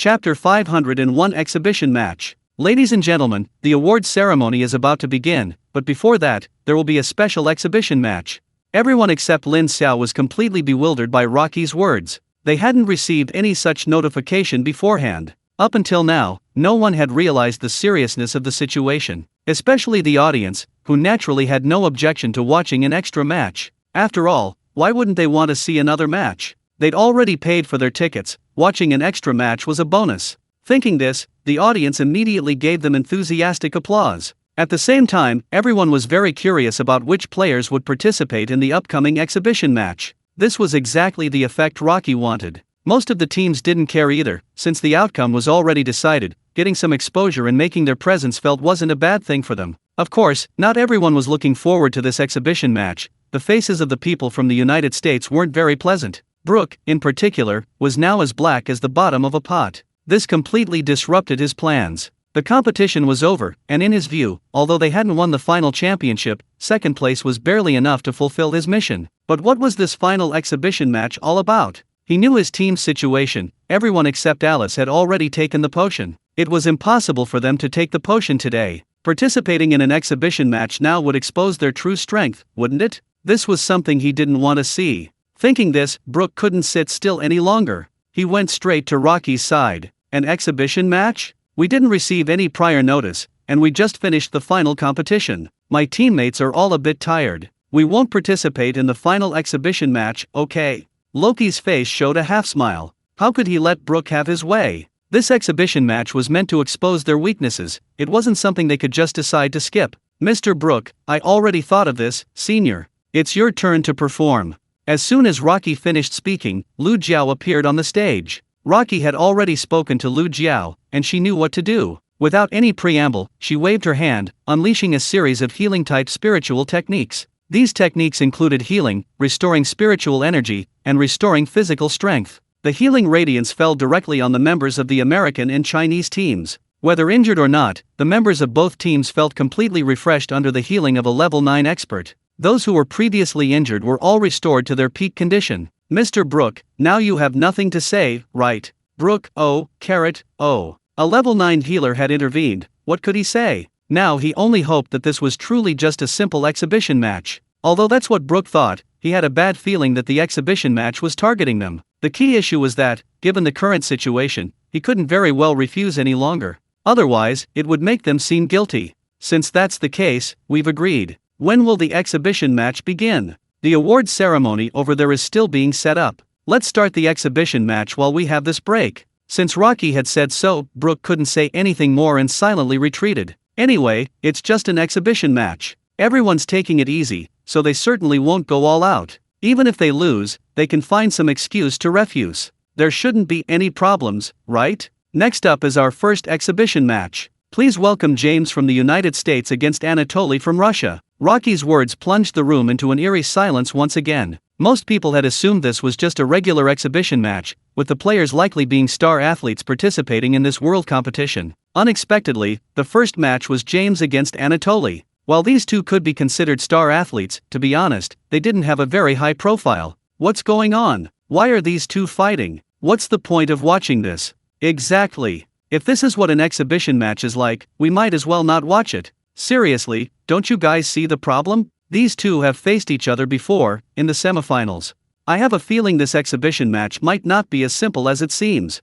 Chapter 501 Exhibition Match. Ladies and gentlemen, the awards ceremony is about to begin, but before that, there will be a special exhibition match. Everyone except Lin Xiao was completely bewildered by Rocky's words. They hadn't received any such notification beforehand. Up until now, no one had realized the seriousness of the situation, especially the audience, who naturally had no objection to watching an extra match. After all, why wouldn't they want to see another match? They'd already paid for their tickets. Watching an extra match was a bonus. Thinking this, the audience immediately gave them enthusiastic applause. At the same time, everyone was very curious about which players would participate in the upcoming exhibition match. This was exactly the effect Rocky wanted. Most of the teams didn't care either, since the outcome was already decided. Getting some exposure and making their presence felt wasn't a bad thing for them. Of course, not everyone was looking forward to this exhibition match. The faces of the people from the United States weren't very pleasant. Brooke, in particular, was now as black as the bottom of a pot. This completely disrupted his plans. The competition was over, and in his view, although they hadn't won the final championship, second place was barely enough to fulfill his mission. But what was this final exhibition match all about? He knew his team's situation. Everyone except Alice had already taken the potion. It was impossible for them to take the potion today. Participating in an exhibition match now would expose their true strength, wouldn't it? This was something he didn't want to see. Thinking this, Brooke couldn't sit still any longer. He went straight to Rocky's side. An exhibition match? We didn't receive any prior notice, and we just finished the final competition. My teammates are all a bit tired. We won't participate in the final exhibition match, okay? Loki's face showed a half smile. How could he let Brooke have his way? This exhibition match was meant to expose their weaknesses. It wasn't something they could just decide to skip. Mr. Brooke, I already thought of this, senior. It's your turn to perform. As soon as Rocky finished speaking, Lin Xiao appeared on the stage. Rocky had already spoken to Lin Xiao, and she knew what to do. Without any preamble, she waved her hand, unleashing a series of healing-type spiritual techniques. These techniques included healing, restoring spiritual energy, and restoring physical strength. The healing radiance fell directly on the members of the American and Chinese teams. Whether injured or not, the members of both teams felt completely refreshed under the healing of a level 9 expert. Those who were previously injured were all restored to their peak condition. Mr. Brooke, now you have nothing to say, right? Brooke, oh. A level 9 healer had intervened. What could he say? Now he only hoped that this was truly just a simple exhibition match. Although that's what Brooke thought, he had a bad feeling that the exhibition match was targeting them. The key issue was that, given the current situation, he couldn't very well refuse any longer. Otherwise, it would make them seem guilty. Since that's the case, we've agreed. When will the exhibition match begin? The awards ceremony over there is still being set up. Let's start the exhibition match while we have this break. Since Rocky had said so, Brooke couldn't say anything more and silently retreated. Anyway, it's just an exhibition match. Everyone's taking it easy, so they certainly won't go all out. Even if they lose, they can find some excuse to refuse. There shouldn't be any problems, right? Next up is our first exhibition match. Please welcome James from the United States against Anatoly from Russia. Rocky's words plunged the room into an eerie silence once again. Most people had assumed this was just a regular exhibition match, with the players likely being star athletes participating in this world competition. Unexpectedly, the first match was James against Anatoly. While these two could be considered star athletes, to be honest, they didn't have a very high profile. What's going on? Why are these two fighting? What's the point of watching this? Exactly. If this is what an exhibition match is like, we might as well not watch it. Seriously, don't you guys see the problem? These two have faced each other before, in the semifinals. I have a feeling this exhibition match might not be as simple as it seems.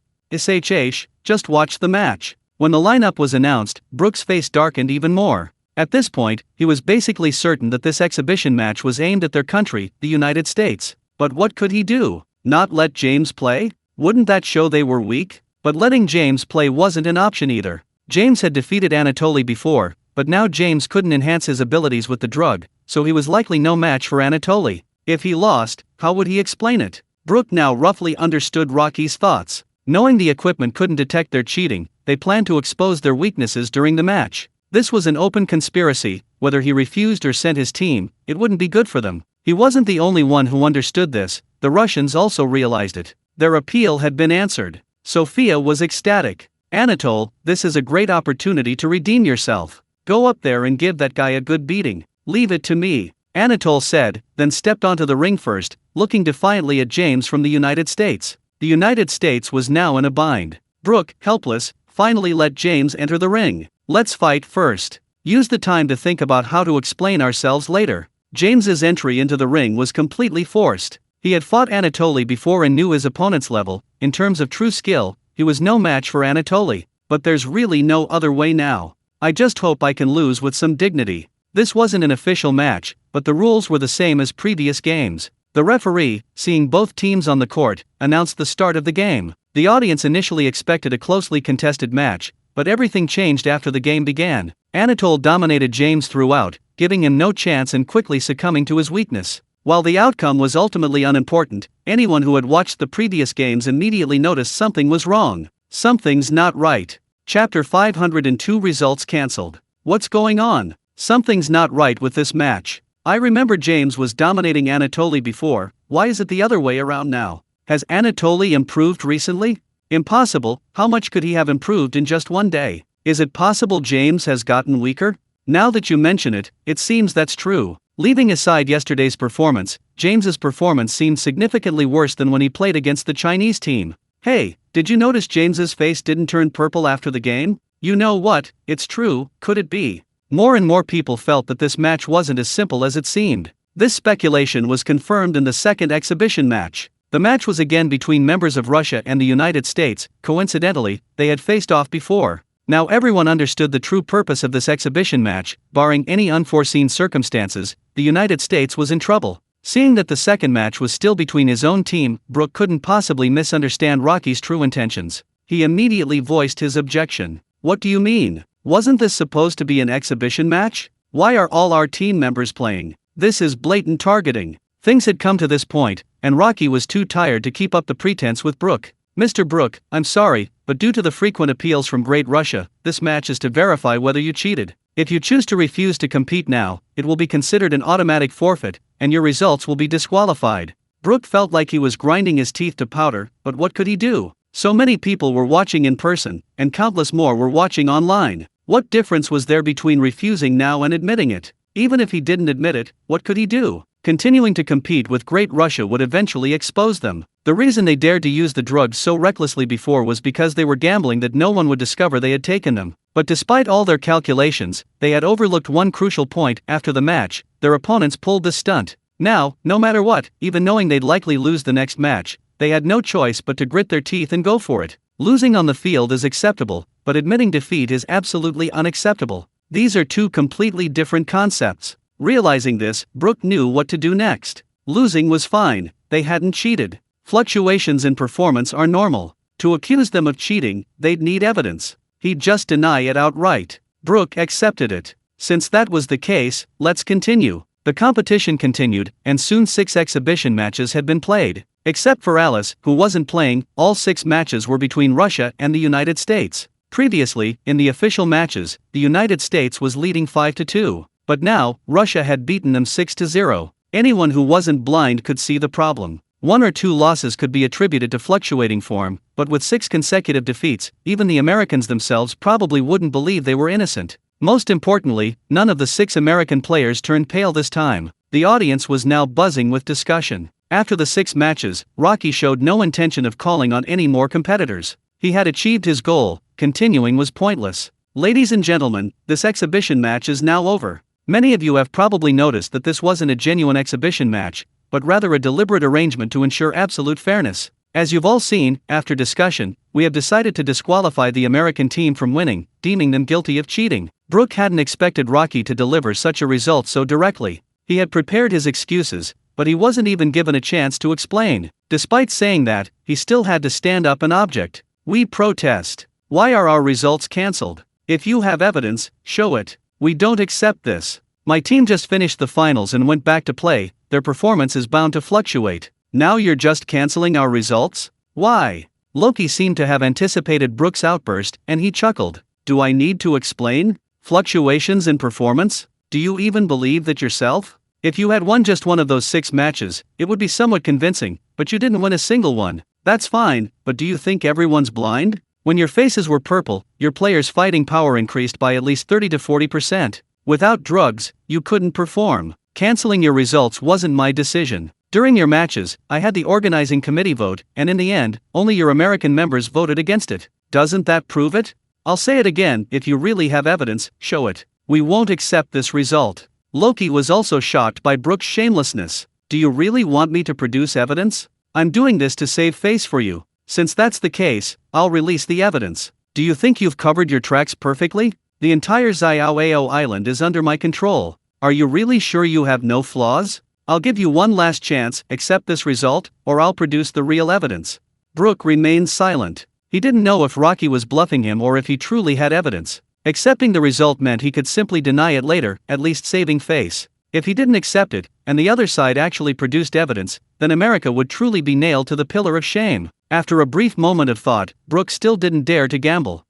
Just watch the match. When the lineup was announced, Brooke's face darkened even more. At this point, he was basically certain that this exhibition match was aimed at their country, the United States. But what could he do? Not let James play? Wouldn't that show they were weak? But letting James play wasn't an option either. James had defeated Anatoly before, but now James couldn't enhance his abilities with the drug, so he was likely no match for Anatoly. If he lost, how would he explain it? Brooke now roughly understood Rocky's thoughts. Knowing the equipment couldn't detect their cheating, they planned to expose their weaknesses during the match. This was an open conspiracy. Whether he refused or sent his team, it wouldn't be good for them. He wasn't the only one who understood this. The Russians also realized it. Their appeal had been answered. Sophia was ecstatic. Anatole, this is a great opportunity to redeem yourself. Go up there and give that guy a good beating. Leave it to me, Anatole said, then stepped onto the ring first, looking defiantly at James from the United States. The United States was now in a bind. Brooke, helpless, finally let James enter the ring. Let's fight first. Use the time to think about how to explain ourselves later. James's entry into the ring was completely forced. He had fought Anatoly before and knew his opponent's level. In terms of true skill, he was no match for Anatoly. But there's really no other way now. I just hope I can lose with some dignity. This wasn't an official match, but the rules were the same as previous games. The referee, seeing both teams on the court, announced the start of the game. The audience initially expected a closely contested match, but everything changed after the game began. Anatole dominated James throughout, giving him no chance and quickly succumbing to his weakness. While the outcome was ultimately unimportant, anyone who had watched the previous games immediately noticed something was wrong. Something's not right. Chapter 502 Results cancelled. What's going on? Something's not right with this match. I remember James was dominating Anatoly before. Why is it the other way around now? Has Anatoly improved recently? Impossible. How much could he have improved in just one day? Is it possible James has gotten weaker? Now that you mention it, it seems that's true. Leaving aside yesterday's performance, James's performance seemed significantly worse than when he played against the Chinese team. Hey, did you notice James's face didn't turn purple after the game? You know what, it's true, could it be? More and more people felt that this match wasn't as simple as it seemed. This speculation was confirmed in the second exhibition match. The match was again between members of Russia and the United States. Coincidentally, they had faced off before. Now everyone understood the true purpose of this exhibition match. Barring any unforeseen circumstances, the United States was in trouble. Seeing that the second match was still between his own team, Brooke couldn't possibly misunderstand Rocky's true intentions. He immediately voiced his objection. What do you mean? Wasn't this supposed to be an exhibition match? Why are all our team members playing? This is blatant targeting. Things had come to this point, and Rocky was too tired to keep up the pretense with Brooke. Mr. Brooke, I'm sorry, but due to the frequent appeals from Great Russia, this match is to verify whether you cheated. If you choose to refuse to compete now, it will be considered an automatic forfeit, and your results will be disqualified. Brooke felt like he was grinding his teeth to powder, but what could he do? So many people were watching in person, and countless more were watching online. What difference was there between refusing now and admitting it? Even if he didn't admit it, what could he do? Continuing to compete with Great Russia would eventually expose them. The reason they dared to use the drugs so recklessly before was because they were gambling that no one would discover they had taken them. But despite all their calculations, they had overlooked one crucial point. After the match, their opponents pulled the stunt. Now, no matter what, even knowing they'd likely lose the next match, they had no choice but to grit their teeth and go for it. Losing on the field is acceptable, but admitting defeat is absolutely unacceptable. These are two completely different concepts. Realizing this, Brooke knew what to do next. Losing was fine, they hadn't cheated. Fluctuations in performance are normal. To accuse them of cheating, they'd need evidence. He'd just deny it outright. Brooke accepted it. Since that was the case, let's continue. The competition continued, and soon 6 exhibition matches had been played. Except for Alice, who wasn't playing, all 6 matches were between Russia and the United States. Previously, in the official matches, the United States was leading 5-2. But now, Russia had beaten them 6-0. Anyone who wasn't blind could see the problem. 1 or 2 losses could be attributed to fluctuating form, but with 6 consecutive defeats, even the Americans themselves probably wouldn't believe they were innocent. Most importantly, none of the 6 American players turned pale this time. The audience was now buzzing with discussion. After the 6 matches, Rocky showed no intention of calling on any more competitors. He had achieved his goal, continuing was pointless. Ladies and gentlemen, this exhibition match is now over. Many of you have probably noticed that this wasn't a genuine exhibition match, but rather a deliberate arrangement to ensure absolute fairness. As you've all seen, after discussion, we have decided to disqualify the American team from winning, deeming them guilty of cheating. Brooke hadn't expected Rocky to deliver such a result so directly. He had prepared his excuses, but he wasn't even given a chance to explain. Despite saying that, he still had to stand up and object. We protest. Why are our results cancelled? If you have evidence, show it. We don't accept this. My team just finished the finals and went back to play. Their performance is bound to fluctuate. Now you're just canceling our results? Why? Loki seemed to have anticipated Brooke's outburst, and he chuckled. Do I need to explain? Fluctuations in performance? Do you even believe that yourself? If you had won just one of those 6 matches, it would be somewhat convincing, but you didn't win a single one. That's fine, but do you think everyone's blind? When your faces were purple, your players' fighting power increased by at least 30 to 40%. Without drugs, you couldn't perform. Canceling your results wasn't my decision. During your matches, I had the organizing committee vote, and in the end, only your American members voted against it. Doesn't that prove it? I'll say it again, if you really have evidence, show it. We won't accept this result. Loki was also shocked by Brooke's shamelessness. Do you really want me to produce evidence? I'm doing this to save face for you. Since that's the case, I'll release the evidence. Do you think you've covered your tracks perfectly? The entire Xiaoao island is under my control. Are you really sure you have no flaws? I'll give you one last chance, accept this result, or I'll produce the real evidence. Brooke remained silent. He didn't know if Rocky was bluffing him or if he truly had evidence. Accepting the result meant he could simply deny it later, at least saving face. If he didn't accept it, and the other side actually produced evidence, then America would truly be nailed to the pillar of shame. After a brief moment of thought, Brooke still didn't dare to gamble.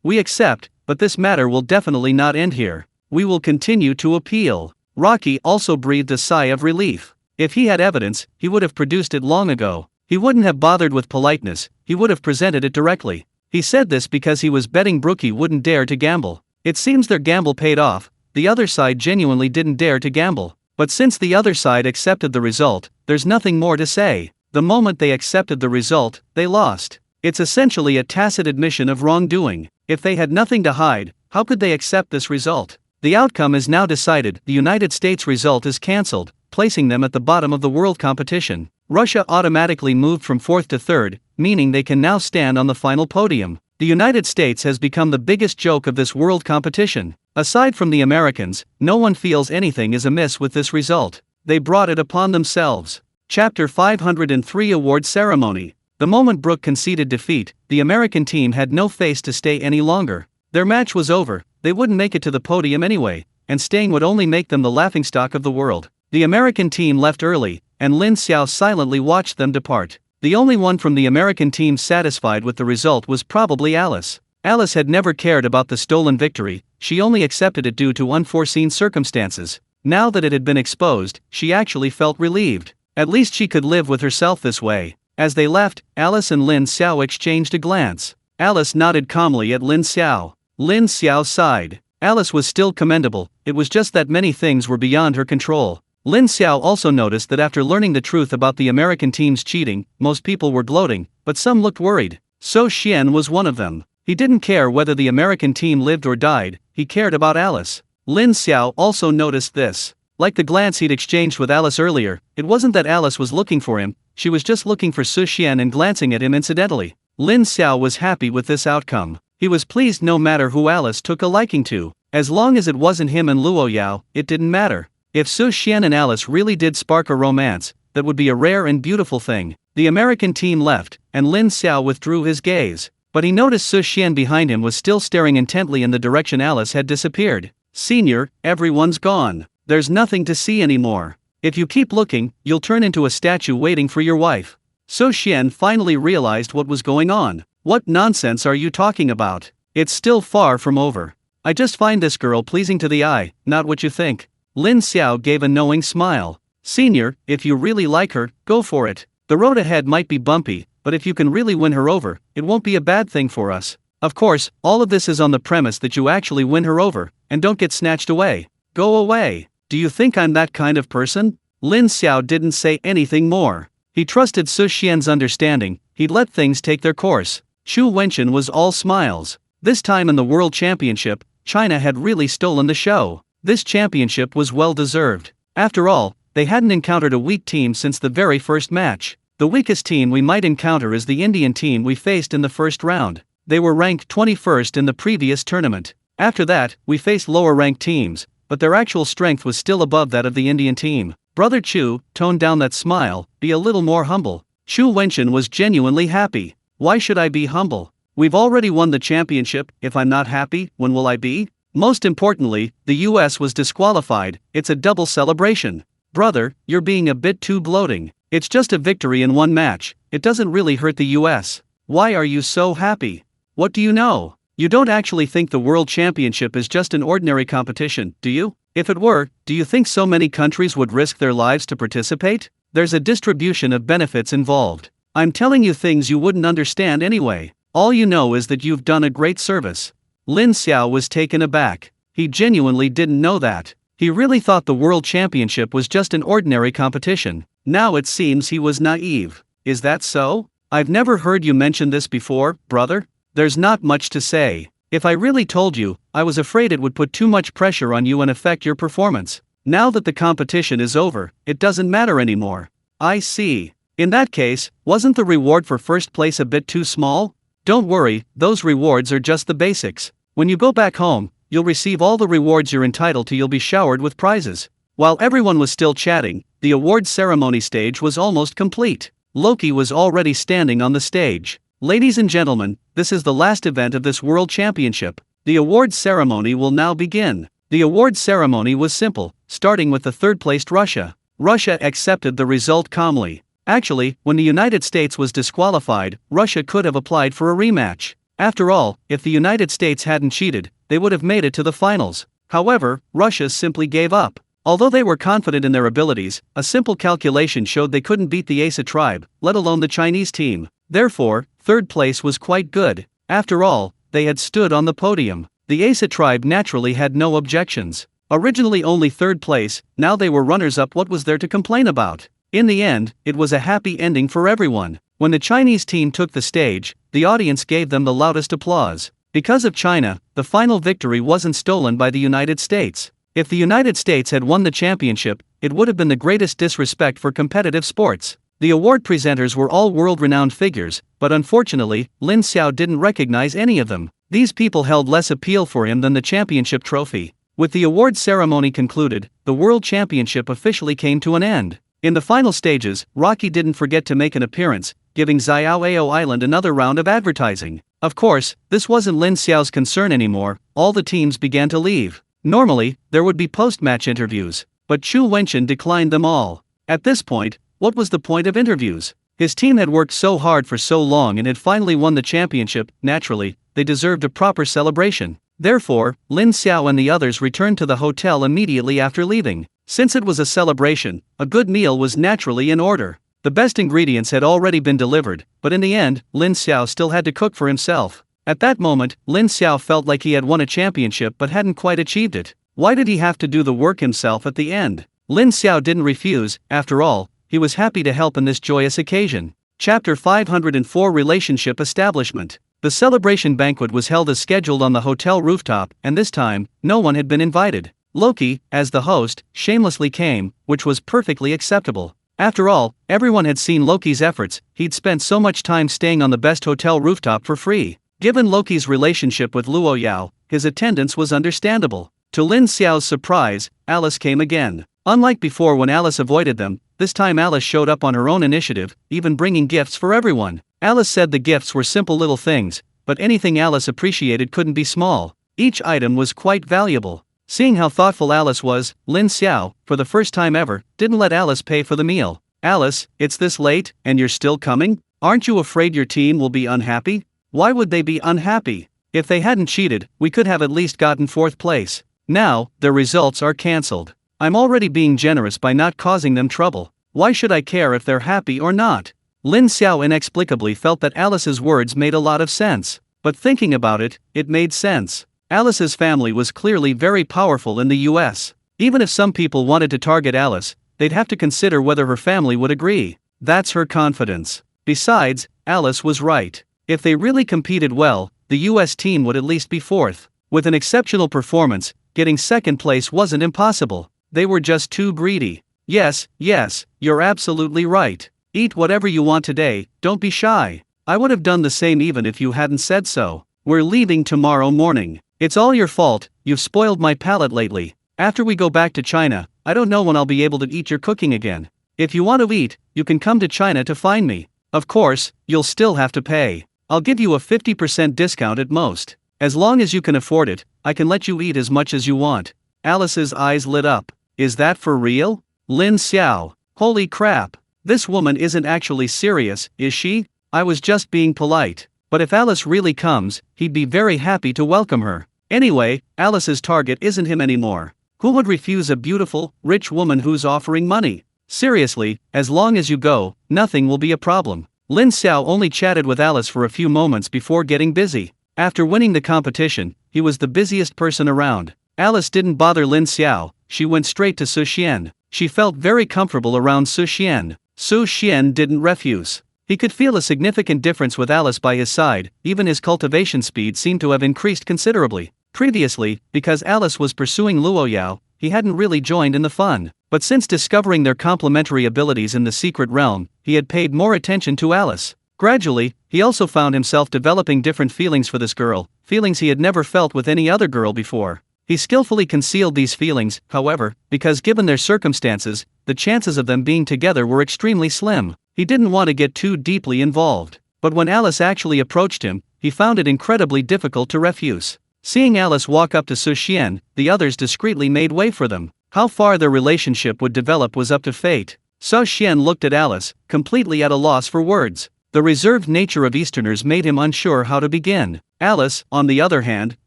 We accept, but this matter will definitely not end here. We will continue to appeal. Rocky also breathed a sigh of relief. If he had evidence, he would have produced it long ago. He wouldn't have bothered with politeness, he would have presented it directly. He said this because he was betting Brookie wouldn't dare to gamble. It seems their gamble paid off. The other side genuinely didn't dare to gamble. But since the other side accepted the result, there's nothing more to say. The moment they accepted the result, they lost. It's essentially a tacit admission of wrongdoing. If they had nothing to hide, how could they accept this result? The outcome is now decided. The United States result is cancelled, placing them at the bottom of the world competition. Russia automatically moved from 4th to 3rd, meaning they can now stand on the final podium. The United States has become the biggest joke of this world competition. Aside from the Americans, no one feels anything is amiss with this result. They brought it upon themselves. Chapter 503 Award Ceremony. The moment Brooke conceded defeat, the American team had no face to stay any longer. Their match was over, they wouldn't make it to the podium anyway, and staying would only make them the laughingstock of the world. The American team left early, and Lin Xiao silently watched them depart. The only one from the American team satisfied with the result was probably Alice. Alice had never cared about the stolen victory, she only accepted it due to unforeseen circumstances. Now that it had been exposed, she actually felt relieved. At least she could live with herself this way. As they left, Alice and Lin Xiao exchanged a glance. Alice nodded calmly at Lin Xiao. Lin Xiao sighed. Alice was still commendable, it was just that many things were beyond her control. Lin Xiao also noticed that after learning the truth about the American team's cheating, most people were gloating, but some looked worried. So Xian was one of them. He didn't care whether the American team lived or died, he cared about Alice. Lin Xiao also noticed this. Like the glance he'd exchanged with Alice earlier, it wasn't that Alice was looking for him, she was just looking for Su Xian and glancing at him incidentally. Lin Xiao was happy with this outcome. He was pleased no matter who Alice took a liking to. As long as it wasn't him and Luo Yao, it didn't matter. If Su Xian and Alice really did spark a romance, that would be a rare and beautiful thing. The American team left, and Lin Xiao withdrew his gaze. But he noticed Su Xian behind him was still staring intently in the direction Alice had disappeared. Senior, everyone's gone. There's nothing to see anymore. If you keep looking, you'll turn into a statue waiting for your wife. Su Xian finally realized what was going on. What nonsense are you talking about? It's still far from over. I just find this girl pleasing to the eye, not what you think. Lin Xiao gave a knowing smile. Senior, if you really like her, go for it. The road ahead might be bumpy, but if you can really win her over, it won't be a bad thing for us. Of course, all of this is on the premise that you actually win her over, and don't get snatched away. Go away. Do you think I'm that kind of person? Lin Xiao didn't say anything more. He trusted Su Xian's understanding, he'd let things take their course. Xu Wenchen was all smiles. This time in the World Championship, China had really stolen the show. This championship was well deserved. After all, they hadn't encountered a weak team since the very first match. The weakest team we might encounter is the Indian team we faced in the first round. They were ranked 21st in the previous tournament. After that, we faced lower ranked teams, but their actual strength was still above that of the Indian team. Brother Chu, tone down that smile, be a little more humble. Xu Wenchen was genuinely happy. Why should I be humble? We've already won the championship, if I'm not happy, when will I be? Most importantly, the US was disqualified, it's a double celebration. Brother, you're being a bit too gloating. It's just a victory in one match, it doesn't really hurt the US. Why are you so happy? What do you know? You don't actually think the World Championship is just an ordinary competition, do you? If it were, do you think so many countries would risk their lives to participate? There's a distribution of benefits involved. I'm telling you things you wouldn't understand anyway. All you know is that you've done a great service. Lin Xiao was taken aback. He genuinely didn't know that. He really thought the World Championship was just an ordinary competition. Now it seems he was naive. Is that so? I've never heard you mention this before, brother. There's not much to say. If I really told you, I was afraid it would put too much pressure on you and affect your performance. Now that the competition is over, it doesn't matter anymore. I see. In that case, wasn't the reward for first place a bit too small? Don't worry, those rewards are just the basics. When you go back home, you'll receive all the rewards you're entitled to. You'll be showered with prizes. While everyone was still chatting, the award ceremony stage was almost complete. Loki was already standing on the stage. Ladies and gentlemen, this is the last event of this World Championship. The award ceremony will now begin. The award ceremony was simple, starting with the third-placed Russia. Russia accepted the result calmly. Actually, when the United States was disqualified, Russia could have applied for a rematch. After all, if the United States hadn't cheated, they would have made it to the finals. However, Russia simply gave up. Although they were confident in their abilities, a simple calculation showed they couldn't beat the Asa tribe, let alone the Chinese team. Therefore, third place was quite good. After all, they had stood on the podium. The Asa tribe naturally had no objections. Originally only third place, now they were runners-up. What was there to complain about? In the end, it was a happy ending for everyone. When the Chinese team took the stage, the audience gave them the loudest applause. Because of China, the final victory wasn't stolen by the United States. If the United States had won the championship, it would have been the greatest disrespect for competitive sports. The award presenters were all world-renowned figures, but unfortunately, Lin Xiao didn't recognize any of them. These people held less appeal for him than the championship trophy. With the award ceremony concluded, the World Championship officially came to an end. In the final stages, Rocky didn't forget to make an appearance, giving Xiaoao Island another round of advertising. Of course, this wasn't Lin Xiao's concern anymore. All the teams began to leave. Normally, there would be post-match interviews, but Chu Wenchen declined them all. At this point, what was the point of interviews? His team had worked so hard for so long and had finally won the championship. Naturally, they deserved a proper celebration. Therefore, Lin Xiao and the others returned to the hotel immediately after leaving. Since it was a celebration, a good meal was naturally in order. The best ingredients had already been delivered, but in the end, Lin Xiao still had to cook for himself. At that moment, Lin Xiao felt like he had won a championship but hadn't quite achieved it. Why did he have to do the work himself at the end? Lin Xiao didn't refuse. After all, he was happy to help in this joyous occasion. Chapter 504 Relationship Establishment. The celebration banquet was held as scheduled on the hotel rooftop, and this time, no one had been invited. Loki, as the host, shamelessly came, which was perfectly acceptable. After all, everyone had seen Loki's efforts. He'd spent so much time staying on the best hotel rooftop for free. Given Loki's relationship with Luo Yao, his attendance was understandable. To Lin Xiao's surprise, Alice came again. Unlike before when Alice avoided them, this time Alice showed up on her own initiative, even bringing gifts for everyone. Alice said the gifts were simple little things, but anything Alice appreciated couldn't be small. Each item was quite valuable. Seeing how thoughtful Alice was, Lin Xiao, for the first time ever, didn't let Alice pay for the meal. Alice, it's this late, and you're still coming? Aren't you afraid your team will be unhappy? Why would they be unhappy? If they hadn't cheated, we could have at least gotten fourth place. Now, their results are cancelled. I'm already being generous by not causing them trouble. Why should I care if they're happy or not? Lin Xiao inexplicably felt that Alice's words made a lot of sense. But thinking about it, it made sense. Alice's family was clearly very powerful in the US. Even if some people wanted to target Alice, they'd have to consider whether her family would agree. That's her confidence. Besides, Alice was right. If they really competed well, the US team would at least be fourth. With an exceptional performance, getting second place wasn't impossible. They were just too greedy. Yes, you're absolutely right. Eat whatever you want today, don't be shy. I would have done the same even if you hadn't said so. We're leaving tomorrow morning. It's all your fault, you've spoiled my palate lately. After we go back to China, I don't know when I'll be able to eat your cooking again. If you want to eat, you can come to China to find me. Of course, you'll still have to pay. I'll give you a 50% discount at most. As long as you can afford it, I can let you eat as much as you want. Alice's eyes lit up. Is that for real? Lin Xiao. Holy crap. This woman isn't actually serious, is she? I was just being polite. But if Alice really comes, he'd be very happy to welcome her. Anyway, Alice's target isn't him anymore. Who would refuse a beautiful, rich woman who's offering money? Seriously, as long as you go, nothing will be a problem. Lin Xiao only chatted with Alice for a few moments before getting busy. After winning the competition, he was the busiest person around. Alice didn't bother Lin Xiao. she went straight to Su Xian. She felt very comfortable around Su Xian. Su Xian didn't refuse. He could feel a significant difference with Alice by his side, even his cultivation speed seemed to have increased considerably. Previously, because Alice was pursuing Luo Yao, he hadn't really joined in the fun. But since discovering their complementary abilities in the secret realm, he had paid more attention to Alice. Gradually, he also found himself developing different feelings for this girl, feelings he had never felt with any other girl before. He skillfully concealed these feelings, however, because given their circumstances, the chances of them being together were extremely slim. He didn't want to get too deeply involved. But when Alice actually approached him, he found it incredibly difficult to refuse. Seeing Alice walk up to Su Xian, the others discreetly made way for them. How far their relationship would develop was up to fate. Su Xian looked at Alice, completely at a loss for words. The reserved nature of Easterners made him unsure how to begin. Alice, on the other hand,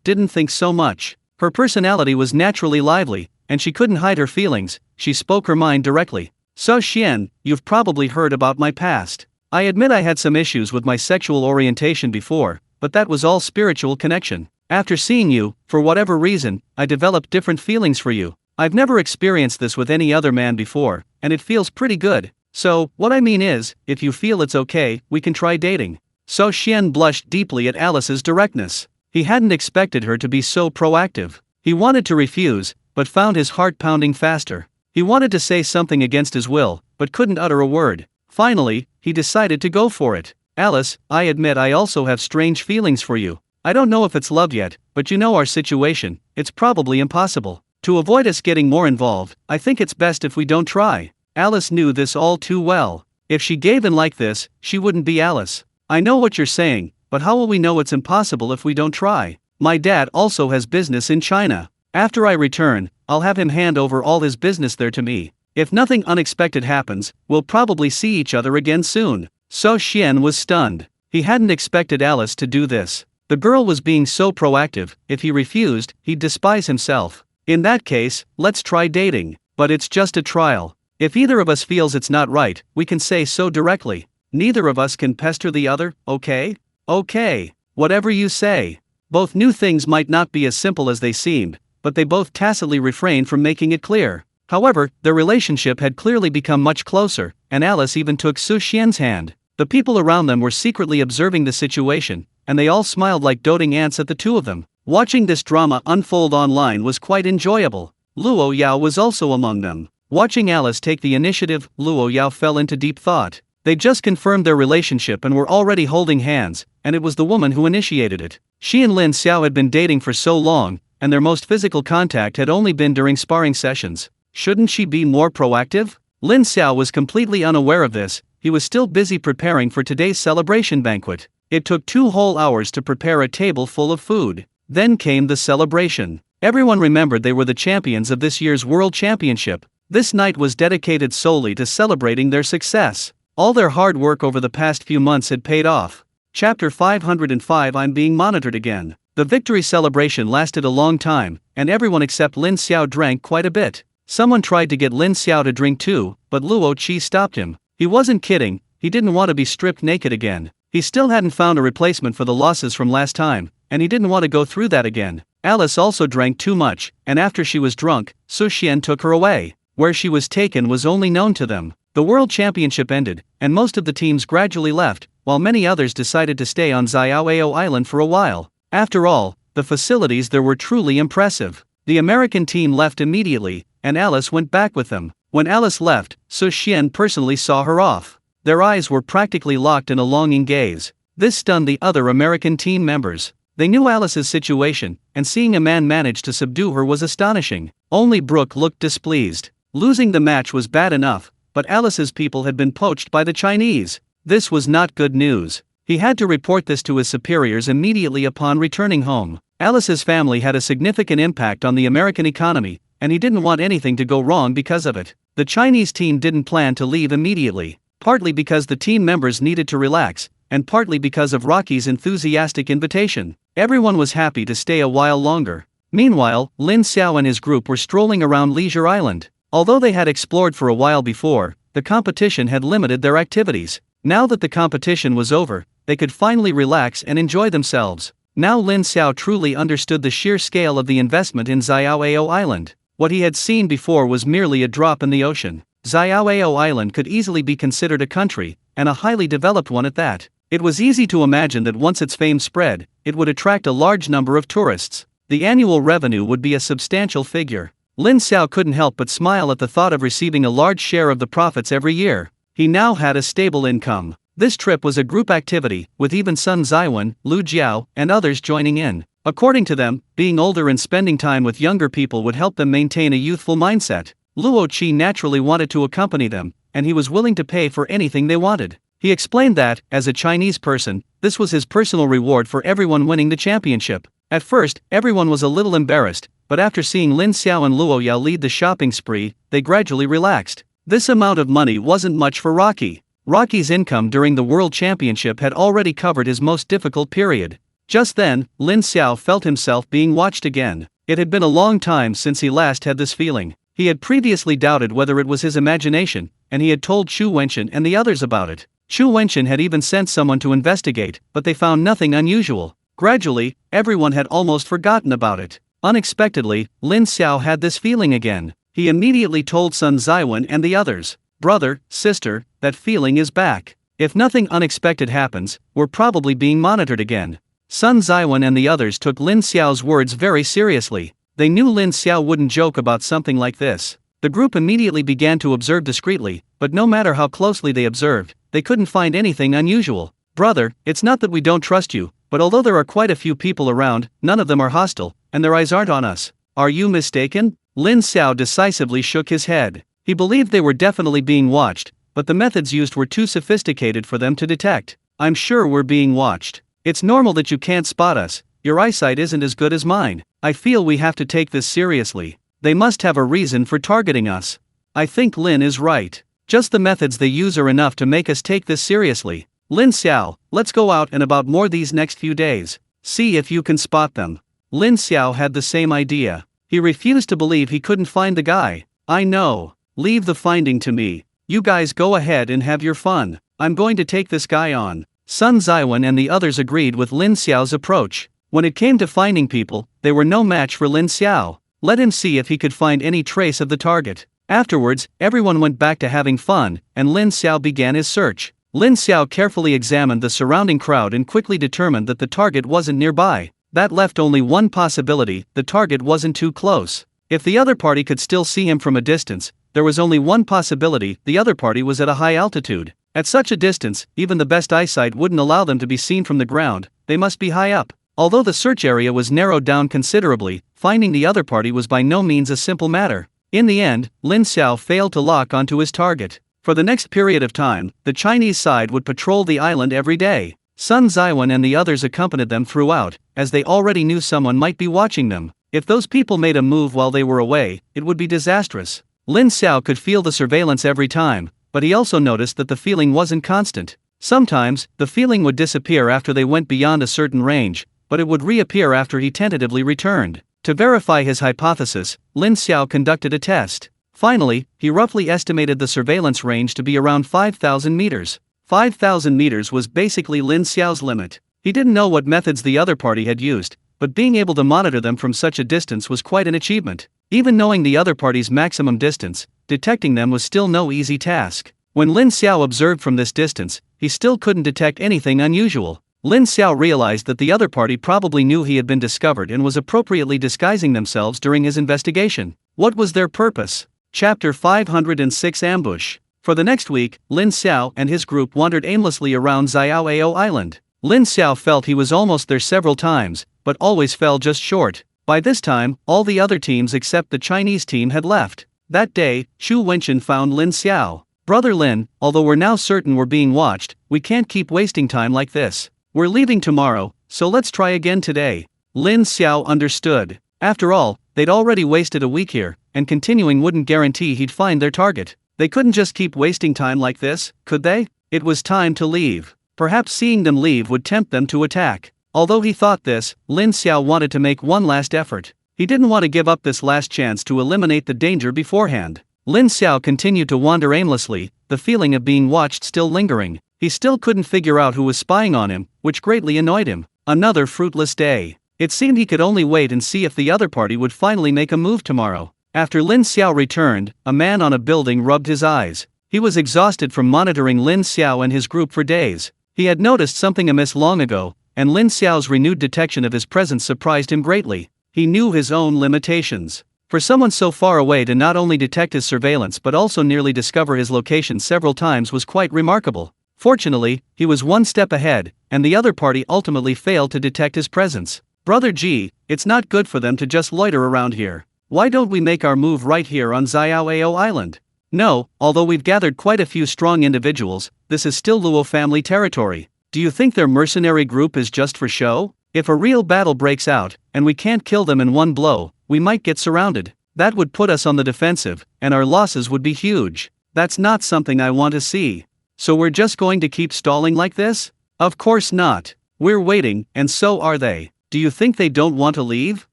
didn't think so much. Her personality was naturally lively, and she couldn't hide her feelings. She spoke her mind directly. Su Xian, you've probably heard about my past. I admit I had some issues with my sexual orientation before, but that was all spiritual connection. After seeing you, for whatever reason, I developed different feelings for you. I've never experienced this with any other man before, and it feels pretty good. So, what I mean is, if you feel it's okay, we can try dating. Su Xian blushed deeply at Alice's directness. He hadn't expected her to be so proactive. He wanted to refuse, but found his heart pounding faster. He wanted to say something against his will, but couldn't utter a word. Finally, he decided to go for it. Alice, I admit I also have strange feelings for you. I don't know if it's love yet, but you know our situation, it's probably impossible. To avoid us getting more involved, I think it's best if we don't try. Alice knew this all too well. If she gave in like this, she wouldn't be Alice. I know what you're saying, but how will we know it's impossible if we don't try? My dad also has business in China. After I return, I'll have him hand over all his business there to me. If nothing unexpected happens, we'll probably see each other again soon. Su Xian was stunned. He hadn't expected Alice to do this. The girl was being so proactive. If he refused, he'd despise himself. In that case, let's try dating. But it's just a trial. If either of us feels it's not right, we can say so directly. Neither of us can pester the other, okay? Okay. Whatever you say. Both knew things might not be as simple as they seemed, but they both tacitly refrained from making it clear. However, their relationship had clearly become much closer, and Alice even took Su Xian's hand. The people around them were secretly observing the situation, and they all smiled like doting ants at the two of them. Watching this drama unfold online was quite enjoyable. Luo Yao was also among them. Watching Alice take the initiative, Luo Yao fell into deep thought. They just confirmed their relationship and were already holding hands, and it was the woman who initiated it. She and Lin Xiao had been dating for so long, and their most physical contact had only been during sparring sessions. Shouldn't she be more proactive? Lin Xiao was completely unaware of this. He was still busy preparing for today's celebration banquet. It took 2 whole hours to prepare a table full of food. Then came the celebration. Everyone remembered they were the champions of this year's World Championship. This night was dedicated solely to celebrating their success. All their hard work over the past few months had paid off. Chapter 505 I'm being monitored again. The victory celebration lasted a long time, and everyone except Lin Xiao drank quite a bit. Someone tried to get Lin Xiao to drink too, but Luo Qi stopped him. He wasn't kidding, he didn't want to be stripped naked again. He still hadn't found a replacement for the losses from last time, and he didn't want to go through that again. Alice also drank too much, and after she was drunk, Su Xian took her away. Where she was taken was only known to them. The World Championship ended, and most of the teams gradually left, while many others decided to stay on Xiaoao Island for a while. After all, the facilities there were truly impressive. The American team left immediately, and Alice went back with them. When Alice left, Su Xian personally saw her off. Their eyes were practically locked in a longing gaze. This stunned the other American team members. They knew Alice's situation, and seeing a man manage to subdue her was astonishing. Only Brooke looked displeased. Losing the match was bad enough, but Alice's people had been poached by the Chinese. This was not good news. He had to report this to his superiors immediately upon returning home. Alice's family had a significant impact on the American economy, and he didn't want anything to go wrong because of it. The Chinese team didn't plan to leave immediately, partly because the team members needed to relax, and partly because of Rocky's enthusiastic invitation. Everyone was happy to stay a while longer. Meanwhile, Lin Xiao and his group were strolling around Leisure Island. Although they had explored for a while before, the competition had limited their activities. Now that the competition was over, they could finally relax and enjoy themselves. Now Lin Xiao truly understood the sheer scale of the investment in Xiaoao Island. What he had seen before was merely a drop in the ocean. Xiao Island could easily be considered a country, and a highly developed one at that. It was easy to imagine that once its fame spread, it would attract a large number of tourists. The annual revenue would be a substantial figure. Lin Xiao couldn't help but smile at the thought of receiving a large share of the profits every year. He now had a stable income. This trip was a group activity, with even Sun Ziwen, Lu Jiao, and others joining in. According to them, being older and spending time with younger people would help them maintain a youthful mindset. Luo Qi naturally wanted to accompany them, and he was willing to pay for anything they wanted. He explained that, as a Chinese person, this was his personal reward for everyone winning the championship. At first, everyone was a little embarrassed, but after seeing Lin Xiao and Luo Yao lead the shopping spree, they gradually relaxed. This amount of money wasn't much for Rocky. Rocky's income during the World Championship had already covered his most difficult period. Just then, Lin Xiao felt himself being watched again. It had been a long time since he last had this feeling. He had previously doubted whether it was his imagination, and he had told Chu Wenxin and the others about it. Chu Wenxin had even sent someone to investigate, but they found nothing unusual. Gradually, everyone had almost forgotten about it. Unexpectedly, Lin Xiao had this feeling again. He immediately told Sun Ziwen and the others, "Brother, sister, that feeling is back. If nothing unexpected happens, we're probably being monitored again." Sun Ziwen and the others took Lin Xiao's words very seriously. They knew Lin Xiao wouldn't joke about something like this. The group immediately began to observe discreetly, but no matter how closely they observed, they couldn't find anything unusual. "Brother, it's not that we don't trust you, but although there are quite a few people around, none of them are hostile, and their eyes aren't on us. Are you mistaken?" Lin Xiao decisively shook his head. He believed they were definitely being watched, but the methods used were too sophisticated for them to detect. "I'm sure we're being watched. It's normal that you can't spot us. Your eyesight isn't as good as mine. I feel we have to take this seriously. They must have a reason for targeting us." I think Lin is right. Just the methods they use are enough to make us take this seriously. Lin Xiao, let's go out and about more these next few days. See if you can spot them. Lin Xiao had the same idea. He refused to believe he couldn't find the guy. "I know. Leave the finding to me. You guys go ahead and have your fun. I'm going to take this guy on." Sun Ziwen and the others agreed with Lin Xiao's approach. When it came to finding people, they were no match for Lin Xiao. Let him see if he could find any trace of the target. Afterwards, everyone went back to having fun, and Lin Xiao began his search. Lin Xiao carefully examined the surrounding crowd and quickly determined that the target wasn't nearby. That left only one possibility: the target wasn't too close. If the other party could still see him from a distance, there was only one possibility: the other party was at a high altitude. At such a distance, even the best eyesight wouldn't allow them to be seen from the ground. They must be high up. Although the search area was narrowed down considerably, finding the other party was by no means a simple matter. In the end, Lin Xiao failed to lock onto his target. For the next period of time, the Chinese side would patrol the island every day. Sun Ziwen and the others accompanied them throughout, as they already knew someone might be watching them. If those people made a move while they were away, it would be disastrous. Lin Xiao could feel the surveillance every time, but he also noticed that the feeling wasn't constant. Sometimes, the feeling would disappear after they went beyond a certain range, but it would reappear after he tentatively returned. To verify his hypothesis, Lin Xiao conducted a test. Finally, he roughly estimated the surveillance range to be around 5,000 meters. 5,000 meters was basically Lin Xiao's limit. He didn't know what methods the other party had used, but being able to monitor them from such a distance was quite an achievement. Even knowing the other party's maximum distance, detecting them was still no easy task. When Lin Xiao observed from this distance, he still couldn't detect anything unusual. Lin Xiao realized that the other party probably knew he had been discovered and was appropriately disguising themselves during his investigation. What was their purpose? Chapter 506 Ambush. For the next week, Lin Xiao and his group wandered aimlessly around Xiao Island. Lin Xiao felt he was almost there several times, but always fell just short. By this time, all the other teams except the Chinese team had left. That day, Chu Wenxin found Lin Xiao. "Brother Lin, although we're now certain we're being watched, we can't keep wasting time like this. We're leaving tomorrow, so let's try again today." Lin Xiao understood. After all, they'd already wasted a week here, and continuing wouldn't guarantee he'd find their target. They couldn't just keep wasting time like this, could they? It was time to leave. Perhaps seeing them leave would tempt them to attack. Although he thought this, Lin Xiao wanted to make one last effort. He didn't want to give up this last chance to eliminate the danger beforehand. Lin Xiao continued to wander aimlessly, the feeling of being watched still lingering. He still couldn't figure out who was spying on him, which greatly annoyed him. Another fruitless day. It seemed he could only wait and see if the other party would finally make a move tomorrow. After Lin Xiao returned, a man on a building rubbed his eyes. He was exhausted from monitoring Lin Xiao and his group for days. He had noticed something amiss long ago, and Lin Xiao's renewed detection of his presence surprised him greatly. He knew his own limitations. For someone so far away to not only detect his surveillance but also nearly discover his location several times was quite remarkable. Fortunately, he was one step ahead, and the other party ultimately failed to detect his presence. Brother G, it's not good for them to just loiter around here. Why don't we make our move right here on Xiaoao Island? No, although we've gathered quite a few strong individuals, this is still Luo family territory. Do you think their mercenary group is just for show? If a real battle breaks out, and we can't kill them in one blow, we might get surrounded. That would put us on the defensive, and our losses would be huge. That's not something I want to see. So we're just going to keep stalling like this? Of course not. We're waiting, and so are they. Do you think they don't want to leave?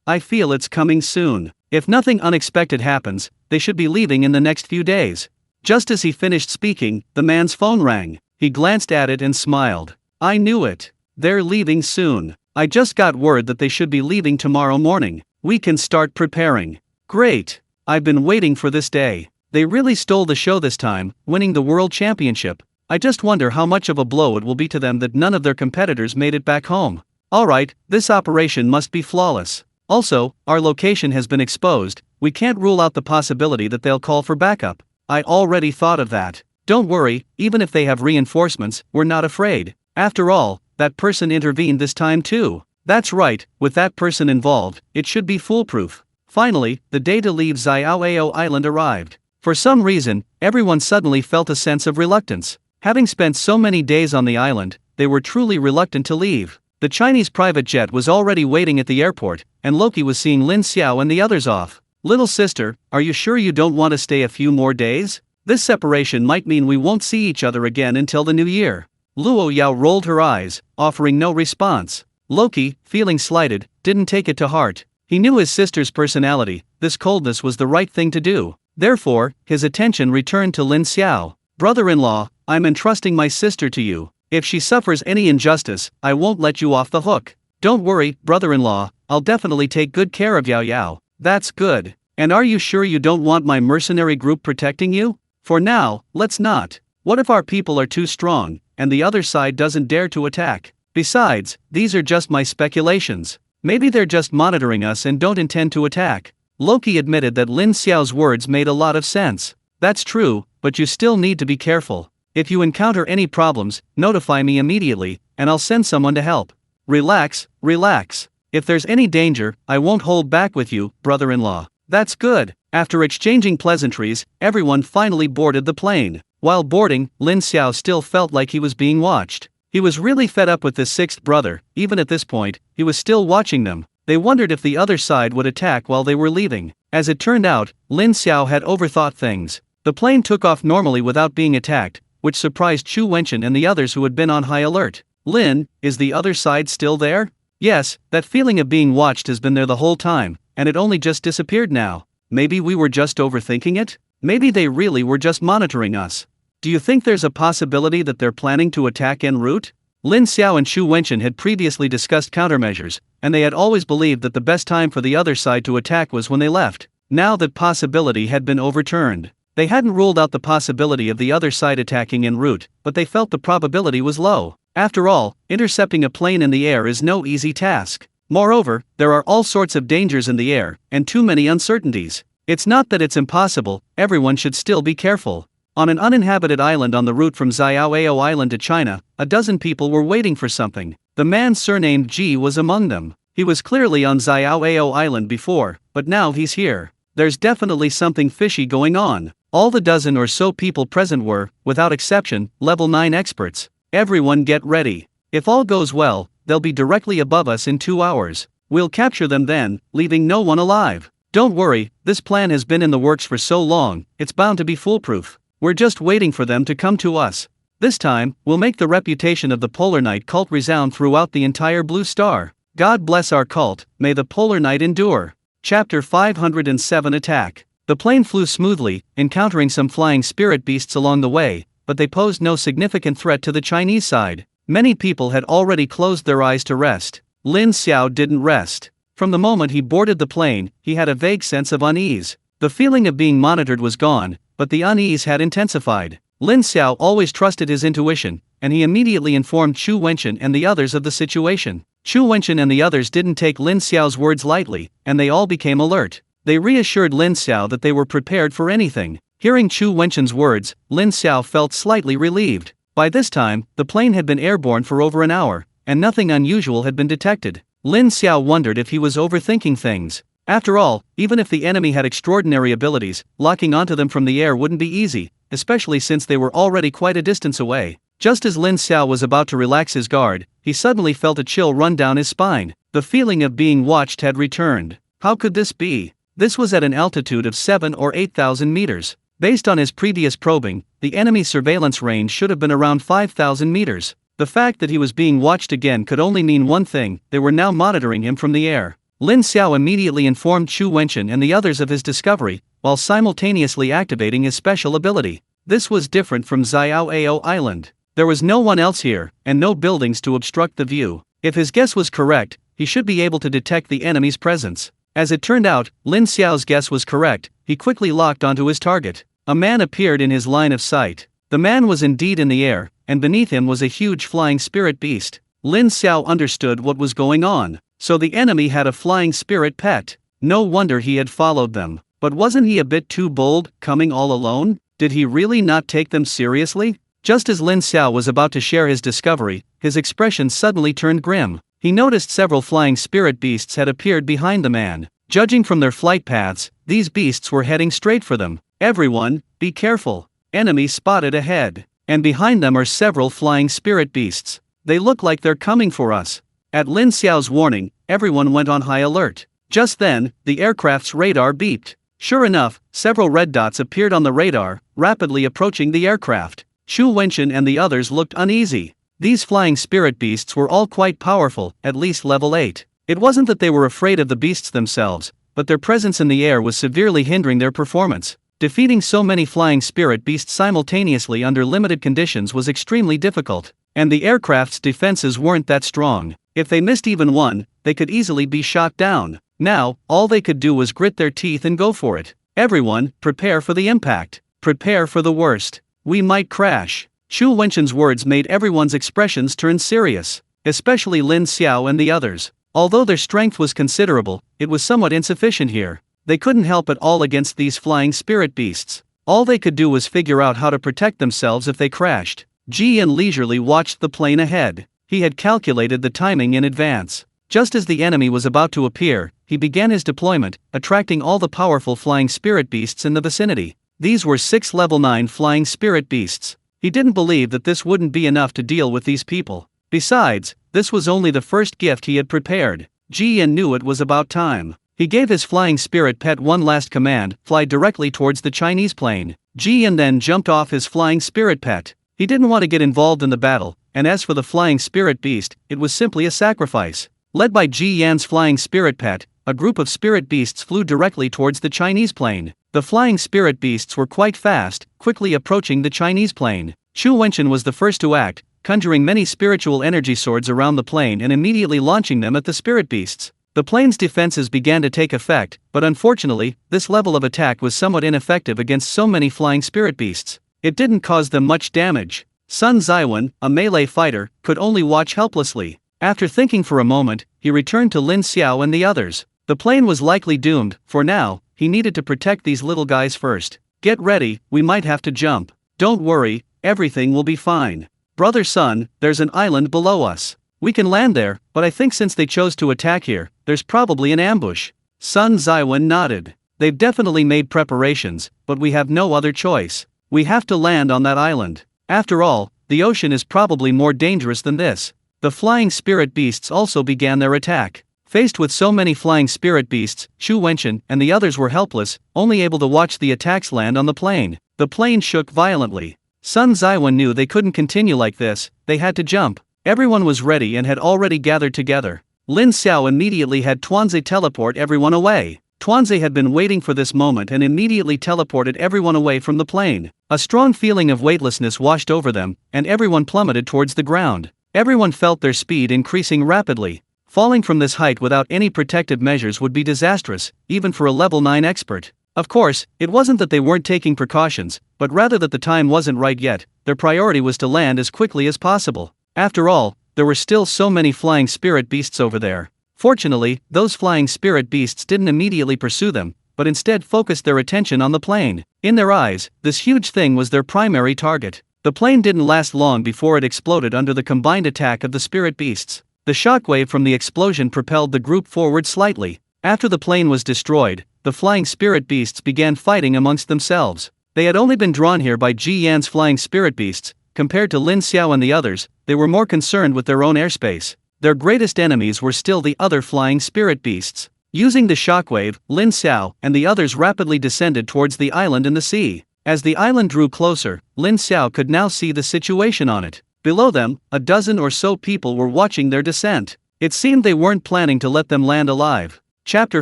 I feel it's coming soon. If nothing unexpected happens, they should be leaving in the next few days. Just as he finished speaking, the man's phone rang. He glanced at it and smiled. I knew it. They're leaving soon. I just got word that they should be leaving tomorrow morning. We can start preparing. Great. I've been waiting for this day. They really stole the show this time, winning the world championship. I just wonder how much of a blow it will be to them that none of their competitors made it back home. Alright, this operation must be flawless. Also, our location has been exposed. We can't rule out the possibility that they'll call for backup. I already thought of that. Don't worry, even if they have reinforcements, we're not afraid. After all, that person intervened this time too. That's right, with that person involved, it should be foolproof. Finally, the day to leave Xiaoao Island arrived. For some reason, everyone suddenly felt a sense of reluctance. Having spent so many days on the island, they were truly reluctant to leave. The Chinese private jet was already waiting at the airport, and Loki was seeing Lin Xiao and the others off. Little sister, are you sure you don't want to stay a few more days? This separation might mean we won't see each other again until the new year. Luo Yao rolled her eyes, offering no response. Loki, feeling slighted, didn't take it to heart. He knew his sister's personality. This coldness was the right thing to do. Therefore, his attention returned to Lin Xiao. Brother-in-law, I'm entrusting my sister to you. If she suffers any injustice, I won't let you off the hook. Don't worry, brother-in-law, I'll definitely take good care of Yao Yao. That's good. And are you sure you don't want my mercenary group protecting you? For now, let's not. What if our people are too strong, and the other side doesn't dare to attack? Besides, these are just my speculations. Maybe they're just monitoring us and don't intend to attack. Loki admitted that Lin Xiao's words made a lot of sense. That's true, but you still need to be careful. If you encounter any problems, notify me immediately, and I'll send someone to help. Relax, relax. If there's any danger, I won't hold back with you, brother-in-law. That's good. After exchanging pleasantries, everyone finally boarded the plane. While boarding, Lin Xiao still felt like he was being watched. He was really fed up with this sixth brother. Even at this point, he was still watching them. They wondered if the other side would attack while they were leaving. As it turned out, Lin Xiao had overthought things. The plane took off normally without being attacked, which surprised Chu Wenchen and the others who had been on high alert. Lin, is the other side still there? Yes, that feeling of being watched has been there the whole time, and it only just disappeared now. Maybe we were just overthinking it? Maybe they really were just monitoring us. Do you think there's a possibility that they're planning to attack en route? Lin Xiao and Chu Wenchen had previously discussed countermeasures, and they had always believed that the best time for the other side to attack was when they left. Now that possibility had been overturned. They hadn't ruled out the possibility of the other side attacking en route, but they felt the probability was low. After all, intercepting a plane in the air is no easy task. Moreover, there are all sorts of dangers in the air, and too many uncertainties. It's not that it's impossible, everyone should still be careful. On an uninhabited island on the route from Xiaoao Island to China, a dozen people were waiting for something. The man surnamed Ji was among them. He was clearly on Xiaoao Island before, but now he's here. There's definitely something fishy going on. All the dozen or so people present were, without exception, level 9 experts. Everyone get ready. If all goes well, they'll be directly above us in 2 hours. We'll capture them then, leaving no one alive. Don't worry, this plan has been in the works for so long, it's bound to be foolproof. We're just waiting for them to come to us. This time, we'll make the reputation of the Polar Knight cult resound throughout the entire Blue Star. God bless our cult, may the Polar Knight endure. Chapter 507 Attack. The plane flew smoothly, encountering some flying spirit beasts along the way, but they posed no significant threat to the Chinese side. Many people had already closed their eyes to rest. Lin Xiao didn't rest. From the moment he boarded the plane, he had a vague sense of unease. The feeling of being monitored was gone, but the unease had intensified. Lin Xiao always trusted his intuition, and he immediately informed Chu Wenchen and the others of the situation. Chu Wenchen and the others didn't take Lin Xiao's words lightly, and they all became alert. They reassured Lin Xiao that they were prepared for anything. Hearing Chu Wenchen's words, Lin Xiao felt slightly relieved. By this time, the plane had been airborne for over an hour, and nothing unusual had been detected. Lin Xiao wondered if he was overthinking things. After all, even if the enemy had extraordinary abilities, locking onto them from the air wouldn't be easy, especially since they were already quite a distance away. Just as Lin Xiao was about to relax his guard, he suddenly felt a chill run down his spine. The feeling of being watched had returned. How could this be? This was at an altitude of 7 or 8,000 meters. Based on his previous probing, the enemy's surveillance range should have been around 5,000 meters. The fact that he was being watched again could only mean one thing: they were now monitoring him from the air. Lin Xiao immediately informed Chu Wenchen and the others of his discovery, while simultaneously activating his special ability. This was different from Xiaoao Island. There was no one else here, and no buildings to obstruct the view. If his guess was correct, he should be able to detect the enemy's presence. As it turned out, Lin Xiao's guess was correct. He quickly locked onto his target. A man appeared in his line of sight. The man was indeed in the air, and beneath him was a huge flying spirit beast. Lin Xiao understood what was going on. So the enemy had a flying spirit pet. No wonder he had followed them. But wasn't he a bit too bold, coming all alone? Did he really not take them seriously? Just as Lin Xiao was about to share his discovery, his expression suddenly turned grim. He noticed several flying spirit beasts had appeared behind the man. Judging from their flight paths, these beasts were heading straight for them. Everyone, be careful. Enemy spotted ahead. And behind them are several flying spirit beasts. They look like they're coming for us. At Lin Xiao's warning, everyone went on high alert. Just then, the aircraft's radar beeped. Sure enough, several red dots appeared on the radar, rapidly approaching the aircraft. Chu Wenchen and the others looked uneasy. These flying spirit beasts were all quite powerful, at least level 8. It wasn't that they were afraid of the beasts themselves, but their presence in the air was severely hindering their performance. Defeating so many flying spirit beasts simultaneously under limited conditions was extremely difficult, and the aircraft's defenses weren't that strong. If they missed even one, they could easily be shot down. Now, all they could do was grit their teeth and go for it. Everyone, prepare for the impact. Prepare for the worst. We might crash. Chu Wenchen's words made everyone's expressions turn serious, especially Lin Xiao and the others. Although their strength was considerable, it was somewhat insufficient here. They couldn't help at all against these flying spirit beasts. All they could do was figure out how to protect themselves if they crashed. Ji Yan leisurely watched the plane ahead. He had calculated the timing in advance. Just as the enemy was about to appear, he began his deployment, attracting all the powerful flying spirit beasts in the vicinity. These were 6 level 9 flying spirit beasts. He didn't believe that this wouldn't be enough to deal with these people. Besides, this was only the first gift he had prepared. Ji Yan knew it was about time. He gave his flying spirit pet one last command: fly directly towards the Chinese plane. Ji Yan then jumped off his flying spirit pet. He didn't want to get involved in the battle, and as for the flying spirit beast, it was simply a sacrifice. Led by Ji Yan's flying spirit pet, a group of spirit beasts flew directly towards the Chinese plane. The flying spirit beasts were quite fast, quickly approaching the Chinese plane. Chu Wenchen was the first to act, conjuring many spiritual energy swords around the plane and immediately launching them at the spirit beasts. The plane's defenses began to take effect, but unfortunately, this level of attack was somewhat ineffective against so many flying spirit beasts. It didn't cause them much damage. Sun Zaiwen, a melee fighter, could only watch helplessly. After thinking for a moment, he returned to Lin Xiao and the others. The plane was likely doomed. For now, he needed to protect these little guys first. Get ready, we might have to jump. Don't worry, everything will be fine. Brother Sun, there's an island below us. We can land there, but I think since they chose to attack here, there's probably an ambush. Sun Zaiwen nodded. They've definitely made preparations, but we have no other choice. We have to land on that island. After all, the ocean is probably more dangerous than this. The flying spirit beasts also began their attack. Faced with so many flying spirit beasts, Chu Wenchen and the others were helpless, only able to watch the attacks land on the plane. The plane shook violently. Sun Zaiwen knew they couldn't continue like this. They had to jump. Everyone was ready and had already gathered together. Lin Xiao immediately had Tuanze teleport everyone away. Tuanze had been waiting for this moment and immediately teleported everyone away from the plane. A strong feeling of weightlessness washed over them, and everyone plummeted towards the ground. Everyone felt their speed increasing rapidly. Falling from this height without any protective measures would be disastrous, even for a level 9 expert. Of course, it wasn't that they weren't taking precautions, but rather that the time wasn't right yet. Their priority was to land as quickly as possible. After all, there were still so many flying spirit beasts over there. Fortunately, those flying spirit beasts didn't immediately pursue them, but instead focused their attention on the plane. In their eyes, this huge thing was their primary target. The plane didn't last long before it exploded under the combined attack of the spirit beasts. The shockwave from the explosion propelled the group forward slightly. After the plane was destroyed, the flying spirit beasts began fighting amongst themselves. They had only been drawn here by Ji Yan's flying spirit beasts. Compared to Lin Xiao and the others, they were more concerned with their own airspace. Their greatest enemies were still the other flying spirit beasts. Using the shockwave, Lin Xiao and the others rapidly descended towards the island in the sea. As the island drew closer, Lin Xiao could now see the situation on it. Below them, a dozen or so people were watching their descent. It seemed they weren't planning to let them land alive. Chapter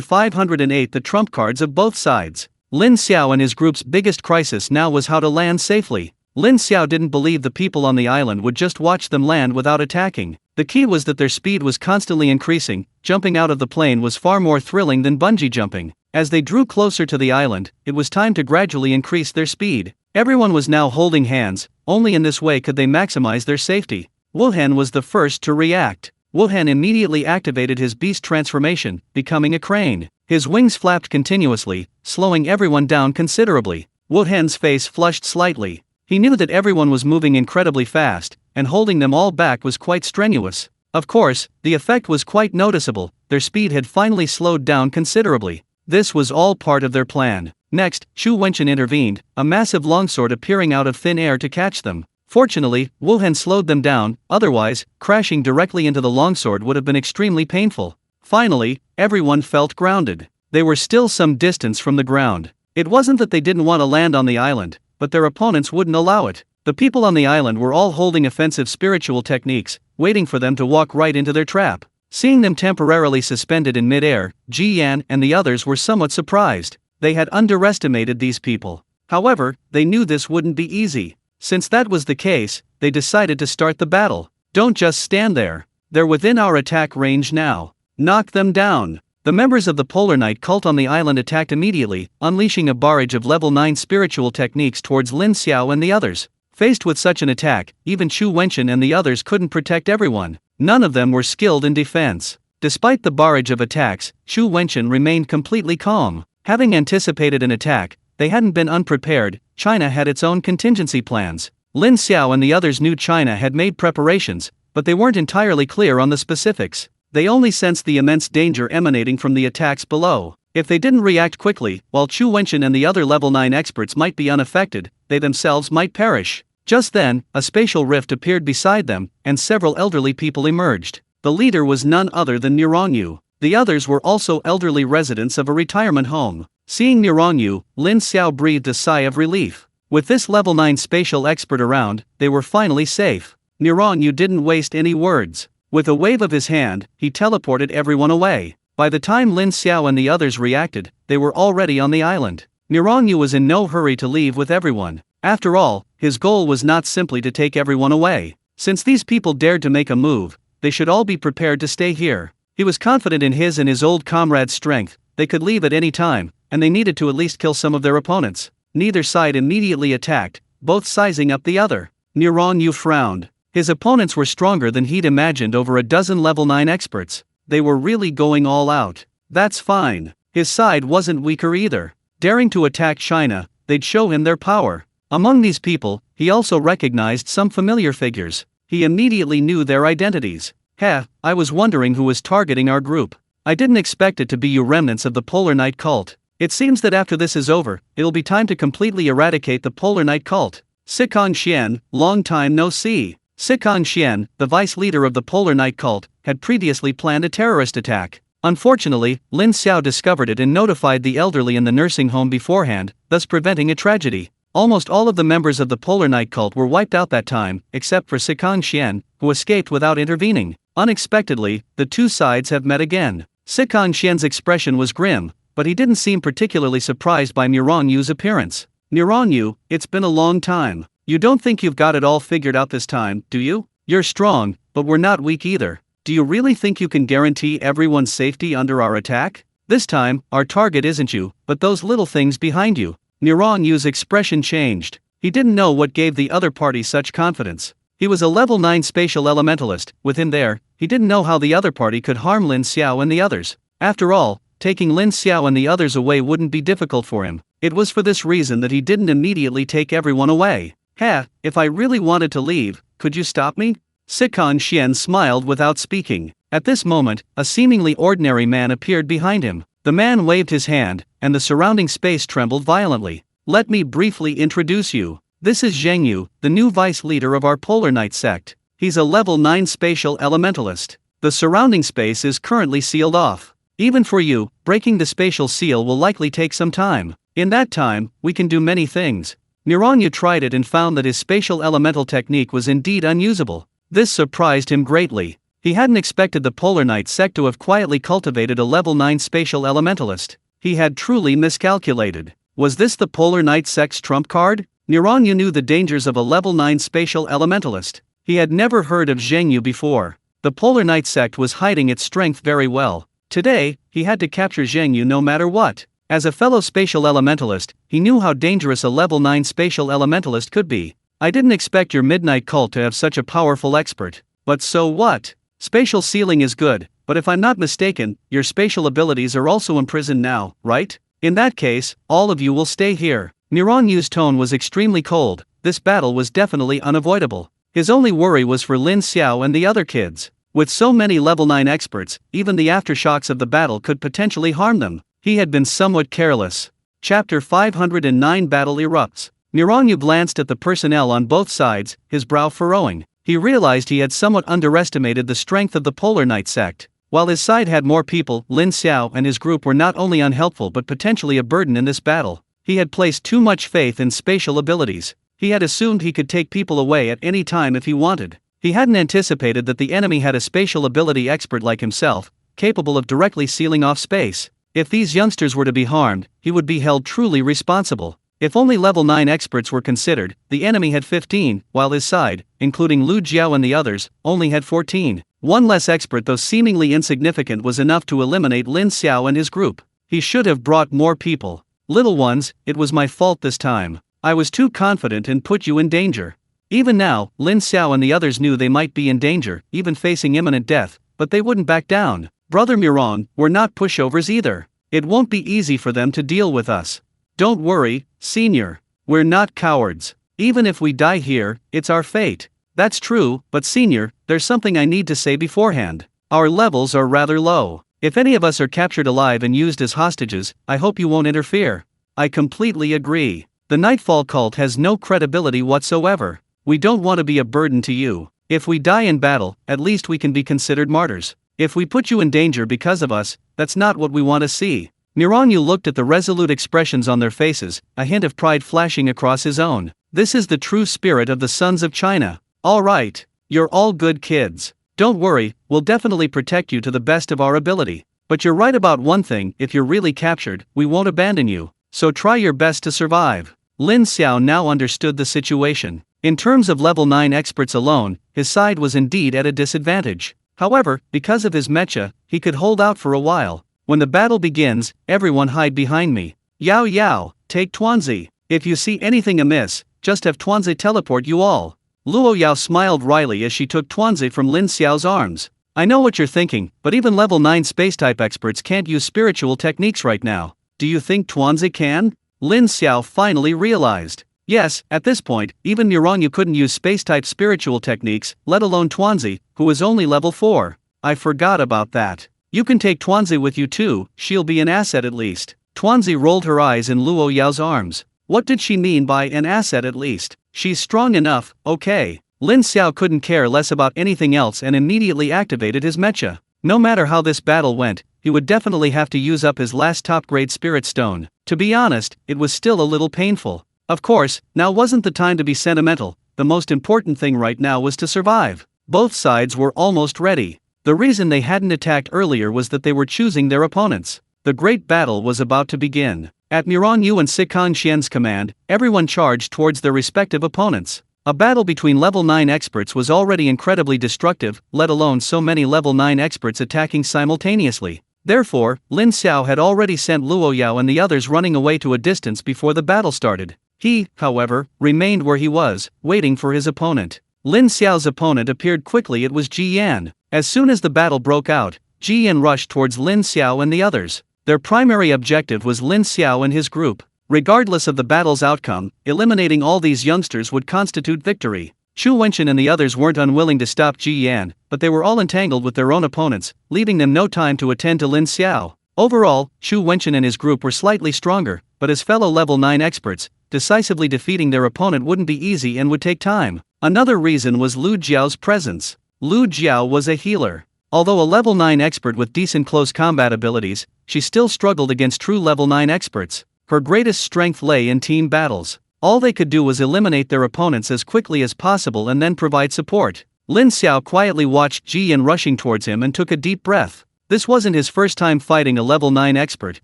508 The Trump Cards of Both Sides. Lin Xiao and his group's biggest crisis now was how to land safely. Lin Xiao didn't believe the people on the island would just watch them land without attacking. The key was that their speed was constantly increasing. Jumping out of the plane was far more thrilling than bungee jumping. As they drew closer to the island, it was time to gradually increase their speed. Everyone was now holding hands. Only in this way could they maximize their safety. Wuhan was the first to react. Wuhan immediately activated his beast transformation, becoming a crane. His wings flapped continuously, slowing everyone down considerably. Wuhan's face flushed slightly. He knew that everyone was moving incredibly fast, and holding them all back was quite strenuous. Of course, the effect was quite noticeable. Their speed had finally slowed down considerably. This was all part of their plan. Next, Chu Wenchen intervened, a massive longsword appearing out of thin air to catch them. Fortunately, Wuhan slowed them down, otherwise, crashing directly into the longsword would have been extremely painful. Finally, everyone felt grounded. They were still some distance from the ground. It wasn't that they didn't want to land on the island, but their opponents wouldn't allow it. The people on the island were all holding offensive spiritual techniques, waiting for them to walk right into their trap. Seeing them temporarily suspended in mid-air, Ji Yan and the others were somewhat surprised. They had underestimated these people. However, they knew this wouldn't be easy. Since that was the case, they decided to start the battle. Don't just stand there. They're within our attack range now. Knock them down. The members of the Polar Night cult on the island attacked immediately, unleashing a barrage of level 9 spiritual techniques towards Lin Xiao and the others. Faced with such an attack, even Chu Wenchen and the others couldn't protect everyone. None of them were skilled in defense. Despite the barrage of attacks, Chu Wenchen remained completely calm. Having anticipated an attack, they hadn't been unprepared. China had its own contingency plans. Lin Xiao and the others knew China had made preparations, but they weren't entirely clear on the specifics. They only sensed the immense danger emanating from the attacks below. If they didn't react quickly, while Chu Wenchen and the other level 9 experts might be unaffected, they themselves might perish. Just then, a spatial rift appeared beside them, and several elderly people emerged. The leader was none other than Nirongyu. The others were also elderly residents of a retirement home. Seeing Nirongyu, Lin Xiao breathed a sigh of relief. With this level 9 spatial expert around, they were finally safe. Nirongyu didn't waste any words. With a wave of his hand, he teleported everyone away. By the time Lin Xiao and the others reacted, they were already on the island. Nirongyu was in no hurry to leave with everyone. After all, his goal was not simply to take everyone away. Since these people dared to make a move, they should all be prepared to stay here. He was confident in his and his old comrades' strength. They could leave at any time, and they needed to at least kill some of their opponents. Neither side immediately attacked, both sizing up the other. Nirongyu frowned. His opponents were stronger than he'd imagined, over a dozen level 9 experts. They were really going all out. That's fine. His side wasn't weaker either. Daring to attack China, they'd show him their power. Among these people, he also recognized some familiar figures. He immediately knew their identities. I was wondering who was targeting our group. I didn't expect it to be you remnants of the Polar Night cult. It seems that after this is over, it'll be time to completely eradicate the Polar Night cult. Sikong Xian, long time no see. Sikong Xian, the vice leader of the Polar Night cult, had previously planned a terrorist attack. Unfortunately, Lin Xiao discovered it and notified the elderly in the nursing home beforehand, thus preventing a tragedy. Almost all of the members of the Polar Night cult were wiped out that time, except for Sikong Xian, who escaped without intervening. Unexpectedly, the two sides have met again. Sikong Xian's expression was grim, but he didn't seem particularly surprised by Nirongyu's appearance. Nirongyu, it's been a long time. You don't think you've got it all figured out this time, do you? You're strong, but we're not weak either. Do you really think you can guarantee everyone's safety under our attack? This time, our target isn't you, but those little things behind you. Niran Yu's expression changed. He didn't know what gave the other party such confidence. He was a level 9 spatial elementalist. With him there, he didn't know how the other party could harm Lin Xiao and the others. After all, taking Lin Xiao and the others away wouldn't be difficult for him. It was for this reason that he didn't immediately take everyone away. If I really wanted to leave, could you stop me? Sikan Xian smiled without speaking. At this moment, a seemingly ordinary man appeared behind him. The man waved his hand, and the surrounding space trembled violently. Let me briefly introduce you. This is Zheng Yu, the new vice leader of our Polar Knight sect. He's a level 9 spatial elementalist. The surrounding space is currently sealed off. Even for you, breaking the spatial seal will likely take some time. In that time, we can do many things. Niran Yu tried it and found that his spatial elemental technique was indeed unusable. This surprised him greatly. He hadn't expected the Polar Knight sect to have quietly cultivated a level 9 spatial elementalist. He had truly miscalculated. Was this the Polar Knight sect's trump card? Niran Yu knew the dangers of a level 9 spatial elementalist. He had never heard of Zheng Yu before. The Polar Knight sect was hiding its strength very well. Today, he had to capture Zheng Yu no matter what. As a fellow spatial elementalist, he knew how dangerous a level 9 spatial elementalist could be. I didn't expect your midnight cult to have such a powerful expert. But so what? Spatial sealing is good, but if I'm not mistaken, your spatial abilities are also imprisoned now, right? In that case, all of you will stay here. Niran Yu's tone was extremely cold. This battle was definitely unavoidable. His only worry was for Lin Xiao and the other kids. With so many level 9 experts, even the aftershocks of the battle could potentially harm them. He had been somewhat careless. Chapter 509 Battle erupts. Niran Yu glanced at the personnel on both sides, his brow furrowing. He realized he had somewhat underestimated the strength of the Polar Knight sect. While his side had more people, Lin Xiao and his group were not only unhelpful but potentially a burden in this battle. He had placed too much faith in spatial abilities. He had assumed he could take people away at any time if he wanted. He hadn't anticipated that the enemy had a spatial ability expert like himself, capable of directly sealing off space. If these youngsters were to be harmed, he would be held truly responsible. If only level 9 experts were considered, the enemy had 15, while his side, including Lu Jiao and the others, only had 14. One less expert, though seemingly insignificant, was enough to eliminate Lin Xiao and his group. He should have brought more people. Little ones, it was my fault this time. I was too confident and put you in danger. Even now, Lin Xiao and the others knew they might be in danger, even facing imminent death, but they wouldn't back down. Brother Miran, we're not pushovers either. It won't be easy for them to deal with us. Don't worry, Senior. We're not cowards. Even if we die here, it's our fate. That's true, but Senior, there's something I need to say beforehand. Our levels are rather low. If any of us are captured alive and used as hostages, I hope you won't interfere. I completely agree. The Nightfall cult has no credibility whatsoever. We don't want to be a burden to you. If we die in battle, at least we can be considered martyrs. If we put you in danger because of us, that's not what we want to see. Niran Yu looked at the resolute expressions on their faces, a hint of pride flashing across his own. This is the true spirit of the sons of China. All right, you're all good kids. Don't worry, we'll definitely protect you to the best of our ability. But you're right about one thing, if you're really captured, we won't abandon you. So try your best to survive. Lin Xiao now understood the situation. In terms of level 9 experts alone, his side was indeed at a disadvantage. However, because of his mecha, he could hold out for a while. When the battle begins, everyone hide behind me. Yao Yao, take Tuanzi. If you see anything amiss, just have Tuanzi teleport you all. Luo Yao smiled wryly as she took Tuanzi from Lin Xiao's arms. I know what you're thinking, but even level 9 space-type experts can't use spiritual techniques right now. Do you think Tuanzi can? Lin Xiao finally realized. Yes, at this point, even Niran Yu couldn't use space-type spiritual techniques, let alone Tuanzi, who was only level 4. I forgot about that. You can take Tuanzi with you too, she'll be an asset at least. Tuanzi rolled her eyes in Luo Yao's arms. What did she mean by an asset at least? She's strong enough, okay. Lin Xiao couldn't care less about anything else and immediately activated his mecha. No matter how this battle went, he would definitely have to use up his last top-grade spirit stone. To be honest, it was still a little painful. Of course, now wasn't the time to be sentimental. The most important thing right now was to survive. Both sides were almost ready. The reason they hadn't attacked earlier was that they were choosing their opponents. The great battle was about to begin. At Niran Yu and Sikan Xian's command, everyone charged towards their respective opponents. A battle between level 9 experts was already incredibly destructive, let alone so many level 9 experts attacking simultaneously. Therefore, Lin Xiao had already sent Luo Yao and the others running away to a distance before the battle started. He, however, remained where he was, waiting for his opponent. Lin Xiao's opponent appeared quickly. It was Ji Yan. As soon as the battle broke out, Ji Yan rushed towards Lin Xiao and the others. Their primary objective was Lin Xiao and his group. Regardless of the battle's outcome, eliminating all these youngsters would constitute victory. Xu Wenchen and the others weren't unwilling to stop Ji Yan, but they were all entangled with their own opponents, leaving them no time to attend to Lin Xiao. Overall, Xu Wenchen and his group were slightly stronger, but as fellow level 9 experts, decisively defeating their opponent wouldn't be easy and would take time. Another reason was Lu Jiao's presence. Lu Jiao was a healer. Although a level 9 expert with decent close combat abilities, she still struggled against true level 9 experts. Her greatest strength lay in team battles. All they could do was eliminate their opponents as quickly as possible and then provide support. Lin Xiao quietly watched Ji Yan rushing towards him and took a deep breath. This wasn't his first time fighting a level 9 expert,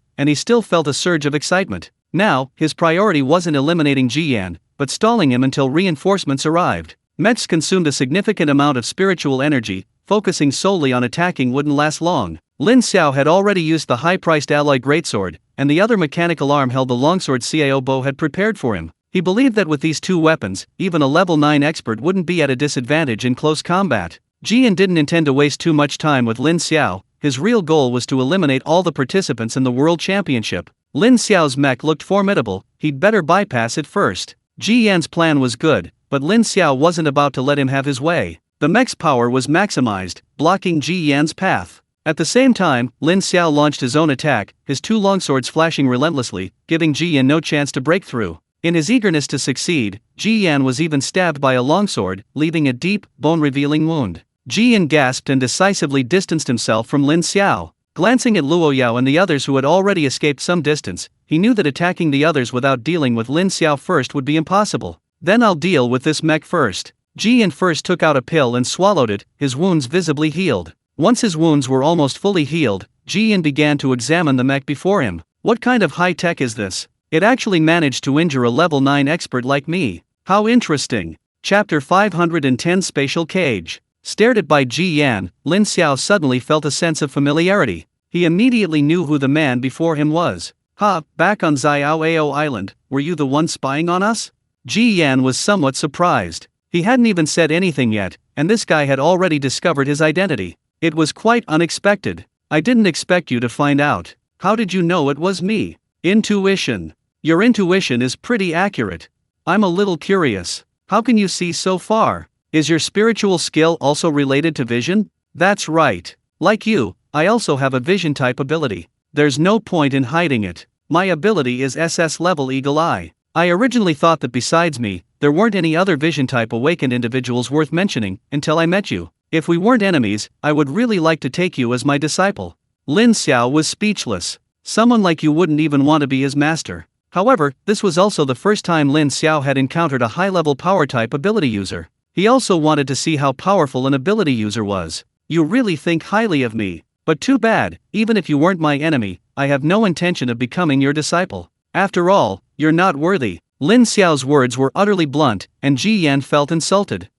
and he still felt a surge of excitement. Now, his priority wasn't eliminating Ji Yan, but stalling him until reinforcements arrived. Mechs consumed a significant amount of spiritual energy, focusing solely on attacking wouldn't last long. Lin Xiao had already used the high-priced alloy greatsword, and the other mechanical arm held the longsword Xiao bow had prepared for him. He believed that with these two weapons, even a level 9 expert wouldn't be at a disadvantage in close combat. Ji Yan didn't intend to waste too much time with Lin Xiao. His real goal was to eliminate all the participants in the World Championship. Lin Xiao's mech looked formidable, he'd better bypass it first. Ji Yan's plan was good, but Lin Xiao wasn't about to let him have his way. The mech's power was maximized, blocking Ji Yan's path. At the same time, Lin Xiao launched his own attack, his two longswords flashing relentlessly, giving Ji Yan no chance to break through. In his eagerness to succeed, Ji Yan was even stabbed by a longsword, leaving a deep, bone-revealing wound. Ji Yan gasped and decisively distanced himself from Lin Xiao. Glancing at Luo Yao and the others who had already escaped some distance, he knew that attacking the others without dealing with Lin Xiao first would be impossible. Then I'll deal with this mech first. Ji Yan first took out a pill and swallowed it, his wounds visibly healed. Once his wounds were almost fully healed, Ji Yan began to examine the mech before him. What kind of high-tech is this? It actually managed to injure a level 9 expert like me. How interesting. Chapter 510 Spatial Cage. Stared at by Ji Yan, Lin Xiao suddenly felt a sense of familiarity. He immediately knew who the man before him was. Back on Xiaoao Island, were you the one spying on us? Ji Yan was somewhat surprised. He hadn't even said anything yet, and this guy had already discovered his identity. It was quite unexpected. I didn't expect you to find out. How did you know it was me? Intuition. Your intuition is pretty accurate. I'm a little curious. How can you see so far? Is your spiritual skill also related to vision? That's right. Like you, I also have a vision type ability. There's no point in hiding it. My ability is SS level Eagle Eye. I originally thought that besides me, there weren't any other vision type awakened individuals worth mentioning until I met you. If we weren't enemies, I would really like to take you as my disciple. Lin Xiao was speechless. Someone like you wouldn't even want to be his master. However, this was also the first time Lin Xiao had encountered a high-level power type ability user. He also wanted to see how powerful an ability user was. You really think highly of me. But too bad, even if you weren't my enemy, I have no intention of becoming your disciple. After all, you're not worthy. Lin Xiao's words were utterly blunt, and Ji Yan felt insulted.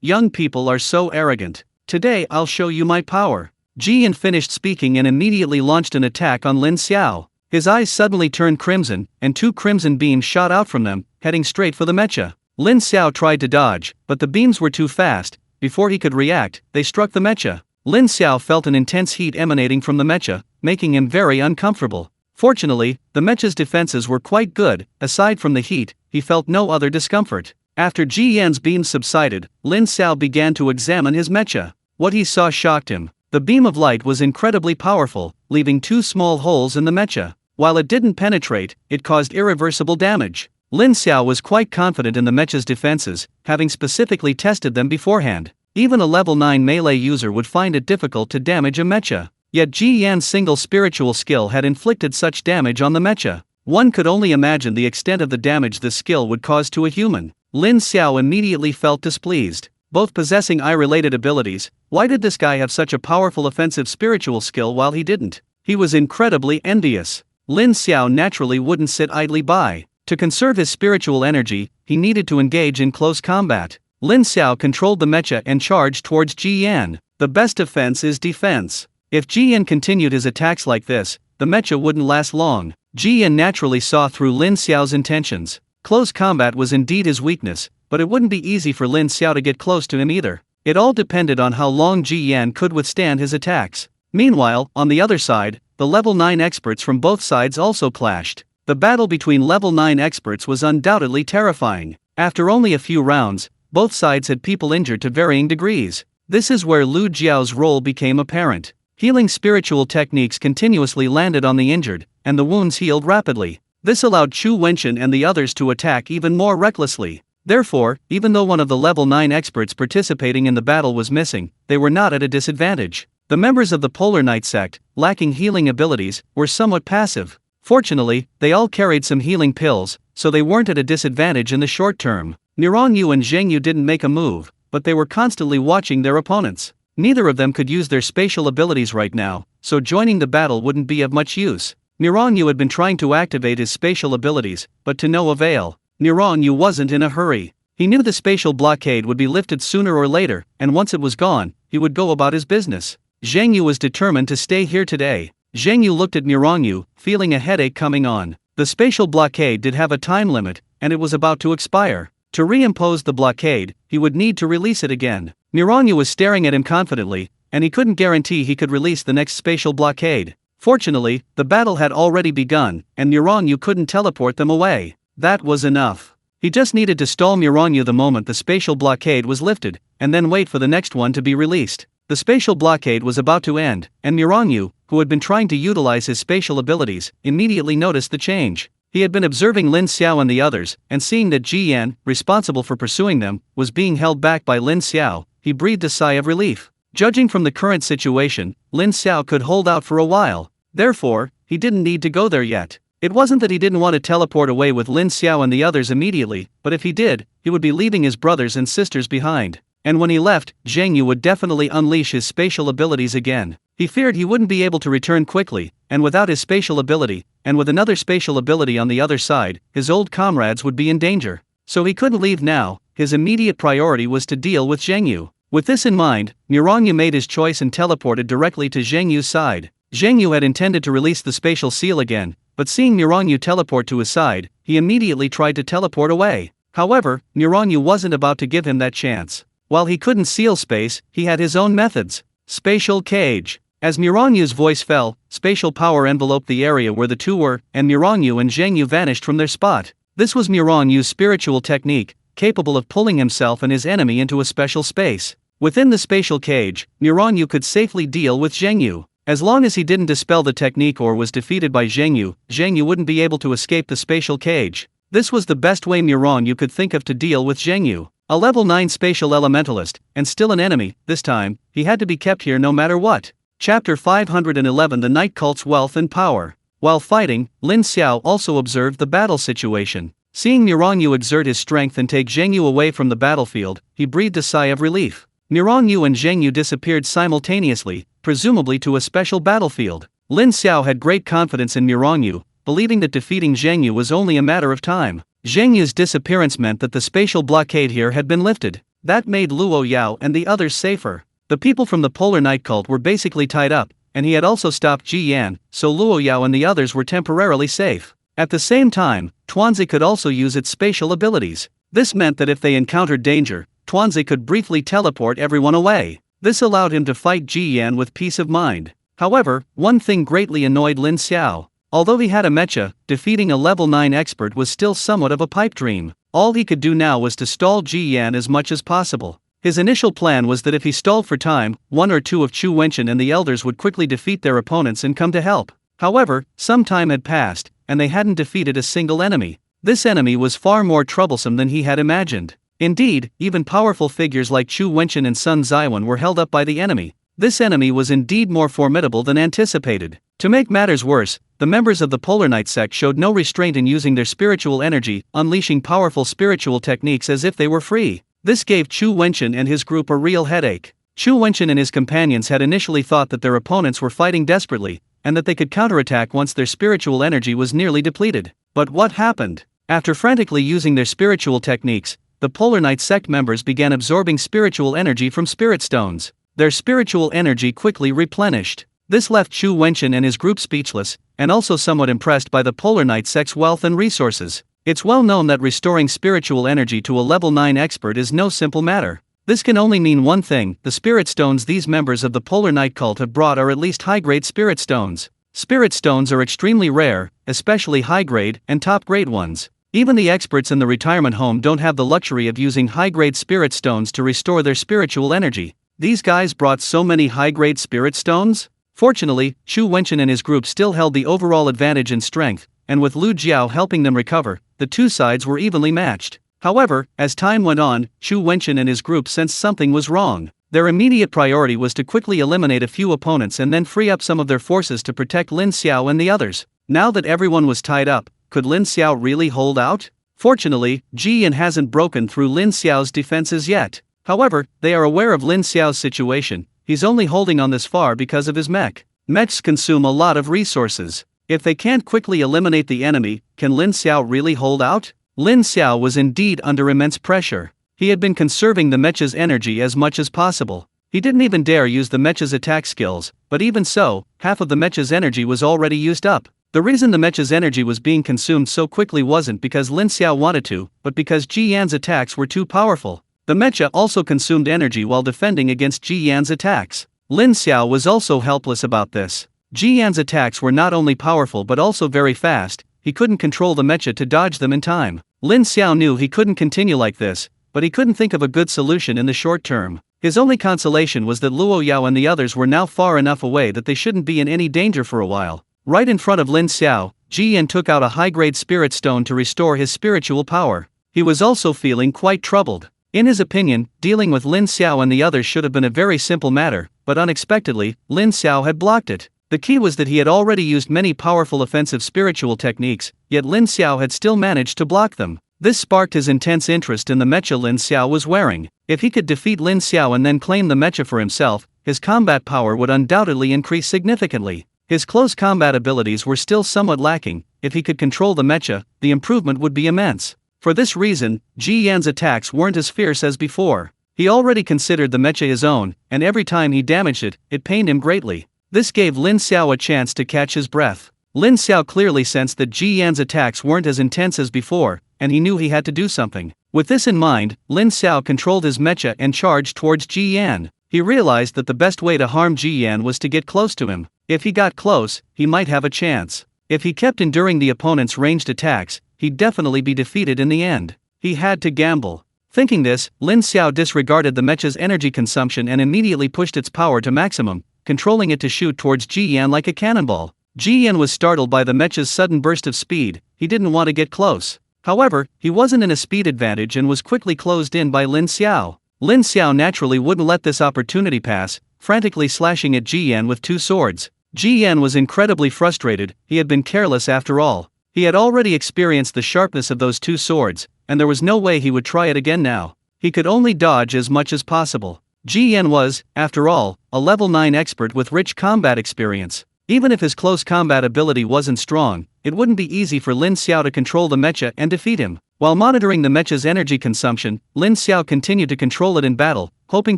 Young people are so arrogant. Today I'll show you my power. Ji Yan finished speaking and immediately launched an attack on Lin Xiao. His eyes suddenly turned crimson, and two crimson beams shot out from them, heading straight for the mecha. Lin Xiao tried to dodge, but the beams were too fast. Before he could react, they struck the mecha. Lin Xiao felt an intense heat emanating from the mecha, making him very uncomfortable. Fortunately, the mecha's defenses were quite good. Aside from the heat, he felt no other discomfort. After Ji Yan's beams subsided, Lin Xiao began to examine his mecha. What he saw shocked him. The beam of light was incredibly powerful, leaving two small holes in the mecha. While it didn't penetrate, it caused irreversible damage. Lin Xiao was quite confident in the mecha's defenses, having specifically tested them beforehand. Even a level 9 melee user would find it difficult to damage a mecha. Yet Ji Yan's single spiritual skill had inflicted such damage on the mecha. One could only imagine the extent of the damage this skill would cause to a human. Lin Xiao immediately felt displeased. Both possessing eye-related abilities, why did this guy have such a powerful offensive spiritual skill while he didn't? He was incredibly envious. Lin Xiao naturally wouldn't sit idly by. To conserve his spiritual energy, he needed to engage in close combat. Lin Xiao controlled the mecha and charged towards Ji Yan. The best defense is defense. If Ji Yan continued his attacks like this, the mecha wouldn't last long. Ji Yan naturally saw through Lin Xiao's intentions. Close combat was indeed his weakness, but it wouldn't be easy for Lin Xiao to get close to him either. It all depended on how long Ji Yan could withstand his attacks. Meanwhile, on the other side, the level 9 experts from both sides also clashed. The battle between level 9 experts was undoubtedly terrifying. After only a few rounds, both sides had people injured to varying degrees. This is where Lu Jiao's role became apparent. Healing spiritual techniques continuously landed on the injured, and the wounds healed rapidly. This allowed Chu Wenchen and the others to attack even more recklessly. Therefore, even though one of the level 9 experts participating in the battle was missing, they were not at a disadvantage. The members of the Polar Knight sect, lacking healing abilities, were somewhat passive. Fortunately, they all carried some healing pills, so they weren't at a disadvantage in the short term. Nirong Yu and Zheng Yu didn't make a move, but they were constantly watching their opponents. Neither of them could use their spatial abilities right now, so joining the battle wouldn't be of much use. Nirong Yu had been trying to activate his spatial abilities, but to no avail. Nirong Yu wasn't in a hurry. He knew the spatial blockade would be lifted sooner or later, and once it was gone, he would go about his business. Zheng Yu was determined to stay here today. Zheng Yu looked at Nirong Yu, feeling a headache coming on. The spatial blockade did have a time limit, and it was about to expire. To reimpose the blockade, he would need to release it again. Nirong Yu was staring at him confidently, and he couldn't guarantee he could release the next spatial blockade. Fortunately, the battle had already begun, and Nirong Yu couldn't teleport them away. That was enough. He just needed to stall Nirong Yu the moment the spatial blockade was lifted, and then wait for the next one to be released. The spatial blockade was about to end, and Nirong Yu, who had been trying to utilize his spatial abilities, immediately noticed the change. He had been observing Lin Xiao and the others, and seeing that Ji Yan, responsible for pursuing them, was being held back by Lin Xiao, he breathed a sigh of relief. Judging from the current situation, Lin Xiao could hold out for a while. Therefore, he didn't need to go there yet. It wasn't that he didn't want to teleport away with Lin Xiao and the others immediately, but if he did, he would be leaving his brothers and sisters behind. And when he left, Zheng Yu would definitely unleash his spatial abilities again. He feared he wouldn't be able to return quickly, and without his spatial ability, and with another spatial ability on the other side, his old comrades would be in danger. So he couldn't leave now. His immediate priority was to deal with Zheng Yu. With this in mind, Nirong Yu made his choice and teleported directly to Zheng Yu's side. Zheng Yu had intended to release the spatial seal again, but seeing Nirong Yu teleport to his side, he immediately tried to teleport away. However, Nirong Yu wasn't about to give him that chance. While he couldn't seal space, he had his own methods. Spatial cage. As Nirong Yu's voice fell, spatial power enveloped the area where the two were, and Nirong Yu and Zheng Yu vanished from their spot. This was Nirong Yu's spiritual technique, capable of pulling himself and his enemy into a special space. Within the spatial cage, Nirong Yu could safely deal with Zheng Yu. As long as he didn't dispel the technique or was defeated by Zheng Yu wouldn't be able to escape the spatial cage. This was the best way Nirong Yu could think of to deal with Zheng Yu. A level 9 spatial elementalist, and still an enemy. This time, he had to be kept here no matter what. Chapter 511 The Night Cult's Wealth and Power. While fighting, Lin Xiao also observed the battle situation. Seeing Nirong Yu exert his strength and take Zheng Yu away from the battlefield, he breathed a sigh of relief. Nirong Yu and Zheng Yu disappeared simultaneously, presumably to a special battlefield. Lin Xiao had great confidence in Nirong Yu, believing that defeating Zheng Yu was only a matter of time. Zheng Yu's disappearance meant that the spatial blockade here had been lifted. That made Luo Yao and the others safer. The people from the Polar Night Cult were basically tied up, and he had also stopped Ji Yan, so Luo Yao and the others were temporarily safe. At the same time, Tuanzi could also use its spatial abilities. This meant that if they encountered danger, Tuanzi could briefly teleport everyone away. This allowed him to fight Ji Yan with peace of mind. However, one thing greatly annoyed Lin Xiao. Although he had a mecha, defeating a level 9 expert was still somewhat of a pipe dream. All he could do now was to stall Ji Yan as much as possible. His initial plan was that if he stalled for time, one or two of Chu Wenchen and the elders would quickly defeat their opponents and come to help. However, some time had passed, and they hadn't defeated a single enemy. This enemy was far more troublesome than he had imagined. Indeed, even powerful figures like Chu Wenchen and Sun Zaiwan were held up by the enemy. This enemy was indeed more formidable than anticipated. To make matters worse, the members of the Polar Knight sect showed no restraint in using their spiritual energy, unleashing powerful spiritual techniques as if they were free. This gave Chu Wenchen and his group a real headache. Chu Wenchen and his companions had initially thought that their opponents were fighting desperately, and that they could counterattack once their spiritual energy was nearly depleted. But what happened? After frantically using their spiritual techniques, the Polar Knight sect members began absorbing spiritual energy from spirit stones. Their spiritual energy quickly replenished. This left Chu Wenchen and his group speechless, and also somewhat impressed by the Polar Knight's sex wealth and resources. It's well known that restoring spiritual energy to a level 9 expert is no simple matter. This can only mean one thing: the spirit stones these members of the Polar Knight cult have brought are at least high-grade spirit stones. Spirit stones are extremely rare, especially high-grade and top-grade ones. Even the experts in the retirement home don't have the luxury of using high-grade spirit stones to restore their spiritual energy. These guys brought so many high-grade spirit stones? Fortunately, Chu Wenchen and his group still held the overall advantage in strength, and with Lin Xiao helping them recover, the two sides were evenly matched. However, as time went on, Chu Wenchen and his group sensed something was wrong. Their immediate priority was to quickly eliminate a few opponents and then free up some of their forces to protect Lin Xiao and the others. Now that everyone was tied up, could Lin Xiao really hold out? Fortunately, Ji Yan hasn't broken through Lin Xiao's defenses yet. However, they are aware of Lin Xiao's situation. He's only holding on this far because of his mech. Mechs consume a lot of resources. If they can't quickly eliminate the enemy, can Lin Xiao really hold out? Lin Xiao was indeed under immense pressure. He had been conserving the mecha's energy as much as possible. He didn't even dare use the mecha's attack skills, but even so, half of the mecha's energy was already used up. The reason the mecha's energy was being consumed so quickly wasn't because Lin Xiao wanted to, but because Ji Yan's attacks were too powerful. The mecha also consumed energy while defending against Ji Yan's attacks. Lin Xiao was also helpless about this. Ji Yan's attacks were not only powerful but also very fast. He couldn't control the mecha to dodge them in time. Lin Xiao knew he couldn't continue like this, but he couldn't think of a good solution in the short term. His only consolation was that Luo Yao and the others were now far enough away that they shouldn't be in any danger for a while. Right in front of Lin Xiao, Ji Yan took out a high-grade spirit stone to restore his spiritual power. He was also feeling quite troubled. In his opinion, dealing with Lin Xiao and the others should have been a very simple matter, but unexpectedly, Lin Xiao had blocked it. The key was that he had already used many powerful offensive spiritual techniques, yet Lin Xiao had still managed to block them. This sparked his intense interest in the mecha Lin Xiao was wearing. If he could defeat Lin Xiao and then claim the mecha for himself, his combat power would undoubtedly increase significantly. His close combat abilities were still somewhat lacking. If he could control the mecha, the improvement would be immense. For this reason, Ji Yan's attacks weren't as fierce as before. He already considered the mecha his own, and every time he damaged it, it pained him greatly. This gave Lin Xiao a chance to catch his breath. Lin Xiao clearly sensed that Ji Yan's attacks weren't as intense as before, and he knew he had to do something. With this in mind, Lin Xiao controlled his mecha and charged towards Ji Yan. He realized that the best way to harm Ji Yan was to get close to him. If he got close, he might have a chance. If he kept enduring the opponent's ranged attacks, he'd definitely be defeated in the end. He had to gamble. Thinking this, Lin Xiao disregarded the mecha's energy consumption and immediately pushed its power to maximum, controlling it to shoot towards Ji Yan like a cannonball. Ji Yan was startled by the mecha's sudden burst of speed. He didn't want to get close. However, he wasn't in a speed advantage and was quickly closed in by Lin Xiao. Lin Xiao naturally wouldn't let this opportunity pass, frantically slashing at Ji Yan with two swords. Ji Yan was incredibly frustrated. He had been careless after all. He had already experienced the sharpness of those two swords, and there was no way he would try it again now. He could only dodge as much as possible. Ji Yan was, after all, a level 9 expert with rich combat experience. Even if his close combat ability wasn't strong, it wouldn't be easy for Lin Xiao to control the mecha and defeat him. While monitoring the mecha's energy consumption, Lin Xiao continued to control it in battle, hoping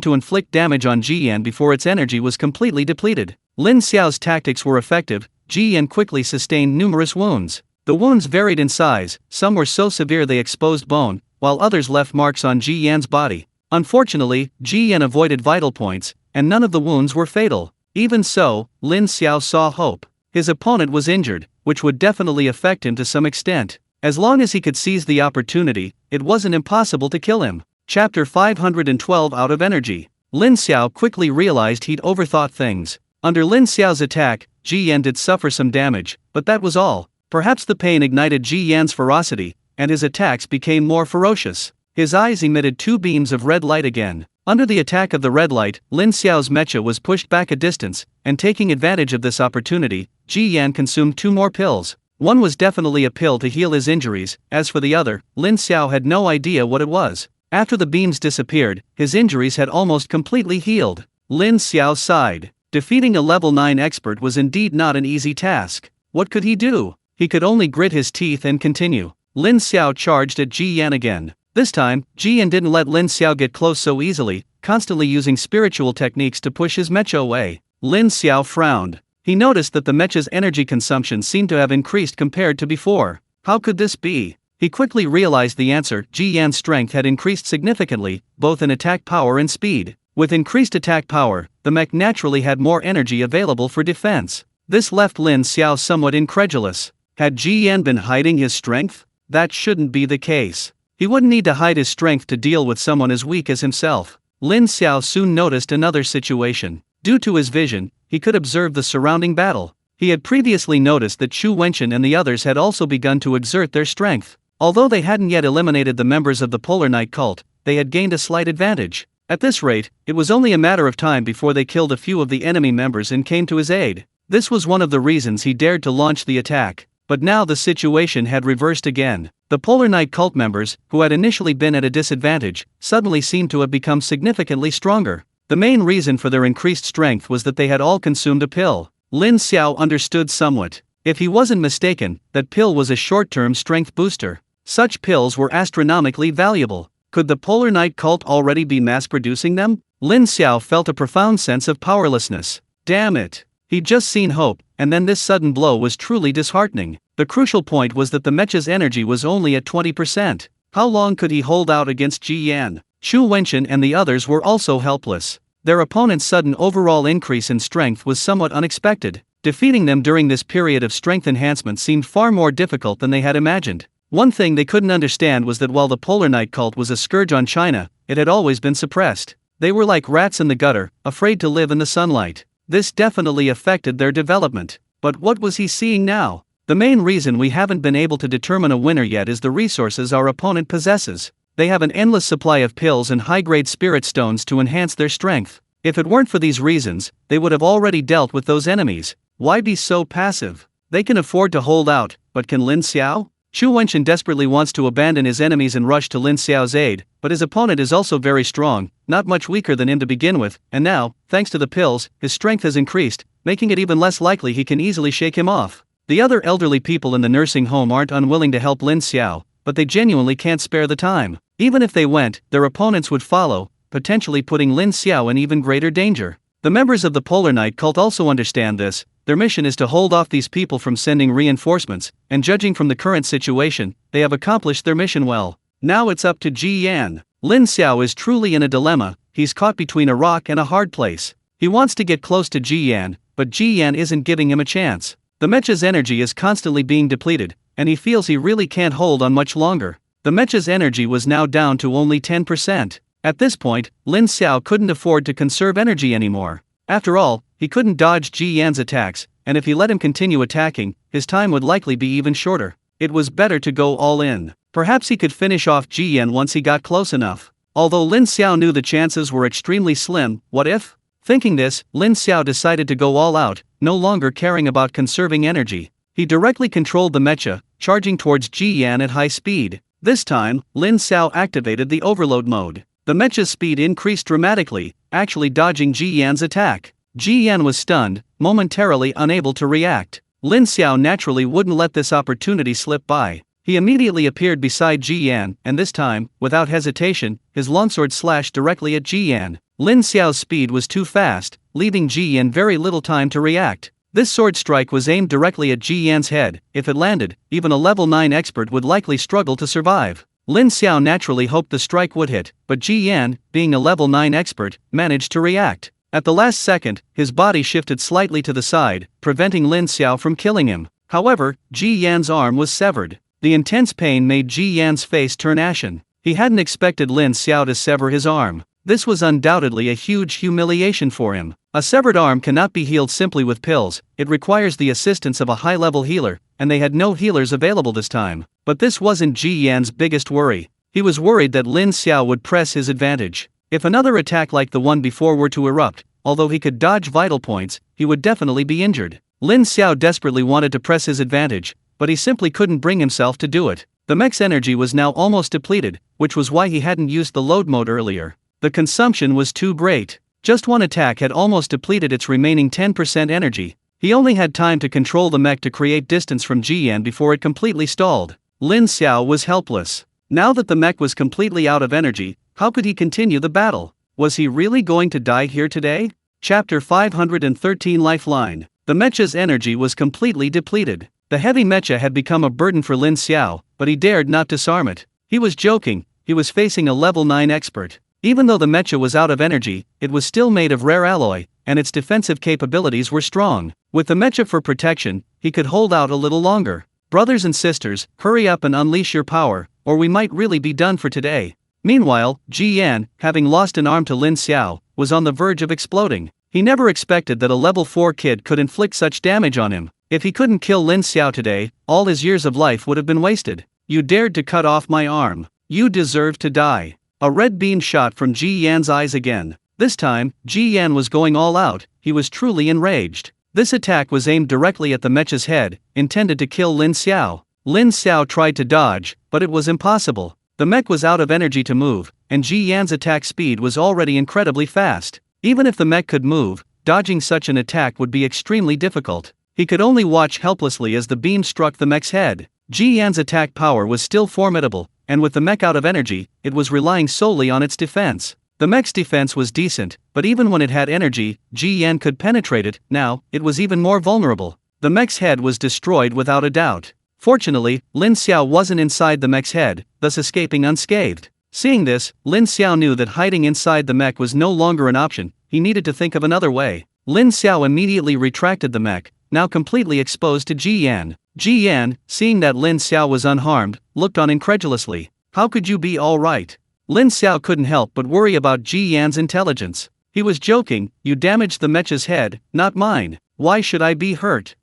to inflict damage on Ji Yan before its energy was completely depleted. Lin Xiao's tactics were effective. Ji Yan quickly sustained numerous wounds. The wounds varied in size. Some were so severe they exposed bone, while others left marks on Ji Yan's body. Unfortunately, Ji Yan avoided vital points, and none of the wounds were fatal. Even so, Lin Xiao saw hope. His opponent was injured, which would definitely affect him to some extent. As long as he could seize the opportunity, it wasn't impossible to kill him. Chapter 512 Out of Energy. Lin Xiao quickly realized he'd overthought things. Under Lin Xiao's attack, Ji Yan did suffer some damage, but that was all. Perhaps the pain ignited Ji Yan's ferocity, and his attacks became more ferocious. His eyes emitted two beams of red light again. Under the attack of the red light, Lin Xiao's mecha was pushed back a distance, and taking advantage of this opportunity, Ji Yan consumed two more pills. One was definitely a pill to heal his injuries. As for the other, Lin Xiao had no idea what it was. After the beams disappeared, his injuries had almost completely healed. Lin Xiao sighed. Defeating a level 9 expert was indeed not an easy task. What could he do? He could only grit his teeth and continue. Lin Xiao charged at Ji Yan again. This time, Ji Yan didn't let Lin Xiao get close so easily, constantly using spiritual techniques to push his mecha away. Lin Xiao frowned. He noticed that the mecha's energy consumption seemed to have increased compared to before. How could this be? He quickly realized the answer. Ji Yan's strength had increased significantly, both in attack power and speed. With increased attack power, the mech naturally had more energy available for defense. This left Lin Xiao somewhat incredulous. Had Ji Yan been hiding his strength? That shouldn't be the case. He wouldn't need to hide his strength to deal with someone as weak as himself. Lin Xiao soon noticed another situation. Due to his vision, he could observe the surrounding battle. He had previously noticed that Chu Wenchen and the others had also begun to exert their strength. Although they hadn't yet eliminated the members of the Polar Knight cult, they had gained a slight advantage. At this rate, it was only a matter of time before they killed a few of the enemy members and came to his aid. This was one of the reasons he dared to launch the attack. But now the situation had reversed again. The Polar Knight cult members, who had initially been at a disadvantage, suddenly seemed to have become significantly stronger. The main reason for their increased strength was that they had all consumed a pill. Lin Xiao understood somewhat. If he wasn't mistaken, that pill was a short-term strength booster. Such pills were astronomically valuable. Could the Polar Knight cult already be mass-producing them? Lin Xiao felt a profound sense of powerlessness. Damn it! He'd just seen hope, and then this sudden blow was truly disheartening. The crucial point was that the mecha's energy was only at 20%. How long could he hold out against Ji Yan? Chu Wenchen and the others were also helpless. Their opponent's sudden overall increase in strength was somewhat unexpected. Defeating them during this period of strength enhancement seemed far more difficult than they had imagined. One thing they couldn't understand was that while the Polar Knight cult was a scourge on China, it had always been suppressed. They were like rats in the gutter, afraid to live in the sunlight. This definitely affected their development. But what was he seeing now? The main reason we haven't been able to determine a winner yet is the resources our opponent possesses. They have an endless supply of pills and high-grade spirit stones to enhance their strength. If it weren't for these reasons, they would have already dealt with those enemies. Why be so passive? They can afford to hold out, but can Lin Xiao? Chu Wenchen desperately wants to abandon his enemies and rush to Lin Xiao's aid, but his opponent is also very strong, not much weaker than him to begin with, and now, thanks to the pills, his strength has increased, making it even less likely he can easily shake him off. The other elderly people in the nursing home aren't unwilling to help Lin Xiao, but they genuinely can't spare the time. Even if they went, their opponents would follow, potentially putting Lin Xiao in even greater danger. The members of the Polar Knight cult also understand this. Their mission is to hold off these people from sending reinforcements, and judging from the current situation, they have accomplished their mission well. Now it's up to Ji Yan. Lin Xiao is truly in a dilemma. He's caught between a rock and a hard place. He wants to get close to Ji Yan, but Ji Yan isn't giving him a chance. The mecha's energy is constantly being depleted, and he feels he really can't hold on much longer. The mecha's energy was now down to only 10%. At this point, Lin Xiao couldn't afford to conserve energy anymore. After all, he couldn't dodge Ji Yan's attacks, and if he let him continue attacking, his time would likely be even shorter. It was better to go all in. Perhaps he could finish off Ji Yan once he got close enough. Although Lin Xiao knew the chances were extremely slim, what if? Thinking this, Lin Xiao decided to go all out, no longer caring about conserving energy. He directly controlled the mecha, charging towards Ji Yan at high speed. This time, Lin Xiao activated the overload mode. The mecha's speed increased dramatically, actually dodging Ji Yan's attack. Ji Yan was stunned, momentarily unable to react. Lin Xiao naturally wouldn't let this opportunity slip by. He immediately appeared beside Ji Yan, and this time, without hesitation, his longsword slashed directly at Ji Yan. Lin Xiao's speed was too fast, leaving Ji Yan very little time to react. This sword strike was aimed directly at Ji Yan's head. If it landed, even a level 9 expert would likely struggle to survive. Lin Xiao naturally hoped the strike would hit, but Ji Yan, being a level 9 expert, managed to react. At the last second, his body shifted slightly to the side, preventing Lin Xiao from killing him. However, Ji Yan's arm was severed. The intense pain made Ji Yan's face turn ashen. He hadn't expected Lin Xiao to sever his arm. This was undoubtedly a huge humiliation for him. A severed arm cannot be healed simply with pills, it requires the assistance of a high-level healer, and they had no healers available this time. But this wasn't Ji Yan's biggest worry. He was worried that Lin Xiao would press his advantage. If another attack like the one before were to erupt, although he could dodge vital points, he would definitely be injured. Lin Xiao desperately wanted to press his advantage, but he simply couldn't bring himself to do it. The mech's energy was now almost depleted, which was why he hadn't used the load mode earlier. The consumption was too great. Just one attack had almost depleted its remaining 10% energy. He only had time to control the mech to create distance from Ji Yan before it completely stalled. Lin Xiao was helpless. Now that the mech was completely out of energy, how could he continue the battle? Was he really going to die here today? Chapter 513 Lifeline. The mecha's energy was completely depleted. The heavy mecha had become a burden for Lin Xiao, but he dared not disarm it. He was joking, he was facing a level 9 expert. Even though the mecha was out of energy, it was still made of rare alloy, and its defensive capabilities were strong. With the mecha for protection, he could hold out a little longer. Brothers and sisters, hurry up and unleash your power, or we might really be done for today. Meanwhile, Ji Yan, having lost an arm to Lin Xiao, was on the verge of exploding. He never expected that a level 4 kid could inflict such damage on him. If he couldn't kill Lin Xiao today, all his years of life would have been wasted. You dared to cut off my arm. You deserve to die. A red beam shot from Ji Yan's eyes again. This time, Ji Yan was going all out, he was truly enraged. This attack was aimed directly at the mecha's head, intended to kill Lin Xiao. Lin Xiao tried to dodge, but it was impossible. The mech was out of energy to move, and Ji Yan's attack speed was already incredibly fast. Even if the mech could move, dodging such an attack would be extremely difficult. He could only watch helplessly as the beam struck the mech's head. Ji Yan's attack power was still formidable, and with the mech out of energy, it was relying solely on its defense. The mech's defense was decent, but even when it had energy, Ji Yan could penetrate it. Now, it was even more vulnerable. The mech's head was destroyed without a doubt. Fortunately, Lin Xiao wasn't inside the mech's head, thus escaping unscathed. Seeing this, Lin Xiao knew that hiding inside the mech was no longer an option, he needed to think of another way. Lin Xiao immediately retracted the mech, now completely exposed to Ji Yan. Ji Yan, seeing that Lin Xiao was unharmed, looked on incredulously. How could you be all right? Lin Xiao couldn't help but worry about Ji Yan's intelligence. He was joking, you damaged the mecha's head, not mine. Why should I be hurt?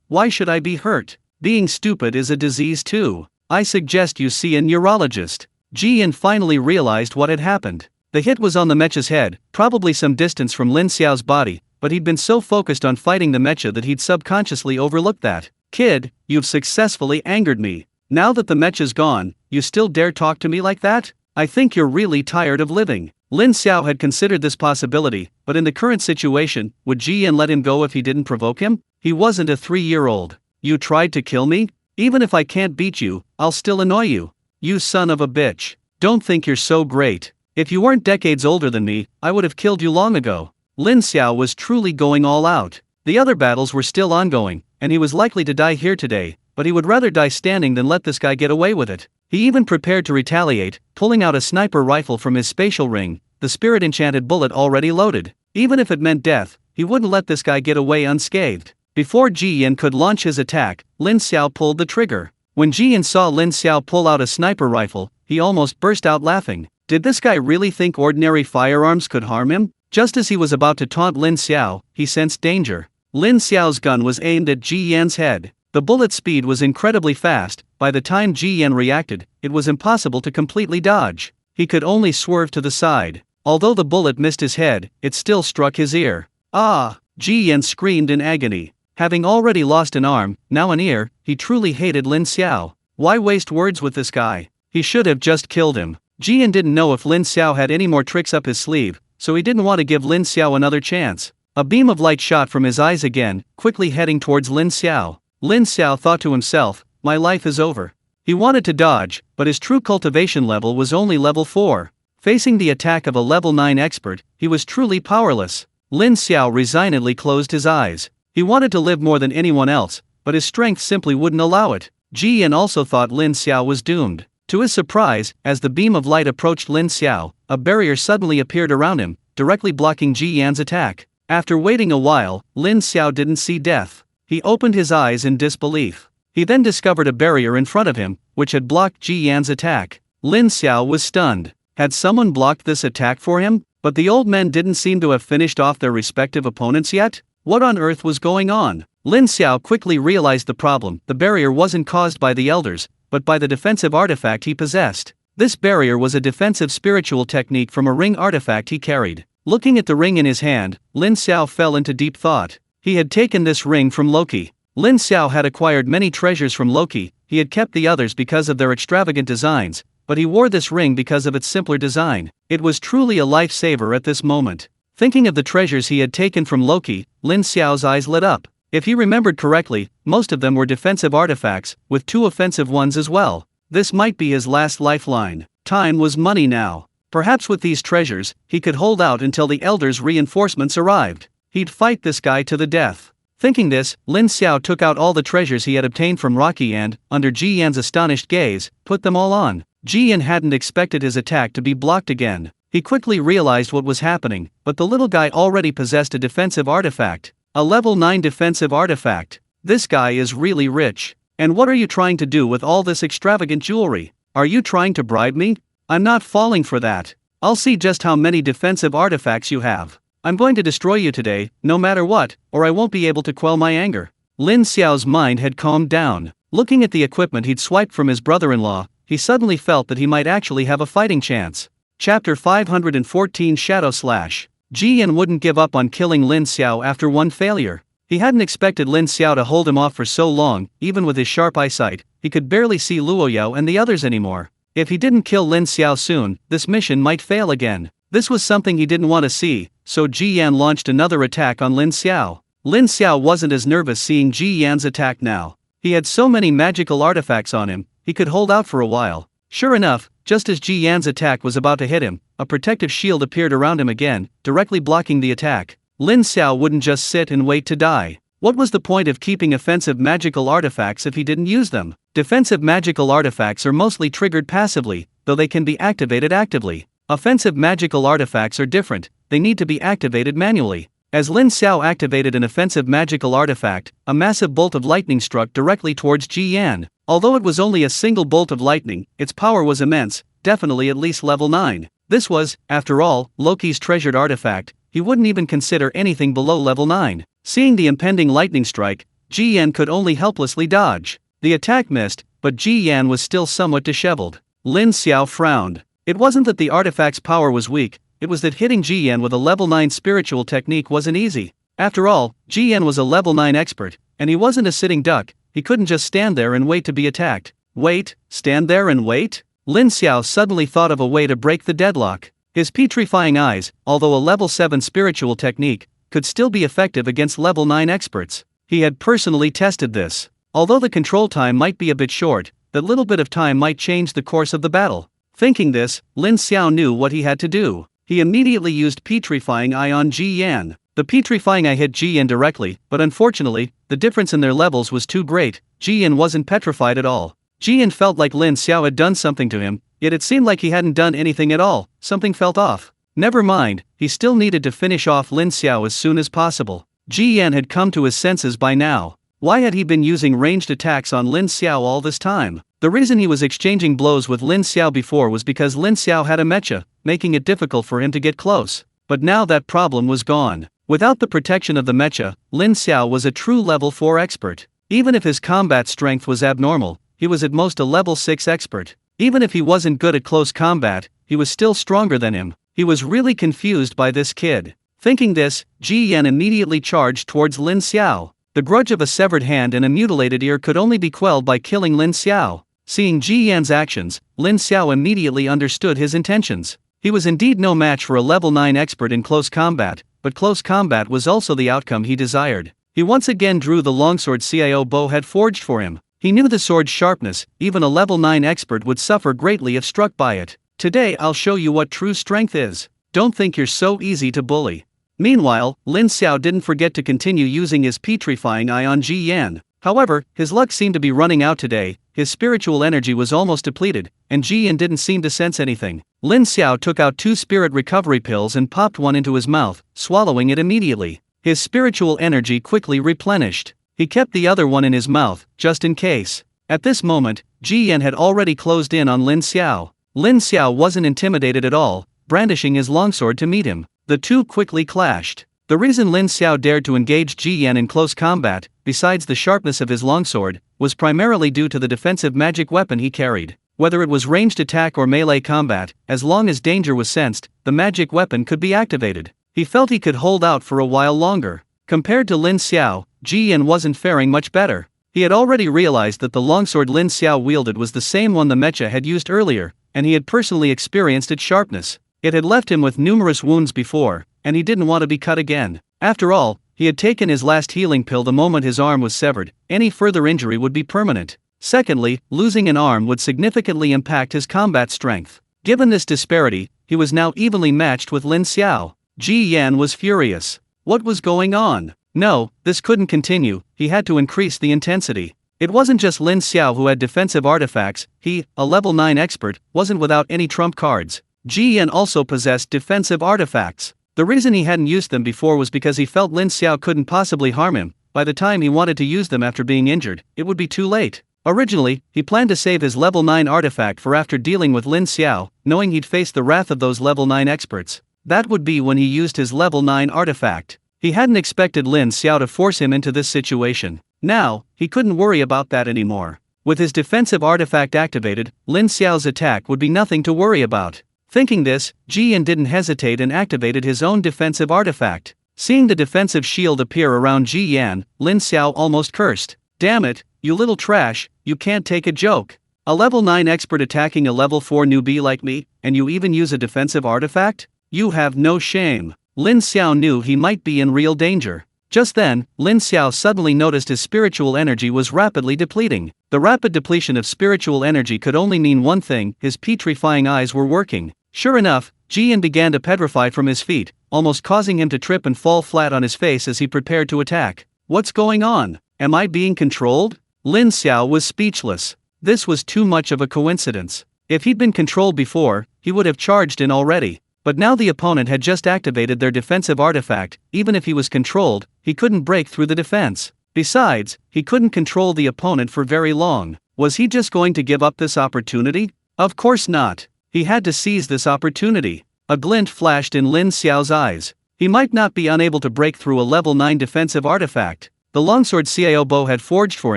Why should I be hurt? Being stupid is a disease too. I suggest you see a neurologist. Ji Yan finally realized what had happened. The hit was on the mecha's head, probably some distance from Lin Xiao's body, but he'd been so focused on fighting the mecha that he'd subconsciously overlooked that. Kid, you've successfully angered me. Now that the mecha's gone, you still dare talk to me like that? I think you're really tired of living. Lin Xiao had considered this possibility, but in the current situation, would Ji Yan let him go if he didn't provoke him? He wasn't a 3-year-old. You tried to kill me? Even if I can't beat you, I'll still annoy you. You son of a bitch. Don't think you're so great. If you weren't decades older than me, I would have killed you long ago. Lin Xiao was truly going all out. The other battles were still ongoing, and he was likely to die here today, but he would rather die standing than let this guy get away with it. He even prepared to retaliate, pulling out a sniper rifle from his spatial ring, the spirit-enchanted bullet already loaded. Even if it meant death, he wouldn't let this guy get away unscathed. Before Ji Yan could launch his attack, Lin Xiao pulled the trigger. When Ji Yan saw Lin Xiao pull out a sniper rifle, he almost burst out laughing. Did this guy really think ordinary firearms could harm him? Just as he was about to taunt Lin Xiao, he sensed danger. Lin Xiao's gun was aimed at Ji Yan's head. The bullet's speed was incredibly fast. By the time Ji Yan reacted, it was impossible to completely dodge. He could only swerve to the side. Although the bullet missed his head, it still struck his ear. Ah! Ji Yan screamed in agony. Having already lost an arm, now an ear, he truly hated Lin Xiao. Why waste words with this guy? He should have just killed him. Ji Yan didn't know if Lin Xiao had any more tricks up his sleeve, so he didn't want to give Lin Xiao another chance. A beam of light shot from his eyes again, quickly heading towards Lin Xiao. Lin Xiao thought to himself, my life is over. He wanted to dodge, but his true cultivation level was only level 4. Facing the attack of a level 9 expert, he was truly powerless. Lin Xiao resignedly closed his eyes. He wanted to live more than anyone else, but his strength simply wouldn't allow it. Ji Yan also thought Lin Xiao was doomed. To his surprise, as the beam of light approached Lin Xiao, a barrier suddenly appeared around him, directly blocking Ji Yan's attack. After waiting a while, Lin Xiao didn't see death. He opened his eyes in disbelief. He then discovered a barrier in front of him, which had blocked Ji Yan's attack. Lin Xiao was stunned. Had someone blocked this attack for him? But the old men didn't seem to have finished off their respective opponents yet? What on earth was going on? Lin Xiao quickly realized the problem. The barrier wasn't caused by the elders, but by the defensive artifact he possessed. This barrier was a defensive spiritual technique from a ring artifact he carried. Looking at the ring in his hand, Lin Xiao fell into deep thought. He had taken this ring from Loki. Lin Xiao had acquired many treasures from Loki. He had kept the others because of their extravagant designs, but he wore this ring because of its simpler design. It was truly a lifesaver at this moment. Thinking of the treasures he had taken from Loki, Lin Xiao's eyes lit up. If he remembered correctly, most of them were defensive artifacts, with 2 offensive ones as well. This might be his last lifeline. Time was money now. Perhaps with these treasures, he could hold out until the elders' reinforcements arrived. He'd fight this guy to the death. Thinking this, Lin Xiao took out all the treasures he had obtained from Rocky and, under Ji Yan's astonished gaze, put them all on. Ji Yan hadn't expected his attack to be blocked again. He quickly realized what was happening, but the little guy already possessed a defensive artifact. A level 9 defensive artifact. This guy is really rich. And what are you trying to do with all this extravagant jewelry? Are you trying to bribe me? I'm not falling for that. I'll see just how many defensive artifacts you have. I'm going to destroy you today, no matter what, or I won't be able to quell my anger. Lin Xiao's mind had calmed down. Looking at the equipment he'd swiped from his brother-in-law, he suddenly felt that he might actually have a fighting chance. Chapter 514 Shadow Slash. Ji Yan wouldn't give up on killing Lin Xiao after one failure. He hadn't expected Lin Xiao to hold him off for so long. Even with his sharp eyesight, he could barely see Luoyao and the others anymore. If he didn't kill Lin Xiao soon, this mission might fail again. This was something he didn't want to see, so Ji Yan launched another attack on Lin Xiao. Lin Xiao wasn't as nervous seeing Ji Yan's attack now. He had so many magical artifacts on him, he could hold out for a while. Sure enough, just as Ji Yan's attack was about to hit him, a protective shield appeared around him again, directly blocking the attack. Lin Xiao wouldn't just sit and wait to die. What was the point of keeping offensive magical artifacts if he didn't use them? Defensive magical artifacts are mostly triggered passively, though they can be activated actively. Offensive magical artifacts are different, they need to be activated manually. As Lin Xiao activated an offensive magical artifact, a massive bolt of lightning struck directly towards Ji Yan. Although it was only a single bolt of lightning, its power was immense, definitely at least level 9. This was, after all, Loki's treasured artifact. He wouldn't even consider anything below level 9. Seeing the impending lightning strike, Ji Yan could only helplessly dodge. The attack missed, but Ji Yan was still somewhat disheveled. Lin Xiao frowned. It wasn't that the artifact's power was weak, it was that hitting Ji Yan with a level 9 spiritual technique wasn't easy. After all, Ji Yan was a level 9 expert, and he wasn't a sitting duck. He couldn't just stand there and wait to be attacked. Wait, stand there and wait? Lin Xiao suddenly thought of a way to break the deadlock. His petrifying eyes, although a level 7 spiritual technique, could still be effective against level 9 experts. He had personally tested this. Although the control time might be a bit short, that little bit of time might change the course of the battle. Thinking this, Lin Xiao knew what he had to do. He immediately used Petrifying Eye on Ji Yan. The Petrifying Eye hit Ji Yan directly, but unfortunately, the difference in their levels was too great. Ji Yan wasn't petrified at all. Ji Yan felt like Lin Xiao had done something to him, yet it seemed like he hadn't done anything at all. Something felt off. Never mind, he still needed to finish off Lin Xiao as soon as possible. Ji Yan had come to his senses by now. Why had he been using ranged attacks on Lin Xiao all this time? The reason he was exchanging blows with Lin Xiao before was because Lin Xiao had a mecha, making it difficult for him to get close. But now that problem was gone. Without the protection of the mecha, Lin Xiao was a true level 4 expert. Even if his combat strength was abnormal, he was at most a level 6 expert. Even if he wasn't good at close combat, he was still stronger than him. He was really confused by this kid. Thinking this, Ji Yan immediately charged towards Lin Xiao. The grudge of a severed hand and a mutilated ear could only be quelled by killing Lin Xiao. Seeing Ji Yan's actions, Lin Xiao immediately understood his intentions. He was indeed no match for a level 9 expert in close combat, but close combat was also the outcome he desired. He once again drew the longsword Xiao Bo had forged for him. He knew the sword's sharpness, even a level 9 expert would suffer greatly if struck by it. Today I'll show you what true strength is. Don't think you're so easy to bully. Meanwhile, Lin Xiao didn't forget to continue using his Petrifying Eye on Ji Yan. However, his luck seemed to be running out today. His spiritual energy was almost depleted, and Ji Yan didn't seem to sense anything. Lin Xiao took out 2 spirit recovery pills and popped one into his mouth, swallowing it immediately. His spiritual energy quickly replenished. He kept the other one in his mouth, just in case. At this moment, Ji Yan had already closed in on Lin Xiao. Lin Xiao wasn't intimidated at all, brandishing his longsword to meet him. The two quickly clashed. The reason Lin Xiao dared to engage Ji Yan in close combat, besides the sharpness of his longsword, was primarily due to the defensive magic weapon he carried. Whether it was ranged attack or melee combat, as long as danger was sensed, the magic weapon could be activated. He felt he could hold out for a while longer. Compared to Lin Xiao, Ji Yan wasn't faring much better. He had already realized that the longsword Lin Xiao wielded was the same one the mecha had used earlier, and he had personally experienced its sharpness. It had left him with numerous wounds before, and he didn't want to be cut again. After all, he had taken his last healing pill the moment his arm was severed. Any further injury would be permanent. Secondly, losing an arm would significantly impact his combat strength. Given this disparity, he was now evenly matched with Lin Xiao. Ji Yan was furious. What was going on? No, this couldn't continue, he had to increase the intensity. It wasn't just Lin Xiao who had defensive artifacts, he, a level 9 expert, wasn't without any trump cards. Ji Yan also possessed defensive artifacts. The reason he hadn't used them before was because he felt Lin Xiao couldn't possibly harm him. By the time he wanted to use them after being injured, it would be too late. Originally, he planned to save his level 9 artifact for after dealing with Lin Xiao, knowing he'd face the wrath of those level 9 experts. That would be when he used his level 9 artifact. He hadn't expected Lin Xiao to force him into this situation. Now, he couldn't worry about that anymore. With his defensive artifact activated, Lin Xiao's attack would be nothing to worry about. Thinking this, Ji Yan didn't hesitate and activated his own defensive artifact. Seeing the defensive shield appear around Ji Yan, Lin Xiao almost cursed. Damn it, you little trash, you can't take a joke. A level 9 expert attacking a level 4 newbie like me, and you even use a defensive artifact? You have no shame. Lin Xiao knew he might be in real danger. Just then, Lin Xiao suddenly noticed his spiritual energy was rapidly depleting. The rapid depletion of spiritual energy could only mean one thing: his petrifying eyes were working. Sure enough, Ji Yan began to petrify from his feet, almost causing him to trip and fall flat on his face as he prepared to attack. What's going on? Am I being controlled? Lin Xiao was speechless. This was too much of a coincidence. If he'd been controlled before, he would have charged in already. But now the opponent had just activated their defensive artifact. Even if he was controlled, he couldn't break through the defense. Besides, he couldn't control the opponent for very long. Was he just going to give up this opportunity? Of course not. He had to seize this opportunity. A glint flashed in Lin Xiao's eyes. He might not be unable to break through a level 9 defensive artifact. The longsword Xiao bow had forged for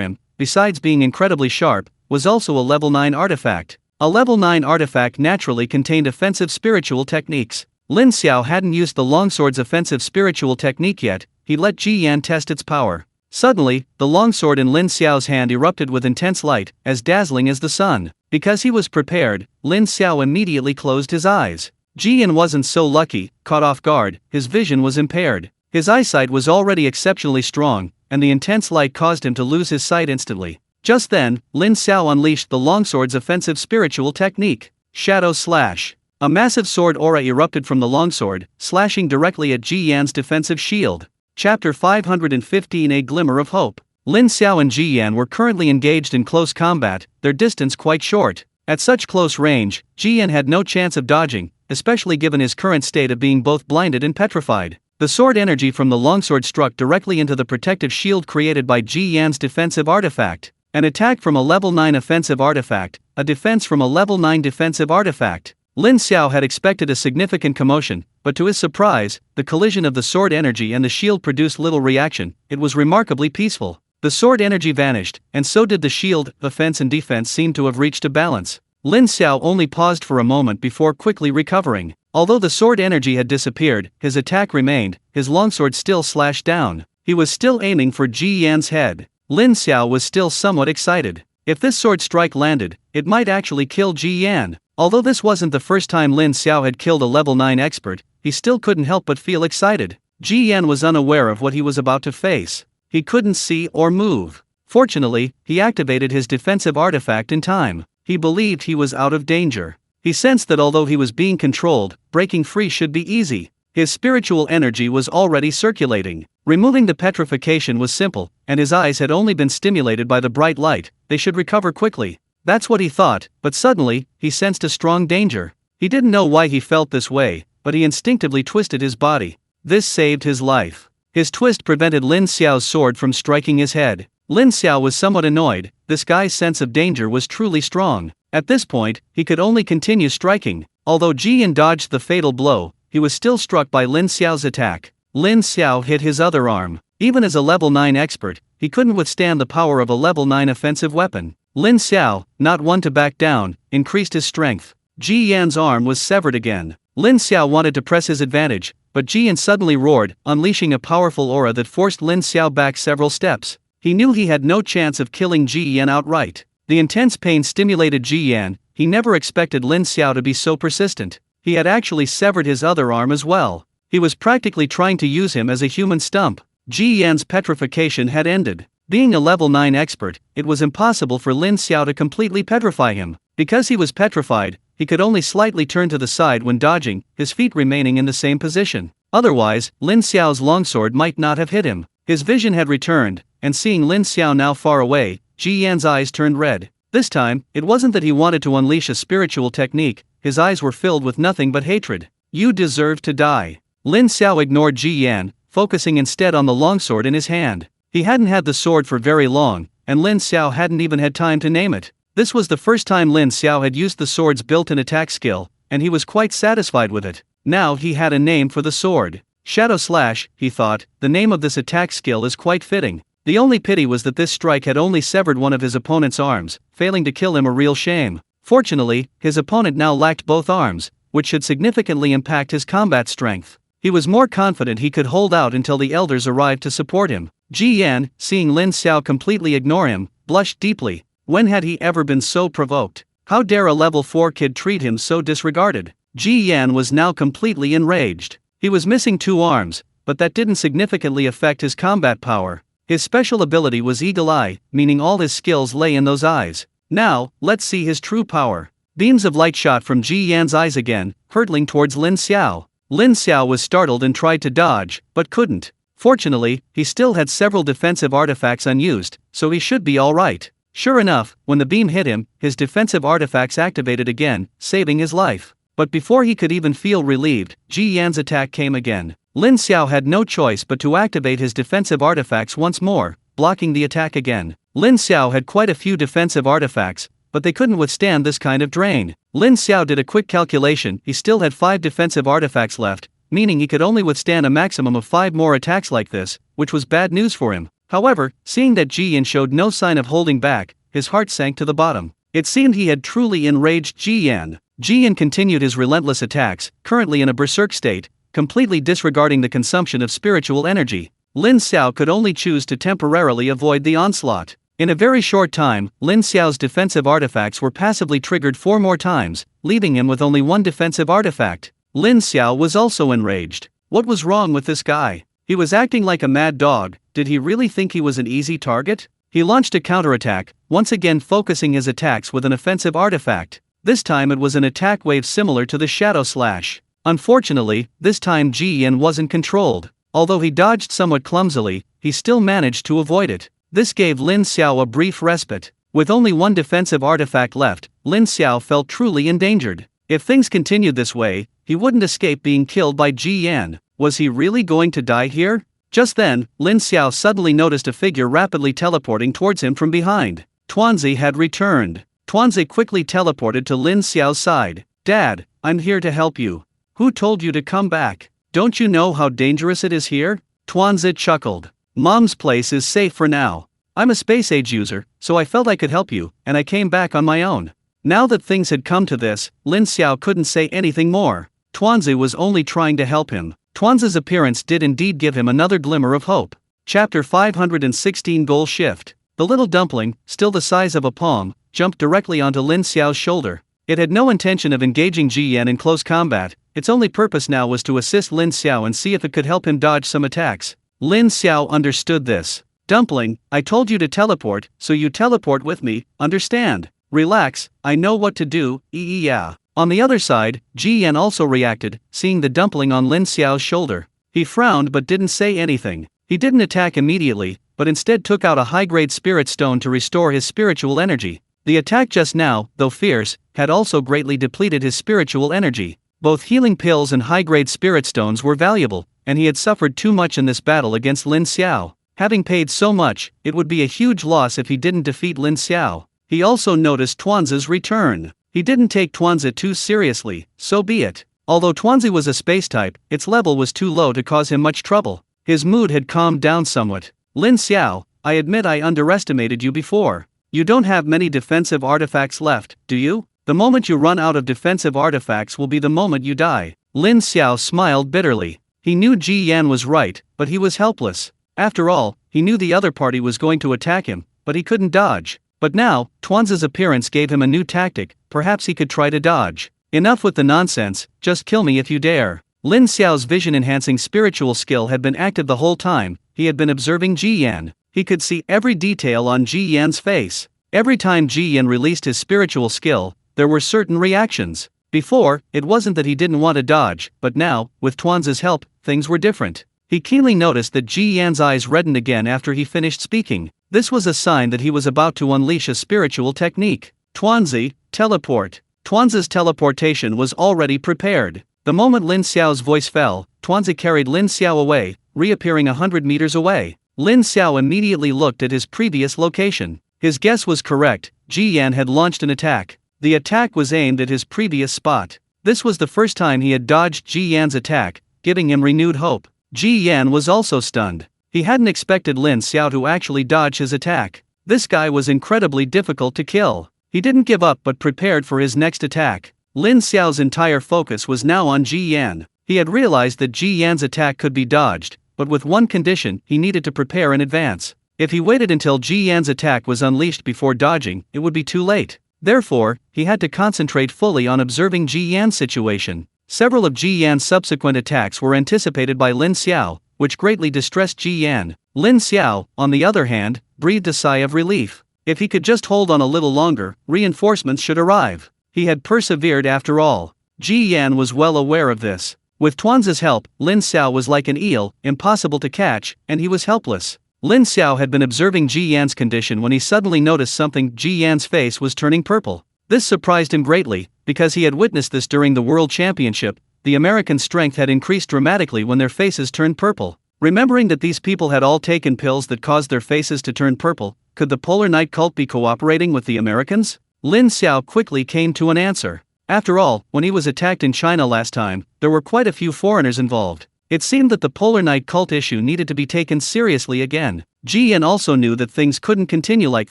him, besides being incredibly sharp, was also a level 9 artifact. A level 9 artifact naturally contained offensive spiritual techniques. Lin Xiao hadn't used the longsword's offensive spiritual technique yet. He let Ji Yan test its power. Suddenly, the longsword in Lin Xiao's hand erupted with intense light, as dazzling as the sun. Because he was prepared, Lin Xiao immediately closed his eyes. Ji Yan wasn't so lucky. Caught off guard, his vision was impaired. His eyesight was already exceptionally strong, and the intense light caused him to lose his sight instantly. Just then, Lin Xiao unleashed the longsword's offensive spiritual technique, Shadow Slash. A massive sword aura erupted from the longsword, slashing directly at Ji Yan's defensive shield. Chapter 515: A Glimmer of Hope. Lin Xiao and Ji Yan were currently engaged in close combat, their distance quite short. At such close range, Ji Yan had no chance of dodging, especially given his current state of being both blinded and petrified. The sword energy from the longsword struck directly into the protective shield created by Ji Yan's defensive artifact. An attack from a level 9 offensive artifact, a defense from a level 9 defensive artifact. Lin Xiao had expected a significant commotion, but to his surprise, the collision of the sword energy and the shield produced little reaction. It was remarkably peaceful. The sword energy vanished, and so did the shield. Offense and defense seemed to have reached a balance. Lin Xiao only paused for a moment before quickly recovering. Although the sword energy had disappeared, his attack remained. His longsword still slashed down. He was still aiming for Ji Yan's head. Lin Xiao was still somewhat excited. If this sword strike landed, it might actually kill Ji Yan. Although this wasn't the first time Lin Xiao had killed a level 9 expert, he still couldn't help but feel excited. Ji Yan was unaware of what he was about to face. He couldn't see or move. Fortunately, he activated his defensive artifact in time. He believed he was out of danger. He sensed that although he was being controlled, breaking free should be easy. His spiritual energy was already circulating. Removing the petrification was simple, and his eyes had only been stimulated by the bright light. They should recover quickly. That's what he thought, but suddenly, he sensed a strong danger. He didn't know why he felt this way, but he instinctively twisted his body. This saved his life. His twist prevented Lin Xiao's sword from striking his head. Lin Xiao was somewhat annoyed. This guy's sense of danger was truly strong. At this point, he could only continue striking. Although Ji Yan dodged the fatal blow, he was still struck by Lin Xiao's attack. Lin Xiao hit his other arm. Even as a level 9 expert, he couldn't withstand the power of a level 9 offensive weapon. Lin Xiao, not one to back down, increased his strength. Ji Yan's arm was severed again. Lin Xiao wanted to press his advantage, but Ji Yan suddenly roared, unleashing a powerful aura that forced Lin Xiao back several steps. He knew he had no chance of killing Ji Yan outright. The intense pain stimulated Ji Yan. He never expected Lin Xiao to be so persistent. He had actually severed his other arm as well. He was practically trying to use him as a human stump. Ji Yan's petrification had ended. Being a level 9 expert, it was impossible for Lin Xiao to completely petrify him. Because he was petrified, he could only slightly turn to the side when dodging, his feet remaining in the same position. Otherwise, Lin Xiao's longsword might not have hit him. His vision had returned, and seeing Lin Xiao now far away, Ji Yan's eyes turned red. This time, it wasn't that he wanted to unleash a spiritual technique, his eyes were filled with nothing but hatred. You deserve to die. Lin Xiao ignored Ji Yan, focusing instead on the longsword in his hand. He hadn't had the sword for very long, and Lin Xiao hadn't even had time to name it. This was the first time Lin Xiao had used the sword's built-in attack skill, and he was quite satisfied with it. Now he had a name for the sword. Shadow Slash, he thought, the name of this attack skill is quite fitting. The only pity was that this strike had only severed one of his opponent's arms, failing to kill him a real shame. Fortunately, his opponent now lacked both arms, which should significantly impact his combat strength. He was more confident he could hold out until the elders arrived to support him. Ji Yan, seeing Lin Xiao completely ignore him, blushed deeply. When had he ever been so provoked? How dare a level 4 kid treat him so disregarded? Ji Yan was now completely enraged. He was missing 2 arms, but that didn't significantly affect his combat power. His special ability was Eagle Eye, meaning all his skills lay in those eyes. Now, let's see his true power. Beams of light shot from Ji Yan's eyes again, hurtling towards Lin Xiao. Lin Xiao was startled and tried to dodge, but couldn't. Fortunately, he still had several defensive artifacts unused, so he should be alright. Sure enough, when the beam hit him, his defensive artifacts activated again, saving his life. But before he could even feel relieved, Ji Yan's attack came again. Lin Xiao had no choice but to activate his defensive artifacts once more, blocking the attack again. Lin Xiao had quite a few defensive artifacts, but they couldn't withstand this kind of drain. Lin Xiao did a quick calculation, he still had 5 defensive artifacts left, meaning he could only withstand a maximum of 5 more attacks like this, which was bad news for him. However, seeing that Ji Yan showed no sign of holding back, his heart sank to the bottom. It seemed he had truly enraged Ji Yan. Ji Yan continued his relentless attacks, currently in a berserk state, completely disregarding the consumption of spiritual energy. Lin Xiao could only choose to temporarily avoid the onslaught. In a very short time, Lin Xiao's defensive artifacts were passively triggered 4 more times, leaving him with only 1 defensive artifact. Lin Xiao was also enraged. What was wrong with this guy? He was acting like a mad dog. Did he really think he was an easy target? He launched a counterattack, once again focusing his attacks with an offensive artifact. This time it was an attack wave similar to the Shadow Slash. Unfortunately, this time Ji Yan wasn't controlled. Although he dodged somewhat clumsily, he still managed to avoid it. This gave Lin Xiao a brief respite. With only 1 defensive artifact left, Lin Xiao felt truly endangered. If things continued this way, he wouldn't escape being killed by Ji Yan. Was he really going to die here? Just then, Lin Xiao suddenly noticed a figure rapidly teleporting towards him from behind. Tuanzi had returned. Tuanzi quickly teleported to Lin Xiao's side. Dad, I'm here to help you. Who told you to come back? Don't you know how dangerous it is here? Tuanzi chuckled. Mom's place is safe for now. I'm a space age user, so I felt I could help you, and I came back on my own. Now that things had come to this, Lin Xiao couldn't say anything more. Tuanzi was only trying to help him. Tuanzi's appearance did indeed give him another glimmer of hope. Chapter 516 Goal Shift. The little dumpling, still the size of a palm, jumped directly onto Lin Xiao's shoulder. It had no intention of engaging Ji Yan in close combat, its only purpose now was to assist Lin Xiao and see if it could help him dodge some attacks. Lin Xiao understood this. Dumpling, I told you to teleport, so you teleport with me, understand? Relax, I know what to do, yeah. On the other side, Ji Yan also reacted, seeing the dumpling on Lin Xiao's shoulder. He frowned but didn't say anything. He didn't attack immediately, but instead took out a high-grade spirit stone to restore his spiritual energy. The attack just now, though fierce, had also greatly depleted his spiritual energy. Both healing pills and high-grade spirit stones were valuable, and he had suffered too much in this battle against Lin Xiao. Having paid so much, it would be a huge loss if he didn't defeat Lin Xiao. He also noticed Tuanzi's return. He didn't take Tuanzi too seriously, so be it. Although Tuanzi was a space type, its level was too low to cause him much trouble. His mood had calmed down somewhat. Lin Xiao, I admit I underestimated you before. You don't have many defensive artifacts left, do you? The moment you run out of defensive artifacts will be the moment you die. Lin Xiao smiled bitterly. He knew Ji Yan was right, but he was helpless. After all, he knew the other party was going to attack him, but he couldn't dodge. But now, Tuanzi's appearance gave him a new tactic, perhaps he could try to dodge. Enough with the nonsense, just kill me if you dare. Lin Xiao's vision-enhancing spiritual skill had been active the whole time, he had been observing Ji Yan. He could see every detail on Ji Yan's face. Every time Ji Yan released his spiritual skill, there were certain reactions. Before, it wasn't that he didn't want to dodge, but now, with Tuanzi's help, things were different. He keenly noticed that Ji Yan's eyes reddened again after he finished speaking. This was a sign that he was about to unleash a spiritual technique. Tuanzi, teleport. Tuanzi's teleportation was already prepared. The moment Lin Xiao's voice fell, Tuanzi carried Lin Xiao away, reappearing 100 meters away. Lin Xiao immediately looked at his previous location. His guess was correct. Ji Yan had launched an attack. The attack was aimed at his previous spot. This was the first time he had dodged Ji Yan's attack, giving him renewed hope. Ji Yan was also stunned. He hadn't expected Lin Xiao to actually dodge his attack. This guy was incredibly difficult to kill. He didn't give up but prepared for his next attack. Lin Xiao's entire focus was now on Ji Yan. He had realized that Ji Yan's attack could be dodged, but with one condition: he needed to prepare in advance. If he waited until Ji Yan's attack was unleashed before dodging, it would be too late. Therefore, he had to concentrate fully on observing Ji Yan's situation. Several of Ji Yan's subsequent attacks were anticipated by Lin Xiao, which greatly distressed Ji Yan. Lin Xiao, on the other hand, breathed a sigh of relief. If he could just hold on a little longer, reinforcements should arrive. He had persevered after all. Ji Yan was well aware of this. With Tuanzi's help, Lin Xiao was like an eel, impossible to catch, and he was helpless. Lin Xiao had been observing Ji Yan's condition when he suddenly noticed something. Ji Yan's face was turning purple. This surprised him greatly, because he had witnessed this during the World Championship. The American strength had increased dramatically when their faces turned purple. Remembering that these people had all taken pills that caused their faces to turn purple, could the Polar Night cult be cooperating with the Americans? Lin Xiao quickly came to an answer. After all, when he was attacked in China last time, there were quite a few foreigners involved. It seemed that the Polar Night cult issue needed to be taken seriously again. Ji Yan also knew that things couldn't continue like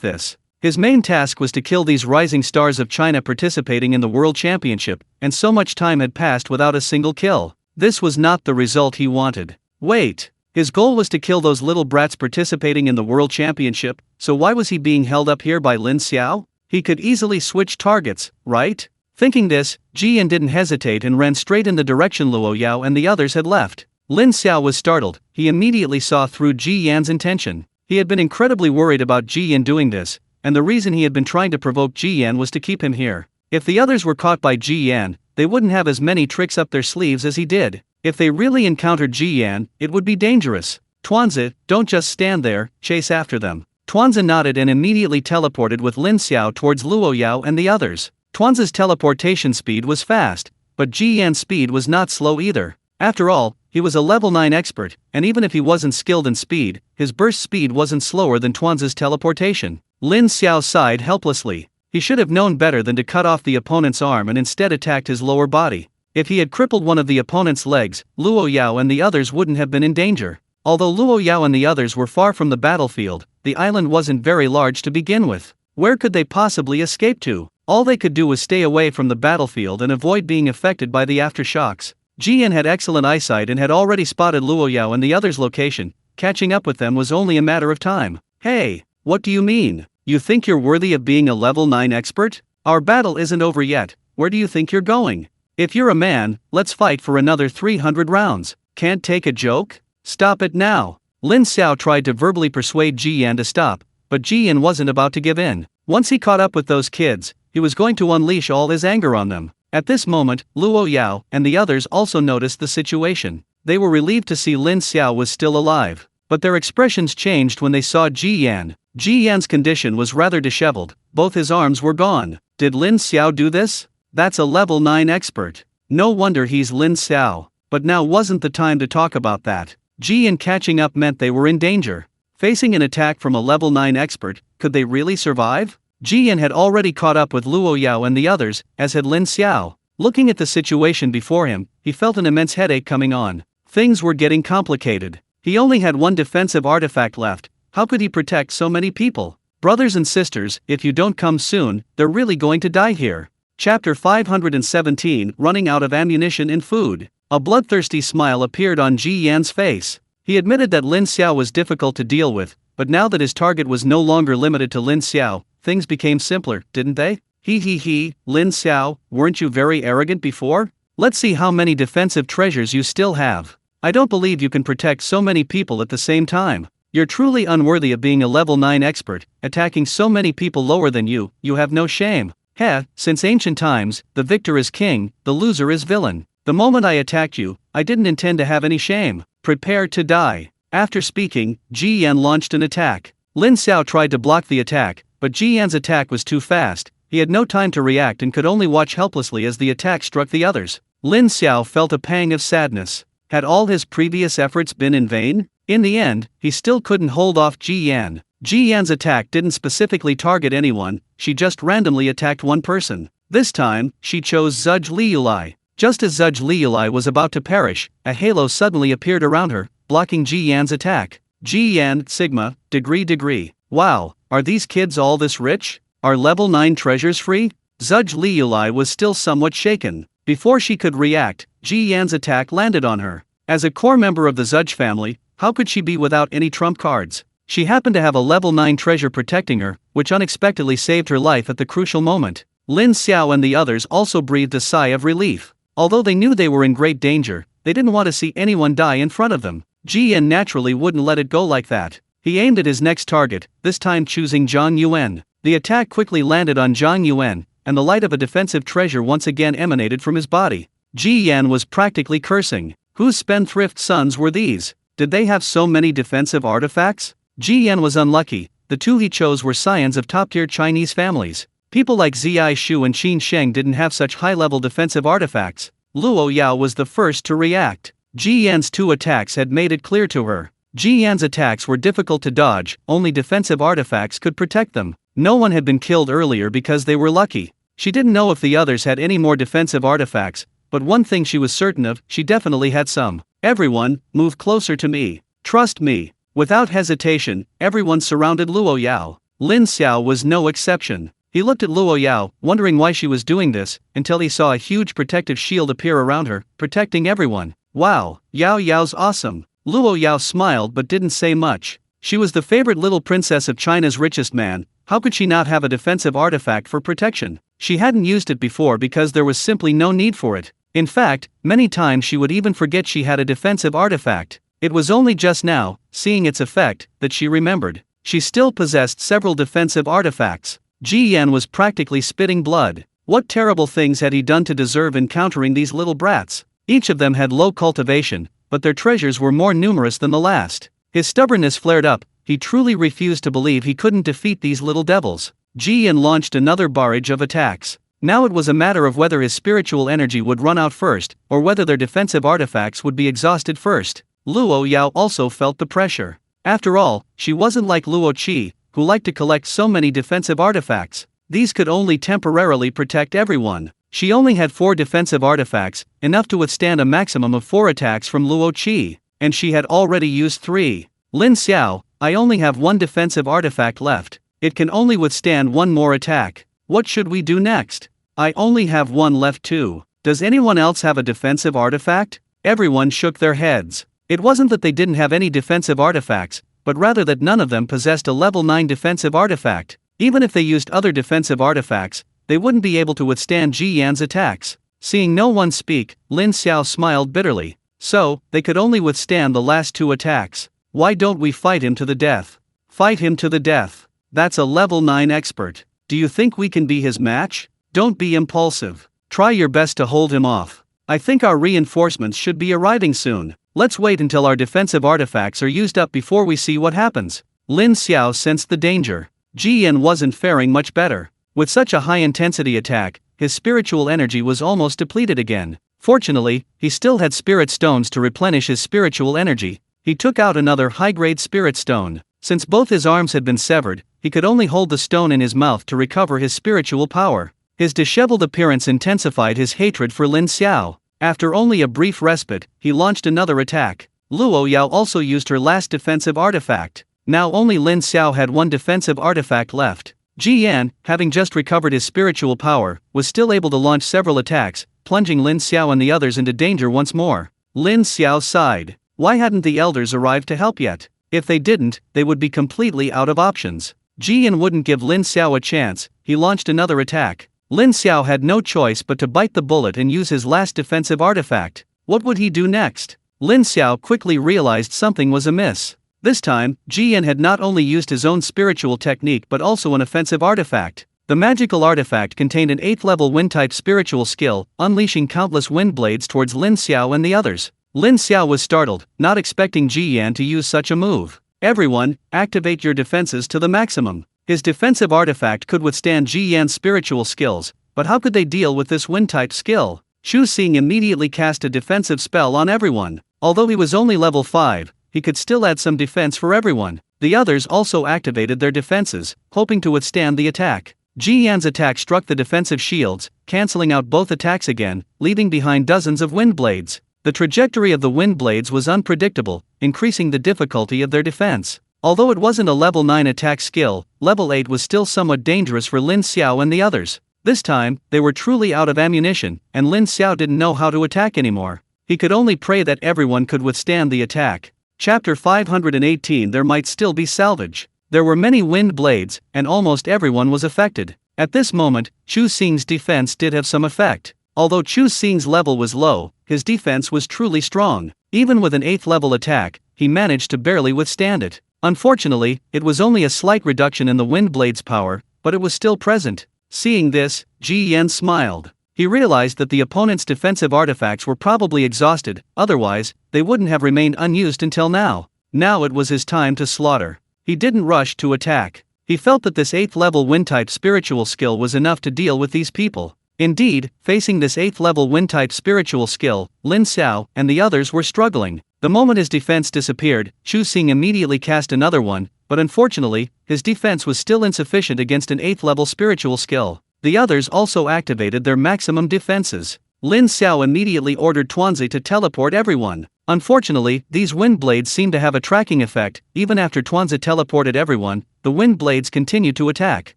this. His main task was to kill these rising stars of China participating in the World Championship, and so much time had passed without a single kill. This was not the result he wanted. Wait. His goal was to kill those little brats participating in the World Championship, so why was he being held up here by Lin Xiao? He could easily switch targets, right? Thinking this, Ji Yan didn't hesitate and ran straight in the direction Luo Yao and the others had left. Lin Xiao was startled. He immediately saw through Ji Yan's intention. He had been incredibly worried about Ji Yan doing this, and the reason he had been trying to provoke Ji Yan was to keep him here. If the others were caught by Ji Yan, they wouldn't have as many tricks up their sleeves as he did. If they really encountered Ji Yan, it would be dangerous. Tuanzi, don't just stand there, chase after them. Tuanzi nodded and immediately teleported with Lin Xiao towards Luo Yao and the others. Tuanzi's teleportation speed was fast, but Ji Yan's speed was not slow either. After all, he was a level 9 expert, and even if he wasn't skilled in speed, his burst speed wasn't slower than Tuanzi's teleportation. Lin Xiao sighed helplessly. He should have known better than to cut off the opponent's arm and instead attacked his lower body. If he had crippled one of the opponent's legs, Luo Yao and the others wouldn't have been in danger. Although Luo Yao and the others were far from the battlefield, the island wasn't very large to begin with. Where could they possibly escape to? All they could do was stay away from the battlefield and avoid being affected by the aftershocks. Ji Yan had excellent eyesight and had already spotted Luo Yao and the others' location. Catching up with them was only a matter of time. Hey, what do you mean? You think you're worthy of being a level 9 expert? Our battle isn't over yet. Where do you think you're going? If you're a man, let's fight for another 300 rounds. Can't take a joke? Stop it now. Lin Xiao tried to verbally persuade Ji Yan to stop, but Ji Yan wasn't about to give in. Once he caught up with those kids, he was going to unleash all his anger on them. At this moment, Luo Yao and the others also noticed the situation. They were relieved to see Lin Xiao was still alive, but their expressions changed when they saw Ji Yan. Ji Yan's condition was rather disheveled, both his arms were gone. Did Lin Xiao do this? That's a level 9 expert. No wonder he's Lin Xiao. But now wasn't the time to talk about that. Ji Yan catching up meant they were in danger. Facing an attack from a level 9 expert, could they really survive? Ji Yan had already caught up with Luo Yao and the others, as had Lin Xiao. Looking at the situation before him, he felt an immense headache coming on. Things were getting complicated. He only had one defensive artifact left. How could he protect so many people? Brothers and sisters, if you don't come soon, they're really going to die here. Chapter 517, Running Out of Ammunition and Food. A bloodthirsty smile appeared on Ji Yan's face. He admitted that Lin Xiao was difficult to deal with, but now that his target was no longer limited to Lin Xiao, things became simpler, didn't they? He, Lin Xiao, weren't you very arrogant before? Let's see how many defensive treasures you still have. I don't believe you can protect so many people at the same time. You're truly unworthy of being a level 9 expert, attacking so many people lower than you. You have no shame. Heh, since ancient times, the victor is king, the loser is villain. The moment I attacked you, I didn't intend to have any shame. Prepare to die. After speaking, Ji Yan launched an attack. Lin Xiao tried to block the attack, but Ji Yan's attack was too fast. He had no time to react and could only watch helplessly as the attack struck the others. Lin Xiao felt a pang of sadness. Had all his previous efforts been in vain? In the end, he still couldn't hold off Ji Yan. Ji Yan's attack didn't specifically target anyone, she just randomly attacked one person. This time, she chose Zhuge Liulai. Just as Zhuge Liulai was about to perish, a halo suddenly appeared around her, blocking Ji Yan's attack. Ji Yan, Sigma, degree. Wow, are these kids all this rich? Are level 9 treasures free? Zhuge Liulai was still somewhat shaken. Before she could react, Ji Yan's attack landed on her. As a core member of the Zhuge family, how could she be without any trump cards? She happened to have a level 9 treasure protecting her, which unexpectedly saved her life at the crucial moment. Lin Xiao and the others also breathed a sigh of relief. Although they knew they were in great danger, they didn't want to see anyone die in front of them. Ji Yan naturally wouldn't let it go like that. He aimed at his next target, this time choosing Zhang Yuan. The attack quickly landed on Zhang Yuan, and the light of a defensive treasure once again emanated from his body. Ji Yan was practically cursing. Whose spendthrift sons were these? Did they have so many defensive artifacts? Ji Yan was unlucky. The two he chose were scions of top-tier Chinese families. People like Ziai Shu and Qin Sheng didn't have such high-level defensive artifacts. Luo Yao was the first to react. Ji Yan's two attacks had made it clear to her. Ji Yan's attacks were difficult to dodge, only defensive artifacts could protect them. No one had been killed earlier because they were lucky. She didn't know if the others had any more defensive artifacts, but one thing she was certain of, she definitely had some. Everyone, move closer to me. Trust me. Without hesitation, everyone surrounded Luo Yao. Lin Xiao was no exception. He looked at Luo Yao, wondering why she was doing this, until he saw a huge protective shield appear around her, protecting everyone. Wow, Yao Yao's awesome. Luo Yao smiled but didn't say much. She was the favorite little princess of China's richest man. How could she not have a defensive artifact for protection? She hadn't used it before because there was simply no need for it. In fact, many times she would even forget she had a defensive artifact. It was only just now, seeing its effect, that she remembered. She still possessed several defensive artifacts. Ji Yan was practically spitting blood. What terrible things had he done to deserve encountering these little brats? Each of them had low cultivation, but their treasures were more numerous than the last. His stubbornness flared up. He truly refused to believe he couldn't defeat these little devils. Ji Yan launched another barrage of attacks. Now it was a matter of whether his spiritual energy would run out first, or whether their defensive artifacts would be exhausted first. Luo Yao also felt the pressure. After all, she wasn't like Luo Qi, who liked to collect so many defensive artifacts. These could only temporarily protect everyone. She only had 4 defensive artifacts, enough to withstand a maximum of 4 attacks from Luo Qi, and she had already used 3. Lin Xiao, I only have 1 defensive artifact left. It can only withstand 1 more attack. What should we do next? I only have 1 left too. Does anyone else have a defensive artifact? Everyone shook their heads. It wasn't that they didn't have any defensive artifacts, but rather that none of them possessed a level 9 defensive artifact. Even if they used other defensive artifacts, they wouldn't be able to withstand Ji Yan's attacks. Seeing no one speak, Lin Xiao smiled bitterly. So, they could only withstand the last 2 attacks. Why don't we fight him to the death? Fight him to the death. That's a level 9 expert. Do you think we can be his match? Don't be impulsive. Try your best to hold him off. I think our reinforcements should be arriving soon. Let's wait until our defensive artifacts are used up before we see what happens. Lin Xiao sensed the danger. Ji Yan wasn't faring much better. With such a high-intensity attack, his spiritual energy was almost depleted again. Fortunately, he still had spirit stones to replenish his spiritual energy. He took out another high-grade spirit stone. Since both his arms had been severed, he could only hold the stone in his mouth to recover his spiritual power. His disheveled appearance intensified his hatred for Lin Xiao. After only a brief respite, he launched another attack. Luo Yao also used her last defensive artifact. Now only Lin Xiao had 1 defensive artifact left. Ji Yan, having just recovered his spiritual power, was still able to launch several attacks, plunging Lin Xiao and the others into danger once more. Lin Xiao sighed. Why hadn't the elders arrived to help yet? If they didn't, they would be completely out of options. Ji Yan wouldn't give Lin Xiao a chance. He launched another attack. Lin Xiao had no choice but to bite the bullet and use his last defensive artifact. What would he do next? Lin Xiao quickly realized something was amiss. This time, Ji Yan had not only used his own spiritual technique but also an offensive artifact. The magical artifact contained an 8th level wind-type spiritual skill, unleashing countless wind blades towards Lin Xiao and the others. Lin Xiao was startled, not expecting Ji Yan to use such a move. Everyone, activate your defenses to the maximum. His defensive artifact could withstand Ji Yan's spiritual skills, but how could they deal with this wind-type skill? Chu Xing immediately cast a defensive spell on everyone. Although he was only level 5, he could still add some defense for everyone. The others also activated their defenses, hoping to withstand the attack. Ji Yan's attack struck the defensive shields, cancelling out both attacks again, leaving behind dozens of wind blades. The trajectory of the wind blades was unpredictable, increasing the difficulty of their defense. Although it wasn't a level 9 attack skill, level 8 was still somewhat dangerous for Lin Xiao and the others. This time, they were truly out of ammunition, and Lin Xiao didn't know how to attack anymore. He could only pray that everyone could withstand the attack. Chapter 518. There might still be salvage. There were many wind blades, and almost everyone was affected. At this moment, Chu Xing's defense did have some effect. Although Chu Xing's level was low, his defense was truly strong. Even with an 8th level attack, he managed to barely withstand it. Unfortunately, it was only a slight reduction in the wind blade's power, but it was still present. Seeing this, Ji Yan smiled. He realized that the opponent's defensive artifacts were probably exhausted, otherwise, they wouldn't have remained unused until now. Now it was his time to slaughter. He didn't rush to attack. He felt that this 8th level wind-type spiritual skill was enough to deal with these people. Indeed, facing this 8th level wind-type spiritual skill, Lin Xiao and the others were struggling. The moment his defense disappeared, Chu Xing immediately cast another one, but unfortunately, his defense was still insufficient against an 8th level spiritual skill. The others also activated their maximum defenses. Lin Xiao immediately ordered Tuanzi to teleport everyone. Unfortunately, these wind blades seemed to have a tracking effect. Even after Tuanzi teleported everyone, the wind blades continued to attack.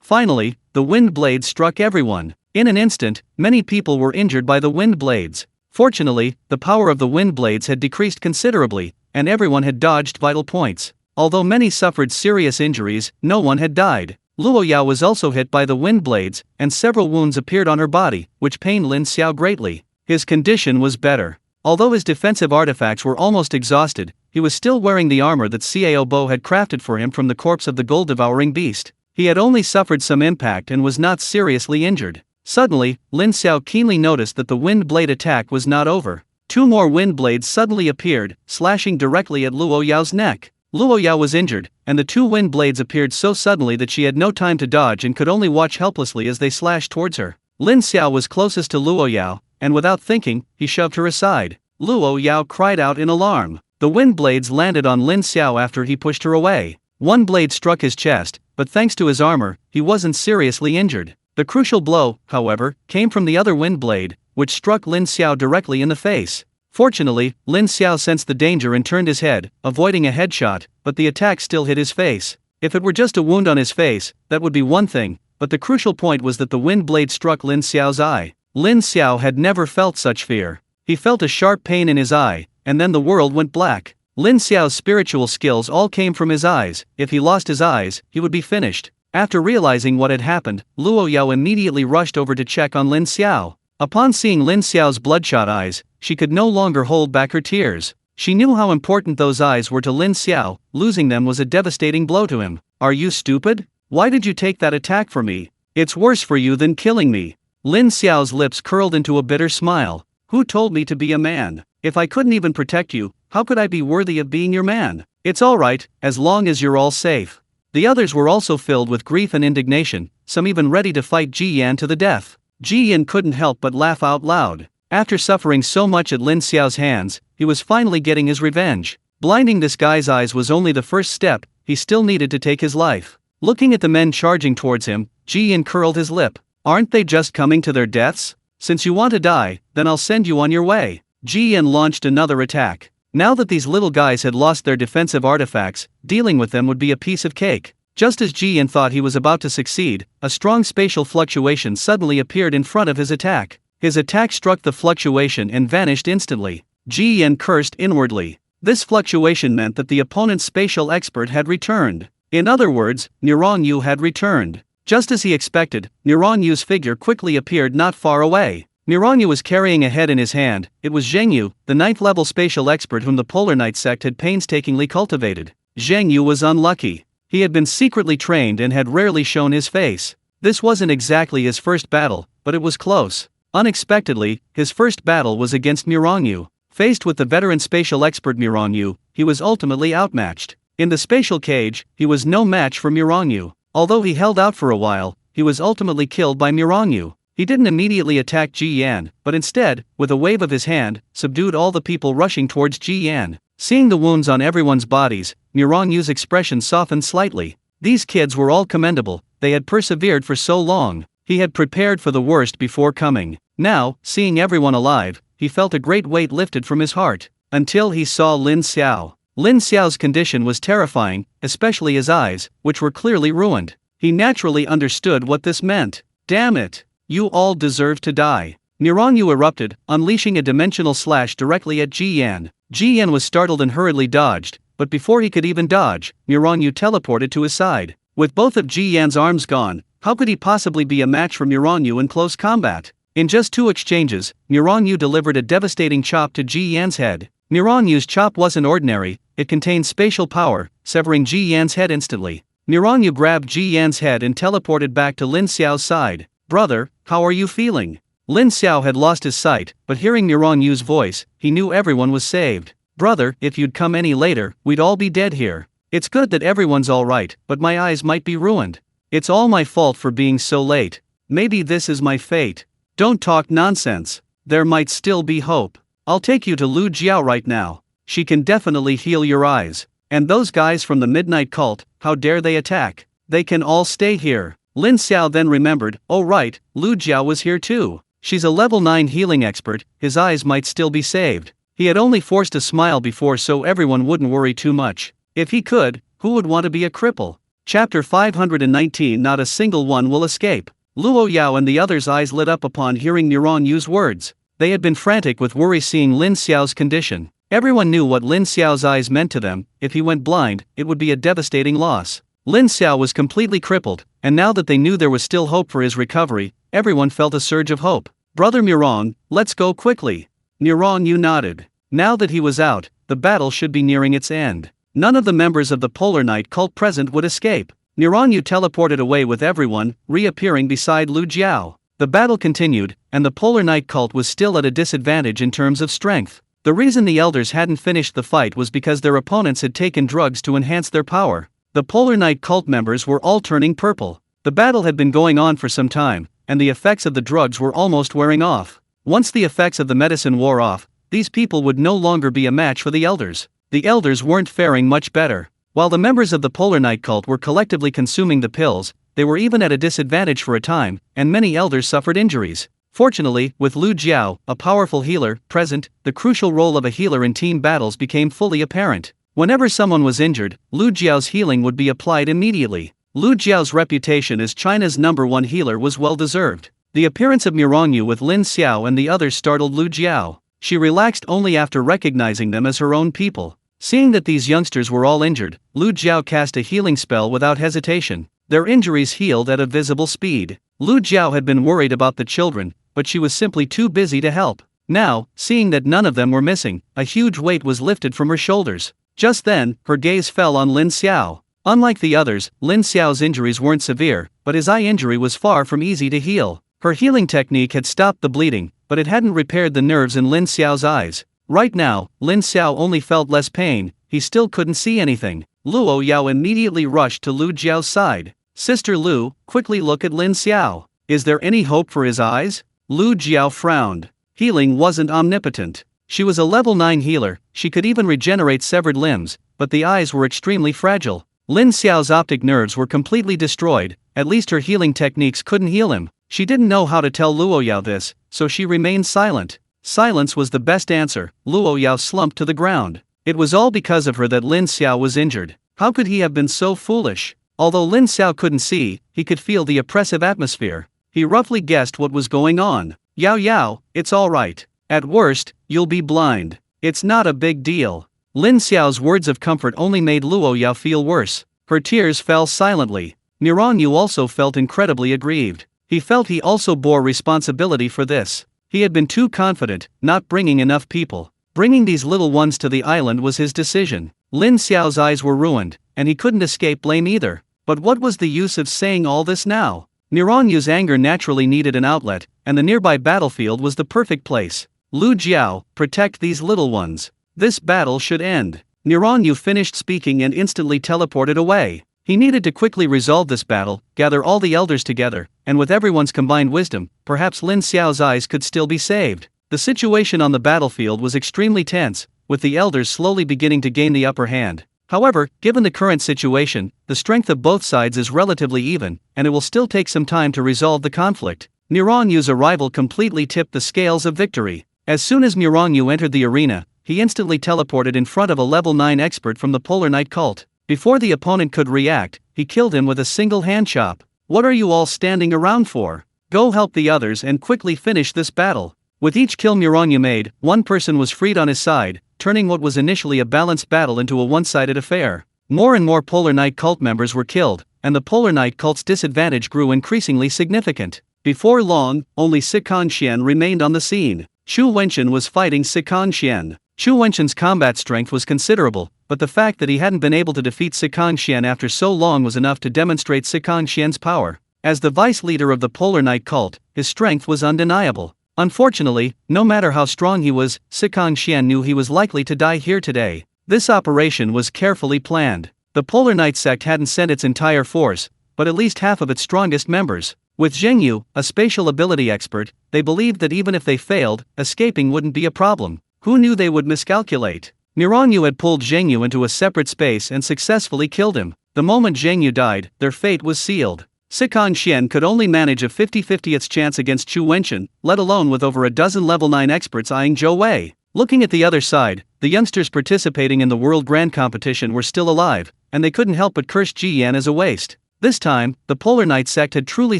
Finally, the wind blades struck everyone. In an instant, many people were injured by the wind blades. Fortunately, the power of the wind blades had decreased considerably, and everyone had dodged vital points. Although many suffered serious injuries, no one had died. Luo Yao was also hit by the wind blades, and several wounds appeared on her body, which pained Lin Xiao greatly. His condition was better. Although his defensive artifacts were almost exhausted, he was still wearing the armor that Xiao Bo had crafted for him from the corpse of the gold-devouring beast. He had only suffered some impact and was not seriously injured. Suddenly, Lin Xiao keenly noticed that the wind blade attack was not over. 2 more wind blades suddenly appeared, slashing directly at Luo Yao's neck. Luo Yao was injured, and the 2 wind blades appeared so suddenly that she had no time to dodge and could only watch helplessly as they slashed towards her. Lin Xiao was closest to Luo Yao, and without thinking, he shoved her aside. Luo Yao cried out in alarm. The wind blades landed on Lin Xiao after he pushed her away. One blade struck his chest, but thanks to his armor, he wasn't seriously injured. The crucial blow, however, came from the other wind blade, which struck Lin Xiao directly in the face. Fortunately, Lin Xiao sensed the danger and turned his head, avoiding a headshot, but the attack still hit his face. If it were just a wound on his face, that would be one thing, but the crucial point was that the wind blade struck Lin Xiao's eye. Lin Xiao had never felt such fear. He felt a sharp pain in his eye, and then the world went black. Lin Xiao's spiritual skills all came from his eyes. If he lost his eyes, he would be finished. After realizing what had happened, Luo Yao immediately rushed over to check on Lin Xiao. Upon seeing Lin Xiao's bloodshot eyes, she could no longer hold back her tears. She knew how important those eyes were to Lin Xiao. Losing them was a devastating blow to him. Are you stupid? Why did you take that attack for me? It's worse for you than killing me. Lin Xiao's lips curled into a bitter smile. Who told me to be a man? If I couldn't even protect you, how could I be worthy of being your man? It's alright, as long as you're all safe. The others were also filled with grief and indignation, some even ready to fight Ji Yan to the death. Ji Yan couldn't help but laugh out loud. After suffering so much at Lin Xiao's hands, he was finally getting his revenge. Blinding this guy's eyes was only the first step, he still needed to take his life. Looking at the men charging towards him, Ji Yan curled his lip. Aren't they just coming to their deaths? Since you want to die, then I'll send you on your way. Ji Yan launched another attack. Now that these little guys had lost their defensive artifacts, dealing with them would be a piece of cake. Just as Ji Yan thought he was about to succeed, a strong spatial fluctuation suddenly appeared in front of his attack. His attack struck the fluctuation and vanished instantly. Ji Yan cursed inwardly. This fluctuation meant that the opponent's spatial expert had returned. In other words, Nirong Yu had returned. Just as he expected, Nirong Yu's figure quickly appeared not far away. Nirong Yu was carrying a head in his hand. It was Zheng Yu, the 9th level spatial expert whom the Polar Knight sect had painstakingly cultivated. Zheng Yu was unlucky. He had been secretly trained and had rarely shown his face. This wasn't exactly his first battle, but it was close. Unexpectedly, his first battle was against Mirongyu. Faced with the veteran spatial expert Mirongyu, he was ultimately outmatched. In the spatial cage, he was no match for Mirongyu. Although he held out for a while, he was ultimately killed by Mirongyu. He didn't immediately attack Ji Yan, but instead, with a wave of his hand, subdued all the people rushing towards Ji Yan. Seeing the wounds on everyone's bodies, Mirangyu's expression softened slightly. These kids were all commendable, they had persevered for so long. He had prepared for the worst before coming. Now, seeing everyone alive, he felt a great weight lifted from his heart. Until he saw Lin Xiao. Lin Xiao's condition was terrifying, especially his eyes, which were clearly ruined. He naturally understood what this meant. Damn it! You all deserve to die. Mirongyu erupted, unleashing a dimensional slash directly at Ji Yan. Ji Yan was startled and hurriedly dodged, but before he could even dodge, Mirongyu teleported to his side. With both of Ji Yan's arms gone, how could he possibly be a match for Mirongyu in close combat? In just 2 exchanges, Mirongyu delivered a devastating chop to Ji Yan's head. Mirangyu's chop wasn't ordinary, it contained spatial power, severing Ji Yan's head instantly. Mirongyu grabbed Ji Yan's head and teleported back to Lin Xiao's side. Brother, how are you feeling? Lin Xiao had lost his sight, but hearing Mirangyu's voice, he knew everyone was saved. Brother, if you'd come any later, we'd all be dead here. It's good that everyone's alright, but my eyes might be ruined. It's all my fault for being so late. Maybe this is my fate. Don't talk nonsense. There might still be hope. I'll take you to Lu Jiao right now. She can definitely heal your eyes. And those guys from the Midnight Cult, how dare they attack? They can all stay here. Lin Xiao then remembered, oh right, Lu Jiao was here too. She's a level 9 healing expert, his eyes might still be saved. He had only forced a smile before so everyone wouldn't worry too much. If he could, who would want to be a cripple? Chapter 519. Not a single one will escape. Luo Yao and the others' eyes lit up upon hearing Mirangyu's words. They had been frantic with worry seeing Lin Xiao's condition. Everyone knew what Lin Xiao's eyes meant to them. If he went blind, it would be a devastating loss. Lin Xiao was completely crippled, and now that they knew there was still hope for his recovery, everyone felt a surge of hope. Brother Mirong, let's go quickly. Mirongyu nodded. Now that he was out, the battle should be nearing its end. None of the members of the Polar Night cult present would escape. Mirongyu teleported away with everyone, reappearing beside Lu Jiao. The battle continued, and the Polar Night cult was still at a disadvantage in terms of strength. The reason the elders hadn't finished the fight was because their opponents had taken drugs to enhance their power. The Polar Night cult members were all turning purple. The battle had been going on for some time, and the effects of the drugs were almost wearing off. Once the effects of the medicine wore off, these people would no longer be a match for the elders. The elders weren't faring much better. While the members of the Polar Night cult were collectively consuming the pills, they were even at a disadvantage for a time, and many elders suffered injuries. Fortunately, with Lu Jiao, a powerful healer, present, the crucial role of a healer in team battles became fully apparent. Whenever someone was injured, Lu Jiao's healing would be applied immediately. Lu Jiao's reputation as China's #1 healer was well deserved. The appearance of Mirongyu with Lin Xiao and the others startled Lu Jiao. She relaxed only after recognizing them as her own people. Seeing that these youngsters were all injured, Lu Jiao cast a healing spell without hesitation. Their injuries healed at a visible speed. Lu Jiao had been worried about the children, but she was simply too busy to help. Now, seeing that none of them were missing, a huge weight was lifted from her shoulders. Just then, her gaze fell on Lin Xiao. Unlike the others, Lin Xiao's injuries weren't severe, but his eye injury was far from easy to heal. Her healing technique had stopped the bleeding, but it hadn't repaired the nerves in Lin Xiao's eyes. Right now, Lin Xiao only felt less pain, he still couldn't see anything. Luo Yao immediately rushed to Lu Jiao's side. Sister Lu, quickly look at Lin Xiao. Is there any hope for his eyes? Lu Jiao frowned. Healing wasn't omnipotent. She was a level 9 healer, she could even regenerate severed limbs, but the eyes were extremely fragile. Lin Xiao's optic nerves were completely destroyed, at least her healing techniques couldn't heal him. She didn't know how to tell Luo Yao this, so she remained silent. Silence was the best answer. Luo Yao slumped to the ground. It was all because of her that Lin Xiao was injured. How could he have been so foolish? Although Lin Xiao couldn't see, he could feel the oppressive atmosphere. He roughly guessed what was going on. Yao Yao, it's alright. At worst, you'll be blind. It's not a big deal. Lin Xiao's words of comfort only made Luo Yao feel worse. Her tears fell silently. Mirongyu also felt incredibly aggrieved. He felt he also bore responsibility for this. He had been too confident, not bringing enough people. Bringing these little ones to the island was his decision. Lin Xiao's eyes were ruined, and he couldn't escape blame either. But what was the use of saying all this now? Mirangyu's anger naturally needed an outlet, and the nearby battlefield was the perfect place. Lu Jiao, protect these little ones. This battle should end. Mirangyu finished speaking and instantly teleported away. He needed to quickly resolve this battle, gather all the elders together, and with everyone's combined wisdom, perhaps Lin Xiao's eyes could still be saved. The situation on the battlefield was extremely tense, with the elders slowly beginning to gain the upper hand. However, given the current situation, the strength of both sides is relatively even, and it will still take some time to resolve the conflict. Mirangyu's arrival completely tipped the scales of victory. As soon as Mirangyu entered the arena, he instantly teleported in front of a level 9 expert from the Polar Night cult. Before the opponent could react, he killed him with a single hand chop. What are you all standing around for? Go help the others and quickly finish this battle. With each kill Mirangyu made, one person was freed on his side, turning what was initially a balanced battle into a one-sided affair. More and more Polar Night cult members were killed, and the Polar Night cult's disadvantage grew increasingly significant. Before long, only Sikan Xian remained on the scene. Chu Wenchen was fighting Sikan Xian. Chu Wenchen's combat strength was considerable, but the fact that he hadn't been able to defeat Sikan Xian after so long was enough to demonstrate Sikan Xian's power. As the vice leader of the Polar Night cult, his strength was undeniable. Unfortunately, no matter how strong he was, Sikan Xian knew he was likely to die here today. This operation was carefully planned. The Polar Night sect hadn't sent its entire force, but at least half of its strongest members. With Zhengyu, a spatial ability expert, they believed that even if they failed, escaping wouldn't be a problem. Who knew they would miscalculate? Mirangyu had pulled Zhengyu into a separate space and successfully killed him. The moment Zhengyu died, their fate was sealed. Sikan Xian could only manage a 50-50th chance against Chu Wenchen, let alone with over a dozen level 9 experts eyeing Zhou Wei. Looking at the other side, the youngsters participating in the World Grand Competition were still alive, and they couldn't help but curse Ji Yan as a waste. This time, the Polar Night sect had truly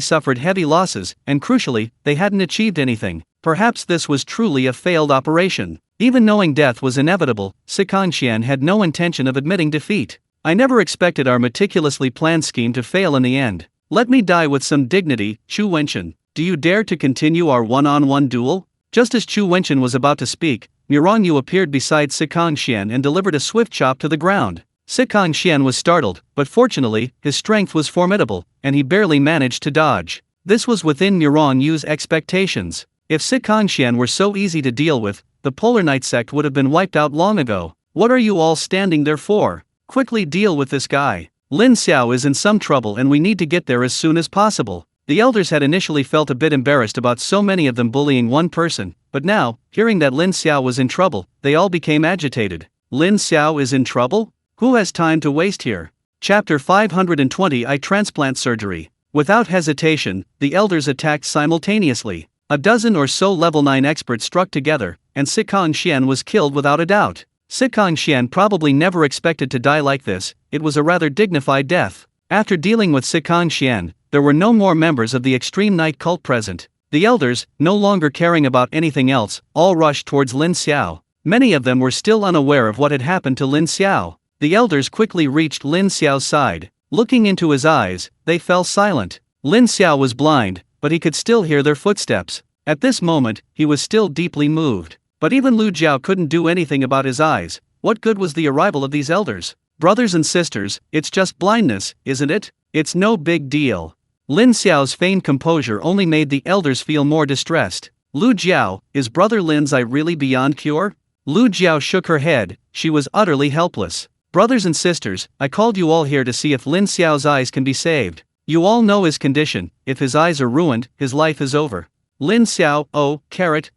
suffered heavy losses, and crucially, they hadn't achieved anything. Perhaps this was truly a failed operation. Even knowing death was inevitable, Sikan Xian had no intention of admitting defeat. I never expected our meticulously planned scheme to fail in the end. Let me die with some dignity, Chu Wenchen. Do you dare to continue our one-on-one duel? Just as Chu Wenchen was about to speak, Mirangyu appeared beside Sikan Xian and delivered a swift chop to the ground. Sikan Xian was startled, but fortunately, his strength was formidable, and he barely managed to dodge. This was within Mirangyu's expectations. If Sikan Xian were so easy to deal with, the Polar Night sect would have been wiped out long ago. What are you all standing there for? Quickly deal with this guy. Lin Xiao is in some trouble and we need to get there as soon as possible. The elders had initially felt a bit embarrassed about so many of them bullying one person, but now, hearing that Lin Xiao was in trouble, they all became agitated. Lin Xiao is in trouble? Who has time to waste here? Chapter 520 Eye Transplant Surgery. Without hesitation, the elders attacked simultaneously. A dozen or so level 9 experts struck together, and Sikan Xian was killed without a doubt. Sikan Xian probably never expected to die like this. It was a rather dignified death. After dealing with Sikan Xian, there were no more members of the extreme night cult present. The elders, no longer caring about anything else, all rushed towards Lin Xiao. Many of them were still unaware of what had happened to Lin Xiao. The elders quickly reached Lin Xiao's side. Looking into his eyes, they fell silent. Lin Xiao was blind, but he could still hear their footsteps. At this moment, he was still deeply moved. But even Lu Jiao couldn't do anything about his eyes. What good was the arrival of these elders? Brothers and sisters, it's just blindness, isn't it? It's no big deal. Lin Xiao's feigned composure only made the elders feel more distressed. Lu Jiao, is Brother Lin's eye really beyond cure? Lu Jiao shook her head. She was utterly helpless. Brothers and sisters, I called you all here to see if Lin Xiao's eyes can be saved. You all know his condition. If his eyes are ruined, his life is over. Lin Xiao,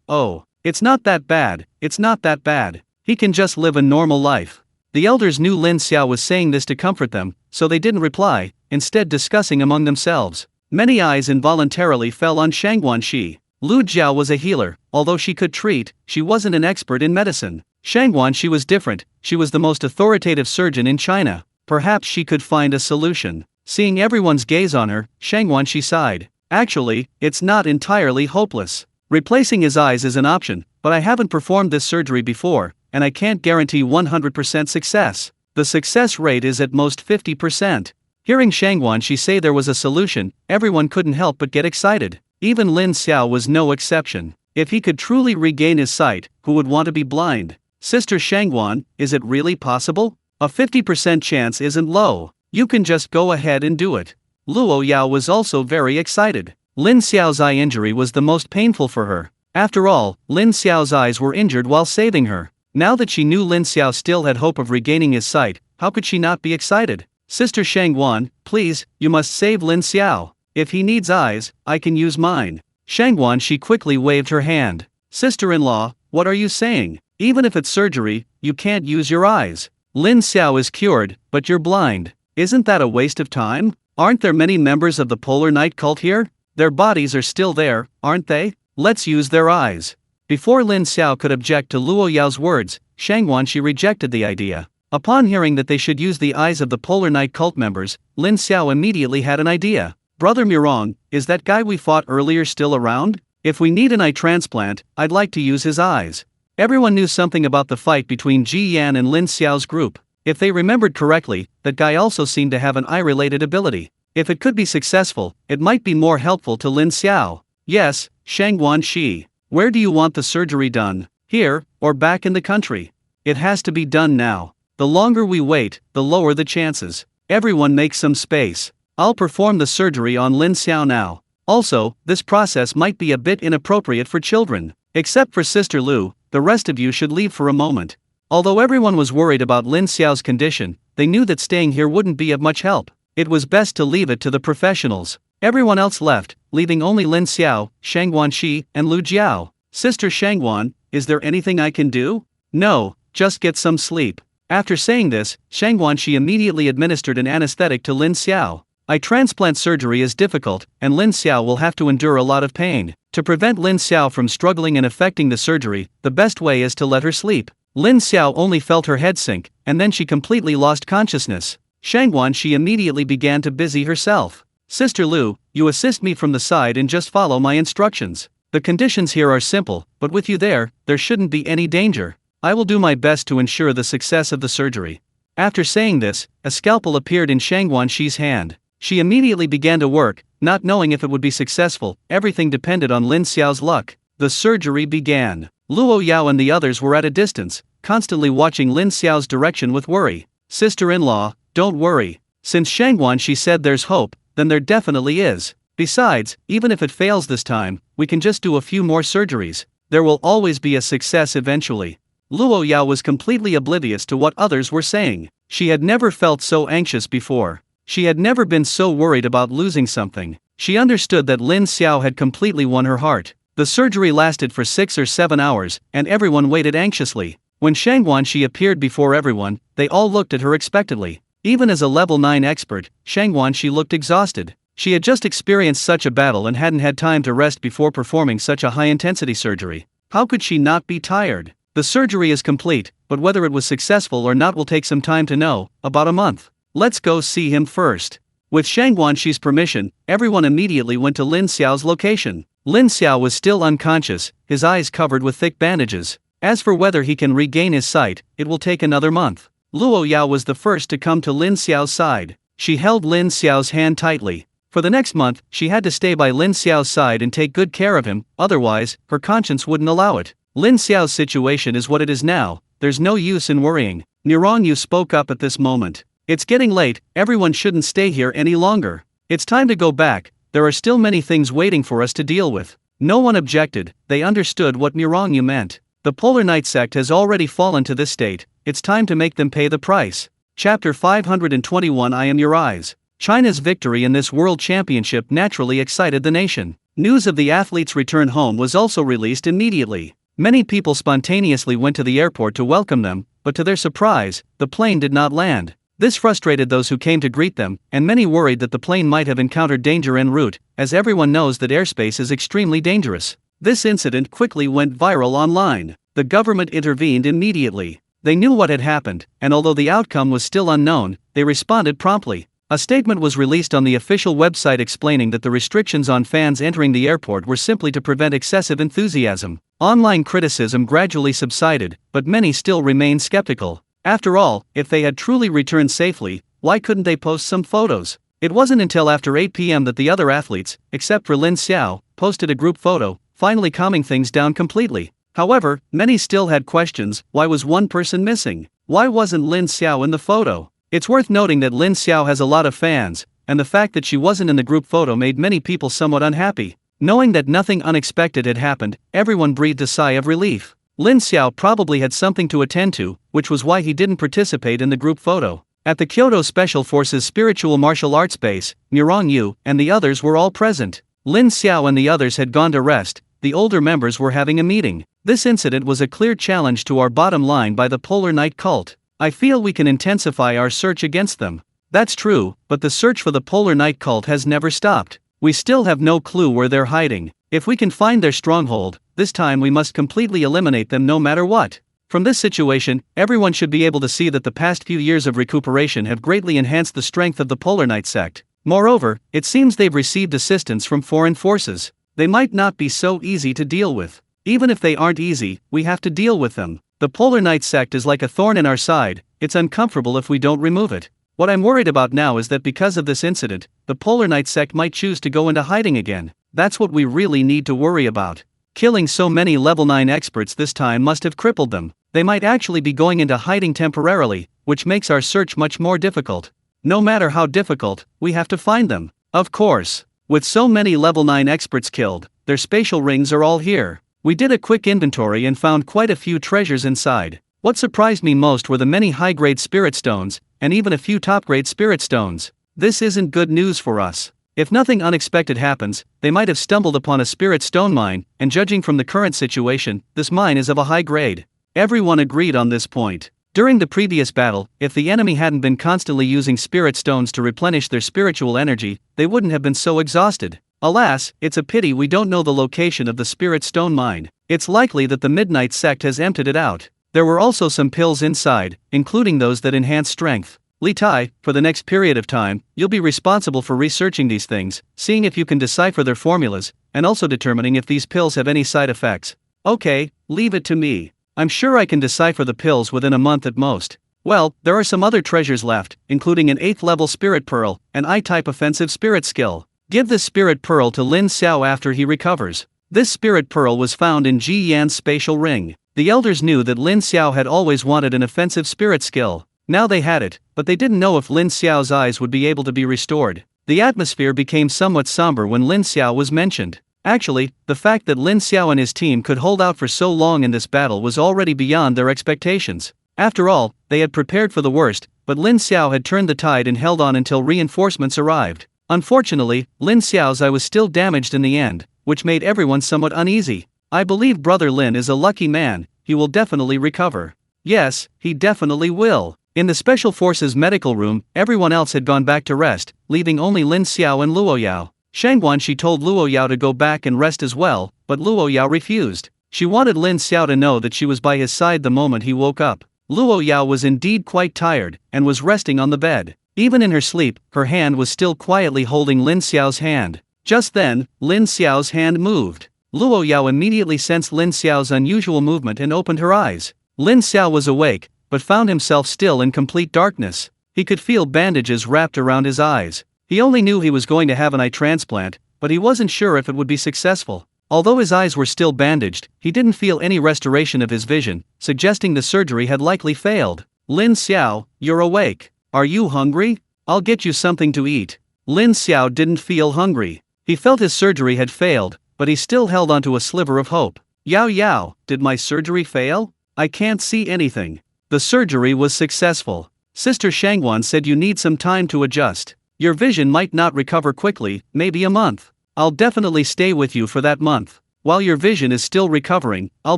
oh. It's not that bad, it's not that bad. He can just live a normal life. The elders knew Lin Xiao was saying this to comfort them, so they didn't reply, instead discussing among themselves. Many eyes involuntarily fell on Shangguan Shi. Lu Jiao was a healer, although she could treat, she wasn't an expert in medicine. Shangguan Shi was different, she was the most authoritative surgeon in China. Perhaps she could find a solution. Seeing everyone's gaze on her, Shangguan Shi sighed. Actually, it's not entirely hopeless. Replacing his eyes is an option, but I haven't performed this surgery before, and I can't guarantee 100% success. The success rate is at most 50%. Hearing Shangguan Shi say there was a solution, everyone couldn't help but get excited. Even Lin Xiao was no exception. If he could truly regain his sight, who would want to be blind? Sister Shangguan, is it really possible? A 50% chance isn't low. You can just go ahead and do it. Luo Yao was also very excited. Lin Xiao's eye injury was the most painful for her. After all, Lin Xiao's eyes were injured while saving her. Now that she knew Lin Xiao still had hope of regaining his sight, how could she not be excited? Sister Shangguan, please, you must save Lin Xiao. If he needs eyes, I can use mine. Shangguan, she quickly waved her hand. Sister-in-law, what are you saying? Even if it's surgery, you can't use your eyes. Lin Xiao is cured, but you're blind. Isn't that a waste of time? Aren't there many members of the Polar Night cult here? Their bodies are still there, aren't they? Let's use their eyes. Before Lin Xiao could object to Luo Yao's words, Shangguan she rejected the idea. Upon hearing that they should use the eyes of the Polar Night cult members, Lin Xiao immediately had an idea. Brother Mirong, is that guy we fought earlier still around? If we need an eye transplant, I'd like to use his eyes. Everyone knew something about the fight between Ji Yan and Lin Xiao's group. If they remembered correctly, that guy also seemed to have an eye-related ability. If it could be successful, it might be more helpful to Lin Xiao. Yes, Shangguan Shi. Where do you want the surgery done? Here, or back in the country? It has to be done now. The longer we wait, the lower the chances. Everyone make some space. I'll perform the surgery on Lin Xiao now. Also, this process might be a bit inappropriate for children. Except for Sister Lu, the rest of you should leave for a moment. Although everyone was worried about Lin Xiao's condition, they knew that staying here wouldn't be of much help. It was best to leave it to the professionals. Everyone else left, leaving only Lin Xiao, Shangguan Shi, and Lu Jiao. Sister Shangguan, is there anything I can do? No, just get some sleep. After saying this, Shangguan Shi immediately administered an anesthetic to Lin Xiao. Eye transplant surgery is difficult, and Lin Xiao will have to endure a lot of pain. To prevent Lin Xiao from struggling and affecting the surgery, the best way is to let her sleep. Lin Xiao only felt her head sink, and then she completely lost consciousness. Shangguan she immediately began to busy herself. Sister Lu, you assist me from the side and just follow my instructions. The conditions here are simple, but with you there shouldn't be any danger. I will do my best to ensure the success of the surgery. After saying this, a scalpel appeared in Shangguan Shi's hand. She immediately began to work, not knowing if it would be successful. Everything depended on Lin Xiao's luck. The surgery began. Luo Yao and the others were at a distance, constantly watching Lin Xiao's direction with worry. Sister-in-law, don't worry. Since Shangguan Shi said there's hope, then there definitely is. Besides, even if it fails this time, we can just do a few more surgeries. There will always be a success eventually. Luo Yao was completely oblivious to what others were saying. She had never felt so anxious before. She had never been so worried about losing something. She understood that Lin Xiao had completely won her heart. The surgery lasted for 6 or 7 hours, and everyone waited anxiously. When Shangguan Shi appeared before everyone, they all looked at her expectantly. Even as a level 9 expert, Shangguan Shi looked exhausted. She had just experienced such a battle and hadn't had time to rest before performing such a high-intensity surgery. How could she not be tired? The surgery is complete, but whether it was successful or not will take some time to know, about a month. Let's go see him first. With Shangguan Shi's permission, everyone immediately went to Lin Xiao's location. Lin Xiao was still unconscious, his eyes covered with thick bandages. As for whether he can regain his sight, it will take another month. Luo Yao was the first to come to Lin Xiao's side. She held Lin Xiao's hand tightly. For the next month, she had to stay by Lin Xiao's side and take good care of him, otherwise, her conscience wouldn't allow it. Lin Xiao's situation is what it is now, there's no use in worrying. Nirong Yu spoke up at this moment. It's getting late, everyone shouldn't stay here any longer. It's time to go back, there are still many things waiting for us to deal with. No one objected, they understood what Nirong Yu meant. The Polar Night sect has already fallen to this state, it's time to make them pay the price. Chapter 521 I Am Your Eyes. China's victory in this World Championship naturally excited the nation. News of the athletes' return home was also released immediately. Many people spontaneously went to the airport to welcome them, but to their surprise, the plane did not land. This frustrated those who came to greet them, and many worried that the plane might have encountered danger en route, as everyone knows that airspace is extremely dangerous. This incident quickly went viral online. The government intervened immediately. They knew what had happened, and although the outcome was still unknown, they responded promptly. A statement was released on the official website explaining that the restrictions on fans entering the airport were simply to prevent excessive enthusiasm. Online criticism gradually subsided, but many still remained skeptical. After all, if they had truly returned safely, why couldn't they post some photos? It wasn't until after 8 p.m. that the other athletes, except for Lin Xiao, posted a group photo, finally calming things down completely. However, many still had questions. Why was one person missing? Why wasn't Lin Xiao in the photo? It's worth noting that Lin Xiao has a lot of fans, and the fact that she wasn't in the group photo made many people somewhat unhappy. Knowing that nothing unexpected had happened, everyone breathed a sigh of relief. Lin Xiao probably had something to attend to, which was why he didn't participate in the group photo. At the Kyoto Special Forces Spiritual Martial Arts Base, Nirong Yu and the others were all present. Lin Xiao and the others had gone to rest. The older members were having a meeting. This incident was a clear challenge to our bottom line by the Polar Night cult. I feel we can intensify our search against them. That's true, but the search for the Polar Night cult has never stopped. We still have no clue where they're hiding. If we can find their stronghold, this time we must completely eliminate them no matter what. From this situation, everyone should be able to see that the past few years of recuperation have greatly enhanced the strength of the Polar Night sect. Moreover, it seems they've received assistance from foreign forces. They might not be so easy to deal with. Even if they aren't easy, we have to deal with them. The Polar Night sect is like a thorn in our side. It's uncomfortable if we don't remove it. What I'm worried about now is that because of this incident, the Polar Night sect might choose to go into hiding again. That's what we really need to worry about. Killing so many level 9 experts this time must have crippled them. They might actually be going into hiding temporarily, which makes our search much more difficult. No matter how difficult, we have to find them. Of course. With so many level 9 experts killed, their spatial rings are all here. We did a quick inventory and found quite a few treasures inside. What surprised me most were the many high-grade spirit stones, and even a few top-grade spirit stones. This isn't good news for us. If nothing unexpected happens, they might have stumbled upon a spirit stone mine, and judging from the current situation, this mine is of a high grade. Everyone agreed on this point. During the previous battle, if the enemy hadn't been constantly using spirit stones to replenish their spiritual energy, they wouldn't have been so exhausted. Alas, it's a pity we don't know the location of the spirit stone mine. It's likely that the Midnight sect has emptied it out. There were also some pills inside, including those that enhance strength. Li Tai, for the next period of time, you'll be responsible for researching these things, seeing if you can decipher their formulas, and also determining if these pills have any side effects. Okay, leave it to me. I'm sure I can decipher the pills within a month at most. Well, there are some other treasures left, including an 8th level spirit pearl, an I-type offensive spirit skill. Give this spirit pearl to Lin Xiao after he recovers. This spirit pearl was found in Ji Yan's spatial ring. The elders knew that Lin Xiao had always wanted an offensive spirit skill. Now they had it, but they didn't know if Lin Xiao's eyes would be able to be restored. The atmosphere became somewhat somber when Lin Xiao was mentioned. Actually, the fact that Lin Xiao and his team could hold out for so long in this battle was already beyond their expectations. After all, they had prepared for the worst, but Lin Xiao had turned the tide and held on until reinforcements arrived. Unfortunately, Lin Xiao's eye was still damaged in the end, which made everyone somewhat uneasy. I believe Brother Lin is a lucky man. He will definitely recover. Yes, he definitely will. In the Special Forces medical room, everyone else had gone back to rest, leaving only Lin Xiao and Luo Yao. Shangguanxi told Luo Yao to go back and rest as well, but Luo Yao refused. She wanted Lin Xiao to know that she was by his side the moment he woke up. Luo Yao was indeed quite tired, and was resting on the bed. Even in her sleep, her hand was still quietly holding Lin Xiao's hand. Just then, Lin Xiao's hand moved. Luo Yao immediately sensed Lin Xiao's unusual movement and opened her eyes. Lin Xiao was awake, but found himself still in complete darkness. He could feel bandages wrapped around his eyes. He only knew he was going to have an eye transplant, but he wasn't sure if it would be successful. Although his eyes were still bandaged, he didn't feel any restoration of his vision, suggesting the surgery had likely failed. Lin Xiao, you're awake. Are you hungry? I'll get you something to eat. Lin Xiao didn't feel hungry. He felt his surgery had failed, but he still held onto a sliver of hope. Yao Yao, did my surgery fail? I can't see anything. The surgery was successful. Sister Shangguan said you need some time to adjust. Your vision might not recover quickly, maybe a month. I'll definitely stay with you for that month. While your vision is still recovering, I'll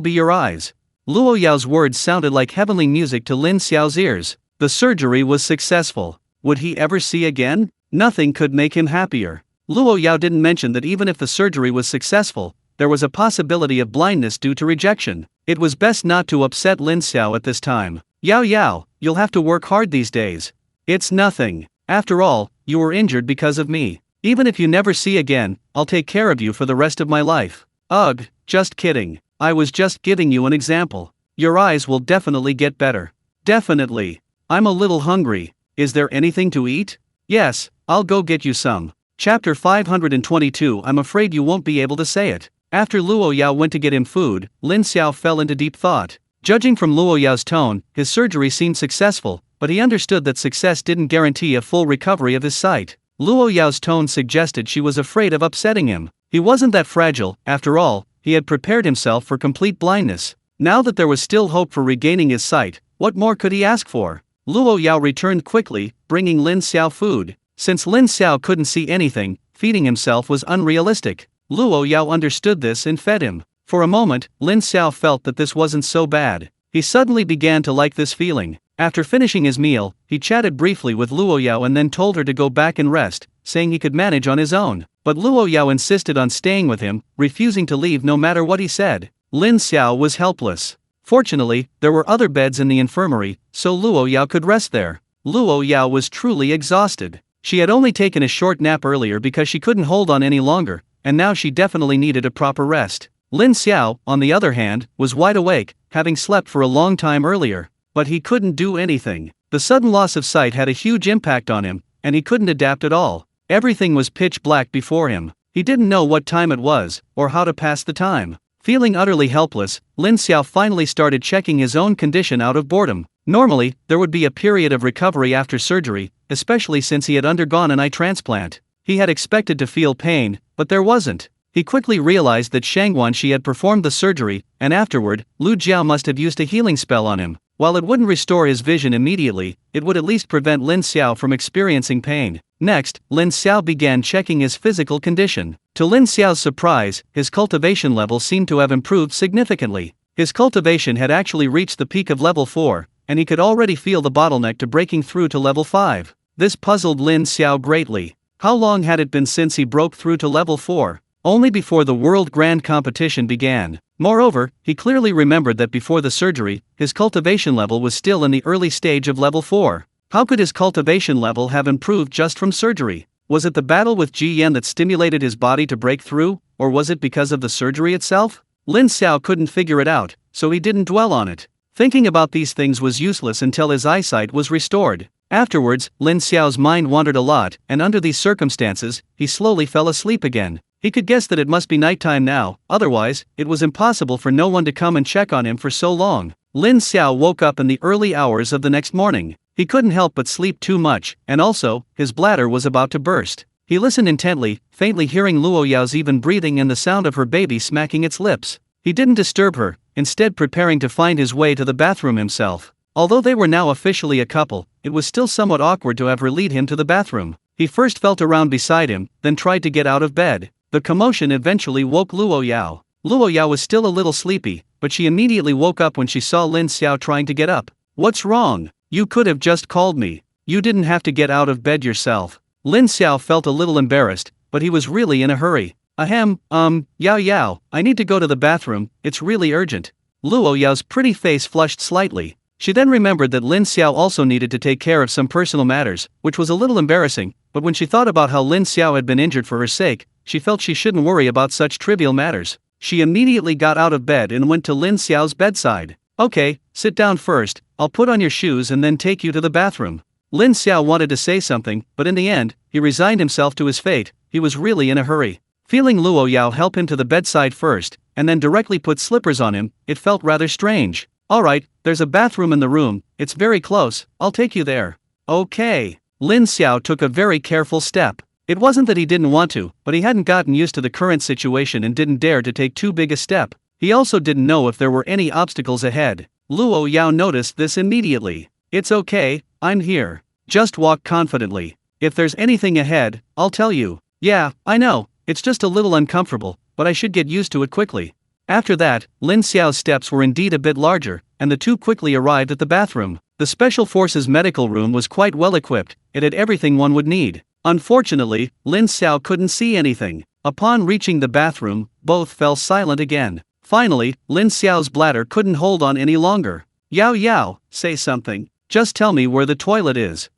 be your eyes. Luo Yao's words sounded like heavenly music to Lin Xiao's ears. The surgery was successful. Would he ever see again? Nothing could make him happier. Luo Yao didn't mention that even if the surgery was successful, there was a possibility of blindness due to rejection. It was best not to upset Lin Xiao at this time. Yao Yao, you'll have to work hard these days. It's nothing. After all, you were injured because of me. Even if you never see again, I'll take care of you for the rest of my life. Ugh, just kidding. I was just giving you an example. Your eyes will definitely get better. Definitely. I'm a little hungry. Is there anything to eat? Yes, I'll go get you some. Chapter 522. I'm afraid you won't be able to say it. After Luo Yao went to get him food, Lin Xiao fell into deep thought. Judging from Luo Yao's tone, his surgery seemed successful, but he understood that success didn't guarantee a full recovery of his sight. Luo Yao's tone suggested she was afraid of upsetting him. He wasn't that fragile, after all, he had prepared himself for complete blindness. Now that there was still hope for regaining his sight, what more could he ask for? Luo Yao returned quickly, bringing Lin Xiao food. Since Lin Xiao couldn't see anything, feeding himself was unrealistic. Luo Yao understood this and fed him. For a moment, Lin Xiao felt that this wasn't so bad. He suddenly began to like this feeling. After finishing his meal, he chatted briefly with Luo Yao and then told her to go back and rest, saying he could manage on his own. But Luo Yao insisted on staying with him, refusing to leave no matter what he said. Lin Xiao was helpless. Fortunately, there were other beds in the infirmary, so Luo Yao could rest there. Luo Yao was truly exhausted. She had only taken a short nap earlier because she couldn't hold on any longer, and now she definitely needed a proper rest. Lin Xiao, on the other hand, was wide awake, having slept for a long time earlier. But he couldn't do anything. The sudden loss of sight had a huge impact on him, and he couldn't adapt at all. Everything was pitch black before him. He didn't know what time it was, or how to pass the time. Feeling utterly helpless, Lin Xiao finally started checking his own condition out of boredom. Normally, there would be a period of recovery after surgery, especially since he had undergone an eye transplant. He had expected to feel pain, but there wasn't. He quickly realized that Shangguan had performed the surgery, and afterward, Lu Jiao must have used a healing spell on him. While it wouldn't restore his vision immediately, it would at least prevent Lin Xiao from experiencing pain. Next, Lin Xiao began checking his physical condition. To Lin Xiao's surprise, his cultivation level seemed to have improved significantly. His cultivation had actually reached the peak of level 4, and he could already feel the bottleneck to breaking through to level 5. This puzzled Lin Xiao greatly. How long had it been since he broke through to level 4? Only before the World Grand Competition began. Moreover, he clearly remembered that before the surgery, his cultivation level was still in the early stage of level 4. How could his cultivation level have improved just from surgery? Was it the battle with Ji Yan that stimulated his body to break through, or was it because of the surgery itself? Lin Xiao couldn't figure it out, so he didn't dwell on it. Thinking about these things was useless until his eyesight was restored. Afterwards, Lin Xiao's mind wandered a lot, and under these circumstances, he slowly fell asleep again. He could guess that it must be nighttime now, otherwise, it was impossible for no one to come and check on him for so long. Lin Xiao woke up in the early hours of the next morning. He couldn't help but sleep too much, and also, his bladder was about to burst. He listened intently, faintly hearing Luo Yao's even breathing and the sound of her baby smacking its lips. He didn't disturb her, instead preparing to find his way to the bathroom himself. Although they were now officially a couple, it was still somewhat awkward to have her lead him to the bathroom. He first felt around beside him, then tried to get out of bed. The commotion eventually woke Luo Yao. Luo Yao was still a little sleepy, but she immediately woke up when she saw Lin Xiao trying to get up. "What's wrong? You could have just called me. You didn't have to get out of bed yourself." Lin Xiao felt a little embarrassed, but he was really in a hurry. Yao, I need to go to the bathroom, it's really urgent." Luo Yao's pretty face flushed slightly. She then remembered that Lin Xiao also needed to take care of some personal matters, which was a little embarrassing, but when she thought about how Lin Xiao had been injured for her sake, she felt she shouldn't worry about such trivial matters. She immediately got out of bed and went to Lin Xiao's bedside. "Okay, sit down first, I'll put on your shoes and then take you to the bathroom." Lin Xiao wanted to say something, but in the end, he resigned himself to his fate. He was really in a hurry. Feeling Luo Yao help him to the bedside first, and then directly put slippers on him, it felt rather strange. "Alright, there's a bathroom in the room, it's very close, I'll take you there." "Okay." Lin Xiao took a very careful step. It wasn't that he didn't want to, but he hadn't gotten used to the current situation and didn't dare to take too big a step. He also didn't know if there were any obstacles ahead. Luo Yao noticed this immediately. "It's okay, I'm here. Just walk confidently. If there's anything ahead, I'll tell you." "Yeah, I know, it's just a little uncomfortable, but I should get used to it quickly." After that, Lin Xiao's steps were indeed a bit larger, and the two quickly arrived at the bathroom. The Special Forces medical room was quite well equipped, it had everything one would need. Unfortunately, Lin Xiao couldn't see anything. Upon reaching the bathroom, both fell silent again. Finally, Lin Xiao's bladder couldn't hold on any longer. Yao, say something. Just tell me where the toilet is."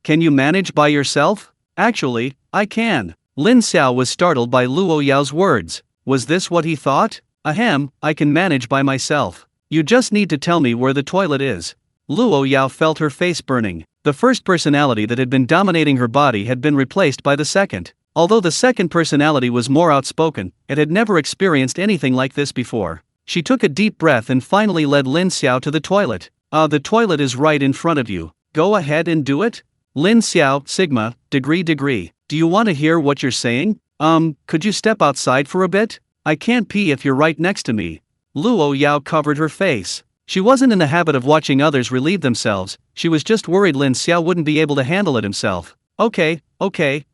Can you manage by yourself?" "Actually, I can." Lin Xiao was startled by Luo Yao's words. Was this what he thought? I can manage by myself. You just need to tell me where the toilet is." Luo Yao felt her face burning. The first personality that had been dominating her body had been replaced by the second. Although the second personality was more outspoken, it had never experienced anything like this before. She took a deep breath and finally led Lin Xiao to the toilet. The toilet is right in front of you. Go ahead and do it? Lin Xiao, Sigma, degree. Do you want to hear what you're saying? Could you step outside for a bit? I can't pee if you're right next to me. Luo Yao covered her face. She wasn't in the habit of watching others relieve themselves, she was just worried Lin Xiao wouldn't be able to handle it himself. Okay,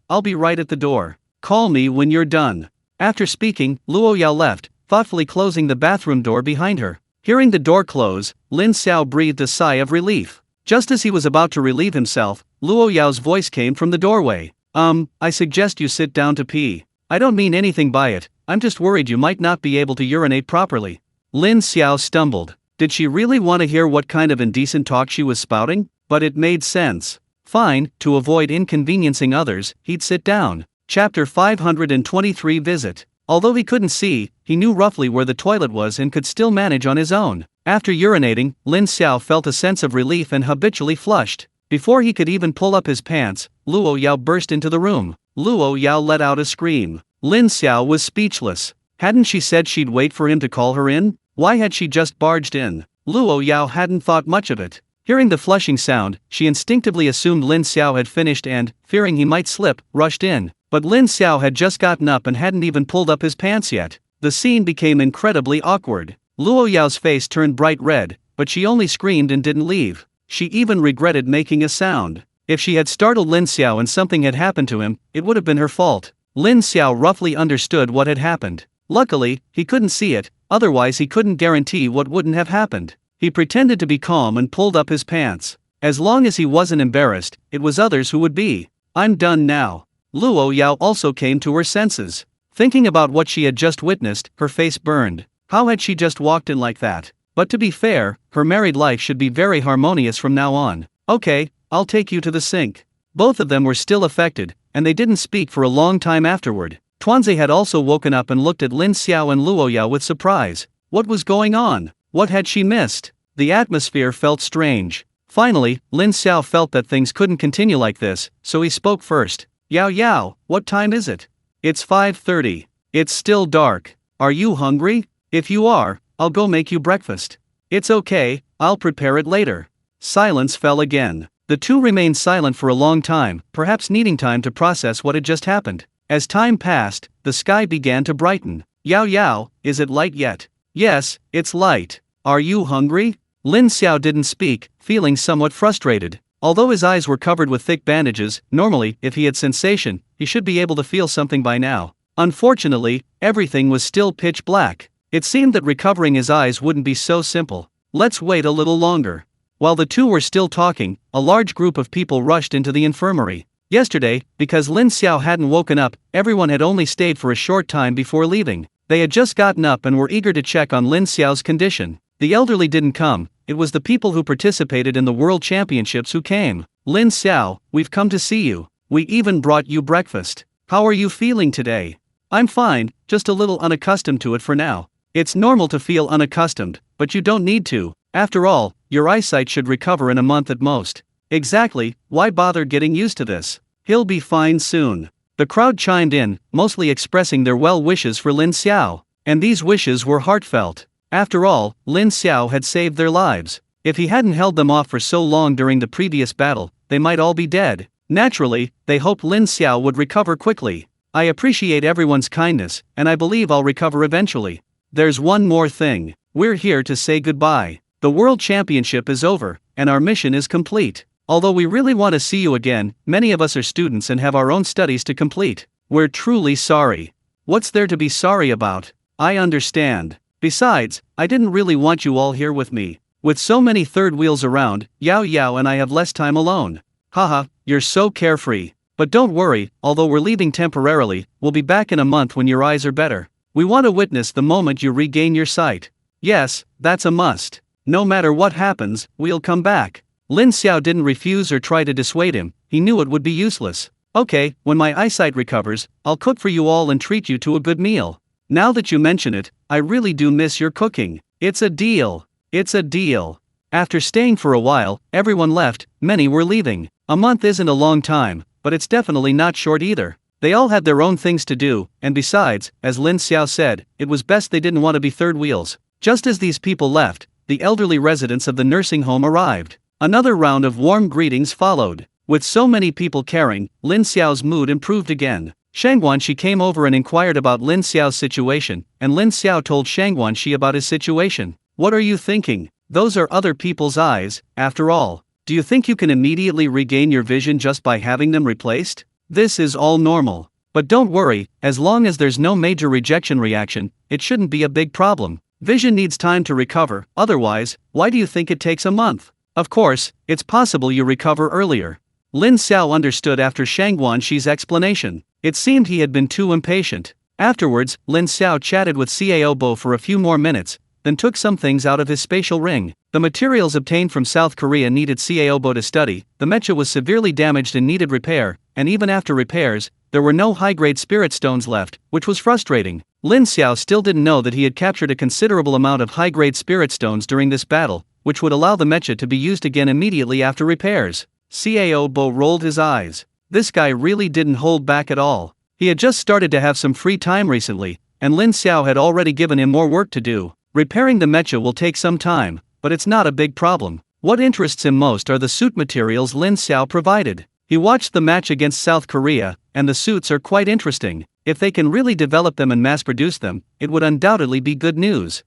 I'll be right at the door. Call me when you're done. After speaking, Luo Yao left, thoughtfully closing the bathroom door behind her. Hearing the door close, Lin Xiao breathed a sigh of relief. Just as he was about to relieve himself, Luo Yao's voice came from the doorway. I suggest you sit down to pee. I don't mean anything by it, I'm just worried you might not be able to urinate properly. Lin Xiao stumbled. Did she really want to hear what kind of indecent talk she was spouting? But it made sense. Fine, to avoid inconveniencing others, he'd sit down. Chapter 523 Visit. Although he couldn't see, he knew roughly where the toilet was and could still manage on his own. After urinating, Lin Xiao felt a sense of relief and habitually flushed. Before he could even pull up his pants, Luo Yao burst into the room. Luo Yao let out a scream. Lin Xiao was speechless. Hadn't she said she'd wait for him to call her in? Why had she just barged in? Luo Yao hadn't thought much of it. Hearing the flushing sound, she instinctively assumed Lin Xiao had finished and, fearing he might slip, rushed in. But Lin Xiao had just gotten up and hadn't even pulled up his pants yet. The scene became incredibly awkward. Luo Yao's face turned bright red, but she only screamed and didn't leave. She even regretted making a sound. If she had startled Lin Xiao and something had happened to him, it would have been her fault. Lin Xiao roughly understood what had happened. Luckily, he couldn't see it, otherwise he couldn't guarantee what wouldn't have happened. He pretended to be calm and pulled up his pants. As long as he wasn't embarrassed, it was others who would be. I'm done now. Luo Yao also came to her senses. Thinking about what she had just witnessed, her face burned. How had she just walked in like that? But to be fair, her married life should be very harmonious from now on. Okay, I'll take you to the sink. Both of them were still affected, and they didn't speak for a long time afterward. Tuanze had also woken up and looked at Lin Xiao and Luo Yao with surprise. What was going on? What had she missed? The atmosphere felt strange. Finally, Lin Xiao felt that things couldn't continue like this, so he spoke first. Yao, what time is it? It's 5:30. It's still dark. Are you hungry? If you are, I'll go make you breakfast. It's okay, I'll prepare it later. Silence fell again. The two remained silent for a long time, perhaps needing time to process what had just happened. As time passed, the sky began to brighten. Yao, is it light yet? Yes, it's light. Are you hungry? Lin Xiao didn't speak, feeling somewhat frustrated. Although his eyes were covered with thick bandages, normally, if he had sensation, he should be able to feel something by now. Unfortunately, everything was still pitch black. It seemed that recovering his eyes wouldn't be so simple. Let's wait a little longer. While the two were still talking, a large group of people rushed into the infirmary. Yesterday, because Lin Xiao hadn't woken up, everyone had only stayed for a short time before leaving. They had just gotten up and were eager to check on Lin Xiao's condition. The elderly didn't come, it was the people who participated in the World Championships who came. Lin Xiao, we've come to see you. We even brought you breakfast. How are you feeling today? I'm fine, just a little unaccustomed to it for now. It's normal to feel unaccustomed, but you don't need to. After all, your eyesight should recover in a month at most. Exactly, why bother getting used to this? He'll be fine soon. The crowd chimed in, mostly expressing their well wishes for Lin Xiao. And these wishes were heartfelt. After all, Lin Xiao had saved their lives. If he hadn't held them off for so long during the previous battle, they might all be dead. Naturally, they hoped Lin Xiao would recover quickly. I appreciate everyone's kindness, and I believe I'll recover eventually. There's one more thing. We're here to say goodbye. The World Championship is over, and our mission is complete. Although we really want to see you again, many of us are students and have our own studies to complete. We're truly sorry. What's there to be sorry about? I understand. Besides, I didn't really want you all here with me. With so many third wheels around, Yao and I have less time alone. Haha, you're so carefree. But don't worry, although we're leaving temporarily, we'll be back in a month when your eyes are better. We want to witness the moment you regain your sight. Yes, that's a must. No matter what happens, we'll come back. Lin Xiao didn't refuse or try to dissuade him, he knew it would be useless. Okay, when my eyesight recovers, I'll cook for you all and treat you to a good meal. Now that you mention it, I really do miss your cooking. It's a deal. It's a deal. After staying for a while, everyone left, many were leaving. A month isn't a long time, but it's definitely not short either. They all had their own things to do, and besides, as Lin Xiao said, it was best they didn't want to be third wheels. Just as these people left, the elderly residents of the nursing home arrived. Another round of warm greetings followed. With so many people caring, Lin Xiao's mood improved again. Shang Guanxi came over and inquired about Lin Xiao's situation, and Lin Xiao told Shang Guanxi about his situation. What are you thinking? Those are other people's eyes, after all. Do you think you can immediately regain your vision just by having them replaced? This is all normal. But don't worry, as long as there's no major rejection reaction, it shouldn't be a big problem. Vision needs time to recover, otherwise, why do you think it takes a month? Of course, it's possible you recover earlier. Lin Xiao understood after Shang Guanxi's explanation. It seemed he had been too impatient. Afterwards, Lin Xiao chatted with Xiao Bo for a few more minutes, then took some things out of his spatial ring. The materials obtained from South Korea needed Xiao Bo to study. The mecha was severely damaged and needed repair, and even after repairs, there were no high-grade spirit stones left, which was frustrating. Lin Xiao still didn't know that he had captured a considerable amount of high-grade spirit stones during this battle, which would allow the mecha to be used again immediately after repairs. Xiao Bo rolled his eyes. This guy really didn't hold back at all. He had just started to have some free time recently, and Lin Xiao had already given him more work to do. Repairing the mecha will take some time, but it's not a big problem. What interests him most are the suit materials Lin Xiao provided. He watched the match against South Korea, and the suits are quite interesting. If they can really develop them and mass-produce them, it would undoubtedly be good news.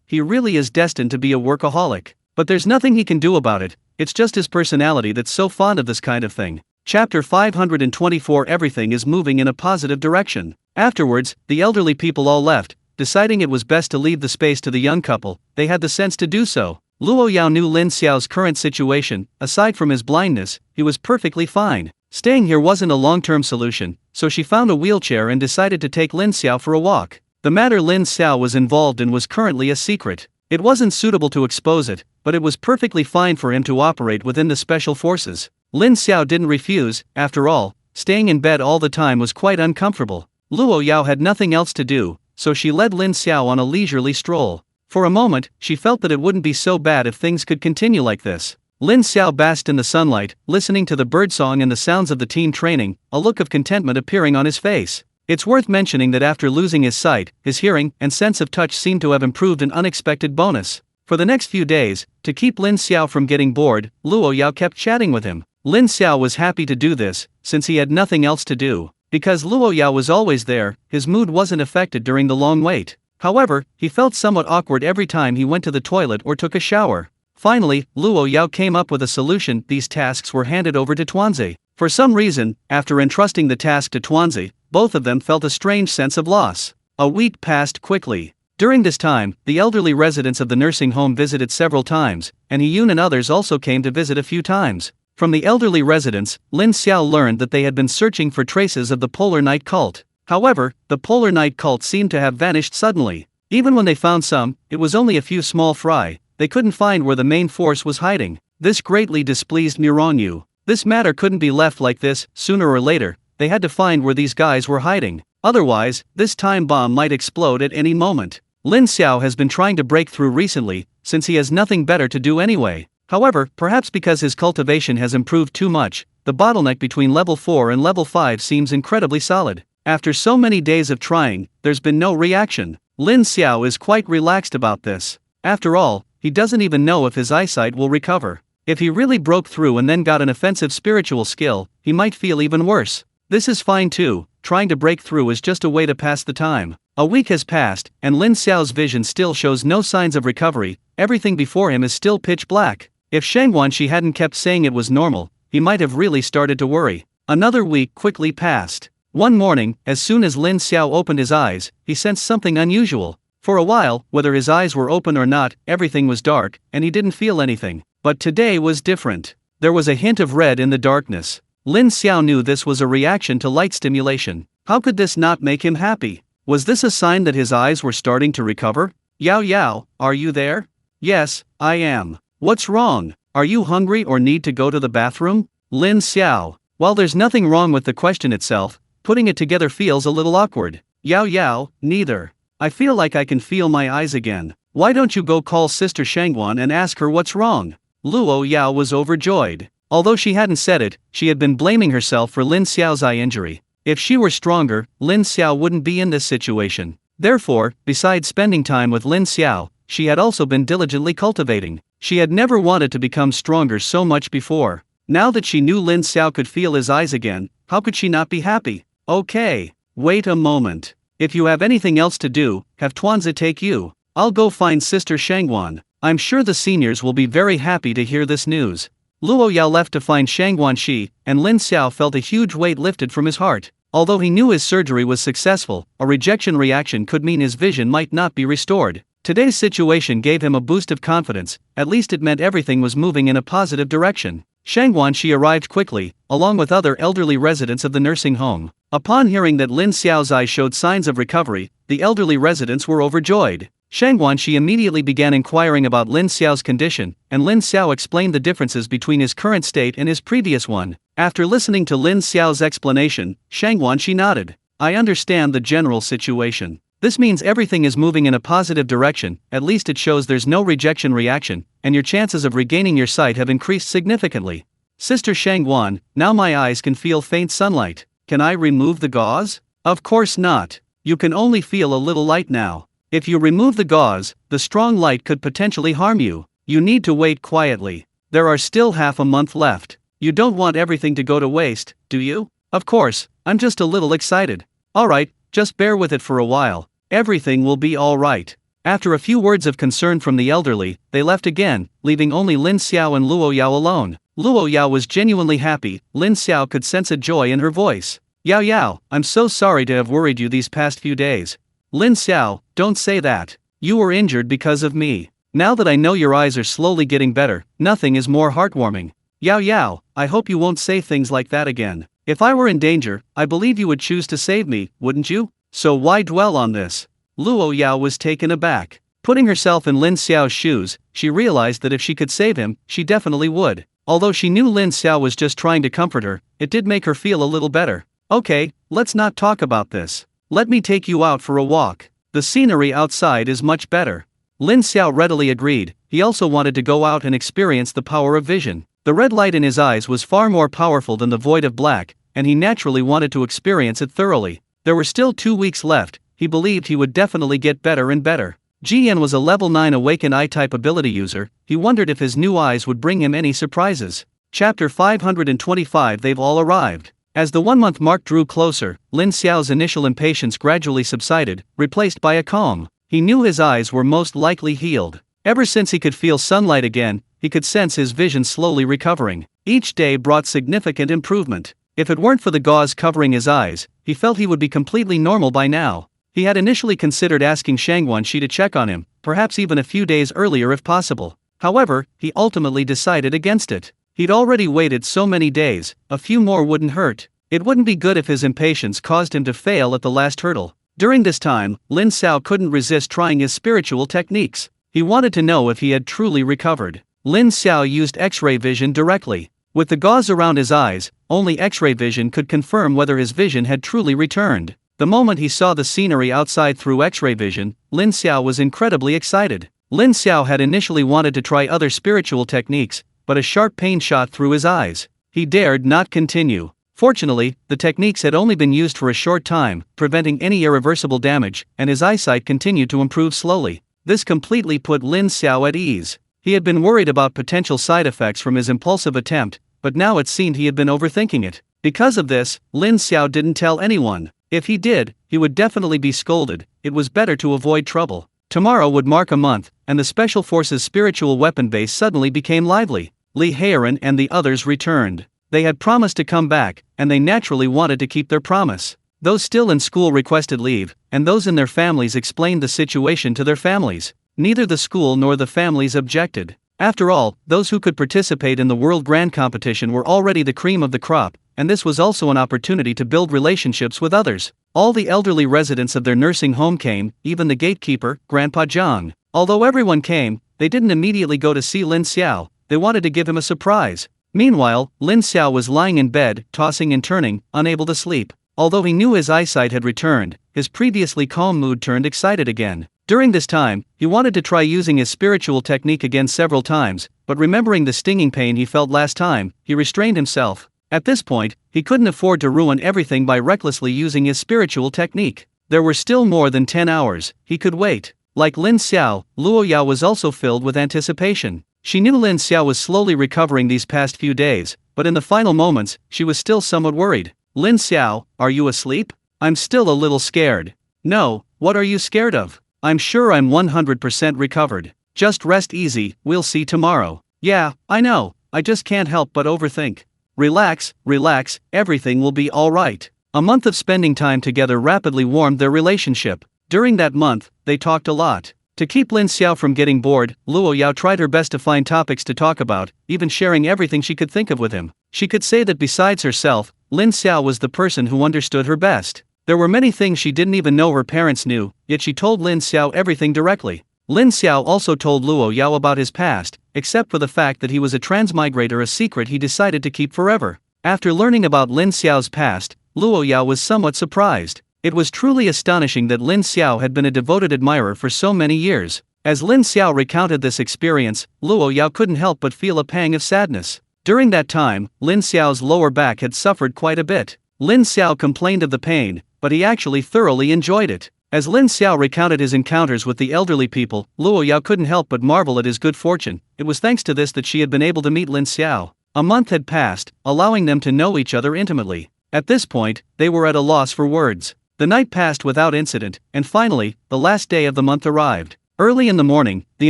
He really is destined to be a workaholic. But there's nothing he can do about it, it's just his personality that's so fond of this kind of thing. Chapter 524. Everything is moving in a positive direction. Afterwards, the elderly people all left, deciding it was best to leave the space to the young couple. They had the sense to do so. Luo Yao knew Lin Xiao's current situation. Aside from his blindness, he was perfectly fine. Staying here wasn't a long-term solution, so she found a wheelchair and decided to take Lin Xiao for a walk. The matter Lin Xiao was involved in was currently a secret. It wasn't suitable to expose it, but it was perfectly fine for him to operate within the special forces. Lin Xiao didn't refuse. After all, staying in bed all the time was quite uncomfortable. Luo Yao had nothing else to do, so she led Lin Xiao on a leisurely stroll. For a moment, she felt that it wouldn't be so bad if things could continue like this. Lin Xiao basked in the sunlight, listening to the birdsong and the sounds of the team training, a look of contentment appearing on his face. It's worth mentioning that after losing his sight, his hearing and sense of touch seemed to have improved an unexpected bonus. For the next few days, to keep Lin Xiao from getting bored, Luo Yao kept chatting with him. Lin Xiao was happy to do this, since he had nothing else to do. Because Luo Yao was always there, his mood wasn't affected during the long wait. However, he felt somewhat awkward every time he went to the toilet or took a shower. Finally, Luo Yao came up with a solution. These tasks were handed over to Tuanzi. For some reason, after entrusting the task to Tuanzi, both of them felt a strange sense of loss. A week passed quickly. During this time, the elderly residents of the nursing home visited several times, and He-Yun and others also came to visit a few times. From the elderly residents, Lin Xiao learned that they had been searching for traces of the Polar Night cult. However, the Polar Night cult seemed to have vanished suddenly. Even when they found some, it was only a few small fry. They couldn't find where the main force was hiding. This greatly displeased Miranyu. This matter couldn't be left like this. Sooner or later, they had to find where these guys were hiding. Otherwise, this time bomb might explode at any moment. Lin Xiao has been trying to break through recently, since he has nothing better to do anyway. However, perhaps because his cultivation has improved too much, the bottleneck between level 4 and level 5 seems incredibly solid. After so many days of trying, there's been no reaction. Lin Xiao is quite relaxed about this. After all, he doesn't even know if his eyesight will recover. If he really broke through and then got an offensive spiritual skill, he might feel even worse. This is fine too. Trying to break through is just a way to pass the time. A week has passed, and Lin Xiao's vision still shows no signs of recovery. Everything before him is still pitch black. If Shang Guanxi hadn't kept saying it was normal, he might have really started to worry. Another week quickly passed. One morning, as soon as Lin Xiao opened his eyes, he sensed something unusual. For a while, whether his eyes were open or not, everything was dark, and he didn't feel anything. But today was different. There was a hint of red in the darkness. Lin Xiao knew this was a reaction to light stimulation. How could this not make him happy? Was this a sign that his eyes were starting to recover? Yao Yao, are you there? Yes, I am. What's wrong? Are you hungry or need to go to the bathroom? Lin Xiao. While there's nothing wrong with the question itself, putting it together feels a little awkward. Yao Yao, neither. I feel like I can feel my eyes again. Why don't you go call Sister Shangguan and ask her what's wrong? Luo Yao was overjoyed. Although she hadn't said it, she had been blaming herself for Lin Xiao's eye injury. If she were stronger, Lin Xiao wouldn't be in this situation. Therefore, besides spending time with Lin Xiao, she had also been diligently cultivating. She had never wanted to become stronger so much before. Now that she knew Lin Xiao could feel his eyes again, how could she not be happy? Okay, wait a moment. If you have anything else to do, have Tuanzi take you. I'll go find Sister Shangguan. I'm sure the seniors will be very happy to hear this news. Luo Yao left to find Shangguan Shi, and Lin Xiao felt a huge weight lifted from his heart. Although he knew his surgery was successful, a rejection reaction could mean his vision might not be restored. Today's situation gave him a boost of confidence, at least it meant everything was moving in a positive direction. Shangguan Shi arrived quickly, along with other elderly residents of the nursing home. Upon hearing that Lin Xiao's eyes showed signs of recovery, the elderly residents were overjoyed. Shangguan Shi immediately began inquiring about Lin Xiao's condition, and Lin Xiao explained the differences between his current state and his previous one. After listening to Lin Xiao's explanation, Shangguan Shi nodded. I understand the general situation. This means everything is moving in a positive direction, at least it shows there's no rejection reaction, and your chances of regaining your sight have increased significantly. Sister Shangguan, now my eyes can feel faint sunlight. Can I remove the gauze? Of course not. You can only feel a little light now. If you remove the gauze, the strong light could potentially harm you. You need to wait quietly. There are still half a month left. You don't want everything to go to waste, do you? Of course, I'm just a little excited. Alright, just bear with it for a while. Everything will be alright. After a few words of concern from the elderly, they left again, leaving only Lin Xiao and Luo Yao alone. Luo Yao was genuinely happy. Lin Xiao could sense a joy in her voice. Yao Yao, I'm so sorry to have worried you these past few days. Lin Xiao, don't say that. You were injured because of me. Now that I know your eyes are slowly getting better, nothing is more heartwarming. Yao Yao, I hope you won't say things like that again. If I were in danger, I believe you would choose to save me, wouldn't you? So why dwell on this? Luo Yao was taken aback. Putting herself in Lin Xiao's shoes, she realized that if she could save him, she definitely would. Although she knew Lin Xiao was just trying to comfort her, it did make her feel a little better. Okay, let's not talk about this. Let me take you out for a walk. The scenery outside is much better. Lin Xiao readily agreed. He also wanted to go out and experience the power of vision. The red light in his eyes was far more powerful than the void of black, and he naturally wanted to experience it thoroughly. There were still 2 weeks left. He believed he would definitely get better and better. Jian was a level 9 awaken eye-type ability user. He wondered if his new eyes would bring him any surprises. Chapter 525. They've all arrived. As the 1-month mark drew closer, Lin Xiao's initial impatience gradually subsided, replaced by a calm. He knew his eyes were most likely healed. Ever since he could feel sunlight again, he could sense his vision slowly recovering. Each day brought significant improvement. If it weren't for the gauze covering his eyes, he felt he would be completely normal by now. He had initially considered asking Shangguan Shi to check on him, perhaps even a few days earlier if possible. However, he ultimately decided against it. He'd already waited so many days, a few more wouldn't hurt. It wouldn't be good if his impatience caused him to fail at the last hurdle. During this time, Lin Xiao couldn't resist trying his spiritual techniques. He wanted to know if he had truly recovered. Lin Xiao used X-ray vision directly. With the gauze around his eyes, only X-ray vision could confirm whether his vision had truly returned. The moment he saw the scenery outside through X-ray vision, Lin Xiao was incredibly excited. Lin Xiao had initially wanted to try other spiritual techniques, but a sharp pain shot through his eyes. He dared not continue. Fortunately, the techniques had only been used for a short time, preventing any irreversible damage, and his eyesight continued to improve slowly. This completely put Lin Xiao at ease. He had been worried about potential side effects from his impulsive attempt, but now it seemed he had been overthinking it. Because of this, Lin Xiao didn't tell anyone. If he did, he would definitely be scolded. It was better to avoid trouble. Tomorrow would mark a month, and the Special Forces' spiritual weapon base suddenly became lively. Li Heiran and the others returned. They had promised to come back, and they naturally wanted to keep their promise. Those still in school requested leave, and those in their families explained the situation to their families. Neither the school nor the families objected. After all, those who could participate in the World Grand Competition were already the cream of the crop, and this was also an opportunity to build relationships with others. All the elderly residents of their nursing home came, even the gatekeeper, Grandpa Zhang. Although everyone came, they didn't immediately go to see Lin Xiao. They wanted to give him a surprise. Meanwhile, Lin Xiao was lying in bed, tossing and turning, unable to sleep. Although he knew his eyesight had returned, his previously calm mood turned excited again. During this time, he wanted to try using his spiritual technique again several times, but remembering the stinging pain he felt last time, he restrained himself. At this point, he couldn't afford to ruin everything by recklessly using his spiritual technique. There were still more than 10 hours, he could wait. Like Lin Xiao, Luo Yao was also filled with anticipation. She knew Lin Xiao was slowly recovering these past few days, but in the final moments, she was still somewhat worried. Lin Xiao, are you asleep? I'm still a little scared. No, what are you scared of? I'm sure I'm 100% recovered. Just rest easy, we'll see tomorrow. Yeah, I know, I just can't help but overthink. Relax, relax, everything will be alright. A month of spending time together rapidly warmed their relationship. During that month, they talked a lot. To keep Lin Xiao from getting bored, Luo Yao tried her best to find topics to talk about, even sharing everything she could think of with him. She could say that besides herself, Lin Xiao was the person who understood her best. There were many things she didn't even know her parents knew, yet she told Lin Xiao everything directly. Lin Xiao also told Luo Yao about his past, except for the fact that he was a transmigrator, a secret he decided to keep forever. After learning about Lin Xiao's past, Luo Yao was somewhat surprised. It was truly astonishing that Lin Xiao had been a devoted admirer for so many years. As Lin Xiao recounted this experience, Luo Yao couldn't help but feel a pang of sadness. During that time, Lin Xiao's lower back had suffered quite a bit. Lin Xiao complained of the pain, but he actually thoroughly enjoyed it. As Lin Xiao recounted his encounters with the elderly people, Luo Yao couldn't help but marvel at his good fortune. It was thanks to this that she had been able to meet Lin Xiao. A month had passed, allowing them to know each other intimately. At this point, they were at a loss for words. The night passed without incident, and finally, the last day of the month arrived. Early in the morning, the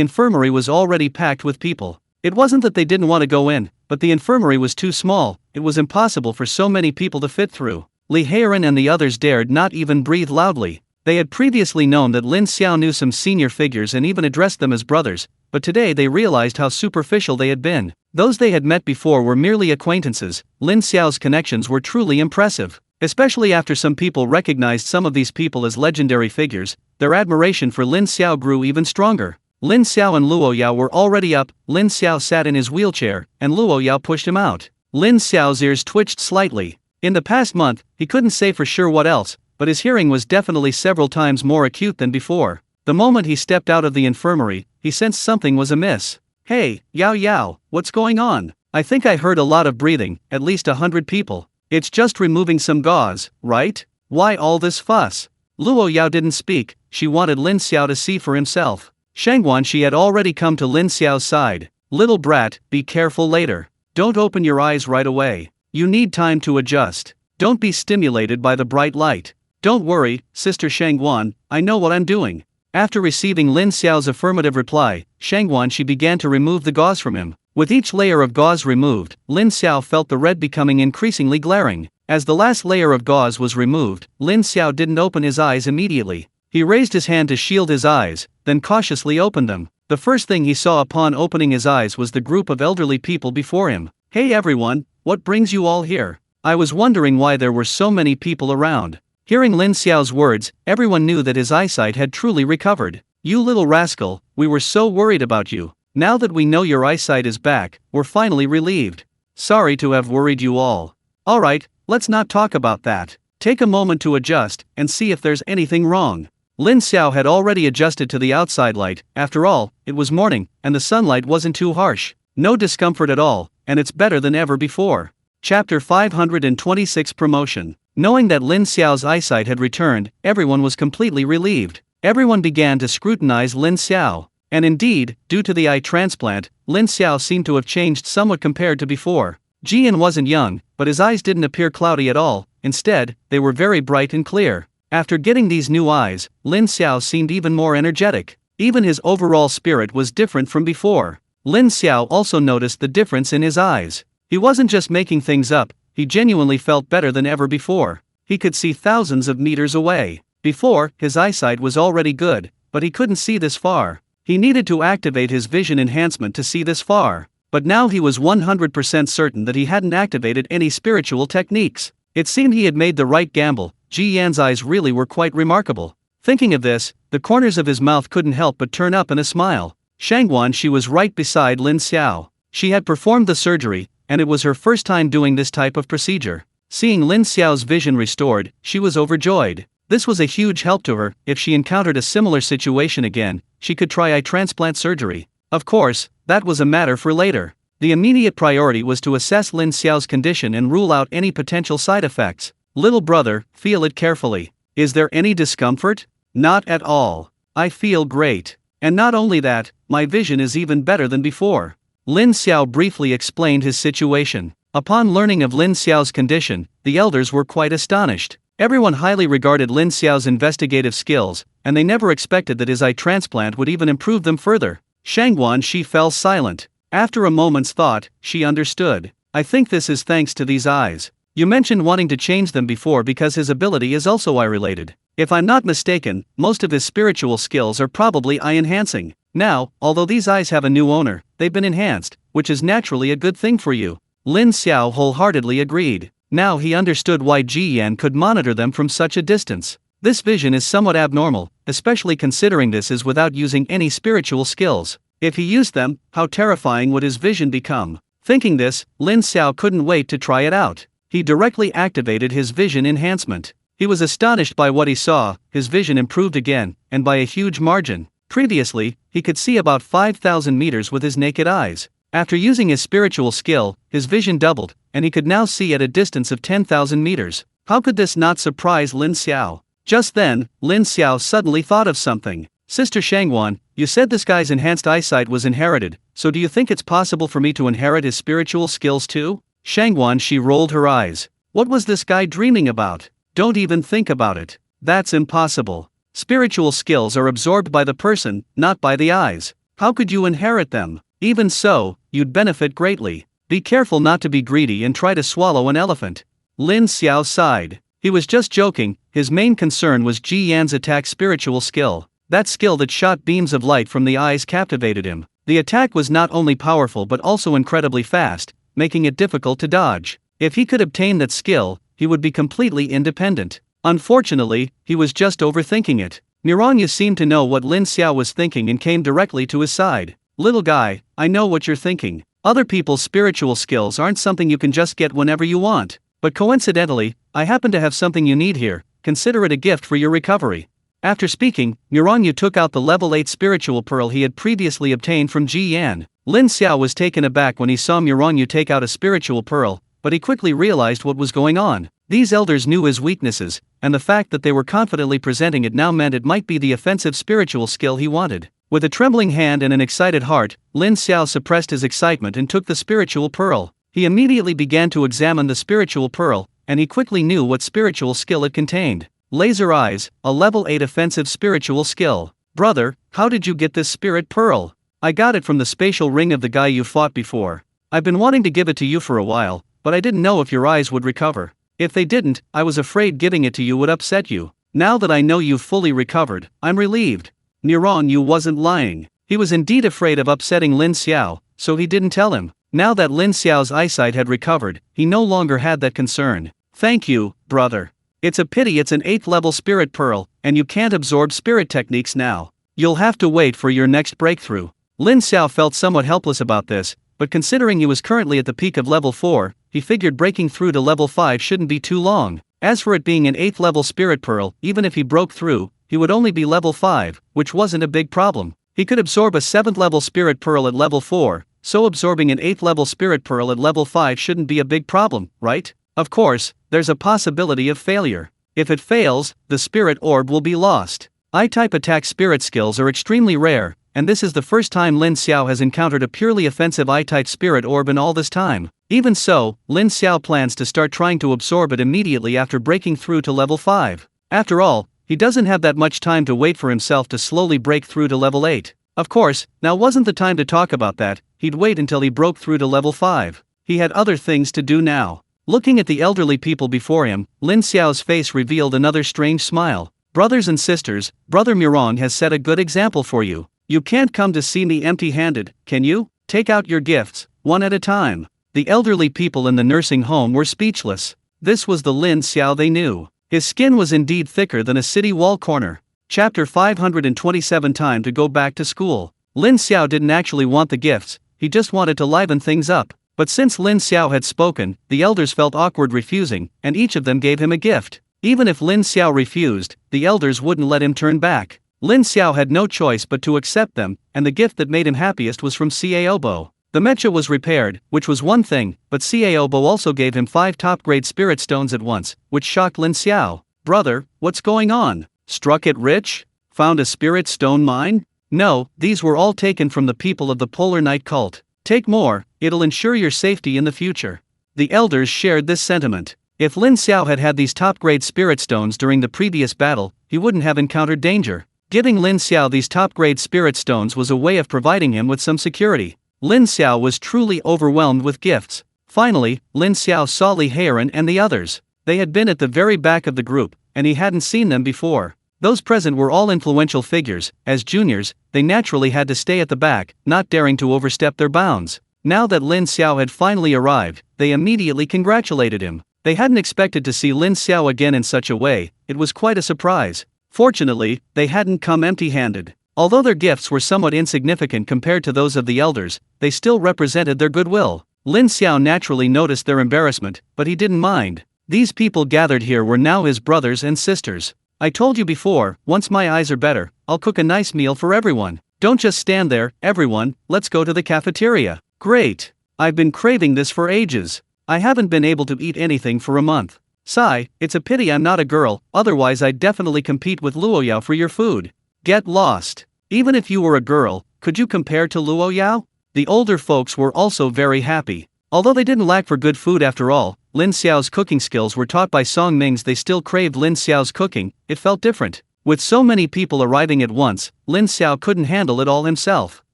infirmary was already packed with people. It wasn't that they didn't want to go in, but the infirmary was too small, it was impossible for so many people to fit through. Li Heiren and the others dared not even breathe loudly. They had previously known that Lin Xiao knew some senior figures and even addressed them as brothers, but today they realized how superficial they had been. Those they had met before were merely acquaintances. Lin Xiao's connections were truly impressive. Especially after some people recognized some of these people as legendary figures, their admiration for Lin Xiao grew even stronger. Lin Xiao and Luo Yao were already up. Lin Xiao sat in his wheelchair, and Luo Yao pushed him out. Lin Xiao's ears twitched slightly. In the past month, he couldn't say for sure what else, but his hearing was definitely several times more acute than before. The moment he stepped out of the infirmary, he sensed something was amiss. Hey, Yao Yao, what's going on? I think I heard a lot of breathing, at least 100 people. It's just removing some gauze, right? Why all this fuss? Luo Yao didn't speak, she wanted Lin Xiao to see for himself. Shangguan she had already come to Lin Xiao's side. Little brat, be careful later. Don't open your eyes right away. You need time to adjust. Don't be stimulated by the bright light. Don't worry, Sister Shangguan, I know what I'm doing. After receiving Lin Xiao's affirmative reply, Shangguan she began to remove the gauze from him. With each layer of gauze removed, Lin Xiao felt the red becoming increasingly glaring. As the last layer of gauze was removed, Lin Xiao didn't open his eyes immediately. He raised his hand to shield his eyes, then cautiously opened them. The first thing he saw upon opening his eyes was the group of elderly people before him. Hey everyone, what brings you all here? I was wondering why there were so many people around. Hearing Lin Xiao's words, everyone knew that his eyesight had truly recovered. You little rascal, we were so worried about you. Now that we know your eyesight is back, we're finally relieved. Sorry to have worried you all. Alright, let's not talk about that. Take a moment to adjust, and see if there's anything wrong. Lin Xiao had already adjusted to the outside light. After all, it was morning, and the sunlight wasn't too harsh. No discomfort at all, and it's better than ever before. Chapter 526 Promotion. Knowing that Lin Xiao's eyesight had returned, everyone was completely relieved. Everyone began to scrutinize Lin Xiao. And indeed, due to the eye transplant, Lin Xiao seemed to have changed somewhat compared to before. Jian wasn't young, but his eyes didn't appear cloudy at all. Instead, they were very bright and clear. After getting these new eyes, Lin Xiao seemed even more energetic. Even his overall spirit was different from before. Lin Xiao also noticed the difference in his eyes. He wasn't just making things up, he genuinely felt better than ever before. He could see thousands of meters away. Before, his eyesight was already good, but he couldn't see this far. He needed to activate his vision enhancement to see this far. But now he was 100% certain that he hadn't activated any spiritual techniques. It seemed he had made the right gamble. Ji Yan's eyes really were quite remarkable. Thinking of this, the corners of his mouth couldn't help but turn up in a smile. Shangguan she was right beside Lin Xiao. She had performed the surgery, and it was her first time doing this type of procedure. Seeing Lin Xiao's vision restored, she was overjoyed. This was a huge help to her. If she encountered a similar situation again, she could try eye transplant surgery. Of course, that was a matter for later. The immediate priority was to assess Lin Xiao's condition and rule out any potential side effects. Little brother, feel it carefully. Is there any discomfort? Not at all. I feel great. And not only that, my vision is even better than before. Lin Xiao briefly explained his situation. Upon learning of Lin Xiao's condition, the elders were quite astonished. Everyone highly regarded Lin Xiao's investigative skills, and they never expected that his eye transplant would even improve them further. Shangguan Shi fell silent. After a moment's thought, she understood. I think this is thanks to these eyes. You mentioned wanting to change them before because his ability is also eye-related. If I'm not mistaken, most of his spiritual skills are probably eye-enhancing. Now, although these eyes have a new owner, they've been enhanced, which is naturally a good thing for you. Lin Xiao wholeheartedly agreed. Now he understood why Ji Yan could monitor them from such a distance. This vision is somewhat abnormal, especially considering this is without using any spiritual skills. If he used them, how terrifying would his vision become? Thinking this, Lin Xiao couldn't wait to try it out. He directly activated his vision enhancement. He was astonished by what he saw. His vision improved again, and by a huge margin. Previously, he could see about 5,000 meters with his naked eyes. After using his spiritual skill, his vision doubled, and he could now see at a distance of 10,000 meters. How could this not surprise Lin Xiao? Just then, Lin Xiao suddenly thought of something. Sister Shangguan, you said this guy's enhanced eyesight was inherited, so do you think it's possible for me to inherit his spiritual skills too? Shangguan Shi rolled her eyes. What was this guy dreaming about? Don't even think about it. That's impossible. Spiritual skills are absorbed by the person, not by the eyes. How could you inherit them? Even so, you'd benefit greatly. Be careful not to be greedy and try to swallow an elephant. Lin Xiao sighed. He was just joking. His main concern was Ji Yan's attack spiritual skill. That skill that shot beams of light from the eyes captivated him. The attack was not only powerful but also incredibly fast, making it difficult to dodge. If he could obtain that skill, he would be completely independent. Unfortunately, he was just overthinking it. Miranyu seemed to know what Lin Xiao was thinking and came directly to his side. Little guy, I know what you're thinking. Other people's spiritual skills aren't something you can just get whenever you want. But coincidentally, I happen to have something you need here. Consider it a gift for your recovery. After speaking, Miranyu took out the level 8 spiritual pearl he had previously obtained from Ji Yan. Lin Xiao was taken aback when he saw Miranyu take out a spiritual pearl, but he quickly realized what was going on. These elders knew his weaknesses, and the fact that they were confidently presenting it now meant it might be the offensive spiritual skill he wanted. With a trembling hand and an excited heart, Lin Xiao suppressed his excitement and took the spiritual pearl. He immediately began to examine the spiritual pearl, and he quickly knew what spiritual skill it contained. Laser Eyes, a level 8 offensive spiritual skill. Brother, how did you get this spirit pearl? I got it from the spatial ring of the guy you fought before. I've been wanting to give it to you for a while, but I didn't know if your eyes would recover. If they didn't, I was afraid giving it to you would upset you. Now that I know you've fully recovered, I'm relieved. Miranyu wasn't lying. He was indeed afraid of upsetting Lin Xiao, so he didn't tell him. Now that Lin Xiao's eyesight had recovered, he no longer had that concern. Thank you, brother. It's a pity it's an 8th level spirit pearl, and you can't absorb spirit techniques now. You'll have to wait for your next breakthrough. Lin Xiao felt somewhat helpless about this, but considering he was currently at the peak of level 4, he figured breaking through to level 5 shouldn't be too long. As for it being an 8th level spirit pearl, even if he broke through, he would only be level 5, which wasn't a big problem. He could absorb a 7th level spirit pearl at level 4, so absorbing an 8th level spirit pearl at level 5 shouldn't be a big problem, right? Of course, there's a possibility of failure. If it fails, the spirit orb will be lost. I-type attack spirit skills are extremely rare, and this is the first time Lin Xiao has encountered a purely offensive I-type spirit orb in all this time. Even so, Lin Xiao plans to start trying to absorb it immediately after breaking through to level 5. After all, he doesn't have that much time to wait for himself to slowly break through to level 8. Of course, now wasn't the time to talk about that. He'd wait until he broke through to level 5. He had other things to do now. Looking at the elderly people before him, Lin Xiao's face revealed another strange smile. Brothers and sisters, Brother Miran has set a good example for you. You can't come to see me empty-handed, can you? Take out your gifts, one at a time. The elderly people in the nursing home were speechless. This was the Lin Xiao they knew. His skin was indeed thicker than a city wall corner. Chapter 527. Time to go back to school. Lin Xiao didn't actually want the gifts, he just wanted to liven things up. But since Lin Xiao had spoken, the elders felt awkward refusing, and each of them gave him a gift. Even if Lin Xiao refused, the elders wouldn't let him turn back. Lin Xiao had no choice but to accept them, and the gift that made him happiest was from Caobo. The mecha was repaired, which was one thing, but Xiao Bo also gave him 5 top-grade spirit stones at once, which shocked Lin Xiao. Brother, what's going on? Struck it rich? Found a spirit stone mine? No, these were all taken from the people of the Polar Night cult. Take more, it'll ensure your safety in the future. The elders shared this sentiment. If Lin Xiao had had these top-grade spirit stones during the previous battle, he wouldn't have encountered danger. Giving Lin Xiao these top-grade spirit stones was a way of providing him with some security. Lin Xiao was truly overwhelmed with gifts. Finally, Lin Xiao saw Li Heiran and the others. They had been at the very back of the group, and he hadn't seen them before. Those present were all influential figures. As juniors, they naturally had to stay at the back, not daring to overstep their bounds. Now that Lin Xiao had finally arrived, they immediately congratulated him. They hadn't expected to see Lin Xiao again in such a way. It was quite a surprise. Fortunately, they hadn't come empty-handed. Although their gifts were somewhat insignificant compared to those of the elders, they still represented their goodwill. Lin Xiao naturally noticed their embarrassment, but he didn't mind. These people gathered here were now his brothers and sisters. I told you before, once my eyes are better, I'll cook a nice meal for everyone. Don't just stand there, everyone, let's go to the cafeteria. Great. I've been craving this for ages. I haven't been able to eat anything for a month. Sigh, it's a pity I'm not a girl, otherwise I'd definitely compete with Luo Yao for your food. Get lost. Even if you were a girl, could you compare to Luo Yao? The older folks were also very happy. Although they didn't lack for good food after all, Lin Xiao's cooking skills were taught by Song Ming's. They still craved Lin Xiao's cooking. It felt different. With so many people arriving at once, Lin Xiao couldn't handle it all himself.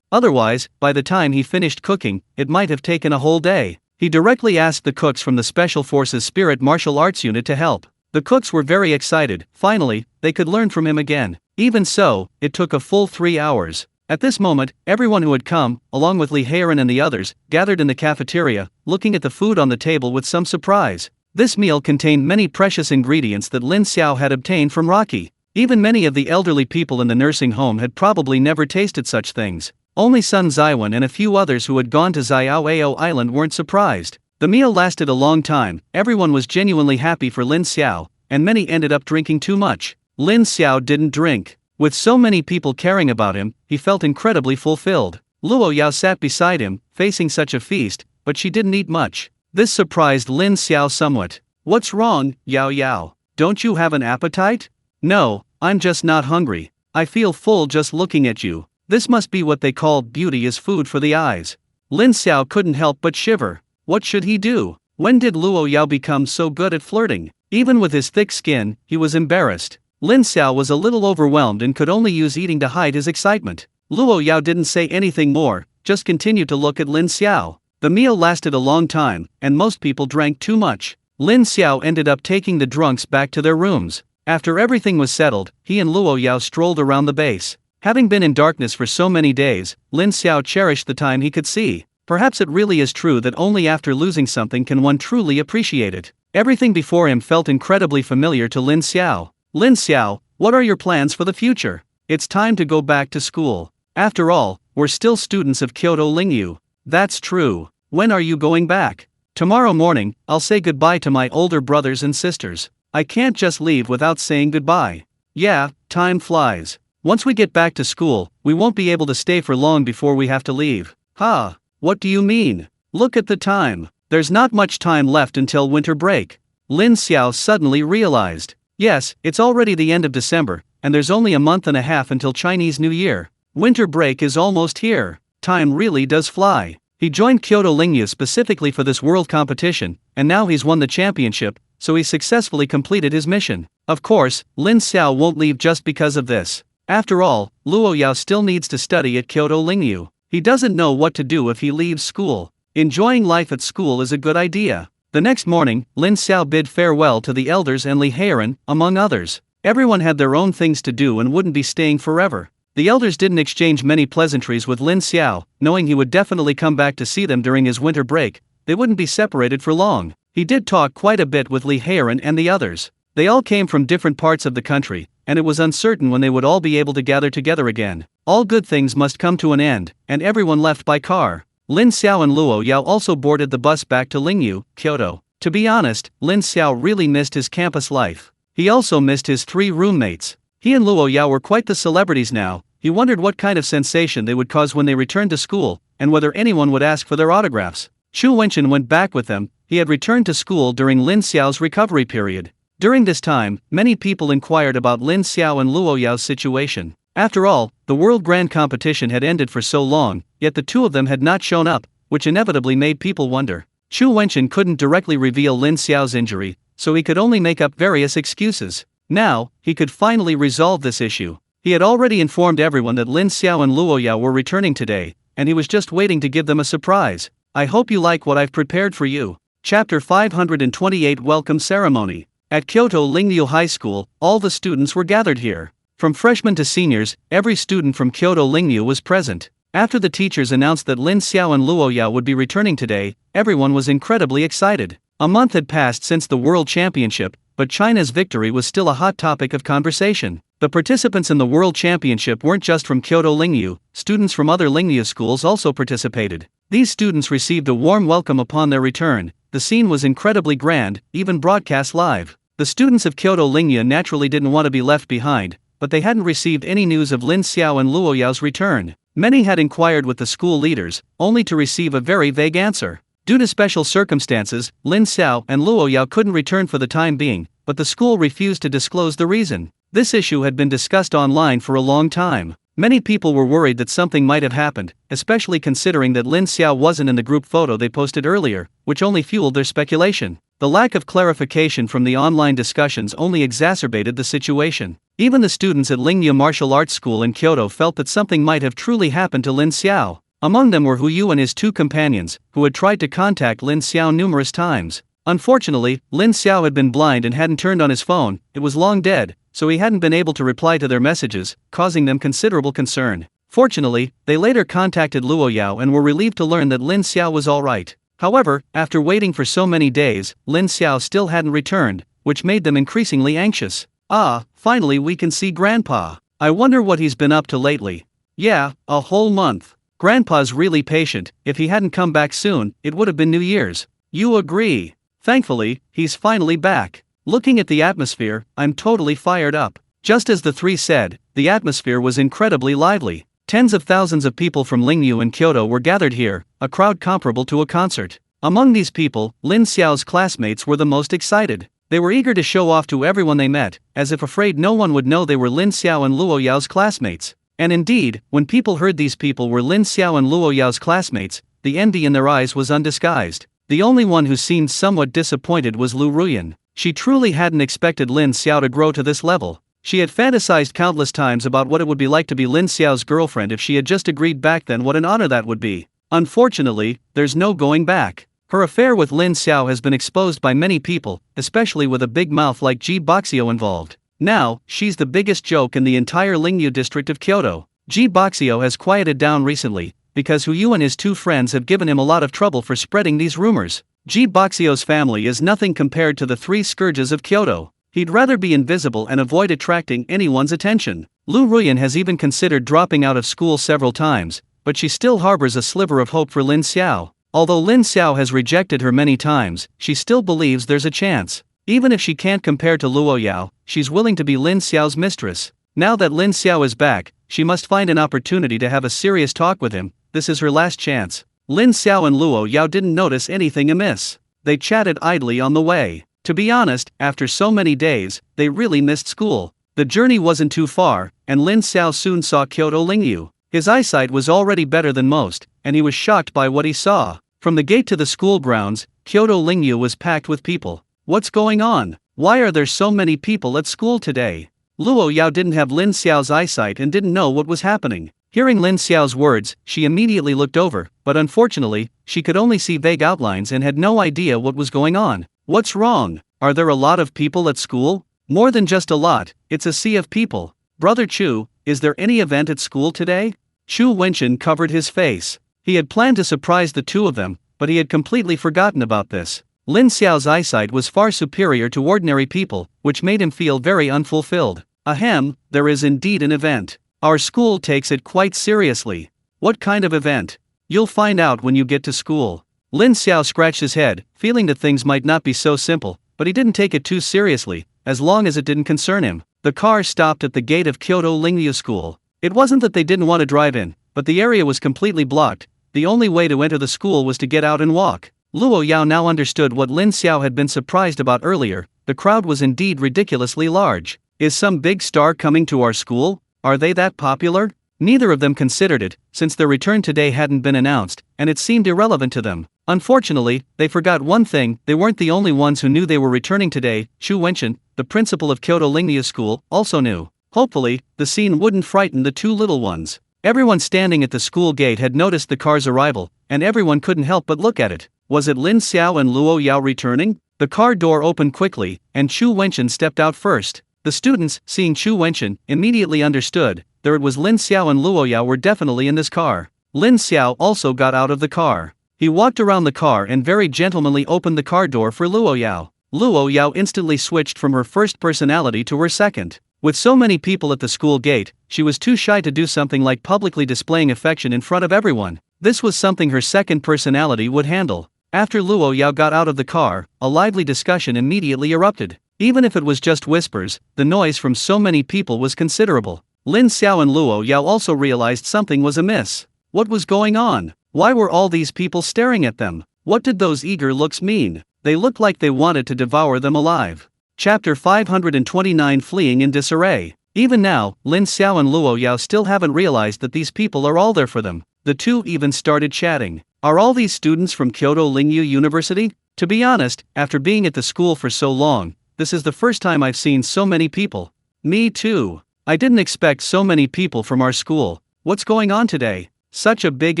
Otherwise, by the time he finished cooking, it might have taken a whole day. He directly asked the cooks from the Special Forces Spirit Martial Arts Unit to help. The cooks were very excited. Finally, they could learn from him again. Even so, it took a full 3 hours. At this moment, everyone who had come, along with Li Heiran and the others, gathered in the cafeteria, looking at the food on the table with some surprise. This meal contained many precious ingredients that Lin Xiao had obtained from Rocky. Even many of the elderly people in the nursing home had probably never tasted such things. Only Sun Zaiwan and a few others who had gone to Xiaoao Island weren't surprised. The meal lasted a long time. Everyone was genuinely happy for Lin Xiao, and many ended up drinking too much. Lin Xiao didn't drink. With so many people caring about him, he felt incredibly fulfilled. Luo Yao sat beside him, facing such a feast, but she didn't eat much. This surprised Lin Xiao somewhat. What's wrong, Yao Yao? Don't you have an appetite? No, I'm just not hungry. I feel full just looking at you. This must be what they call beauty is food for the eyes. Lin Xiao couldn't help but shiver. What should he do? When did Luo Yao become so good at flirting? Even with his thick skin, he was embarrassed. Lin Xiao was a little overwhelmed and could only use eating to hide his excitement. Luo Yao didn't say anything more, just continued to look at Lin Xiao. The meal lasted a long time, and most people drank too much. Lin Xiao ended up taking the drunks back to their rooms. After everything was settled, he and Luo Yao strolled around the base. Having been in darkness for so many days, Lin Xiao cherished the time he could see. Perhaps it really is true that only after losing something can one truly appreciate it. Everything before him felt incredibly familiar to Lin Xiao. Lin Xiao, what are your plans for the future? It's time to go back to school. After all, we're still students of Kyoto Lingyu. That's true. When are you going back? Tomorrow morning, I'll say goodbye to my older brothers and sisters. I can't just leave without saying goodbye. Yeah, time flies. Once we get back to school, we won't be able to stay for long before we have to leave. Ha! What do you mean? Look at the time. There's not much time left until winter break. Lin Xiao suddenly realized. Yes, it's already the end of December, and there's only a month and a half until Chinese New Year. Winter break is almost here. Time really does fly. He joined Kyoto Lingyu specifically for this world competition, and now he's won the championship, so he successfully completed his mission. Of course, Lin Xiao won't leave just because of this. After all, Luo Yao still needs to study at Kyoto Lingyu. He doesn't know what to do if he leaves school. Enjoying life at school is a good idea. The next morning, Lin Xiao bid farewell to the elders and Li Heiran, among others. Everyone had their own things to do and wouldn't be staying forever. The elders didn't exchange many pleasantries with Lin Xiao, knowing he would definitely come back to see them during his winter break. They wouldn't be separated for long. He did talk quite a bit with Li Heiran and the others. They all came from different parts of the country, and it was uncertain when they would all be able to gather together again. All good things must come to an end, and everyone left by car. Lin Xiao and Luo Yao also boarded the bus back to Lingyu, Kyoto. To be honest, Lin Xiao really missed his campus life. He also missed his 3 roommates. He and Luo Yao were quite the celebrities now. He wondered what kind of sensation they would cause when they returned to school, and whether anyone would ask for their autographs. Chu Wenchen went back with them. He had returned to school during Lin Xiao's recovery period. During this time, many people inquired about Lin Xiao and Luo Yao's situation. After all, the World Grand Competition had ended for so long, yet the two of them had not shown up, which inevitably made people wonder. Chu Wenchen couldn't directly reveal Lin Xiao's injury, so he could only make up various excuses. Now, he could finally resolve this issue. He had already informed everyone that Lin Xiao and Luo Yao were returning today, and he was just waiting to give them a surprise. I hope you like what I've prepared for you. Chapter 528 Welcome Ceremony. At Kyoto Lingyu High School, all the students were gathered here. From freshmen to seniors, every student from Kyoto Lingyu was present. After the teachers announced that Lin Xiao and Luo Yao would be returning today, everyone was incredibly excited. A month had passed since the World Championship, but China's victory was still a hot topic of conversation. The participants in the World Championship weren't just from Kyoto Lingyu, students from other Lingyu schools also participated. These students received a warm welcome upon their return. The scene was incredibly grand, even broadcast live. The students of Kyoto Lingyu naturally didn't want to be left behind, but they hadn't received any news of Lin Xiao and Luo Yao's return. Many had inquired with the school leaders, only to receive a very vague answer. Due to special circumstances, Lin Xiao and Luo Yao couldn't return for the time being, but the school refused to disclose the reason. This issue had been discussed online for a long time. Many people were worried that something might have happened, especially considering that Lin Xiao wasn't in the group photo they posted earlier, which only fueled their speculation. The lack of clarification from the online discussions only exacerbated the situation. Even the students at Lingyu Martial Arts School in Kyoto felt that something might have truly happened to Lin Xiao. Among them were Hu Yu and his two companions, who had tried to contact Lin Xiao numerous times. Unfortunately, Lin Xiao had been blind and hadn't turned on his phone. It was long dead, so he hadn't been able to reply to their messages, causing them considerable concern. Fortunately, they later contacted Luo Yao and were relieved to learn that Lin Xiao was alright. However, after waiting for so many days, Lin Xiao still hadn't returned, which made them increasingly anxious. Ah, finally we can see Grandpa. I wonder what he's been up to lately. Yeah, a whole month. Grandpa's really patient. If he hadn't come back soon, it would have been New Year's. You agree? Thankfully, he's finally back. Looking at the atmosphere, I'm totally fired up. Just as the three said, the atmosphere was incredibly lively. Tens of thousands of people from Lingyu and Kyoto were gathered here, a crowd comparable to a concert. Among these people, Lin Xiao's classmates were the most excited. They were eager to show off to everyone they met, as if afraid no one would know they were Lin Xiao and Luo Yao's classmates. And indeed, when people heard these people were Lin Xiao and Luo Yao's classmates, the envy in their eyes was undisguised. The only one who seemed somewhat disappointed was Lu Ruyan. She truly hadn't expected Lin Xiao to grow to this level. She had fantasized countless times about what it would be like to be Lin Xiao's girlfriend if she had just agreed back then. What an honor that would be. Unfortunately, there's no going back. Her affair with Lin Xiao has been exposed by many people, especially with a big mouth like Ji Boxio involved. Now, she's the biggest joke in the entire Lingyu district of Kyoto. Ji Boxio has quieted down recently, because Hu Yu and his two friends have given him a lot of trouble for spreading these rumors. Ji Boxio's family is nothing compared to the three scourges of Kyoto. He'd rather be invisible and avoid attracting anyone's attention. Lu Ruyan has even considered dropping out of school several times, but she still harbors a sliver of hope for Lin Xiao. Although Lin Xiao has rejected her many times, she still believes there's a chance. Even if she can't compare to Luo Yao, she's willing to be Lin Xiao's mistress. Now that Lin Xiao is back, she must find an opportunity to have a serious talk with him. This is her last chance. Lin Xiao and Luo Yao didn't notice anything amiss. They chatted idly on the way. To be honest, after so many days, they really missed school. The journey wasn't too far, and Lin Xiao soon saw Kyoto Lingyu. His eyesight was already better than most, and he was shocked by what he saw. From the gate to the school grounds, Kyoto Lingyu was packed with people. What's going on? Why are there so many people at school today? Luo Yao didn't have Lin Xiao's eyesight and didn't know what was happening. Hearing Lin Xiao's words, she immediately looked over, but unfortunately, she could only see vague outlines and had no idea what was going on. What's wrong? Are there a lot of people at school? More than just a lot, it's a sea of people. Brother Chu, is there any event at school today? Chu Wenchen covered his face. He had planned to surprise the two of them, but he had completely forgotten about this. Lin Xiao's eyesight was far superior to ordinary people, which made him feel very unfulfilled. Ahem, there is indeed an event. Our school takes it quite seriously. What kind of event? You'll find out when you get to school. Lin Xiao scratched his head, feeling that things might not be so simple, but he didn't take it too seriously, as long as it didn't concern him. The car stopped at the gate of Kyoto Lingyu School. It wasn't that they didn't want to drive in, but the area was completely blocked. the only way to enter the school was to get out and walk. Luo Yao now understood what Lin Xiao had been surprised about earlier. The crowd was indeed ridiculously large. Is some big star coming to our school? Are they that popular? Neither of them considered it, since their return today hadn't been announced, and it seemed irrelevant to them. Unfortunately, they forgot one thing: they weren't the only ones who knew they were returning today. Xu Wenchen, the principal of Kyoto Lingnia School, also knew. Hopefully, the scene wouldn't frighten the two little ones. Everyone standing at the school gate had noticed the car's arrival, and everyone couldn't help but look at it. Was it Lin Xiao and Luo Yao returning? The car door opened quickly, and Xu Wenchen stepped out first. The students, seeing Xu Wenchen, immediately understood. There it was. Lin Xiao and Luo Yao were definitely in this car. Lin Xiao also got out of the car. He walked around the car and very gentlemanly opened the car door for Luo Yao. Luo Yao instantly switched from her first personality to her second. With so many people at the school gate, she was too shy to do something like publicly displaying affection in front of everyone. This was something her second personality would handle. After Luo Yao got out of the car, a lively discussion immediately erupted. Even if it was just whispers, the noise from so many people was considerable. Lin Xiao and Luo Yao also realized something was amiss. What was going on? Why were all these people staring at them? What did those eager looks mean? They looked like they wanted to devour them alive. Chapter 529: Fleeing in Disarray. Even now, Lin Xiao and Luo Yao still haven't realized that these people are all there for them. The two even started chatting. Are all these students from Kyoto Lingyu University? To be honest, after being at the school for so long, this is the first time I've seen so many people. Me too. I didn't expect so many people from our school. What's going on today? Such a big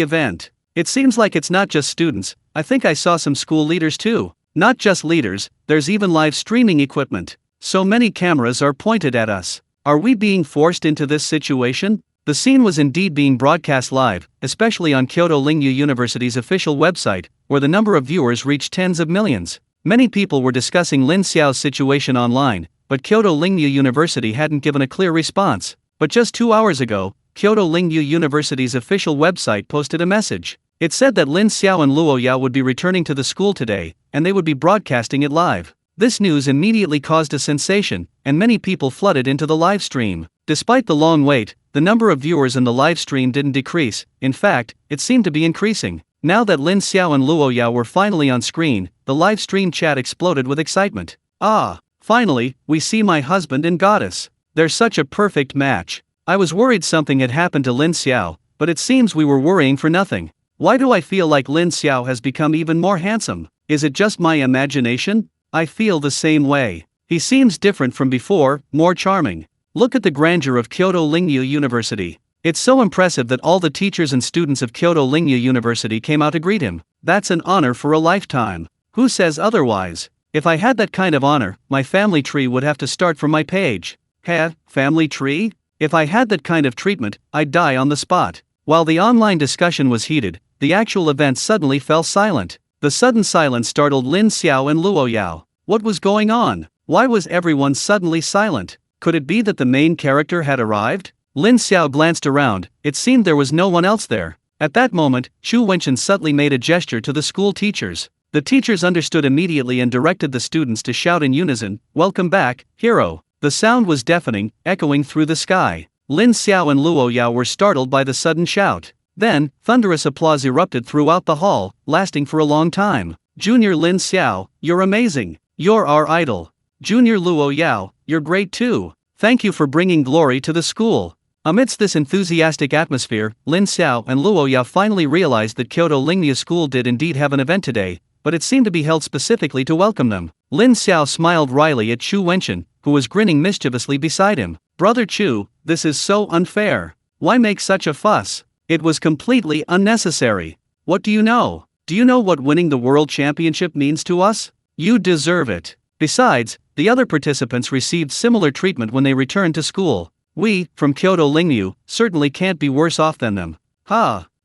event. It seems like it's not just students. I think I saw some school leaders too. Not just leaders, there's even live streaming equipment. So many cameras are pointed at us. Are we being forced into this situation? The scene was indeed being broadcast live, especially on Kyoto Lingyu University's official website, where the number of viewers reached tens of millions. Many people were discussing Lin Xiao's situation online, but Kyoto Lingyu University hadn't given a clear response. But just 2 hours ago, Kyoto Lingyu University's official website posted a message. It said that Lin Xiao and Luo Yao would be returning to the school today, and they would be broadcasting it live. This news immediately caused a sensation, and many people flooded into the live stream. Despite the long wait, the number of viewers in the live stream didn't decrease. In fact, it seemed to be increasing. Now that Lin Xiao and Luo Yao were finally on screen, the live stream chat exploded with excitement. Ah! Finally, we see my husband and goddess. They're such a perfect match. I was worried something had happened to Lin Xiao, but it seems we were worrying for nothing. Why do I feel like Lin Xiao has become even more handsome? Is it just my imagination? I feel the same way. He seems different from before, more charming. Look at the grandeur of Kyoto Lingyu University. It's so impressive that all the teachers and students of Kyoto Lingyu University came out to greet him. That's an honor for a lifetime. Who says otherwise? If I had that kind of honor, my family tree would have to start from my page. Family tree? If I had that kind of treatment, I'd die on the spot. While the online discussion was heated, the actual event suddenly fell silent. The sudden silence startled Lin Xiao and Luo Yao. What was going on? Why was everyone suddenly silent? Could it be that the main character had arrived? Lin Xiao glanced around. It seemed there was no one else there. At that moment, Xu Wenchen subtly made a gesture to the school teachers. The teachers understood immediately and directed the students to shout in unison, "Welcome back, hero." The sound was deafening, echoing through the sky. Lin Xiao and Luo Yao were startled by the sudden shout. Then, thunderous applause erupted throughout the hall, lasting for a long time. "Junior Lin Xiao, you're amazing. You're our idol. Junior Luo Yao, you're great too. Thank you for bringing glory to the school." Amidst this enthusiastic atmosphere, Lin Xiao and Luo Yao finally realized that Kyoto Lingnia School did indeed have an event today, but it seemed to be held specifically to welcome them. Lin Xiao smiled wryly at Xu Wenchen, who was grinning mischievously beside him. "Brother Chu, this is so unfair. Why make such a fuss? It was completely unnecessary. What do you know? Do you know what winning the world championship means to us? You deserve it. Besides, the other participants received similar treatment when they returned to school. We, from Kyoto Lingyu, certainly can't be worse off than them."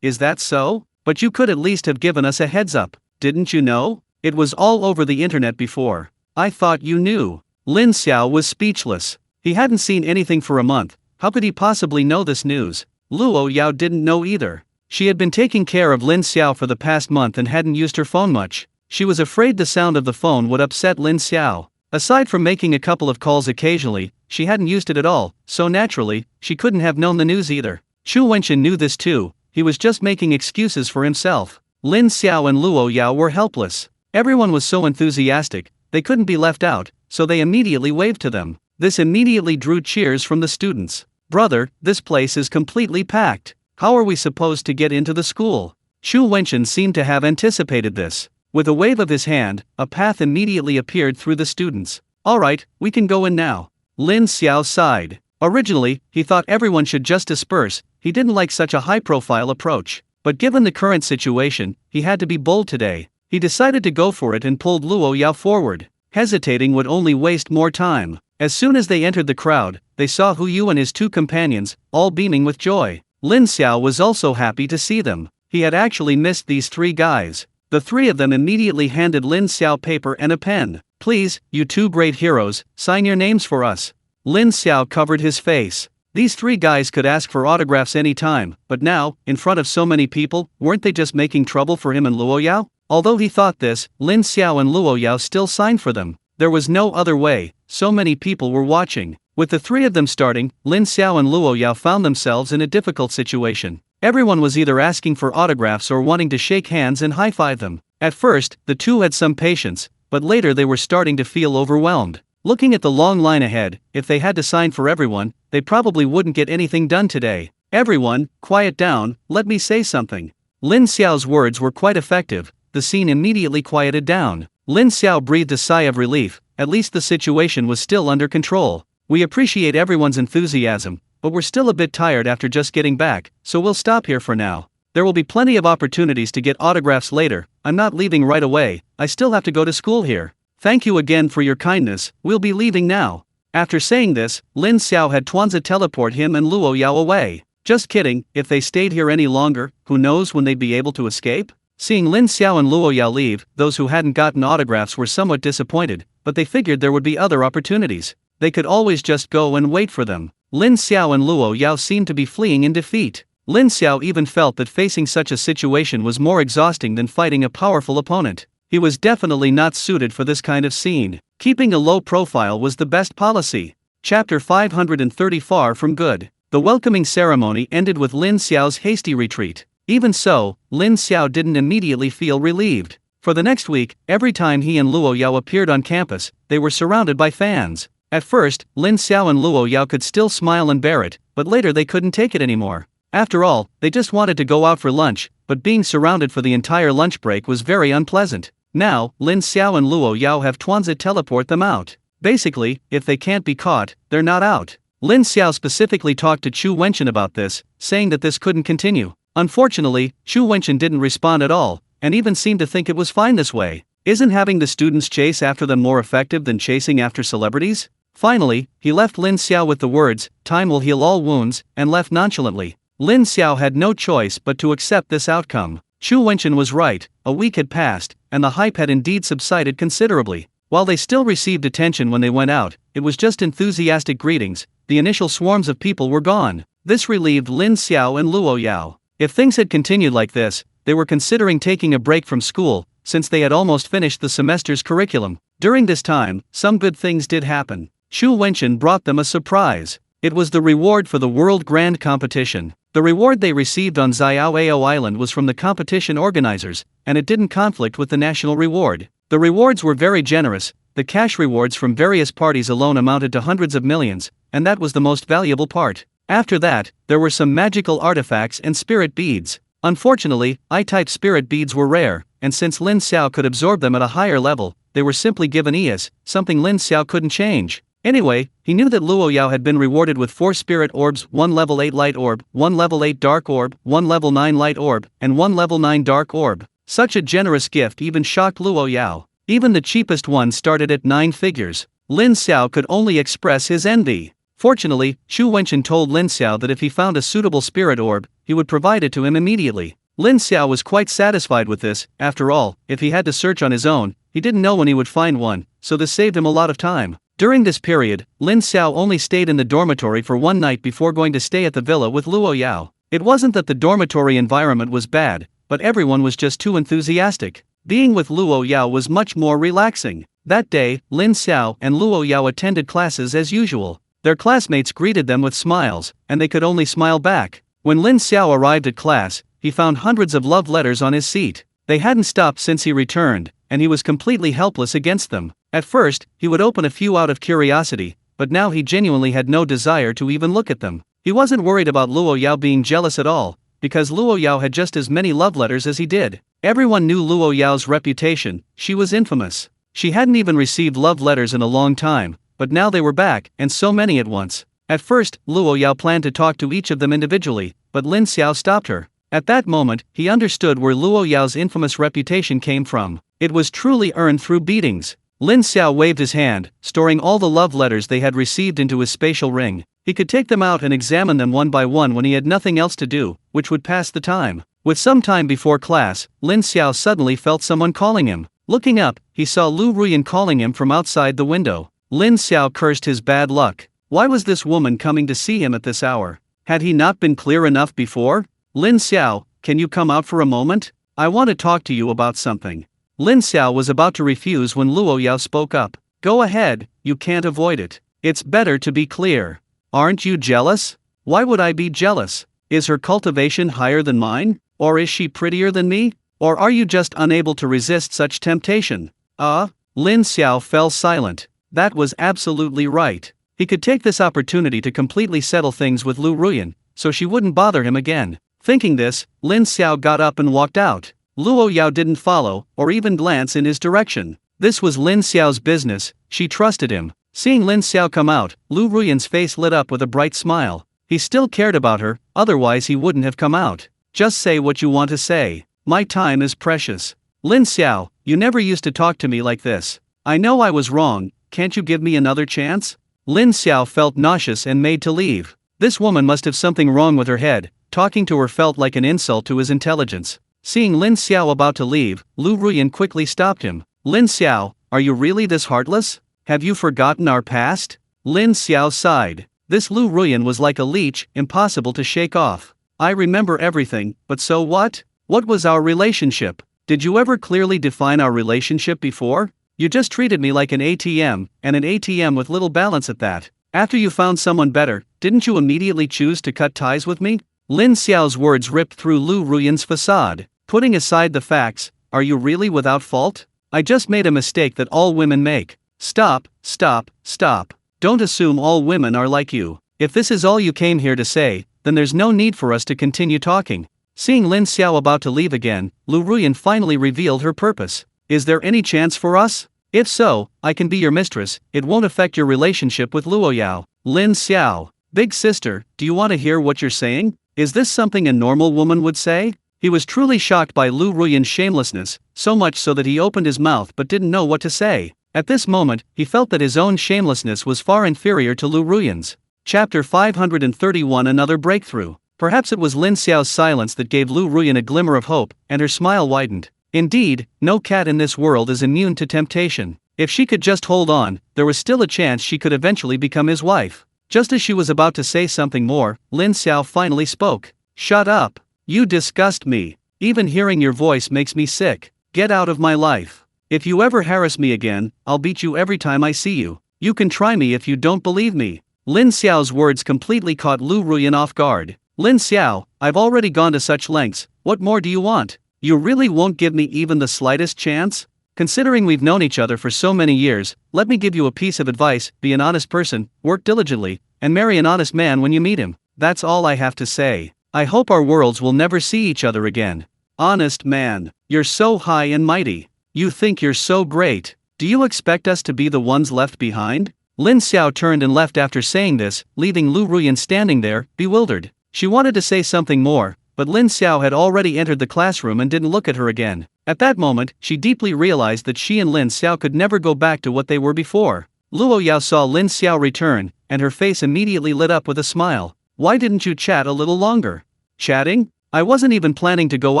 Is that so? But you could at least have given us a heads up. Didn't you know? It was all over the internet before. I thought you knew. Lin Xiao was speechless. He hadn't seen anything for a month. How could he possibly know this news? Luo Yao didn't know either. She had been taking care of Lin Xiao for the past month and hadn't used her phone much. She was afraid the sound of the phone would upset Lin Xiao. Aside from making a couple of calls occasionally, she hadn't used it at all, so naturally, she couldn't have known the news either. Xu Wenchen knew this too. he was just making excuses for himself. Lin Xiao and Luo Yao were helpless. Everyone was so enthusiastic, they couldn't be left out, so they immediately waved to them. This immediately drew cheers from the students. "Brother, this place is completely packed. How are we supposed to get into the school?" Chu Wenchen seemed to have anticipated this. With a wave of his hand, a path immediately appeared through the students. "Alright, we can go in now." Lin Xiao sighed. Originally, he thought everyone should just disperse, he didn't like such a high-profile approach. But given the current situation, he had to be bold today. He decided to go for it and pulled Luo Yao forward. Hesitating would only waste more time. As soon as they entered the crowd, they saw Hu Yu and his two companions, all beaming with joy. Lin Xiao was also happy to see them. He had actually missed these three guys. The three of them immediately handed Lin Xiao paper and a pen. "Please, you two great heroes, sign your names for us." Lin Xiao covered his face. These three guys could ask for autographs any time, but now, in front of so many people, weren't they just making trouble for him and Luo Yao? Although he thought this, Lin Xiao and Luo Yao still signed for them. There was no other way, so many people were watching. With the three of them starting, Lin Xiao and Luo Yao found themselves in a difficult situation. Everyone was either asking for autographs or wanting to shake hands and high-five them. At first, the two had some patience, but later they were starting to feel overwhelmed. Looking at the long line ahead, if they had to sign for everyone, they probably wouldn't get anything done today. "Everyone, quiet down, let me say something." Lin Xiao's words were quite effective. The scene immediately quieted down. Lin Xiao breathed a sigh of relief, at least the situation was still under control. "We appreciate everyone's enthusiasm, but we're still a bit tired after just getting back, so we'll stop here for now. There will be plenty of opportunities to get autographs later. I'm not leaving right away, I still have to go to school here. Thank you again for your kindness, we'll be leaving now." After saying this, Lin Xiao had Tuanzi teleport him and Luo Yao away. Just kidding, if they stayed here any longer, who knows when they'd be able to escape? Seeing Lin Xiao and Luo Yao leave, those who hadn't gotten autographs were somewhat disappointed, but they figured there would be other opportunities. They could always just go and wait for them. Lin Xiao and Luo Yao seemed to be fleeing in defeat. Lin Xiao even felt that facing such a situation was more exhausting than fighting a powerful opponent. He was definitely not suited for this kind of scene. Keeping a low profile was the best policy. Chapter 530 Far from Good. The welcoming ceremony ended with Lin Xiao's hasty retreat. Even so, Lin Xiao didn't immediately feel relieved. For the next week, every time he and Luo Yao appeared on campus, they were surrounded by fans. At first, Lin Xiao and Luo Yao could still smile and bear it, but later they couldn't take it anymore. After all, they just wanted to go out for lunch, but being surrounded for the entire lunch break was very unpleasant. Now, Lin Xiao and Luo Yao have Tuanzi teleport them out. Basically, if they can't be caught, they're not out. Lin Xiao specifically talked to Chu Wenchen about this, saying that this couldn't continue. Unfortunately, Chu Wenchen didn't respond at all, and even seemed to think it was fine this way. Isn't having the students chase after them more effective than chasing after celebrities? Finally, he left Lin Xiao with the words, "Time will heal all wounds," and left nonchalantly. Lin Xiao had no choice but to accept this outcome. Chu Wenchen was right, a week had passed, and the hype had indeed subsided considerably. While they still received attention when they went out, it was just enthusiastic greetings. The initial swarms of people were gone. This relieved Lin Xiao and Luo Yao. If things had continued like this, they were considering taking a break from school, since they had almost finished the semester's curriculum. During this time, some good things did happen. Chu Wenchen brought them a surprise. It was the reward for the World Grand Competition. The reward they received on Xiaoao Island was from the competition organizers, and it didn't conflict with the national reward. The rewards were very generous. The cash rewards from various parties alone amounted to hundreds of millions, and that was the most valuable part. After that, there were some magical artifacts and spirit beads. Unfortunately, I-type spirit beads were rare, and since Lin Xiao could absorb them at a higher level, they were simply given ES, something Lin Xiao couldn't change. Anyway, he knew that Luo Yao had been rewarded with 4 spirit orbs, 1 level 8 light orb, 1 level 8 dark orb, 1 level 9 light orb, and 1 level 9 dark orb. Such a generous gift even shocked Luo Yao. Even the cheapest one started at 9 figures. Lin Xiao could only express his envy. Fortunately, Chu Wenchen told Lin Xiao that if he found a suitable spirit orb, he would provide it to him immediately. Lin Xiao was quite satisfied with this. After all, if he had to search on his own, he didn't know when he would find one, so this saved him a lot of time. During this period, Lin Xiao only stayed in the dormitory for one night before going to stay at the villa with Luo Yao. It wasn't that the dormitory environment was bad, but everyone was just too enthusiastic. Being with Luo Yao was much more relaxing. That day, Lin Xiao and Luo Yao attended classes as usual. Their classmates greeted them with smiles, and they could only smile back. When Lin Xiao arrived at class, he found hundreds of love letters on his seat. They hadn't stopped since he returned, and he was completely helpless against them. At first, he would open a few out of curiosity, but now he genuinely had no desire to even look at them. He wasn't worried about Luo Yao being jealous at all, because Luo Yao had just as many love letters as he did. Everyone knew Luo Yao's reputation. She was infamous. She hadn't even received love letters in a long time, but now they were back, and so many at once. At first, Luo Yao planned to talk to each of them individually, but Lin Xiao stopped her. At that moment, he understood where Luo Yao's infamous reputation came from. It was truly earned through beatings. Lin Xiao waved his hand, storing all the love letters they had received into his spatial ring. He could take them out and examine them one by one when he had nothing else to do, which would pass the time. With some time before class, Lin Xiao suddenly felt someone calling him. Looking up, he saw Lu Ruyan calling him from outside the window. Lin Xiao cursed his bad luck. Why was this woman coming to see him at this hour? Had he not been clear enough before? Lin Xiao, can you come out for a moment? I want to talk to you about something. Lin Xiao was about to refuse when Luo Yao spoke up. Go ahead, you can't avoid it. It's better to be clear. Aren't you jealous? Why would I be jealous? Is her cultivation higher than mine? Or is she prettier than me? Or are you just unable to resist such temptation? Lin Xiao fell silent. That was absolutely right. He could take this opportunity to completely settle things with Lu Ruyan, so she wouldn't bother him again. Thinking this, Lin Xiao got up and walked out. Luo Yao didn't follow, or even glance in his direction. This was Lin Xiao's business, she trusted him. Seeing Lin Xiao come out, Lu Ruyan's face lit up with a bright smile. He still cared about her, otherwise he wouldn't have come out. Just say what you want to say. My time is precious. Lin Xiao, you never used to talk to me like this. I know I was wrong, can't you give me another chance? Lin Xiao felt nauseous and made to leave. This woman must have something wrong with her head. Talking to her felt like an insult to his intelligence. Seeing Lin Xiao about to leave, Lu Ruyan quickly stopped him. Lin Xiao, are you really this heartless? Have you forgotten our past? Lin Xiao sighed. This Lu Ruyan was like a leech, impossible to shake off. I remember everything, but so what? What was our relationship? Did you ever clearly define our relationship before? You just treated me like an ATM, and an ATM with little balance at that. After you found someone better, didn't you immediately choose to cut ties with me? Lin Xiao's words ripped through Lu Ruyan's facade. Putting aside the facts, are you really without fault? I just made a mistake that all women make. Stop, stop, stop. Don't assume all women are like you. If this is all you came here to say, then there's no need for us to continue talking. Seeing Lin Xiao about to leave again, Lu Ruyan finally revealed her purpose. Is there any chance for us? If so, I can be your mistress, it won't affect your relationship with Luo Yao. Lin Xiao, big sister, do you want to hear what you're saying? Is this something a normal woman would say? He was truly shocked by Lu Ruyan's shamelessness, so much so that he opened his mouth but didn't know what to say. At this moment, he felt that his own shamelessness was far inferior to Lu Ruyan's. Chapter 531 Another Breakthrough. Perhaps it was Lin Xiao's silence that gave Lu Ruyan a glimmer of hope, and her smile widened. Indeed, no cat in this world is immune to temptation. If she could just hold on, there was still a chance she could eventually become his wife. Just as she was about to say something more, Lin Xiao finally spoke. Shut up. You disgust me. Even hearing your voice makes me sick. Get out of my life. If you ever harass me again, I'll beat you every time I see you. You can try me if you don't believe me. Lin Xiao's words completely caught Lu Ruyan off guard. Lin Xiao, I've already gone to such lengths, what more do you want? You really won't give me even the slightest chance? Considering we've known each other for so many years, let me give you a piece of advice, be an honest person, work diligently, and marry an honest man when you meet him. That's all I have to say. I hope our worlds will never see each other again. Honest man, you're so high and mighty. You think you're so great. Do you expect us to be the ones left behind? Lin Xiao turned and left after saying this, leaving Lu Ruyan standing there, bewildered. She wanted to say something more, but Lin Xiao had already entered the classroom and didn't look at her again. At that moment, she deeply realized that she and Lin Xiao could never go back to what they were before. Luo Yao saw Lin Xiao return, and her face immediately lit up with a smile. Why didn't you chat a little longer? Chatting? I wasn't even planning to go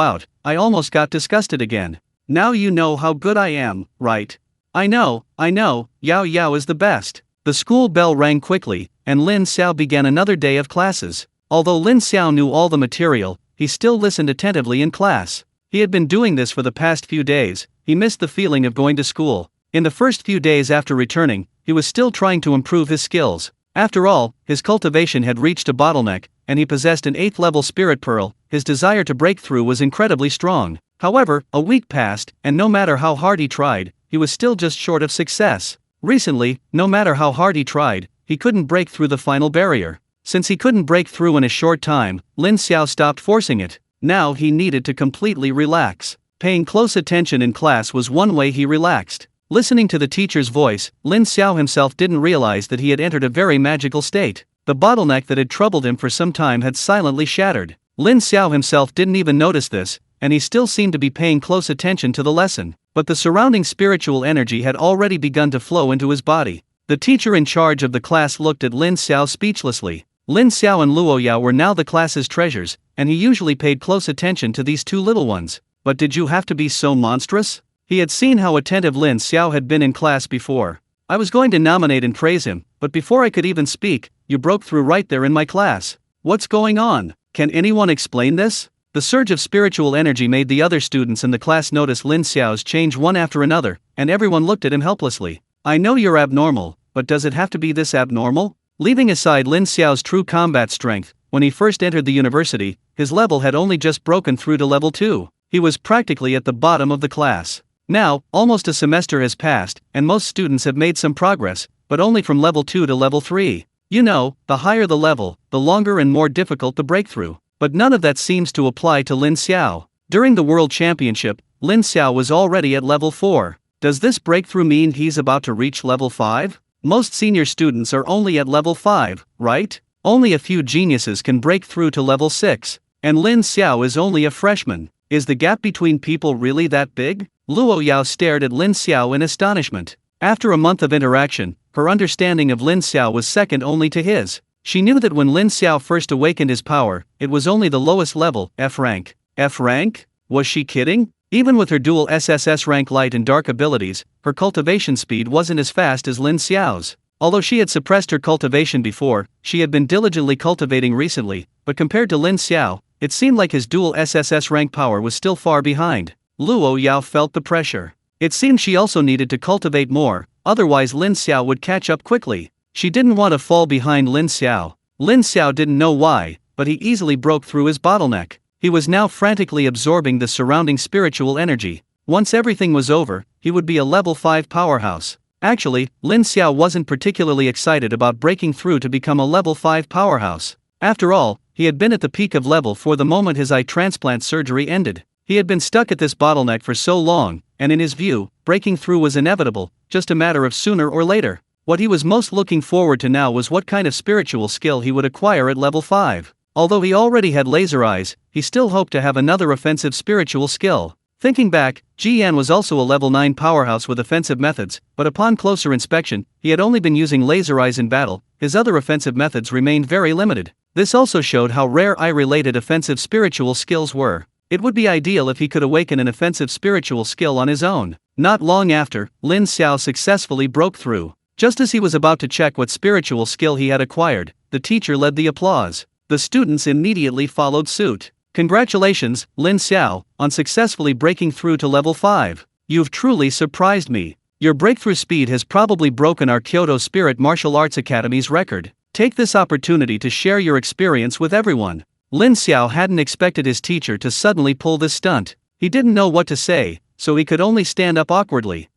out, I almost got disgusted again. Now you know how good I am, right? I know, Yao Yao is the best. The school bell rang quickly, and Lin Xiao began another day of classes. Although Lin Xiao knew all the material, he still listened attentively in class. He had been doing this for the past few days. He missed the feeling of going to school. In the first few days after returning, he was still trying to improve his skills. After all, his cultivation had reached a bottleneck, and he possessed an 8th level spirit pearl, his desire to break through was incredibly strong. However, a week passed, and no matter how hard he tried, he was still just short of success. Recently, no matter how hard he tried, he couldn't break through the final barrier. Since he couldn't break through in a short time, Lin Xiao stopped forcing it. Now he needed to completely relax. Paying close attention in class was one way he relaxed. Listening to the teacher's voice, Lin Xiao himself didn't realize that he had entered a very magical state. The bottleneck that had troubled him for some time had silently shattered. Lin Xiao himself didn't even notice this, and he still seemed to be paying close attention to the lesson. But the surrounding spiritual energy had already begun to flow into his body. The teacher in charge of the class looked at Lin Xiao speechlessly. Lin Xiao and Luo Yao were now the class's treasures, and he usually paid close attention to these two little ones. But did you have to be so monstrous? He had seen how attentive Lin Xiao had been in class before. I was going to nominate and praise him, but before I could even speak, you broke through right there in my class. What's going on? Can anyone explain this? The surge of spiritual energy made the other students in the class notice Lin Xiao's change one after another, and everyone looked at him helplessly. I know you're abnormal, but does it have to be this abnormal? Leaving aside Lin Xiao's true combat strength, when he first entered the university, his level had only just broken through to level 2. He was practically at the bottom of the class. Now, almost a semester has passed, and most students have made some progress, but only from level 2 to level 3. You know, the higher the level, the longer and more difficult the breakthrough. But none of that seems to apply to Lin Xiao. During the World Championship, Lin Xiao was already at level 4. Does this breakthrough mean he's about to reach level 5? Most senior students are only at level 5, right? Only a few geniuses can break through to level 6. And Lin Xiao is only a freshman. Is the gap between people really that big? Luo Yao stared at Lin Xiao in astonishment. After a month of interaction, her understanding of Lin Xiao was second only to his. She knew that when Lin Xiao first awakened his power, it was only the lowest level, F rank. F rank? Was she kidding? Even with her dual SSS rank light and dark abilities, her cultivation speed wasn't as fast as Lin Xiao's. Although she had suppressed her cultivation before, she had been diligently cultivating recently, but compared to Lin Xiao, it seemed like his dual SSS rank power was still far behind. Luo Yao felt the pressure. It seemed she also needed to cultivate more, otherwise Lin Xiao would catch up quickly. She didn't want to fall behind Lin Xiao. Lin Xiao didn't know why, but he easily broke through his bottleneck. He was now frantically absorbing the surrounding spiritual energy. Once everything was over, he would be a level 5 powerhouse. Actually, Lin Xiao wasn't particularly excited about breaking through to become a level 5 powerhouse. After all, he had been at the peak of level 4 the moment his eye transplant surgery ended. He had been stuck at this bottleneck for so long, and in his view, breaking through was inevitable, just a matter of sooner or later. What he was most looking forward to now was what kind of spiritual skill he would acquire at level 5. Although he already had laser eyes, he still hoped to have another offensive spiritual skill. Thinking back, Ji Yan was also a level 9 powerhouse with offensive methods, but upon closer inspection, he had only been using laser eyes in battle. His other offensive methods remained very limited. This also showed how rare eye-related offensive spiritual skills were. It would be ideal if he could awaken an offensive spiritual skill on his own. Not long after, Lin Xiao successfully broke through. Just as he was about to check what spiritual skill he had acquired, the teacher led the applause. The students immediately followed suit. Congratulations, Lin Xiao, on successfully breaking through to level 5. You've truly surprised me. Your breakthrough speed has probably broken our Kyoto Spirit Martial Arts Academy's record. Take this opportunity to share your experience with everyone. Lin Xiao hadn't expected his teacher to suddenly pull this stunt. He didn't know what to say, so he could only stand up awkwardly.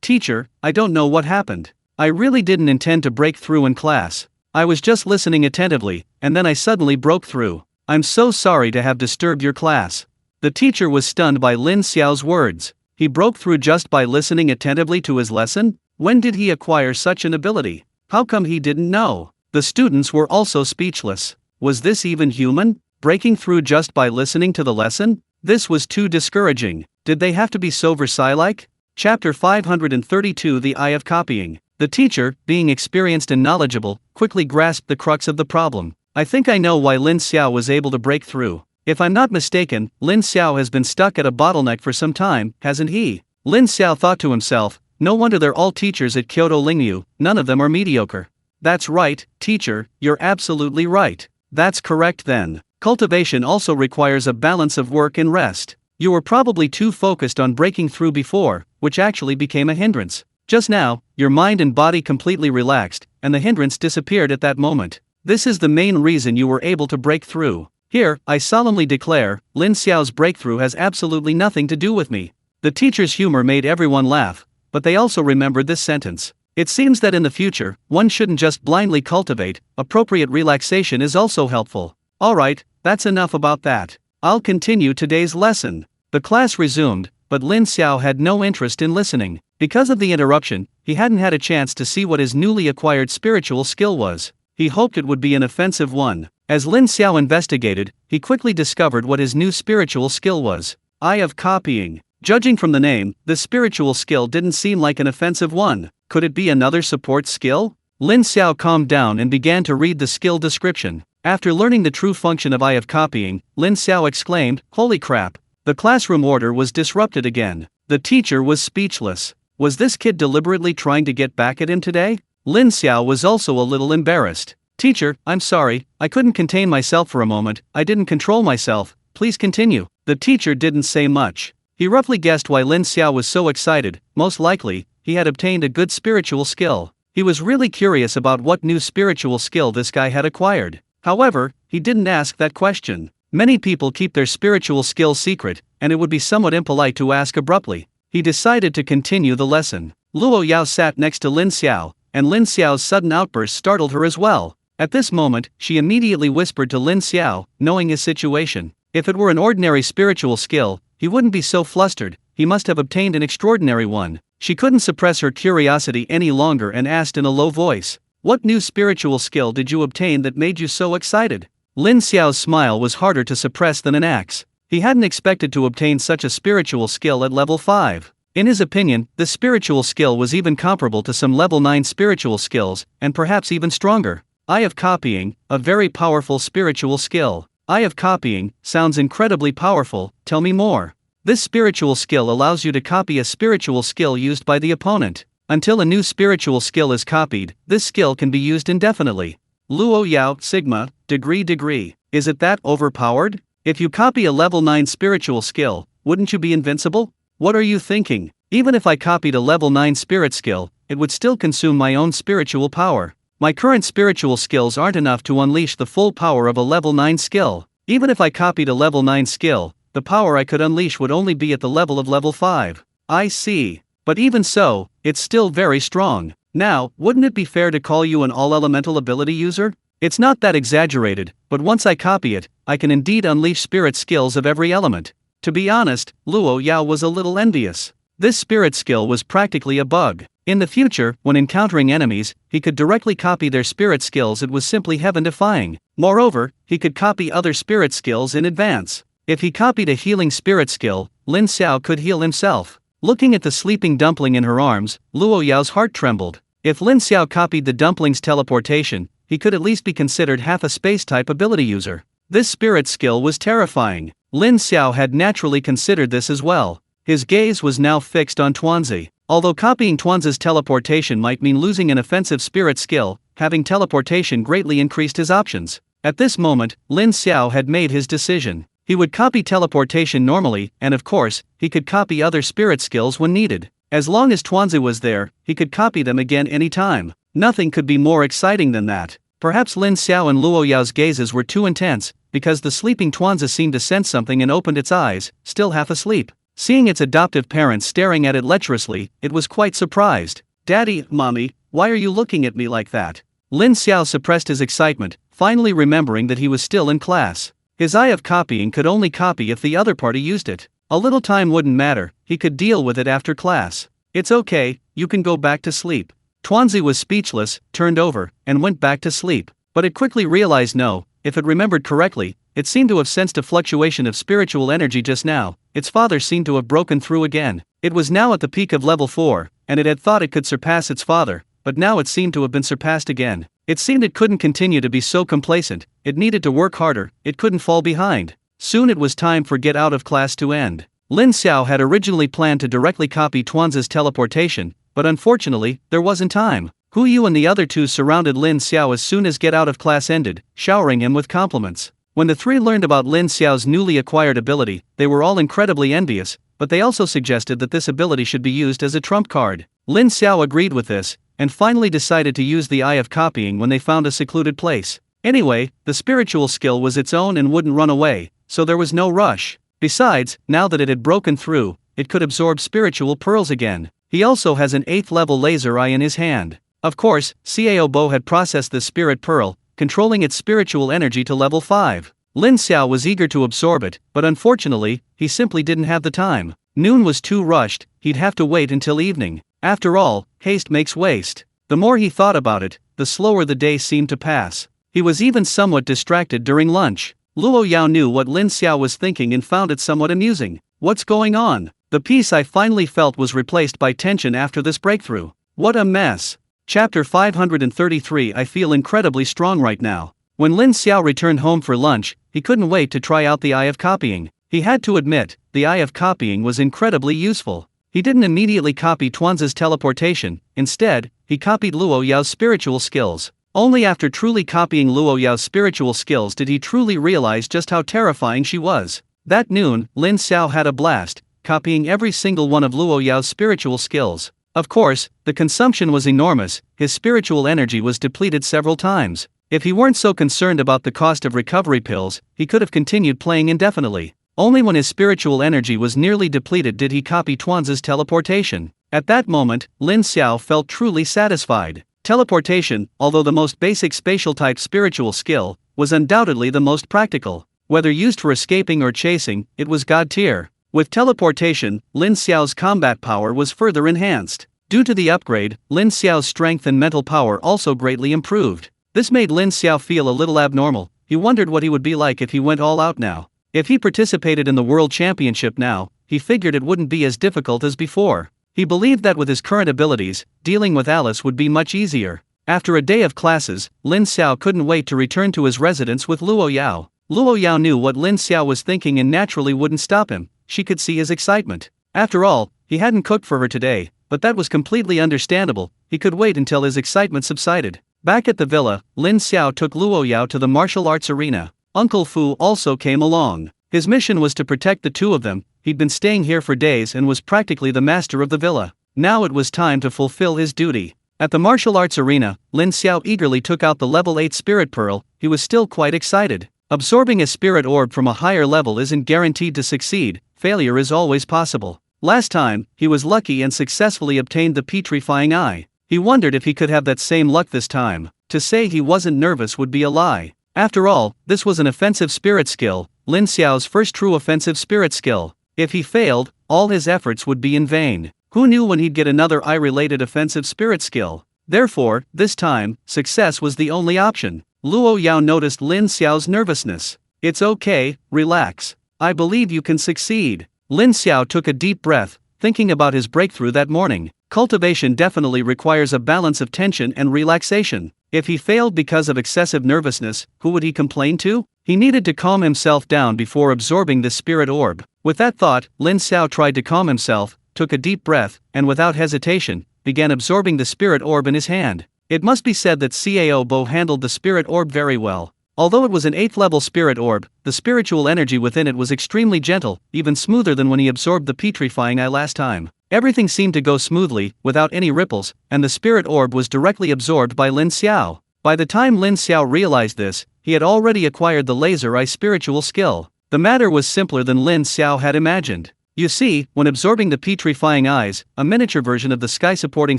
Teacher, I don't know what happened. I really didn't intend to break through in class. I was just listening attentively, and then I suddenly broke through. I'm so sorry to have disturbed your class. The teacher was stunned by Lin Xiao's words. He broke through just by listening attentively to his lesson? When did he acquire such an ability? How come he didn't know? The students were also speechless. Was this even human? Breaking through just by listening to the lesson? This was too discouraging. Did they have to be so Versailles-like? Chapter 532 The Eye of Copying. The teacher, being experienced and knowledgeable, quickly grasped the crux of the problem. I think I know why Lin Xiao was able to break through. If I'm not mistaken, Lin Xiao has been stuck at a bottleneck for some time, hasn't he? Lin Xiao thought to himself, no wonder they're all teachers at Kyoto Lingyu, none of them are mediocre. That's right, teacher, you're absolutely right. That's correct then. Cultivation also requires a balance of work and rest. You were probably too focused on breaking through before, which actually became a hindrance. Just now, your mind and body completely relaxed, and the hindrance disappeared at that moment. This is the main reason you were able to break through. Here, I solemnly declare, Lin Xiao's breakthrough has absolutely nothing to do with me. The teacher's humor made everyone laugh, but they also remembered this sentence. It seems that in the future, one shouldn't just blindly cultivate, appropriate relaxation is also helpful. Alright, that's enough about that. I'll continue today's lesson. The class resumed, but Lin Xiao had no interest in listening. Because of the interruption, he hadn't had a chance to see what his newly acquired spiritual skill was. He hoped it would be an offensive one. As Lin Xiao investigated, he quickly discovered what his new spiritual skill was. Eye of copying. Judging from the name, this spiritual skill didn't seem like an offensive one. Could it be another support skill? Lin Xiao calmed down and began to read the skill description. After learning the true function of eye of copying, Lin Xiao exclaimed, "Holy crap!" The classroom order was disrupted again. The teacher was speechless. Was this kid deliberately trying to get back at him today? Lin Xiao was also a little embarrassed. "Teacher, I'm sorry, I couldn't contain myself for a moment, I didn't control myself, please continue." The teacher didn't say much. He roughly guessed why Lin Xiao was so excited. Most likely, he had obtained a good spiritual skill. He was really curious about what new spiritual skill this guy had acquired. However, he didn't ask that question. Many people keep their spiritual skill secret, and it would be somewhat impolite to ask abruptly. He decided to continue the lesson. Luo Yao sat next to Lin Xiao, and Lin Xiao's sudden outburst startled her as well. At this moment, she immediately whispered to Lin Xiao, knowing his situation. If it were an ordinary spiritual skill, he wouldn't be so flustered, he must have obtained an extraordinary one. She couldn't suppress her curiosity any longer and asked in a low voice, "What new spiritual skill did you obtain that made you so excited?" Lin Xiao's smile was harder to suppress than an axe. He hadn't expected to obtain such a spiritual skill at level 5. In his opinion, this spiritual skill was even comparable to some level 9 spiritual skills, and perhaps even stronger. Eye of copying, a very powerful spiritual skill. Eye of copying sounds incredibly powerful, tell me more. This spiritual skill allows you to copy a spiritual skill used by the opponent. Until a new spiritual skill is copied, this skill can be used indefinitely. Luo Yao, Sigma, degree. Is it that overpowered? If you copy a level 9 spiritual skill, wouldn't you be invincible? What are you thinking? Even if I copied a level 9 spirit skill, it would still consume my own spiritual power. My current spiritual skills aren't enough to unleash the full power of a level 9 skill. Even if I copied a level 9 skill, the power I could unleash would only be at the level of level 5. I see. But even so, it's still very strong. Now, wouldn't it be fair to call you an all-elemental ability user? It's not that exaggerated, but once I copy it, I can indeed unleash spirit skills of every element. To be honest, Luo Yao was a little envious. This spirit skill was practically a bug. In the future, when encountering enemies, he could directly copy their spirit skills. It was simply heaven-defying. Moreover, he could copy other spirit skills in advance. If he copied a healing spirit skill, Lin Xiao could heal himself. Looking at the sleeping dumpling in her arms, Luo Yao's heart trembled. If Lin Xiao copied the dumpling's teleportation, he could at least be considered half a space-type ability user. This spirit skill was terrifying. Lin Xiao had naturally considered this as well. His gaze was now fixed on Tuanzi. Although copying Tuanzi's teleportation might mean losing an offensive spirit skill, having teleportation greatly increased his options. At this moment, Lin Xiao had made his decision. He would copy teleportation normally, and of course, he could copy other spirit skills when needed. As long as Tuanzi was there, he could copy them again anytime. Nothing could be more exciting than that. Perhaps Lin Xiao and Luo Yao's gazes were too intense, because the sleeping Tuanzi seemed to sense something and opened its eyes, still half asleep. Seeing its adoptive parents staring at it lecherously, it was quite surprised. "Daddy, Mommy, why are you looking at me like that?" Lin Xiao suppressed his excitement, finally remembering that he was still in class. His eye of copying could only copy if the other party used it. A little time wouldn't matter, he could deal with it after class. "It's okay, you can go back to sleep." Tuanzi was speechless, turned over, and went back to sleep. But it quickly realized if it remembered correctly, it seemed to have sensed a fluctuation of spiritual energy just now. Its father seemed to have broken through again. It was now at the peak of level 4, and it had thought it could surpass its father, but now it seemed to have been surpassed again. It seemed it couldn't continue to be so complacent, it needed to work harder, it couldn't fall behind. Soon it was time for get out of class to end. Lin Xiao had originally planned to directly copy Tuanzi's teleportation, but unfortunately, there wasn't time. Hu Yu and the other two surrounded Lin Xiao as soon as get out of class ended, showering him with compliments. When the three learned about Lin Xiao's newly acquired ability, they were all incredibly envious, but they also suggested that this ability should be used as a trump card. Lin Xiao agreed with this, and finally decided to use the eye of copying when they found a secluded place. Anyway, the spiritual skill was its own and wouldn't run away, so there was no rush. Besides, now that it had broken through, it could absorb spiritual pearls again. He also has an 8th level laser eye in his hand. Of course, Xiao Bo had processed the spirit pearl, controlling its spiritual energy to level 5. Lin Xiao was eager to absorb it, but unfortunately, he simply didn't have the time. Noon was too rushed, he'd have to wait until evening. After all, haste makes waste. The more he thought about it, the slower the day seemed to pass. He was even somewhat distracted during lunch. Luo Yao knew what Lin Xiao was thinking and found it somewhat amusing. What's going on? The peace I finally felt was replaced by tension after this breakthrough. What a mess. Chapter 533. I feel incredibly strong right now. When Lin Xiao returned home for lunch, he couldn't wait to try out the Eye of Copying. He had to admit, the Eye of Copying was incredibly useful. He didn't immediately copy Tuanzi's teleportation, instead, he copied Luo Yao's spiritual skills. Only after truly copying Luo Yao's spiritual skills did he truly realize just how terrifying she was. That noon, Lin Xiao had a blast, copying every single one of Luo Yao's spiritual skills. Of course, the consumption was enormous, his spiritual energy was depleted several times. If he weren't so concerned about the cost of recovery pills, he could have continued playing indefinitely. Only when his spiritual energy was nearly depleted did he copy Tuanzi's teleportation. At that moment, Lin Xiao felt truly satisfied. Teleportation, although the most basic spatial-type spiritual skill, was undoubtedly the most practical. Whether used for escaping or chasing, it was god tier. With teleportation, Lin Xiao's combat power was further enhanced. Due to the upgrade, Lin Xiao's strength and mental power also greatly improved. This made Lin Xiao feel a little abnormal. He wondered what he would be like if he went all out now. If he participated in the World Championship now, he figured it wouldn't be as difficult as before. He believed that with his current abilities, dealing with Alice would be much easier. After a day of classes, Lin Xiao couldn't wait to return to his residence with Luo Yao. Luo Yao knew what Lin Xiao was thinking and naturally wouldn't stop him. She could see his excitement. After all, he hadn't cooked for her today, but that was completely understandable. He could wait until his excitement subsided. Back at the villa, Lin Xiao took Luo Yao to the martial arts arena. Uncle Fu also came along. His mission was to protect the two of them. He'd been staying here for days and was practically the master of the villa. Now it was time to fulfill his duty. At the martial arts arena, Lin Xiao eagerly took out the level 8 spirit pearl. He was still quite excited. Absorbing a spirit orb from a higher level isn't guaranteed to succeed. Failure is always possible. Last time, he was lucky and successfully obtained the petrifying eye. He wondered if he could have that same luck this time. To say he wasn't nervous would be a lie. After all, this was an offensive spirit skill, Lin Xiao's first true offensive spirit skill. If he failed, all his efforts would be in vain. Who knew when he'd get another eye-related offensive spirit skill? Therefore, this time, success was the only option. Luo Yao noticed Lin Xiao's nervousness. It's okay, relax. I believe you can succeed. Lin Xiao took a deep breath, thinking about his breakthrough that morning. Cultivation definitely requires a balance of tension and relaxation. If he failed because of excessive nervousness, who would he complain to? He needed to calm himself down before absorbing the spirit orb. With that thought, Lin Xiao tried to calm himself, took a deep breath, and without hesitation, began absorbing the spirit orb in his hand. It must be said that Xiao Bo handled the spirit orb very well. Although it was an 8th level spirit orb, the spiritual energy within it was extremely gentle, even smoother than when he absorbed the petrifying eye last time. Everything seemed to go smoothly, without any ripples, and the spirit orb was directly absorbed by Lin Xiao. By the time Lin Xiao realized this, he had already acquired the laser eye spiritual skill. The matter was simpler than Lin Xiao had imagined. You see, when absorbing the petrifying eyes, a miniature version of the sky-supporting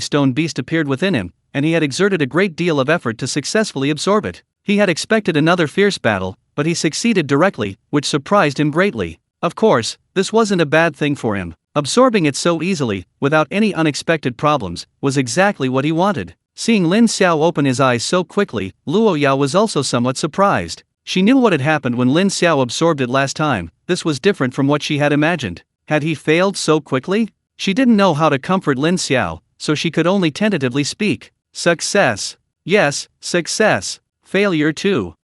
stone beast appeared within him, and he had exerted a great deal of effort to successfully absorb it. He had expected another fierce battle, but he succeeded directly, which surprised him greatly. Of course, this wasn't a bad thing for him. Absorbing it so easily, without any unexpected problems, was exactly what he wanted. Seeing Lin Xiao open his eyes so quickly, Luo Yao was also somewhat surprised. She knew what had happened when Lin Xiao absorbed it last time. This was different from what she had imagined. Had he failed so quickly? She didn't know how to comfort Lin Xiao, so she could only tentatively speak. Success. Yes, success. Failure too.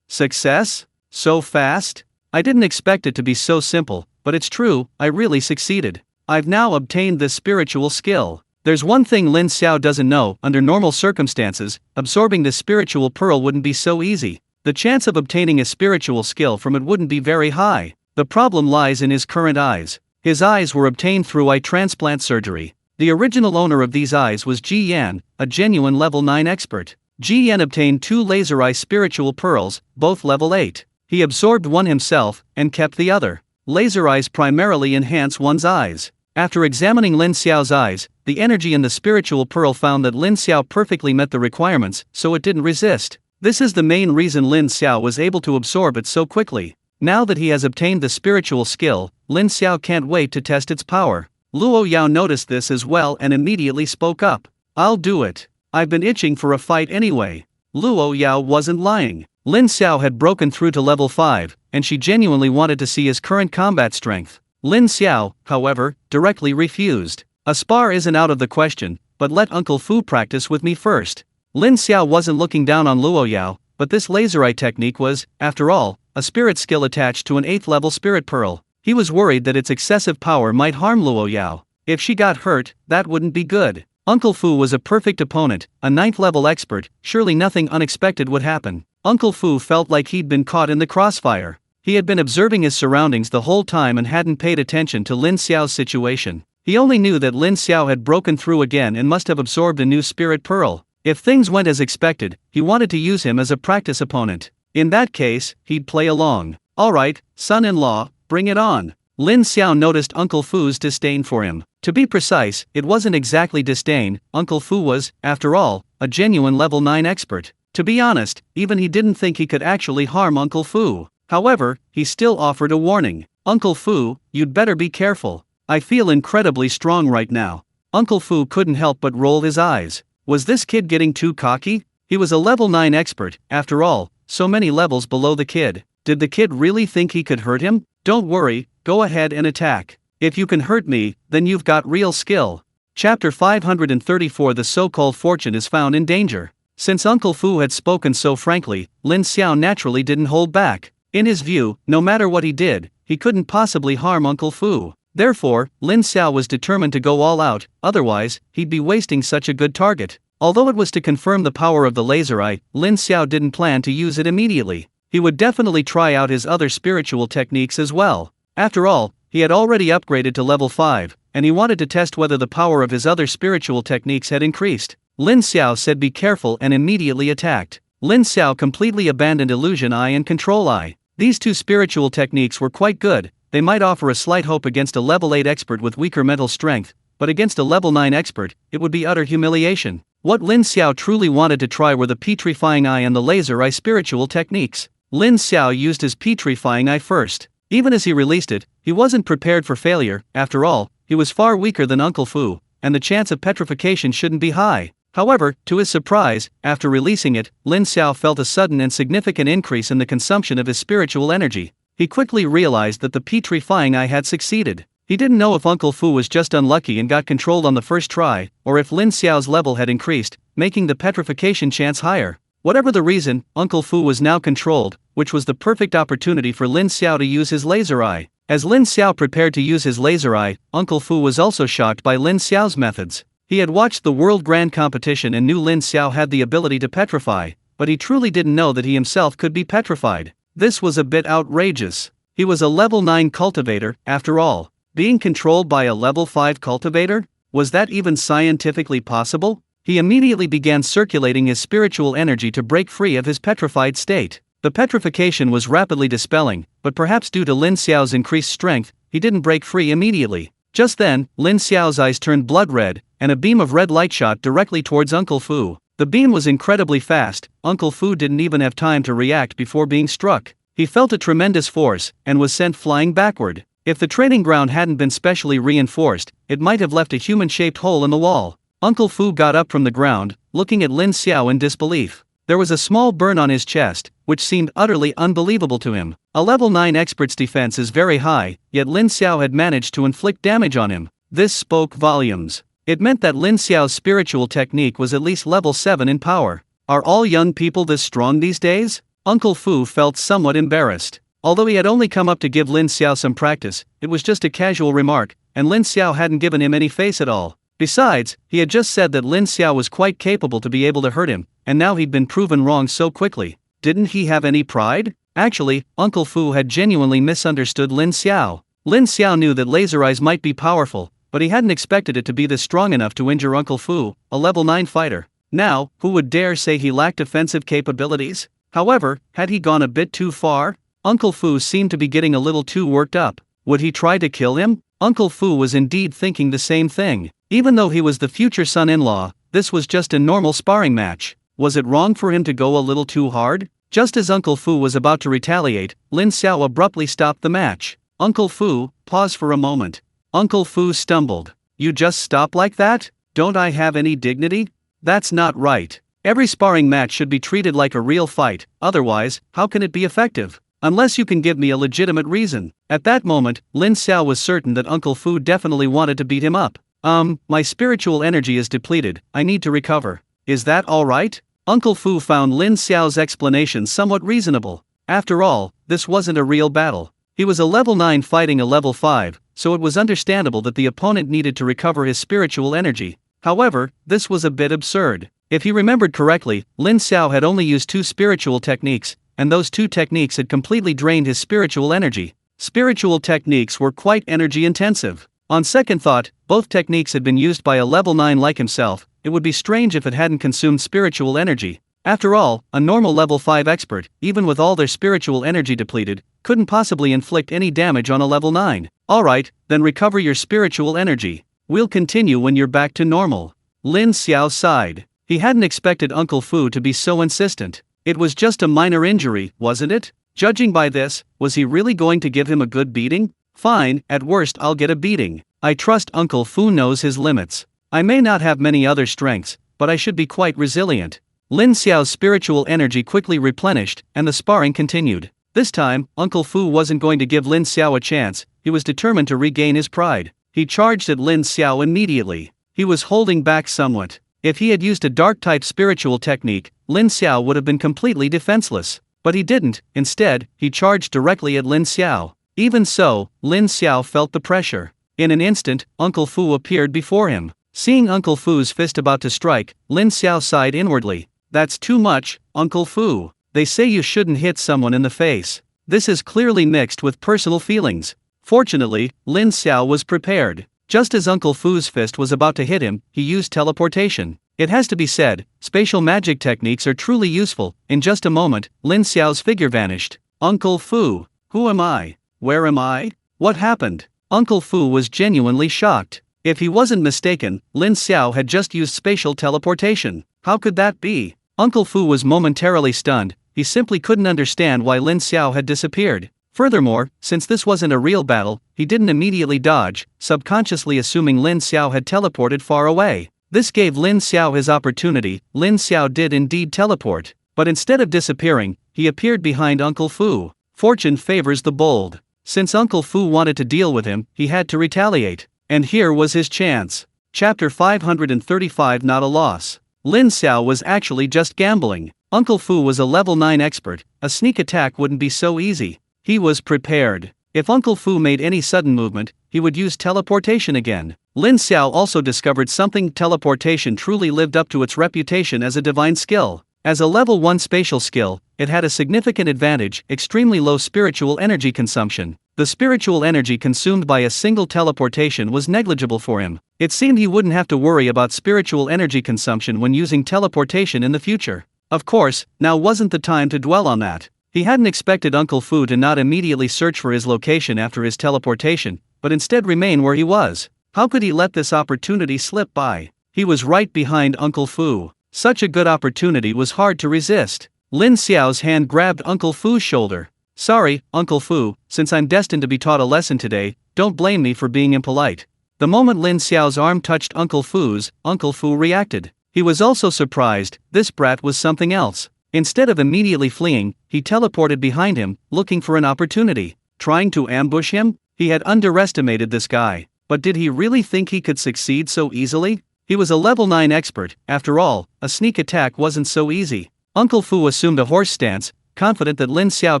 Success? So fast? I didn't expect it to be so simple, but it's true, I really succeeded. I've now obtained this spiritual skill. There's one thing Lin Xiao doesn't know. Under normal circumstances, absorbing this spiritual pearl wouldn't be so easy. The chance of obtaining a spiritual skill from it wouldn't be very high. The problem lies in his current eyes. His eyes were obtained through eye transplant surgery. The original owner of these eyes was Ji Yan, a genuine level 9 expert. Ji Yan obtained 2 laser eye spiritual pearls, both level 8. He absorbed one himself, and kept the other. Laser eyes primarily enhance one's eyes. After examining Lin Xiao's eyes, the energy in the spiritual pearl found that Lin Xiao perfectly met the requirements, so it didn't resist. This is the main reason Lin Xiao was able to absorb it so quickly. Now that he has obtained the spiritual skill, Lin Xiao can't wait to test its power. Luo Yao noticed this as well and immediately spoke up. I'll do it. I've been itching for a fight anyway. Luo Yao wasn't lying. Lin Xiao had broken through to level 5, and she genuinely wanted to see his current combat strength. Lin Xiao, however, directly refused. A spar isn't out of the question, but let Uncle Fu practice with me first. Lin Xiao wasn't looking down on Luo Yao, but this laser eye technique was, after all, a spirit skill attached to an 8th level spirit pearl. He was worried that its excessive power might harm Luo Yao. If she got hurt, that wouldn't be good. Uncle Fu was a perfect opponent, a 9th level expert, surely nothing unexpected would happen. Uncle Fu felt like he'd been caught in the crossfire. He had been observing his surroundings the whole time and hadn't paid attention to Lin Xiao's situation. He only knew that Lin Xiao had broken through again and must have absorbed a new spirit pearl. If things went as expected, he wanted to use him as a practice opponent. In that case, he'd play along. Alright, son-in-law, bring it on. Lin Xiao noticed Uncle Fu's disdain for him. To be precise, it wasn't exactly disdain. Uncle Fu was, after all, a genuine level 9 expert. To be honest, even he didn't think he could actually harm Uncle Fu. However, he still offered a warning. Uncle Fu, you'd better be careful. I feel incredibly strong right now. Uncle Fu couldn't help but roll his eyes. Was this kid getting too cocky? He was a level 9 expert, after all, so many levels below the kid. Did the kid really think he could hurt him? Don't worry, go ahead and attack. If you can hurt me, then you've got real skill. Chapter 534 The so-called fortune is found in danger. Since Uncle Fu had spoken so frankly, Lin Xiao naturally didn't hold back. In his view, no matter what he did, he couldn't possibly harm Uncle Fu. Therefore, Lin Xiao was determined to go all out, otherwise, he'd be wasting such a good target. Although it was to confirm the power of the laser eye, Lin Xiao didn't plan to use it immediately. He would definitely try out his other spiritual techniques as well. After all, he had already upgraded to level 5, and he wanted to test whether the power of his other spiritual techniques had increased. Lin Xiao said be careful and immediately attacked. Lin Xiao completely abandoned Illusion Eye and Control Eye. These two spiritual techniques were quite good. They might offer a slight hope against a level 8 expert with weaker mental strength, but against a level 9 expert, it would be utter humiliation. What Lin Xiao truly wanted to try were the Petrifying Eye and the Laser Eye spiritual techniques. Lin Xiao used his Petrifying Eye first. Even as he released it, he wasn't prepared for failure. After all, he was far weaker than Uncle Fu, and the chance of petrification shouldn't be high. However, to his surprise, after releasing it, Lin Xiao felt a sudden and significant increase in the consumption of his spiritual energy. He quickly realized that the Petrifying Eye had succeeded. He didn't know if Uncle Fu was just unlucky and got controlled on the first try, or if Lin Xiao's level had increased, making the petrification chance higher. Whatever the reason, Uncle Fu was now controlled, which was the perfect opportunity for Lin Xiao to use his laser eye. As Lin Xiao prepared to use his laser eye, Uncle Fu was also shocked by Lin Xiao's methods. He had watched the World Grand Competition and knew Lin Xiao had the ability to petrify, but he truly didn't know that he himself could be petrified. This was a bit outrageous. He was a level 9 cultivator, after all. Being controlled by a level 5 cultivator? Was that even scientifically possible? He immediately began circulating his spiritual energy to break free of his petrified state. The petrification was rapidly dispelling, but perhaps due to Lin Xiao's increased strength, he didn't break free immediately. Just then, Lin Xiao's eyes turned blood red, and a beam of red light shot directly towards Uncle Fu. The beam was incredibly fast. Uncle Fu didn't even have time to react before being struck. He felt a tremendous force, and was sent flying backward. If the training ground hadn't been specially reinforced, it might have left a human-shaped hole in the wall. Uncle Fu got up from the ground, looking at Lin Xiao in disbelief. There was a small burn on his chest, which seemed utterly unbelievable to him. A level 9 expert's defense is very high, yet Lin Xiao had managed to inflict damage on him. This spoke volumes. It meant that Lin Xiao's spiritual technique was at least level 7 in power. Are all young people this strong these days? Uncle Fu felt somewhat embarrassed. Although he had only come up to give Lin Xiao some practice, it was just a casual remark, and Lin Xiao hadn't given him any face at all. Besides, he had just said that Lin Xiao was quite capable to be able to hurt him, and now he'd been proven wrong so quickly. Didn't he have any pride? Actually, Uncle Fu had genuinely misunderstood Lin Xiao. Lin Xiao knew that laser eyes might be powerful, but he hadn't expected it to be this strong enough to injure Uncle Fu, a level 9 fighter. Now, who would dare say he lacked offensive capabilities? However, had he gone a bit too far? Uncle Fu seemed to be getting a little too worked up. Would he try to kill him? Uncle Fu was indeed thinking the same thing. Even though he was the future son-in-law, this was just a normal sparring match. Was it wrong for him to go a little too hard? Just as Uncle Fu was about to retaliate, Lin Xiao abruptly stopped the match. Uncle Fu, pause for a moment. Uncle Fu stumbled. You just stop like that? Don't I have any dignity? That's not right. Every sparring match should be treated like a real fight, otherwise, how can it be effective? Unless you can give me a legitimate reason. At that moment, Lin Xiao was certain that Uncle Fu definitely wanted to beat him up. My spiritual energy is depleted, I need to recover. Is that alright? Uncle Fu found Lin Xiao's explanation somewhat reasonable. After all, this wasn't a real battle. He was a level 9 fighting a level 5, so it was understandable that the opponent needed to recover his spiritual energy. However, this was a bit absurd. If he remembered correctly, Lin Xiao had only used 2 spiritual techniques, and those 2 techniques had completely drained his spiritual energy. Spiritual techniques were quite energy intensive. On second thought, both techniques had been used by a level 9 like himself. It would be strange if it hadn't consumed spiritual energy. After all, a normal level 5 expert, even with all their spiritual energy depleted, couldn't possibly inflict any damage on a level 9. Alright, then recover your spiritual energy. We'll continue when you're back to normal. Lin Xiao sighed. He hadn't expected Uncle Fu to be so insistent. It was just a minor injury, wasn't it? Judging by this, was he really going to give him a good beating? Fine, at worst I'll get a beating. I trust Uncle Fu knows his limits. I may not have many other strengths, but I should be quite resilient. Lin Xiao's spiritual energy quickly replenished, and the sparring continued. This time, Uncle Fu wasn't going to give Lin Xiao a chance. He was determined to regain his pride. He charged at Lin Xiao immediately. He was holding back somewhat. If he had used a dark-type spiritual technique, Lin Xiao would have been completely defenseless. But he didn't. Instead, he charged directly at Lin Xiao. Even so, Lin Xiao felt the pressure. In an instant, Uncle Fu appeared before him. Seeing Uncle Fu's fist about to strike, Lin Xiao sighed inwardly. That's too much, Uncle Fu. They say you shouldn't hit someone in the face. This is clearly mixed with personal feelings. Fortunately, Lin Xiao was prepared. Just as Uncle Fu's fist was about to hit him, he used teleportation. It has to be said, spatial magic techniques are truly useful. In just a moment, Lin Xiao's figure vanished. Uncle Fu, who am I? Where am I? What happened? Uncle Fu was genuinely shocked. If he wasn't mistaken, Lin Xiao had just used spatial teleportation. How could that be? Uncle Fu was momentarily stunned. He simply couldn't understand why Lin Xiao had disappeared. Furthermore, since this wasn't a real battle, he didn't immediately dodge, subconsciously assuming Lin Xiao had teleported far away. This gave Lin Xiao his opportunity. Lin Xiao did indeed teleport, but instead of disappearing, he appeared behind Uncle Fu. Fortune favors the bold. Since Uncle Fu wanted to deal with him, he had to retaliate. And here was his chance. Chapter 535 Not a loss. Lin Xiao was actually just gambling. Uncle Fu was a level 9 expert. A sneak attack wouldn't be so easy. He was prepared. If Uncle Fu made any sudden movement, he would use teleportation again. Lin Xiao also discovered something. Teleportation truly lived up to its reputation as a divine skill. As a level 1 spatial skill, it had a significant advantage: extremely low spiritual energy consumption. The spiritual energy consumed by a single teleportation was negligible for him. It seemed he wouldn't have to worry about spiritual energy consumption when using teleportation in the future. Of course, now wasn't the time to dwell on that. He hadn't expected Uncle Fu to not immediately search for his location after his teleportation, but instead remain where he was. How could he let this opportunity slip by? He was right behind Uncle Fu. Such a good opportunity was hard to resist. Lin Xiao's hand grabbed Uncle Fu's shoulder. Sorry, Uncle Fu, since I'm destined to be taught a lesson today, don't blame me for being impolite. The moment Lin Xiao's arm touched Uncle Fu's, Uncle Fu reacted. He was also surprised. This brat was something else. Instead of immediately fleeing, he teleported behind him, looking for an opportunity. Trying to ambush him? He had underestimated this guy. But did he really think he could succeed so easily? He was a level 9 expert. After all, a sneak attack wasn't so easy. Uncle Fu assumed a horse stance, confident that Lin Xiao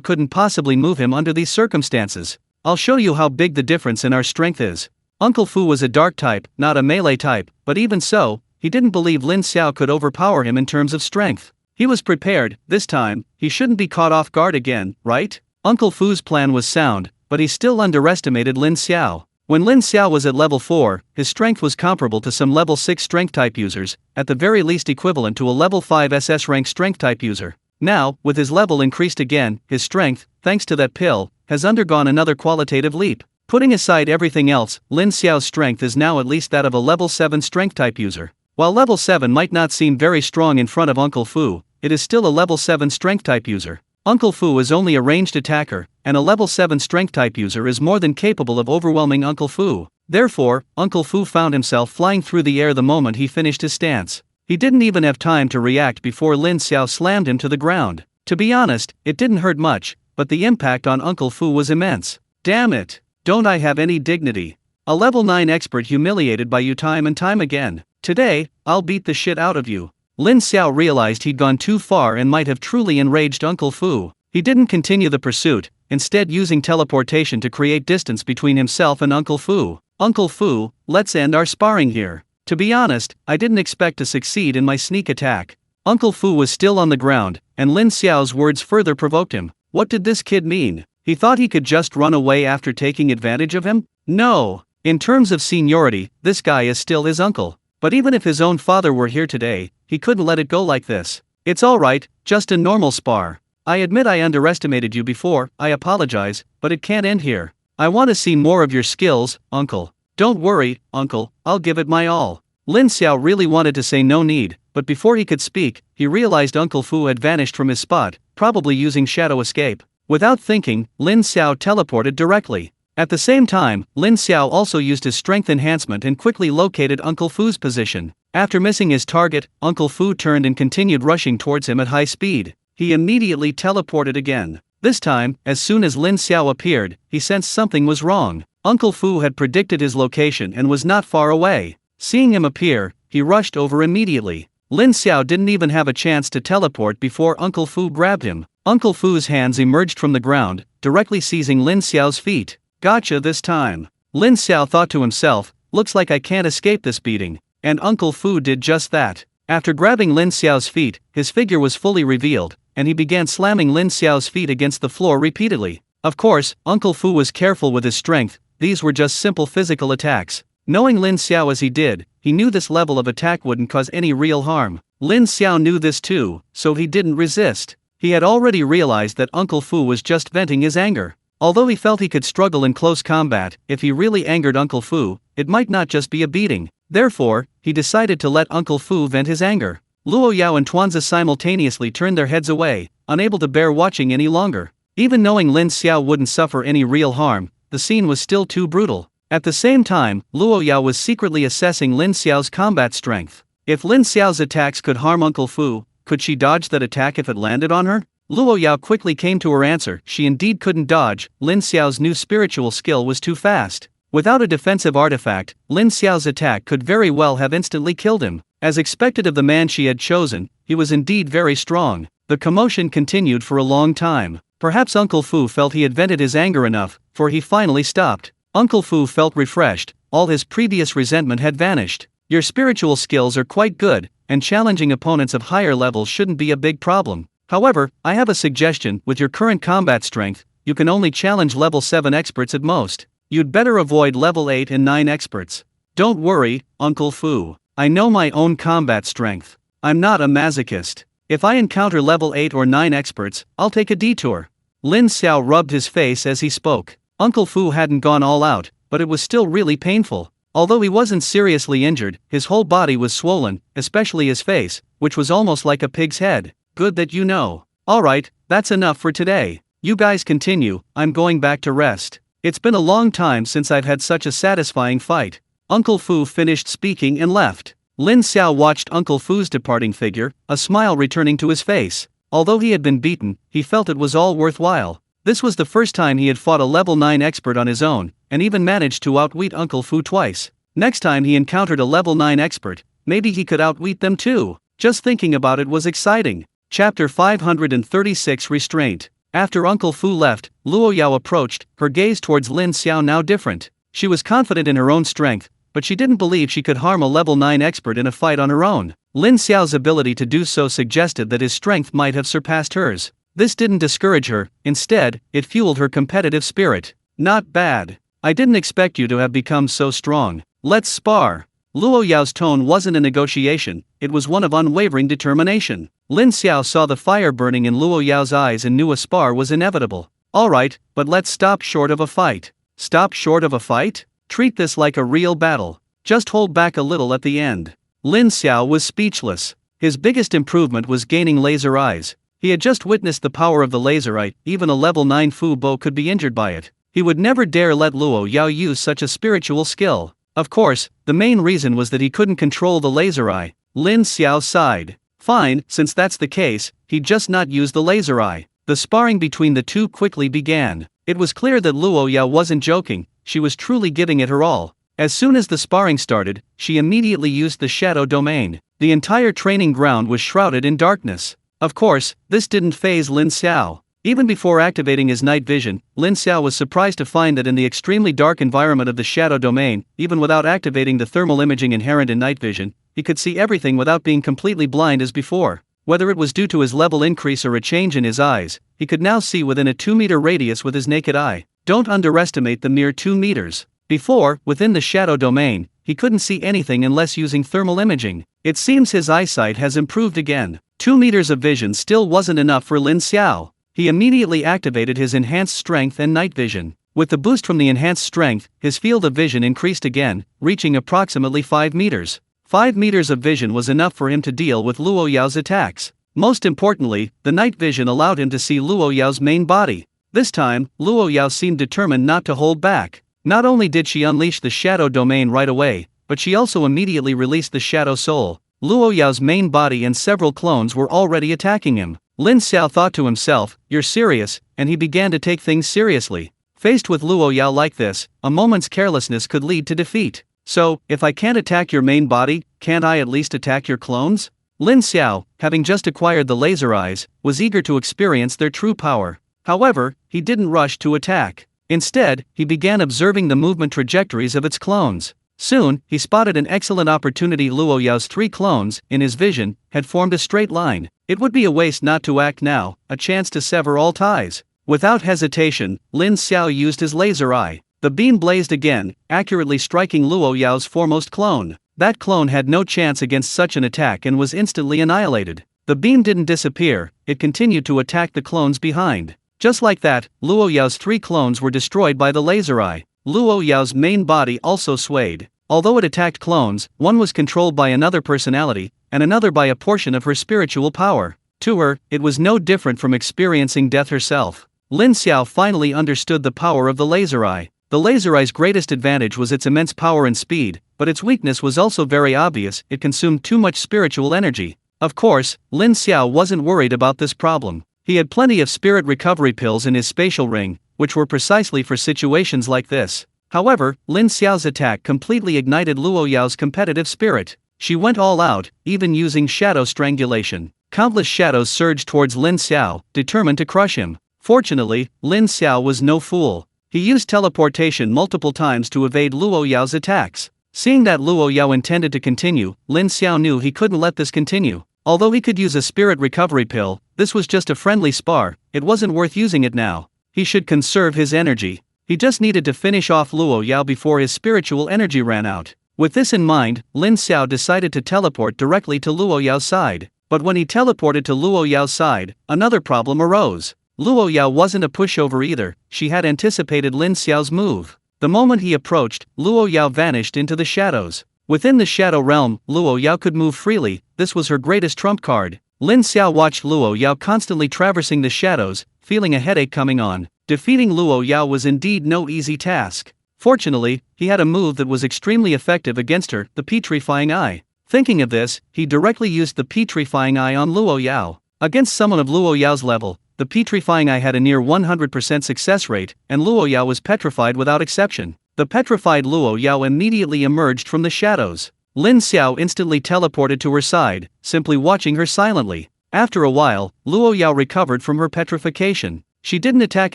couldn't possibly move him under these circumstances. I'll show you how big the difference in our strength is. Uncle Fu was a dark type, not a melee type, but even so, he didn't believe Lin Xiao could overpower him in terms of strength. He was prepared. This time, he shouldn't be caught off guard again, right? Uncle Fu's plan was sound, but he still underestimated Lin Xiao. When Lin Xiao was at level 4, his strength was comparable to some level 6 strength type users, at the very least equivalent to a level 5 SS rank strength type user. Now, with his level increased again, his strength, thanks to that pill, has undergone another qualitative leap. Putting aside everything else, Lin Xiao's strength is now at least that of a level 7 strength type user. While level 7 might not seem very strong in front of Uncle Fu, it is still a level 7 strength type user. Uncle Fu is only a ranged attacker, and a level 7 strength type user is more than capable of overwhelming Uncle Fu. Therefore, Uncle Fu found himself flying through the air the moment he finished his stance. He didn't even have time to react before Lin Xiao slammed him to the ground. To be honest, it didn't hurt much, but the impact on Uncle Fu was immense. Damn it! Don't I have any dignity? A level 9 expert humiliated by you time and time again. Today, I'll beat the shit out of you. Lin Xiao realized he'd gone too far and might have truly enraged Uncle Fu. He didn't continue the pursuit, instead using teleportation to create distance between himself and Uncle Fu. Uncle Fu, let's end our sparring here. To be honest, I didn't expect to succeed in my sneak attack. Uncle Fu was still on the ground, and Lin Xiao's words further provoked him. What did this kid mean? He thought he could just run away after taking advantage of him? No. In terms of seniority, this guy is still his uncle. But even if his own father were here today, he couldn't let it go like this. It's alright, just a normal spar. I admit I underestimated you before, I apologize, but it can't end here. I want to see more of your skills, uncle. Don't worry, uncle, I'll give it my all. Lin Xiao really wanted to say no need, but before he could speak, he realized Uncle Fu had vanished from his spot, probably using shadow escape. Without thinking, Lin Xiao teleported directly. At the same time, Lin Xiao also used his strength enhancement and quickly located Uncle Fu's position. After missing his target, Uncle Fu turned and continued rushing towards him at high speed. He immediately teleported again. This time, as soon as Lin Xiao appeared, he sensed something was wrong. Uncle Fu had predicted his location and was not far away. Seeing him appear, he rushed over immediately. Lin Xiao didn't even have a chance to teleport before Uncle Fu grabbed him. Uncle Fu's hands emerged from the ground, directly seizing Lin Xiao's feet. Gotcha this time. Lin Xiao thought to himself, looks like I can't escape this beating. And Uncle Fu did just that. After grabbing Lin Xiao's feet, his figure was fully revealed, and he began slamming Lin Xiao's feet against the floor repeatedly. Of course, Uncle Fu was careful with his strength, these were just simple physical attacks. Knowing Lin Xiao as he did, he knew this level of attack wouldn't cause any real harm. Lin Xiao knew this too, so he didn't resist. He had already realized that Uncle Fu was just venting his anger. Although he felt he could struggle in close combat, if he really angered Uncle Fu, it might not just be a beating. Therefore, he decided to let Uncle Fu vent his anger. Luo Yao and Tuanzi simultaneously turned their heads away, unable to bear watching any longer. Even knowing Lin Xiao wouldn't suffer any real harm, the scene was still too brutal. At the same time, Luo Yao was secretly assessing Lin Xiao's combat strength. If Lin Xiao's attacks could harm Uncle Fu, could she dodge that attack if it landed on her? Luo Yao quickly came to her answer, she indeed couldn't dodge, Lin Xiao's new spiritual skill was too fast. Without a defensive artifact, Lin Xiao's attack could very well have instantly killed him. As expected of the man she had chosen, he was indeed very strong. The commotion continued for a long time. Perhaps Uncle Fu felt he had vented his anger enough, for he finally stopped. Uncle Fu felt refreshed, all his previous resentment had vanished. Your spiritual skills are quite good, and challenging opponents of higher levels shouldn't be a big problem. However, I have a suggestion, with your current combat strength, you can only challenge level 7 experts at most. You'd better avoid level 8 and 9 experts. Don't worry, Uncle Fu. I know my own combat strength. I'm not a masochist. If I encounter level 8 or 9 experts, I'll take a detour. Lin Xiao rubbed his face as he spoke. Uncle Fu hadn't gone all out, but it was still really painful. Although he wasn't seriously injured, his whole body was swollen, especially his face, which was almost like a pig's head. Good that you know. Alright, that's enough for today. You guys continue, I'm going back to rest. It's been a long time since I've had such a satisfying fight. Uncle Fu finished speaking and left. Lin Xiao watched Uncle Fu's departing figure, a smile returning to his face. Although he had been beaten, he felt it was all worthwhile. This was the first time he had fought a level 9 expert on his own, and even managed to outwit Uncle Fu twice. Next time he encountered a level 9 expert, maybe he could outwit them too. Just thinking about it was exciting. Chapter 536 Restraint. After Uncle Fu left, Luo Yao approached, her gaze towards Lin Xiao now different. She was confident in her own strength, but she didn't believe she could harm a level 9 expert in a fight on her own. Lin Xiao's ability to do so suggested that his strength might have surpassed hers. This didn't discourage her, instead, it fueled her competitive spirit. Not bad. I didn't expect you to have become so strong. Let's spar. Luo Yao's tone wasn't a negotiation, it was one of unwavering determination. Lin Xiao saw the fire burning in Luo Yao's eyes and knew a spar was inevitable. Alright, but let's stop short of a fight. Stop short of a fight? Treat this like a real battle. Just hold back a little at the end. Lin Xiao was speechless. His biggest improvement was gaining laser eyes. He had just witnessed the power of the laser eye, even a level 9 Fu Bo could be injured by it. He would never dare let Luo Yao use such a spiritual skill. Of course, the main reason was that he couldn't control the laser eye. Lin Xiao sighed. Fine, since that's the case, he'd just not use the laser eye. The sparring between the two quickly began. It was clear that Luo Yao wasn't joking, she was truly giving it her all. As soon as the sparring started, she immediately used the shadow domain. The entire training ground was shrouded in darkness. Of course, this didn't faze Lin Xiao. Even before activating his night vision, Lin Xiao was surprised to find that in the extremely dark environment of the shadow domain, even without activating the thermal imaging inherent in night vision, he could see everything without being completely blind as before. Whether it was due to his level increase or a change in his eyes, he could now see within a 2-meter radius with his naked eye. Don't underestimate the mere 2 meters. Before, within the shadow domain, he couldn't see anything unless using thermal imaging. It seems his eyesight has improved again. 2 meters of vision still wasn't enough for Lin Xiao. He immediately activated his enhanced strength and night vision. With the boost from the enhanced strength, his field of vision increased again, reaching approximately 5 meters. 5 meters of vision was enough for him to deal with Luo Yao's attacks. Most importantly, the night vision allowed him to see Luo Yao's main body. This time, Luo Yao seemed determined not to hold back. Not only did she unleash the shadow domain right away, but she also immediately released the shadow soul. Luo Yao's main body and several clones were already attacking him. Lin Xiao thought to himself, "You're serious," and he began to take things seriously. Faced with Luo Yao like this, a moment's carelessness could lead to defeat. So, if I can't attack your main body, can't I at least attack your clones? Lin Xiao, having just acquired the laser eyes, was eager to experience their true power. However, he didn't rush to attack. Instead, he began observing the movement trajectories of its clones. Soon, he spotted an excellent opportunity. Luo Yao's 3 clones, in his vision, had formed a straight line. It would be a waste not to act now, a chance to sever all ties. Without hesitation, Lin Xiao used his laser eye. The beam blazed again, accurately striking Luo Yao's foremost clone. That clone had no chance against such an attack and was instantly annihilated. The beam didn't disappear, it continued to attack the clones behind. Just like that, Luo Yao's 3 clones were destroyed by the laser eye. Luo Yao's main body also swayed. Although it attacked clones, one was controlled by another personality, and another by a portion of her spiritual power. To her, it was no different from experiencing death herself. Lin Xiao finally understood the power of the laser eye. The laser eye's greatest advantage was its immense power and speed, but its weakness was also very obvious: it consumed too much spiritual energy. Of course, Lin Xiao wasn't worried about this problem. He had plenty of spirit recovery pills in his spatial ring, which were precisely for situations like this. However, Lin Xiao's attack completely ignited Luo Yao's competitive spirit. She went all out, even using shadow strangulation. Countless shadows surged towards Lin Xiao, determined to crush him. Fortunately, Lin Xiao was no fool. He used teleportation multiple times to evade Luo Yao's attacks. Seeing that Luo Yao intended to continue, Lin Xiao knew he couldn't let this continue. Although he could use a spirit recovery pill, this was just a friendly spar, it wasn't worth using it now. He should conserve his energy. He just needed to finish off Luo Yao before his spiritual energy ran out. With this in mind, Lin Xiao decided to teleport directly to Luo Yao's side. But when he teleported to Luo Yao's side, another problem arose. Luo Yao wasn't a pushover either, she had anticipated Lin Xiao's move. The moment he approached, Luo Yao vanished into the shadows. Within the shadow realm, Luo Yao could move freely, this was her greatest trump card. Lin Xiao watched Luo Yao constantly traversing the shadows, feeling a headache coming on. Defeating Luo Yao was indeed no easy task. Fortunately, he had a move that was extremely effective against her, the petrifying eye. Thinking of this, he directly used the petrifying eye on Luo Yao. Against someone of Luo Yao's level, the petrifying eye had a near 100% success rate, and Luo Yao was petrified without exception. The petrified Luo Yao immediately emerged from the shadows. Lin Xiao instantly teleported to her side, simply watching her silently. After a while, Luo Yao recovered from her petrification. She didn't attack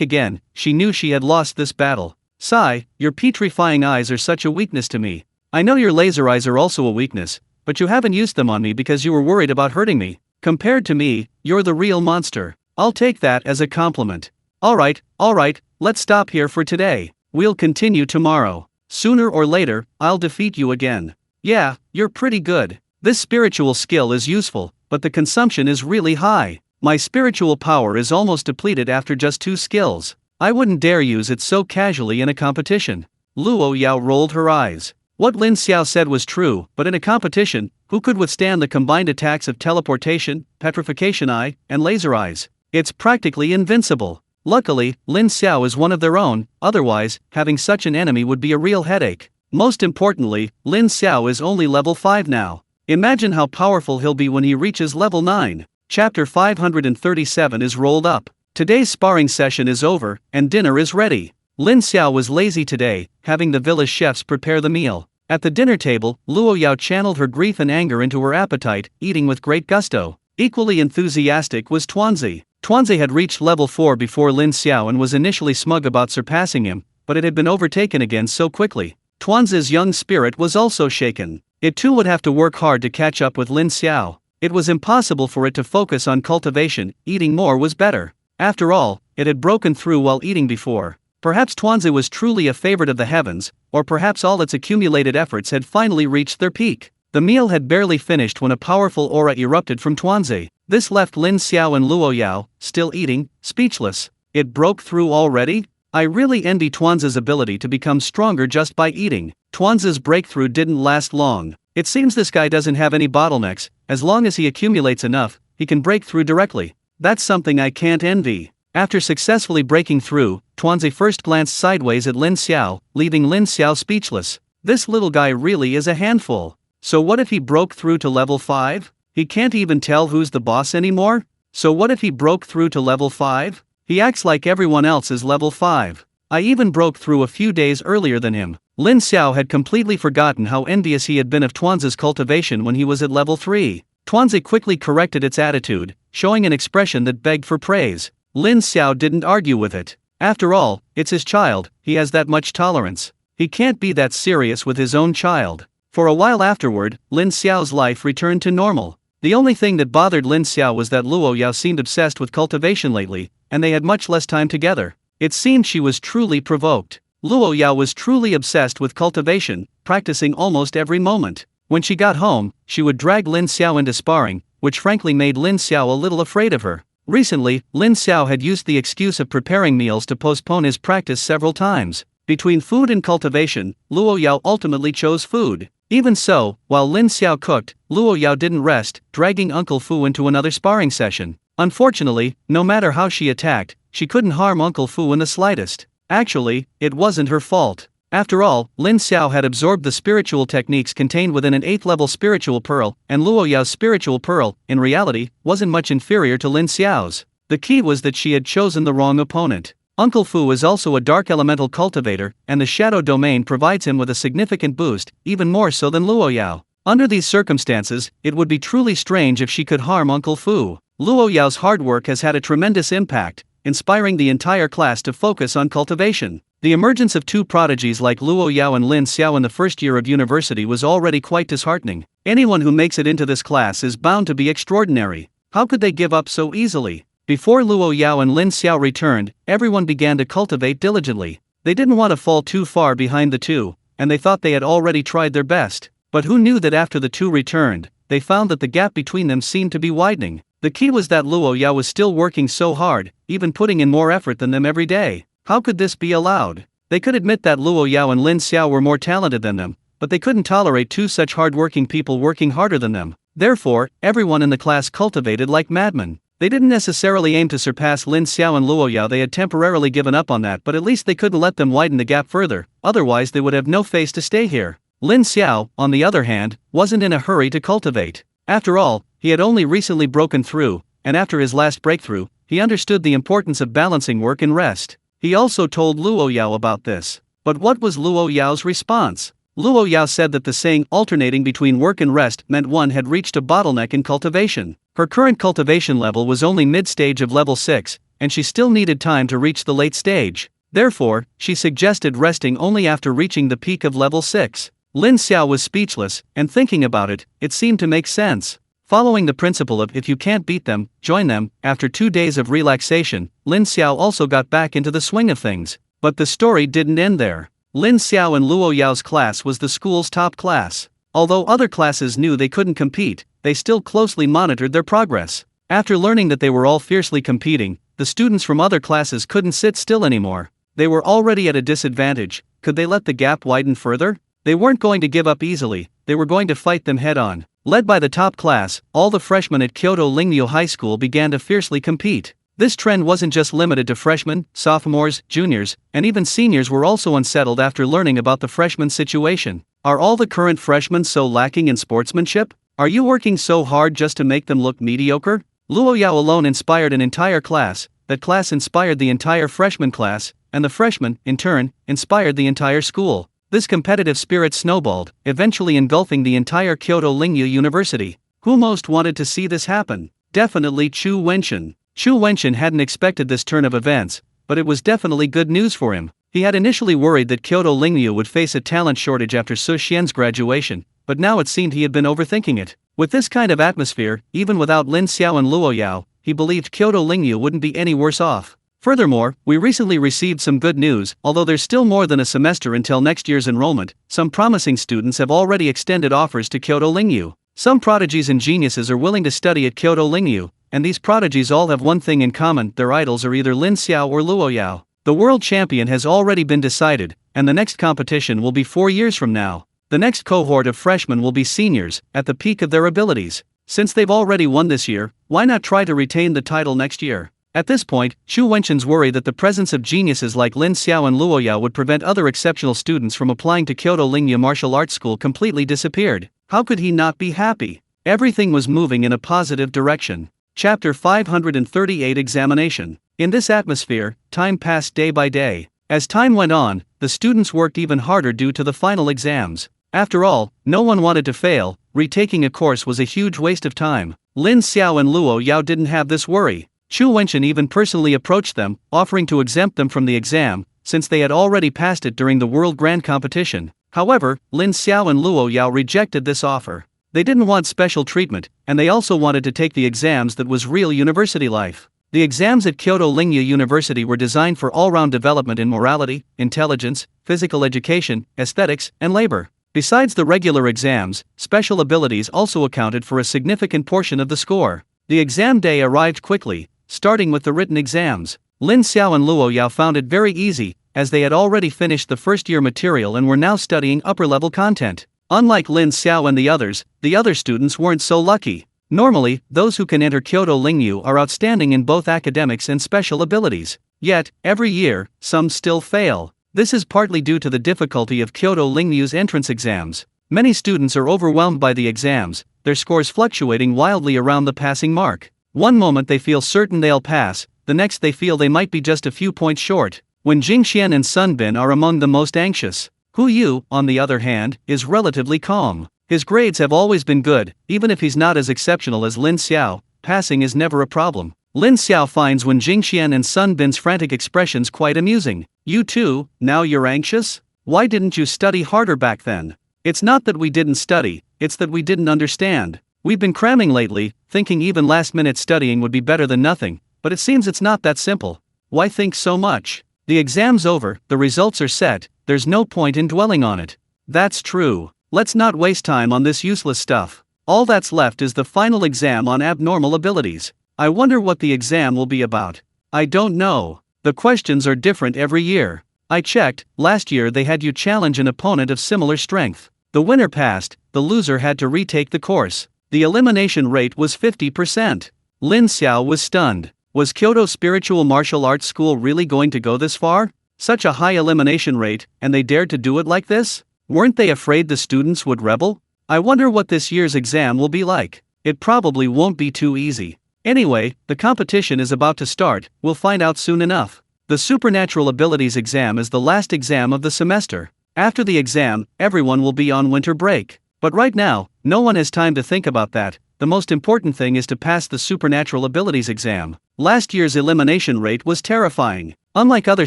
again, she knew she had lost this battle. "Sigh, your petrifying eyes are such a weakness to me. I know your laser eyes are also a weakness, but you haven't used them on me because you were worried about hurting me. Compared to me, you're the real monster. I'll take that as a compliment. Alright, let's stop here for today. We'll continue tomorrow. Sooner or later, I'll defeat you again. Yeah, you're pretty good. This spiritual skill is useful, but the consumption is really high. My spiritual power is almost depleted after just 2 skills. I wouldn't dare use it so casually in a competition. Luo Yao rolled her eyes. What Lin Xiao said was true, but in a competition, who could withstand the combined attacks of teleportation, petrification eye, and laser eyes? It's practically invincible. Luckily, Lin Xiao is one of their own, otherwise, having such an enemy would be a real headache. Most importantly, Lin Xiao is only level 5 now. Imagine how powerful he'll be when he reaches level 9. Chapter 537 is rolled up. Today's sparring session is over, and dinner is ready. Lin Xiao was lazy today, having the village chefs prepare the meal. At the dinner table, Luo Yao channeled her grief and anger into her appetite, eating with great gusto. Equally enthusiastic was Tuanzi. Tuanzi had reached level 4 before Lin Xiao and was initially smug about surpassing him, but it had been overtaken again so quickly. Tuanzi's young spirit was also shaken. It too would have to work hard to catch up with Lin Xiao. It was impossible for it to focus on cultivation, eating more was better. After all, it had broken through while eating before. Perhaps Tuanzi was truly a favorite of the heavens, or perhaps all its accumulated efforts had finally reached their peak. The meal had barely finished when a powerful aura erupted from Tuanzi. This left Lin Xiao and Luo Yao, still eating, speechless. It broke through already? I really envy Tuanzi's ability to become stronger just by eating. Tuanzi's breakthrough didn't last long. It seems this guy doesn't have any bottlenecks. As long as he accumulates enough, he can break through directly. That's something I can't envy. After successfully breaking through, Tuanzi first glanced sideways at Lin Xiao, leaving Lin Xiao speechless. This little guy really is a handful. So what if he broke through to level 5? He can't even tell who's the boss anymore? So what if he broke through to level 5? He acts like everyone else is level 5. I even broke through a few days earlier than him. Lin Xiao had completely forgotten how envious he had been of Tuanzi's cultivation when he was at level 3. Tuanzi quickly corrected its attitude, showing an expression that begged for praise. Lin Xiao didn't argue with it. After all, it's his child, he has that much tolerance. He can't be that serious with his own child. For a while afterward, Lin Xiao's life returned to normal. The only thing that bothered Lin Xiao was that Luo Yao seemed obsessed with cultivation lately, and they had much less time together. It seemed she was truly provoked. Luo Yao was truly obsessed with cultivation, practicing almost every moment. When she got home, she would drag Lin Xiao into sparring, which frankly made Lin Xiao a little afraid of her. Recently, Lin Xiao had used the excuse of preparing meals to postpone his practice several times. Between food and cultivation, Luo Yao ultimately chose food. Even so, while Lin Xiao cooked, Luo Yao didn't rest, dragging Uncle Fu into another sparring session. Unfortunately, no matter how she attacked, she couldn't harm Uncle Fu in the slightest. Actually, it wasn't her fault. After all, Lin Xiao had absorbed the spiritual techniques contained within an 8th level spiritual pearl, and Luo Yao's spiritual pearl, in reality, wasn't much inferior to Lin Xiao's. The key was that she had chosen the wrong opponent. Uncle Fu is also a dark elemental cultivator, and the shadow domain provides him with a significant boost, even more so than Luo Yao. Under these circumstances, it would be truly strange if she could harm Uncle Fu. Luo Yao's hard work has had a tremendous impact, inspiring the entire class to focus on cultivation. The emergence of 2 prodigies like Luo Yao and Lin Xiao in the first year of university was already quite disheartening. Anyone who makes it into this class is bound to be extraordinary. How could they give up so easily? Before Luo Yao and Lin Xiao returned, everyone began to cultivate diligently. They didn't want to fall too far behind the 2, and they thought they had already tried their best. But who knew that after the 2 returned, they found that the gap between them seemed to be widening. The key was that Luo Yao was still working so hard, even putting in more effort than them every day. How could this be allowed? They could admit that Luo Yao and Lin Xiao were more talented than them, but they couldn't tolerate 2 such hard-working people working harder than them. Therefore, everyone in the class cultivated like madmen. They didn't necessarily aim to surpass Lin Xiao and Luo Yao. They had temporarily given up on that, but at least they couldn't let them widen the gap further, otherwise they would have no face to stay here. Lin Xiao, on the other hand, wasn't in a hurry to cultivate. After all, he had only recently broken through, and after his last breakthrough, he understood the importance of balancing work and rest. He also told Luo Yao about this. But what was Luo Yao's response? Luo Yao said that the saying alternating between work and rest meant one had reached a bottleneck in cultivation. Her current cultivation level was only mid-stage of level 6, and she still needed time to reach the late stage. Therefore, she suggested resting only after reaching the peak of level 6. Lin Xiao was speechless, and thinking about it, it seemed to make sense. Following the principle of if you can't beat them, join them, after 2 days of relaxation, Lin Xiao also got back into the swing of things. But the story didn't end there. Lin Xiao and Luo Yao's class was the school's top class. Although other classes knew they couldn't compete, they still closely monitored their progress. After learning that they were all fiercely competing, the students from other classes couldn't sit still anymore. They were already at a disadvantage. Could they let the gap widen further? They weren't going to give up easily, they were going to fight them head-on. Led by the top class, all the freshmen at Kyoto Lingyu High School began to fiercely compete. This trend wasn't just limited to freshmen, sophomores, juniors, and even seniors were also unsettled after learning about the freshman situation. Are all the current freshmen so lacking in sportsmanship? Are you working so hard just to make them look mediocre? Luo Yao alone inspired an entire class, that class inspired the entire freshman class, and the freshmen, in turn, inspired the entire school. This competitive spirit snowballed, eventually engulfing the entire Kyoto Lingyu University. Who most wanted to see this happen? Definitely Chu Wenxin. Chu Wenxin hadn't expected this turn of events, but it was definitely good news for him. He had initially worried that Kyoto Lingyu would face a talent shortage after Su Xian's graduation, but now it seemed he had been overthinking it. With this kind of atmosphere, even without Lin Xiao and Luo Yao, he believed Kyoto Lingyu wouldn't be any worse off. Furthermore, we recently received some good news. Although there's still more than a semester until next year's enrollment, some promising students have already extended offers to Kyoto Lingyu. Some prodigies and geniuses are willing to study at Kyoto Lingyu, and these prodigies all have one thing in common: their idols are either Lin Xiao or Luo Yao. The world champion has already been decided, and the next competition will be 4 years from now. The next cohort of freshmen will be seniors, at the peak of their abilities. Since they've already won this year, why not try to retain the title next year? At this point, Chu Wenxin's worry that the presence of geniuses like Lin Xiao and Luo Yao would prevent other exceptional students from applying to Kyoto Lingyu Martial Arts School completely disappeared. How could he not be happy? Everything was moving in a positive direction. Chapter 538 Examination. In this atmosphere, time passed day by day. As time went on, the students worked even harder due to the final exams. After all, no one wanted to fail. Retaking a course was a huge waste of time. Lin Xiao and Luo Yao didn't have this worry. Chu Wenxin even personally approached them, offering to exempt them from the exam, since they had already passed it during the World Grand Competition. However, Lin Xiao and Luo Yao rejected this offer. They didn't want special treatment, and they also wanted to take the exams that was real university life. The exams at Kyoto Lingyu University were designed for all-round development in morality, intelligence, physical education, aesthetics, and labor. Besides the regular exams, special abilities also accounted for a significant portion of the score. The exam day arrived quickly, starting with the written exams. Lin Xiao and Luo Yao found it very easy, as they had already finished the first-year material and were now studying upper-level content. Unlike Lin Xiao and the other students weren't so lucky. Normally, those who can enter Kyoto Lingyu are outstanding in both academics and special abilities. Yet, every year, some still fail. This is partly due to the difficulty of Kyoto Lingyu's entrance exams. Many students are overwhelmed by the exams, their scores fluctuating wildly around the passing mark. One moment they feel certain they'll pass, the next they feel they might be just a few points short. When Jingxian and Sun Bin are among the most anxious. Hu Yu, on the other hand, is relatively calm. His grades have always been good, even if he's not as exceptional as Lin Xiao, passing is never a problem. Lin Xiao finds when Jingxian and Sun Bin's frantic expressions quite amusing. You too, now you're anxious? Why didn't you study harder back then? It's not that we didn't study, it's that we didn't understand. We've been cramming lately, thinking even last-minute studying would be better than nothing, but it seems it's not that simple. Why think so much? The exam's over, the results are set, there's no point in dwelling on it. That's true. Let's not waste time on this useless stuff. All that's left is the final exam on abnormal abilities. I wonder what the exam will be about. I don't know. The questions are different every year. I checked, last year they had you challenge an opponent of similar strength. The winner passed, the loser had to retake the course. The elimination rate was 50%. Lin Xiao was stunned. Was Kyoto Spiritual Martial Arts School really going to go this far? Such a high elimination rate, and they dared to do it like this? Weren't they afraid the students would rebel? I wonder what this year's exam will be like. It probably won't be too easy. Anyway, the competition is about to start, we'll find out soon enough. The Supernatural Abilities exam is the last exam of the semester. After the exam, everyone will be on winter break. But right now, no one has time to think about that. The most important thing is to pass the Supernatural Abilities exam. Last year's elimination rate was terrifying. Unlike other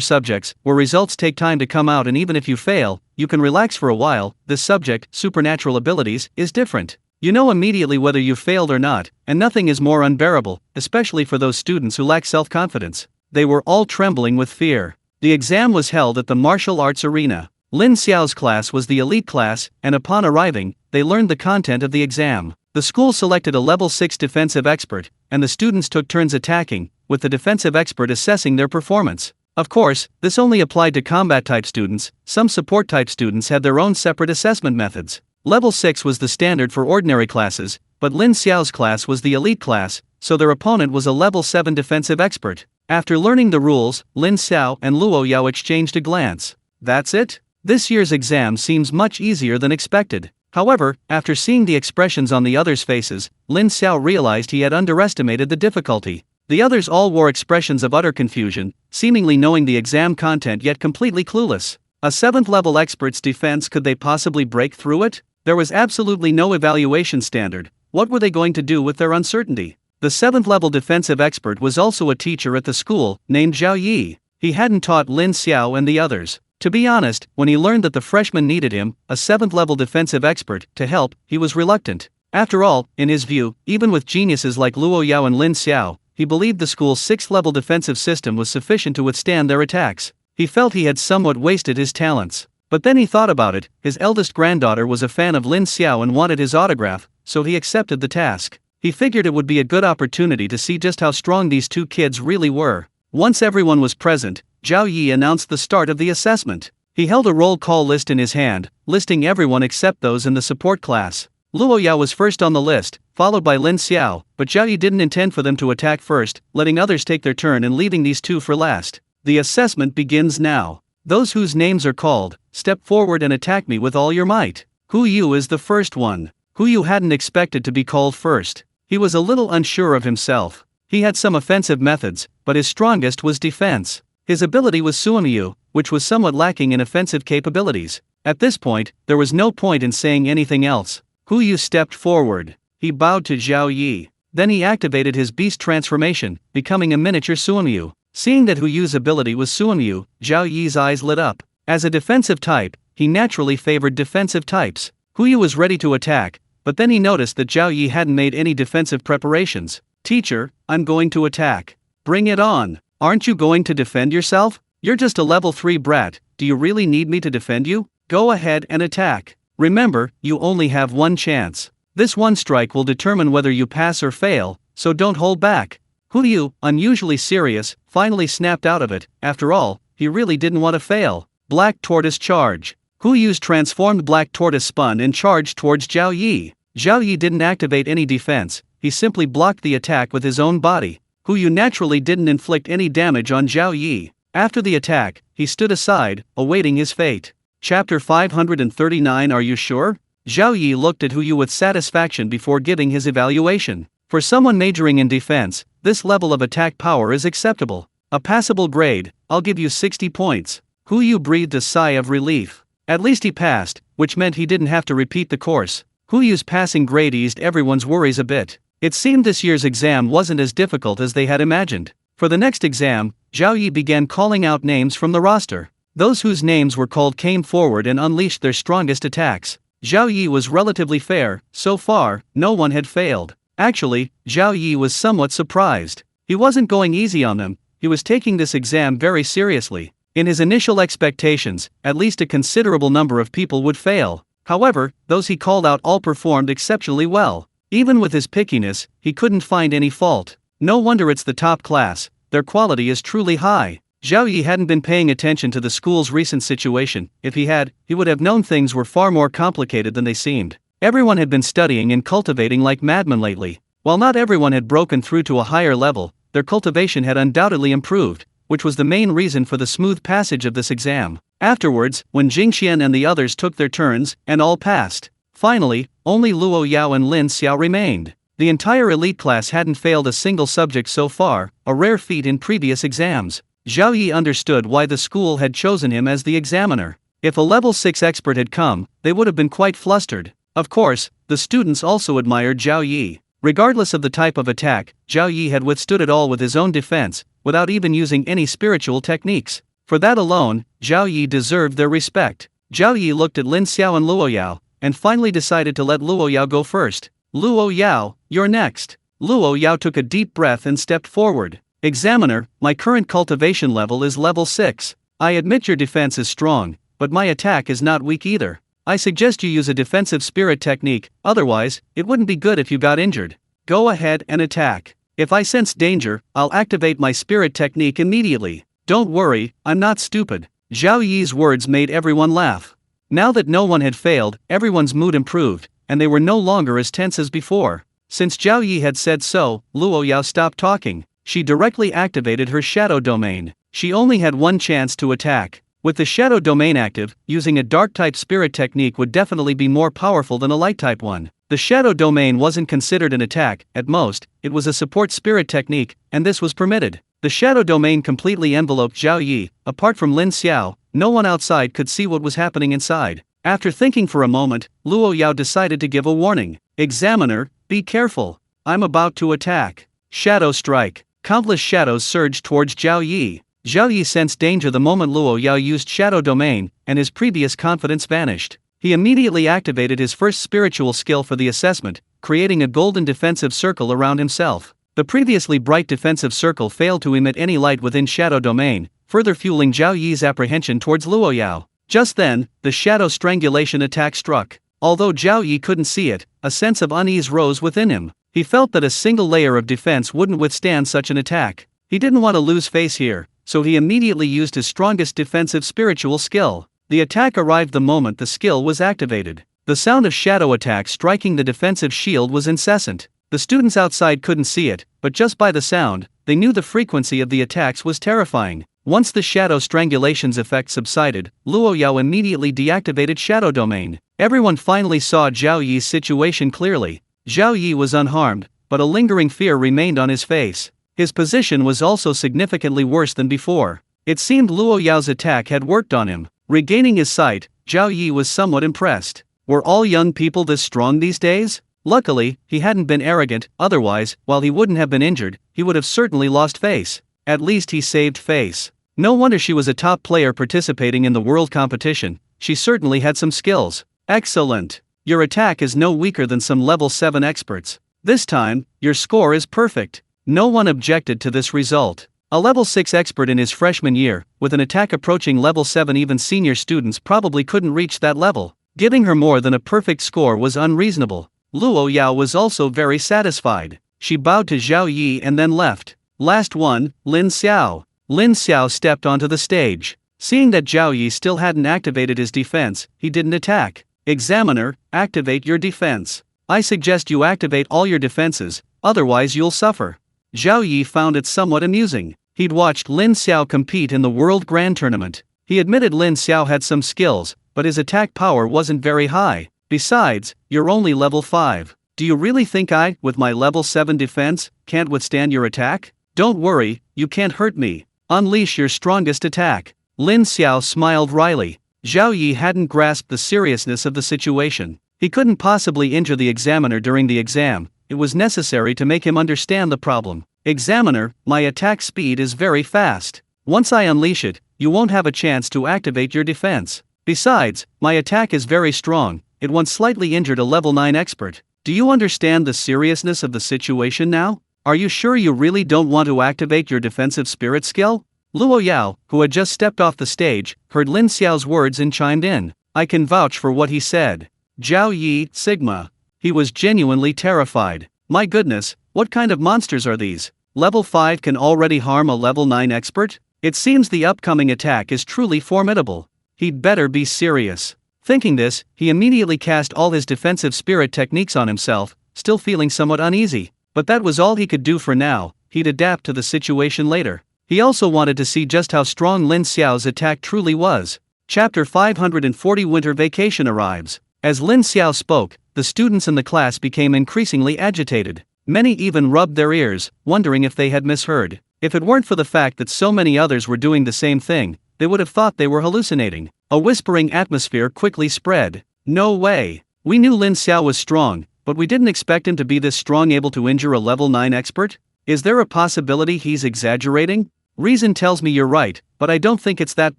subjects, where results take time to come out and even if you fail, you can relax for a while, this subject, Supernatural Abilities, is different. You know immediately whether you failed or not, and nothing is more unbearable, especially for those students who lack self-confidence. They were all trembling with fear. The exam was held at the martial arts arena. Lin Xiao's class was the elite class, and upon arriving, they learned the content of the exam. The school selected a level 6 defensive expert, and the students took turns attacking, with the defensive expert assessing their performance. Of course, this only applied to combat-type students. Some support-type students had their own separate assessment methods. Level 6 was the standard for ordinary classes, but Lin Xiao's class was the elite class, so their opponent was a level 7 defensive expert. After learning the rules, Lin Xiao and Luo Yao exchanged a glance. That's it? This year's exam seems much easier than expected. However, after seeing the expressions on the others' faces, Lin Xiao realized he had underestimated the difficulty. The others all wore expressions of utter confusion, seemingly knowing the exam content yet completely clueless. A 7th level expert's defense, could they possibly break through it? There was absolutely no evaluation standard. What were they going to do with their uncertainty? The 7th level defensive expert was also a teacher at the school, named Zhao Yi. He hadn't taught Lin Xiao and the others. To be honest, when he learned that the freshmen needed him, a 7th level defensive expert, to help, he was reluctant. After all, in his view, even with geniuses like Luo Yao and Lin Xiao, he believed the school's 6th level defensive system was sufficient to withstand their attacks. He felt he had somewhat wasted his talents. But then he thought about it. His eldest granddaughter was a fan of Lin Xiao and wanted his autograph, so he accepted the task. He figured it would be a good opportunity to see just how strong these two kids really were. Once everyone was present, Zhao Yi announced the start of the assessment. He held a roll call list in his hand, listing everyone except those in the support class. Luo Yao was first on the list, followed by Lin Xiao, but Zhao Yi didn't intend for them to attack first, letting others take their turn and leaving these two for last. The assessment begins now. Those whose names are called, step forward and attack me with all your might. Hu Yu is the first one. Hu Yu hadn't expected to be called first. He was a little unsure of himself. He had some offensive methods, but his strongest was defense. His ability was Suanyu, which was somewhat lacking in offensive capabilities. At this point, there was no point in saying anything else. Hu Yu stepped forward. He bowed to Zhao Yi. Then he activated his beast transformation, becoming a miniature Suanyu. Seeing that Hu Yu's ability was Suanyu, Zhao Yi's eyes lit up. As a defensive type, he naturally favored defensive types. Hu Yu was ready to attack, but then he noticed that Zhao Yi hadn't made any defensive preparations. Teacher, I'm going to attack. Bring it on. Aren't you going to defend yourself? You're just a level 3 brat, do you really need me to defend you? Go ahead and attack. Remember, you only have one chance. This one strike will determine whether you pass or fail, so don't hold back. Hu Yu, unusually serious, finally snapped out of it. After all, he really didn't want to fail. Black Tortoise Charge. Hu Yu's transformed Black Tortoise spun and charged towards Zhao Yi. Zhao Yi didn't activate any defense, he simply blocked the attack with his own body. Hu Yu naturally didn't inflict any damage on Zhao Yi. After the attack, he stood aside, awaiting his fate. Chapter 539. Are you sure? Zhao Yi looked at Hu Yu with satisfaction before giving his evaluation. For someone majoring in defense, this level of attack power is acceptable. A passable grade, I'll give you 60 points. Hu Yu breathed a sigh of relief. At least he passed, which meant he didn't have to repeat the course. Hu Yu's passing grade eased everyone's worries a bit. It seemed this year's exam wasn't as difficult as they had imagined. For the next exam, Zhao Yi began calling out names from the roster. Those whose names were called came forward and unleashed their strongest attacks. Zhao Yi was relatively fair. So far, no one had failed. Actually, Zhao Yi was somewhat surprised. He wasn't going easy on them, he was taking this exam very seriously. In his initial expectations, at least a considerable number of people would fail. However, those he called out all performed exceptionally well. Even with his pickiness, he couldn't find any fault. No wonder it's the top class, their quality is truly high. Zhao Yi hadn't been paying attention to the school's recent situation. If he had, he would have known things were far more complicated than they seemed. Everyone had been studying and cultivating like madmen lately. While not everyone had broken through to a higher level, their cultivation had undoubtedly improved, which was the main reason for the smooth passage of this exam. Afterwards, when Jingxian and the others took their turns, and all passed. Finally, only Luo Yao and Lin Xiao remained. The entire elite class hadn't failed a single subject so far, a rare feat in previous exams. Zhao Yi understood why the school had chosen him as the examiner. If a level 6 expert had come, they would have been quite flustered. Of course, the students also admired Zhao Yi. Regardless of the type of attack, Zhao Yi had withstood it all with his own defense, without even using any spiritual techniques. For that alone, Zhao Yi deserved their respect. Zhao Yi looked at Lin Xiao and Luo Yao, and finally decided to let Luo Yao go first. Luo Yao, you're next. Luo Yao took a deep breath and stepped forward. Examiner, my current cultivation level is level 6. I admit your defense is strong, but my attack is not weak either. I suggest you use a defensive spirit technique, otherwise, it wouldn't be good if you got injured. Go ahead and attack. If I sense danger, I'll activate my spirit technique immediately. Don't worry, I'm not stupid. Zhao Yi's words made everyone laugh. Now that no one had failed, everyone's mood improved, and they were no longer as tense as before. Since Zhao Yi had said so, Luo Yao stopped talking. She directly activated her shadow domain. She only had one chance to attack. With the shadow domain active, using a dark-type spirit technique would definitely be more powerful than a light-type one. The shadow domain wasn't considered an attack, at most, it was a support spirit technique, and this was permitted. The shadow domain completely enveloped Zhao Yi. Apart from Lin Xiao, no one outside could see what was happening inside. After thinking for a moment, Luo Yao decided to give a warning. Examiner, be careful. I'm about to attack. Shadow strike. Countless shadows surged towards Zhao Yi. Zhao Yi sensed danger the moment Luo Yao used shadow domain, and his previous confidence vanished. He immediately activated his first spiritual skill for the assessment, creating a golden defensive circle around himself. The previously bright defensive circle failed to emit any light within shadow domain, further fueling Zhao Yi's apprehension towards Luo Yao. Just then, the shadow strangulation attack struck. Although Zhao Yi couldn't see it, a sense of unease rose within him. He felt that a single layer of defense wouldn't withstand such an attack. He didn't want to lose face here, so he immediately used his strongest defensive spiritual skill. The attack arrived the moment the skill was activated. The sound of shadow attack striking the defensive shield was incessant. The students outside couldn't see it, but just by the sound, they knew the frequency of the attacks was terrifying. Once the shadow strangulation's effect subsided, Luo Yao immediately deactivated shadow domain. Everyone finally saw Zhao Yi's situation clearly. Zhao Yi was unharmed, but a lingering fear remained on his face. His position was also significantly worse than before. It seemed Luo Yao's attack had worked on him. Regaining his sight, Zhao Yi was somewhat impressed. Were all young people this strong these days? Luckily, he hadn't been arrogant, otherwise, while he wouldn't have been injured, he would have certainly lost face. At least he saved face. No wonder she was a top player participating in the world competition. She certainly had some skills. Excellent. Your attack is no weaker than some level 7 experts. This time, your score is perfect. No one objected to this result. A level 6 expert in his freshman year, with an attack approaching level 7, even senior students probably couldn't reach that level. Giving her more than a perfect score was unreasonable. Luo Yao was also very satisfied. She bowed to Zhao Yi and then left. Last one, Lin Xiao. Lin Xiao stepped onto the stage. Seeing that Zhao Yi still hadn't activated his defense, he didn't attack. Examiner, activate your defense. I suggest you activate all your defenses, otherwise you'll suffer. Zhao Yi found it somewhat amusing. He'd watched Lin Xiao compete in the World Grand Tournament. He admitted Lin Xiao had some skills, but his attack power wasn't very high. Besides, you're only level 5. Do you really think I, with my level 7 defense, can't withstand your attack? Don't worry, you can't hurt me. Unleash your strongest attack. Lin Xiao smiled wryly. Zhao Yi hadn't grasped the seriousness of the situation. He couldn't possibly injure the examiner during the exam. It was necessary to make him understand the problem. Examiner, my attack speed is very fast. Once I unleash it, you won't have a chance to activate your defense. Besides, my attack is very strong. It once slightly injured a level 9 expert. Do you understand the seriousness of the situation now? Are you sure you really don't want to activate your defensive spirit skill? Luo Yao, who had just stepped off the stage, heard Lin Xiao's words and chimed in. I can vouch for what he said. Zhao Yi, Sigma. He was genuinely terrified. My goodness, what kind of monsters are these? Level 5 can already harm a level 9 expert? It seems the upcoming attack is truly formidable. He'd better be serious. Thinking this, he immediately cast all his defensive spirit techniques on himself, still feeling somewhat uneasy. But that was all he could do for now. He'd adapt to the situation later. He also wanted to see just how strong Lin Xiao's attack truly was. Chapter 540 Winter Vacation arrives. As Lin Xiao spoke, the students in the class became increasingly agitated. Many even rubbed their ears, wondering if they had misheard. If it weren't for the fact that so many others were doing the same thing, they would have thought they were hallucinating. A whispering atmosphere quickly spread. No way. We knew Lin Xiao was strong, but we didn't expect him to be this strong, able to injure a level 9 expert? Is there a possibility he's exaggerating? Reason tells me you're right, but I don't think it's that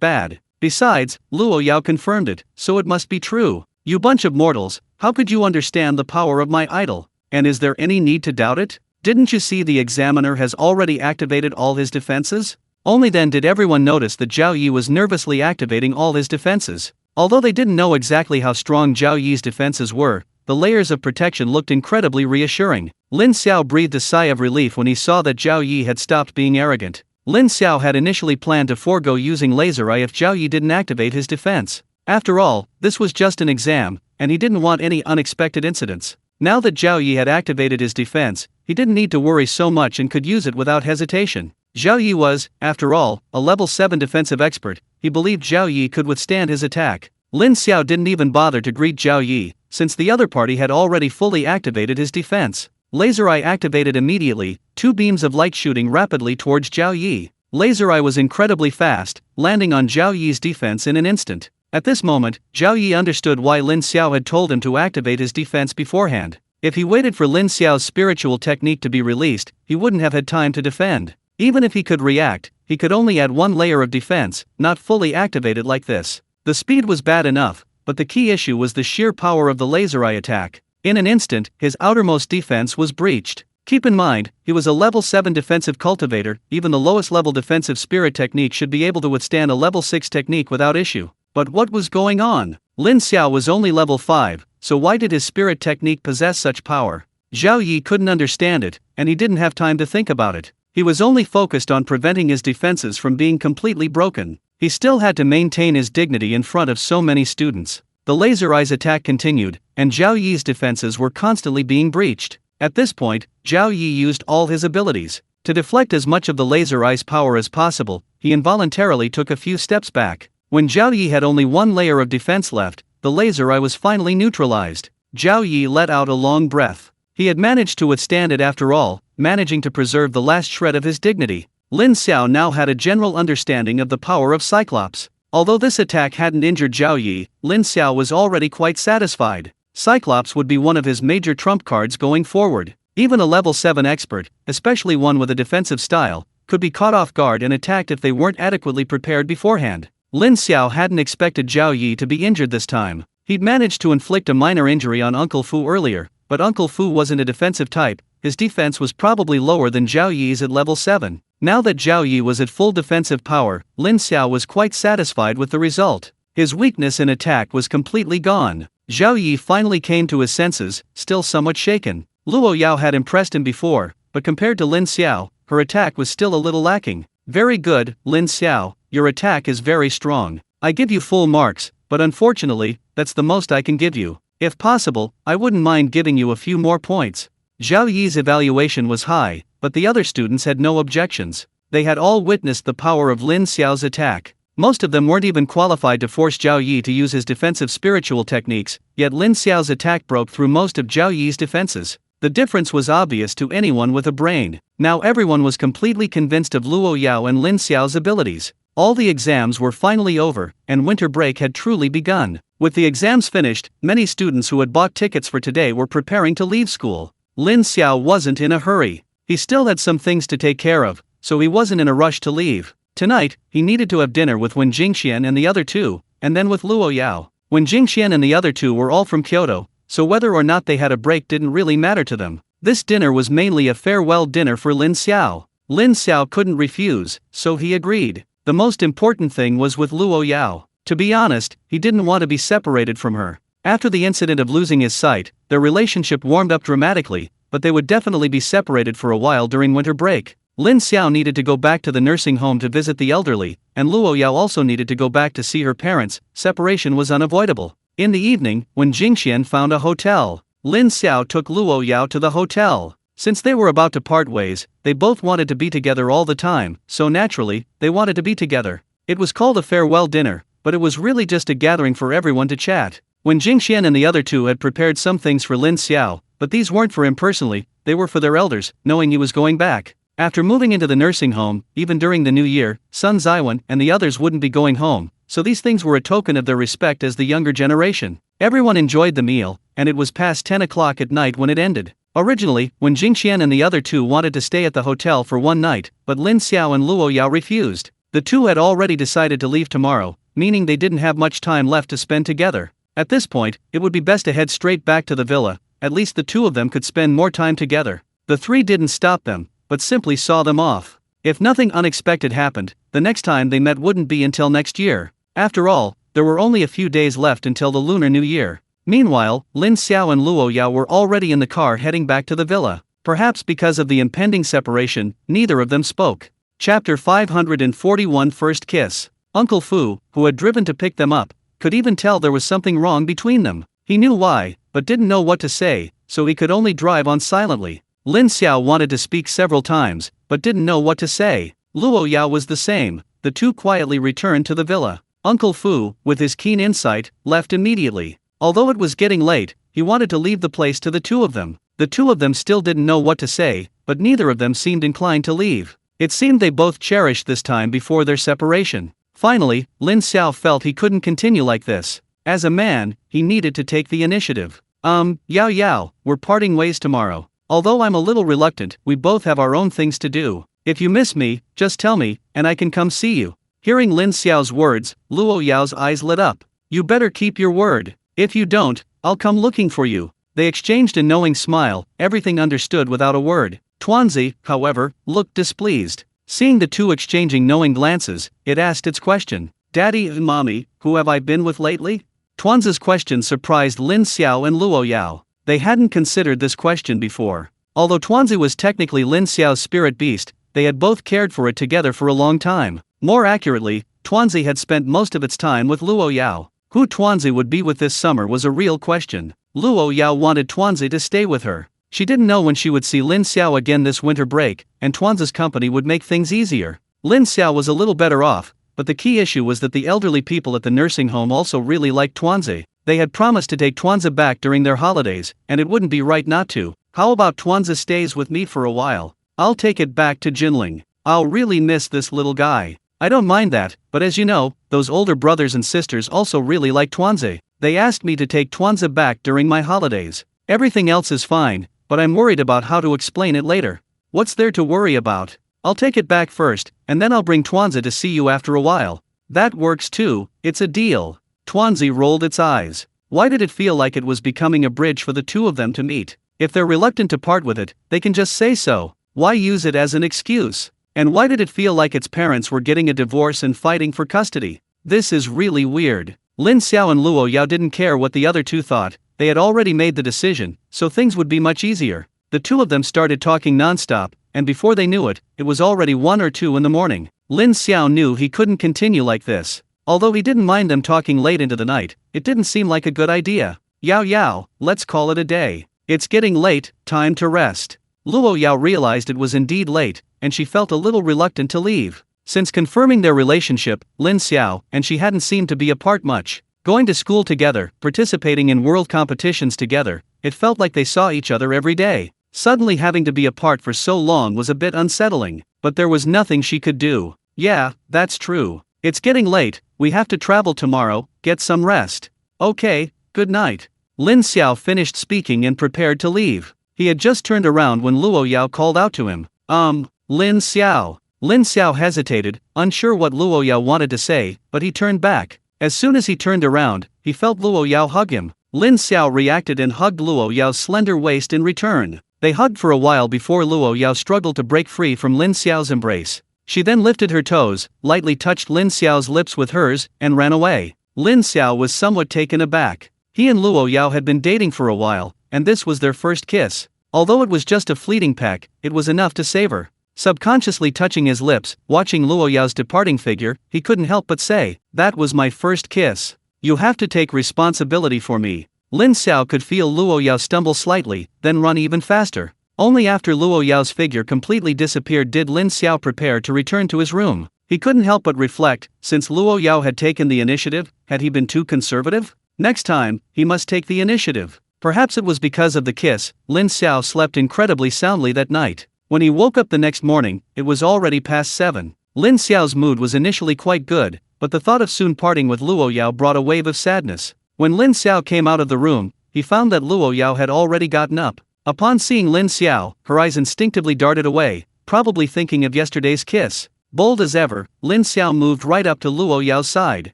bad. Besides, Luo Yao confirmed it, so it must be true. You bunch of mortals, how could you understand the power of my idol? And is there any need to doubt it? Didn't you see the examiner has already activated all his defenses? Only then did everyone notice that Zhao Yi was nervously activating all his defenses. Although they didn't know exactly how strong Zhao Yi's defenses were, the layers of protection looked incredibly reassuring. Lin Xiao breathed a sigh of relief when he saw that Zhao Yi had stopped being arrogant. Lin Xiao had initially planned to forego using laser eye if Zhao Yi didn't activate his defense. After all, this was just an exam, and he didn't want any unexpected incidents. Now that Zhao Yi had activated his defense, he didn't need to worry so much and could use it without hesitation. Zhao Yi was, after all, a level 7 defensive expert. He believed Zhao Yi could withstand his attack. Lin Xiao didn't even bother to greet Zhao Yi, since the other party had already fully activated his defense. Laser Eye activated immediately, 2 beams of light shooting rapidly towards Zhao Yi. Laser Eye was incredibly fast, landing on Zhao Yi's defense in an instant. At this moment, Zhao Yi understood why Lin Xiao had told him to activate his defense beforehand. If he waited for Lin Xiao's spiritual technique to be released, he wouldn't have had time to defend. Even if he could react, he could only add 1 layer of defense, not fully activated like this. The speed was bad enough, but the key issue was the sheer power of the laser eye attack. In an instant, his outermost defense was breached. Keep in mind, he was a level 7 defensive cultivator. Even the lowest level defensive spirit technique should be able to withstand a level 6 technique without issue. But what was going on? Lin Xiao was only level 5, so why did his spirit technique possess such power? Zhao Yi couldn't understand it, and he didn't have time to think about it. He was only focused on preventing his defenses from being completely broken. He still had to maintain his dignity in front of so many students. The laser eye's attack continued, and Zhao Yi's defenses were constantly being breached. At this point, Zhao Yi used all his abilities. To deflect as much of the laser eye's power as possible, he involuntarily took a few steps back. When Zhao Yi had only 1 layer of defense left, the laser eye was finally neutralized. Zhao Yi let out a long breath. He had managed to withstand it after all, managing to preserve the last shred of his dignity. Lin Xiao now had a general understanding of the power of Cyclops. Although this attack hadn't injured Zhao Yi, Lin Xiao was already quite satisfied. Cyclops would be one of his major trump cards going forward. Even a level 7 expert, especially one with a defensive style, could be caught off guard and attacked if they weren't adequately prepared beforehand. Lin Xiao hadn't expected Zhao Yi to be injured this time. He'd managed to inflict a minor injury on Uncle Fu earlier, but Uncle Fu wasn't a defensive type. His defense was probably lower than Zhao Yi's at level 7. Now that Zhao Yi was at full defensive power, Lin Xiao was quite satisfied with the result. His weakness in attack was completely gone. Zhao Yi finally came to his senses, still somewhat shaken. Luo Yao had impressed him before, but compared to Lin Xiao, her attack was still a little lacking. Very good, Lin Xiao, your attack is very strong. I give you full marks, but unfortunately, that's the most I can give you. If possible, I wouldn't mind giving you a few more points. Zhao Yi's evaluation was high, but the other students had no objections. They had all witnessed the power of Lin Xiao's attack. Most of them weren't even qualified to force Zhao Yi to use his defensive spiritual techniques, yet Lin Xiao's attack broke through most of Zhao Yi's defenses. The difference was obvious to anyone with a brain. Now everyone was completely convinced of Luo Yao and Lin Xiao's abilities. All the exams were finally over, and winter break had truly begun. With the exams finished, many students who had bought tickets for today were preparing to leave school. Lin Xiao wasn't in a hurry. He still had some things to take care of, so he wasn't in a rush to leave. Tonight, he needed to have dinner with Wen Jingxian and the other two, and then with Luo Yao. Wen Jingxian and the other two were all from Kyoto, so whether or not they had a break didn't really matter to them. This dinner was mainly a farewell dinner for Lin Xiao. Lin Xiao couldn't refuse, so he agreed. The most important thing was with Luo Yao. To be honest, he didn't want to be separated from her. After the incident of losing his sight, their relationship warmed up dramatically, but they would definitely be separated for a while during winter break. Lin Xiao needed to go back to the nursing home to visit the elderly, and Luo Yao also needed to go back to see her parents. Separation was unavoidable. In the evening, when Jingxian found a hotel, Lin Xiao took Luo Yao to the hotel. Since they were about to part ways, they both wanted to be together all the time, so naturally, they wanted to be together. It was called a farewell dinner, but it was really just a gathering for everyone to chat. When Jingxian and the other two had prepared some things for Lin Xiao, but these weren't for him personally, they were for their elders, knowing he was going back. After moving into the nursing home, even during the new year, Sun Zaiwan and the others wouldn't be going home, so these things were a token of their respect as the younger generation. Everyone enjoyed the meal, and it was past 10 o'clock at night when it ended. Originally, when Jingxian and the other two wanted to stay at the hotel for one night, but Lin Xiao and Luo Yao refused. The two had already decided to leave tomorrow, meaning they didn't have much time left to spend together. At this point, it would be best to head straight back to the villa. At least the two of them could spend more time together. The three didn't stop them, but simply saw them off. If nothing unexpected happened, the next time they met wouldn't be until next year. After all, there were only a few days left until the Lunar New Year. Meanwhile, Lin Xiao and Luo Yao were already in the car heading back to the villa. Perhaps because of the impending separation, neither of them spoke. Chapter 541 First Kiss. Uncle Fu, who had driven to pick them up, could even tell there was something wrong between them. He knew why, but didn't know what to say, so he could only drive on silently. Lin Xiao wanted to speak several times, but didn't know what to say. Luo Yao was the same. The two quietly returned to the villa. Uncle Fu, with his keen insight, left immediately. Although it was getting late, he wanted to leave the place to the two of them. The two of them still didn't know what to say, but neither of them seemed inclined to leave. It seemed they both cherished this time before their separation. Finally, Lin Xiao felt he couldn't continue like this. As a man, he needed to take the initiative. Yao, we're parting ways tomorrow. Although I'm a little reluctant, we both have our own things to do. If you miss me, just tell me, and I can come see you. Hearing Lin Xiao's words, Luo Yao's eyes lit up. You better keep your word. If you don't, I'll come looking for you. They exchanged a knowing smile, everything understood without a word. Tuanzi, however, looked displeased. Seeing the two exchanging knowing glances, it asked its question. Daddy and Mommy, who have I been with lately? Tuanzi's question surprised Lin Xiao and Luo Yao. They hadn't considered this question before. Although Tuanzi was technically Lin Xiao's spirit beast, they had both cared for it together for a long time. More accurately, Tuanzi had spent most of its time with Luo Yao. Who Tuanzi would be with this summer was a real question. Luo Yao wanted Tuanzi to stay with her. She didn't know when she would see Lin Xiao again this winter break, and Tuanzi's company would make things easier. Lin Xiao was a little better off, but the key issue was that the elderly people at the nursing home also really liked Tuanzi. They had promised to take Tuanzi back during their holidays, and it wouldn't be right not to. How about Tuanzi stays with me for a while? I'll take it back to Jinling. I'll really miss this little guy. I don't mind that, but as you know, those older brothers and sisters also really like Tuanzi. They asked me to take Tuanzi back during my holidays. Everything else is fine, but I'm worried about how to explain it later. What's there to worry about? I'll take it back first, and then I'll bring Tuanzi to see you after a while. That works too, it's a deal. Tuanzi rolled its eyes. Why did it feel like it was becoming a bridge for the two of them to meet? If they're reluctant to part with it, they can just say so. Why use it as an excuse? And why did it feel like its parents were getting a divorce and fighting for custody? This is really weird. Lin Xiao and Luo Yao didn't care what the other two thought. They had already made the decision, so things would be much easier. The two of them started talking nonstop, and before they knew it, it was already 1 or 2 in the morning. Lin Xiao knew he couldn't continue like this. Although he didn't mind them talking late into the night, it didn't seem like a good idea. Yao, let's call it a day. It's getting late, time to rest. Luo Yao realized it was indeed late, and she felt a little reluctant to leave. Since confirming their relationship, Lin Xiao and she hadn't seemed to be apart much. Going to school together, participating in world competitions together, it felt like they saw each other every day. Suddenly having to be apart for so long was a bit unsettling, but there was nothing she could do. Yeah, that's true. It's getting late, we have to travel tomorrow, get some rest. Okay, good night. Lin Xiao finished speaking and prepared to leave. He had just turned around when Luo Yao called out to him. Lin Xiao. Lin Xiao hesitated, unsure what Luo Yao wanted to say, but he turned back. As soon as he turned around, he felt Luo Yao hug him. Lin Xiao reacted and hugged Luo Yao's slender waist in return. They hugged for a while before Luo Yao struggled to break free from Lin Xiao's embrace. She then lifted her toes, lightly touched Lin Xiao's lips with hers, and ran away. Lin Xiao was somewhat taken aback. He and Luo Yao had been dating for a while, and this was their first kiss. Although it was just a fleeting peck, it was enough to savor. Subconsciously touching his lips, watching Luo Yao's departing figure, he couldn't help but say, "That was my first kiss. You have to take responsibility for me." Lin Xiao could feel Luo Yao stumble slightly, then run even faster. Only after Luo Yao's figure completely disappeared did Lin Xiao prepare to return to his room. He couldn't help but reflect, since Luo Yao had taken the initiative, had he been too conservative? Next time, he must take the initiative. Perhaps it was because of the kiss, Lin Xiao slept incredibly soundly that night. When he woke up the next morning, it was already past 7. Lin Xiao's mood was initially quite good, but the thought of soon parting with Luo Yao brought a wave of sadness. When Lin Xiao came out of the room, he found that Luo Yao had already gotten up. Upon seeing Lin Xiao, her eyes instinctively darted away, probably thinking of yesterday's kiss. Bold as ever, Lin Xiao moved right up to Luo Yao's side.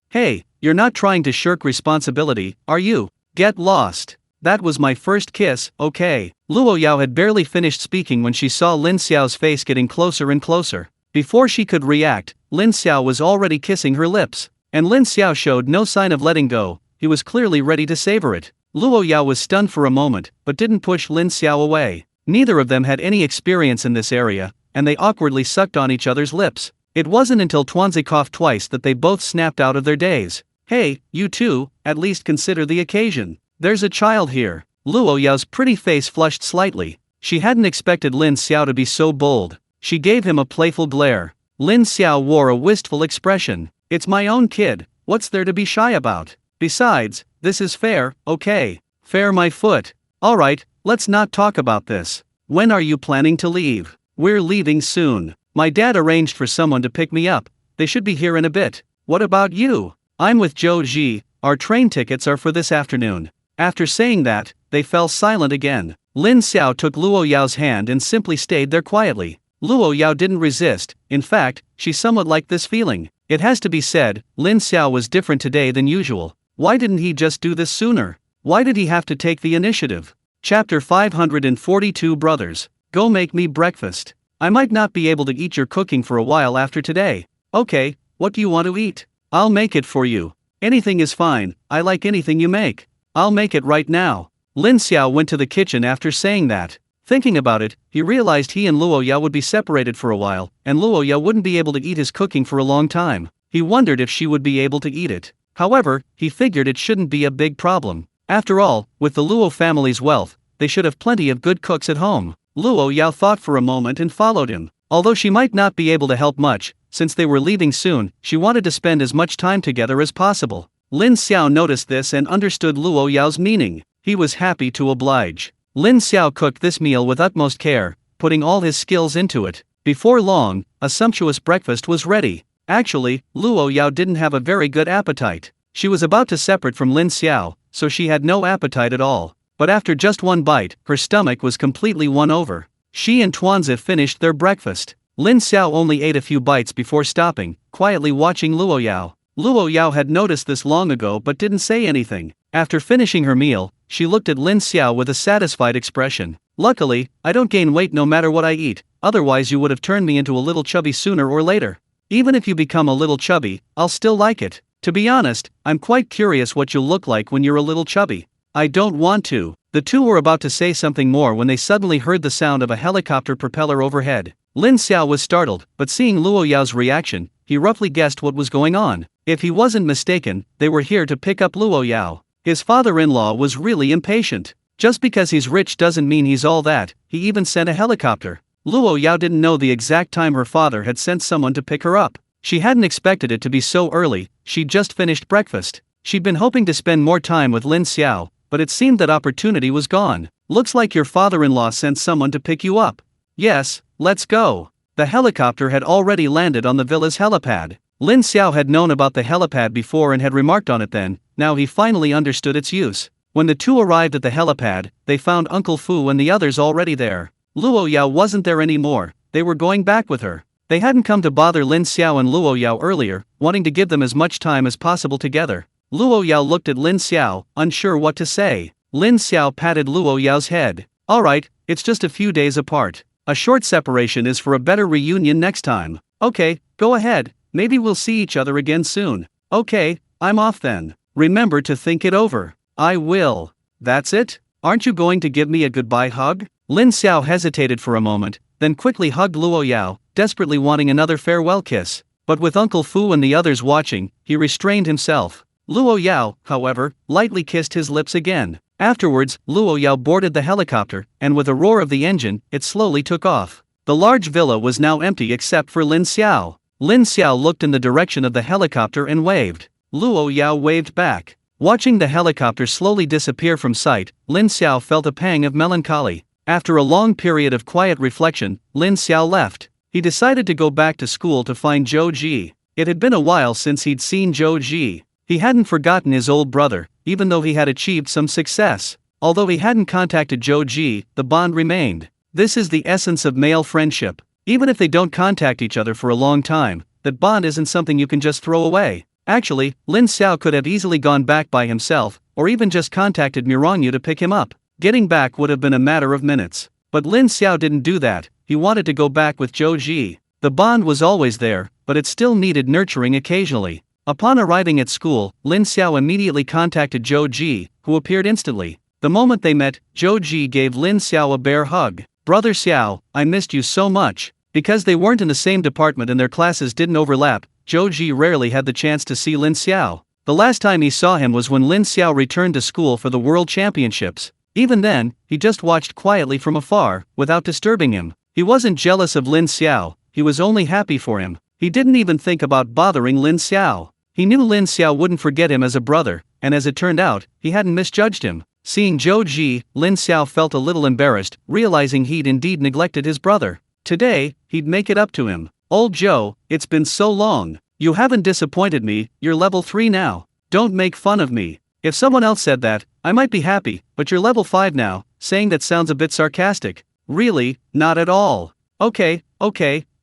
"Hey, you're not trying to shirk responsibility, are you? Get lost. That was my first kiss, okay?" Luo Yao had barely finished speaking when she saw Lin Xiao's face getting closer and closer. Before she could react, Lin Xiao was already kissing her lips. And Lin Xiao showed no sign of letting go, he was clearly ready to savor it. Luo Yao was stunned for a moment, but didn't push Lin Xiao away. Neither of them had any experience in this area, and they awkwardly sucked on each other's lips. It wasn't until Tuanzi coughed twice that they both snapped out of their daze. Hey, you two, at least consider the occasion. There's a child here. Luo Yao's pretty face flushed slightly. She hadn't expected Lin Xiao to be so bold. She gave him a playful glare. Lin Xiao wore a wistful expression. It's my own kid, what's there to be shy about? Besides, this is fair, okay? Fair my foot. Alright, let's not talk about this. When are you planning to leave? We're leaving soon. My dad arranged for someone to pick me up. They should be here in a bit. What about you? I'm with Zhou Ji, our train tickets are for this afternoon. After saying that, they fell silent again. Lin Xiao took Luo Yao's hand and simply stayed there quietly. Luo Yao didn't resist, in fact, she somewhat liked this feeling. It has to be said, Lin Xiao was different today than usual. Why didn't he just do this sooner? Why did he have to take the initiative? Chapter 542 Brothers. Go make me breakfast. I might not be able to eat your cooking for a while after today. Okay, what do you want to eat? I'll make it for you. Anything is fine, I like anything you make. I'll make it right now. Lin Xiao went to the kitchen after saying that. Thinking about it, he realized he and Luo Yao would be separated for a while, and Luo Yao wouldn't be able to eat his cooking for a long time. He wondered if she would be able to eat it. However, he figured it shouldn't be a big problem. After all, with the Luo family's wealth, they should have plenty of good cooks at home. Luo Yao thought for a moment and followed him. Although she might not be able to help much, since they were leaving soon, she wanted to spend as much time together as possible. Lin Xiao noticed this and understood Luo Yao's meaning. He was happy to oblige. Lin Xiao cooked this meal with utmost care, putting all his skills into it. Before long, a sumptuous breakfast was ready. Actually, Luo Yao didn't have a very good appetite. She was about to separate from Lin Xiao, so she had no appetite at all. But after just one bite, her stomach was completely won over. She and Tuanzi finished their breakfast. Lin Xiao only ate a few bites before stopping, quietly watching Luo Yao. Luo Yao had noticed this long ago but didn't say anything. After finishing her meal, she looked at Lin Xiao with a satisfied expression. Luckily, I don't gain weight no matter what I eat, otherwise you would have turned me into a little chubby sooner or later. Even if you become a little chubby, I'll still like it. To be honest, I'm quite curious what you'll look like when you're a little chubby. I don't want to. The two were about to say something more when they suddenly heard the sound of a helicopter propeller overhead. Lin Xiao was startled, but seeing Luo Yao's reaction, he roughly guessed what was going on. If he wasn't mistaken, they were here to pick up Luo Yao. His father-in-law was really impatient. Just because he's rich doesn't mean he's all that, he even sent a helicopter. Luo Yao didn't know the exact time her father had sent someone to pick her up. She hadn't expected it to be so early, she'd just finished breakfast. She'd been hoping to spend more time with Lin Xiao, but it seemed that opportunity was gone. Looks like your father-in-law sent someone to pick you up. Yes, let's go. The helicopter had already landed on the villa's helipad. Lin Xiao had known about the helipad before and had remarked on it then, now he finally understood its use. When the two arrived at the helipad, they found Uncle Fu and the others already there. Luo Yao wasn't there anymore, they were going back with her. They hadn't come to bother Lin Xiao and Luo Yao earlier, wanting to give them as much time as possible together. Luo Yao looked at Lin Xiao, unsure what to say. Lin Xiao patted Luo Yao's head. Alright, it's just a few days apart. A short separation is for a better reunion next time. Okay, go ahead, maybe we'll see each other again soon. Okay, I'm off then. Remember to think it over. I will. That's it? Aren't you going to give me a goodbye hug? Lin Xiao hesitated for a moment, then quickly hugged Luo Yao, desperately wanting another farewell kiss. But with Uncle Fu and the others watching, he restrained himself. Luo Yao, however, lightly kissed his lips again. Afterwards, Luo Yao boarded the helicopter, and with a roar of the engine, it slowly took off. The large villa was now empty except for Lin Xiao. Lin Xiao looked in the direction of the helicopter and waved. Luo Yao waved back. Watching the helicopter slowly disappear from sight, Lin Xiao felt a pang of melancholy. After a long period of quiet reflection, Lin Xiao left. He decided to go back to school to find Zhou Ji. It had been a while since he'd seen Zhou Ji. He hadn't forgotten his old brother, even though he had achieved some success. Although he hadn't contacted Zhou Ji, the bond remained. This is the essence of male friendship. Even if they don't contact each other for a long time, that bond isn't something you can just throw away. Actually, Lin Xiao could have easily gone back by himself, or even just contacted Mirangyu to pick him up. Getting back would have been a matter of minutes. But Lin Xiao didn't do that, he wanted to go back with Zhou Ji. The bond was always there, but it still needed nurturing occasionally. Upon arriving at school, Lin Xiao immediately contacted Zhou Ji, who appeared instantly. The moment they met, Zhou Ji gave Lin Xiao a bear hug. "Brother Xiao, I missed you so much." Because they weren't in the same department and their classes didn't overlap, Zhou Ji rarely had the chance to see Lin Xiao. The last time he saw him was when Lin Xiao returned to school for the World Championships. Even then, he just watched quietly from afar, without disturbing him. He wasn't jealous of Lin Xiao, he was only happy for him. He didn't even think about bothering Lin Xiao. He knew Lin Xiao wouldn't forget him as a brother, and as it turned out, he hadn't misjudged him. Seeing Zhou Ji, Lin Xiao felt a little embarrassed, realizing he'd indeed neglected his brother. Today, he'd make it up to him. "Old Zhou, it's been so long. You haven't disappointed me, you're level 3 now. Don't make fun of me. If someone else said that, I might be happy, but you're level 5 now." Saying that sounds a bit sarcastic. "Really, not at all." Okay,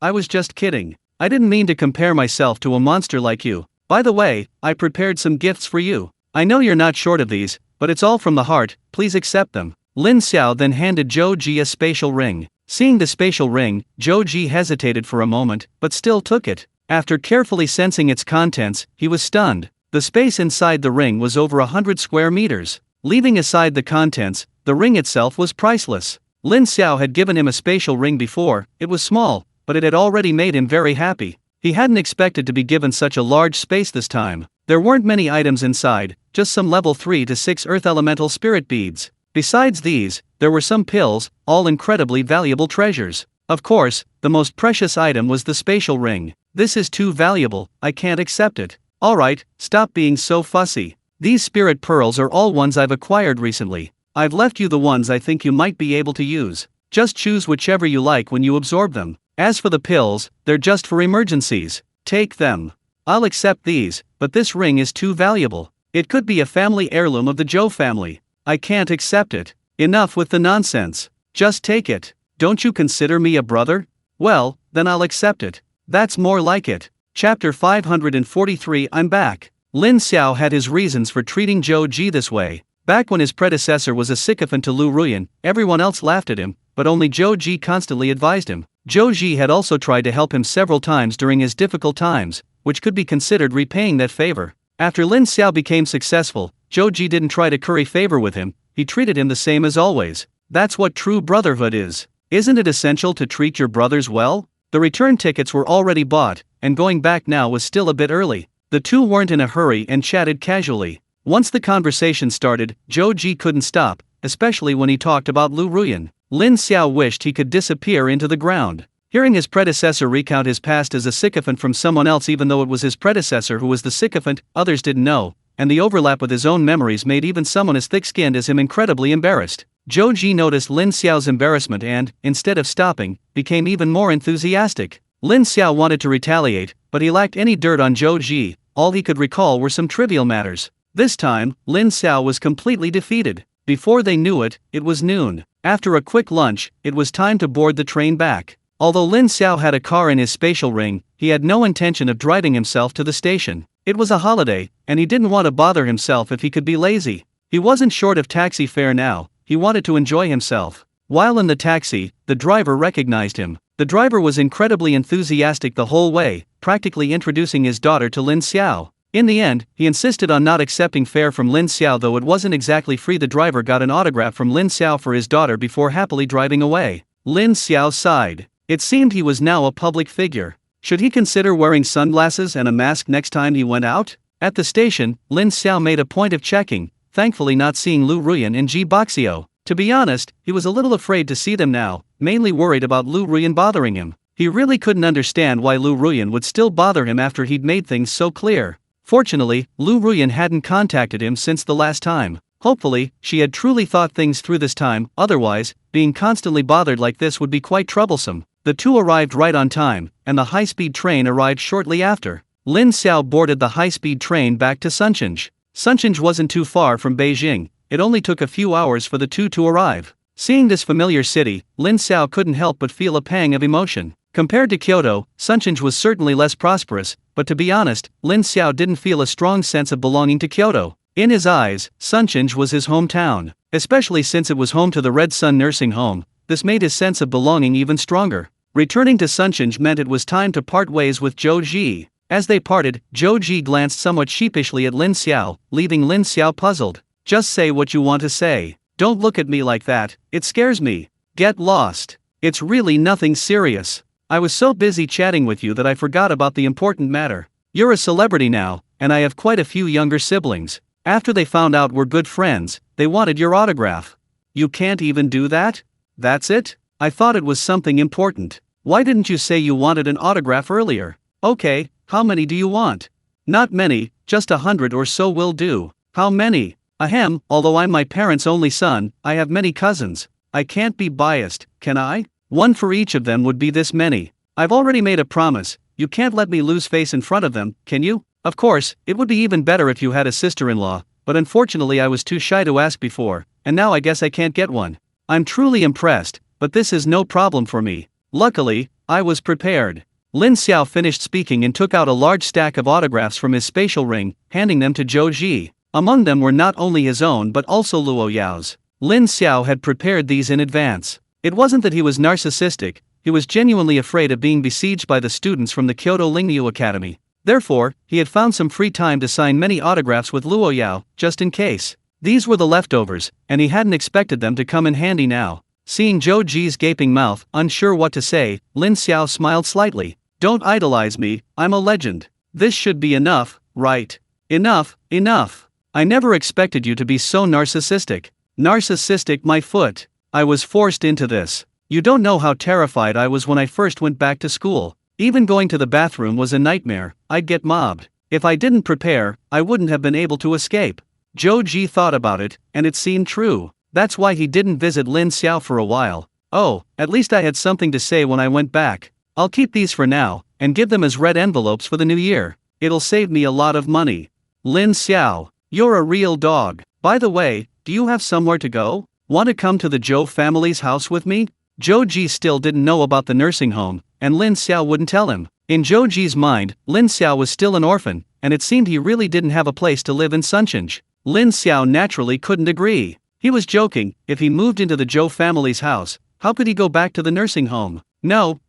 I was just kidding. I didn't mean to compare myself to a monster like you. By the way, I prepared some gifts for you. I know you're not short of these, but it's all from the heart, please accept them." Lin Xiao then handed Zhou Ji a spatial ring. Seeing the spatial ring, Zhou Ji hesitated for a moment, but still took it. After carefully sensing its contents, he was stunned. The space inside the ring was over 100 square meters. Leaving aside the contents, the ring itself was priceless. Lin Xiao had given him a spatial ring before. It was small, but it had already made him very happy. He hadn't expected to be given such a large space this time. There weren't many items inside, just some level 3 to 6 earth elemental spirit beads. Besides these, there were some pills, all incredibly valuable treasures. Of course, the most precious item was the spatial ring. "This is too valuable, I can't accept it." "Alright, stop being so fussy. These spirit pearls are all ones I've acquired recently. I've left you the ones I think you might be able to use. Just choose whichever you like when you absorb them. As for the pills, they're just for emergencies. Take them. I'll accept these, but this ring is too valuable. It could be a family heirloom of the Zhou family. I can't accept it. Enough with the nonsense. Just take it. Don't you consider me a brother? Well, then I'll accept it. That's more like it." Chapter 543 I'm back. Lin Xiao had his reasons for treating Zhou Ji this way. Back when his predecessor was a sycophant to Lu Ruyan, everyone else laughed at him, but only Zhou Ji constantly advised him. Zhou Ji had also tried to help him several times during his difficult times, which could be considered repaying that favor. After Lin Xiao became successful, Zhou Ji didn't try to curry favor with him, he treated him the same as always. That's what true brotherhood is. Isn't it essential to treat your brothers well? The return tickets were already bought, and going back now was still a bit early. The two weren't in a hurry and chatted casually. Once the conversation started, Zhou Ji couldn't stop, especially when he talked about Lu Ruyan. Lin Xiao wished he could disappear into the ground. Hearing his predecessor recount his past as a sycophant from someone else, even though it was his predecessor who was the sycophant, others didn't know, and the overlap with his own memories made even someone as thick-skinned as him incredibly embarrassed. Zhou Ji noticed Lin Xiao's embarrassment and, instead of stopping, became even more enthusiastic. Lin Xiao wanted to retaliate, but he lacked any dirt on Zhou Ji. All he could recall were some trivial matters. This time, Lin Xiao was completely defeated. Before they knew it, it was noon. After a quick lunch, it was time to board the train back. Although Lin Xiao had a car in his spatial ring, he had no intention of driving himself to the station. It was a holiday, and he didn't want to bother himself if he could be lazy. He wasn't short of taxi fare now, he wanted to enjoy himself. While in the taxi, the driver recognized him. The driver was incredibly enthusiastic the whole way, practically introducing his daughter to Lin Xiao. In the end, he insisted on not accepting fare from Lin Xiao, though it wasn't exactly free. The driver got an autograph from Lin Xiao for his daughter before happily driving away. Lin Xiao sighed. It seemed he was now a public figure. Should he consider wearing sunglasses and a mask next time he went out? At the station, Lin Xiao made a point of checking, thankfully not seeing Lu Ruyan and Ji Baxio. To be honest, he was a little afraid to see them now, mainly worried about Lu Ruyan bothering him. He really couldn't understand why Lu Ruyan would still bother him after he'd made things so clear. Fortunately, Lu Ruyan hadn't contacted him since the last time. Hopefully, she had truly thought things through this time, otherwise, being constantly bothered like this would be quite troublesome. The two arrived right on time, and the high-speed train arrived shortly after. Lin Xiao boarded the high-speed train back to Sunshine. Sunshine wasn't too far from Beijing, it only took a few hours for the two to arrive. Seeing this familiar city, Lin Xiao couldn't help but feel a pang of emotion. Compared to Kyoto, Sunshine was certainly less prosperous, but to be honest, Lin Xiao didn't feel a strong sense of belonging to Kyoto. In his eyes, Sunshine was his hometown. Especially since it was home to the Red Sun nursing home, this made his sense of belonging even stronger. Returning to Sunchinj meant it was time to part ways with Zhou Ji. As they parted, Zhou Ji glanced somewhat sheepishly at Lin Xiao, leaving Lin Xiao puzzled. Just say what you want to say. Don't look at me like that, it scares me. Get lost. It's really nothing serious. I was so busy chatting with you that I forgot about the important matter. You're a celebrity now, and I have quite a few younger siblings. After they found out we're good friends, they wanted your autograph. You can't even do that? That's it? I thought it was something important. Why didn't you say you wanted an autograph earlier? Okay, how many do you want? Not many, just 100 or so will do. How many? Ahem, although I'm my parents' only son, I have many cousins. I can't be biased, can I? One for each of them would be this many. I've already made a promise, you can't let me lose face in front of them, can you? Of course, it would be even better if you had a sister-in-law, but unfortunately I was too shy to ask before, and now I guess I can't get one. I'm truly impressed, but this is no problem for me. Luckily, I was prepared. Lin Xiao finished speaking and took out a large stack of autographs from his spatial ring, handing them to Zhou Ji. Among them were not only his own but also Luo Yao's. Lin Xiao had prepared these in advance. It wasn't that he was narcissistic, he was genuinely afraid of being besieged by the students from the Kyoto Lingyu Academy. Therefore, he had found some free time to sign many autographs with Luo Yao, just in case. These were the leftovers, and he hadn't expected them to come in handy now. Seeing Zhou Ji's gaping mouth, unsure what to say, Lin Xiao smiled slightly. Don't idolize me, I'm a legend. This should be enough, right? Enough, enough. I never expected you to be so narcissistic. Narcissistic, my foot. I was forced into this. You don't know how terrified I was when I first went back to school. Even going to the bathroom was a nightmare, I'd get mobbed. If I didn't prepare, I wouldn't have been able to escape. Zhou Ji thought about it, and it seemed true. That's why he didn't visit Lin Xiao for a while. Oh, at least I had something to say when I went back. I'll keep these for now, and give them as red envelopes for the new year. It'll save me a lot of money. Lin Xiao, you're a real dog. By the way, do you have somewhere to go? Want to come to the Zhou family's house with me? Zhou Ji still didn't know about the nursing home, and Lin Xiao wouldn't tell him. In Zhou Ji's mind, Lin Xiao was still an orphan, and it seemed he really didn't have a place to live in Sunchinj. Lin Xiao naturally couldn't agree. He was joking, if he moved into the Zhou family's house, how could he go back to the nursing home? No,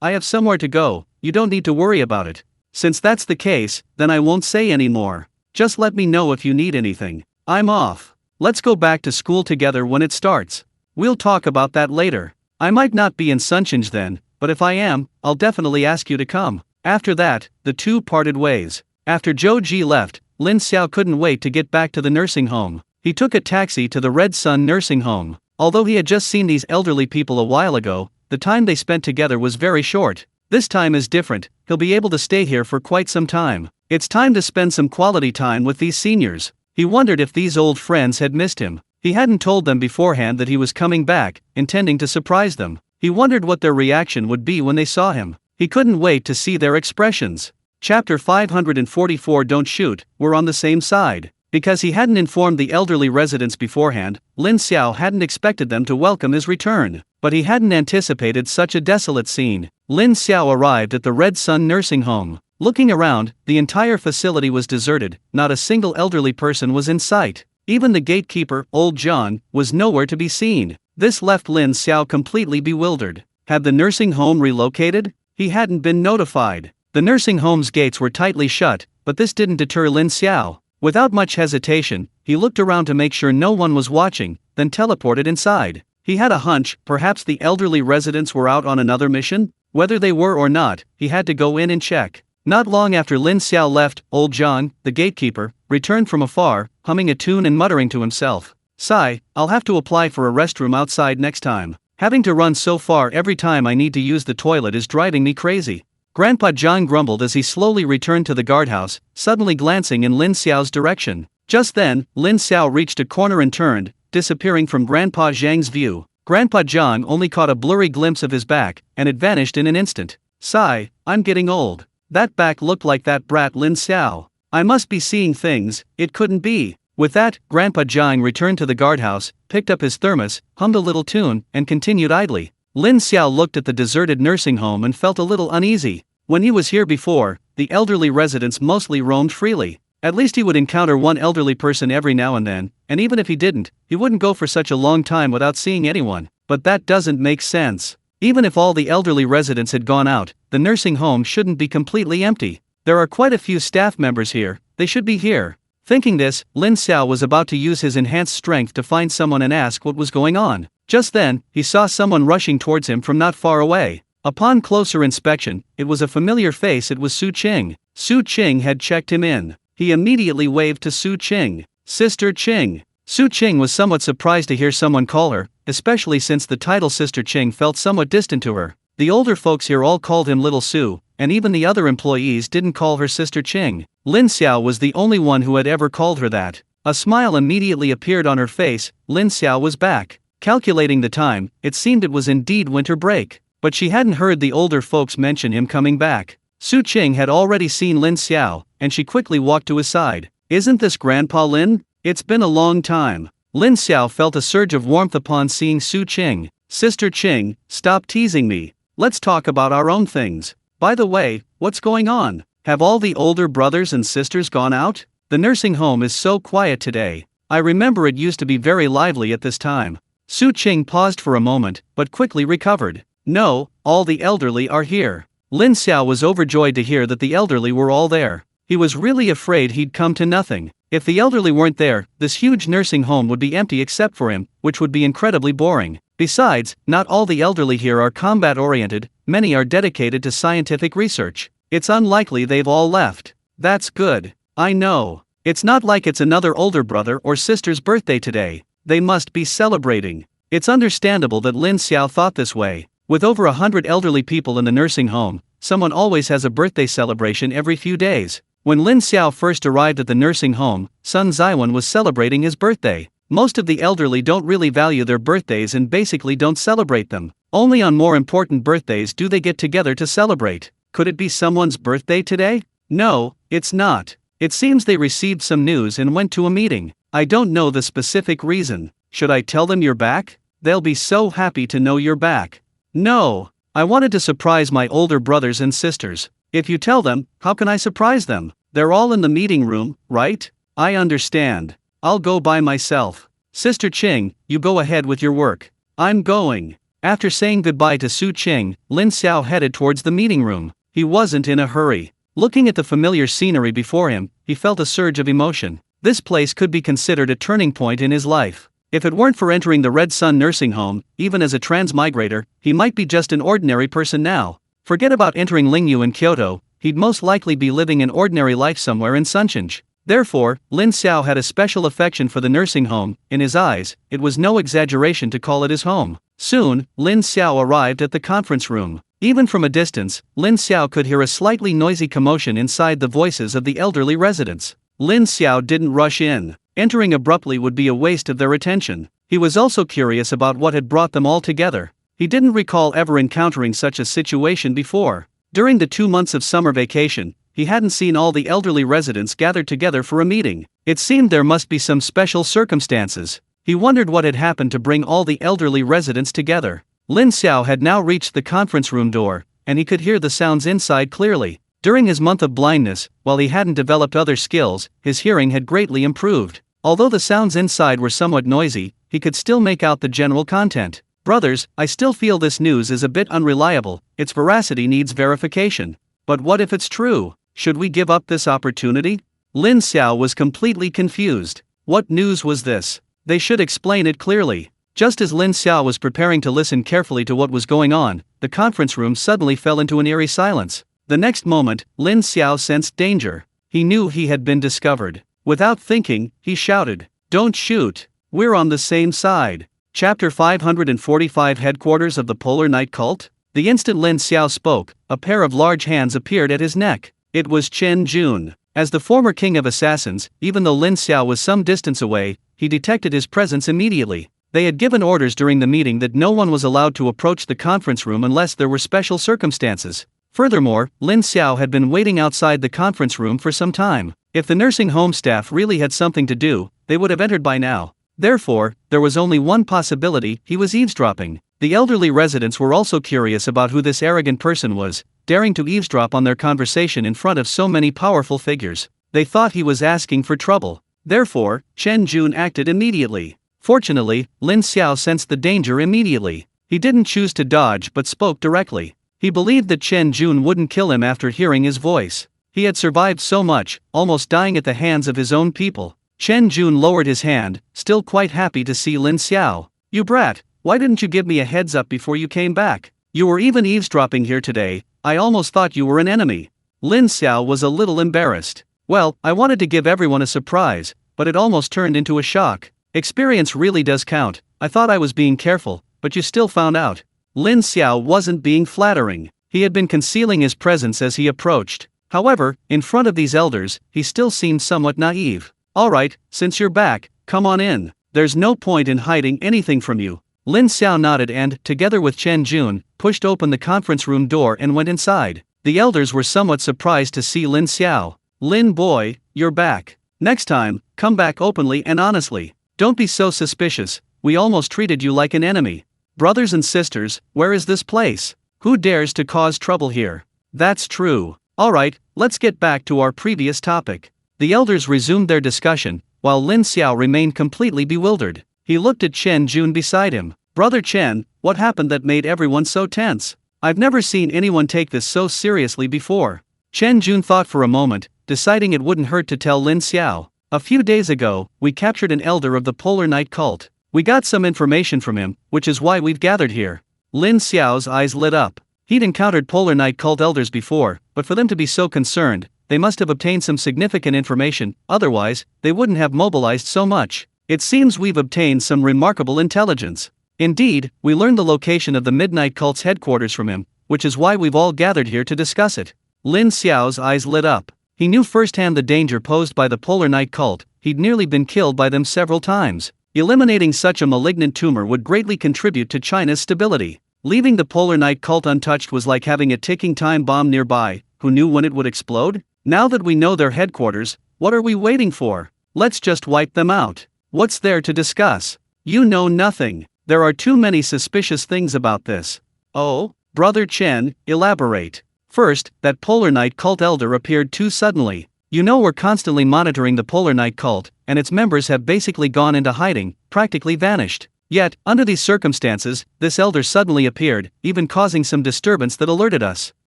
I have somewhere to go, you don't need to worry about it. Since that's the case, then I won't say any more. Just let me know if you need anything. I'm off. Let's go back to school together when it starts. We'll talk about that later. I might not be in Sunchinj then, but if I am, I'll definitely ask you to come. After that, the two parted ways. After Zhou Ji left, Lin Xiao couldn't wait to get back to the nursing home. He took a taxi to the Red Sun nursing home. Although he had just seen these elderly people a while ago, the time they spent together was very short. This time is different, he'll be able to stay here for quite some time. It's time to spend some quality time with these seniors. He wondered if these old friends had missed him. He hadn't told them beforehand that he was coming back, intending to surprise them. He wondered what their reaction would be when they saw him. He couldn't wait to see their expressions. Chapter 544 Don't Shoot, we're on the same side. Because he hadn't informed the elderly residents beforehand, Lin Xiao hadn't expected them to welcome his return. But he hadn't anticipated such a desolate scene. Lin Xiao arrived at the Red Sun nursing home. Looking around, the entire facility was deserted, not a single elderly person was in sight. Even the gatekeeper, Old John, was nowhere to be seen. This left Lin Xiao completely bewildered. Had the nursing home relocated? He hadn't been notified. The nursing home's gates were tightly shut, but this didn't deter Lin Xiao. Without much hesitation, he looked around to make sure no one was watching, then teleported inside. He had a hunch, perhaps the elderly residents were out on another mission? Whether they were or not, he had to go in and check. Not long after Lin Xiao left, Old John, the gatekeeper, returned from afar, humming a tune and muttering to himself. Sigh, I'll have to apply for a restroom outside next time. Having to run so far every time I need to use the toilet is driving me crazy. Grandpa John grumbled as he slowly returned to the guardhouse, suddenly glancing in Lin Xiao's direction. Just then, Lin Xiao reached a corner and turned, disappearing from Grandpa Zhang's view. Grandpa John only caught a blurry glimpse of his back, and it vanished in an instant. Sigh, I'm getting old. That back looked like that brat Lin Xiao. I must be seeing things, it couldn't be. With that, Grandpa Zhang returned to the guardhouse, picked up his thermos, hummed a little tune, and continued idly. Lin Xiao looked at the deserted nursing home and felt a little uneasy. When he was here before, the elderly residents mostly roamed freely. At least he would encounter one elderly person every now and then, and even if he didn't, he wouldn't go for such a long time without seeing anyone. But that doesn't make sense. Even if all the elderly residents had gone out, the nursing home shouldn't be completely empty. There are quite a few staff members here, they should be here. Thinking this, Lin Xiao was about to use his enhanced strength to find someone and ask what was going on. Just then, he saw someone rushing towards him from not far away. Upon closer inspection, it was a familiar face. It was Su Qing. Su Qing had checked him in. He immediately waved to Su Qing. Sister Qing. Su Qing was somewhat surprised to hear someone call her, especially since the title Sister Qing felt somewhat distant to her. The older folks here all called him Little Su, and even the other employees didn't call her Sister Qing. Lin Xiao was the only one who had ever called her that. A smile immediately appeared on her face. Lin Xiao was back. Calculating the time, it seemed it was indeed winter break. But she hadn't heard the older folks mention him coming back. Su Qing had already seen Lin Xiao, and she quickly walked to his side. Isn't this Grandpa Lin? It's been a long time. Lin Xiao felt a surge of warmth upon seeing Su Qing. Sister Qing, stop teasing me. Let's talk about our own things. By the way, what's going on? Have all the older brothers and sisters gone out? The nursing home is so quiet today. I remember it used to be very lively at this time. Su Qing paused for a moment, but quickly recovered. No, all the elderly are here. Lin Xiao was overjoyed to hear that the elderly were all there. He was really afraid he'd come to nothing. If the elderly weren't there, this huge nursing home would be empty except for him, which would be incredibly boring. Besides, not all the elderly here are combat-oriented, many are dedicated to scientific research. It's unlikely they've all left. That's good. I know. It's not like it's another older brother or sister's birthday today. They must be celebrating. It's understandable that Lin Xiao thought this way. With over 100 elderly people in the nursing home, someone always has a birthday celebration every few days. When Lin Xiao first arrived at the nursing home, Sun Zaiwan was celebrating his birthday. Most of the elderly don't really value their birthdays and basically don't celebrate them. Only on more important birthdays do they get together to celebrate. Could it be someone's birthday today? No, it's not. It seems they received some news and went to a meeting. I don't know the specific reason. Should I tell them you're back? They'll be so happy to know you're back. No, I wanted to surprise my older brothers and sisters. If you tell them, how can I surprise them? They're all in the meeting room, right? I understand. I'll go by myself. Sister Qing, you go ahead with your work. I'm going. After saying goodbye to Su Qing, Lin Xiao headed towards the meeting room. He wasn't in a hurry. Looking at the familiar scenery before him, he felt a surge of emotion. This place could be considered a turning point in his life. If it weren't for entering the Red Sun nursing home, even as a transmigrator, he might be just an ordinary person now. Forget about entering Lingyu in Kyoto, he'd most likely be living an ordinary life somewhere in Sunshinji. Therefore, Lin Xiao had a special affection for the nursing home. In his eyes, it was no exaggeration to call it his home. Soon, Lin Xiao arrived at the conference room. Even from a distance, Lin Xiao could hear a slightly noisy commotion inside the voices of the elderly residents. Lin Xiao didn't rush in. Entering abruptly would be a waste of their attention. He was also curious about what had brought them all together. He didn't recall ever encountering such a situation before. During the 2 months of summer vacation, he hadn't seen all the elderly residents gathered together for a meeting. It seemed there must be some special circumstances. He wondered what had happened to bring all the elderly residents together. Lin Xiao had now reached the conference room door, and he could hear the sounds inside clearly. During his month of blindness, while he hadn't developed other skills, his hearing had greatly improved. Although the sounds inside were somewhat noisy, he could still make out the general content. Brothers, I still feel this news is a bit unreliable. Its veracity needs verification. But what if it's true? Should we give up this opportunity? Lin Xiao was completely confused. What news was this? They should explain it clearly. Just as Lin Xiao was preparing to listen carefully to what was going on, the conference room suddenly fell into an eerie silence. The next moment, Lin Xiao sensed danger. He knew he had been discovered. Without thinking, he shouted, "Don't shoot! We're on the same side." Chapter 545 Headquarters of the Polar Night Cult? The instant Lin Xiao spoke, a pair of large hands appeared at his neck. It was Chen Jun. As the former king of assassins, even though Lin Xiao was some distance away, he detected his presence immediately. They had given orders during the meeting that no one was allowed to approach the conference room unless there were special circumstances. Furthermore, Lin Xiao had been waiting outside the conference room for some time. If the nursing home staff really had something to do, they would have entered by now. Therefore, there was only one possibility: he was eavesdropping. The elderly residents were also curious about who this arrogant person was, daring to eavesdrop on their conversation in front of so many powerful figures. They thought he was asking for trouble. Therefore, Chen Jun acted immediately. Fortunately, Lin Xiao sensed the danger immediately. He didn't choose to dodge but spoke directly. He believed that Chen Jun wouldn't kill him after hearing his voice. He had survived so much, almost dying at the hands of his own people. Chen Jun lowered his hand, still quite happy to see Lin Xiao. "You brat, why didn't you give me a heads up before you came back? You were even eavesdropping here today, I almost thought you were an enemy." Lin Xiao was a little embarrassed. "Well, I wanted to give everyone a surprise, but it almost turned into a shock. Experience really does count. I thought I was being careful, but you still found out." Lin Xiao wasn't being flattering. He had been concealing his presence as he approached. However, in front of these elders, he still seemed somewhat naive. "Alright, since you're back, come on in. There's no point in hiding anything from you." Lin Xiao nodded and, together with Chen Jun, pushed open the conference room door and went inside. The elders were somewhat surprised to see Lin Xiao. "Lin boy, you're back. Next time, come back openly and honestly. Don't be so suspicious, we almost treated you like an enemy." "Brothers and sisters, where is this place? Who dares to cause trouble here?" "That's true. Alright, let's get back to our previous topic." The elders resumed their discussion, while Lin Xiao remained completely bewildered. He looked at Chen Jun beside him. "Brother Chen, what happened that made everyone so tense? I've never seen anyone take this so seriously before." Chen Jun thought for a moment, deciding it wouldn't hurt to tell Lin Xiao. "A few days ago, we captured an elder of the Polar Night cult. We got some information from him, which is why we've gathered here." Lin Xiao's eyes lit up. He'd encountered Polar Night cult elders before, but for them to be so concerned, they must have obtained some significant information, otherwise, they wouldn't have mobilized so much. "It seems we've obtained some remarkable intelligence. Indeed, we learned the location of the Midnight Cult's headquarters from him, which is why we've all gathered here to discuss it." Lin Xiao's eyes lit up. He knew firsthand the danger posed by the Polar Night cult. He'd nearly been killed by them several times. Eliminating such a malignant tumor would greatly contribute to China's stability. Leaving the Polar Night cult untouched was like having a ticking time bomb nearby. Who knew when it would explode? Now that we know their headquarters, what are we waiting for? Let's just wipe them out. What's there to discuss? You know nothing. There are too many suspicious things about this. Oh, Brother Chen, elaborate. First, that Polar Night cult elder appeared too suddenly. You know we're constantly monitoring the Polar Night cult, and its members have basically gone into hiding, practically vanished. Yet, under these circumstances, this elder suddenly appeared, even causing some disturbance that alerted us.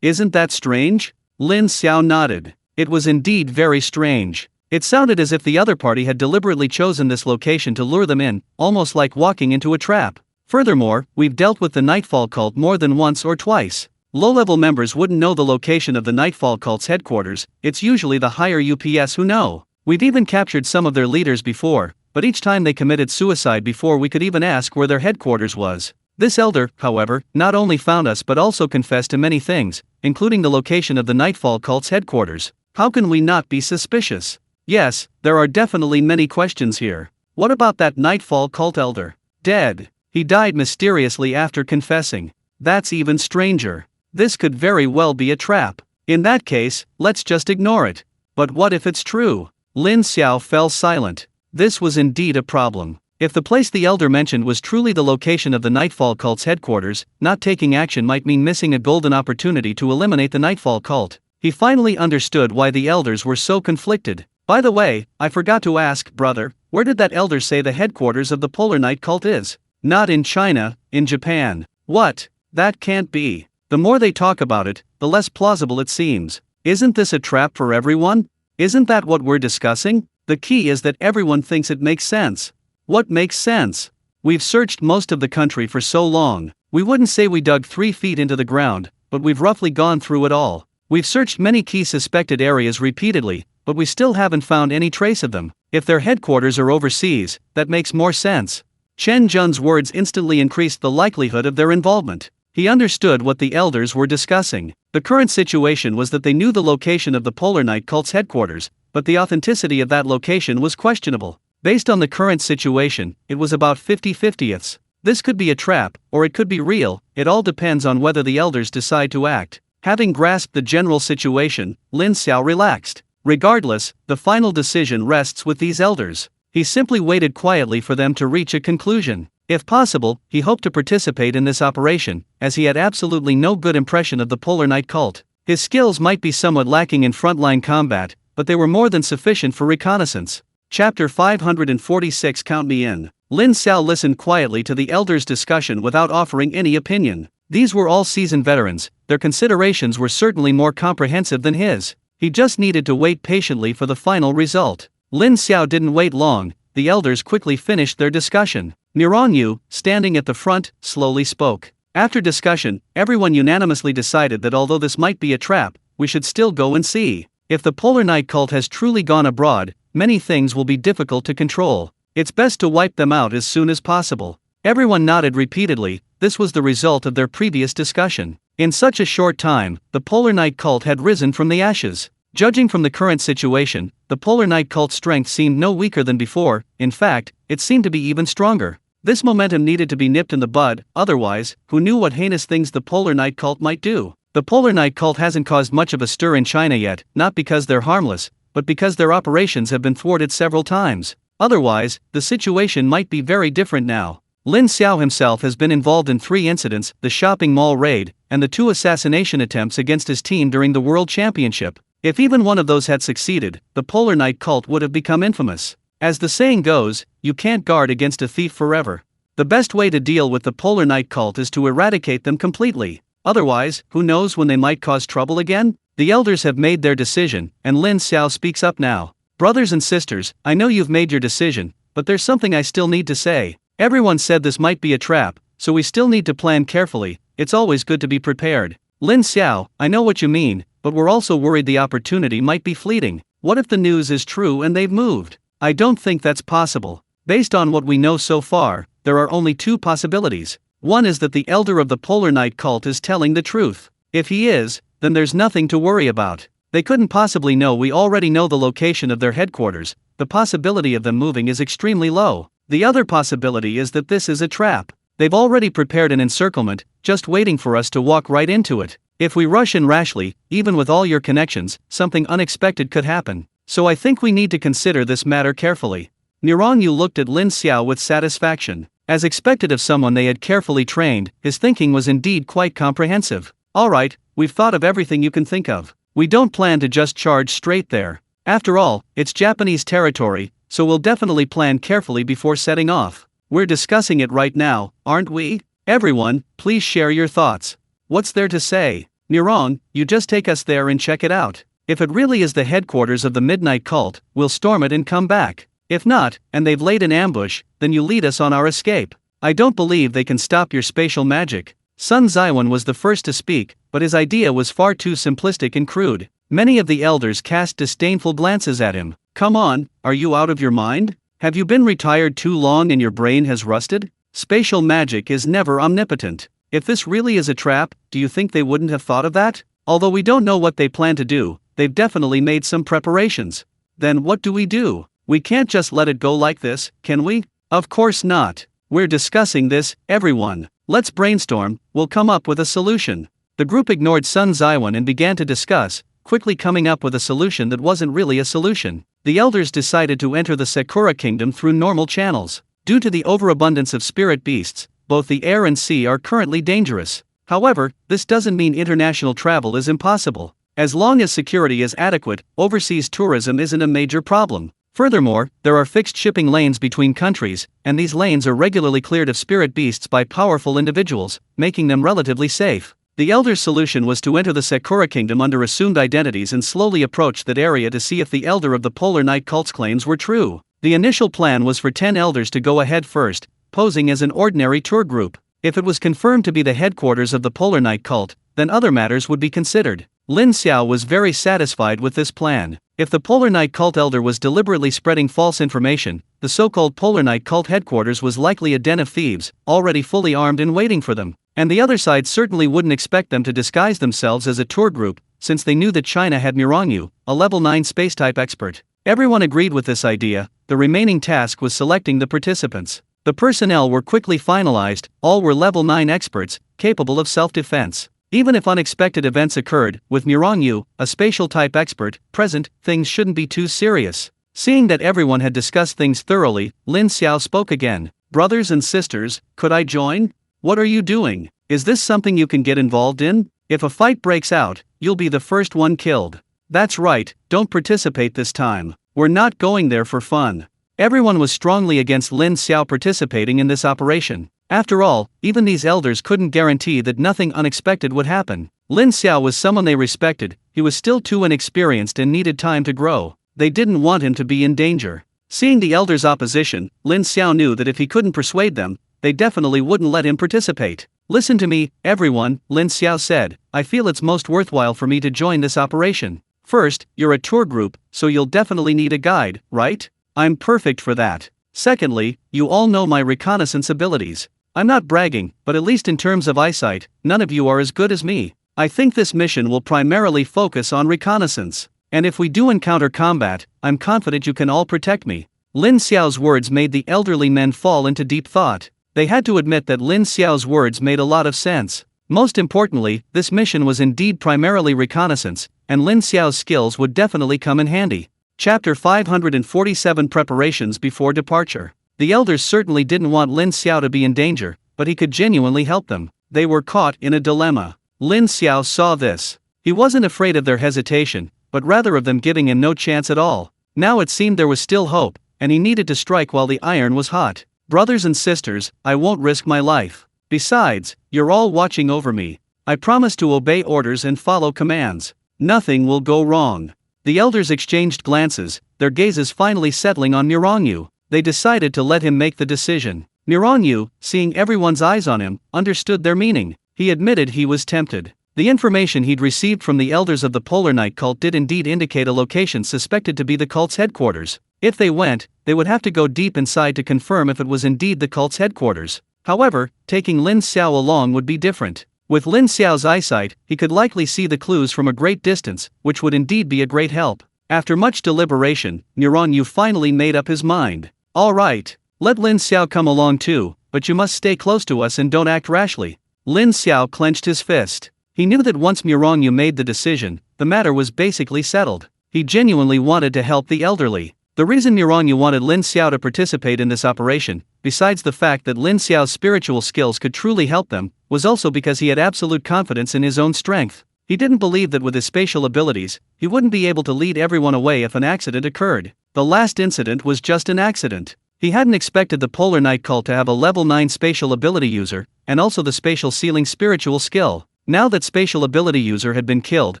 Isn't that strange? Lin Xiao nodded. It was indeed very strange. It sounded as if the other party had deliberately chosen this location to lure them in, almost like walking into a trap. Furthermore, we've dealt with the Nightfall cult more than once or twice. Low-level members wouldn't know the location of the Nightfall cult's headquarters, it's usually the higher UPS who know. We've even captured some of their leaders before, but each time they committed suicide before we could even ask where their headquarters was. This elder, however, not only found us but also confessed to many things, including the location of the Nightfall cult's headquarters. How can we not be suspicious? Yes, there are definitely many questions here. What about that Nightfall cult elder? Dead. He died mysteriously after confessing. That's even stranger. This could very well be a trap. In that case, let's just ignore it. But what if it's true? Lin Xiao fell silent. This was indeed a problem. If the place the elder mentioned was truly the location of the Nightfall cult's headquarters, not taking action might mean missing a golden opportunity to eliminate the Nightfall cult. He finally understood why the elders were so conflicted. By the way, I forgot to ask, brother, where did that elder say the headquarters of the Polar Night cult is? Not in China, in Japan. What? That can't be. The more they talk about it, the less plausible it seems. Isn't this a trap for everyone? Isn't that what we're discussing? The key is that everyone thinks it makes sense. What makes sense? We've searched most of the country for so long. We wouldn't say we dug 3 feet into the ground, but we've roughly gone through it all. We've searched many key suspected areas repeatedly, but we still haven't found any trace of them. If their headquarters are overseas, that makes more sense. Chen Jun's words instantly increased the likelihood of their involvement. He understood what the elders were discussing. The current situation was that they knew the location of the Polar Night cult's headquarters, but the authenticity of that location was questionable. Based on the current situation, it was about 50-50ths. This could be a trap, or it could be real, it all depends on whether the elders decide to act. Having grasped the general situation, Lin Xiao relaxed. Regardless, the final decision rests with these elders. He simply waited quietly for them to reach a conclusion. If possible, he hoped to participate in this operation, as he had absolutely no good impression of the Polar Night cult. His skills might be somewhat lacking in frontline combat, but they were more than sufficient for reconnaissance. Chapter 546. Count me in. Lin Xiao listened quietly to the elders' discussion without offering any opinion. These were all seasoned veterans, their considerations were certainly more comprehensive than his. He just needed to wait patiently for the final result. Lin Xiao didn't wait long, the elders quickly finished their discussion. Yu, standing at the front, slowly spoke. After discussion, everyone unanimously decided that although this might be a trap, we should still go and see. If the Polar Night cult has truly gone abroad, many things will be difficult to control. It's best to wipe them out as soon as possible. Everyone nodded repeatedly. This was the result of their previous discussion. In such a short time, the Polar Night cult had risen from the ashes. Judging from the current situation, the Polar Night cult's strength seemed no weaker than before. In fact, it seemed to be even stronger. This momentum needed to be nipped in the bud, otherwise, who knew what heinous things the Polar Night cult might do? The Polar Night cult hasn't caused much of a stir in China yet, not because they're harmless, but because their operations have been thwarted several times. Otherwise, the situation might be very different now. Lin Xiao himself has been involved in 3 incidents, the shopping mall raid, and the 2 assassination attempts against his team during the World Championship. If even one of those had succeeded, the Polar Night cult would have become infamous. As the saying goes, you can't guard against a thief forever. The best way to deal with the Polar Night cult is to eradicate them completely. Otherwise, who knows when they might cause trouble again? The elders have made their decision, and Lin Xiao speaks up now. Brothers and sisters, I know you've made your decision, but there's something I still need to say. Everyone said this might be a trap, so we still need to plan carefully. It's always good to be prepared. Lin Xiao, I know what you mean, but we're also worried the opportunity might be fleeting. What if the news is true and they've moved? I don't think that's possible. Based on what we know so far, there are only 2 possibilities. One is that the elder of the Polar Night cult is telling the truth. If he is, then there's nothing to worry about. They couldn't possibly know we already know the location of their headquarters. The possibility of them moving is extremely low. The other possibility is that this is a trap. They've already prepared an encirclement, just waiting for us to walk right into it. If we rush in rashly, even with all your connections, something unexpected could happen. So I think we need to consider this matter carefully. Yu looked at Lin Xiao with satisfaction. As expected of someone they had carefully trained, his thinking was indeed quite comprehensive. Alright, we've thought of everything you can think of. We don't plan to just charge straight there. After all, it's Japanese territory, so we'll definitely plan carefully before setting off. We're discussing it right now, aren't we? Everyone, please share your thoughts. What's there to say? You just take us there and check it out. If it really is the headquarters of the Midnight Cult, we'll storm it and come back. If not, and they've laid an ambush, then you lead us on our escape. I don't believe they can stop your spatial magic. Sun Zaiwan was the first to speak, but his idea was far too simplistic and crude. Many of the elders cast disdainful glances at him. Come on, are you out of your mind? Have you been retired too long and your brain has rusted? Spatial magic is never omnipotent. If this really is a trap, do you think they wouldn't have thought of that? Although we don't know what they plan to do, they've definitely made some preparations. Then what do? We can't just let it go like this, can we? Of course not. We're discussing this, everyone. Let's brainstorm, we'll come up with a solution. The group ignored Sun Zaiwan and began to discuss, quickly coming up with a solution that wasn't really a solution. The elders decided to enter the Sakura Kingdom through normal channels. Due to the overabundance of spirit beasts, both the air and sea are currently dangerous. However, this doesn't mean international travel is impossible. As long as security is adequate, overseas tourism isn't a major problem. Furthermore, there are fixed shipping lanes between countries, and these lanes are regularly cleared of spirit beasts by powerful individuals, making them relatively safe. The elders' solution was to enter the Sakura Kingdom under assumed identities and slowly approach that area to see if the elder of the Polar Night cult's claims were true. The initial plan was for 10 elders to go ahead first, posing as an ordinary tour group. If it was confirmed to be the headquarters of the Polar Night cult, then other matters would be considered. Lin Xiao was very satisfied with this plan. If the Polar Night cult elder was deliberately spreading false information, the so-called Polar Night cult headquarters was likely a den of thieves, already fully armed and waiting for them. And the other side certainly wouldn't expect them to disguise themselves as a tour group, since they knew that China had Yu, a level 9 space-type expert. Everyone agreed with this idea. The remaining task was selecting the participants. The personnel were quickly finalized, all were level 9 experts, capable of self-defense. Even if unexpected events occurred, with Yu, a spatial-type expert, present, things shouldn't be too serious. Seeing that everyone had discussed things thoroughly, Lin Xiao spoke again. Brothers and sisters, could I join? What are you doing? Is this something you can get involved in? If a fight breaks out, you'll be the first one killed. That's right, don't participate this time. We're not going there for fun. Everyone was strongly against Lin Xiao participating in this operation. After all, even these elders couldn't guarantee that nothing unexpected would happen. Lin Xiao was someone they respected, he was still too inexperienced and needed time to grow. They didn't want him to be in danger. Seeing the elders' opposition, Lin Xiao knew that if he couldn't persuade them, they definitely wouldn't let him participate. Listen to me, everyone, Lin Xiao said, I feel it's most worthwhile for me to join this operation. First, you're a tour group, so you'll definitely need a guide, right? I'm perfect for that. Secondly, you all know my reconnaissance abilities. I'm not bragging, but at least in terms of eyesight, none of you are as good as me. I think this mission will primarily focus on reconnaissance. And if we do encounter combat, I'm confident you can all protect me. Lin Xiao's words made the elderly men fall into deep thought. They had to admit that Lin Xiao's words made a lot of sense. Most importantly, this mission was indeed primarily reconnaissance, and Lin Xiao's skills would definitely come in handy. Chapter 547 Preparations Before Departure. The elders certainly didn't want Lin Xiao to be in danger, but he could genuinely help them. They were caught in a dilemma. Lin Xiao saw this. He wasn't afraid of their hesitation, but rather of them giving him no chance at all. Now it seemed there was still hope, and he needed to strike while the iron was hot. Brothers and sisters, I won't risk my life. Besides, you're all watching over me. I promise to obey orders and follow commands. Nothing will go wrong. The elders exchanged glances, their gazes finally settling on Miranyu. They decided to let him make the decision. Miranyu, seeing everyone's eyes on him, understood their meaning. He admitted he was tempted. The information he'd received from the elders of the Polar Night cult did indeed indicate a location suspected to be the cult's headquarters. If they went, they would have to go deep inside to confirm if it was indeed the cult's headquarters. However, taking Lin Xiao along would be different. With Lin Xiao's eyesight, he could likely see the clues from a great distance, which would indeed be a great help. After much deliberation, Miranyu finally made up his mind. All right, let Lin Xiao come along too, but you must stay close to us and don't act rashly. Lin Xiao clenched his fist. He knew that once Miranyu made the decision, the matter was basically settled. He genuinely wanted to help the elderly. The reason Miranyu wanted Lin Xiao to participate in this operation, besides the fact that Lin Xiao's spiritual skills could truly help them, was also because he had absolute confidence in his own strength. He didn't believe that with his spatial abilities, he wouldn't be able to lead everyone away if an accident occurred. The last incident was just an accident. He hadn't expected the Polar Night cult to have a level 9 spatial ability user, and also the spatial ceiling spiritual skill. Now that spatial ability user had been killed,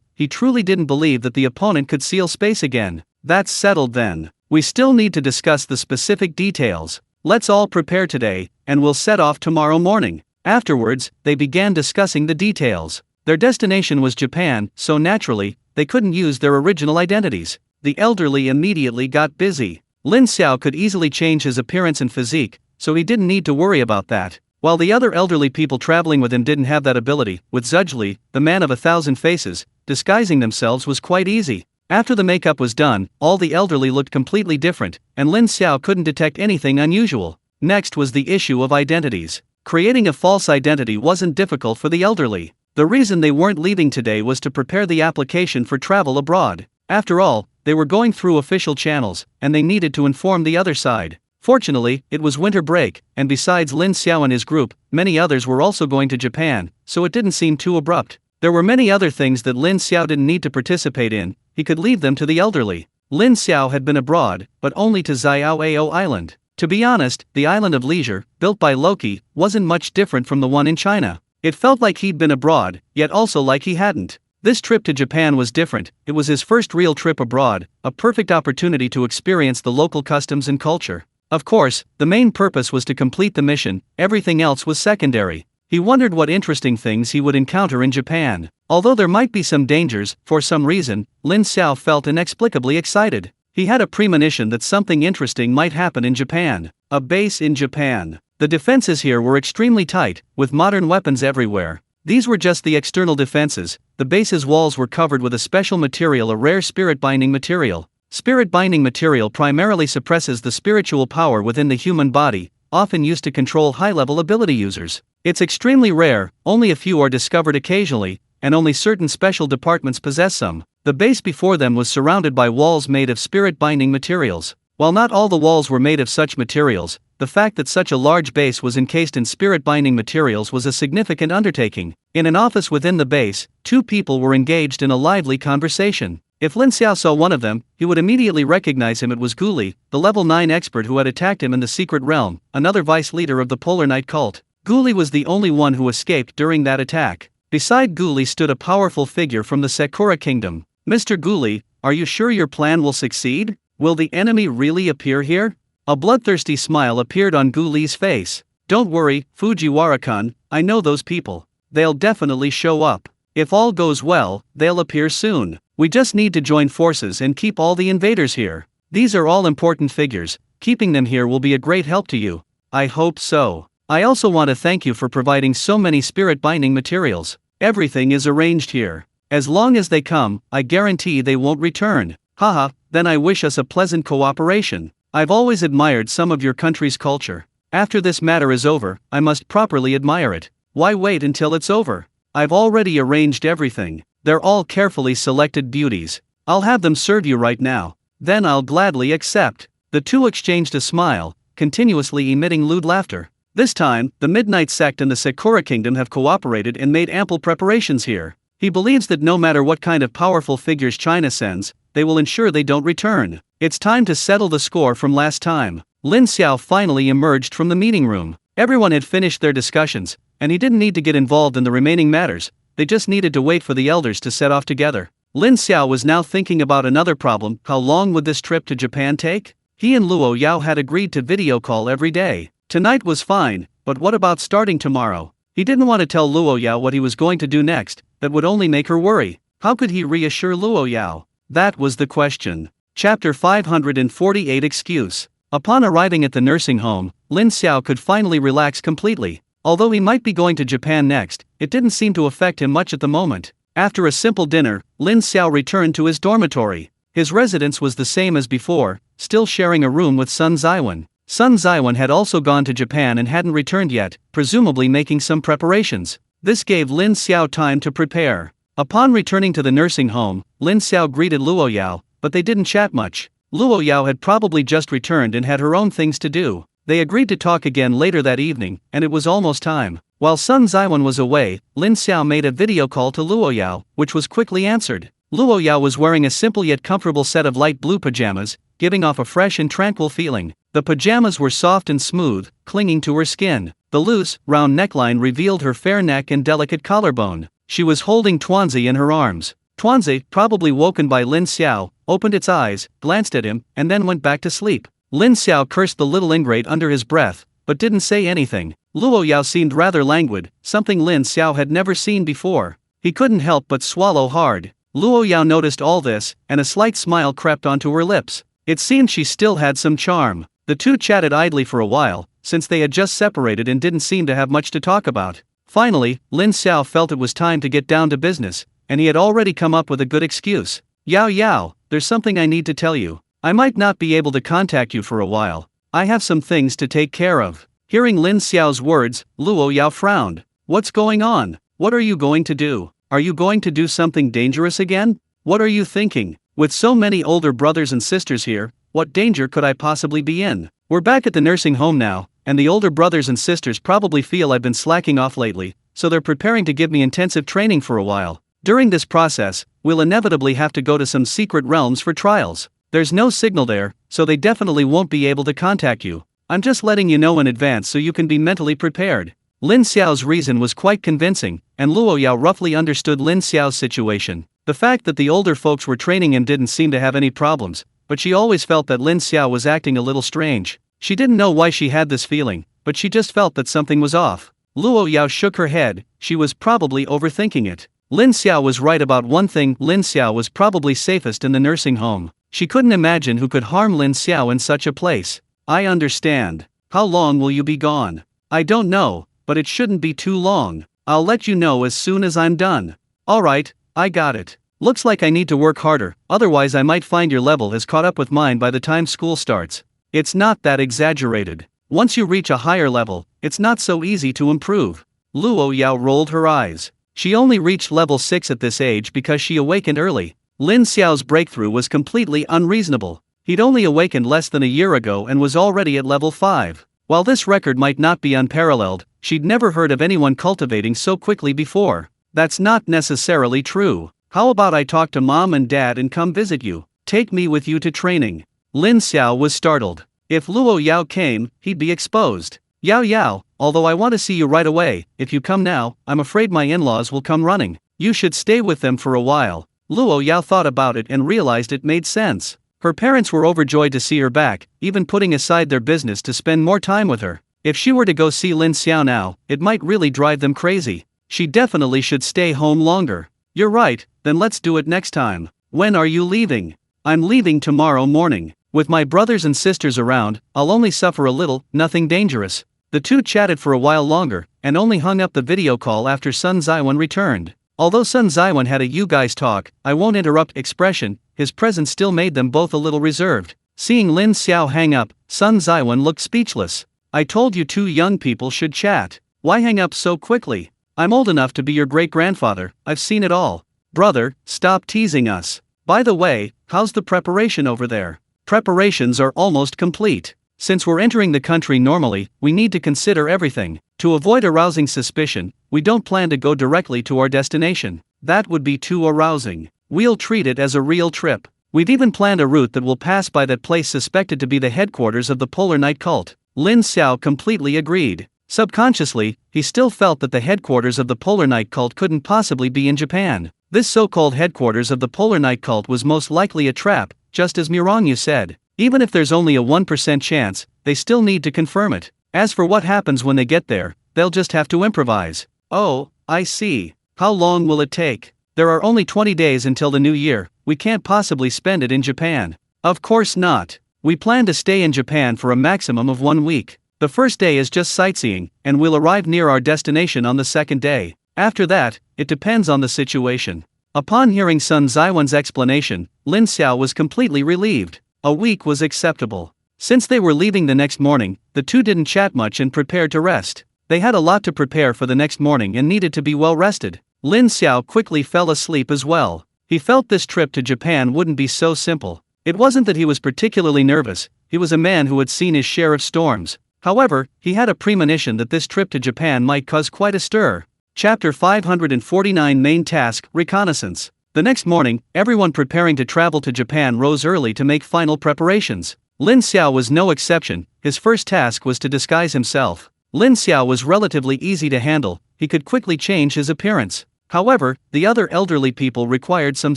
he truly didn't believe that the opponent could seal space again. That's settled then. We still need to discuss the specific details. Let's all prepare today, and we'll set off tomorrow morning. Afterwards, they began discussing the details. Their destination was Japan, so naturally, they couldn't use their original identities. The elderly immediately got busy. Lin Xiao could easily change his appearance and physique, so he didn't need to worry about that. While the other elderly people traveling with him didn't have that ability, with Zhuzhli, the man of 1,000 faces, disguising themselves was quite easy. After the makeup was done, all the elderly looked completely different, and Lin Xiao couldn't detect anything unusual. Next was the issue of identities. Creating a false identity wasn't difficult for the elderly. The reason they weren't leaving today was to prepare the application for travel abroad. After all, they were going through official channels, and they needed to inform the other side. Fortunately, it was winter break, and besides Lin Xiao and his group, many others were also going to Japan, so it didn't seem too abrupt. There were many other things that Lin Xiao didn't need to participate in, he could leave them to the elderly. Lin Xiao had been abroad, but only to Xiaoao Island. To be honest, the island of leisure, built by Loki, wasn't much different from the one in China. It felt like he'd been abroad, yet also like he hadn't. This trip to Japan was different, it was his first real trip abroad, a perfect opportunity to experience the local customs and culture. Of course, the main purpose was to complete the mission, everything else was secondary. He wondered what interesting things he would encounter in Japan. Although there might be some dangers, for some reason, Lin Xiao felt inexplicably excited. He had a premonition that something interesting might happen in Japan. A base in Japan. The defenses here were extremely tight, with modern weapons everywhere. These were just the external defenses. The base's walls were covered with a special material, a rare spirit binding material. Spirit binding material primarily suppresses the spiritual power within the human body, often used to control high-level ability users. It's extremely rare, only a few are discovered occasionally, and only certain special departments possess some. The base before them was surrounded by walls made of spirit-binding materials. While not all the walls were made of such materials, the fact that such a large base was encased in spirit-binding materials was a significant undertaking. In an office within the base, two people were engaged in a lively conversation. If Lin Xiao saw one of them, he would immediately recognize him. It was Guli, the level 9 expert who had attacked him in the secret realm, another vice leader of the Polar Knight cult. Guli was the only one who escaped during that attack. Beside Guli stood a powerful figure from the Sakura Kingdom. Mr. Guli, are you sure your plan will succeed? Will the enemy really appear here? A bloodthirsty smile appeared on Guli's face. Don't worry, Fujiwara-kun, I know those people. They'll definitely show up. If all goes well, they'll appear soon. We just need to join forces and keep all the invaders here. These are all important figures. Keeping them here will be a great help to you. I hope so. I also want to thank you for providing so many spirit binding materials. Everything is arranged here. As long as they come, I guarantee they won't return. Haha, then I wish us a pleasant cooperation. I've always admired some of your country's culture. After this matter is over, I must properly admire it. Why wait until it's over? I've already arranged everything. They're all carefully selected beauties. I'll have them serve you right now. Then I'll gladly accept. The two exchanged a smile, continuously emitting lewd laughter. This time, the Midnight Sect and the Sakura Kingdom have cooperated and made ample preparations here. He believes that no matter what kind of powerful figures China sends, they will ensure they don't return. It's time to settle the score from last time. Lin Xiao finally emerged from the meeting room. Everyone had finished their discussions, and he didn't need to get involved in the remaining matters. They just needed to wait for the elders to set off together. Lin Xiao was now thinking about another problem. How long would this trip to Japan take? He and Luo Yao had agreed to video call every day. Tonight was fine, but what about starting tomorrow? He didn't want to tell Luo Yao what he was going to do next. That would only make her worry. How could he reassure Luo Yao? That was the question. Chapter 548 Excuse. Upon arriving at the nursing home, Lin Xiao could finally relax completely. Although he might be going to Japan next, it didn't seem to affect him much at the moment. After a simple dinner, Lin Xiao returned to his dormitory. His residence was the same as before, still sharing a room with Sun Zaiwan. Sun Zaiwan had also gone to Japan and hadn't returned yet, presumably making some preparations. This gave Lin Xiao time to prepare. Upon returning to the nursing home, Lin Xiao greeted Luo Yao, but they didn't chat much. Luo Yao had probably just returned and had her own things to do. They agreed to talk again later that evening, and it was almost time. While Sun Zaiwan was away, Lin Xiao made a video call to Luo Yao, which was quickly answered. Luo Yao was wearing a simple yet comfortable set of light blue pajamas, giving off a fresh and tranquil feeling. The pajamas were soft and smooth, clinging to her skin. The loose, round neckline revealed her fair neck and delicate collarbone. She was holding Tuanzi in her arms. Tuanzi, probably woken by Lin Xiao, opened its eyes, glanced at him, and then went back to sleep. Lin Xiao cursed the little ingrate under his breath, but didn't say anything. Luo Yao seemed rather languid, something Lin Xiao had never seen before. He couldn't help but swallow hard. Luo Yao noticed all this, and a slight smile crept onto her lips. It seemed she still had some charm. The two chatted idly for a while, since they had just separated and didn't seem to have much to talk about. Finally, Lin Xiao felt it was time to get down to business, and he had already come up with a good excuse. Yao Yao, there's something I need to tell you. I might not be able to contact you for a while. I have some things to take care of. Hearing Lin Xiao's words, Luo Yao frowned. What's going on? What are you going to do? Are you going to do something dangerous again? What are you thinking? With so many older brothers and sisters here, what danger could I possibly be in? We're back at the nursing home now, and the older brothers and sisters probably feel I've been slacking off lately, so they're preparing to give me intensive training for a while. During this process, we'll inevitably have to go to some secret realms for trials. There's no signal there, so they definitely won't be able to contact you. I'm just letting you know in advance so you can be mentally prepared. Lin Xiao's reason was quite convincing, and Luo Yao roughly understood Lin Xiao's situation. The fact that the older folks were training him didn't seem to have any problems, but she always felt that Lin Xiao was acting a little strange. She didn't know why she had this feeling, but she just felt that something was off. Luo Yao shook her head. She was probably overthinking it. Lin Xiao was right about one thing. Lin Xiao was probably safest in the nursing home. She couldn't imagine who could harm Lin Xiao in such a place. I understand. How long will you be gone? I don't know, but it shouldn't be too long. I'll let you know as soon as I'm done. Alright, I got it. Looks like I need to work harder, otherwise I might find your level has caught up with mine by the time school starts. It's not that exaggerated. Once you reach a higher level, it's not so easy to improve. Luo Yao rolled her eyes. She only reached level 6 at this age because she awakened early. Lin Xiao's breakthrough was completely unreasonable. He'd only awakened less than a year ago and was already at level 5. While this record might not be unparalleled, she'd never heard of anyone cultivating so quickly before. That's not necessarily true. How about I talk to mom and dad and come visit you? Take me with you to training. Lin Xiao was startled. If Luo Yao came, he'd be exposed. Yao Yao, although I want to see you right away, if you come now, I'm afraid my in-laws will come running. You should stay with them for a while. Luo Yao thought about it and realized it made sense. Her parents were overjoyed to see her back, even putting aside their business to spend more time with her. If she were to go see Lin Xiao now, it might really drive them crazy. She definitely should stay home longer. You're right, then let's do it next time. When are you leaving? I'm leaving tomorrow morning. With my brothers and sisters around, I'll only suffer a little, nothing dangerous. The two chatted for a while longer, and only hung up the video call after Sun Zaiwan returned. Although Sun Zaiwan had a "you guys talk, I won't interrupt" expression, his presence still made them both a little reserved. Seeing Lin Xiao hang up, Sun Zaiwan looked speechless. I told you two young people should chat. Why hang up so quickly? I'm old enough to be your great-grandfather, I've seen it all. Brother, stop teasing us. By the way, how's the preparation over there? Preparations are almost complete. Since we're entering the country normally, we need to consider everything. To avoid arousing suspicion, we don't plan to go directly to our destination. That would be too arousing. We'll treat it as a real trip. We've even planned a route that will pass by that place suspected to be the headquarters of the Polar Night cult. Lin Xiao completely agreed. Subconsciously, he still felt that the headquarters of the Polar Night cult couldn't possibly be in Japan. This so-called headquarters of the Polar Night cult was most likely a trap, just as Miranyu said. Even if there's only a 1% chance, they still need to confirm it. As for what happens when they get there, they'll just have to improvise. Oh, I see. How long will it take? There are only 20 days until the new year, we can't possibly spend it in Japan. Of course not. We plan to stay in Japan for a maximum of 1 week. The first day is just sightseeing, and we'll arrive near our destination on the second day. After that, it depends on the situation. Upon hearing Sun Zaiwan's explanation, Lin Xiao was completely relieved. A week was acceptable. Since they were leaving the next morning, the two didn't chat much and prepared to rest. They had a lot to prepare for the next morning and needed to be well rested. Lin Xiao quickly fell asleep as well. He felt this trip to Japan wouldn't be so simple. It wasn't that he was particularly nervous, he was a man who had seen his share of storms. However, he had a premonition that this trip to Japan might cause quite a stir. Chapter 549 Main Task, Reconnaissance. The next morning, everyone preparing to travel to Japan rose early to make final preparations. Lin Xiao was no exception. His first task was to disguise himself. Lin Xiao was relatively easy to handle, he could quickly change his appearance. However, the other elderly people required some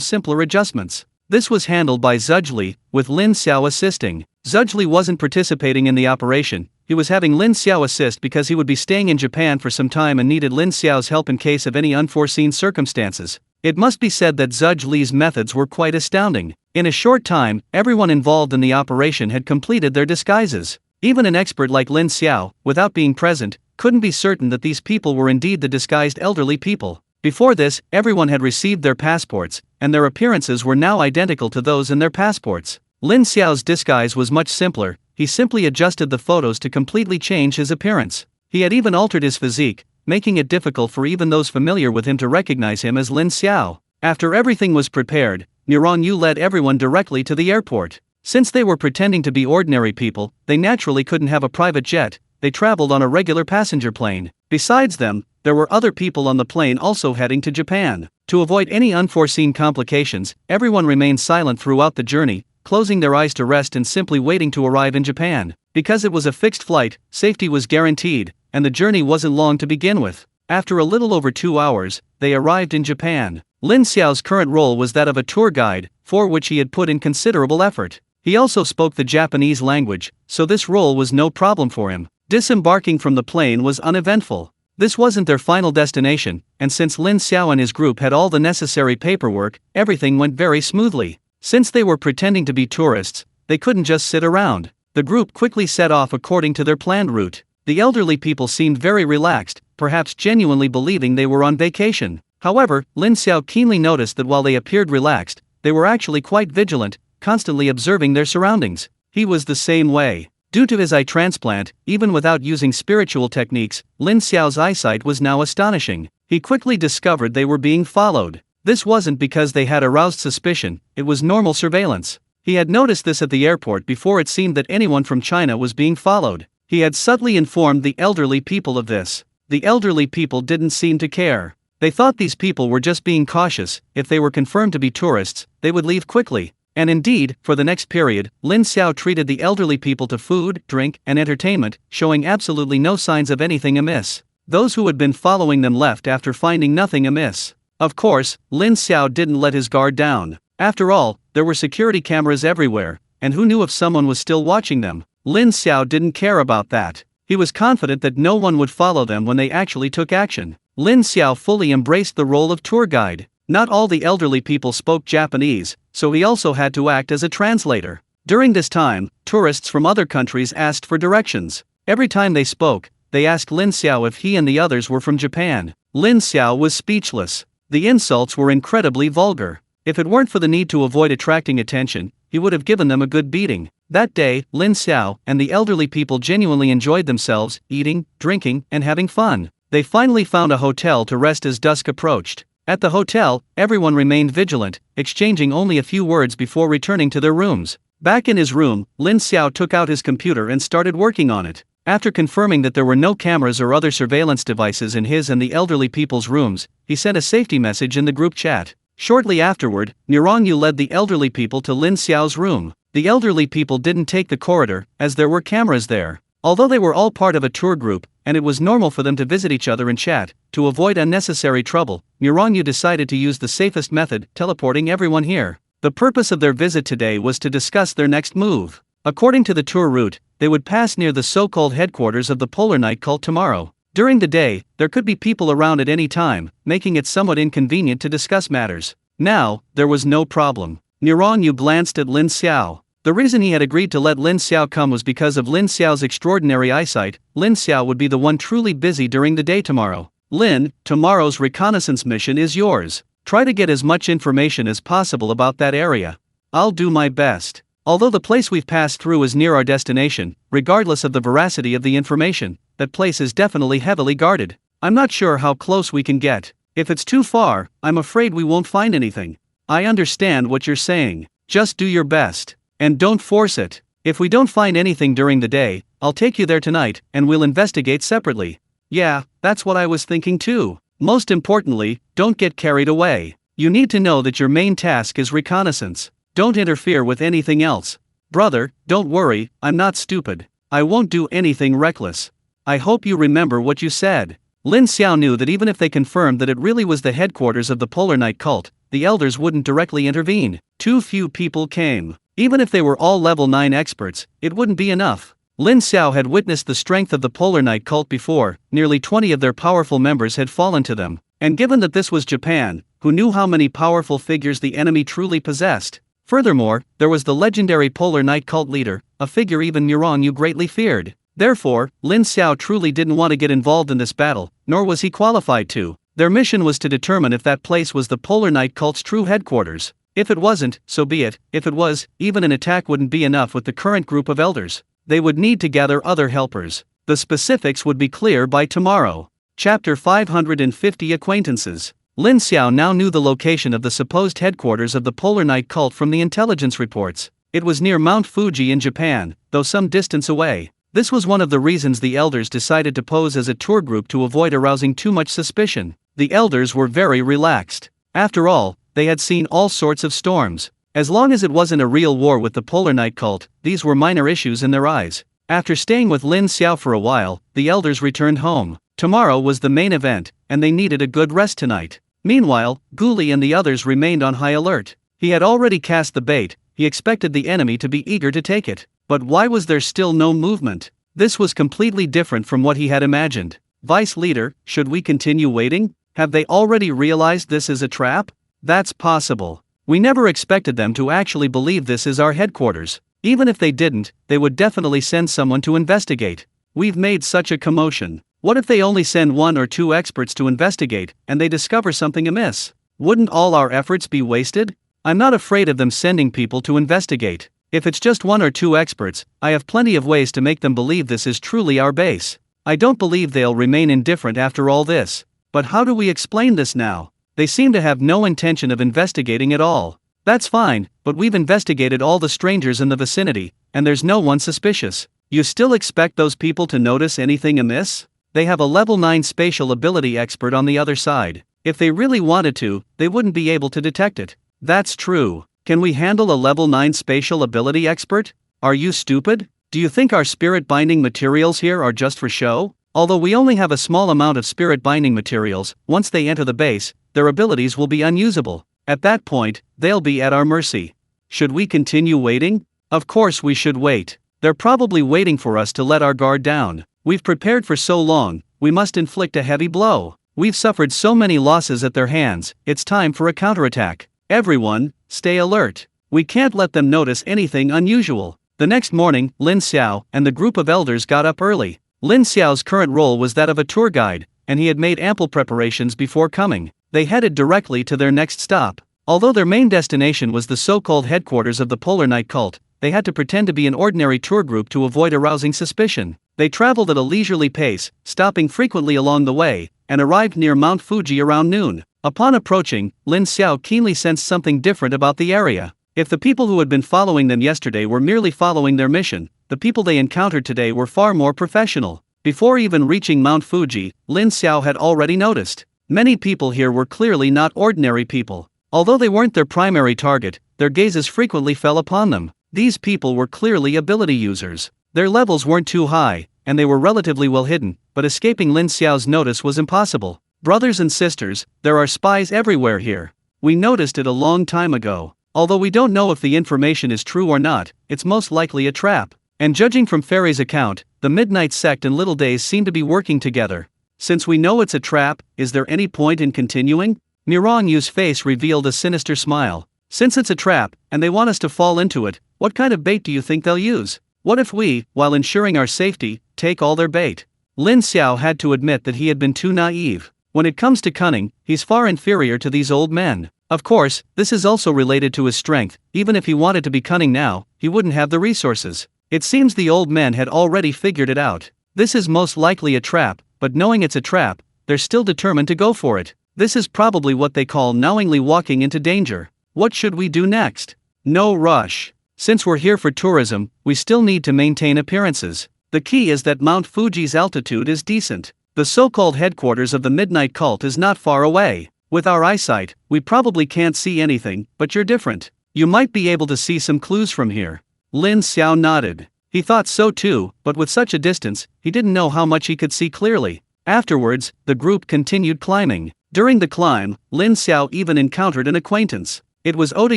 simpler adjustments. This was handled by Zhuzhli, with Lin Xiao assisting. Zhuzhli wasn't participating in the operation, he was having Lin Xiao assist because he would be staying in Japan for some time and needed Lin Xiao's help in case of any unforeseen circumstances. It must be said that Zhuzhli's methods were quite astounding. In a short time, everyone involved in the operation had completed their disguises. Even an expert like Lin Xiao, without being present, couldn't be certain that these people were indeed the disguised elderly people. Before this, everyone had received their passports, and their appearances were now identical to those in their passports. Lin Xiao's disguise was much simpler, he simply adjusted the photos to completely change his appearance. He had even altered his physique, making it difficult for even those familiar with him to recognize him as Lin Xiao. After everything was prepared, Miranyu led everyone directly to the airport. Since they were pretending to be ordinary people, they naturally couldn't have a private jet, they traveled on a regular passenger plane. Besides them, there were other people on the plane also heading to Japan. To avoid any unforeseen complications, everyone remained silent throughout the journey, closing their eyes to rest and simply waiting to arrive in Japan. Because it was a fixed flight, safety was guaranteed, and the journey wasn't long to begin with. After a little over 2 hours, they arrived in Japan. Lin Xiao's current role was that of a tour guide, for which he had put in considerable effort. He also spoke the Japanese language, so this role was no problem for him. Disembarking from the plane was uneventful. This wasn't their final destination, and since Lin Xiao and his group had all the necessary paperwork, everything went very smoothly. Since they were pretending to be tourists, they couldn't just sit around. The group quickly set off according to their planned route. The elderly people seemed very relaxed, perhaps genuinely believing they were on vacation. However, Lin Xiao keenly noticed that while they appeared relaxed, they were actually quite vigilant, constantly observing their surroundings. He was the same way. Due to his eye transplant, even without using spiritual techniques, Lin Xiao's eyesight was now astonishing. He quickly discovered they were being followed. This wasn't because they had aroused suspicion, it was normal surveillance. He had noticed this at the airport before it seemed that anyone from China was being followed. He had subtly informed the elderly people of this. The elderly people didn't seem to care. They thought these people were just being cautious. If they were confirmed to be tourists, they would leave quickly. And indeed, for the next period, Lin Xiao treated the elderly people to food, drink, and entertainment, showing absolutely no signs of anything amiss. Those who had been following them left after finding nothing amiss. Of course, Lin Xiao didn't let his guard down. After all, there were security cameras everywhere, and who knew if someone was still watching them? Lin Xiao didn't care about that. He was confident that no one would follow them when they actually took action. Lin Xiao fully embraced the role of tour guide. Not all the elderly people spoke Japanese, so he also had to act as a translator. During this time, tourists from other countries asked for directions. Every time they spoke, they asked Lin Xiao if he and the others were from Japan. Lin Xiao was speechless. The insults were incredibly vulgar. If it weren't for the need to avoid attracting attention, he would have given them a good beating. That day, Lin Xiao and the elderly people genuinely enjoyed themselves, eating, drinking, and having fun. They finally found a hotel to rest as dusk approached. At the hotel, everyone remained vigilant, exchanging only a few words before returning to their rooms. Back in his room, Lin Xiao took out his computer and started working on it. After confirming that there were no cameras or other surveillance devices in his and the elderly people's rooms, he sent a safety message in the group chat. Shortly afterward, Nirongyu led the elderly people to Lin Xiao's room. The elderly people didn't take the corridor, as there were cameras there. Although they were all part of a tour group, and it was normal for them to visit each other and chat, to avoid unnecessary trouble, Nirongyu decided to use the safest method, teleporting everyone here. The purpose of their visit today was to discuss their next move. According to the tour route, they would pass near the so-called headquarters of the Polar Night cult tomorrow. During the day, there could be people around at any time, making it somewhat inconvenient to discuss matters. Now, there was no problem. Nirongyu glanced at Lin Xiao. The reason he had agreed to let Lin Xiao come was because of Lin Xiao's extraordinary eyesight. Lin Xiao would be the one truly busy during the day tomorrow. Lin, tomorrow's reconnaissance mission is yours. Try to get as much information as possible about that area. I'll do my best. Although the place we've passed through is near our destination, regardless of the veracity of the information, that place is definitely heavily guarded. I'm not sure how close we can get. If it's too far, I'm afraid we won't find anything. I understand what you're saying. Just do your best. And don't force it. If we don't find anything during the day, I'll take you there tonight, and we'll investigate separately. Yeah, that's what I was thinking too. Most importantly, don't get carried away. You need to know that your main task is reconnaissance. Don't interfere with anything else. Brother, don't worry, I'm not stupid. I won't do anything reckless. I hope you remember what you said. Lin Xiao knew that even if they confirmed that it really was the headquarters of the Polar Night cult, the elders wouldn't directly intervene. Too few people came. Even if they were all level 9 experts, it wouldn't be enough. Lin Xiao had witnessed the strength of the Polar Night cult before. Nearly 20 of their powerful members had fallen to them. And given that this was Japan, who knew how many powerful figures the enemy truly possessed? Furthermore, there was the legendary Polar Night cult leader, a figure even Nirongyu greatly feared. Therefore, Lin Xiao truly didn't want to get involved in this battle, nor was he qualified to. Their mission was to determine if that place was the Polar Night cult's true headquarters. If it wasn't, so be it. If it was, even an attack wouldn't be enough with the current group of elders. They would need to gather other helpers. The specifics would be clear by tomorrow. Chapter 550 Acquaintances. Lin Xiao now knew the location of the supposed headquarters of the Polar Night cult from the intelligence reports. It was near Mount Fuji in Japan, though some distance away. This was one of the reasons the elders decided to pose as a tour group to avoid arousing too much suspicion. The elders were very relaxed. After all, they had seen all sorts of storms. As long as it wasn't a real war with the Polar Night cult, these were minor issues in their eyes. After staying with Lin Xiao for a while, the elders returned home. Tomorrow was the main event, and they needed a good rest tonight. Meanwhile, Guli and the others remained on high alert. He had already cast the bait. He expected the enemy to be eager to take it. But why was there still no movement? This was completely different from what he had imagined. Vice Leader, should we continue waiting? Have they already realized this is a trap? That's possible. We never expected them to actually believe this is our headquarters. Even if they didn't, they would definitely send someone to investigate. We've made such a commotion. What if they only send 1 or 2 experts to investigate, and they discover something amiss? Wouldn't all our efforts be wasted? I'm not afraid of them sending people to investigate. If it's just 1 or 2 experts, I have plenty of ways to make them believe this is truly our base. I don't believe they'll remain indifferent after all this. But how do we explain this now? They seem to have no intention of investigating at all. That's fine, but we've investigated all the strangers in the vicinity, and there's no one suspicious. You still expect those people to notice anything amiss? They have a level 9 spatial ability expert on the other side. If they really wanted to, they wouldn't be able to detect it. That's true. Can we handle a level 9 spatial ability expert? Are you stupid? Do you think our spirit binding materials here are just for show? Although we only have a small amount of spirit binding materials, once they enter the base, their abilities will be unusable. At that point, they'll be at our mercy. Should we continue waiting? Of course we should wait. They're probably waiting for us to let our guard down. We've prepared for so long, we must inflict a heavy blow. We've suffered so many losses at their hands, it's time for a counterattack. Everyone, stay alert. We can't let them notice anything unusual. The next morning, Lin Xiao and the group of elders got up early. Lin Xiao's current role was that of a tour guide, and he had made ample preparations before coming. They headed directly to their next stop. Although their main destination was the so-called headquarters of the Polar Night cult, they had to pretend to be an ordinary tour group to avoid arousing suspicion. They traveled at a leisurely pace, stopping frequently along the way, and arrived near Mount Fuji around noon. Upon approaching, Lin Xiao keenly sensed something different about the area. If the people who had been following them yesterday were merely following their mission, the people they encountered today were far more professional. Before even reaching Mount Fuji, Lin Xiao had already noticed. Many people here were clearly not ordinary people. Although they weren't their primary target, their gazes frequently fell upon them. These people were clearly ability users. Their levels weren't too high, and they were relatively well hidden, but escaping Lin Xiao's notice was impossible. Brothers and sisters, there are spies everywhere here. We noticed it a long time ago. Although we don't know if the information is true or not, it's most likely a trap. And judging from Fairy's account, the Midnight Sect and Little Days seem to be working together. Since we know it's a trap, is there any point in continuing? Mirong Yu's face revealed a sinister smile. Since it's a trap, and they want us to fall into it, what kind of bait do you think they'll use? What if we, while ensuring our safety, take all their bait? Lin Xiao had to admit that he had been too naive. When it comes to cunning, he's far inferior to these old men. Of course, this is also related to his strength. Even if he wanted to be cunning now, he wouldn't have the resources. It seems the old men had already figured it out. This is most likely a trap, but knowing it's a trap, they're still determined to go for it. This is probably what they call knowingly walking into danger. What should we do next? No rush. Since we're here for tourism, we still need to maintain appearances. The key is that Mount Fuji's altitude is decent. The so-called headquarters of the Midnight Cult is not far away. With our eyesight, we probably can't see anything, but you're different. You might be able to see some clues from here. Lin Xiao nodded. He thought so too, but with such a distance, he didn't know how much he could see clearly. Afterwards, the group continued climbing. During the climb, Lin Xiao even encountered an acquaintance. It was Oda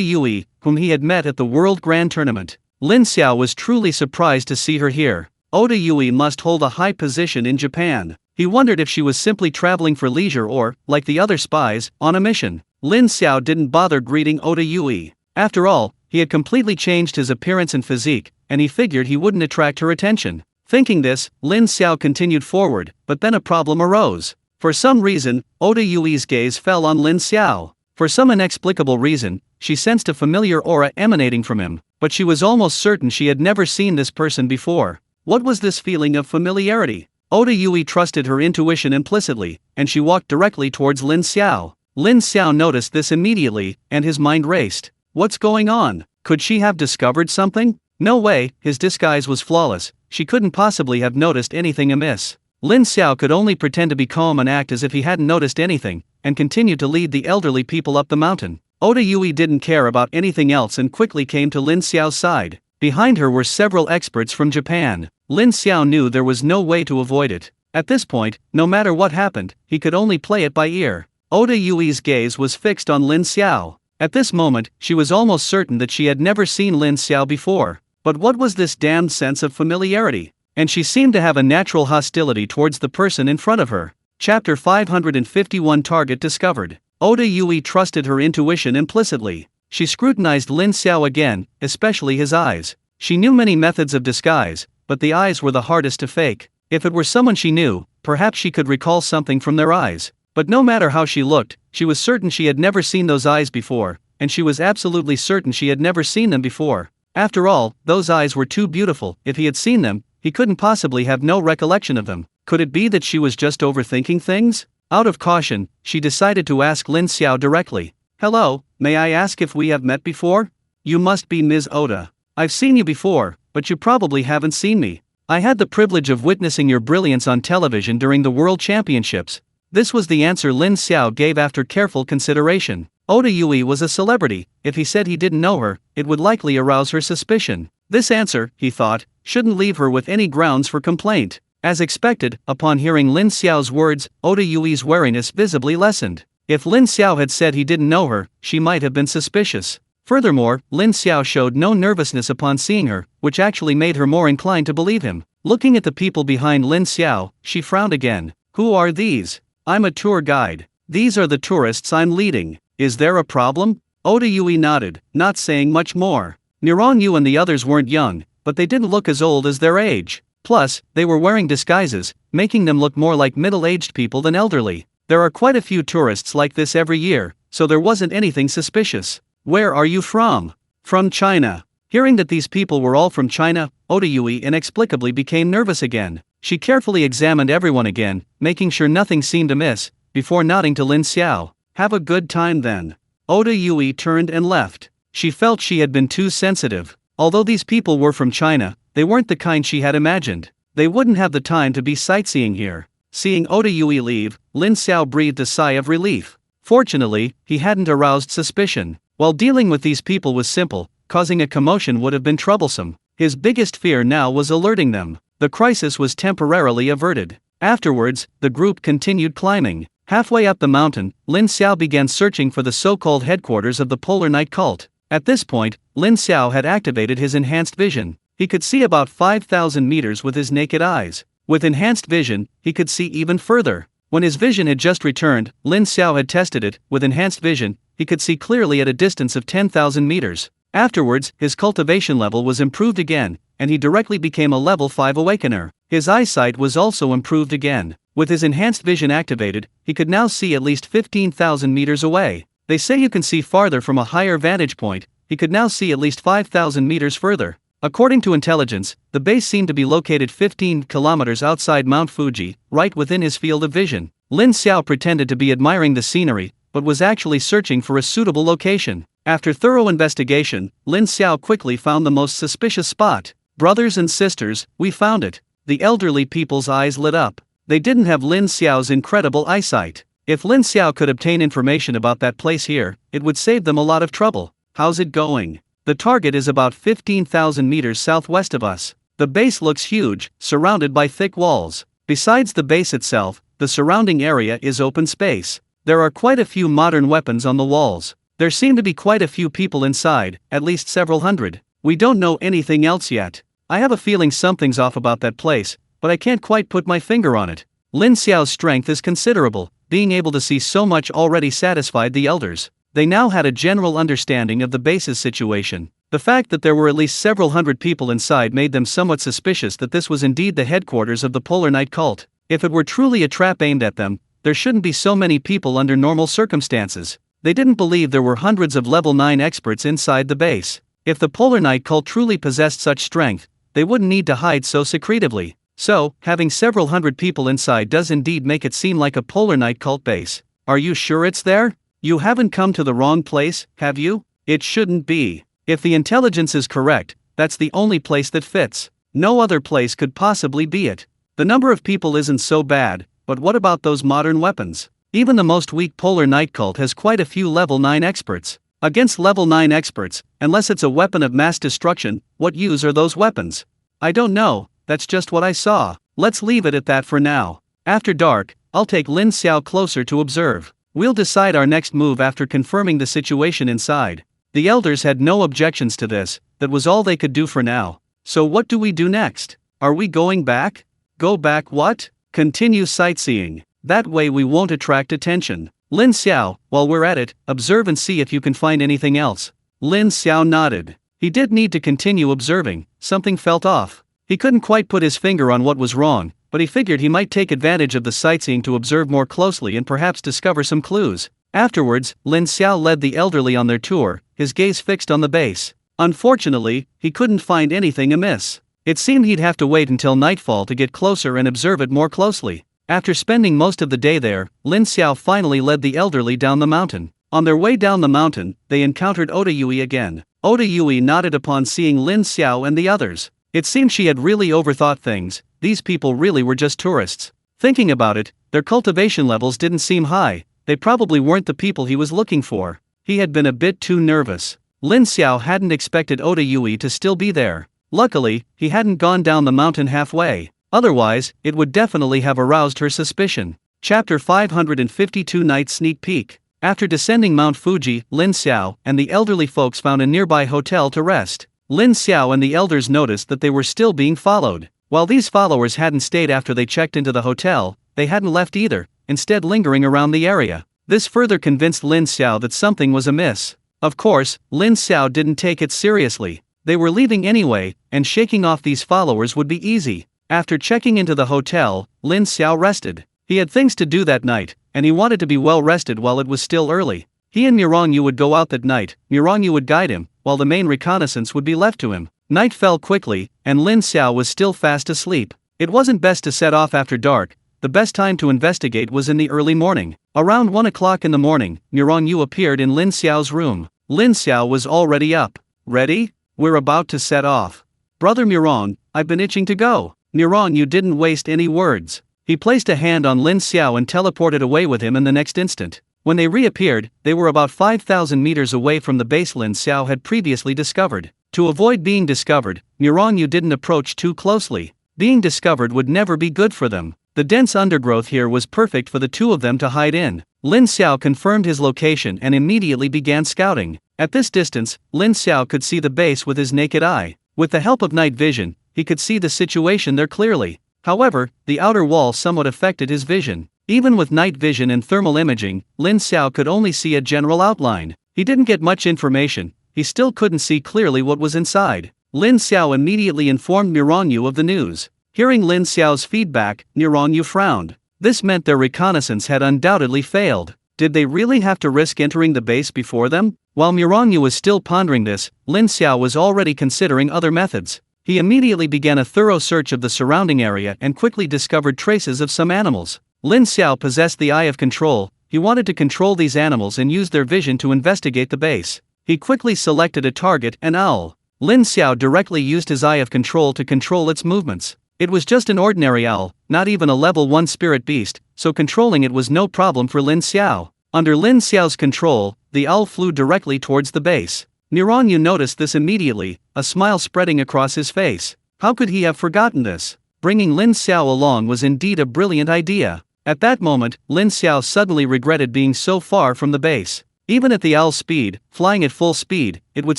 Yui, whom he had met at the World Grand Tournament. Lin Xiao was truly surprised to see her here. Oda Yui must hold a high position in Japan. He wondered if she was simply traveling for leisure or, like the other spies, on a mission. Lin Xiao didn't bother greeting Oda Yui. After all, he had completely changed his appearance and physique, and he figured he wouldn't attract her attention. Thinking this, Lin Xiao continued forward, but then a problem arose. For some reason, Oda Yui's gaze fell on Lin Xiao. For some inexplicable reason, she sensed a familiar aura emanating from him, but she was almost certain she had never seen this person before. What was this feeling of familiarity? Oda Yui trusted her intuition implicitly, and she walked directly towards Lin Xiao. Lin Xiao noticed this immediately, and his mind raced. What's going on? Could she have discovered something? No way, his disguise was flawless. She couldn't possibly have noticed anything amiss. Lin Xiao could only pretend to be calm and act as if he hadn't noticed anything, and continued to lead the elderly people up the mountain. Oda Yui didn't care about anything else and quickly came to Lin Xiao's side. Behind her were several experts from Japan. Lin Xiao knew there was no way to avoid it. At this point, no matter what happened, he could only play it by ear. Oda Yui's gaze was fixed on Lin Xiao. At this moment, she was almost certain that she had never seen Lin Xiao before. But what was this damned sense of familiarity? And she seemed to have a natural hostility towards the person in front of her. Chapter 551 Target Discovered. Oda Yui trusted her intuition implicitly. She scrutinized Lin Xiao again, especially his eyes. She knew many methods of disguise, but the eyes were the hardest to fake. If it were someone she knew, perhaps she could recall something from their eyes. But no matter how she looked, she was certain she had never seen those eyes before, and she was absolutely certain she had never seen them before. After all, those eyes were too beautiful. If he had seen them, he couldn't possibly have no recollection of them. Could it be that she was just overthinking things? Out of caution, she decided to ask Lin Xiao directly. Hello, may I ask if we have met before? You must be Ms. Oda. I've seen you before, but you probably haven't seen me. I had the privilege of witnessing your brilliance on television during the World Championships. This was the answer Lin Xiao gave after careful consideration. Oda Yui was a celebrity. If he said he didn't know her, it would likely arouse her suspicion. This answer, he thought, shouldn't leave her with any grounds for complaint. As expected, upon hearing Lin Xiao's words, Oda Yui's wariness visibly lessened. If Lin Xiao had said he didn't know her, she might have been suspicious. Furthermore, Lin Xiao showed no nervousness upon seeing her, which actually made her more inclined to believe him. Looking at the people behind Lin Xiao, she frowned again. Who are these? I'm a tour guide. These are the tourists I'm leading. Is there a problem? Oda Yui nodded, not saying much more. Nirong Yu and the others weren't young, but they didn't look as old as their age. Plus, they were wearing disguises, making them look more like middle-aged people than elderly. There are quite a few tourists like this every year, so there wasn't anything suspicious. Where are you from? From China. Hearing that these people were all from China, Oda Yui inexplicably became nervous again. She carefully examined everyone again, making sure nothing seemed amiss, before nodding to Lin Xiao. Have a good time then. Oda Yui turned and left. She felt she had been too sensitive. Although these people were from China, they weren't the kind she had imagined. They wouldn't have the time to be sightseeing here. Seeing Oda Yui leave, Lin Xiao breathed a sigh of relief. Fortunately, he hadn't aroused suspicion. While dealing with these people was simple, causing a commotion would have been troublesome. His biggest fear now was alerting them. The crisis was temporarily averted. Afterwards, the group continued climbing. Halfway up the mountain, Lin Xiao began searching for the so-called headquarters of the Polar Night cult. At this point, Lin Xiao had activated his enhanced vision. He could see about 5,000 meters with his naked eyes. With enhanced vision, he could see even further. When his vision had just returned, Lin Xiao had tested it. With enhanced vision, he could see clearly at a distance of 10,000 meters. Afterwards, his cultivation level was improved again, and he directly became a level 5 awakener. His eyesight was also improved again. With his enhanced vision activated, he could now see at least 15,000 meters away. They say you can see farther from a higher vantage point. He could now see at least 5,000 meters further. According to intelligence, the base seemed to be located 15 kilometers outside Mount Fuji, right within his field of vision. Lin Xiao pretended to be admiring the scenery, but was actually searching for a suitable location. After thorough investigation, Lin Xiao quickly found the most suspicious spot. Brothers and sisters, we found it. The elderly people's eyes lit up. They didn't have Lin Xiao's incredible eyesight. If Lin Xiao could obtain information about that place here, it would save them a lot of trouble. How's it going? The target is about 15,000 meters southwest of us. The base looks huge, surrounded by thick walls. Besides the base itself, the surrounding area is open space. There are quite a few modern weapons on the walls. There seem to be quite a few people inside, at least several hundred. We don't know anything else yet. I have a feeling something's off about that place, but I can't quite put my finger on it. Lin Xiao's strength is considerable. Being able to see so much already satisfied the elders. They now had a general understanding of the base's situation. The fact that there were at least several hundred people inside made them somewhat suspicious that this was indeed the headquarters of the Polar Night cult. If it were truly a trap aimed at them, there shouldn't be so many people under normal circumstances. They didn't believe there were hundreds of level 9 experts inside the base. If the Polar Night cult truly possessed such strength, they wouldn't need to hide so secretively. So, having several hundred people inside does indeed make it seem like a Polar Night cult base. Are you sure it's there? You haven't come to the wrong place, have you? It shouldn't be. If the intelligence is correct, that's the only place that fits. No other place could possibly be it. The number of people isn't so bad, but what about those modern weapons? Even the most weak Polar Night cult has quite a few level 9 experts. Against level 9 experts, unless it's a weapon of mass destruction, what use are those weapons? I don't know, that's just what I saw. Let's leave it at that for now. After dark, I'll take Lin Xiao closer to observe. We'll decide our next move after confirming the situation inside. The elders had no objections to this. That was all they could do for now. So what do we do next? Are we going back? Go back what? Continue sightseeing. That way we won't attract attention. Lin Xiao, while we're at it, observe and see if you can find anything else. Lin Xiao nodded. He did need to continue observing. Something felt off. He couldn't quite put his finger on what was wrong, but he figured he might take advantage of the sightseeing to observe more closely and perhaps discover some clues. Afterwards, Lin Xiao led the elderly on their tour, his gaze fixed on the base. Unfortunately, he couldn't find anything amiss. It seemed he'd have to wait until nightfall to get closer and observe it more closely. After spending most of the day there, Lin Xiao finally led the elderly down the mountain. On their way down the mountain, they encountered Oda Yui again. Oda Yui nodded upon seeing Lin Xiao and the others. It seemed she had really overthought things. These people really were just tourists. Thinking about it, their cultivation levels didn't seem high, they probably weren't the people he was looking for. He had been a bit too nervous. Lin Xiao hadn't expected Oda Yui to still be there. Luckily, he hadn't gone down the mountain halfway, otherwise, it would definitely have aroused her suspicion. Chapter 552 Night Sneak Peek. After descending Mount Fuji, Lin Xiao and the elderly folks found a nearby hotel to rest. Lin Xiao and the elders noticed that they were still being followed. While these followers hadn't stayed after they checked into the hotel, they hadn't left either, instead lingering around the area. This further convinced Lin Xiao that something was amiss. Of course, Lin Xiao didn't take it seriously. They were leaving anyway, and shaking off these followers would be easy. After checking into the hotel, Lin Xiao rested. He had things to do that night, and he wanted to be well rested while it was still early. He and Miranyu would go out that night, Miranyu would guide him, while the main reconnaissance would be left to him. Night fell quickly, and Lin Xiao was still fast asleep. It wasn't best to set off after dark, the best time to investigate was in the early morning. Around 1 o'clock in the morning, Miranyu appeared in Lin Xiao's room. Lin Xiao was already up. Ready? We're about to set off. Brother Miran, I've been itching to go. Miranyu didn't waste any words. He placed a hand on Lin Xiao and teleported away with him in the next instant. When they reappeared, they were about 5,000 meters away from the base Lin Xiao had previously discovered. To avoid being discovered, Miranyu didn't approach too closely. Being discovered would never be good for them. The dense undergrowth here was perfect for the two of them to hide in. Lin Xiao confirmed his location and immediately began scouting. At this distance, Lin Xiao could see the base with his naked eye. With the help of night vision, he could see the situation there clearly. However, the outer wall somewhat affected his vision. Even with night vision and thermal imaging, Lin Xiao could only see a general outline. He didn't get much information, he still couldn't see clearly what was inside. Lin Xiao immediately informed Miranyu of the news. Hearing Lin Xiao's feedback, Miranyu frowned. This meant their reconnaissance had undoubtedly failed. Did they really have to risk entering the base before them? While Miranyu was still pondering this, Lin Xiao was already considering other methods. He immediately began a thorough search of the surrounding area and quickly discovered traces of some animals. Lin Xiao possessed the eye of control. He wanted to control these animals and use their vision to investigate the base. He quickly selected a target, an owl. Lin Xiao directly used his eye of control to control its movements. It was just an ordinary owl, not even a level 1 spirit beast, so controlling it was no problem for Lin Xiao. Under Lin Xiao's control, the owl flew directly towards the base. Miranyu noticed this immediately, a smile spreading across his face. How could he have forgotten this? Bringing Lin Xiao along was indeed a brilliant idea. At that moment, Lin Xiao suddenly regretted being so far from the base. Even at the owl's speed, flying at full speed, it would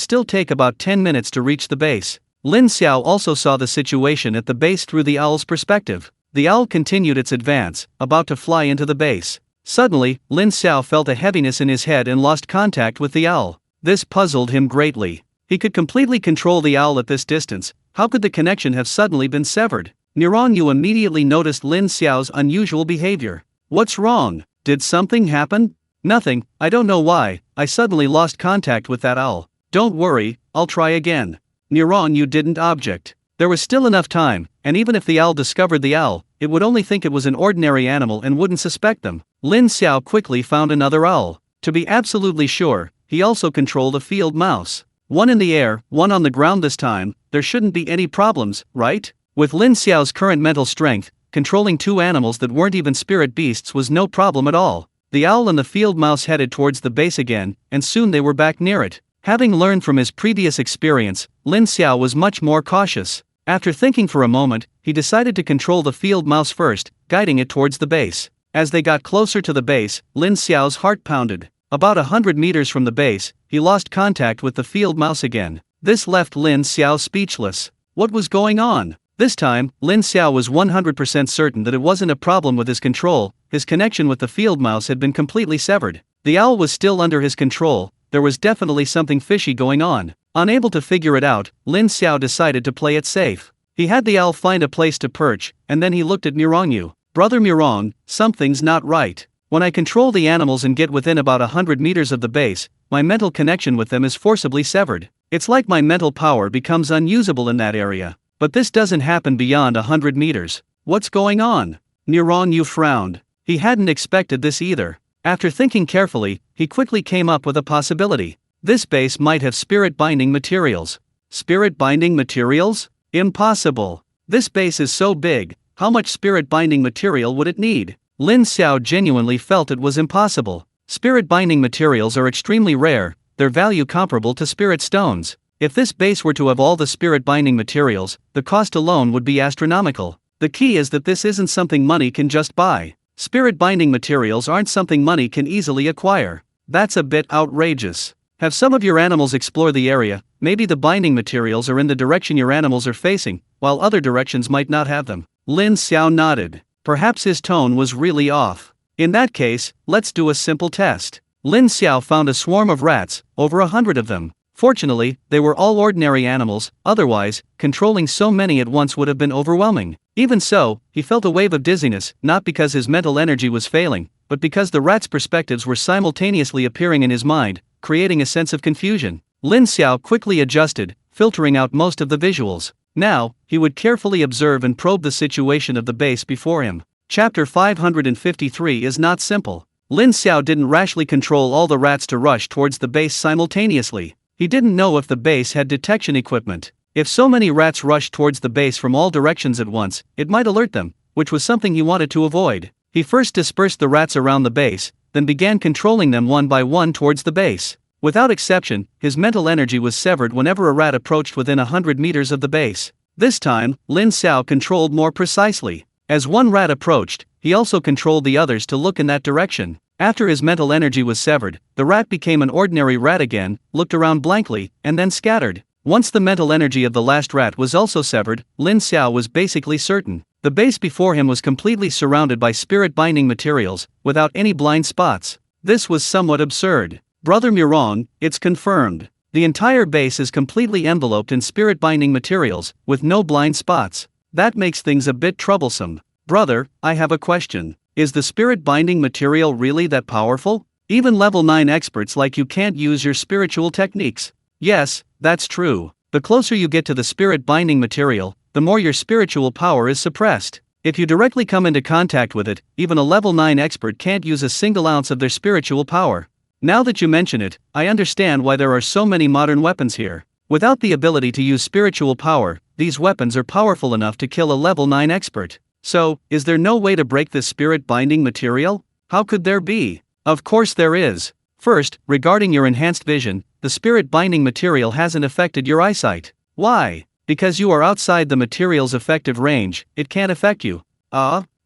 still take about 10 minutes to reach the base. Lin Xiao also saw the situation at the base through the owl's perspective. The owl continued its advance, about to fly into the base. Suddenly, Lin Xiao felt a heaviness in his head and lost contact with the owl. This puzzled him greatly. He could completely control the owl at this distance. How could the connection have suddenly been severed? Miranyu immediately noticed Lin Xiao's unusual behavior. What's wrong? Did something happen? Nothing, I don't know why, I suddenly lost contact with that owl. Don't worry, I'll try again. Miranyu didn't object. There was still enough time, and even if the owl discovered the owl, it would only think it was an ordinary animal and wouldn't suspect them. Lin Xiao quickly found another owl. To be absolutely sure, he also controlled a field mouse. One in the air, one on the ground this time, there shouldn't be any problems, right? With Lin Xiao's current mental strength, controlling two animals that weren't even spirit beasts was no problem at all. The owl and the field mouse headed towards the base again, and soon they were back near it. Having learned from his previous experience, Lin Xiao was much more cautious. After thinking for a moment, he decided to control the field mouse first, guiding it towards the base. As they got closer to the base, Lin Xiao's heart pounded. About 100 meters from the base, he lost contact with the field mouse again. This left Lin Xiao speechless. What was going on? This time, Lin Xiao was 100% certain that it wasn't a problem with his control. His connection with the field mouse had been completely severed. The owl was still under his control. There was definitely something fishy going on. Unable to figure it out, Lin Xiao decided to play it safe. He had the owl find a place to perch, and then he looked at Miranyu. Brother Miran, something's not right. When I control the animals and get within about 100 meters of the base, my mental connection with them is forcibly severed. It's like my mental power becomes unusable in that area. But this doesn't happen beyond 100 meters. What's going on? Miranyu frowned. He hadn't expected this either. After thinking carefully, he quickly came up with a possibility. This base might have spirit-binding materials. Spirit-binding materials? Impossible. This base is so big, how much spirit-binding material would it need? Lin Xiao genuinely felt it was impossible. Spirit binding materials are extremely rare, their value comparable to spirit stones. If this base were to have all the spirit binding materials, the cost alone would be astronomical. The key is that this isn't something money can just buy. Spirit binding materials aren't something money can easily acquire. That's a bit outrageous. Have some of your animals explore the area, maybe the binding materials are in the direction your animals are facing, while other directions might not have them. Lin Xiao nodded. Perhaps his tone was really off. In that case, let's do a simple test. Lin Xiao found a swarm of rats, over 100 of them. Fortunately, they were all ordinary animals, otherwise, controlling so many at once would have been overwhelming. Even so, he felt a wave of dizziness, not because his mental energy was failing, but because the rats' perspectives were simultaneously appearing in his mind, creating a sense of confusion. Lin Xiao quickly adjusted, filtering out most of the visuals. Now, he would carefully observe and probe the situation of the base before him. Chapter 553 is not simple. Lin Xiao didn't rashly control all the rats to rush towards the base simultaneously. He didn't know if the base had detection equipment. If so many rats rushed towards the base from all directions at once, it might alert them, which was something he wanted to avoid. He first dispersed the rats around the base, then began controlling them one by one towards the base. Without exception, his mental energy was severed whenever a rat approached within 100 meters of the base. This time, Lin Xiao controlled more precisely. As one rat approached, he also controlled the others to look in that direction. After his mental energy was severed, the rat became an ordinary rat again, looked around blankly, and then scattered. Once the mental energy of the last rat was also severed, Lin Xiao was basically certain. The base before him was completely surrounded by spirit-binding materials, without any blind spots. This was somewhat absurd. Brother Murong, it's confirmed. The entire base is completely enveloped in spirit-binding materials, with no blind spots. That makes things a bit troublesome. Brother, I have a question. Is the spirit-binding material really that powerful? Even level 9 experts like you can't use your spiritual techniques. Yes, that's true. The closer you get to the spirit-binding material, the more your spiritual power is suppressed. If you directly come into contact with it, even a level 9 expert can't use a single ounce of their spiritual power. Now that you mention it, I understand why there are so many modern weapons here. Without the ability to use spiritual power, these weapons are powerful enough to kill a level 9 expert. So, is there no way to break this spirit-binding material? How could there be? Of course there is. First, regarding your enhanced vision, the spirit-binding material hasn't affected your eyesight. Why? Because you are outside the material's effective range, it can't affect you.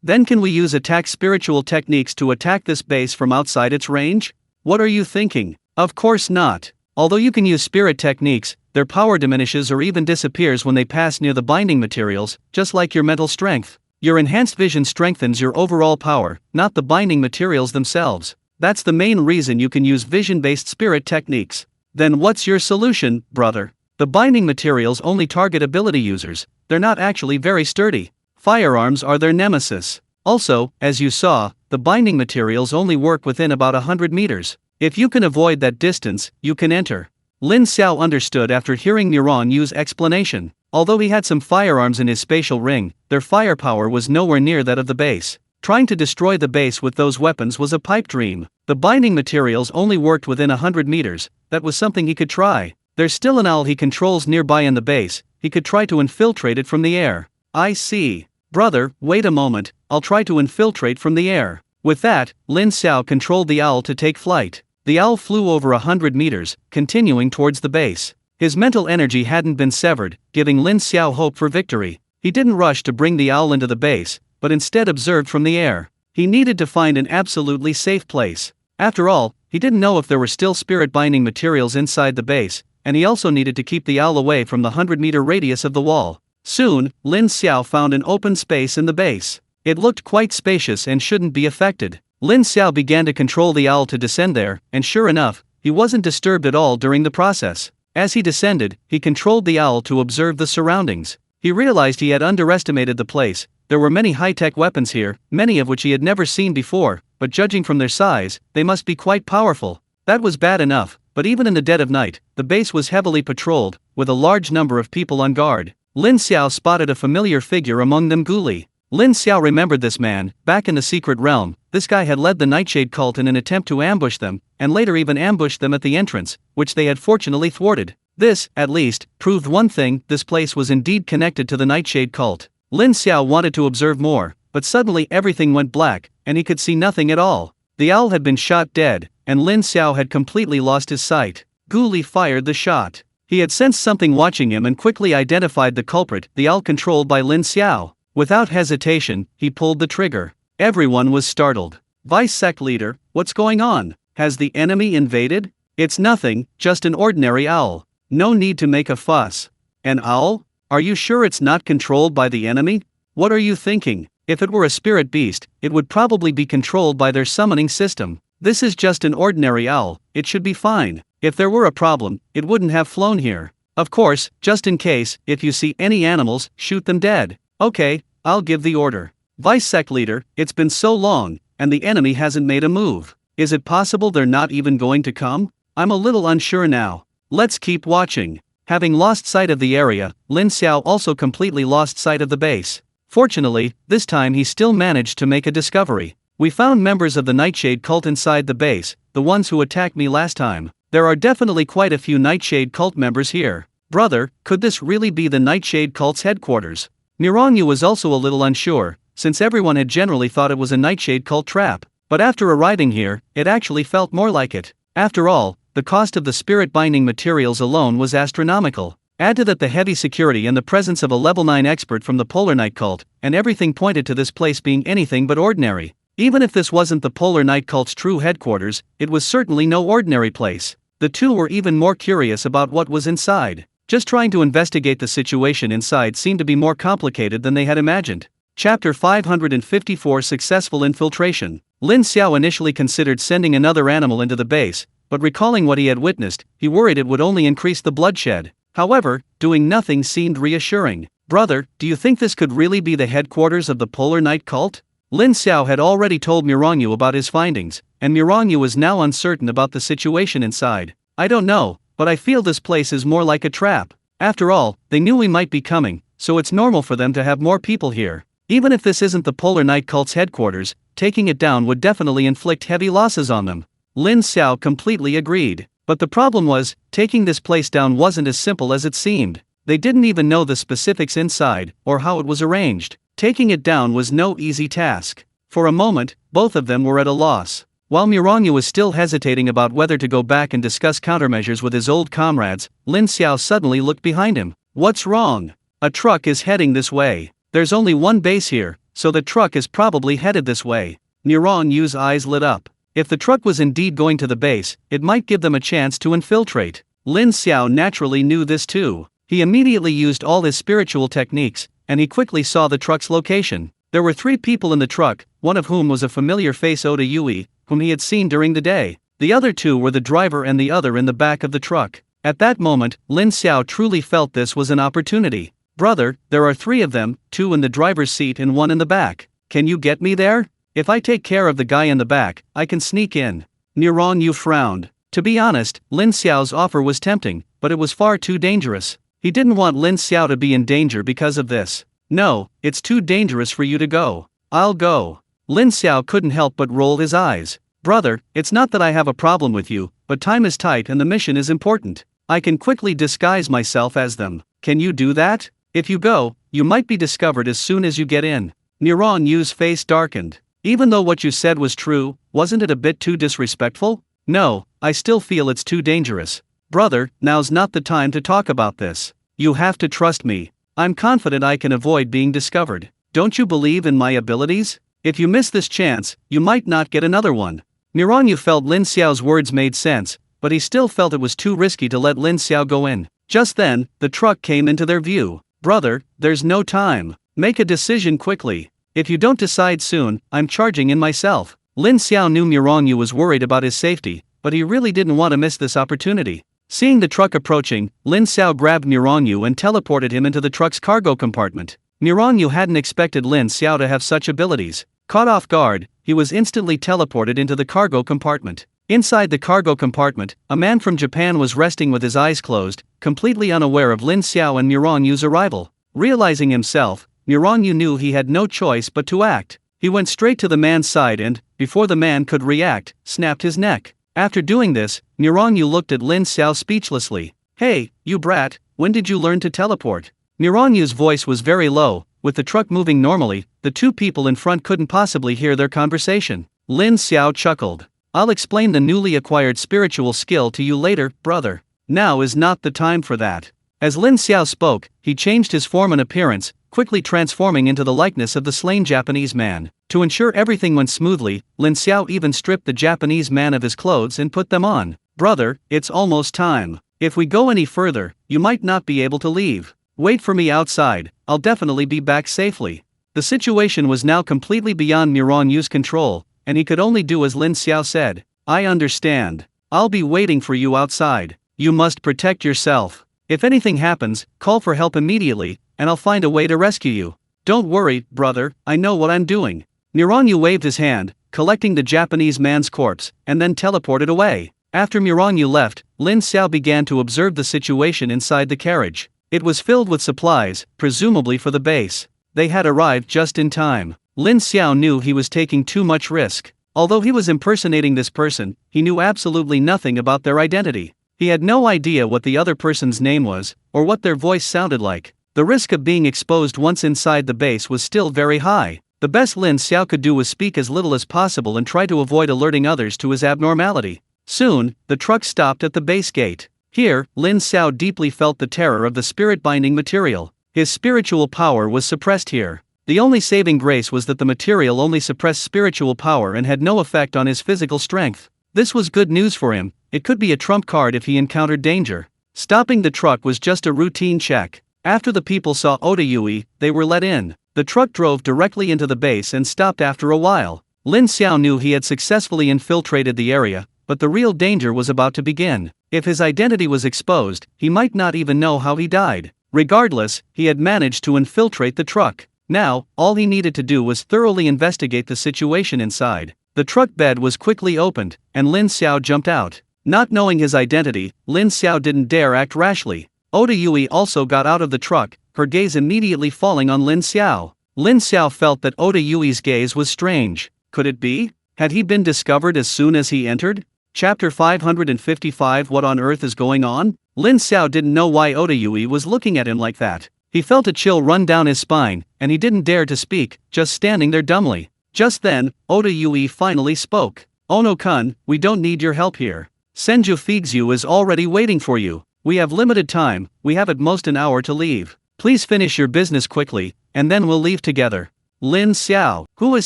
Then can we use attack spiritual techniques to attack this base from outside its range? What are you thinking? Of course not. Although you can use spirit techniques, their power diminishes or even disappears when they pass near the binding materials, just like your mental strength. Your enhanced vision strengthens your overall power, not the binding materials themselves. That's the main reason you can use vision-based spirit techniques. Then what's your solution, brother? The binding materials only target ability users, they're not actually very sturdy. Firearms are their nemesis. Also, as you saw, the binding materials only work within about 100 meters. If you can avoid that distance, you can enter. Lin Xiao understood after hearing Muron use explanation. Although he had some firearms in his spatial ring, their firepower was nowhere near that of the base. Trying to destroy the base with those weapons was a pipe dream. The binding materials only worked within 100 meters, that was something he could try. There's still an owl he controls nearby in the base, he could try to infiltrate it from the air. I see. Brother, wait a moment, I'll try to infiltrate from the air. With that, Lin Xiao controlled the owl to take flight. The owl flew over 100 meters, continuing towards the base. His mental energy hadn't been severed, giving Lin Xiao hope for victory. He didn't rush to bring the owl into the base, but instead observed from the air. He needed to find an absolutely safe place. After all, he didn't know if there were still spirit-binding materials inside the base, and he also needed to keep the owl away from the 100-meter radius of the wall. Soon, Lin Xiao found an open space in the base. It looked quite spacious and shouldn't be affected. Lin Xiao began to control the owl to descend there, and sure enough, he wasn't disturbed at all during the process. As he descended, he controlled the owl to observe the surroundings. He realized he had underestimated the place. There were many high-tech weapons here, many of which he had never seen before, but judging from their size, they must be quite powerful. That was bad enough, but even in the dead of night, the base was heavily patrolled, with a large number of people on guard. Lin Xiao spotted a familiar figure among them. Guli. Lin Xiao remembered this man. Back in the secret realm, this guy had led the Nightshade cult in an attempt to ambush them, and later even ambushed them at the entrance, which they had fortunately thwarted. This, at least, proved one thing: this place was indeed connected to the Nightshade cult. Lin Xiao wanted to observe more, but suddenly everything went black, and he could see nothing at all. The owl had been shot dead, and Lin Xiao had completely lost his sight. Gu Li fired the shot. He had sensed something watching him and quickly identified the culprit, the owl controlled by Lin Xiao. Without hesitation, he pulled the trigger. Everyone was startled. Vice Sect Leader, what's going on? Has the enemy invaded? It's nothing, just an ordinary owl. No need to make a fuss. An owl? Are you sure it's not controlled by the enemy? What are you thinking? If it were a spirit beast, it would probably be controlled by their summoning system. This is just an ordinary owl, it should be fine. If there were a problem, it wouldn't have flown here. Of course, just in case, if you see any animals, shoot them dead. Okay, I'll give the order. Vice Sect Leader, it's been so long, and the enemy hasn't made a move. Is it possible they're not even going to come? I'm a little unsure now. Let's keep watching. Having lost sight of the area, Lin Xiao also completely lost sight of the base. Fortunately, this time he still managed to make a discovery. We found members of the Nightshade cult inside the base, the ones who attacked me last time. There are definitely quite a few Nightshade cult members here. Brother, could this really be the Nightshade cult's headquarters? Mirongyu was also a little unsure, since everyone had generally thought it was a Nightshade cult trap. But after arriving here, it actually felt more like it. After all, the cost of the spirit binding materials alone was astronomical. Add to that the heavy security and the presence of a level 9 expert from the Polar Night cult, and everything pointed to this place being anything but ordinary. Even if this wasn't the Polar Night cult's true headquarters, it was certainly no ordinary place. The two were even more curious about what was inside. Just trying to investigate the situation inside seemed to be more complicated than they had imagined. Chapter 554 Successful Infiltration. Lin Xiao initially considered sending another animal into the base, but recalling what he had witnessed, he worried it would only increase the bloodshed. However, doing nothing seemed reassuring. Brother, do you think this could really be the headquarters of the Polar Night cult? Lin Xiao had already told Mirongyu about his findings, and Mirongyu was now uncertain about the situation inside. I don't know, but I feel this place is more like a trap. After all, they knew we might be coming, so it's normal for them to have more people here. Even if this isn't the Polar Night cult's headquarters, taking it down would definitely inflict heavy losses on them. Lin Xiao completely agreed. But the problem was, taking this place down wasn't as simple as it seemed. They didn't even know the specifics inside, or how it was arranged. Taking it down was no easy task. For a moment, both of them were at a loss. While Mirongyu was still hesitating about whether to go back and discuss countermeasures with his old comrades, Lin Xiao suddenly looked behind him. What's wrong? A truck is heading this way. There's only one base here, so the truck is probably headed this way. Mirongyu's eyes lit up. If the truck was indeed going to the base, it might give them a chance to infiltrate. Lin Xiao naturally knew this too. He immediately used all his spiritual techniques, and he quickly saw the truck's location. There were 3 people in the truck, one of whom was a familiar face Oda Yui, whom he had seen during the day. The other 2 were the driver and the other in the back of the truck. At that moment, Lin Xiao truly felt this was an opportunity. Brother, there are 3 of them, 2 in the driver's seat and 1 in the back. Can you get me there? If I take care of the guy in the back, I can sneak in. Mirongyu frowned. To be honest, Lin Xiao's offer was tempting, but it was far too dangerous. He didn't want Lin Xiao to be in danger because of this. No, it's too dangerous for you to go. I'll go. Lin Xiao couldn't help but roll his eyes. Brother, it's not that I have a problem with you, but time is tight and the mission is important. I can quickly disguise myself as them. Can you do that? If you go, you might be discovered as soon as you get in. Mirongyu's face darkened. Even though what you said was true, wasn't it a bit too disrespectful? No, I still feel it's too dangerous. Brother, now's not the time to talk about this. You have to trust me. I'm confident I can avoid being discovered. Don't you believe in my abilities? If you miss this chance, you might not get another one. Mirongyu felt Lin Xiao's words made sense, but he still felt it was too risky to let Lin Xiao go in. Just then, the truck came into their view. Brother, there's no time. Make a decision quickly. If you don't decide soon, I'm charging in myself. Lin Xiao knew Mirongyu was worried about his safety, but he really didn't want to miss this opportunity. Seeing the truck approaching, Lin Xiao grabbed Mirongyu and teleported him into the truck's cargo compartment. Mirongyu hadn't expected Lin Xiao to have such abilities. Caught off guard, he was instantly teleported into the cargo compartment. Inside the cargo compartment, a man from Japan was resting with his eyes closed, completely unaware of Lin Xiao and Mirongyu's arrival. Realizing himself, Mirongyu knew he had no choice but to act. He went straight to the man's side and, before the man could react, snapped his neck. After doing this, Mirongyu looked at Lin Xiao speechlessly. Hey, you brat, when did you learn to teleport? Mirongyu's voice was very low, with the truck moving normally, the two people in front couldn't possibly hear their conversation. Lin Xiao chuckled. I'll explain the newly acquired spiritual skill to you later, brother. Now is not the time for that. As Lin Xiao spoke, he changed his form and appearance, quickly transforming into the likeness of the slain Japanese man. To ensure everything went smoothly, Lin Xiao even stripped the Japanese man of his clothes and put them on. Brother, it's almost time. If we go any further, you might not be able to leave. Wait for me outside, I'll definitely be back safely. The situation was now completely beyond Miran Yu's control, and he could only do as Lin Xiao said. I understand. I'll be waiting for you outside. You must protect yourself. If anything happens, call for help immediately, and I'll find a way to rescue you. Don't worry, brother, I know what I'm doing. Miran Yu waved his hand, collecting the Japanese man's corpse, and then teleported away. After Miran Yu left, Lin Xiao began to observe the situation inside the carriage. It was filled with supplies, presumably for the base. They had arrived just in time. Lin Xiao knew he was taking too much risk. Although he was impersonating this person, he knew absolutely nothing about their identity. He had no idea what the other person's name was, or what their voice sounded like. The risk of being exposed once inside the base was still very high. The best Lin Xiao could do was speak as little as possible and try to avoid alerting others to his abnormality. Soon, the truck stopped at the base gate. Here, Lin Xiao deeply felt the terror of the spirit-binding material. His spiritual power was suppressed here. The only saving grace was that the material only suppressed spiritual power and had no effect on his physical strength. This was good news for him. It could be a trump card if he encountered danger. Stopping the truck was just a routine check. After the people saw Oda Yui, they were let in. The truck drove directly into the base and stopped after a while. Lin Xiao knew he had successfully infiltrated the area, but the real danger was about to begin. If his identity was exposed, he might not even know how he died. Regardless, he had managed to infiltrate the truck. Now, all he needed to do was thoroughly investigate the situation inside. The truck bed was quickly opened, and Lin Xiao jumped out. Not knowing his identity, Lin Xiao didn't dare act rashly. Oda Yui also got out of the truck, her gaze immediately falling on Lin Xiao. Lin Xiao felt that Oda Yui's gaze was strange. Could it be? Had he been discovered as soon as he entered? Chapter 555 What on earth is going on? Lin Xiao didn't know why Oda Yui was looking at him like that. He felt a chill run down his spine, and he didn't dare to speak, just standing there dumbly. Just then, Oda Yui finally spoke. Ono-kun, we don't need your help here. Senju Figzu is already waiting for you. We have limited time, we have at most an hour to leave. Please finish your business quickly, and then we'll leave together. Lin Xiao, who is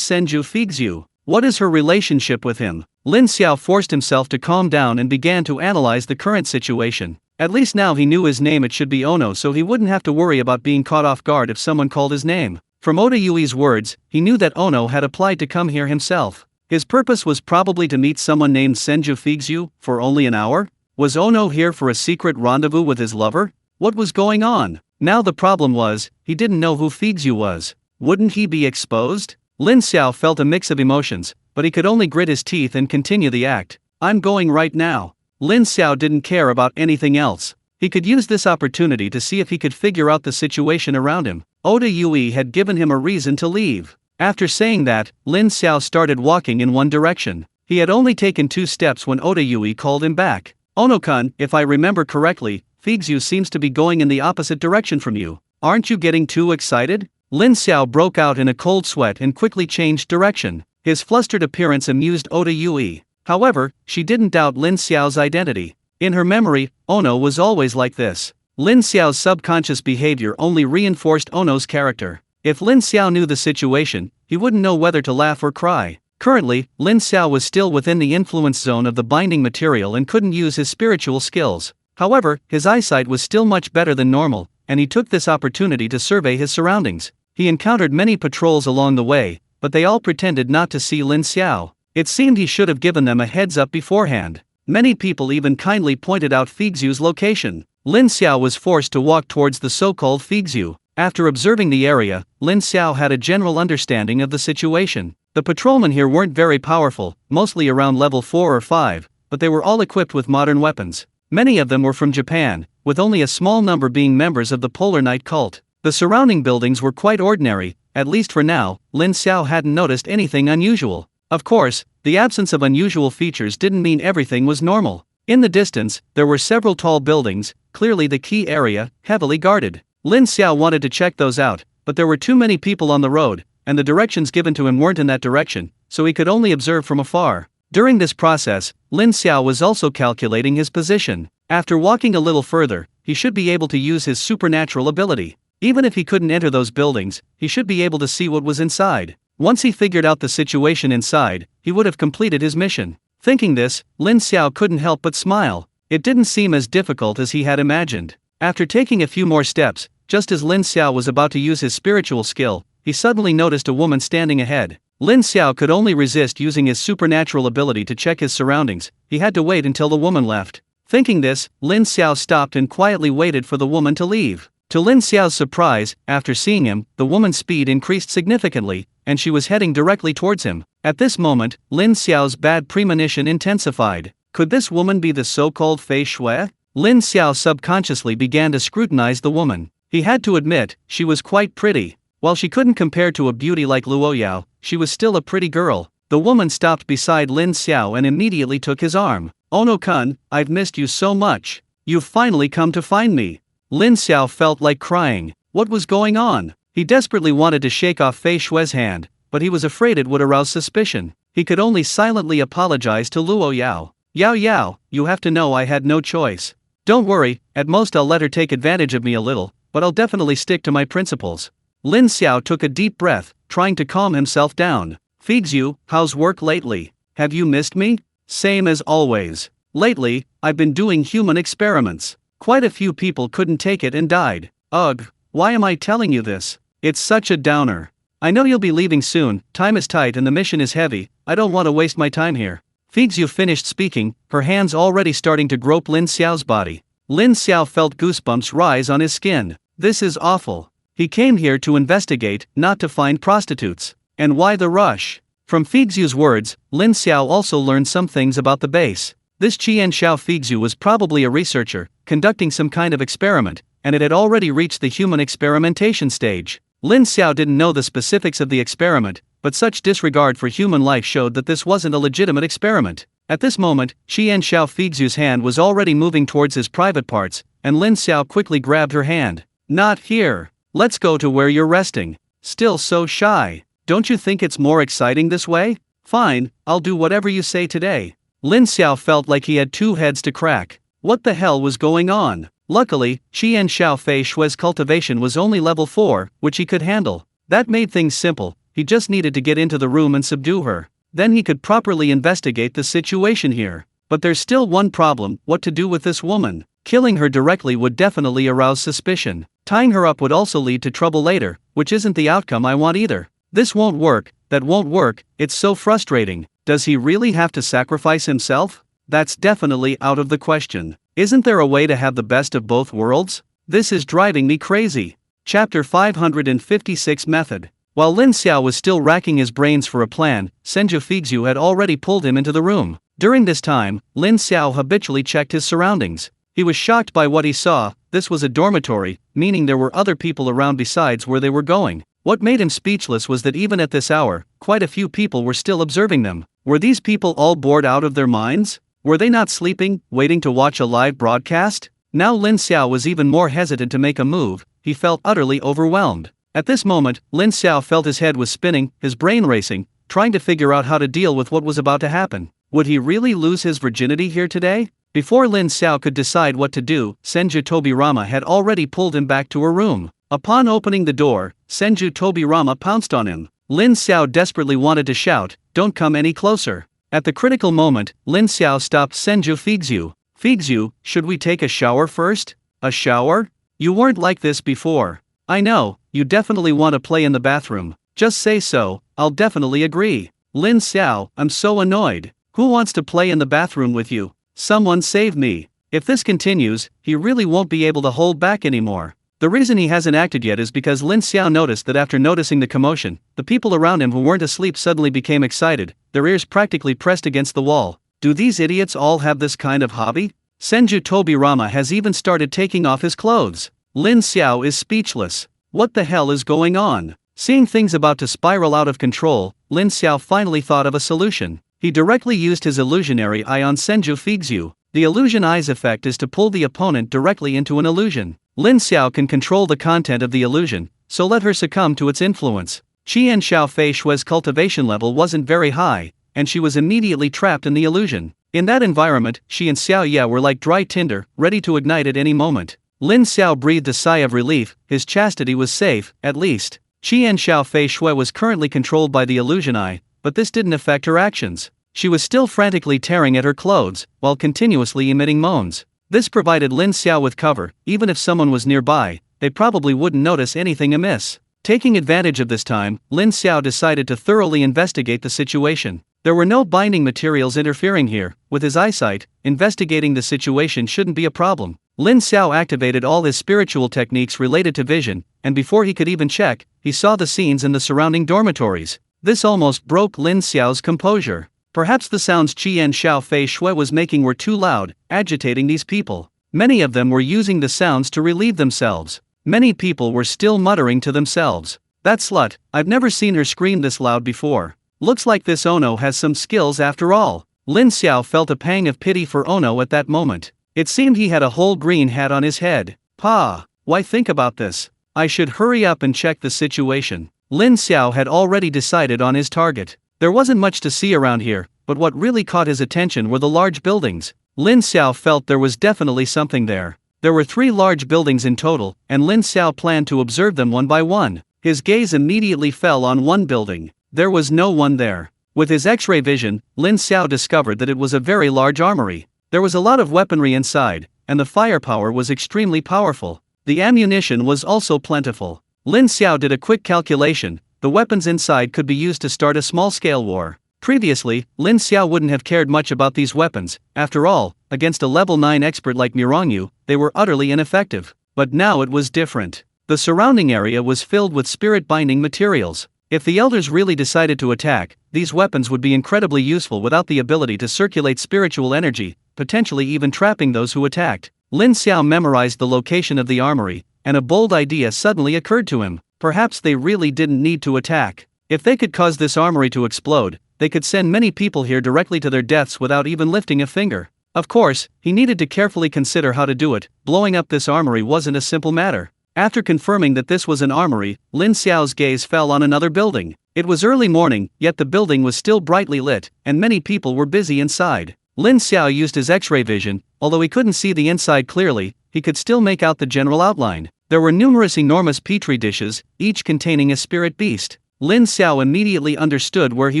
Senju Figzu? What is her relationship with him? Lin Xiao forced himself to calm down and began to analyze the current situation. At least now he knew his name, it should be Ono, so he wouldn't have to worry about being caught off guard if someone called his name. From Oda Yui's words, he knew that Ono had applied to come here himself. His purpose was probably to meet someone named Senju Figzu, for only an hour? Was Ono here for a secret rendezvous with his lover? What was going on? Now the problem was, he didn't know who Figzu was. Wouldn't he be exposed? Lin Xiao felt a mix of emotions, but he could only grit his teeth and continue the act. I'm going right now. Lin Xiao didn't care about anything else. He could use this opportunity to see if he could figure out the situation around him. Oda Yui had given him a reason to leave. After saying that, Lin Xiao started walking in one direction. He had only taken 2 steps when Oda Yui called him back. Ono-kun, if I remember correctly, Figzu seems to be going in the opposite direction from you. Aren't you getting too excited? Lin Xiao broke out in a cold sweat and quickly changed direction. His flustered appearance amused Oda Yui. However, she didn't doubt Lin Xiao's identity. In her memory, Ono was always like this. Lin Xiao's subconscious behavior only reinforced Ono's character. If Lin Xiao knew the situation, he wouldn't know whether to laugh or cry. Currently, Lin Xiao was still within the influence zone of the binding material and couldn't use his spiritual skills. However, his eyesight was still much better than normal, and he took this opportunity to survey his surroundings. He encountered many patrols along the way, but they all pretended not to see Lin Xiao. It seemed he should have given them a heads up beforehand. Many people even kindly pointed out Figzu's location. Lin Xiao was forced to walk towards the so-called Figzu. After observing the area, Lin Xiao had a general understanding of the situation. The patrolmen here weren't very powerful, mostly around level 4 or 5, but they were all equipped with modern weapons. Many of them were from Japan, with only a small number being members of the Polar Night cult. The surrounding buildings were quite ordinary, at least for now. Lin Xiao hadn't noticed anything unusual. Of course, the absence of unusual features didn't mean everything was normal. In the distance, there were several tall buildings, clearly the key area, heavily guarded. Lin Xiao wanted to check those out, but there were too many people on the road, and the directions given to him weren't in that direction, so he could only observe from afar. During this process, Lin Xiao was also calculating his position. After walking a little further, he should be able to use his supernatural ability. Even if he couldn't enter those buildings, he should be able to see what was inside. Once he figured out the situation inside, he would have completed his mission. Thinking this, Lin Xiao couldn't help but smile. It didn't seem as difficult as he had imagined. After taking a few more steps, just as Lin Xiao was about to use his spiritual skill, he suddenly noticed a woman standing ahead. Lin Xiao could only resist using his supernatural ability to check his surroundings. He had to wait until the woman left. Thinking this, Lin Xiao stopped and quietly waited for the woman to leave. To Lin Xiao's surprise, after seeing him, the woman's speed increased significantly, and she was heading directly towards him. At this moment, Lin Xiao's bad premonition intensified. Could this woman be the so-called Fei Shui? Lin Xiao subconsciously began to scrutinize the woman. He had to admit, she was quite pretty. While she couldn't compare to a beauty like Luo Yao, she was still a pretty girl. The woman stopped beside Lin Xiao and immediately took his arm. "Ono-kun, I've missed you so much. You've finally come to find me." Lin Xiao felt like crying. What was going on? He desperately wanted to shake off Fei Shui's hand, but he was afraid it would arouse suspicion. He could only silently apologize to Luo Yao. "Yao Yao, you have to know I had no choice. Don't worry, at most I'll let her take advantage of me a little, but I'll definitely stick to my principles." Lin Xiao took a deep breath, trying to calm himself down. "Figzu, how's work lately? Have you missed me?" "Same as always. Lately, I've been doing human experiments. Quite a few people couldn't take it and died." "Ugh, why am I telling you this? It's such a downer. I know you'll be leaving soon, time is tight and the mission is heavy, I don't want to waste my time here." Figzu finished speaking, her hands already starting to grope Lin Xiao's body. Lin Xiao felt goosebumps rise on his skin. This is awful. He came here to investigate, not to find prostitutes. And why the rush? From Figzu's words, Lin Xiao also learned some things about the base. This Qian Xiao Figzu was probably a researcher, conducting some kind of experiment, and it had already reached the human experimentation stage. Lin Xiao didn't know the specifics of the experiment, but such disregard for human life showed that this wasn't a legitimate experiment. At this moment, Qian Xiao Figzu's hand was already moving towards his private parts, and Lin Xiao quickly grabbed her hand. "Not here. Let's go to where you're resting. Still so shy. Don't you think it's more exciting this way? Fine, I'll do whatever you say today." Lin Xiao felt like he had two heads to crack. What the hell was going on? Luckily, Qian Xiao Fei Shui's cultivation was only level 4, which he could handle. That made things simple. He just needed to get into the room and subdue her. Then he could properly investigate the situation here. But there's still one problem: what to do with this woman. Killing her directly would definitely arouse suspicion. Tying her up would also lead to trouble later, which isn't the outcome I want either. This won't work, that won't work, it's so frustrating. Does he really have to sacrifice himself? That's definitely out of the question. Isn't there a way to have the best of both worlds? This is driving me crazy. Chapter 556 Method. While Lin Xiao was still racking his brains for a plan, Senju Figzu had already pulled him into the room. During this time, Lin Xiao habitually checked his surroundings. He was shocked by what he saw. This was a dormitory, meaning there were other people around besides where they were going. What made him speechless was that even at this hour, quite a few people were still observing them. Were these people all bored out of their minds? Were they not sleeping, waiting to watch a live broadcast? Now Lin Xiao was even more hesitant to make a move. He felt utterly overwhelmed. At this moment, Lin Xiao felt his head was spinning, his brain racing, trying to figure out how to deal with what was about to happen. Would he really lose his virginity here today? Before Lin Xiao could decide what to do, Senju Tobirama had already pulled him back to her room. Upon opening the door, Senju Tobirama pounced on him. Lin Xiao desperately wanted to shout, "Don't come any closer." At the critical moment, Lin Xiao stopped Senju Figzu. "Figzu, should we take a shower first?" "A shower? You weren't like this before." "I know, you definitely want to play in the bathroom. Just say so, I'll definitely agree." "Lin Xiao, I'm so annoyed. Who wants to play in the bathroom with you? Someone save me." If this continues, he really won't be able to hold back anymore. The reason he hasn't acted yet is because Lin Xiao noticed that after noticing the commotion, the people around him who weren't asleep suddenly became excited, their ears practically pressed against the wall. Do these idiots all have this kind of hobby? Senju Tobirama has even started taking off his clothes. Lin Xiao is speechless. What the hell is going on? Seeing things about to spiral out of control, Lin Xiao finally thought of a solution. He directly used his illusionary eye on Senju Figzu. The illusion eyes effect is to pull the opponent directly into an illusion. Lin Xiao can control the content of the illusion, so let her succumb to its influence. Qian Xiao Fei Shui's cultivation level wasn't very high, and she was immediately trapped in the illusion. In that environment, she and Xiao Ye were like dry tinder, ready to ignite at any moment. Lin Xiao breathed a sigh of relief, his chastity was safe, at least. Qian Xiao Fei Shui was currently controlled by the illusion eye, but this didn't affect her actions. She was still frantically tearing at her clothes, while continuously emitting moans. This provided Lin Xiao with cover. Even if someone was nearby, they probably wouldn't notice anything amiss. Taking advantage of this time, Lin Xiao decided to thoroughly investigate the situation. There were no binding materials interfering here. With his eyesight, investigating the situation shouldn't be a problem. Lin Xiao activated all his spiritual techniques related to vision, and before he could even check, he saw the scenes in the surrounding dormitories. This almost broke Lin Xiao's composure. Perhaps the sounds Qian Xiao Fei Shui was making were too loud, agitating these people. Many of them were using the sounds to relieve themselves. Many people were still muttering to themselves. That slut, I've never seen her scream this loud before. Looks like this Ono has some skills after all. Lin Xiao felt a pang of pity for Ono at that moment. It seemed he had a whole green hat on his head. Pa, why think about this? I should hurry up and check the situation. Lin Xiao had already decided on his target. There wasn't much to see around here, but what really caught his attention were the large buildings. Lin Xiao felt there was definitely something there. There were 3 large buildings in total, and Lin Xiao planned to observe them one by one. His gaze immediately fell on one building. There was no one there. With his X-ray vision, Lin Xiao discovered that it was a very large armory. There was a lot of weaponry inside, and the firepower was extremely powerful. The ammunition was also plentiful. Lin Xiao did a quick calculation. The weapons inside could be used to start a small-scale war. Previously, Lin Xiao wouldn't have cared much about these weapons. After all, against a level 9 expert like Mirongyu, they were utterly ineffective. But now it was different. The surrounding area was filled with spirit-binding materials. If the elders really decided to attack, these weapons would be incredibly useful without the ability to circulate spiritual energy, potentially even trapping those who attacked. Lin Xiao memorized the location of the armory, and a bold idea suddenly occurred to him. Perhaps they really didn't need to attack. If they could cause this armory to explode, they could send many people here directly to their deaths without even lifting a finger. Of course, he needed to carefully consider how to do it. Blowing up this armory wasn't a simple matter. After confirming that this was an armory, Lin Xiao's gaze fell on another building. It was early morning, yet the building was still brightly lit, and many people were busy inside. Lin Xiao used his X-ray vision. Although he couldn't see the inside clearly, he could still make out the general outline. There were numerous enormous petri dishes, each containing a spirit beast. Lin Xiao immediately understood where he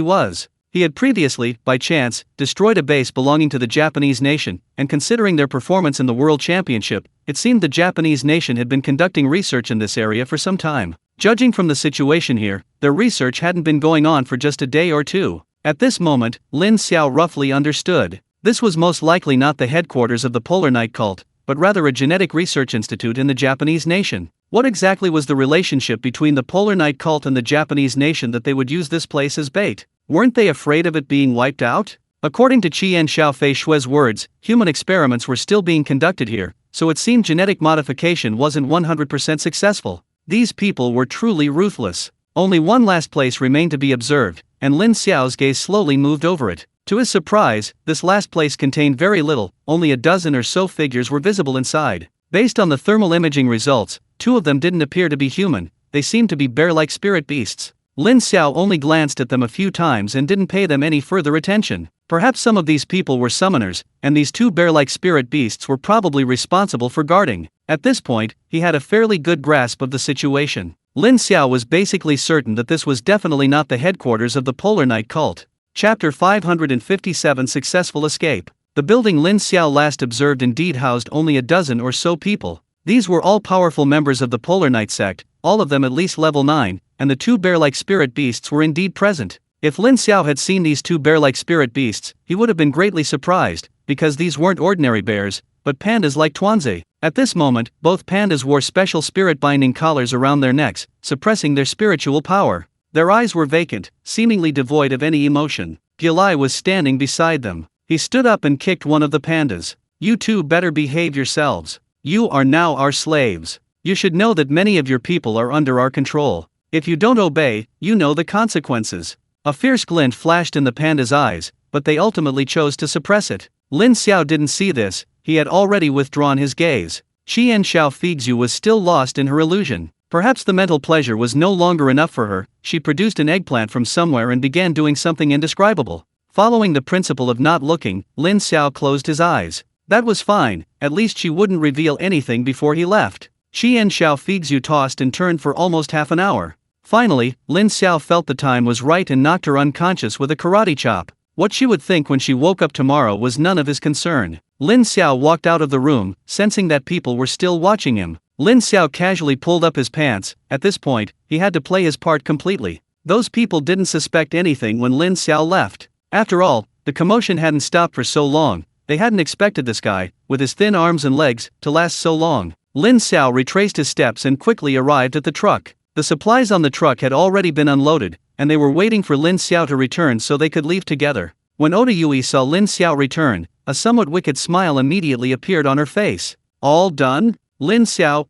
was. He had previously, by chance, destroyed a base belonging to the Japanese nation, and considering their performance in the World Championship, it seemed the Japanese nation had been conducting research in this area for some time. Judging from the situation here, their research hadn't been going on for just a day or two. At this moment, Lin Xiao roughly understood. This was most likely not the headquarters of the Polar Night cult, but rather a genetic research institute in the Japanese nation. What exactly was the relationship between the Polar Night cult and the Japanese nation that they would use this place as bait? Weren't they afraid of it being wiped out? According to Qian Xiao Fei Shui's words, human experiments were still being conducted here, so it seemed genetic modification wasn't 100% successful. These people were truly ruthless. Only one last place remained to be observed, and Lin Xiao's gaze slowly moved over it. To his surprise, this last place contained very little. Only a dozen or so figures were visible inside. Based on the thermal imaging results, 2 of them didn't appear to be human. They seemed to be bear-like spirit beasts. Lin Xiao only glanced at them a few times and didn't pay them any further attention. Perhaps some of these people were summoners, and these 2 bear-like spirit beasts were probably responsible for guarding. At this point, he had a fairly good grasp of the situation. Lin Xiao was basically certain that this was definitely not the headquarters of the Polar Night cult. Chapter 557 Successful Escape. The building Lin Xiao last observed indeed housed only a dozen or so people. These were all powerful members of the Polar Night sect, all of them at least level 9, and the 2 bear-like spirit beasts were indeed present. If Lin Xiao had seen these 2 bear-like spirit beasts, he would have been greatly surprised, because these weren't ordinary bears, but pandas like Tuanzai. At this moment, both pandas wore special spirit-binding collars around their necks, suppressing their spiritual power. Their eyes were vacant, seemingly devoid of any emotion. Gilai was standing beside them. He stood up and kicked one of the pandas. "You 2 better behave yourselves. You are now our slaves. You should know that many of your people are under our control. If you don't obey, you know the consequences." A fierce glint flashed in the panda's eyes, but they ultimately chose to suppress it. Lin Xiao didn't see this. He had already withdrawn his gaze. Lin Xiao was still lost in her illusion. Perhaps the mental pleasure was no longer enough for her. She produced an eggplant from somewhere and began doing something indescribable. Following the principle of not looking, Lin Xiao closed his eyes. That was fine, at least she wouldn't reveal anything before he left. Lin Xiao tossed and turned for almost half an hour. Finally, Lin Xiao felt the time was right and knocked her unconscious with a karate chop. What she would think when she woke up tomorrow was none of his concern. Lin Xiao walked out of the room, sensing that people were still watching him. Lin Xiao casually pulled up his pants. At this point, he had to play his part completely. Those people didn't suspect anything when Lin Xiao left. After all, the commotion hadn't stopped for so long. They hadn't expected this guy, with his thin arms and legs, to last so long. Lin Xiao retraced his steps and quickly arrived at the truck. The supplies on the truck had already been unloaded, and they were waiting for Lin Xiao to return so they could leave together. When Oda Yui saw Lin Xiao return, a somewhat wicked smile immediately appeared on her face. All done? Lin Xiao,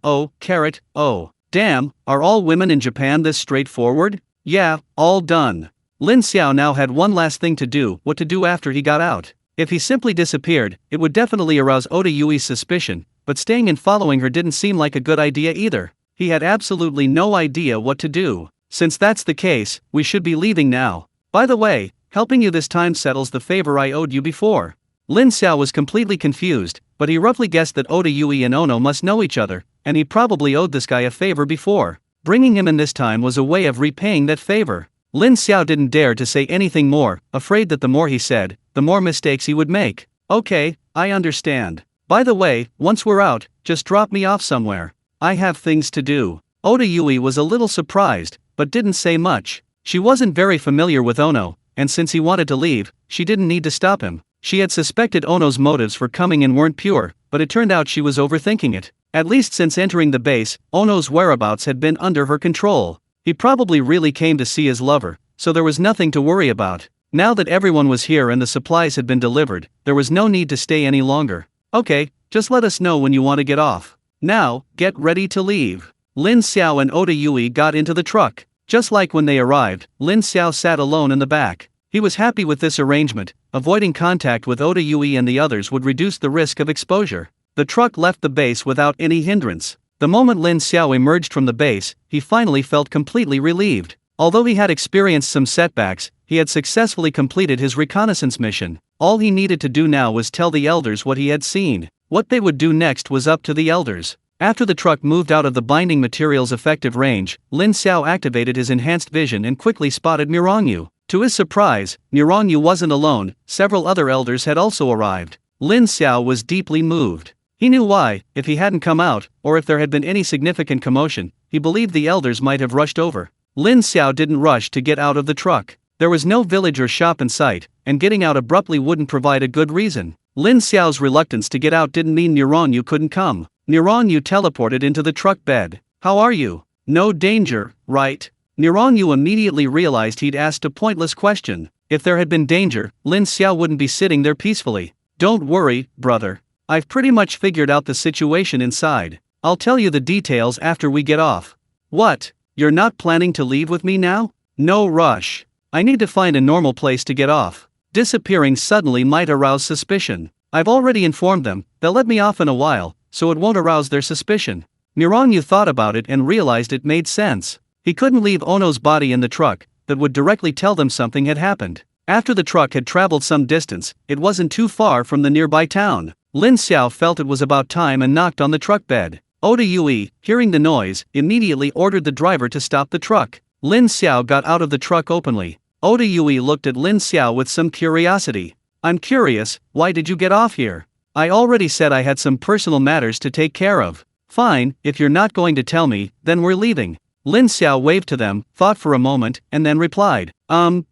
oh. Damn, are all women in Japan this straightforward? Yeah, all done. Lin Xiao now had one last thing to do, what to do after he got out. If he simply disappeared, it would definitely arouse Oda Yui's suspicion, but staying and following her didn't seem like a good idea either. He had absolutely no idea what to do. Since that's the case, we should be leaving now. By the way, helping you this time settles the favor I owed you before. Lin Xiao was completely confused, but he roughly guessed that Oda Yui and Ono must know each other, and he probably owed this guy a favor before. Bringing him in this time was a way of repaying that favor. Lin Xiao didn't dare to say anything more, afraid that the more he said, the more mistakes he would make. Okay, I understand. By the way, once we're out, just drop me off somewhere. I have things to do. Oda Yui was a little surprised, but didn't say much. She wasn't very familiar with Ono, and since he wanted to leave, she didn't need to stop him. She had suspected Ono's motives for coming in weren't pure, but it turned out she was overthinking it. At least since entering the base, Ono's whereabouts had been under her control. He probably really came to see his lover, so there was nothing to worry about. Now that everyone was here and the supplies had been delivered, there was no need to stay any longer. Okay, just let us know when you want to get off. Now, get ready to leave. Lin Xiao and Oda Yui got into the truck. Just like when they arrived, Lin Xiao sat alone in the back. He was happy with this arrangement. Avoiding contact with Oda Yui and the others would reduce the risk of exposure. The truck left the base without any hindrance. The moment Lin Xiao emerged from the base, he finally felt completely relieved. Although he had experienced some setbacks, he had successfully completed his reconnaissance mission. All he needed to do now was tell the elders what he had seen. What they would do next was up to the elders. After the truck moved out of the binding material's effective range, Lin Xiao activated his enhanced vision and quickly spotted Mirongyu. To his surprise, Mirongyu wasn't alone, several other elders had also arrived. Lin Xiao was deeply moved. He knew why. If he hadn't come out, or if there had been any significant commotion, he believed the elders might have rushed over. Lin Xiao didn't rush to get out of the truck. There was no village or shop in sight, and getting out abruptly wouldn't provide a good reason. Lin Xiao's reluctance to get out didn't mean Mirongyu couldn't come. Mirongyu teleported into the truck bed. How are you? No danger, right? Mirongyu immediately realized he'd asked a pointless question. If there had been danger, Lin Xiao wouldn't be sitting there peacefully. Don't worry, brother. I've pretty much figured out the situation inside. I'll tell you the details after we get off. What? You're not planning to leave with me now? No rush. I need to find a normal place to get off. Disappearing suddenly might arouse suspicion. I've already informed them, they'll let me off in a while, so it won't arouse their suspicion. Mirongyu thought about it and realized it made sense. He couldn't leave Ono's body in the truck, that would directly tell them something had happened. After the truck had traveled some distance, it wasn't too far from the nearby town. Lin Xiao felt it was about time and knocked on the truck bed. Oda Yui, hearing the noise, immediately ordered the driver to stop the truck. Lin Xiao got out of the truck openly. Oda Yui looked at Lin Xiao with some curiosity. I'm curious, why did you get off here? I already said I had some personal matters to take care of. Fine, if you're not going to tell me, then we're leaving. Lin Xiao waved to them, thought for a moment, and then replied,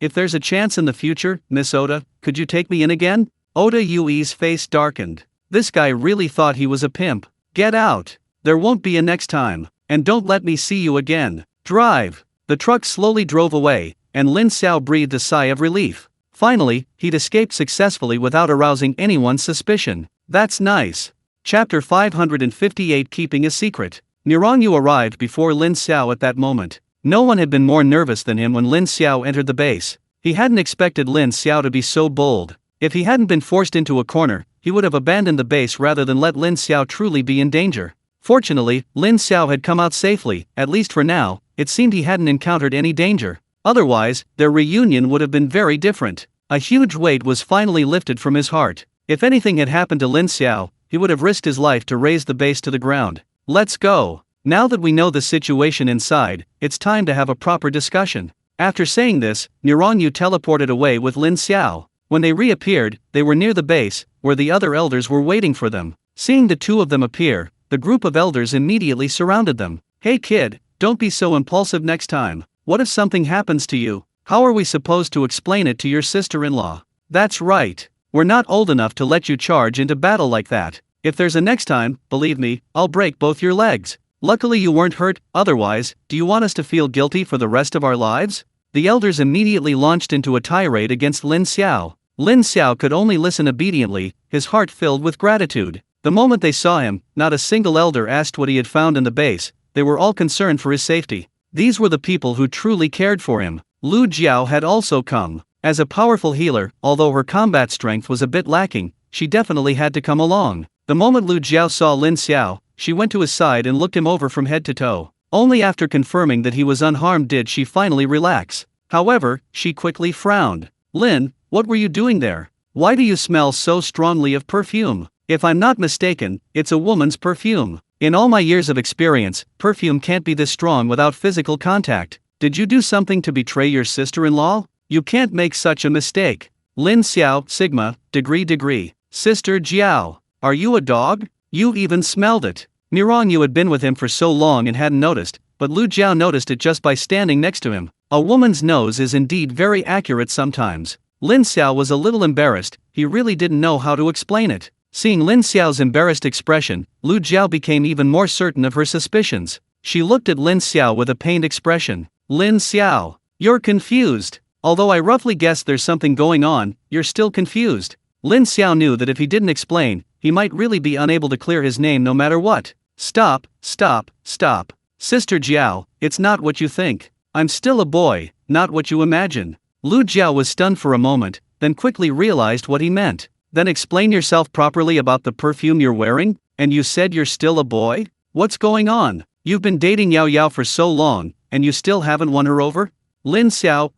if there's a chance in the future, Miss Oda, could you take me in again? Oda Yui's face darkened. This guy really thought he was a pimp. Get out. There won't be a next time. And don't let me see you again. Drive. The truck slowly drove away, and Lin Xiao breathed a sigh of relief. Finally, he'd escaped successfully without arousing anyone's suspicion. That's nice. Chapter 558 Keeping a Secret. Mirongyu arrived before Lin Xiao at that moment. No one had been more nervous than him when Lin Xiao entered the base. He hadn't expected Lin Xiao to be so bold. If he hadn't been forced into a corner, he would have abandoned the base rather than let Lin Xiao truly be in danger. Fortunately, Lin Xiao had come out safely, at least for now. It seemed he hadn't encountered any danger. Otherwise, their reunion would have been very different. A huge weight was finally lifted from his heart. If anything had happened to Lin Xiao, he would have risked his life to raise the base to the ground. Let's go. Now that we know the situation inside, it's time to have a proper discussion. After saying this, Yu teleported away with Lin Xiao. When they reappeared, they were near the base, where the other elders were waiting for them. Seeing the two of them appear, the group of elders immediately surrounded them. Hey kid, don't be so impulsive next time. What if something happens to you? How are we supposed to explain it to your sister-in-law? That's right. We're not old enough to let you charge into battle like that. If there's a next time, believe me, I'll break both your legs. Luckily you weren't hurt, otherwise, do you want us to feel guilty for the rest of our lives? The elders immediately launched into a tirade against Lin Xiao. Lin Xiao could only listen obediently, his heart filled with gratitude. The moment they saw him, not a single elder asked what he had found in the base. They were all concerned for his safety. These were the people who truly cared for him. Lu Jiao had also come. As a powerful healer, although her combat strength was a bit lacking, she definitely had to come along. The moment Lu Jiao saw Lin Xiao, she went to his side and looked him over from head to toe. Only after confirming that he was unharmed did she finally relax. However, she quickly frowned. Lin, what were you doing there? Why do you smell so strongly of perfume? If I'm not mistaken, it's a woman's perfume. In all my years of experience, perfume can't be this strong without physical contact. Did you do something to betray your sister-in-law? You can't make such a mistake. Lin Xiao, Sigma, degree. Sister Jiao, are you a dog? You even smelled it. You had been with him for so long and hadn't noticed, but Lu Jiao noticed it just by standing next to him. A woman's nose is indeed very accurate sometimes. Lin Xiao was a little embarrassed, he really didn't know how to explain it. Seeing Lin Xiao's embarrassed expression, Lu Jiao became even more certain of her suspicions. She looked at Lin Xiao with a pained expression. Lin Xiao, you're confused. Although I roughly guessed there's something going on, you're still confused. Lin Xiao knew that if he didn't explain, he might really be unable to clear his name no matter what. Stop. Sister Jiao, it's not what you think. I'm still a boy, not what you imagine. Lu Jiao was stunned for a moment, then quickly realized what he meant. Then explain yourself properly about the perfume you're wearing, and you said you're still a boy? What's going on? You've been dating Yao Yao for so long, and you still haven't won her over? Lin Xiao,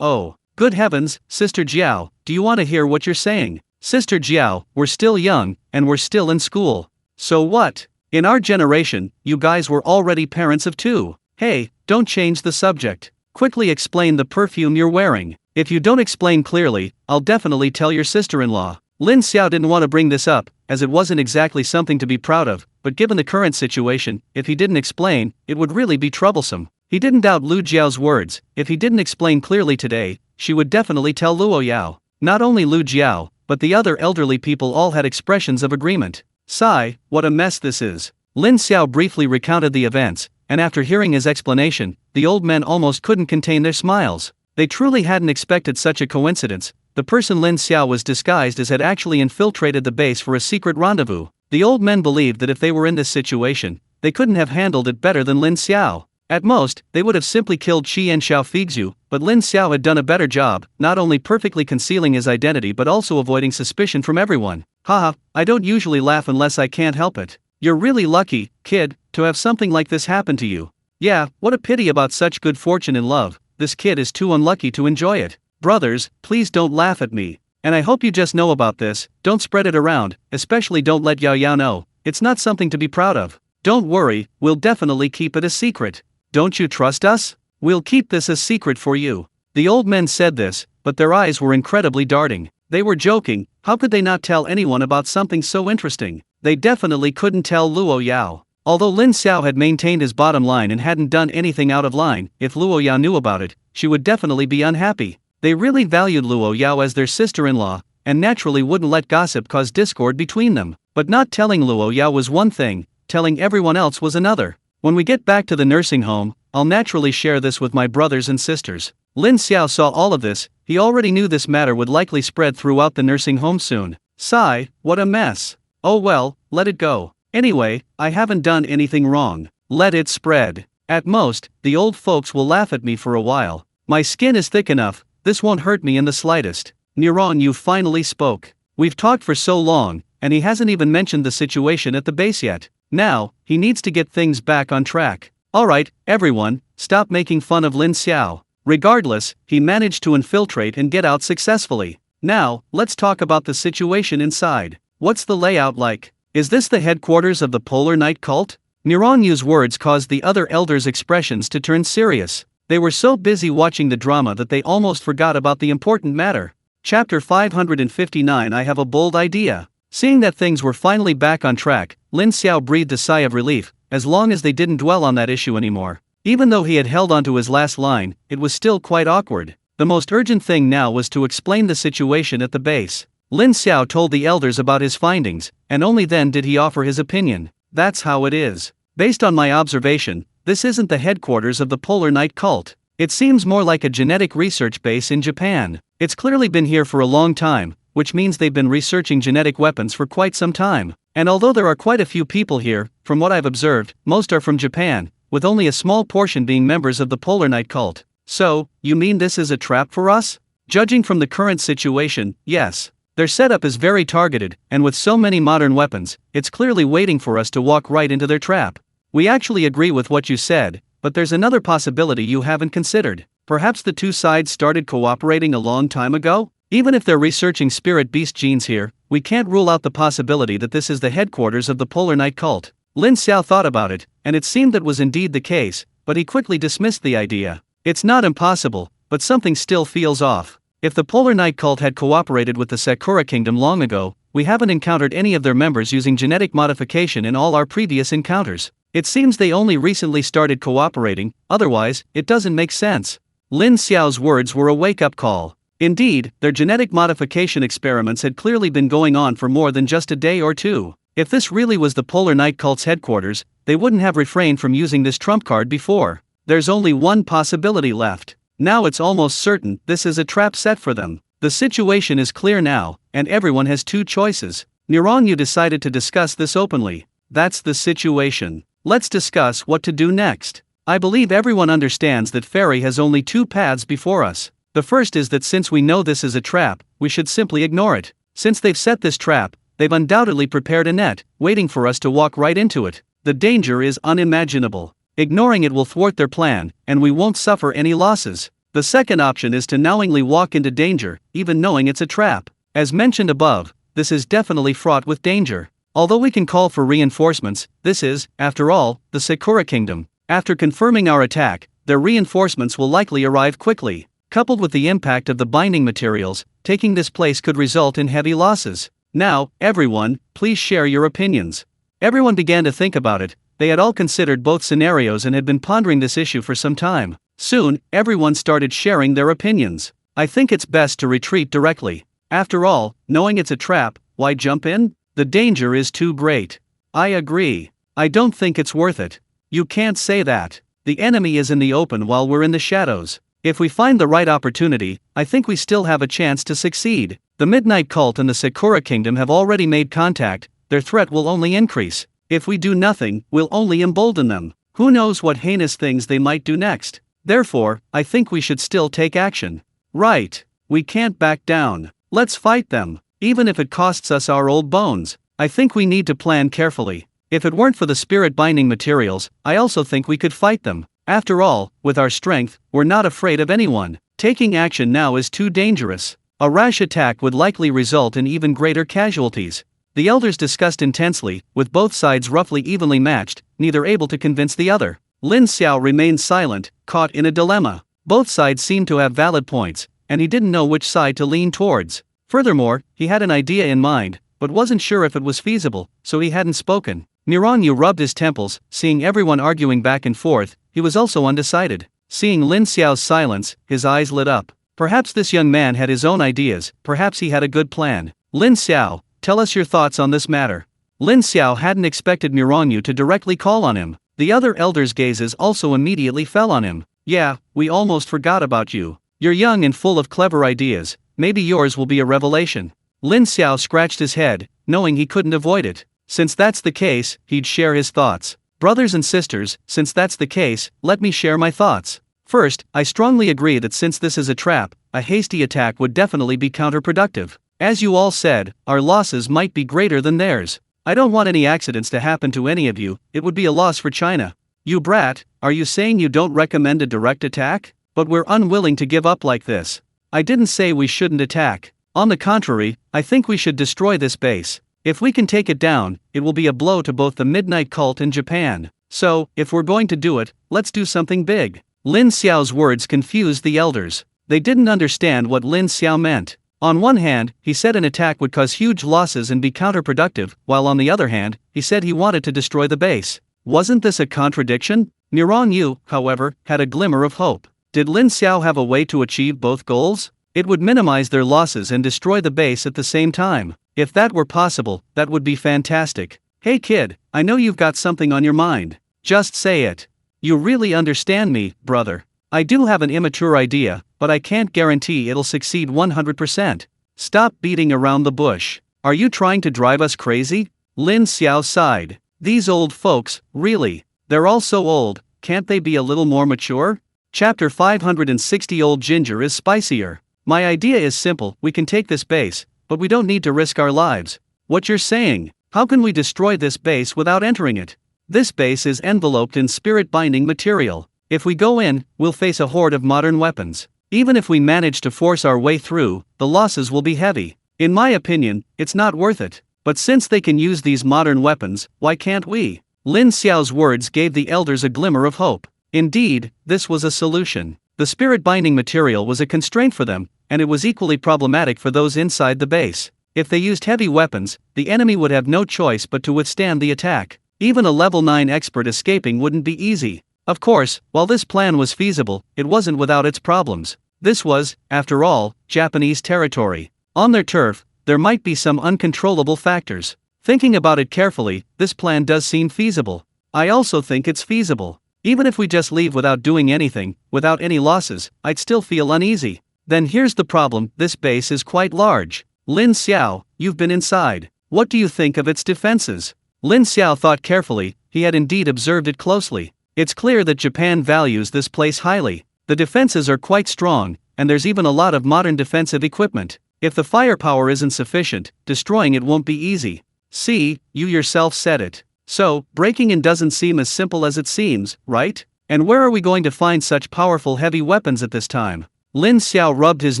oh. Good heavens, Sister Jiao, do you want to hear what you're saying? Sister Jiao, we're still young, and we're still in school. So what? In our generation, you guys were already parents of two. Hey, don't change the subject. Quickly explain the perfume you're wearing. If you don't explain clearly, I'll definitely tell your sister-in-law. Lin Xiao didn't want to bring this up, as it wasn't exactly something to be proud of, but given the current situation, if he didn't explain, it would really be troublesome. He didn't doubt Lu Jiao's words. If he didn't explain clearly today, she would definitely tell Luo Yao. Not only Lu Jiao, but the other elderly people all had expressions of agreement. Sigh, what a mess this is. Lin Xiao briefly recounted the events, and after hearing his explanation, the old men almost couldn't contain their smiles. They truly hadn't expected such a coincidence. The person Lin Xiao was disguised as had actually infiltrated the base for a secret rendezvous. The old men believed that if they were in this situation, they couldn't have handled it better than Lin Xiao. At most, they would have simply killed Qi and Xiao Figzhu, but Lin Xiao had done a better job, not only perfectly concealing his identity but also avoiding suspicion from everyone. Haha, I don't usually laugh unless I can't help it. You're really lucky, kid, to have something like this happen to you. Yeah, what a pity about such good fortune in love. This kid is too unlucky to enjoy it. Brothers, please don't laugh at me. And I hope you just know about this, don't spread it around, especially don't let Yao Yao know. It's not something to be proud of. Don't worry, we'll definitely keep it a secret. Don't you trust us? We'll keep this a secret for you. The old men said this, but their eyes were incredibly darting. They were joking. How could they not tell anyone about something so interesting? They definitely couldn't tell Luo Yao. Although Lin Xiao had maintained his bottom line and hadn't done anything out of line, if Luo Yao knew about it, she would definitely be unhappy. They really valued Luo Yao as their sister-in-law, and naturally wouldn't let gossip cause discord between them. But not telling Luo Yao was one thing, telling everyone else was another. When we get back to the nursing home, I'll naturally share this with my brothers and sisters. Lin Xiao saw all of this. He already knew this matter would likely spread throughout the nursing home soon. Sigh, what a mess. Oh well, let it go. Anyway, I haven't done anything wrong. Let it spread. At most, the old folks will laugh at me for a while. My skin is thick enough, this won't hurt me in the slightest. Niran, you finally spoke. We've talked for so long, and he hasn't even mentioned the situation at the base yet. Now, he needs to get things back on track. Alright, everyone, stop making fun of Lin Xiao. Regardless, he managed to infiltrate and get out successfully. Now, let's talk about the situation inside. What's the layout like? Is this the headquarters of the Polar Night cult? Mirangyu's words caused the other elders' expressions to turn serious. They were so busy watching the drama that they almost forgot about the important matter. Chapter 559. I have a bold idea. Seeing that things were finally back on track, Lin Xiao breathed a sigh of relief, as long as they didn't dwell on that issue anymore. Even though he had held onto his last line, it was still quite awkward. The most urgent thing now was to explain the situation at the base. Lin Xiao told the elders about his findings, and only then did he offer his opinion. That's how it is. Based on my observation, this isn't the headquarters of the Polar Night cult. It seems more like a genetic research base in Japan. It's clearly been here for a long time, which means they've been researching genetic weapons for quite some time. And although there are quite a few people here, from what I've observed, most are from Japan, with only a small portion being members of the Polar Night cult. So, you mean this is a trap for us? Judging from the current situation, yes. Their setup is very targeted, and with so many modern weapons, it's clearly waiting for us to walk right into their trap. We actually agree with what you said, but there's another possibility you haven't considered. Perhaps the two sides started cooperating a long time ago? Even if they're researching spirit beast genes here, we can't rule out the possibility that this is the headquarters of the Polar Night cult. Lin Xiao thought about it, and it seemed that was indeed the case, but he quickly dismissed the idea. It's not impossible, but something still feels off. If the Polar Night cult had cooperated with the Sakura Kingdom long ago, we haven't encountered any of their members using genetic modification in all our previous encounters. It seems they only recently started cooperating, otherwise, it doesn't make sense. Lin Xiao's words were a wake-up call. Indeed, their genetic modification experiments had clearly been going on for more than just a day or two. If this really was the Polar Night cult's headquarters, they wouldn't have refrained from using this trump card before. There's only one possibility left. Now it's almost certain this is a trap set for them. The situation is clear now, and everyone has two choices. Nirangyu decided to discuss this openly. That's the situation. Let's discuss what to do next. I believe everyone understands that Fairy has only two paths before us. The first is that since we know this is a trap, we should simply ignore it. Since they've set this trap, they've undoubtedly prepared a net, waiting for us to walk right into it. The danger is unimaginable. Ignoring it will thwart their plan, and we won't suffer any losses. The second option is to knowingly walk into danger, even knowing it's a trap. As mentioned above, this is definitely fraught with danger. Although we can call for reinforcements, this is, after all, the Sakura Kingdom. After confirming our attack, their reinforcements will likely arrive quickly. Coupled with the impact of the binding materials, taking this place could result in heavy losses. Now, everyone, please share your opinions. Everyone began to think about it. They had all considered both scenarios and had been pondering this issue for some time. Soon, everyone started sharing their opinions. I think it's best to retreat directly. After all, knowing it's a trap, why jump in? The danger is too great. I agree. I don't think it's worth it. You can't say that. The enemy is in the open while we're in the shadows. If we find the right opportunity, I think we still have a chance to succeed. The Midnight Cult and the Sakura Kingdom have already made contact. Their threat will only increase. If we do nothing, we'll only embolden them. Who knows what heinous things they might do next? Therefore, I think we should still take action. Right. We can't back down. Let's fight them. Even if it costs us our old bones. I think we need to plan carefully. If it weren't for the spirit binding materials, I also think we could fight them. After all, with our strength, we're not afraid of anyone. Taking action now is too dangerous. A rash attack would likely result in even greater casualties. The elders discussed intensely, with both sides roughly evenly matched, neither able to convince the other. Lin Xiao remained silent, caught in a dilemma. Both sides seemed to have valid points, and he didn't know which side to lean towards. Furthermore, he had an idea in mind, but wasn't sure if it was feasible, so he hadn't spoken. Nirangyu rubbed his temples, seeing everyone arguing back and forth. He was also undecided. Seeing Lin Xiao's silence, his eyes lit up. Perhaps this young man had his own ideas, perhaps he had a good plan. Lin Xiao, tell us your thoughts on this matter. Lin Xiao hadn't expected Nirangyu to directly call on him. The other elders' gazes also immediately fell on him. Yeah, we almost forgot about you. You're young and full of clever ideas, maybe yours will be a revelation. Lin Xiao scratched his head, knowing he couldn't avoid it. Since that's the case, he'd share his thoughts. Brothers and sisters, since that's the case, let me share my thoughts. First, I strongly agree that since this is a trap, a hasty attack would definitely be counterproductive. As you all said, our losses might be greater than theirs. I don't want any accidents to happen to any of you, it would be a loss for China. You brat, are you saying you don't recommend a direct attack? But we're unwilling to give up like this. I didn't say we shouldn't attack. On the contrary, I think we should destroy this base. If we can take it down, it will be a blow to both the Midnight Cult and Japan. So, if we're going to do it, let's do something big. Lin Xiao's words confused the elders. They didn't understand what Lin Xiao meant. On one hand, he said an attack would cause huge losses and be counterproductive, while on the other hand, he said he wanted to destroy the base. Wasn't this a contradiction? Mirong Yu, however, had a glimmer of hope. Did Lin Xiao have a way to achieve both goals? It would minimize their losses and destroy the base at the same time. If that were possible, that would be fantastic. Hey kid, I know you've got something on your mind. Just say it. You really understand me, brother. I do have an immature idea, but I can't guarantee it'll succeed 100%. Stop beating around the bush. Are you trying to drive us crazy? Lin Xiao sighed. These old folks, really. They're all so old, can't they be a little more mature? Chapter 560 Old Ginger is spicier. My idea is simple, we can take this base, but we don't need to risk our lives. What you're saying? How can we destroy this base without entering it? This base is enveloped in spirit-binding material. If we go in, we'll face a horde of modern weapons. Even if we manage to force our way through, the losses will be heavy. In my opinion, it's not worth it. But since they can use these modern weapons, why can't we? Lin Xiao's words gave the elders a glimmer of hope. Indeed, this was a solution. The spirit-binding material was a constraint for them, and it was equally problematic for those inside the base. If they used heavy weapons, the enemy would have no choice but to withstand the attack. Even a level 9 expert escaping wouldn't be easy. Of course, while this plan was feasible, it wasn't without its problems. This was, after all, Japanese territory. On their turf, there might be some uncontrollable factors. Thinking about it carefully, this plan does seem feasible. I also think it's feasible. Even if we just leave without doing anything, without any losses, I'd still feel uneasy. Then here's the problem, this base is quite large. Lin Xiao, you've been inside. What do you think of its defenses? Lin Xiao thought carefully, he had indeed observed it closely. It's clear that Japan values this place highly. The defenses are quite strong, and there's even a lot of modern defensive equipment. If the firepower isn't sufficient, destroying it won't be easy. See, you yourself said it. So, breaking in doesn't seem as simple as it seems, right? And where are we going to find such powerful heavy weapons at this time? Lin Xiao rubbed his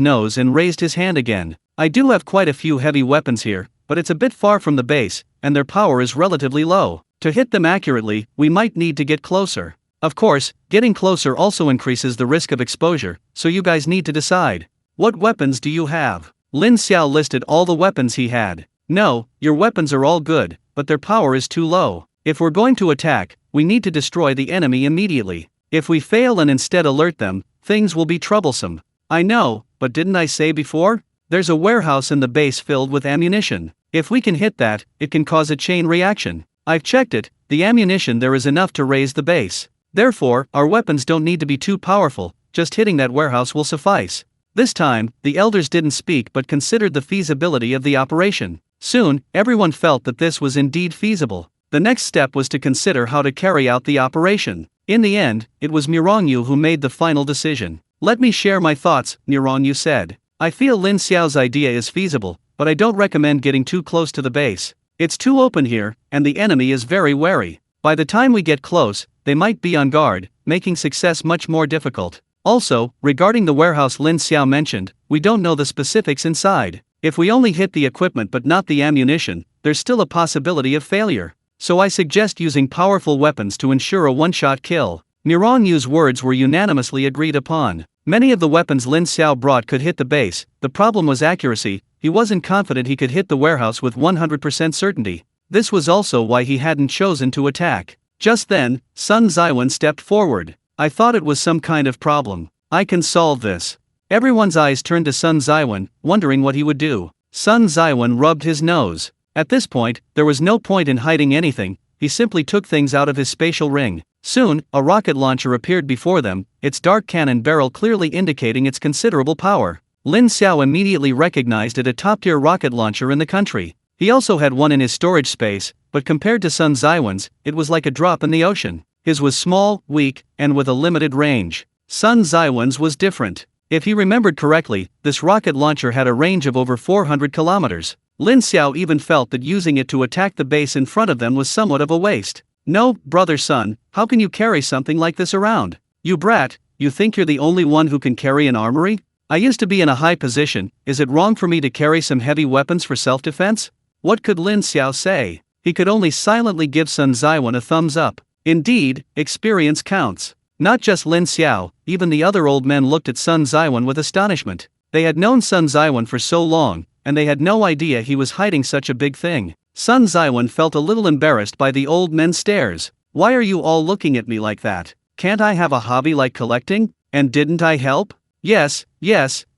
nose and raised his hand again. I do have quite a few heavy weapons here, but it's a bit far from the base, and their power is relatively low. To hit them accurately, we might need to get closer. Of course, getting closer also increases the risk of exposure, so you guys need to decide. What weapons do you have? Lin Xiao listed all the weapons he had. No, your weapons are all good, but their power is too low. If we're going to attack, we need to destroy the enemy immediately. If we fail and instead alert them, things will be troublesome. I know, but didn't I say before? There's a warehouse in the base filled with ammunition. If we can hit that, it can cause a chain reaction. I've checked it, the ammunition there is enough to raise the base. Therefore, our weapons don't need to be too powerful, just hitting that warehouse will suffice. This time, the elders didn't speak but considered the feasibility of the operation. Soon, everyone felt that this was indeed feasible. The next step was to consider how to carry out the operation. In the end, it was Mirong Yu who made the final decision. Let me share my thoughts, Mirong Yu said. I feel Lin Xiao's idea is feasible, but I don't recommend getting too close to the base. It's too open here, and the enemy is very wary. By the time we get close, they might be on guard, making success much more difficult. Also, regarding the warehouse Lin Xiao mentioned, we don't know the specifics inside. If we only hit the equipment but not the ammunition, there's still a possibility of failure. So I suggest using powerful weapons to ensure a one-shot kill. Mirong Yu's words were unanimously agreed upon. Many of the weapons Lin Xiao brought could hit the base, the problem was accuracy. He wasn't confident he could hit the warehouse with 100% certainty. This was also why he hadn't chosen to attack. Just then, Sun Zaiwen stepped forward. I thought it was some kind of problem. I can solve this. Everyone's eyes turned to Sun Zaiwen, wondering what he would do. Sun Zaiwen rubbed his nose. At this point, there was no point in hiding anything, he simply took things out of his spatial ring. Soon, a rocket launcher appeared before them, its dark cannon barrel clearly indicating its considerable power. Lin Xiao immediately recognized it a top-tier rocket launcher in the country. He also had one in his storage space, but compared to Sun Zaiwen's, it was like a drop in the ocean. His was small, weak, and with a limited range. Sun Zaiwen's was different. If he remembered correctly, this rocket launcher had a range of over 400 kilometers. Lin Xiao even felt that using it to attack the base in front of them was somewhat of a waste. No, brother son, how can you carry something like this around? You brat, you think you're the only one who can carry an armory? I used to be in a high position, is it wrong for me to carry some heavy weapons for self-defense? What could Lin Xiao say? He could only silently give Sun Ziwen a thumbs up. Indeed, experience counts. Not just Lin Xiao, even the other old men looked at Sun Ziwen with astonishment. They had known Sun Ziwen for so long, and they had no idea he was hiding such a big thing. Sun Ziwen felt a little embarrassed by the old men's stares. Why are you all looking at me like that? Can't I have a hobby like collecting? And didn't I help? Yes,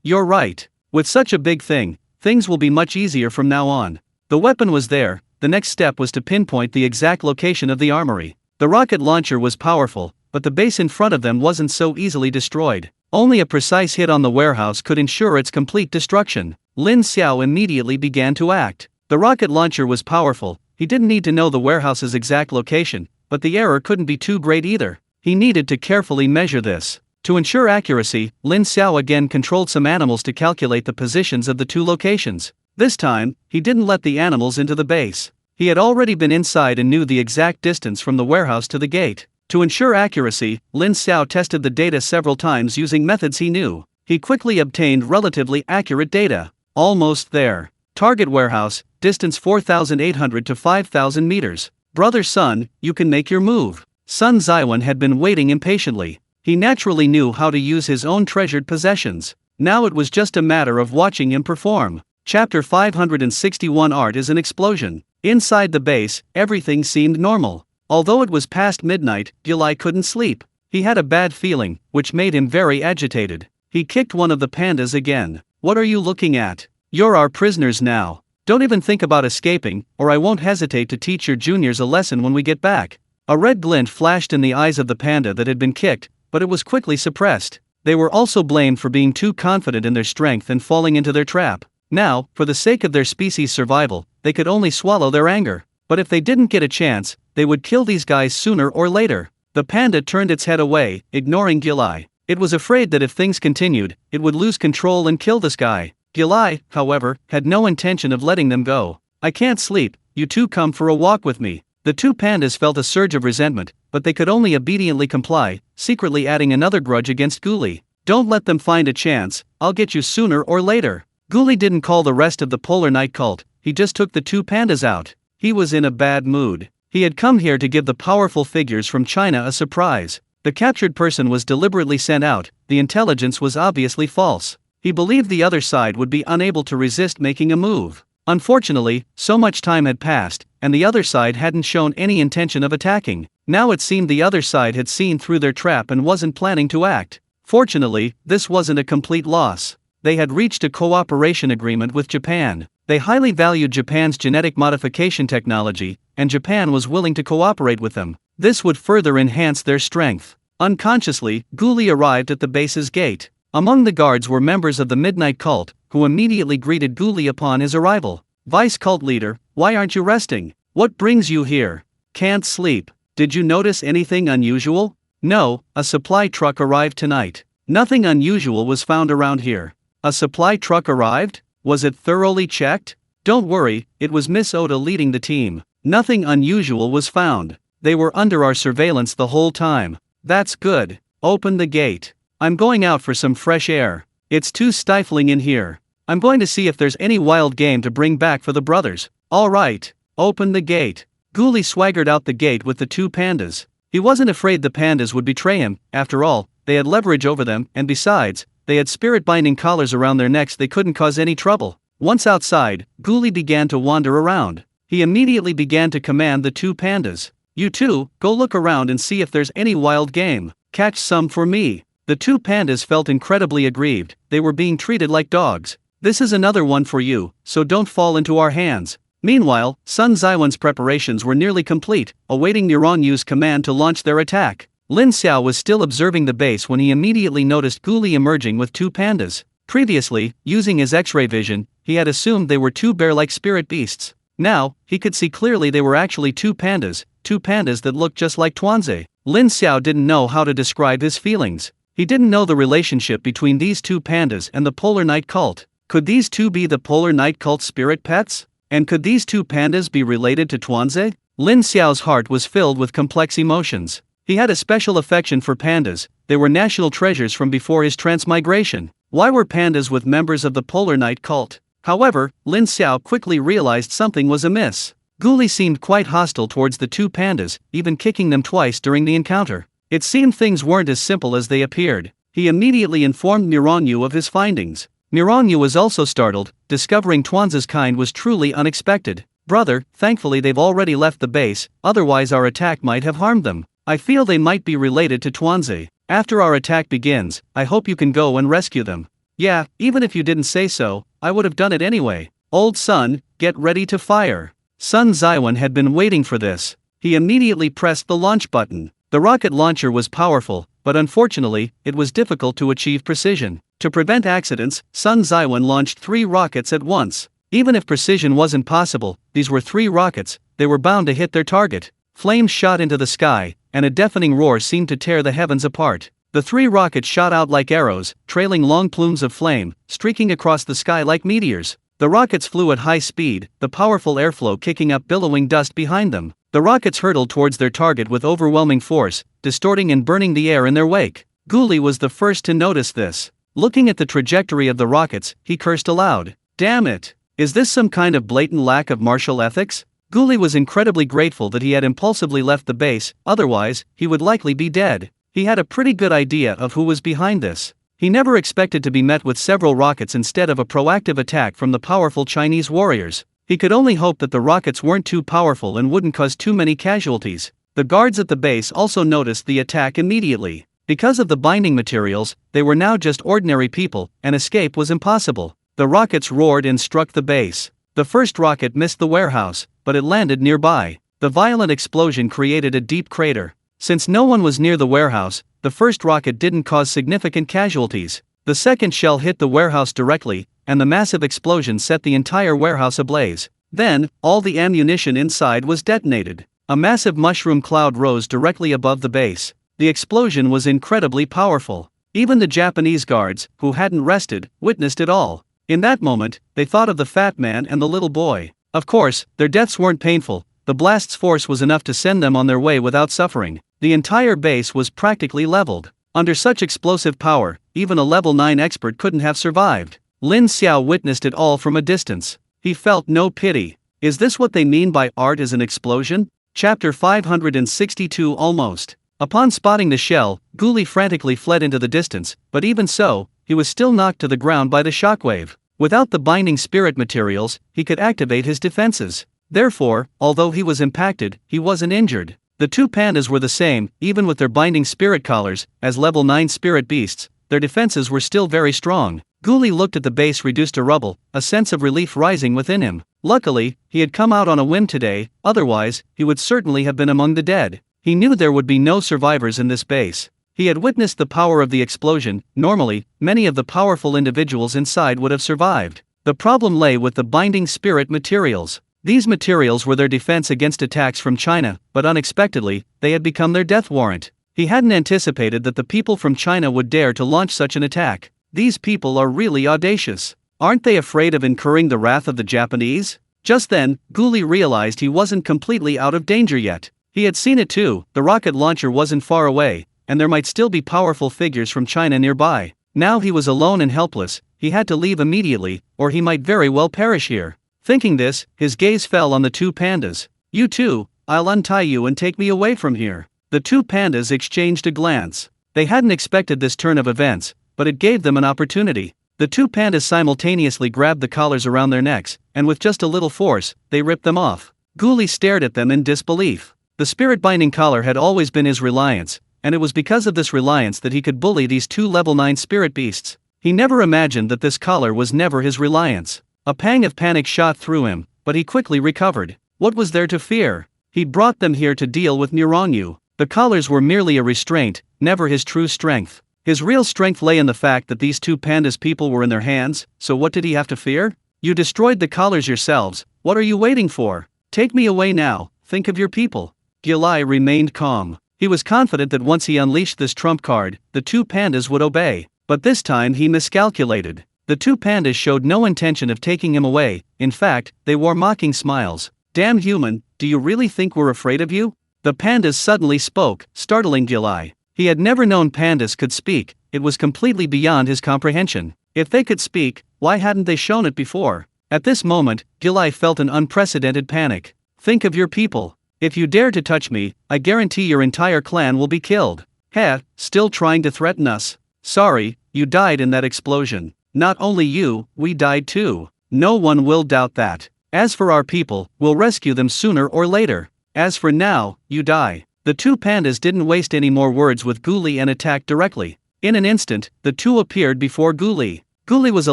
you're right. With such a big thing, things will be much easier from now on. The weapon was there, the next step was to pinpoint the exact location of the armory. The rocket launcher was powerful, but the base in front of them wasn't so easily destroyed. Only a precise hit on the warehouse could ensure its complete destruction. Lin Xiao immediately began to act. The rocket launcher was powerful, he didn't need to know the warehouse's exact location, but the error couldn't be too great either. He needed to carefully measure this. To ensure accuracy, Lin Xiao again controlled some animals to calculate the positions of the two locations. This time, he didn't let the animals into the base. He had already been inside and knew the exact distance from the warehouse to the gate. To ensure accuracy, Lin Xiao tested the data several times using methods he knew. He quickly obtained relatively accurate data. Almost there. Target warehouse, distance 4,800 to 5,000 meters. Brother Sun, you can make your move. Sun Ziwen had been waiting impatiently. He naturally knew how to use his own treasured possessions. Now it was just a matter of watching him perform. Chapter 561 Art is an explosion. Inside the base, everything seemed normal. Although it was past midnight, Gilai couldn't sleep. He had a bad feeling, which made him very agitated. He kicked one of the pandas again. What are you looking at? You're our prisoners now. Don't even think about escaping, or I won't hesitate to teach your juniors a lesson when we get back. A red glint flashed in the eyes of the panda that had been kicked, but it was quickly suppressed. They were also blamed for being too confident in their strength and falling into their trap. Now, for the sake of their species' survival, they could only swallow their anger. But if they didn't get a chance, they would kill these guys sooner or later. The panda turned its head away, ignoring Gilai. It was afraid that if things continued, it would lose control and kill this guy. Gilai, however, had no intention of letting them go. I can't sleep, you two come for a walk with me. The two pandas felt a surge of resentment, but they could only obediently comply, secretly adding another grudge against Guli. Don't let them find a chance, I'll get you sooner or later. Guli didn't call the rest of the Polar Night cult, he just took the two pandas out. He was in a bad mood. He had come here to give the powerful figures from China a surprise. The captured person was deliberately sent out, the intelligence was obviously false. He believed the other side would be unable to resist making a move. Unfortunately, so much time had passed, and the other side hadn't shown any intention of attacking. Now it seemed the other side had seen through their trap and wasn't planning to act. Fortunately, this wasn't a complete loss. They had reached a cooperation agreement with Japan. They highly valued Japan's genetic modification technology, and Japan was willing to cooperate with them. This would further enhance their strength. Unconsciously, Guli arrived at the base's gate. Among the guards were members of the Midnight Cult, who immediately greeted Guli upon his arrival. Vice Cult Leader, why aren't you resting? What brings you here? Can't sleep. Did you notice anything unusual? No, a supply truck arrived tonight. Nothing unusual was found around here. A supply truck arrived? Was it thoroughly checked? Don't worry, it was Miss Oda leading the team. Nothing unusual was found. They were under our surveillance the whole time. That's good. Open the gate. I'm going out for some fresh air. It's too stifling in here. I'm going to see if there's any wild game to bring back for the brothers. All right, open the gate. Guli swaggered out the gate with the two pandas. He wasn't afraid the pandas would betray him. After all, they had leverage over them, and besides, they had spirit-binding collars around their necks. They couldn't cause any trouble. Once outside, Guli began to wander around. He immediately began to command the two pandas. You two, go look around and see if there's any wild game. Catch some for me. The two pandas felt incredibly aggrieved. They were being treated like dogs. This is another one for you, so don't fall into our hands. Meanwhile, Sun Ziwen's preparations were nearly complete, awaiting Neuron Yu's command to launch their attack. Lin Xiao was still observing the base when he immediately noticed Guli emerging with two pandas. Previously, using his X-ray vision, he had assumed they were two bear-like spirit beasts. Now, he could see clearly they were actually two pandas that looked just like Tuanze. Lin Xiao didn't know how to describe his feelings. He didn't know the relationship between these two pandas and the Polar Night Cult. Could these two be the Polar Night Cult spirit pets? And could these two pandas be related to Tuanze? Lin Xiao's heart was filled with complex emotions. He had a special affection for pandas. They were national treasures from before his transmigration. Why were pandas with members of the Polar Night cult? However, Lin Xiao quickly realized something was amiss. Guli seemed quite hostile towards the two pandas, even kicking them twice during the encounter. It seemed things weren't as simple as they appeared. He immediately informed Miranyu of his findings. Miranyu was also startled, discovering Tuanze's kind was truly unexpected. Brother, thankfully they've already left the base, otherwise our attack might have harmed them. I feel they might be related to Tuanze. After our attack begins, I hope you can go and rescue them. Yeah, even if you didn't say so, I would have done it anyway. Old son, get ready to fire. Sun Zaiwan had been waiting for this. He immediately pressed the launch button. The rocket launcher was powerful, but unfortunately, it was difficult to achieve precision. To prevent accidents, Sun Zaiwan launched 3 rockets at once. Even if precision wasn't possible, these were 3 rockets, they were bound to hit their target. Flames shot into the sky, and a deafening roar seemed to tear the heavens apart. The 3 rockets shot out like arrows, trailing long plumes of flame, streaking across the sky like meteors. The rockets flew at high speed, the powerful airflow kicking up billowing dust behind them. The rockets hurtled towards their target with overwhelming force, distorting and burning the air in their wake. Guli was the first to notice this. Looking at the trajectory of the rockets, he cursed aloud. Damn it! Is this some kind of blatant lack of martial ethics? Guli was incredibly grateful that he had impulsively left the base, otherwise, he would likely be dead. He had a pretty good idea of who was behind this. He never expected to be met with several rockets instead of a proactive attack from the powerful Chinese warriors. He could only hope that the rockets weren't too powerful and wouldn't cause too many casualties. The guards at the base also noticed the attack immediately. Because of the binding materials, they were now just ordinary people, and escape was impossible. The rockets roared and struck the base. The first rocket missed the warehouse, but it landed nearby. The violent explosion created a deep crater. Since no one was near the warehouse, the first rocket didn't cause significant casualties. The second shell hit the warehouse directly, and the massive explosion set the entire warehouse ablaze. Then, all the ammunition inside was detonated. A massive mushroom cloud rose directly above the base. The explosion was incredibly powerful. Even the Japanese guards, who hadn't rested, witnessed it all. In that moment, they thought of the fat man and the little boy. Of course, their deaths weren't painful. The blast's force was enough to send them on their way without suffering. The entire base was practically leveled. Under such explosive power, even a level 9 expert couldn't have survived. Lin Xiao witnessed it all from a distance. He felt no pity. Is this what they mean by art is an explosion? Chapter 562 Almost. Upon spotting the shell, Guli frantically fled into the distance, but even so, he was still knocked to the ground by the shockwave. Without the binding spirit materials, he could activate his defenses. Therefore, although he was impacted, he wasn't injured. The two pandas were the same, even with their binding spirit collars, as level 9 spirit beasts, their defenses were still very strong. Guli looked at the base reduced to rubble, a sense of relief rising within him. Luckily, he had come out on a whim today, otherwise, he would certainly have been among the dead. He knew there would be no survivors in this base. He had witnessed the power of the explosion. Normally, many of the powerful individuals inside would have survived. The problem lay with the binding spirit materials. These materials were their defense against attacks from China, but unexpectedly, they had become their death warrant. He hadn't anticipated that the people from China would dare to launch such an attack. These people are really audacious. Aren't they afraid of incurring the wrath of the Japanese? Just then, Guli realized he wasn't completely out of danger yet. He had seen it too, the rocket launcher wasn't far away, and there might still be powerful figures from China nearby. Now he was alone and helpless, he had to leave immediately, or he might very well perish here. Thinking this, his gaze fell on the two pandas. You too, I'll untie you and take me away from here. The two pandas exchanged a glance. They hadn't expected this turn of events, but it gave them an opportunity. The two pandas simultaneously grabbed the collars around their necks, and with just a little force, they ripped them off. Guli stared at them in disbelief. The spirit-binding collar had always been his reliance, and it was because of this reliance that he could bully these two level 9 spirit beasts. He never imagined that this collar was never his reliance. A pang of panic shot through him, but he quickly recovered. What was there to fear? He brought them here to deal with Nirongyu. The collars were merely a restraint, never his true strength. His real strength lay in the fact that these two pandas people were in their hands, so what did he have to fear? You destroyed the collars yourselves, what are you waiting for? Take me away now, think of your people. Gilai remained calm. He was confident that once he unleashed this trump card, the two pandas would obey. But this time he miscalculated. The two pandas showed no intention of taking him away. In fact, they wore mocking smiles. "Damn human, do you really think we're afraid of you?" The pandas suddenly spoke, startling Gilai. He had never known pandas could speak. It was completely beyond his comprehension. If they could speak, why hadn't they shown it before? At this moment, Gilai felt an unprecedented panic. "Think of your people. If you dare to touch me, I guarantee your entire clan will be killed." "Heh, still trying to threaten us? Sorry, you died in that explosion. Not only you, we died too. No one will doubt that. As for our people, we'll rescue them sooner or later. As for now, you die." The two pandas didn't waste any more words with Guli and attacked directly. In an instant, the two appeared before Guli. Guli was a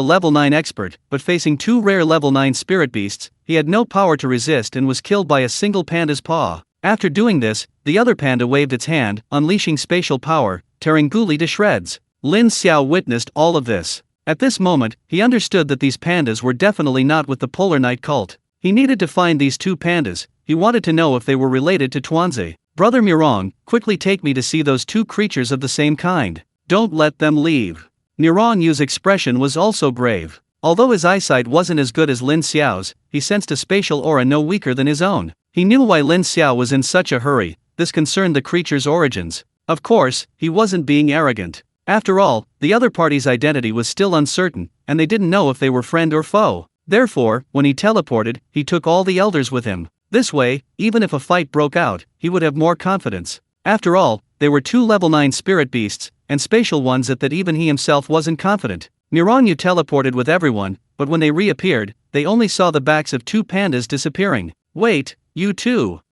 level 9 expert, but facing two rare level 9 spirit beasts, he had no power to resist and was killed by a single panda's paw. After doing this, the other panda waved its hand, unleashing spatial power, tearing Guli to shreds. Lin Xiao witnessed all of this. At this moment, he understood that these pandas were definitely not with the Polar Night cult. He needed to find these two pandas. He wanted to know if they were related to Tuanzi. "Brother Mirong, quickly take me to see those two creatures of the same kind. Don't let them leave." Mirong Yu's expression was also brave. Although his eyesight wasn't as good as Lin Xiao's, he sensed a spatial aura no weaker than his own. He knew why Lin Xiao was in such a hurry. This concerned the creature's origins. Of course, he wasn't being arrogant. After all, the other party's identity was still uncertain, and they didn't know if they were friend or foe. Therefore, when he teleported, he took all the elders with him. This way, even if a fight broke out, he would have more confidence. After all, they were two level 9 spirit beasts, and spatial ones at that even he himself wasn't confident. Mirong Yu teleported with everyone, but when they reappeared, they only saw the backs of two pandas disappearing. "Wait, you too."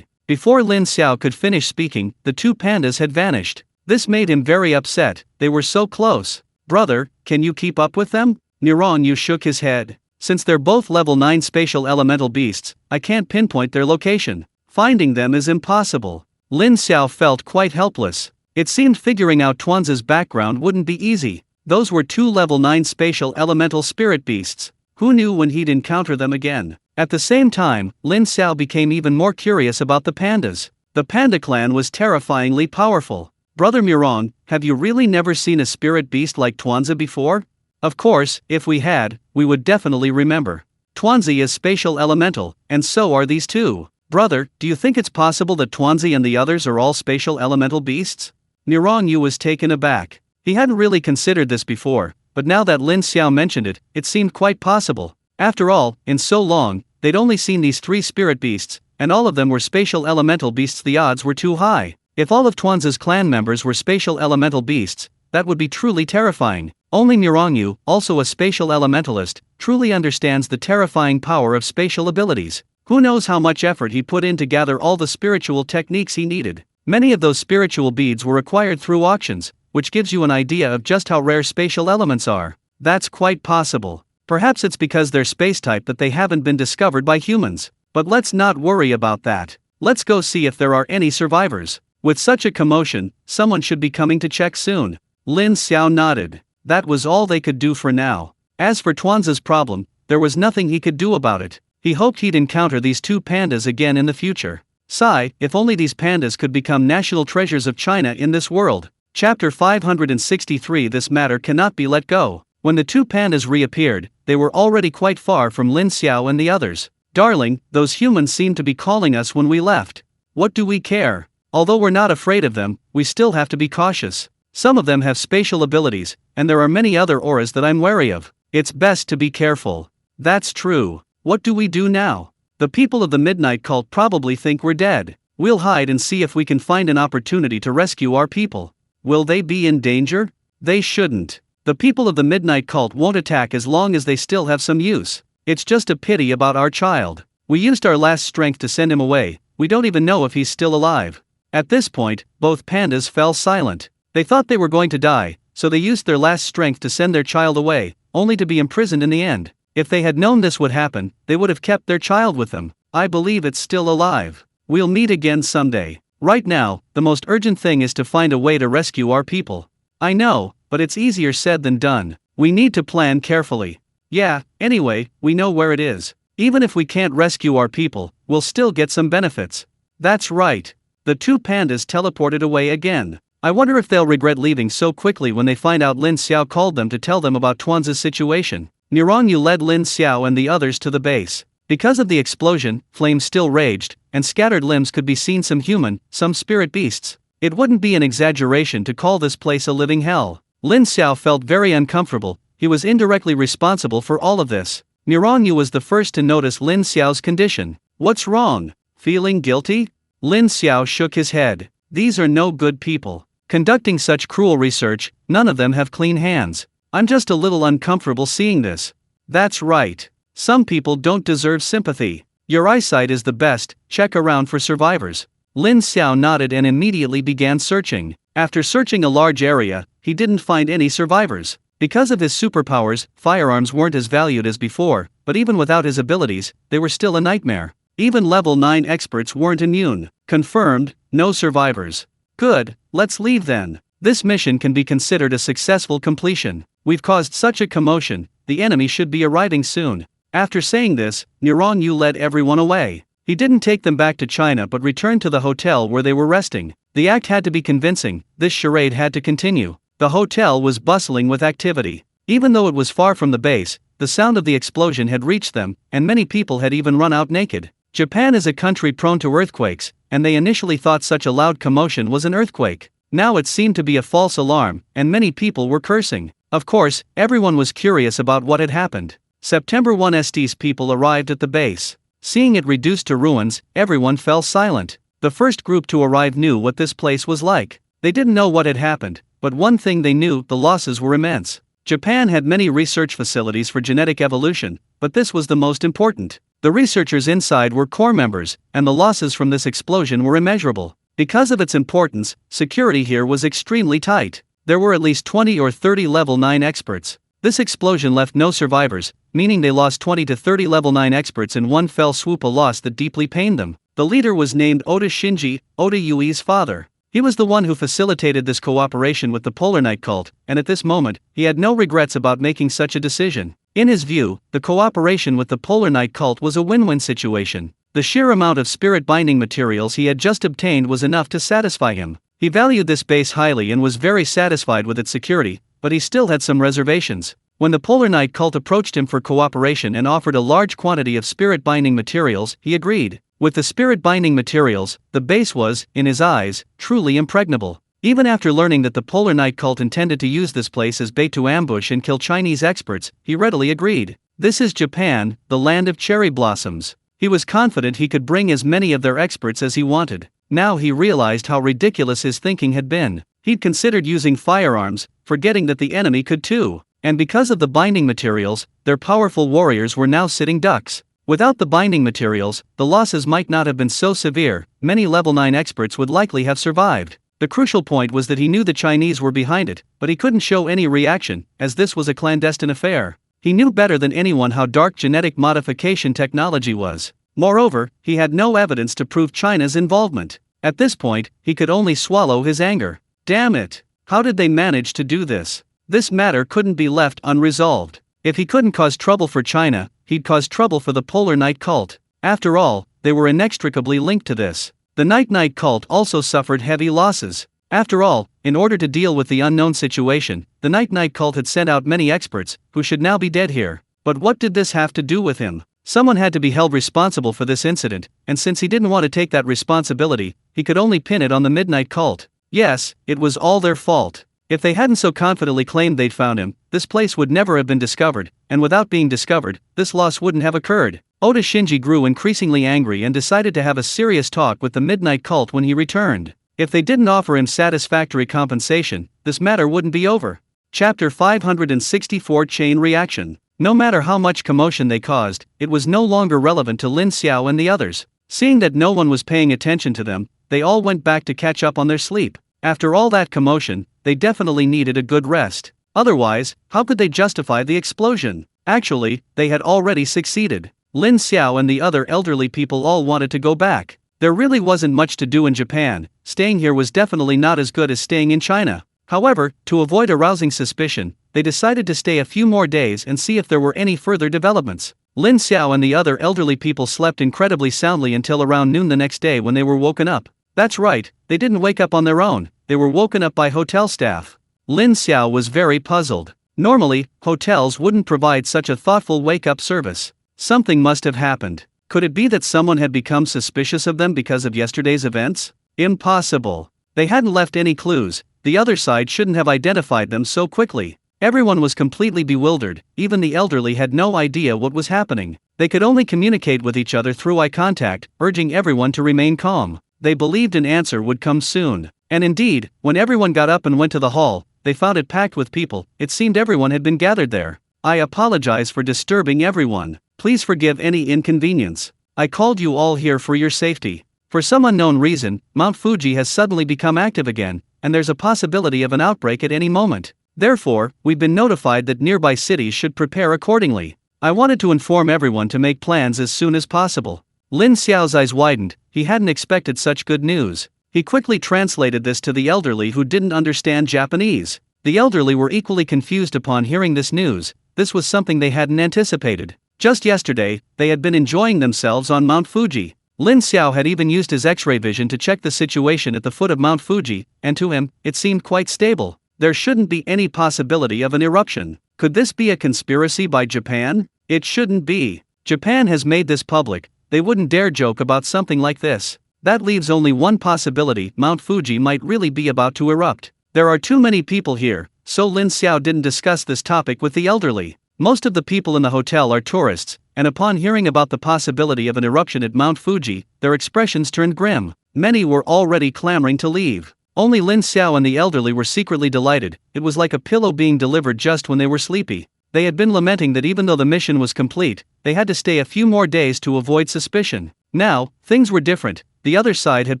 Before Lin Xiao could finish speaking, the two pandas had vanished. This made him very upset. They were so close. "Brother, can you keep up with them?" Mirong Yu shook his head. "Since they're both level 9 spatial elemental beasts, I can't pinpoint their location. Finding them is impossible." Lin Xiao felt quite helpless. It seemed figuring out Tuanzi's background wouldn't be easy. Those were two level 9 spatial elemental spirit beasts. Who knew when he'd encounter them again? At the same time, Lin Xiao became even more curious about the pandas. The panda clan was terrifyingly powerful. "Brother Mirong, have you really never seen a spirit beast like Tuanzi before?" "Of course, if we had, we would definitely remember. Tuanzi is spatial elemental, and so are these two. Brother, do you think it's possible that Tuanzi and the others are all spatial elemental beasts?" Mirong Yu was taken aback. He hadn't really considered this before, but now that Lin Xiao mentioned it, it seemed quite possible. After all, in so long, they'd only seen these three spirit beasts, and all of them were spatial elemental beasts. The odds were too high. If all of Tuanzi's clan members were spatial elemental beasts, that would be truly terrifying. Only Mirong Yu, also a spatial elementalist, truly understands the terrifying power of spatial abilities. Who knows how much effort he put in to gather all the spiritual techniques he needed. Many of those spiritual beads were acquired through auctions, which gives you an idea of just how rare spatial elements are. That's quite possible. Perhaps it's because they're space type that they haven't been discovered by humans. But let's not worry about that. Let's go see if there are any survivors. With such a commotion, someone should be coming to check soon. Lin Xiao nodded. That was all they could do for now. As for Tuanzi's problem, there was nothing he could do about it. He hoped he'd encounter these two pandas again in the future. Sigh, if only these pandas could become national treasures of China in this world. Chapter 563. This matter cannot be let go. When the two pandas reappeared, they were already quite far from Lin Xiao and the others. "Darling, those humans seemed to be calling us when we left. What do we care? Although we're not afraid of them, we still have to be cautious. Some of them have spatial abilities, and there are many other auras that I'm wary of. It's best to be careful." "That's true. What do we do now? The people of the Midnight Cult probably think we're dead. We'll hide and see if we can find an opportunity to rescue our people." "Will they be in danger?" "They shouldn't. The people of the Midnight Cult won't attack as long as they still have some use. It's just a pity about our child. We used our last strength to send him away. We don't even know if he's still alive." At this point, both pandas fell silent. They thought they were going to die, so they used their last strength to send their child away, only to be imprisoned in the end. If they had known this would happen, they would have kept their child with them. "I believe it's still alive. We'll meet again someday. Right now, the most urgent thing is to find a way to rescue our people." "I know, but it's easier said than done. We need to plan carefully." "Yeah, anyway, we know where it is. Even if we can't rescue our people, we'll still get some benefits." "That's right." The two pandas teleported away again. I wonder if they'll regret leaving so quickly when they find out Lin Xiao called them to tell them about Tuanz's situation. Nirongyu led Lin Xiao and the others to the base. Because of the explosion, flames still raged, and scattered limbs could be seen, some human, some spirit beasts. It wouldn't be an exaggeration to call this place a living hell. Lin Xiao felt very uncomfortable. He was indirectly responsible for all of this. Nirongyu was the first to notice Lin Xiao's condition. What's wrong? Feeling guilty? Lin Xiao shook his head. These are no good people. Conducting such cruel research, none of them have clean hands. I'm just a little uncomfortable seeing this. That's right. Some people don't deserve sympathy. Your eyesight is the best, check around for survivors. Lin Xiao nodded and immediately began searching. After searching a large area, he didn't find any survivors. Because of his superpowers, firearms weren't as valued as before, but even without his abilities, they were still a nightmare. Even level 9 experts weren't immune. Confirmed, no survivors. Good, let's leave then. This mission can be considered a successful completion. We've caused such a commotion, the enemy should be arriving soon. After saying this, Nirongyu led everyone away. He didn't take them back to China but returned to the hotel where they were resting. The act had to be convincing, this charade had to continue. The hotel was bustling with activity. Even though it was far from the base, the sound of the explosion had reached them, and many people had even run out naked. Japan is a country prone to earthquakes, and they initially thought such a loud commotion was an earthquake. Now it seemed to be a false alarm, and many people were cursing. Of course, everyone was curious about what had happened. September 1st's people arrived at the base. Seeing it reduced to ruins, everyone fell silent. The first group to arrive knew what this place was like. They didn't know what had happened, but one thing they knew, the losses were immense. Japan had many research facilities for genetic evolution, but this was the most important. The researchers inside were core members, and the losses from this explosion were immeasurable. Because of its importance, security here was extremely tight. There were at least 20 or 30 level 9 experts. This explosion left no survivors, meaning they lost 20 to 30 level 9 experts in one fell swoop, a loss that deeply pained them. The leader was named Oda Shinji, Oda Yui's father. He was the one who facilitated this cooperation with the Polar Night cult, and at this moment, he had no regrets about making such a decision. In his view, the cooperation with the Polar Night cult was a win-win situation. The sheer amount of spirit-binding materials he had just obtained was enough to satisfy him. He valued this base highly and was very satisfied with its security, but he still had some reservations. When the Polar Night cult approached him for cooperation and offered a large quantity of spirit-binding materials, he agreed. With the spirit-binding materials, the base was, in his eyes, truly impregnable. Even after learning that the Polar Night cult intended to use this place as bait to ambush and kill Chinese experts, he readily agreed. This is Japan, the land of cherry blossoms. He was confident he could bring as many of their experts as he wanted. Now he realized how ridiculous his thinking had been. He'd considered using firearms, forgetting that the enemy could too. And because of the binding materials, their powerful warriors were now sitting ducks. Without the binding materials, the losses might not have been so severe. Many level 9 experts would likely have survived. The crucial point was that he knew the Chinese were behind it, but he couldn't show any reaction, as this was a clandestine affair. He knew better than anyone how dark genetic modification technology was. Moreover, he had no evidence to prove China's involvement. At this point, he could only swallow his anger. Damn it! How did they manage to do this? This matter couldn't be left unresolved. If he couldn't cause trouble for China, he'd cause trouble for the Polar Night cult. After all, they were inextricably linked to this. The Night cult also suffered heavy losses. After all, in order to deal with the unknown situation, the Night cult had sent out many experts, who should now be dead here. But what did this have to do with him? Someone had to be held responsible for this incident, and since he didn't want to take that responsibility, he could only pin it on the Midnight cult. Yes, it was all their fault. If they hadn't so confidently claimed they'd found him, this place would never have been discovered, and without being discovered, this loss wouldn't have occurred. Oda Shinji grew increasingly angry and decided to have a serious talk with the Midnight cult when he returned. If they didn't offer him satisfactory compensation, this matter wouldn't be over. Chapter 564 Chain Reaction. No matter how much commotion they caused, it was no longer relevant to Lin Xiao and the others. Seeing that no one was paying attention to them, they all went back to catch up on their sleep. After all that commotion, they definitely needed a good rest. Otherwise, how could they justify the explosion? Actually, they had already succeeded. Lin Xiao and the other elderly people all wanted to go back. There really wasn't much to do in Japan. Staying here was definitely not as good as staying in China. However, to avoid arousing suspicion, they decided to stay a few more days and see if there were any further developments. Lin Xiao and the other elderly people slept incredibly soundly until around noon the next day when they were woken up. That's right, they didn't wake up on their own. they were woken up by hotel staff. Lin Xiao was very puzzled. Normally, hotels wouldn't provide such a thoughtful wake-up service. Something must have happened. Could it be that someone had become suspicious of them because of yesterday's events? Impossible. They hadn't left any clues. The other side shouldn't have identified them so quickly. Everyone was completely bewildered. Even the elderly had no idea what was happening. They could only communicate with each other through eye contact, urging everyone to remain calm. They believed an answer would come soon. And indeed, when everyone got up and went to the hall, they found it packed with people. It seemed everyone had been gathered there. I apologize for disturbing everyone. Please forgive any inconvenience. I called you all here for your safety. For some unknown reason, Mount Fuji has suddenly become active again, and there's a possibility of an outbreak at any moment. Therefore, we've been notified that nearby cities should prepare accordingly. I wanted to inform everyone to make plans as soon as possible. Lin Xiao's eyes widened. He hadn't expected such good news. He quickly translated this to the elderly who didn't understand Japanese. The elderly were equally confused upon hearing this news. This was something they hadn't anticipated. Just yesterday, they had been enjoying themselves on Mount Fuji. Lin Xiao had even used his X-ray vision to check the situation at the foot of Mount Fuji, and to him, it seemed quite stable. There shouldn't be any possibility of an eruption. Could this be a conspiracy by Japan? It shouldn't be. Japan has made this public. They wouldn't dare joke about something like this. That leaves only one possibility: Mount Fuji might really be about to erupt. There are too many people here, so Lin Xiao didn't discuss this topic with the elderly. Most of the people in the hotel are tourists, and upon hearing about the possibility of an eruption at Mount Fuji, their expressions turned grim. Many were already clamoring to leave. Only Lin Xiao and the elderly were secretly delighted. It was like a pillow being delivered just when they were sleepy. They had been lamenting that even though the mission was complete, they had to stay a few more days to avoid suspicion. Now, things were different. The other side had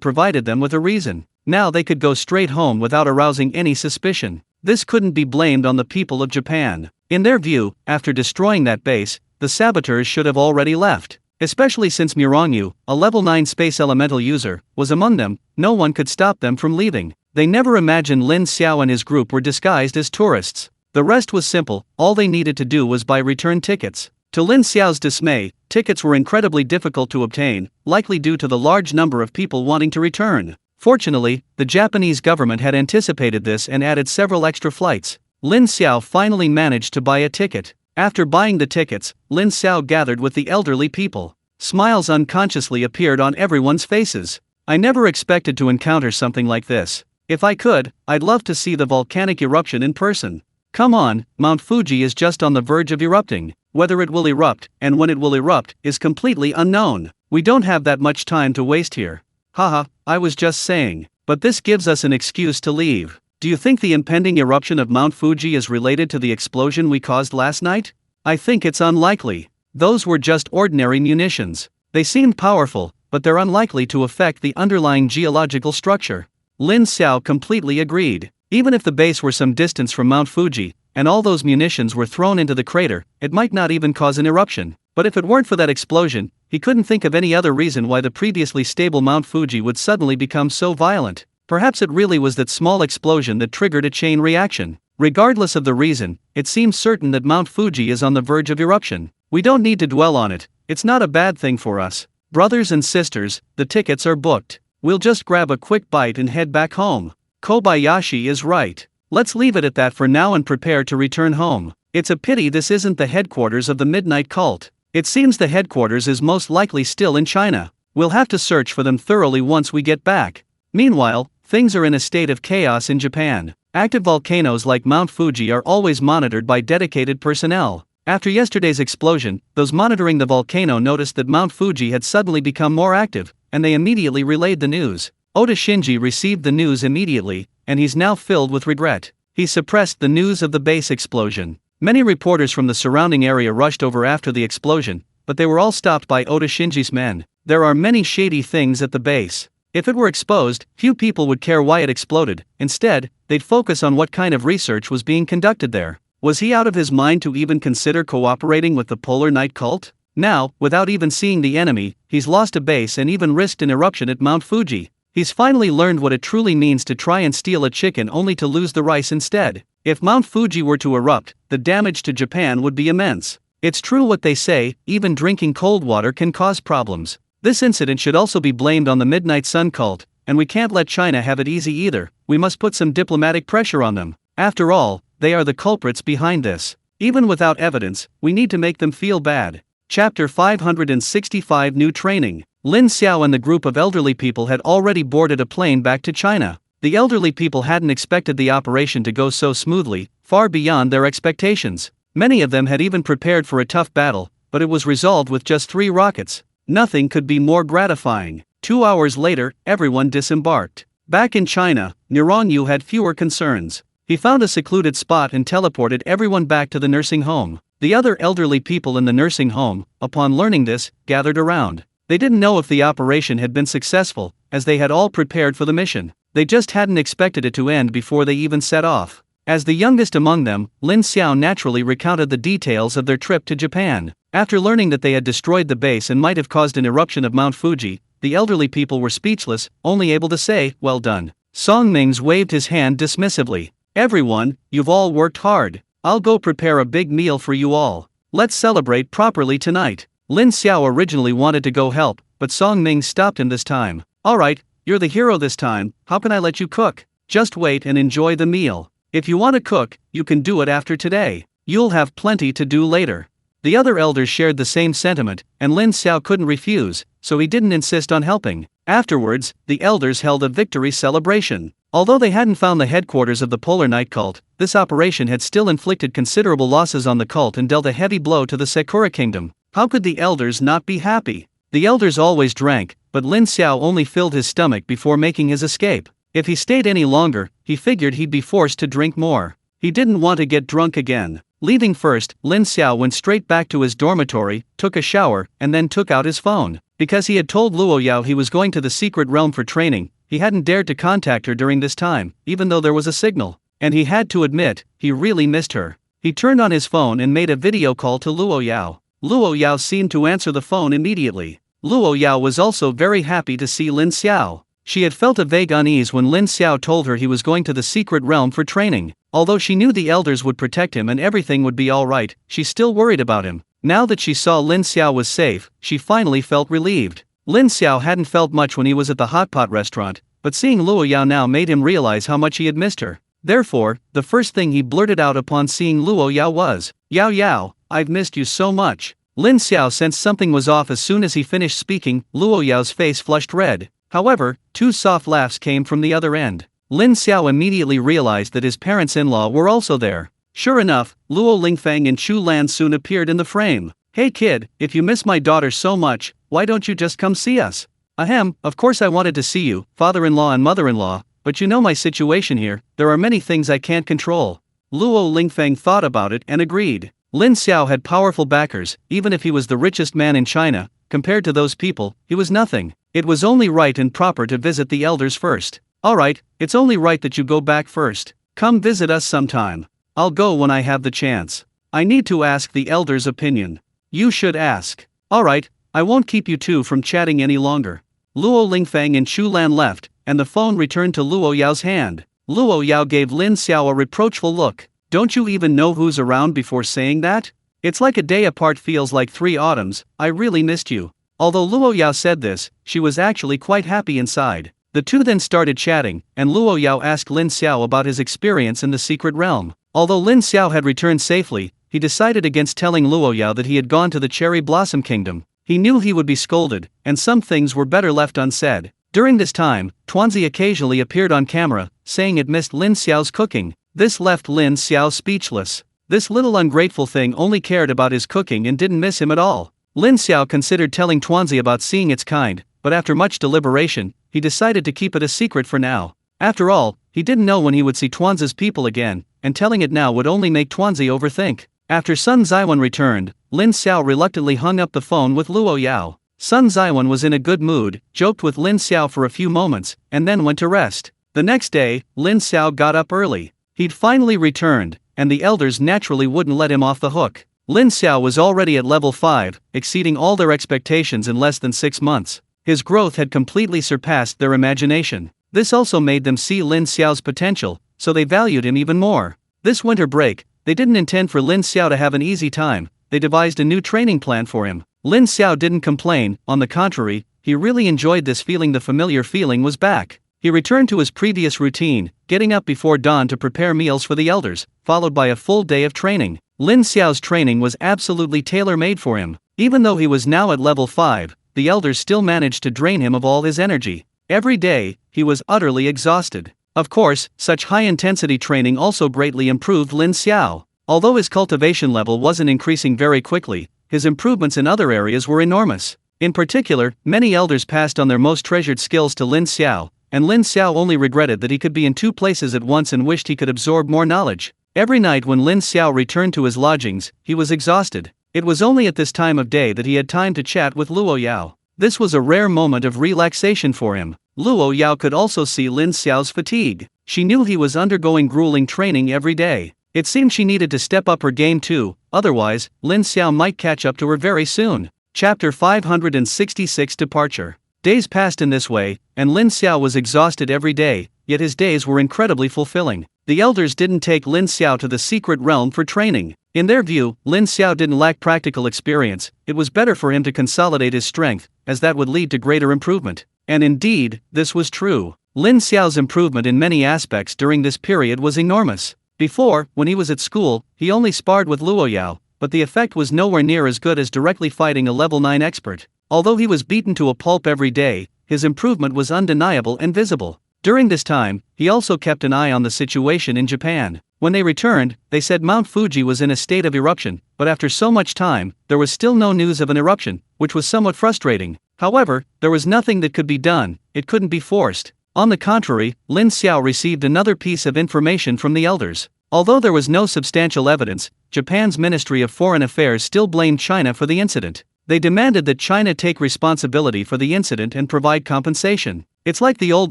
provided them with a reason. Now they could go straight home without arousing any suspicion. This couldn't be blamed on the people of Japan. In their view, after destroying that base, the saboteurs should have already left. Especially since Murongyu, a level 9 space elemental user, was among them. No one could stop them from leaving. They never imagined Lin Xiao and his group were disguised as tourists. The rest was simple. All they needed to do was buy return tickets. To Lin Xiao's dismay, tickets were incredibly difficult to obtain, likely due to the large number of people wanting to return. Fortunately, the Japanese government had anticipated this and added several extra flights. Lin Xiao finally managed to buy a ticket. After buying the tickets, Lin Xiao gathered with the elderly people. Smiles unconsciously appeared on everyone's faces. I never expected to encounter something like this. If I could, I'd love to see the volcanic eruption in person. Come on, Mount Fuji is just on the verge of erupting. Whether it will erupt, and when it will erupt, is completely unknown. We don't have that much time to waste here. Haha, I was just saying. But this gives us an excuse to leave. Do you think the impending eruption of Mount Fuji is related to the explosion we caused last night? I think it's unlikely. Those were just ordinary munitions. They seemed powerful, but they're unlikely to affect the underlying geological structure. Lin Xiao completely agreed. Even if the base were some distance from Mount Fuji, and all those munitions were thrown into the crater, it might not even cause an eruption. But if it weren't for that explosion, he couldn't think of any other reason why the previously stable Mount Fuji would suddenly become so violent. Perhaps it really was that small explosion that triggered a chain reaction. Regardless of the reason, it seems certain that Mount Fuji is on the verge of eruption. We don't need to dwell on it. It's not a bad thing for us. Brothers and sisters, the tickets are booked. We'll just grab a quick bite and head back home. Kobayashi is right. Let's leave it at that for now and prepare to return home. It's a pity this isn't the headquarters of the Midnight Cult. It seems the headquarters is most likely still in China. We'll have to search for them thoroughly once we get back. Meanwhile, things are in a state of chaos in Japan. Active volcanoes like Mount Fuji are always monitored by dedicated personnel. After yesterday's explosion, those monitoring the volcano noticed that Mount Fuji had suddenly become more active, and they immediately relayed the news. Oda Shinji received the news immediately, and he's now filled with regret. He suppressed the news of the base explosion. Many reporters from the surrounding area rushed over after the explosion, but they were all stopped by Oda Shinji's men. There are many shady things at the base. If it were exposed, few people would care why it exploded. Instead, they'd focus on what kind of research was being conducted there. Was he out of his mind to even consider cooperating with the Polar Night Cult? Now, without even seeing the enemy, he's lost a base and even risked an eruption at Mount Fuji. He's finally learned what it truly means to try and steal a chicken only to lose the rice instead. If Mount Fuji were to erupt, the damage to Japan would be immense. It's true what they say, even drinking cold water can cause problems. This incident should also be blamed on the Midnight Sun cult. and we can't let China have it easy either. We must put some diplomatic pressure on them. After all, they are the culprits behind this. Even without evidence, we need to make them feel bad. Chapter 565 New Training. Lin Xiao and the group of elderly people had already boarded a plane back to China. The elderly people hadn't expected the operation to go so smoothly, far beyond their expectations. Many of them had even prepared for a tough battle, but it was resolved with just 3 rockets. Nothing could be more gratifying. 2 hours later, everyone disembarked. Back in China, Yu had fewer concerns. He found a secluded spot and teleported everyone back to the nursing home. The other elderly people in the nursing home, upon learning this, gathered around. They didn't know if the operation had been successful, as they had all prepared for the mission. They just hadn't expected it to end before they even set off. As the youngest among them, Lin Xiao naturally recounted the details of their trip to Japan. After learning that they had destroyed the base and might have caused an eruption of Mount Fuji, the elderly people were speechless, only able to say, "Well done." Song Ming's waved his hand dismissively. "Everyone, you've all worked hard. I'll go prepare a big meal for you all. Let's celebrate properly tonight." Lin Xiao originally wanted to go help, but Song Ming stopped him this time. "Alright, you're the hero this time, how can I let you cook? Just wait and enjoy the meal. If you want to cook, you can do it after today. You'll have plenty to do later." The other elders shared the same sentiment, and Lin Xiao couldn't refuse, so he didn't insist on helping. Afterwards, the elders held a victory celebration. Although they hadn't found the headquarters of the Polar Night cult, this operation had still inflicted considerable losses on the cult and dealt a heavy blow to the Sakura kingdom. How could the elders not be happy? The elders always drank, but Lin Xiao only filled his stomach before making his escape. If he stayed any longer, he figured he'd be forced to drink more. He didn't want to get drunk again. Leaving first, Lin Xiao went straight back to his dormitory, took a shower, and then took out his phone. Because he had told Luo Yao he was going to the secret realm for training, he hadn't dared to contact her during this time, even though there was a signal. And he had to admit, he really missed her. He turned on his phone and made a video call to Luo Yao. Luo Yao seemed to answer the phone immediately. Luo Yao was also very happy to see Lin Xiao. She had felt a vague unease when Lin Xiao told her he was going to the secret realm for training. Although she knew the elders would protect him and everything would be alright, she still worried about him. Now that she saw Lin Xiao was safe, she finally felt relieved. Lin Xiao hadn't felt much when he was at the hot pot restaurant, but seeing Luo Yao now made him realize how much he had missed her. Therefore, the first thing he blurted out upon seeing Luo Yao was, "Yao Yao, I've missed you so much." Lin Xiao sensed something was off as soon as he finished speaking. Luo Yao's face flushed red. However, 2 soft laughs came from the other end. Lin Xiao immediately realized that his parents-in-law were also there. Sure enough, Luo Lingfang and Chu Lan soon appeared in the frame. "Hey kid, if you miss my daughter so much, why don't you just come see us?" "Ahem, of course I wanted to see you, father-in-law and mother-in-law, but you know my situation here, there are many things I can't control." Luo Lingfang thought about it and agreed. Lin Xiao had powerful backers. Even if he was the richest man in China, compared to those people, he was nothing. It was only right and proper to visit the elders first. "Alright, it's only right that you go back first. Come visit us sometime." "I'll go when I have the chance. I need to ask the elders' opinion." "You should ask." "Alright, I won't keep you two from chatting any longer." Luo Lingfang and Chu Lan left, and the phone returned to Luo Yao's hand. Luo Yao gave Lin Xiao a reproachful look. "Don't you even know who's around before saying that? It's like a day apart feels like 3 autumns, I really missed you." Although Luo Yao said this, she was actually quite happy inside. The two then started chatting, and Luo Yao asked Lin Xiao about his experience in the secret realm. Although Lin Xiao had returned safely, he decided against telling Luo Yao that he had gone to the Cherry Blossom Kingdom. He knew he would be scolded, and some things were better left unsaid. During this time, Tuanzi occasionally appeared on camera, saying it missed Lin Xiao's cooking. This left Lin Xiao speechless. This little ungrateful thing only cared about his cooking and didn't miss him at all. Lin Xiao considered telling Tuanzi about seeing its kind, but after much deliberation, he decided to keep it a secret for now. After all, he didn't know when he would see Tuanzi's people again, and telling it now would only make Tuanzi overthink. After Sun Zaiwan returned, Lin Xiao reluctantly hung up the phone with Luo Yao. Sun Zaiwan was in a good mood, joked with Lin Xiao for a few moments, and then went to rest. The next day, Lin Xiao got up early. He'd finally returned, and the elders naturally wouldn't let him off the hook. Lin Xiao was already at level 5, exceeding all their expectations in less than 6 months. His growth had completely surpassed their imagination. This also made them see Lin Xiao's potential, so they valued him even more. This winter break, they didn't intend for Lin Xiao to have an easy time. They devised a new training plan for him. Lin Xiao didn't complain, on the contrary, he really enjoyed this feeling. The familiar feeling was back. He returned to his previous routine, getting up before dawn to prepare meals for the elders, followed by a full day of training. Lin Xiao's training was absolutely tailor-made for him. Even though he was now at level 5, the elders still managed to drain him of all his energy. Every day, he was utterly exhausted. Of course, such high-intensity training also greatly improved Lin Xiao. Although his cultivation level wasn't increasing very quickly, his improvements in other areas were enormous. In particular, many elders passed on their most treasured skills to Lin Xiao, and Lin Xiao only regretted that he could be in 2 places at once and wished he could absorb more knowledge. Every night when Lin Xiao returned to his lodgings, he was exhausted. It was only at this time of day that he had time to chat with Luo Yao. This was a rare moment of relaxation for him. Luo Yao could also see Lin Xiao's fatigue. She knew he was undergoing grueling training every day. It seemed she needed to step up her game too, otherwise, Lin Xiao might catch up to her very soon. Chapter 566 Departure. Days passed in this way, and Lin Xiao was exhausted every day, yet his days were incredibly fulfilling. The elders didn't take Lin Xiao to the secret realm for training. In their view, Lin Xiao didn't lack practical experience. It was better for him to consolidate his strength, as that would lead to greater improvement. And indeed, this was true. Lin Xiao's improvement in many aspects during this period was enormous. Before, when he was at school, he only sparred with Luo Yao, but the effect was nowhere near as good as directly fighting a level 9 expert. Although he was beaten to a pulp every day, his improvement was undeniable and visible. During this time, he also kept an eye on the situation in Japan. When they returned, they said Mount Fuji was in a state of eruption, but after so much time, there was still no news of an eruption, which was somewhat frustrating. However, there was nothing that could be done, it couldn't be forced. On the contrary, Lin Xiao received another piece of information from the elders. Although there was no substantial evidence, Japan's Ministry of Foreign Affairs still blamed China for the incident. They demanded that China take responsibility for the incident and provide compensation. It's like the old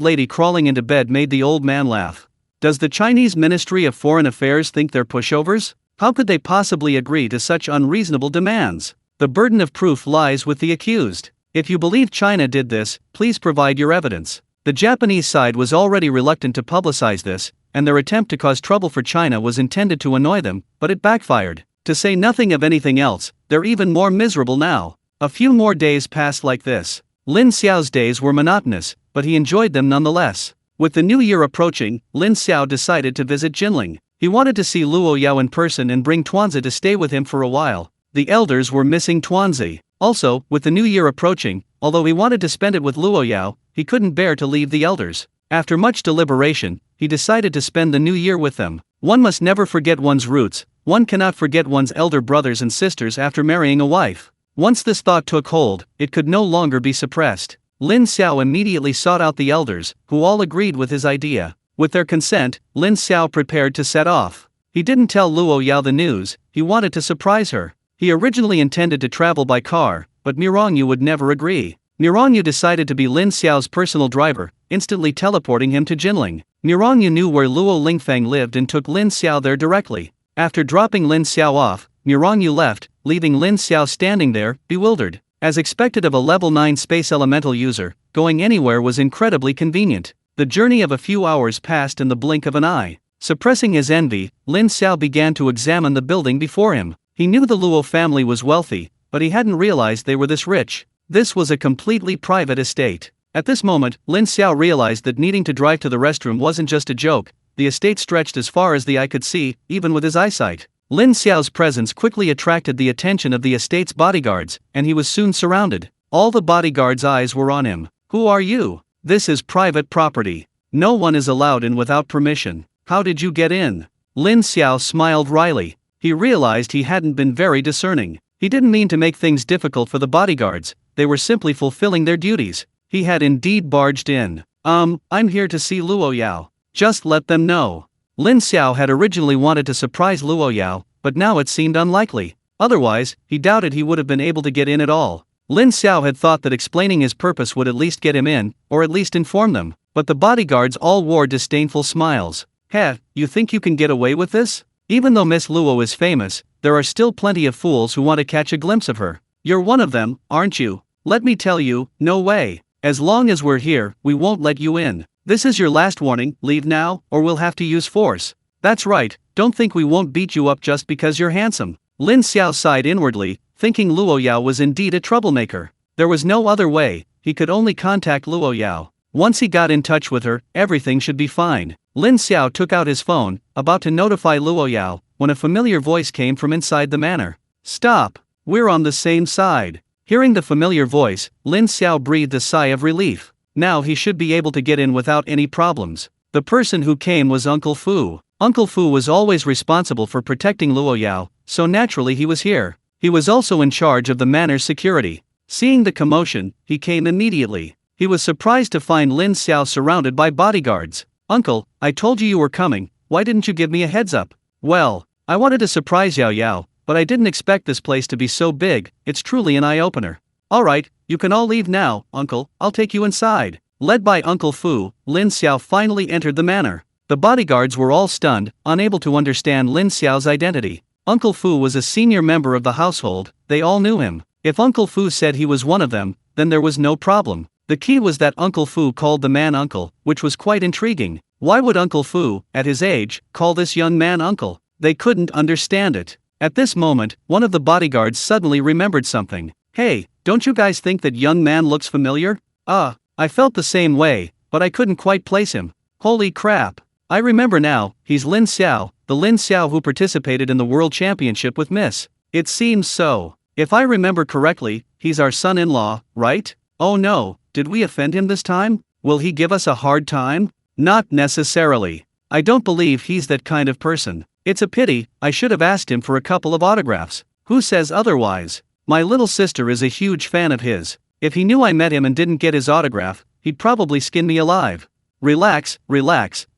lady crawling into bed made the old man laugh. Does the Chinese Ministry of Foreign Affairs think they're pushovers? How could they possibly agree to such unreasonable demands? The burden of proof lies with the accused. If you believe China did this, please provide your evidence. The Japanese side was already reluctant to publicize this, and their attempt to cause trouble for China was intended to annoy them, but it backfired. To say nothing of anything else, they're even more miserable now. A few more days passed like this. Lin Xiao's days were monotonous, but he enjoyed them nonetheless. With the new year approaching, Lin Xiao decided to visit Jinling. He wanted to see Luo Yao in person and bring Tuanzi to stay with him for a while. The elders were missing Tuanzi. Also, with the new year approaching, although he wanted to spend it with Luo Yao, he couldn't bear to leave the elders. After much deliberation, he decided to spend the new year with them. One must never forget one's roots. One cannot forget one's elder brothers and sisters after marrying a wife. Once this thought took hold, it could no longer be suppressed. Lin Xiao immediately sought out the elders, who all agreed with his idea. With their consent, Lin Xiao prepared to set off. He didn't tell Luo Yao the news, he wanted to surprise her. He originally intended to travel by car, but Mirongyu would never agree. Mirongyu decided to be Lin Xiao's personal driver, instantly teleporting him to Jinling. Mirongyu knew where Luo Lingfeng lived and took Lin Xiao there directly. After dropping Lin Xiao off, Mirongyu left, leaving Lin Xiao standing there, bewildered. As expected of a level 9 space elemental user, going anywhere was incredibly convenient. The journey of a few hours passed in the blink of an eye. Suppressing his envy, Lin Xiao began to examine the building before him. He knew the Luo family was wealthy, but he hadn't realized they were this rich. This was a completely private estate. At this moment, Lin Xiao realized that needing to drive to the restroom wasn't just a joke. The estate stretched as far as the eye could see, even with his eyesight. Lin Xiao's presence quickly attracted the attention of the estate's bodyguards, and he was soon surrounded. All the bodyguards' eyes were on him. "Who are you? This is private property. No one is allowed in without permission. How did you get in?" Lin Xiao smiled wryly. He realized he hadn't been very discerning. He didn't mean to make things difficult for the bodyguards, they were simply fulfilling their duties. He had indeed barged in. I'm here to see Luo Yao. Just let them know." Lin Xiao had originally wanted to surprise Luo Yao, but now it seemed unlikely. Otherwise, he doubted he would have been able to get in at all. Lin Xiao had thought that explaining his purpose would at least get him in, or at least inform them, but the bodyguards all wore disdainful smiles. "Heh, you think you can get away with this? Even though Miss Luo is famous, there are still plenty of fools who want to catch a glimpse of her. You're one of them, aren't you? Let me tell you, no way. As long as we're here, we won't let you in. This is your last warning, leave now, or we'll have to use force. That's right, don't think we won't beat you up just because you're handsome." Lin Xiao sighed inwardly, thinking Luo Yao was indeed a troublemaker. There was no other way, he could only contact Luo Yao. Once he got in touch with her, everything should be fine. Lin Xiao took out his phone, about to notify Luo Yao, when a familiar voice came from inside the manor. "Stop! We're on the same side." Hearing the familiar voice, Lin Xiao breathed a sigh of relief. Now he should be able to get in without any problems. The person who came was Uncle Fu. Uncle Fu was always responsible for protecting Luo Yao, so naturally he was here. He was also in charge of the manor's security. Seeing the commotion, he came immediately. He was surprised to find Lin Xiao surrounded by bodyguards. "Uncle, I told you were coming, why didn't you give me a heads up?" "Well, I wanted to surprise Yao Yao, but I didn't expect this place to be so big, it's truly an eye-opener." "Alright, you can all leave now, Uncle, I'll take you inside." Led by Uncle Fu, Lin Xiao finally entered the manor. The bodyguards were all stunned, unable to understand Lin Xiao's identity. Uncle Fu was a senior member of the household, they all knew him. If Uncle Fu said he was one of them, then there was no problem. The key was that Uncle Fu called the man uncle, which was quite intriguing. Why would Uncle Fu, at his age, call this young man uncle? They couldn't understand it. At this moment, one of the bodyguards suddenly remembered something. "Hey, don't you guys think that young man looks familiar?" I felt the same way, but I couldn't quite place him. Holy crap. I remember now, he's Lin Xiao, the Lin Xiao who participated in the World Championship with Miss. It seems so. If I remember correctly, he's our son-in-law, right? Oh no, did we offend him this time? Will he give us a hard time? Not necessarily. I don't believe he's that kind of person. It's a pity, I should have asked him for a couple of autographs. Who says otherwise? My little sister is a huge fan of his. If he knew I met him and didn't get his autograph, he'd probably skin me alive. Relax,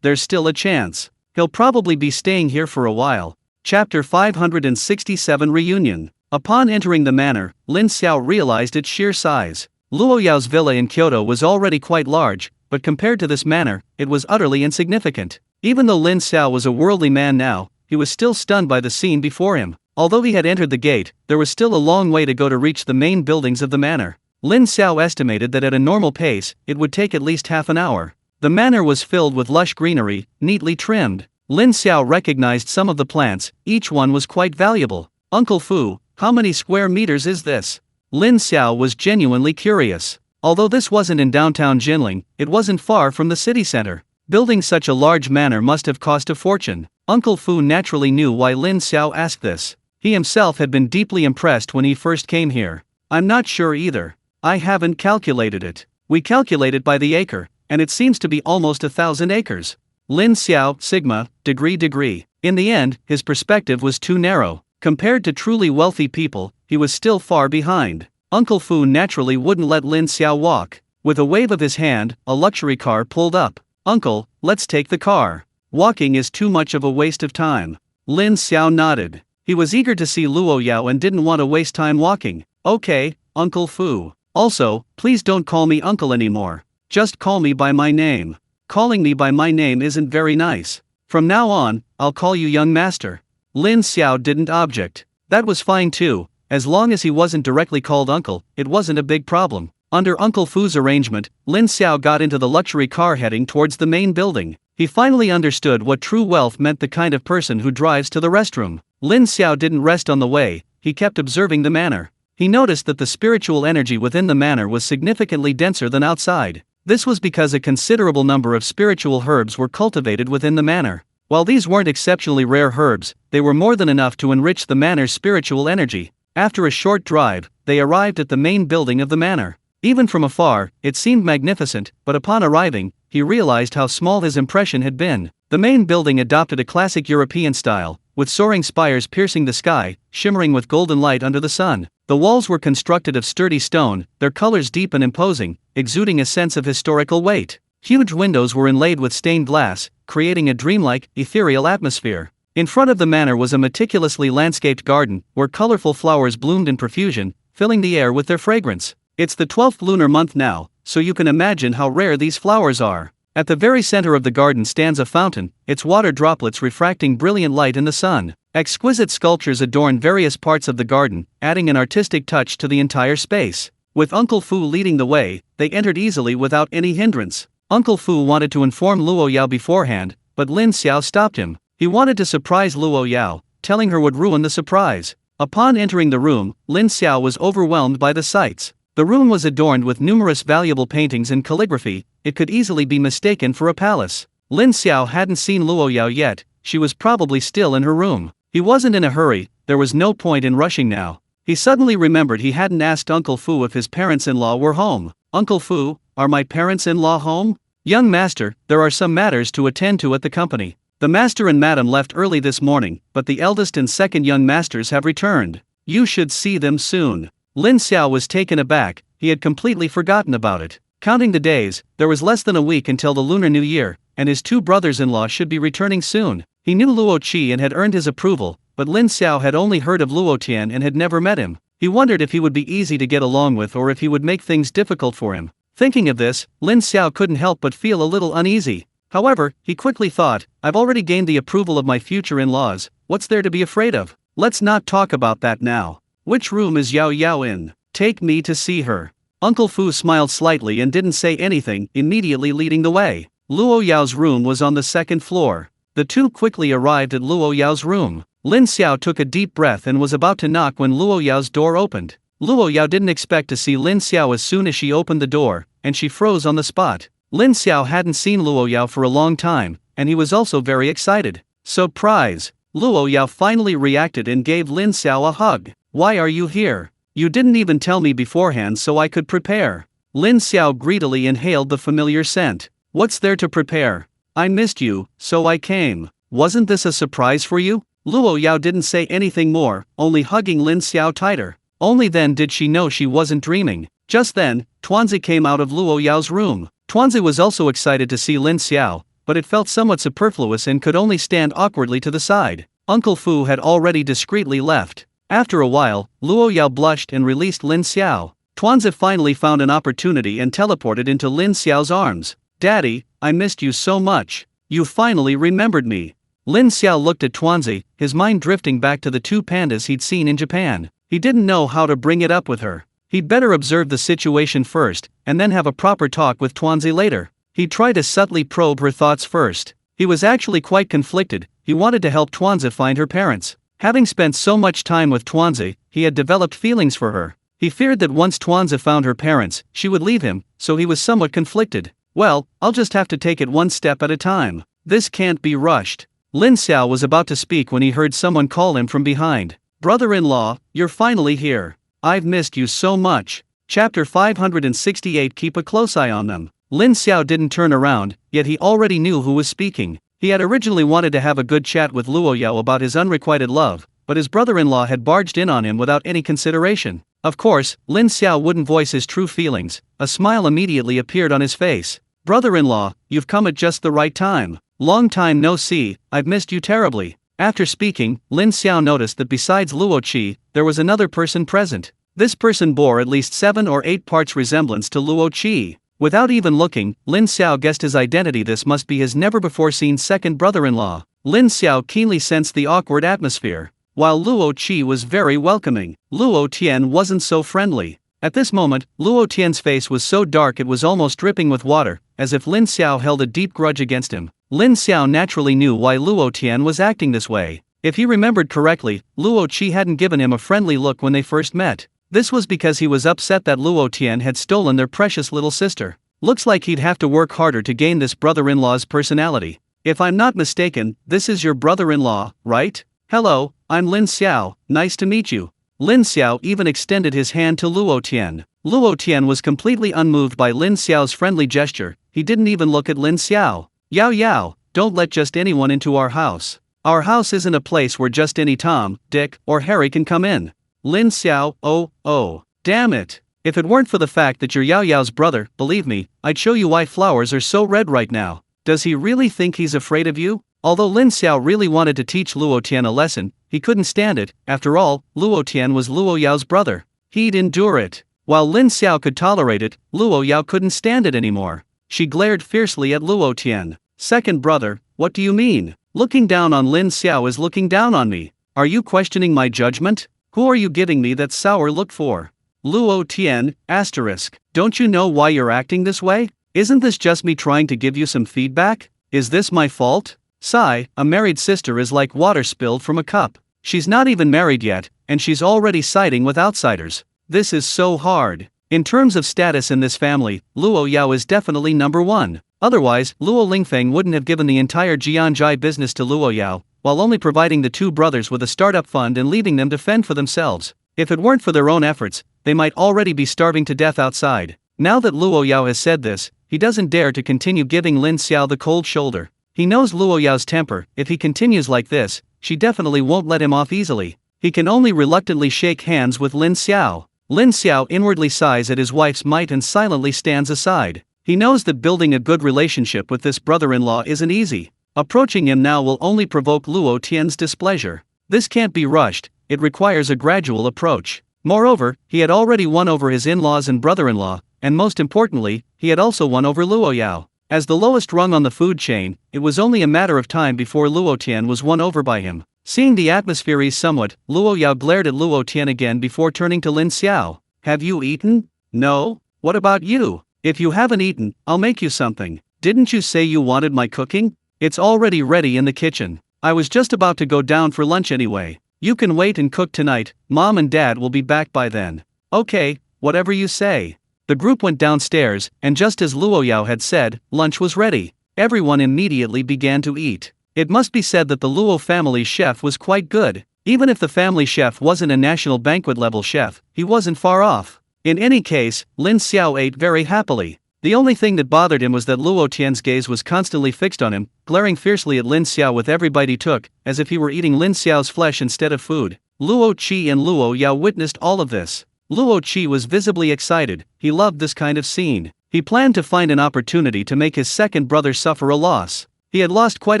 there's still a chance. He'll probably be staying here for a while. Chapter 567 Reunion. Upon entering the manor, Lin Xiao realized its sheer size. Luo Yao's villa in Kyoto was already quite large, but compared to this manor, it was utterly insignificant. Even though Lin Xiao was a worldly man now, he was still stunned by the scene before him. Although he had entered the gate, there was still a long way to go to reach the main buildings of the manor. Lin Xiao estimated that at a normal pace, it would take at least half an hour. The manor was filled with lush greenery, neatly trimmed. Lin Xiao recognized some of the plants, each one was quite valuable. "Uncle Fu, how many square meters is this?" Lin Xiao was genuinely curious. Although this wasn't in downtown Jinling, it wasn't far from the city center. Building such a large manor must have cost a fortune. Uncle Fu naturally knew why Lin Xiao asked this. He himself had been deeply impressed when he first came here. "I'm not sure either. I haven't calculated it. We calculate it by the acre, and it seems to be almost 1,000 acres. Lin Xiao, sigma, degree. In the end, his perspective was too narrow. Compared to truly wealthy people, he was still far behind. Uncle Fu naturally wouldn't let Lin Xiao walk. With a wave of his hand, a luxury car pulled up. "Uncle, let's take the car. Walking is too much of a waste of time." Lin Xiao nodded. He was eager to see Luo Yao and didn't want to waste time walking. "Okay, Uncle Fu. Also, please don't call me uncle anymore. Just call me by my name. Calling me by my name isn't very nice. From now on, I'll call you young master." Lin Xiao didn't object. That was fine too. As long as he wasn't directly called uncle, it wasn't a big problem. Under Uncle Fu's arrangement, Lin Xiao got into the luxury car heading towards the main building. He finally understood what true wealth meant, the kind of person who drives to the restroom. Lin Xiao didn't rest on the way, he kept observing the manor. He noticed that the spiritual energy within the manor was significantly denser than outside. This was because a considerable number of spiritual herbs were cultivated within the manor. While these weren't exceptionally rare herbs, they were more than enough to enrich the manor's spiritual energy. After a short drive, they arrived at the main building of the manor. Even from afar, it seemed magnificent, but upon arriving, he realized how small his impression had been. The main building adopted a classic European style, with soaring spires piercing the sky, shimmering with golden light under the sun. The walls were constructed of sturdy stone, their colors deep and imposing, exuding a sense of historical weight. Huge windows were inlaid with stained glass, creating a dreamlike, ethereal atmosphere. In front of the manor was a meticulously landscaped garden, where colorful flowers bloomed in profusion, filling the air with their fragrance. It's the 12th lunar month now, so you can imagine how rare these flowers are. At the very center of the garden stands a fountain, its water droplets refracting brilliant light in the sun. Exquisite sculptures adorn various parts of the garden, adding an artistic touch to the entire space. With Uncle Fu leading the way, they entered easily without any hindrance. Uncle Fu wanted to inform Luo Yao beforehand, but Lin Xiao stopped him. He wanted to surprise Luo Yao, telling her would ruin the surprise. Upon entering the room, Lin Xiao was overwhelmed by the sights. The room was adorned with numerous valuable paintings and calligraphy. It could easily be mistaken for a palace. Lin Xiao hadn't seen Luo Yao yet. She was probably still in her room. He wasn't in a hurry, there was no point in rushing now. He suddenly remembered he hadn't asked Uncle Fu if his parents-in-law were home. Uncle Fu, are my parents-in-law home? Young master, there are some matters to attend to at the company. The master and madam left early this morning, but the eldest and second young masters have returned. You should see them soon. Lin Xiao was taken aback, he had completely forgotten about it. Counting the days, there was less than a week until the Lunar New Year, and his two brothers-in-law should be returning soon. He knew Luo Qi and had earned his approval, but Lin Xiao had only heard of Luo Tian and had never met him. He wondered if he would be easy to get along with or if he would make things difficult for him. Thinking of this, Lin Xiao couldn't help but feel a little uneasy. However, he quickly thought, I've already gained the approval of my future in-laws, what's there to be afraid of? Let's not talk about that now. Which room is Yao Yao in? Take me to see her. Uncle Fu smiled slightly and didn't say anything, immediately leading the way. Luo Yao's room was on the second floor. The two quickly arrived at Luo Yao's room. Lin Xiao took a deep breath and was about to knock when Luo Yao's door opened. Luo Yao didn't expect to see Lin Xiao as soon as she opened the door, and she froze on the spot. Lin Xiao hadn't seen Luo Yao for a long time, and he was also very excited. Surprise! Luo Yao finally reacted and gave Lin Xiao a hug. Why are you here? You didn't even tell me beforehand so I could prepare. Lin Xiao greedily inhaled the familiar scent. What's there to prepare? I missed you, so I came. Wasn't this a surprise for you? Luo Yao didn't say anything more, only hugging Lin Xiao tighter. Only then did she know she wasn't dreaming. Just then, Tuanzi came out of Luo Yao's room. Tuanzi was also excited to see Lin Xiao, but it felt somewhat superfluous and could only stand awkwardly to the side. Uncle Fu had already discreetly left. After a while, Luo Yao blushed and released Lin Xiao. Tuanzi finally found an opportunity and teleported into Lin Xiao's arms. Daddy, I missed you so much. You finally remembered me. Lin Xiao looked at Tuanzi, his mind drifting back to the two pandas he'd seen in Japan. He didn't know how to bring it up with her. He'd better observe the situation first, and then have a proper talk with Tuanzi later. He'd try to subtly probe her thoughts first. He was actually quite conflicted. He wanted to help Tuanzi find her parents. Having spent so much time with Tuanzi, he had developed feelings for her. He feared that once Tuanzi found her parents, she would leave him, so he was somewhat conflicted. Well, I'll just have to take it one step at a time. This can't be rushed. Lin Xiao was about to speak when he heard someone call him from behind. Brother-in-law, you're finally here. I've missed you so much. Chapter 568. Keep a close eye on them. Lin Xiao didn't turn around, yet he already knew who was speaking. He had originally wanted to have a good chat with Luo Yao about his unrequited love, but his brother-in-law had barged in on him without any consideration. Of course, Lin Xiao wouldn't voice his true feelings. A smile immediately appeared on his face. Brother-in-law, you've come at just the right time. Long time no see, I've missed you terribly. After speaking, Lin Xiao noticed that besides Luo Qi, there was another person present. This person bore at least 7 or 8 parts resemblance to Luo Qi. Without even looking, Lin Xiao guessed his identity. This must be his never-before-seen second brother-in-law. Lin Xiao keenly sensed the awkward atmosphere. While Luo Qi was very welcoming, Luo Tian wasn't so friendly. At this moment, Luo Tian's face was so dark it was almost dripping with water, as if Lin Xiao held a deep grudge against him. Lin Xiao naturally knew why Luo Tian was acting this way. If he remembered correctly, Luo Qi hadn't given him a friendly look when they first met. This was because he was upset that Luo Tian had stolen their precious little sister. Looks like he'd have to work harder to gain this brother-in-law's personality. If I'm not mistaken, this is your brother-in-law, right? Hello, I'm Lin Xiao, nice to meet you. Lin Xiao even extended his hand to Luo Tian. Luo Tian was completely unmoved by Lin Xiao's friendly gesture. He didn't even look at Lin Xiao. Yao Yao, don't let just anyone into our house. Our house isn't a place where just any Tom, Dick, or Harry can come in. Lin Xiao, oh, damn it. If it weren't for the fact that you're Yao Yao's brother, believe me, I'd show you why flowers are so red right now. Does he really think he's afraid of you? Although Lin Xiao really wanted to teach Luo Tian a lesson, he couldn't stand it. After all, Luo Tian was Luo Yao's brother. He'd endure it. While Lin Xiao could tolerate it, Luo Yao couldn't stand it anymore. She glared fiercely at Luo Tian. Second brother, what do you mean? Looking down on Lin Xiao is looking down on me. Are you questioning my judgment? Who are you giving me that sour look for? Luo Tian, asterisk. Don't you know why you're acting this way? Isn't this just me trying to give you some feedback? Is this my fault? Sigh, a married sister is like water spilled from a cup. She's not even married yet, and she's already siding with outsiders. This is so hard. In terms of status in this family, Luo Yao is definitely number one. Otherwise, Luo Lingfeng wouldn't have given the entire Jianzhai business to Luo Yao, while only providing the two brothers with a startup fund and leaving them to fend for themselves. If it weren't for their own efforts, they might already be starving to death outside. Now that Luo Yao has said this, he doesn't dare to continue giving Lin Xiao the cold shoulder. He knows Luo Yao's temper. If he continues like this, she definitely won't let him off easily. He can only reluctantly shake hands with Lin Xiao. Lin Xiao inwardly sighs at his wife's might and silently stands aside. He knows that building a good relationship with this brother-in-law isn't easy. Approaching him now will only provoke Luo Tian's displeasure. This can't be rushed, it requires a gradual approach. Moreover, he had already won over his in-laws and brother-in-law, and most importantly, he had also won over Luo Yao. As the lowest rung on the food chain, it was only a matter of time before Luo Tian was won over by him. Seeing the atmosphere ease somewhat, Luo Yao glared at Luo Tian again before turning to Lin Xiao. Have you eaten? No? What about you? If you haven't eaten, I'll make you something. Didn't you say you wanted my cooking? It's already ready in the kitchen. I was just about to go down for lunch anyway. You can wait and cook tonight, Mom and Dad will be back by then. Okay, whatever you say. The group went downstairs, and just as Luo Yao had said, lunch was ready. Everyone immediately began to eat. It must be said that the Luo family's chef was quite good. Even if the family chef wasn't a national banquet level chef, he wasn't far off. In any case, Lin Xiao ate very happily. The only thing that bothered him was that Luo Tian's gaze was constantly fixed on him, glaring fiercely at Lin Xiao with every bite he took, as if he were eating Lin Xiao's flesh instead of food. Luo Qi and Luo Yao witnessed all of this. Luo Qi was visibly excited. He loved this kind of scene. He planned to find an opportunity to make his second brother suffer a loss. He had lost quite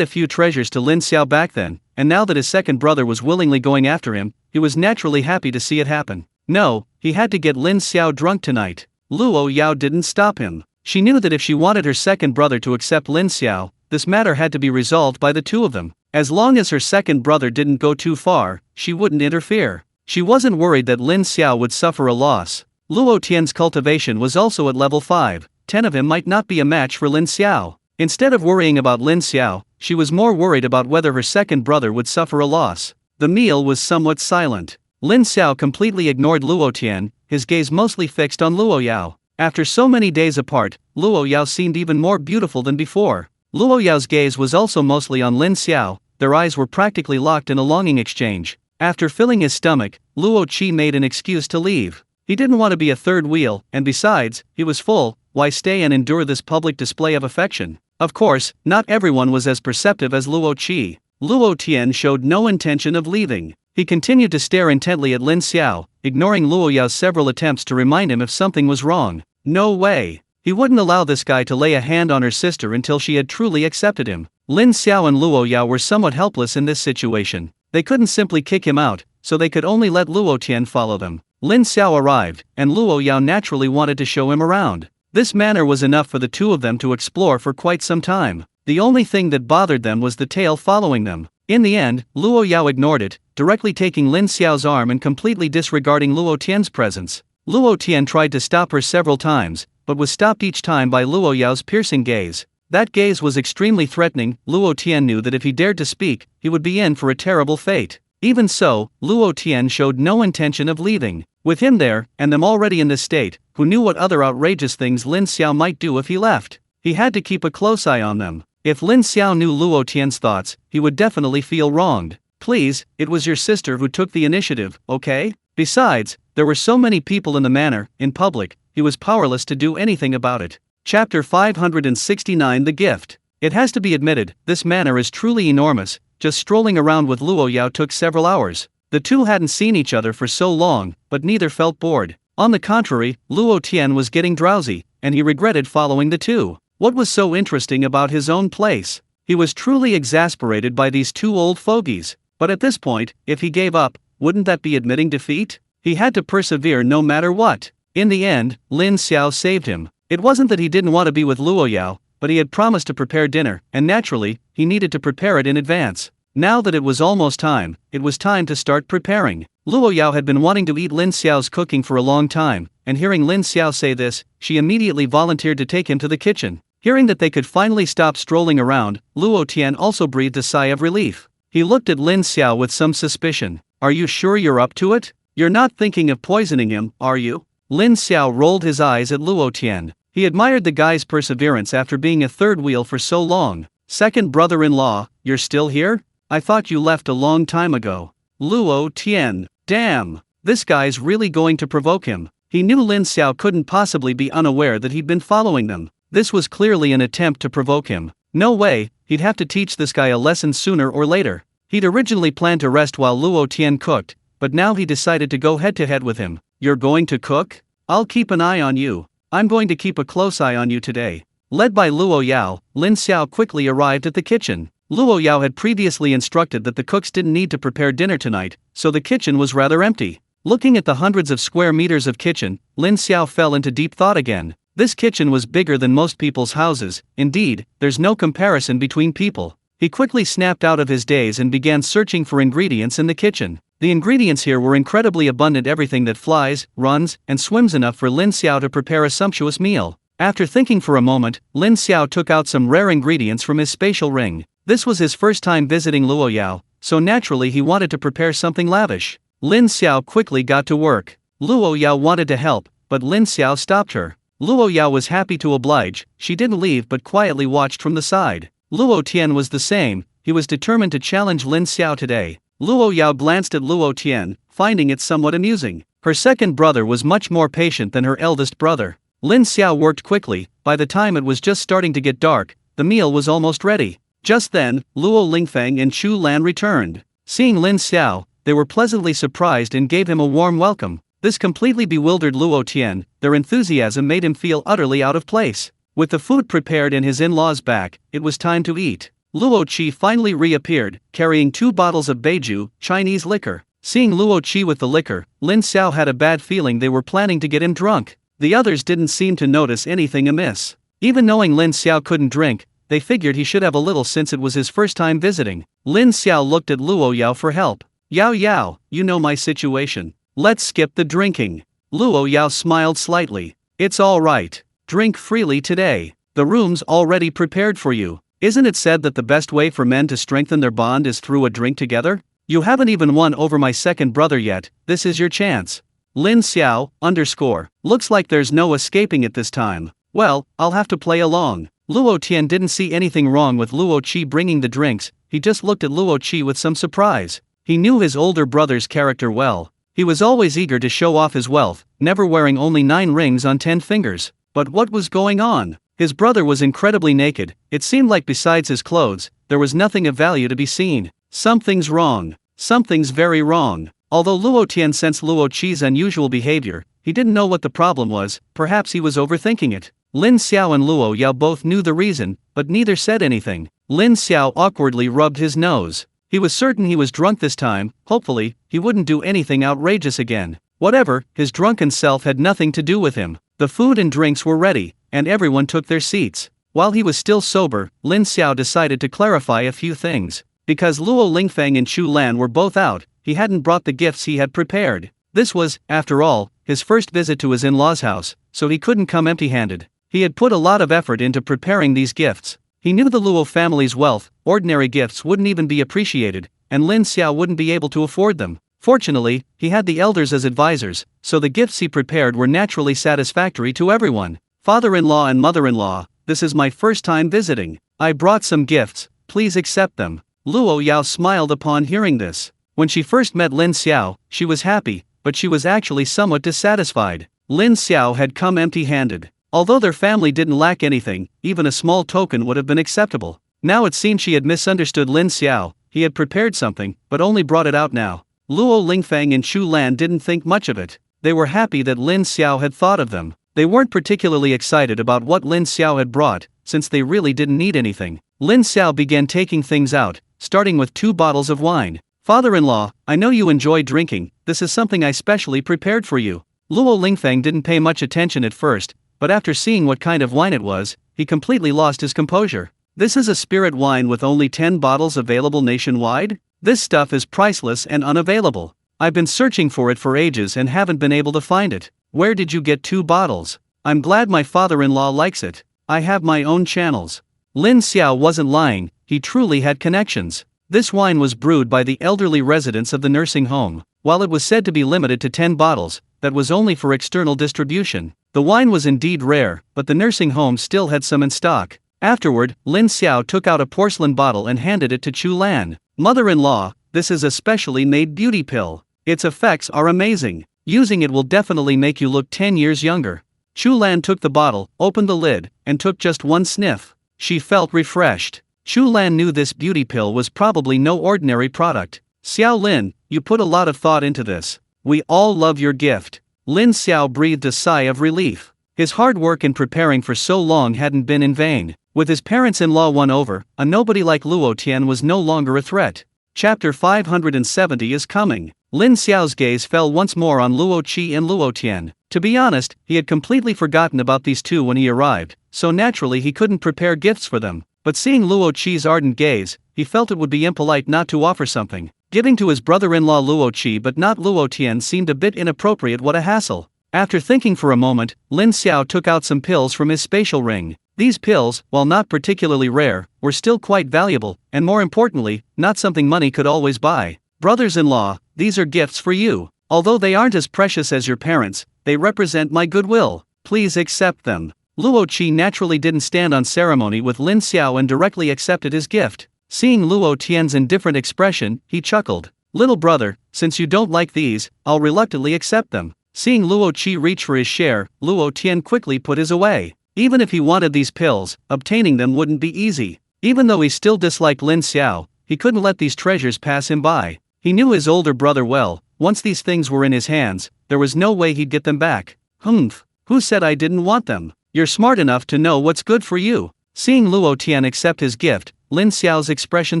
a few treasures to Lin Xiao back then, and now that his second brother was willingly going after him, he was naturally happy to see it happen. No, he had to get Lin Xiao drunk tonight. Luo Yao didn't stop him. She knew that if she wanted her second brother to accept Lin Xiao, this matter had to be resolved by the two of them. As long as her second brother didn't go too far, she wouldn't interfere. She wasn't worried that Lin Xiao would suffer a loss. Luo Tian's cultivation was also at level 5, 10 of him might not be a match for Lin Xiao. Instead of worrying about Lin Xiao, she was more worried about whether her second brother would suffer a loss. The meal was somewhat silent. Lin Xiao completely ignored Luo Tian, his gaze mostly fixed on Luo Yao. After so many days apart, Luo Yao seemed even more beautiful than before. Luo Yao's gaze was also mostly on Lin Xiao, their eyes were practically locked in a longing exchange. After filling his stomach, Luo Qi made an excuse to leave. He didn't want to be a third wheel, and besides, he was full. Why stay and endure this public display of affection? Of course, not everyone was as perceptive as Luo Qi. Luo Tian showed no intention of leaving. He continued to stare intently at Lin Xiao, ignoring Luo Yao's several attempts to remind him if something was wrong. No way. He wouldn't allow this guy to lay a hand on her sister until she had truly accepted him. Lin Xiao and Luo Yao were somewhat helpless in this situation. They couldn't simply kick him out, so they could only let Luo Tian follow them. Lin Xiao arrived, and Luo Yao naturally wanted to show him around. This manner was enough for the two of them to explore for quite some time. The only thing that bothered them was the tail following them. In the end, Luo Yao ignored it, directly taking Lin Xiao's arm and completely disregarding Luo Tian's presence. Luo Tian tried to stop her several times, but was stopped each time by Luo Yao's piercing gaze. That gaze was extremely threatening. Luo Tian knew that if he dared to speak, he would be in for a terrible fate. Even so, Luo Tian showed no intention of leaving. With him there, and them already in this state, who knew what other outrageous things Lin Xiao might do if he left? He had to keep a close eye on them. If Lin Xiao knew Luo Tian's thoughts, he would definitely feel wronged. Please, it was your sister who took the initiative, okay? Besides, there were so many people in the manor, in public, he was powerless to do anything about it. Chapter 569 The Gift. It has to be admitted, this manor is truly enormous. Just strolling around with Luo Yao took several hours. The two hadn't seen each other for so long, but neither felt bored. On the contrary, Luo Tian was getting drowsy, and he regretted following the two. What was so interesting about his own place? He was truly exasperated by these two old fogies. But at this point, if he gave up, wouldn't that be admitting defeat? He had to persevere no matter what. In the end, Lin Xiao saved him. It wasn't that he didn't want to be with Luo Yao, but he had promised to prepare dinner, and naturally, he needed to prepare it in advance. Now that it was almost time, it was time to start preparing. Luo Yao had been wanting to eat Lin Xiao's cooking for a long time, and hearing Lin Xiao say this, she immediately volunteered to take him to the kitchen. Hearing that they could finally stop strolling around, Luo Tian also breathed a sigh of relief. He looked at Lin Xiao with some suspicion. Are you sure you're up to it? You're not thinking of poisoning him, are you? Lin Xiao rolled his eyes at Luo Tian. He admired the guy's perseverance after being a third wheel for so long. Second brother-in-law, you're still here? I thought you left a long time ago. Luo Tian, damn, this guy's really going to provoke him. He knew Lin Xiao couldn't possibly be unaware that he'd been following them. This was clearly an attempt to provoke him. No way, he'd have to teach this guy a lesson sooner or later. He'd originally planned to rest while Luo Tian cooked, but now he decided to go head-to-head with him. You're going to cook? I'll keep an eye on you. I'm going to keep a close eye on you today. Led by Luo Yao, Lin Xiao quickly arrived at the kitchen. Luo Yao had previously instructed that the cooks didn't need to prepare dinner tonight, so the kitchen was rather empty. Looking at the hundreds of square meters of kitchen, Lin Xiao fell into deep thought again. This kitchen was bigger than most people's houses. Indeed, there's no comparison between people. He quickly snapped out of his daze and began searching for ingredients in the kitchen. The ingredients here were incredibly abundant, everything that flies, runs, and swims, enough for Lin Xiao to prepare a sumptuous meal. After thinking for a moment, Lin Xiao took out some rare ingredients from his spatial ring. This was his first time visiting Luo Yao, so naturally he wanted to prepare something lavish. Lin Xiao quickly got to work. Luo Yao wanted to help, but Lin Xiao stopped her. Luo Yao was happy to oblige. She didn't leave but quietly watched from the side. Luo Tian was the same. He was determined to challenge Lin Xiao today. Luo Yao glanced at Luo Tian, finding it somewhat amusing. Her second brother was much more patient than her eldest brother. Lin Xiao worked quickly. By the time it was just starting to get dark, the meal was almost ready. Just then, Luo Lingfeng and Chu Lan returned. Seeing Lin Xiao, they were pleasantly surprised and gave him a warm welcome. This completely bewildered Luo Tian. Their enthusiasm made him feel utterly out of place. With the food prepared and his in-laws back, it was time to eat. Luo Qi finally reappeared, carrying 2 bottles of Beiju, Chinese liquor. Seeing Luo Qi with the liquor, Lin Xiao had a bad feeling they were planning to get him drunk. The others didn't seem to notice anything amiss. Even knowing Lin Xiao couldn't drink, they figured he should have a little since it was his first time visiting. Lin Xiao looked at Luo Yao for help. Yao Yao, you know my situation. Let's skip the drinking. Luo Yao smiled slightly. It's all right. Drink freely today. The room's already prepared for you. Isn't it said that the best way for men to strengthen their bond is through a drink together? You haven't even won over my second brother yet. This is your chance. Lin Xiao, _ Looks like there's no escaping it this time. Well, I'll have to play along. Luo Tian didn't see anything wrong with Luo Qi bringing the drinks. He just looked at Luo Qi with some surprise. He knew his older brother's character well. He was always eager to show off his wealth, never wearing only 9 rings on 10 fingers. But what was going on? His brother was incredibly naked. It seemed like besides his clothes, there was nothing of value to be seen. Something's wrong. Something's very wrong. Although Luo Tian sensed Luo Qi's unusual behavior, he didn't know what the problem was. Perhaps he was overthinking it. Lin Xiao and Luo Yao both knew the reason, but neither said anything. Lin Xiao awkwardly rubbed his nose. He was certain he was drunk this time. Hopefully, he wouldn't do anything outrageous again. Whatever, his drunken self had nothing to do with him. The food and drinks were ready, and everyone took their seats. While he was still sober, Lin Xiao decided to clarify a few things. Because Luo Lingfeng and Chu Lan were both out, he hadn't brought the gifts he had prepared. This was, after all, his first visit to his in-laws' house, so he couldn't come empty-handed. He had put a lot of effort into preparing these gifts. He knew the Luo family's wealth. Ordinary gifts wouldn't even be appreciated, and Lin Xiao wouldn't be able to afford them. Fortunately, he had the elders as advisors, so the gifts he prepared were naturally satisfactory to everyone. Father-in-law and mother-in-law, this is my first time visiting. I brought some gifts, please accept them. Luo Yao smiled upon hearing this. When she first met Lin Xiao, she was happy, but she was actually somewhat dissatisfied. Lin Xiao had come empty-handed. Although their family didn't lack anything, even a small token would have been acceptable. Now it seemed she had misunderstood Lin Xiao. He had prepared something, but only brought it out now. Luo Lingfeng and Chu Lan didn't think much of it. They were happy that Lin Xiao had thought of them. They weren't particularly excited about what Lin Xiao had brought, since they really didn't need anything. Lin Xiao began taking things out, starting with 2 bottles of wine. Father-in-law, I know you enjoy drinking. This is something I specially prepared for you. Luo Lingfeng didn't pay much attention at first, but after seeing what kind of wine it was, he completely lost his composure. This is a spirit wine with only 10 bottles available nationwide? This stuff is priceless and unavailable. I've been searching for it for ages and haven't been able to find it. Where did you get 2 bottles? I'm glad my father-in-law likes it. I have my own channels. Lin Xiao wasn't lying, he truly had connections. This wine was brewed by the elderly residents of the nursing home. While it was said to be limited to 10 bottles, that was only for external distribution. The wine was indeed rare, but the nursing home still had some in stock. Afterward, Lin Xiao took out a porcelain bottle and handed it to Chu Lan. "Mother-in-law, this is a specially made beauty pill. Its effects are amazing. Using it will definitely make you look 10 years younger." Chu Lan took the bottle, opened the lid, and took just one sniff. She felt refreshed. Chu Lan knew this beauty pill was probably no ordinary product. "Xiao Lin, you put a lot of thought into this. We all love your gift." Lin Xiao breathed a sigh of relief. His hard work in preparing for so long hadn't been in vain. With his parents-in-law won over, a nobody like Luo Tian was no longer a threat. Chapter 570 is coming. Lin Xiao's gaze fell once more on Luo Qi and Luo Tian. To be honest, he had completely forgotten about these two when he arrived, so naturally he couldn't prepare gifts for them. But seeing Luo Qi's ardent gaze, he felt it would be impolite not to offer something. Giving to his brother-in-law Luo Qi but not Luo Tian seemed a bit inappropriate. What a hassle. After thinking for a moment, Lin Xiao took out some pills from his spatial ring. These pills, while not particularly rare, were still quite valuable, and more importantly, not something money could always buy. "Brothers-in-law, these are gifts for you. Although they aren't as precious as your parents, they represent my goodwill. Please accept them." Luo Qi naturally didn't stand on ceremony with Lin Xiao and directly accepted his gift. Seeing Luo Tian's indifferent expression, he chuckled. "Little brother, since you don't like these, I'll reluctantly accept them." Seeing Luo Qi reach for his share, Luo Tian quickly put his away. Even if he wanted these pills, obtaining them wouldn't be easy. Even though he still disliked Lin Xiao, he couldn't let these treasures pass him by. He knew his older brother well. Once these things were in his hands, there was no way he'd get them back. "Humph, who said I didn't want them? You're smart enough to know what's good for you." Seeing Luo Tian accept his gift, Lin Xiao's expression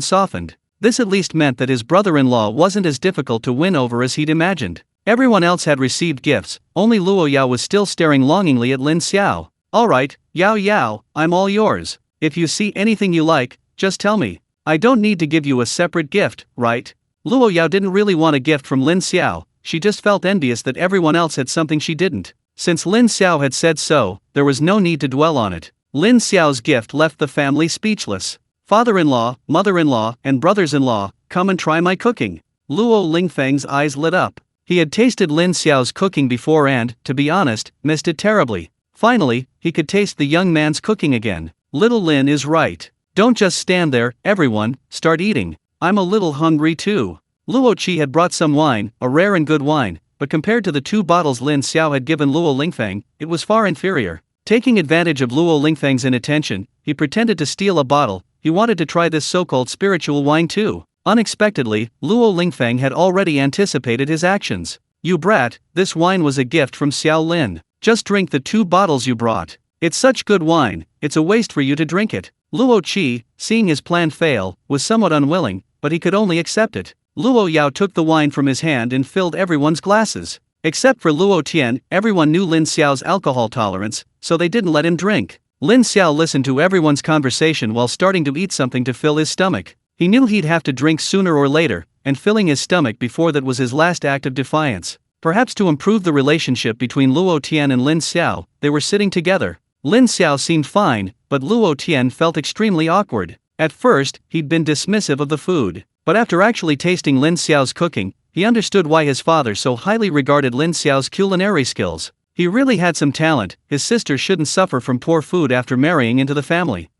softened. This at least meant that his brother-in-law wasn't as difficult to win over as he'd imagined. Everyone else had received gifts, only Luo Yao was still staring longingly at Lin Xiao. "Alright, Yao Yao, I'm all yours. If you see anything you like, just tell me. I don't need to give you a separate gift, right?" Luo Yao didn't really want a gift from Lin Xiao, she just felt envious that everyone else had something she didn't. Since Lin Xiao had said so, there was no need to dwell on it. Lin Xiao's gift left the family speechless. "Father-in-law, mother-in-law, and brothers-in-law, come and try my cooking." Luo Lingfeng's eyes lit up. He had tasted Lin Xiao's cooking before and, to be honest, missed it terribly. Finally, he could taste the young man's cooking again. Little Lin is right. Don't just stand there, everyone, start eating. I'm a little hungry too. Luo Qi had brought some wine, a rare and good wine, but compared to the 2 bottles Lin Xiao had given Luo Lingfeng, it was far inferior. Taking advantage of Luo Lingfeng's inattention, he pretended to steal a bottle. He wanted to try this so-called spiritual wine too. Unexpectedly, Luo Lingfeng had already anticipated his actions. "You brat, this wine was a gift from Xiao Lin. Just drink the 2 bottles you brought. It's such good wine, it's a waste for you to drink it." Luo Qi, seeing his plan fail, was somewhat unwilling, but he could only accept it. Luo Yao took the wine from his hand and filled everyone's glasses. Except for Luo Tian, everyone knew Lin Xiao's alcohol tolerance, so they didn't let him drink. Lin Xiao listened to everyone's conversation while starting to eat something to fill his stomach. He knew he'd have to drink sooner or later, and filling his stomach before that was his last act of defiance. Perhaps to improve the relationship between Luo Tian and Lin Xiao, they were sitting together. Lin Xiao seemed fine, but Luo Tian felt extremely awkward. At first, he'd been dismissive of the food, but after actually tasting Lin Xiao's cooking, he understood why his father so highly regarded Lin Xiao's culinary skills. He really had some talent. His sister shouldn't suffer from poor food after marrying into the family.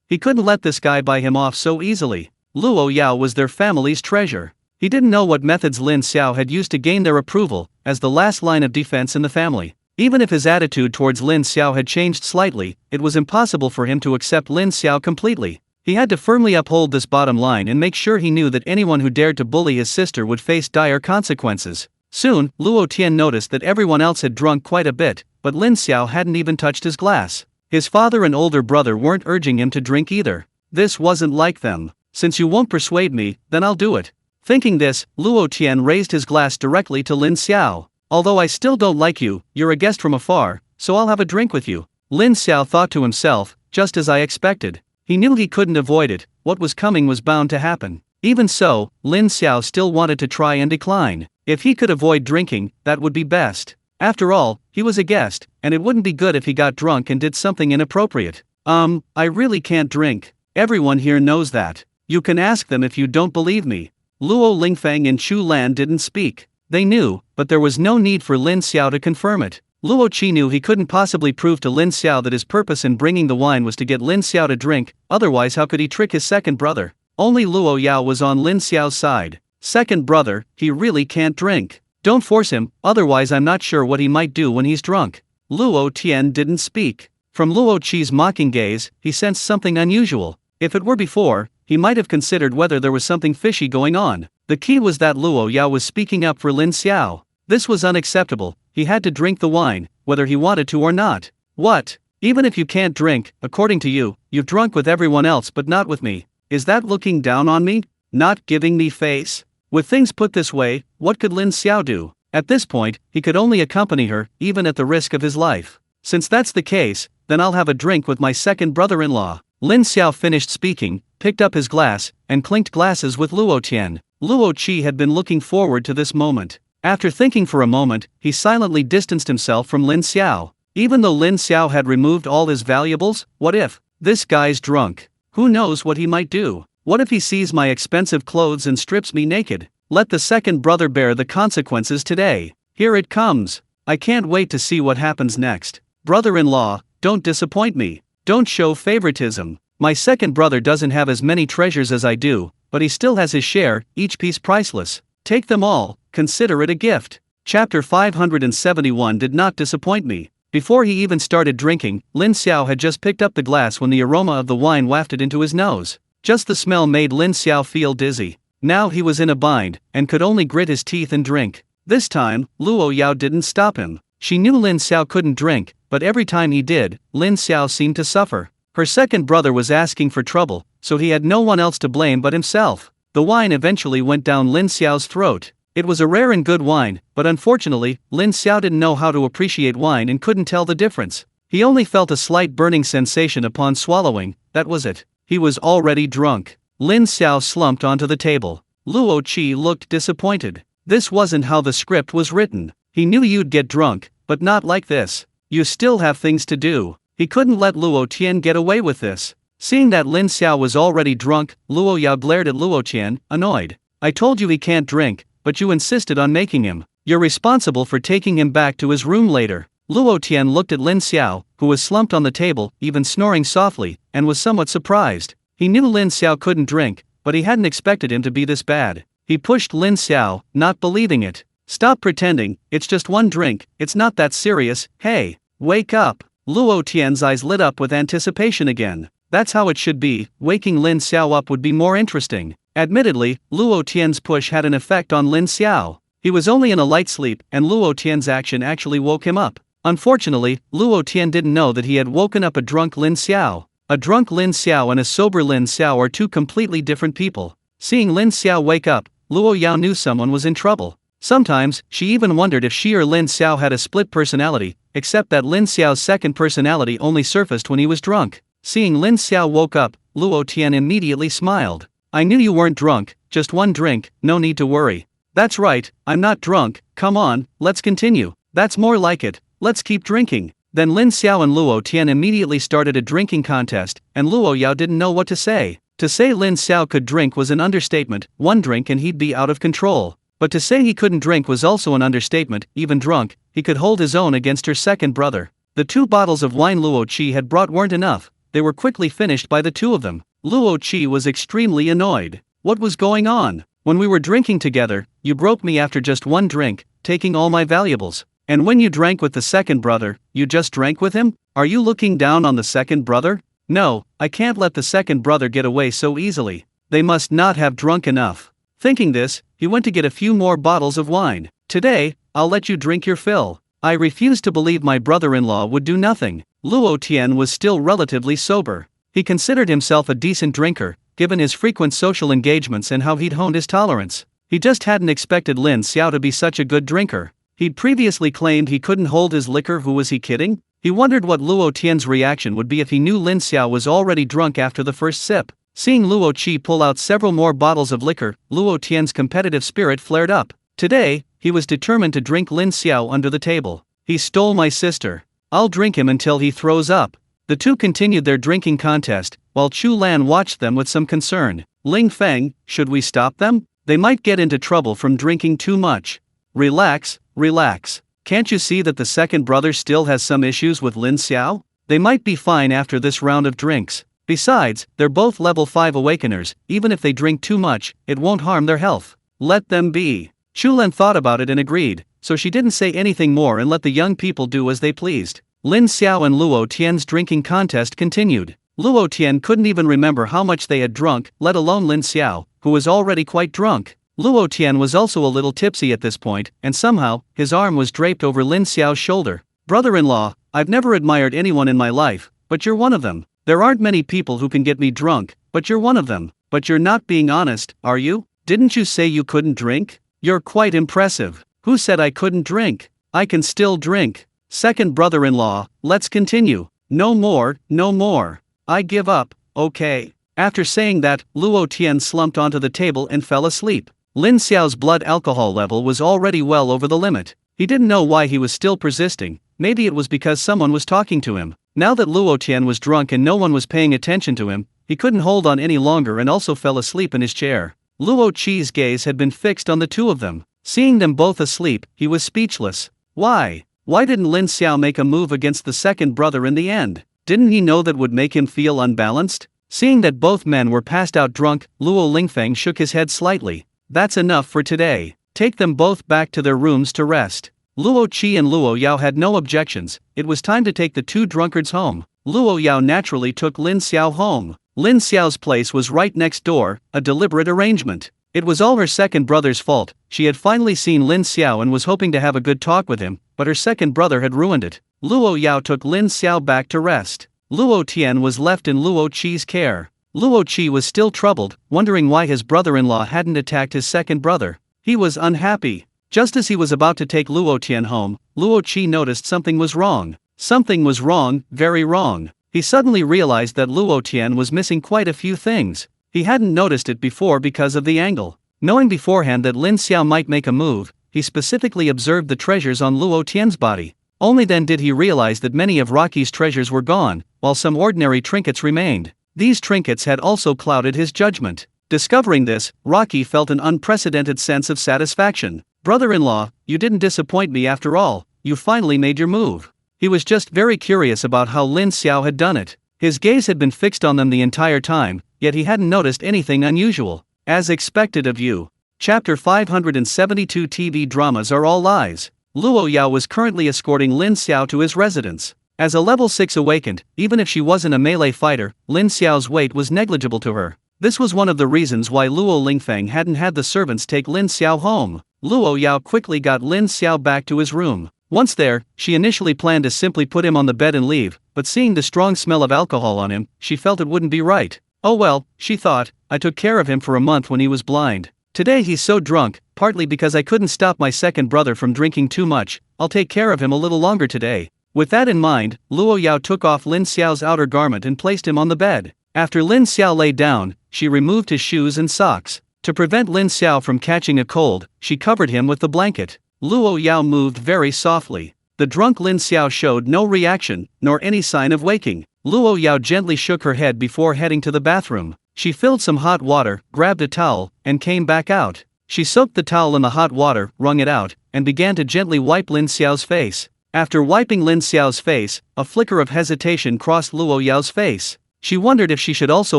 He couldn't let this guy buy him off so easily. Luo Yao was their family's treasure. He didn't know what methods Lin Xiao had used to gain their approval, as the last line of defense in the family. Even if his attitude towards Lin Xiao had changed slightly, it was impossible for him to accept Lin Xiao completely. He had to firmly uphold this bottom line and make sure he knew that anyone who dared to bully his sister would face dire consequences. Soon, Luo Tian noticed that everyone else had drunk quite a bit, but Lin Xiao hadn't even touched his glass. His father and older brother weren't urging him to drink either. This wasn't like them. "Since you won't persuade me, then I'll do it." Thinking this, Luo Tian raised his glass directly to Lin Xiao. "Although I still don't like you, you're a guest from afar, so I'll have a drink with you." Lin Xiao thought to himself, just as I expected. He knew he couldn't avoid it, what was coming was bound to happen. Even so, Lin Xiao still wanted to try and decline. If he could avoid drinking, that would be best. After all, he was a guest, and it wouldn't be good if he got drunk and did something inappropriate. I really can't drink. Everyone here knows that. You can ask them if you don't believe me." Luo Lingfeng and Chu Lan didn't speak. They knew, but there was no need for Lin Xiao to confirm it. Luo Qi knew he couldn't possibly prove to Lin Xiao that his purpose in bringing the wine was to get Lin Xiao to drink, otherwise how could he trick his second brother? Only Luo Yao was on Lin Xiao's side. Second brother, he really can't drink. Don't force him, otherwise I'm not sure what he might do when he's drunk. Luo Tian didn't speak. From Luo Qi's mocking gaze, he sensed something unusual. If it were before, he might have considered whether there was something fishy going on. The key was that Luo Yao was speaking up for Lin Xiao. This was unacceptable. He had to drink the wine, whether he wanted to or not. What? Even if you can't drink, according to you, you've drunk with everyone else but not with me. Is that looking down on me? Not giving me face? With things put this way, what could Lin Xiao do? At this point, he could only accompany her, even at the risk of his life. Since that's the case, then I'll have a drink with my second brother-in-law. Lin Xiao finished speaking, picked up his glass, and clinked glasses with Luo Tian. Luo Qi had been looking forward to this moment. After thinking for a moment, he silently distanced himself from Lin Xiao. Even though Lin Xiao had removed all his valuables, what if? This guy's drunk. Who knows what he might do? What if he sees my expensive clothes and strips me naked? Let the second brother bear the consequences today. Here it comes. I can't wait to see what happens next. Brother-in-law, don't disappoint me. Don't show favoritism. My second brother doesn't have as many treasures as I do, but he still has his share, each piece priceless. Take them all, consider it a gift. Chapter 571 did not disappoint me. Before he even started drinking, Lin Xiao had just picked up the glass when the aroma of the wine wafted into his nose. Just the smell made Lin Xiao feel dizzy. Now he was in a bind, and could only grit his teeth and drink. This time, Luo Yao didn't stop him. She knew Lin Xiao couldn't drink, but every time he did, Lin Xiao seemed to suffer. Her second brother was asking for trouble, so he had no one else to blame but himself. The wine eventually went down Lin Xiao's throat. It was a rare and good wine, but unfortunately, Lin Xiao didn't know how to appreciate wine and couldn't tell the difference. He only felt a slight burning sensation upon swallowing, that was it. He was already drunk. Lin Xiao slumped onto the table. Luo Qi looked disappointed. This wasn't how the script was written. He knew you'd get drunk, but not like this. You still have things to do. He couldn't let Luo Tian get away with this. Seeing that Lin Xiao was already drunk, Luo Yao glared at Luo Tian, annoyed. I told you he can't drink, but you insisted on making him. You're responsible for taking him back to his room later. Luo Tian looked at Lin Xiao, who was slumped on the table, even snoring softly, and was somewhat surprised. He knew Lin Xiao couldn't drink, but he hadn't expected him to be this bad. He pushed Lin Xiao, not believing it. Stop pretending, it's just one drink, it's not that serious. Hey, wake up. Luo Tian's eyes lit up with anticipation again. That's how it should be. Waking Lin Xiao up would be more interesting. Admittedly, Luo Tian's push had an effect on Lin Xiao. He was only in a light sleep, and Luo Tian's action actually woke him up. Unfortunately, Luo Tian didn't know that he had woken up a drunk Lin Xiao. A drunk Lin Xiao and a sober Lin Xiao are two completely different people. Seeing Lin Xiao wake up, Luo Yao knew someone was in trouble. Sometimes, she even wondered if she or Lin Xiao had a split personality, except that Lin Xiao's second personality only surfaced when he was drunk. Seeing Lin Xiao woke up, Luo Tian immediately smiled. I knew you weren't drunk, just one drink, no need to worry. That's right, I'm not drunk, come on, let's continue. That's more like it, let's keep drinking. Then Lin Xiao and Luo Tian immediately started a drinking contest, and Luo Yao didn't know what to say. To say Lin Xiao could drink was an understatement, one drink and he'd be out of control. But to say he couldn't drink was also an understatement, even drunk, he could hold his own against her second brother. The 2 bottles of wine Luo Qi had brought weren't enough, they were quickly finished by the 2 of them. Luo Qi was extremely annoyed. What was going on? When we were drinking together, you broke me after just one drink, taking all my valuables. And when you drank with the second brother, you just drank with him? Are you looking down on the second brother? No, I can't let the second brother get away so easily. They must not have drunk enough. Thinking this, he went to get a few more bottles of wine. Today, I'll let you drink your fill. I refuse to believe my brother-in-law would do nothing. Luo Tian was still relatively sober. He considered himself a decent drinker, given his frequent social engagements and how he'd honed his tolerance. He just hadn't expected Lin Xiao to be such a good drinker. He'd previously claimed he couldn't hold his liquor. Who was he kidding? He wondered what Luo Tian's reaction would be if he knew Lin Xiao was already drunk after the first sip. Seeing Luo Qi pull out several more bottles of liquor, Luo Tian's competitive spirit flared up. Today, he was determined to drink Lin Xiao under the table. He stole my sister. I'll drink him until he throws up. The 2 continued their drinking contest, while Chu Lan watched them with some concern. Ling Feng, should we stop them? They might get into trouble from drinking too much. Relax, relax. Can't you see that the second brother still has some issues with Lin Xiao? They might be fine after this round of drinks. Besides, they're both level 5 awakeners, even if they drink too much, it won't harm their health. Let them be. Chulen thought about it and agreed, so she didn't say anything more and let the young people do as they pleased. Lin Xiao and Luo Tian's drinking contest continued. Luo Tian couldn't even remember how much they had drunk, let alone Lin Xiao, who was already quite drunk. Luo Tian was also a little tipsy at this point, and somehow, his arm was draped over Lin Xiao's shoulder. Brother-in-law, I've never admired anyone in my life, but you're one of them. There aren't many people who can get me drunk, but you're one of them. But you're not being honest, are you? Didn't you say you couldn't drink? You're quite impressive. Who said I couldn't drink? I can still drink. Second brother-in-law, let's continue. No more, no more. I give up, okay. After saying that, Luo Tian slumped onto the table and fell asleep. Lin Xiao's blood alcohol level was already well over the limit. He didn't know why he was still persisting, maybe it was because someone was talking to him. Now that Luo Tian was drunk and no one was paying attention to him, he couldn't hold on any longer and also fell asleep in his chair. Luo Qi's gaze had been fixed on the two of them. Seeing them both asleep, he was speechless. Why? Why didn't Lin Xiao make a move against the second brother in the end? Didn't he know that would make him feel unbalanced? Seeing that both men were passed out drunk, Luo Lingfeng shook his head slightly. That's enough for today. Take them both back to their rooms to rest. Luo Qi and Luo Yao had no objections. It was time to take the two drunkards home. Luo Yao naturally took Lin Xiao home. Lin Xiao's place was right next door, a deliberate arrangement. It was all her second brother's fault. She had finally seen Lin Xiao and was hoping to have a good talk with him, but her second brother had ruined it. Luo Yao took Lin Xiao back to rest. Luo Tian was left in Luo Qi's care. Luo Qi was still troubled, wondering why his brother-in-law hadn't attacked his second brother. He was unhappy. Just as he was about to take Luo Tian home, Luo Qi noticed something was wrong. Something was wrong, very wrong. He suddenly realized that Luo Tian was missing quite a few things. He hadn't noticed it before because of the angle. Knowing beforehand that Lin Xiao might make a move, he specifically observed the treasures on Luo Tian's body. Only then did he realize that many of Rocky's treasures were gone, while some ordinary trinkets remained. These trinkets had also clouded his judgment. Discovering this, Rocky felt an unprecedented sense of satisfaction. Brother-in-law, you didn't disappoint me after all, you finally made your move. He was just very curious about how Lin Xiao had done it. His gaze had been fixed on them the entire time, yet he hadn't noticed anything unusual. As expected of you. Chapter 572 TV dramas are all lies. Luo Yao was currently escorting Lin Xiao to his residence. As a level 6 awakened, even if she wasn't a melee fighter, Lin Xiao's weight was negligible to her. This was one of the reasons why Luo Lingfeng hadn't had the servants take Lin Xiao home. Luo Yao quickly got Lin Xiao back to his room. Once there, she initially planned to simply put him on the bed and leave, but seeing the strong smell of alcohol on him, she felt it wouldn't be right. Oh well, she thought, I took care of him for a month when he was blind. Today he's so drunk, partly because I couldn't stop my second brother from drinking too much, I'll take care of him a little longer today. With that in mind, Luo Yao took off Lin Xiao's outer garment and placed him on the bed. After Lin Xiao lay down, she removed his shoes and socks. To prevent Lin Xiao from catching a cold, she covered him with the blanket. Luo Yao moved very softly. The drunk Lin Xiao showed no reaction, nor any sign of waking. Luo Yao gently shook her head before heading to the bathroom. She filled some hot water, grabbed a towel, and came back out. She soaked the towel in the hot water, wrung it out, and began to gently wipe Lin Xiao's face. After wiping Lin Xiao's face, a flicker of hesitation crossed Luo Yao's face. She wondered if she should also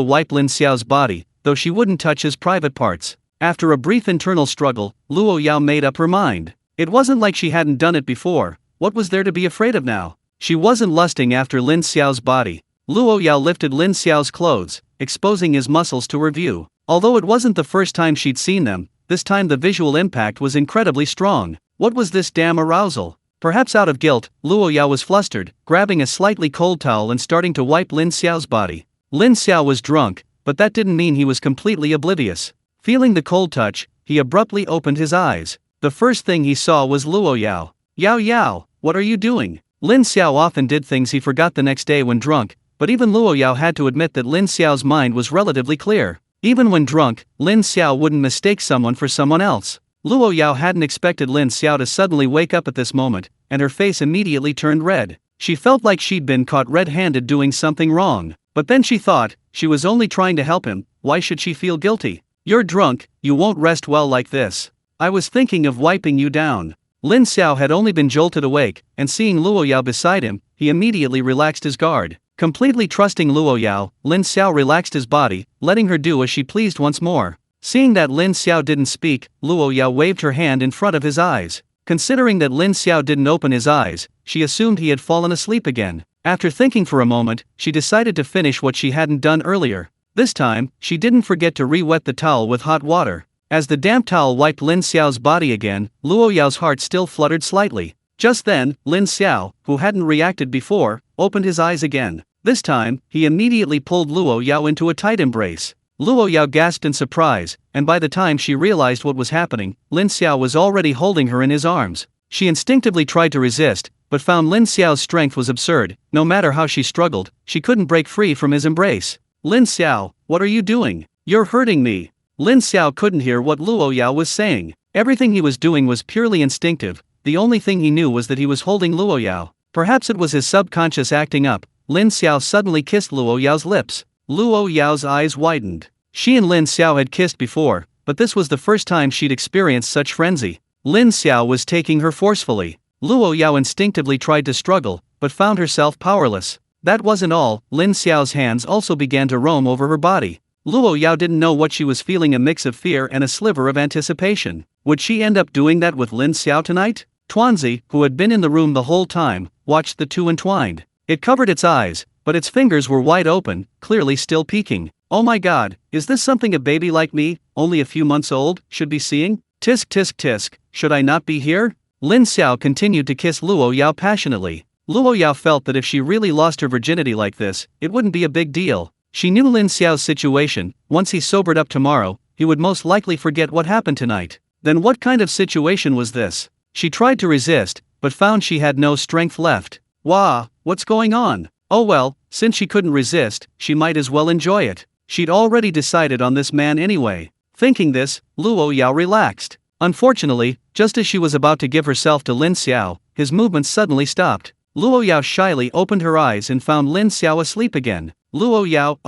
wipe Lin Xiao's body, though she wouldn't touch his private parts. After a brief internal struggle, Luo Yao made up her mind. It wasn't like she hadn't done it before. What was there to be afraid of now? She wasn't lusting after Lin Xiao's body. Luo Yao lifted Lin Xiao's clothes, exposing his muscles to her view. Although it wasn't the first time she'd seen them, this time the visual impact was incredibly strong. What was this damn arousal? Perhaps out of guilt, Luo Yao was flustered, grabbing a slightly cold towel and starting to wipe Lin Xiao's body. Lin Xiao was drunk, but that didn't mean he was completely oblivious. Feeling the cold touch, he abruptly opened his eyes. The first thing he saw was Luo Yao. Yao Yao, what are you doing? Lin Xiao often did things he forgot the next day when drunk, but even Luo Yao had to admit that Lin Xiao's mind was relatively clear. Even when drunk, Lin Xiao wouldn't mistake someone for someone else. Luo Yao hadn't expected Lin Xiao to suddenly wake up at this moment, and her face immediately turned red. She felt like she'd been caught red-handed doing something wrong. But then she thought, she was only trying to help him, why should she feel guilty? You're drunk, you won't rest well like this. I was thinking of wiping you down. Lin Xiao had only been jolted awake, and seeing Luo Yao beside him, he immediately relaxed his guard. Completely trusting Luo Yao, Lin Xiao relaxed his body, letting her do as she pleased once more. Seeing that Lin Xiao didn't speak, Luo Yao waved her hand in front of his eyes. Considering that Lin Xiao didn't open his eyes, she assumed he had fallen asleep again. After thinking for a moment, she decided to finish what she hadn't done earlier. This time, she didn't forget to re-wet the towel with hot water. As the damp towel wiped Lin Xiao's body again, Luo Yao's heart still fluttered slightly. Just then, Lin Xiao, who hadn't reacted before, opened his eyes again. This time, he immediately pulled Luo Yao into a tight embrace. Luo Yao gasped in surprise, and by the time she realized what was happening, Lin Xiao was already holding her in his arms. She instinctively tried to resist, but found Lin Xiao's strength was absurd. No matter how she struggled, she couldn't break free from his embrace. Lin Xiao, what are you doing? You're hurting me. Lin Xiao couldn't hear what Luo Yao was saying. Everything he was doing was purely instinctive. The only thing he knew was that he was holding Luo Yao. Perhaps it was his subconscious acting up. Lin Xiao suddenly kissed Luo Yao's lips. Luo Yao's eyes widened. She and Lin Xiao had kissed before, but this was the first time she'd experienced such frenzy. Lin Xiao was taking her forcefully. Luo Yao instinctively tried to struggle, but found herself powerless. That wasn't all, Lin Xiao's hands also began to roam over her body. Luo Yao didn't know what she was feeling, a mix of fear and a sliver of anticipation. Would she end up doing that with Lin Xiao tonight? Tuanzi, who had been in the room the whole time, watched the two entwined. It covered its eyes, but its fingers were wide open, clearly still peeking. Oh my god, is this something a baby like me, only a few months old, should be seeing? Tisk tisk tisk, should I not be here? Lin Xiao continued to kiss Luo Yao passionately. Luo Yao felt that if she really lost her virginity like this, it wouldn't be a big deal. She knew Lin Xiao's situation. Once he sobered up tomorrow, he would most likely forget what happened tonight. Then what kind of situation was this? She tried to resist, but found she had no strength left. Wah, what's going on? Oh well, since she couldn't resist, she might as well enjoy it. She'd already decided on this man anyway. Thinking this, Luo Yao relaxed. Unfortunately, just as she was about to give herself to Lin Xiao, his movements suddenly stopped. Luo Yao shyly opened her eyes and found Lin Xiao asleep again. Luo Yao,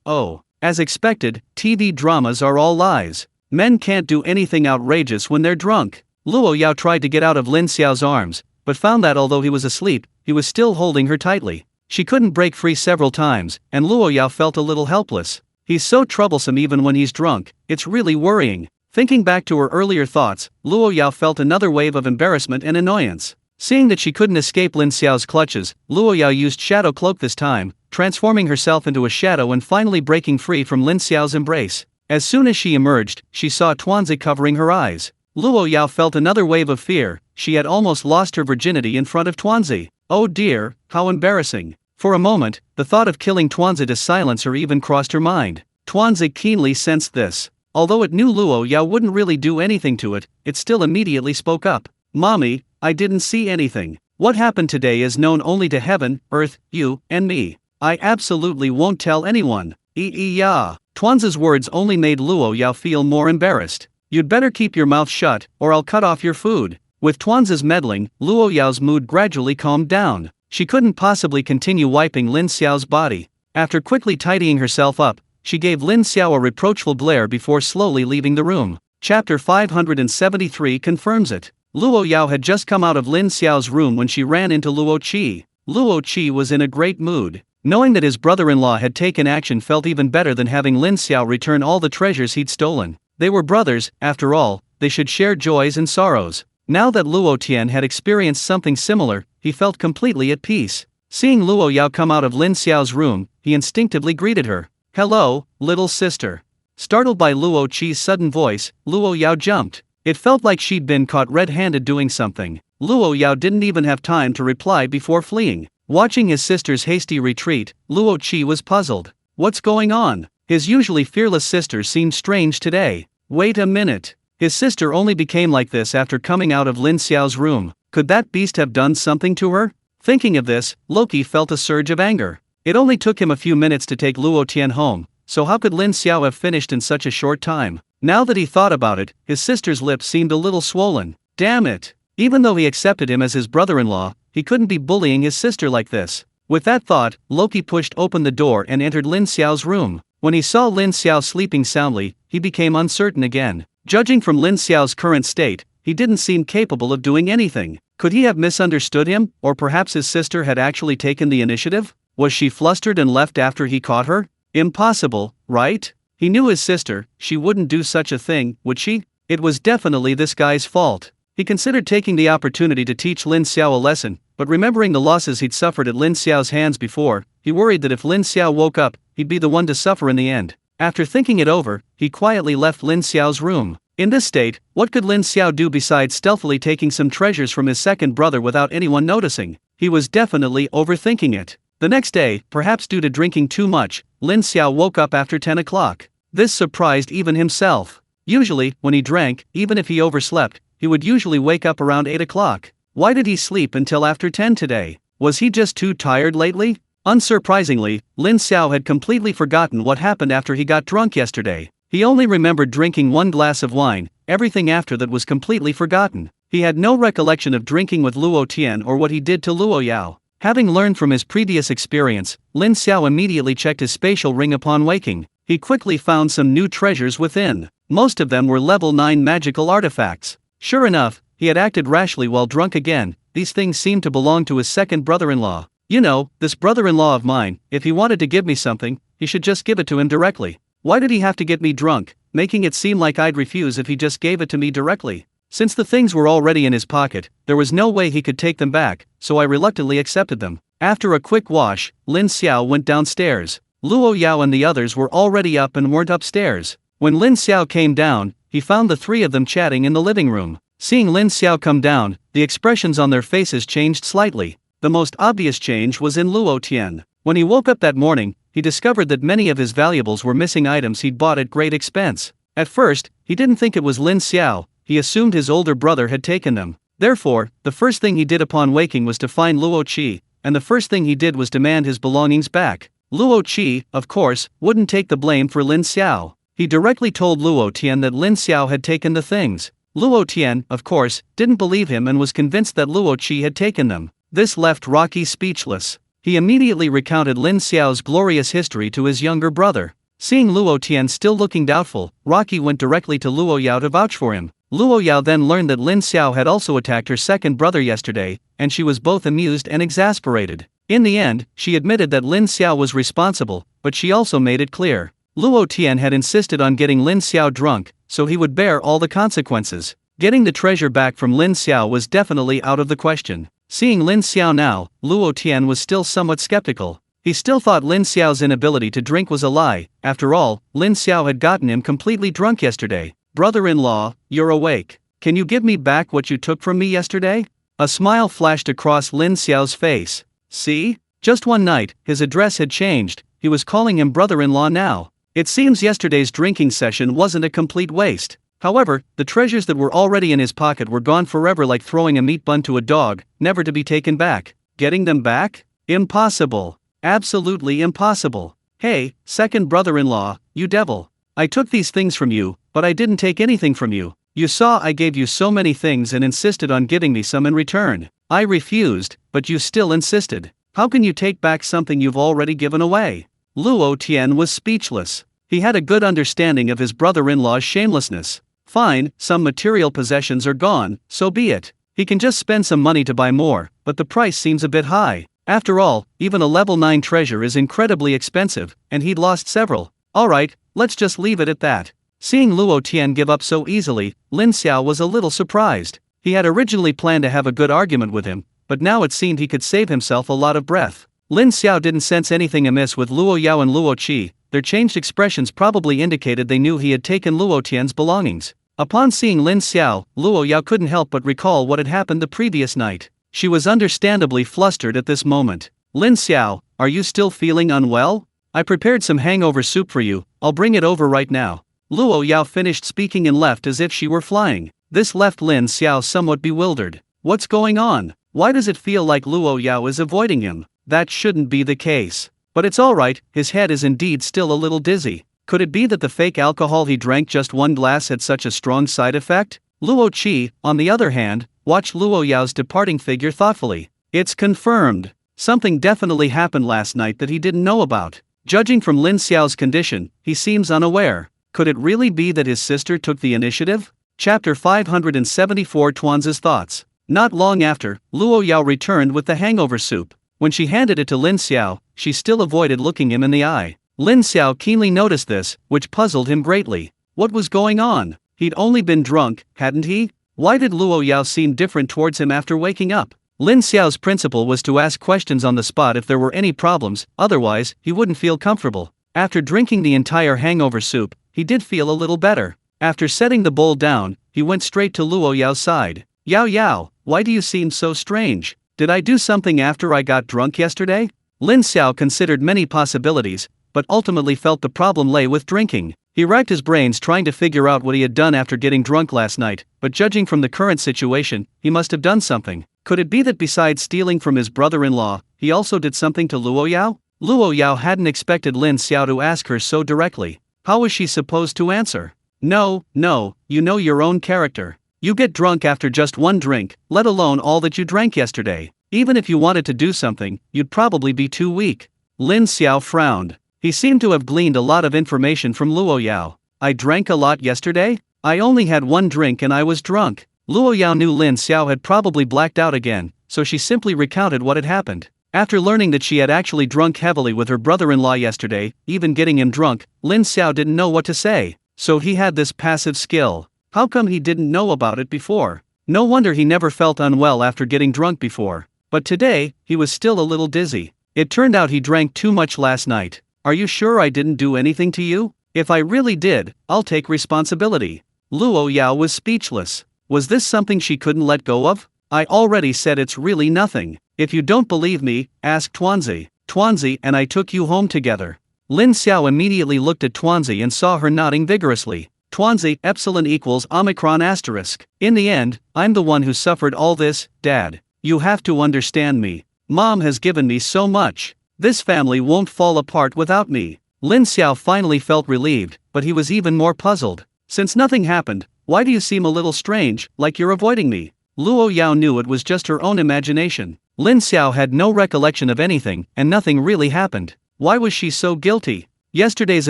oh. As expected, TV dramas are all lies. Men can't do anything outrageous when they're drunk. Luo Yao tried to get out of Lin Xiao's arms, but found that although he was asleep, he was still holding her tightly. She couldn't break free several times, and Luo Yao felt a little helpless. He's so troublesome even when he's drunk, it's really worrying. Thinking back to her earlier thoughts, Luo Yao felt another wave of embarrassment and annoyance. Seeing that she couldn't escape Lin Xiao's clutches, Luo Yao used Shadow Cloak this time, transforming herself into a shadow and finally breaking free from Lin Xiao's embrace. As soon as she emerged, she saw Tuanzi covering her eyes. Luo Yao felt another wave of fear. She had almost lost her virginity in front of Tuanzi. Oh dear, how embarrassing. For a moment, the thought of killing Tuanzi to silence her even crossed her mind. Tuanzi keenly sensed this. Although it knew Luo Yao wouldn't really do anything to it, it still immediately spoke up. Mommy, I didn't see anything. What happened today is known only to heaven, earth, you, and me. I absolutely won't tell anyone. Ya. Tuanzi's words only made Luo Yao feel more embarrassed. You'd better keep your mouth shut, or I'll cut off your food. With Tuanzi's meddling, Luo Yao's mood gradually calmed down. She couldn't possibly continue wiping Lin Xiao's body. After quickly tidying herself up, she gave Lin Xiao a reproachful glare before slowly leaving the room. Chapter 573 confirms it. Luo Yao had just come out of Lin Xiao's room when she ran into Luo Qi. Luo Qi was in a great mood. Knowing that his brother-in-law had taken action felt even better than having Lin Xiao return all the treasures he'd stolen. They were brothers, after all, they should share joys and sorrows. Now that Luo Tian had experienced something similar, he felt completely at peace. Seeing Luo Yao come out of Lin Xiao's room, he instinctively greeted her. Hello, little sister. Startled by Luo Qi's sudden voice, Luo Yao jumped. It felt like she'd been caught red-handed doing something. Luo Yao didn't even have time to reply before fleeing. Watching his sister's hasty retreat, Luo Qi was puzzled. What's going on? His usually fearless sister seemed strange today. Wait a minute. His sister only became like this after coming out of Lin Xiao's room. Could that beast have done something to her? Thinking of this, Loki felt a surge of anger. It only took him a few minutes to take Luo Tian home, so how could Lin Xiao have finished in such a short time? Now that he thought about it, his sister's lips seemed a little swollen. Damn it! Even though he accepted him as his brother-in-law, he couldn't be bullying his sister like this. With that thought, Loki pushed open the door and entered Lin Xiao's room. When he saw Lin Xiao sleeping soundly, he became uncertain again. Judging from Lin Xiao's current state, he didn't seem capable of doing anything. Could he have misunderstood him, or perhaps his sister had actually taken the initiative? Was she flustered and left after he caught her? Impossible, right? He knew his sister, she wouldn't do such a thing, would she? It was definitely this guy's fault. He considered taking the opportunity to teach Lin Xiao a lesson, but remembering the losses he'd suffered at Lin Xiao's hands before, he worried that if Lin Xiao woke up, he'd be the one to suffer in the end. After thinking it over, he quietly left Lin Xiao's room. In this state, what could Lin Xiao do besides stealthily taking some treasures from his second brother without anyone noticing? He was definitely overthinking it. The next day, perhaps due to drinking too much, Lin Xiao woke up after 10 o'clock. This surprised even himself. Usually, when he drank, even if he overslept, he would usually wake up around 8 o'clock. Why did he sleep until after 10 today? Was he just too tired lately? Unsurprisingly, Lin Xiao had completely forgotten what happened after he got drunk yesterday. He only remembered drinking 1 glass of wine, everything after that was completely forgotten. He had no recollection of drinking with Luo Tian or what he did to Luo Yao. Having learned from his previous experience, Lin Xiao immediately checked his spatial ring upon waking. He quickly found some new treasures within. Most of them were level 9 magical artifacts. Sure enough, he had acted rashly while drunk again. These things seemed to belong to his second brother-in-law. You know, this brother-in-law of mine, if he wanted to give me something, he should just give it to him directly. Why did he have to get me drunk, making it seem like I'd refuse if he just gave it to me directly? Since the things were already in his pocket, there was no way he could take them back, so I reluctantly accepted them. After a quick wash, Lin Xiao went downstairs. Luo Yao and the others were already up and weren't upstairs. When Lin Xiao came down, he found the 3 of them chatting in the living room. Seeing Lin Xiao come down, the expressions on their faces changed slightly. The most obvious change was in Luo Tian. When he woke up that morning, he discovered that many of his valuables were missing items he'd bought at great expense. At first, he didn't think it was Lin Xiao, he assumed his older brother had taken them. Therefore, the first thing he did upon waking was to find Luo Qi, and the first thing he did was demand his belongings back. Luo Qi, of course, wouldn't take the blame for Lin Xiao. He directly told Luo Tian that Lin Xiao had taken the things. Luo Tian, of course, didn't believe him and was convinced that Luo Qi had taken them. This left Rocky speechless. He immediately recounted Lin Xiao's glorious history to his younger brother. Seeing Luo Tian still looking doubtful, Rocky went directly to Luo Yao to vouch for him. Luo Yao then learned that Lin Xiao had also attacked her second brother yesterday, and she was both amused and exasperated. In the end, she admitted that Lin Xiao was responsible, but she also made it clear. Luo Tian had insisted on getting Lin Xiao drunk, so he would bear all the consequences. Getting the treasure back from Lin Xiao was definitely out of the question. Seeing Lin Xiao now, Luo Tian was still somewhat skeptical. He still thought Lin Xiao's inability to drink was a lie. After all, Lin Xiao had gotten him completely drunk yesterday. Brother-in-law, you're awake. Can you give me back what you took from me yesterday? A smile flashed across Lin Xiao's face. See? Just one night, his address had changed. He was calling him brother-in-law now. It seems yesterday's drinking session wasn't a complete waste. However, the treasures that were already in his pocket were gone forever, like throwing a meat bun to a dog, never to be taken back. Getting them back? Impossible. Absolutely impossible. Hey, second brother-in-law, you devil. I took these things from you, but I didn't take anything from you. You saw I gave you so many things and insisted on giving me some in return. I refused, but you still insisted. How can you take back something you've already given away? Luo Tian was speechless. He had a good understanding of his brother-in-law's shamelessness. Fine, some material possessions are gone, so be it. He can just spend some money to buy more, but the price seems a bit high. After all, even a level 9 treasure is incredibly expensive, and he'd lost several. Alright, let's just leave it at that. Seeing Luo Tian give up so easily, Lin Xiao was a little surprised. He had originally planned to have a good argument with him, but now it seemed he could save himself a lot of breath. Lin Xiao didn't sense anything amiss with Luo Yao and Luo Qi. Their changed expressions probably indicated they knew he had taken Luo Tian's belongings. Upon seeing Lin Xiao, Luo Yao couldn't help but recall what had happened the previous night. She was understandably flustered at this moment. Lin Xiao, are you still feeling unwell? I prepared some hangover soup for you, I'll bring it over right now. Luo Yao finished speaking and left as if she were flying. This left Lin Xiao somewhat bewildered. What's going on? Why does it feel like Luo Yao is avoiding him? That shouldn't be the case. But it's alright, his head is indeed still a little dizzy. Could it be that the fake alcohol he drank just 1 glass had such a strong side effect? Luo Qi, on the other hand, watched Luo Yao's departing figure thoughtfully. It's confirmed. Something definitely happened last night that he didn't know about. Judging from Lin Xiao's condition, he seems unaware. Could it really be that his sister took the initiative? Chapter 574 Tuanzi's Thoughts. Not long after, Luo Yao returned with the hangover soup. When she handed it to Lin Xiao, she still avoided looking him in the eye. Lin Xiao keenly noticed this, which puzzled him greatly. What was going on? He'd only been drunk, hadn't he? Why did Luo Yao seem different towards him after waking up? Lin Xiao's principle was to ask questions on the spot if there were any problems, otherwise, he wouldn't feel comfortable. After drinking the entire hangover soup, he did feel a little better. After setting the bowl down, he went straight to Luo Yao's side. Yao Yao, why do you seem so strange? Did I do something after I got drunk yesterday? Lin Xiao considered many possibilities, but ultimately felt the problem lay with drinking. He racked his brains trying to figure out what he had done after getting drunk last night, but judging from the current situation, he must have done something. Could it be that besides stealing from his brother-in-law, he also did something to Luo Yao? Luo Yao hadn't expected Lin Xiao to ask her so directly. How was she supposed to answer? No, you know your own character. You get drunk after just one drink, let alone all that you drank yesterday. Even if you wanted to do something, you'd probably be too weak. Lin Xiao frowned. He seemed to have gleaned a lot of information from Luo Yao. I drank a lot yesterday? I only had one drink and I was drunk. Luo Yao knew Lin Xiao had probably blacked out again, so she simply recounted what had happened. After learning that she had actually drunk heavily with her brother-in-law yesterday, even getting him drunk, Lin Xiao didn't know what to say. So he had this passive skill. How come he didn't know about it before? No wonder he never felt unwell after getting drunk before. But today, he was still a little dizzy. It turned out he drank too much last night. Are you sure I didn't do anything to you? If I really did, I'll take responsibility. Luo Yao was speechless. Was this something she couldn't let go of? I already said it's really nothing. If you don't believe me, ask Tuanzi. Tuanzi and I took you home together. Lin Xiao immediately looked at Tuanzi and saw her nodding vigorously. Tuanzi, epsilon equals omicron asterisk. In the end, I'm the one who suffered all this, Dad. You have to understand me. Mom has given me so much. This family won't fall apart without me. Lin Xiao finally felt relieved, but he was even more puzzled. Since nothing happened, why do you seem a little strange, like you're avoiding me? Luo Yao knew it was just her own imagination. Lin Xiao had no recollection of anything, and nothing really happened. Why was she so guilty? Yesterday's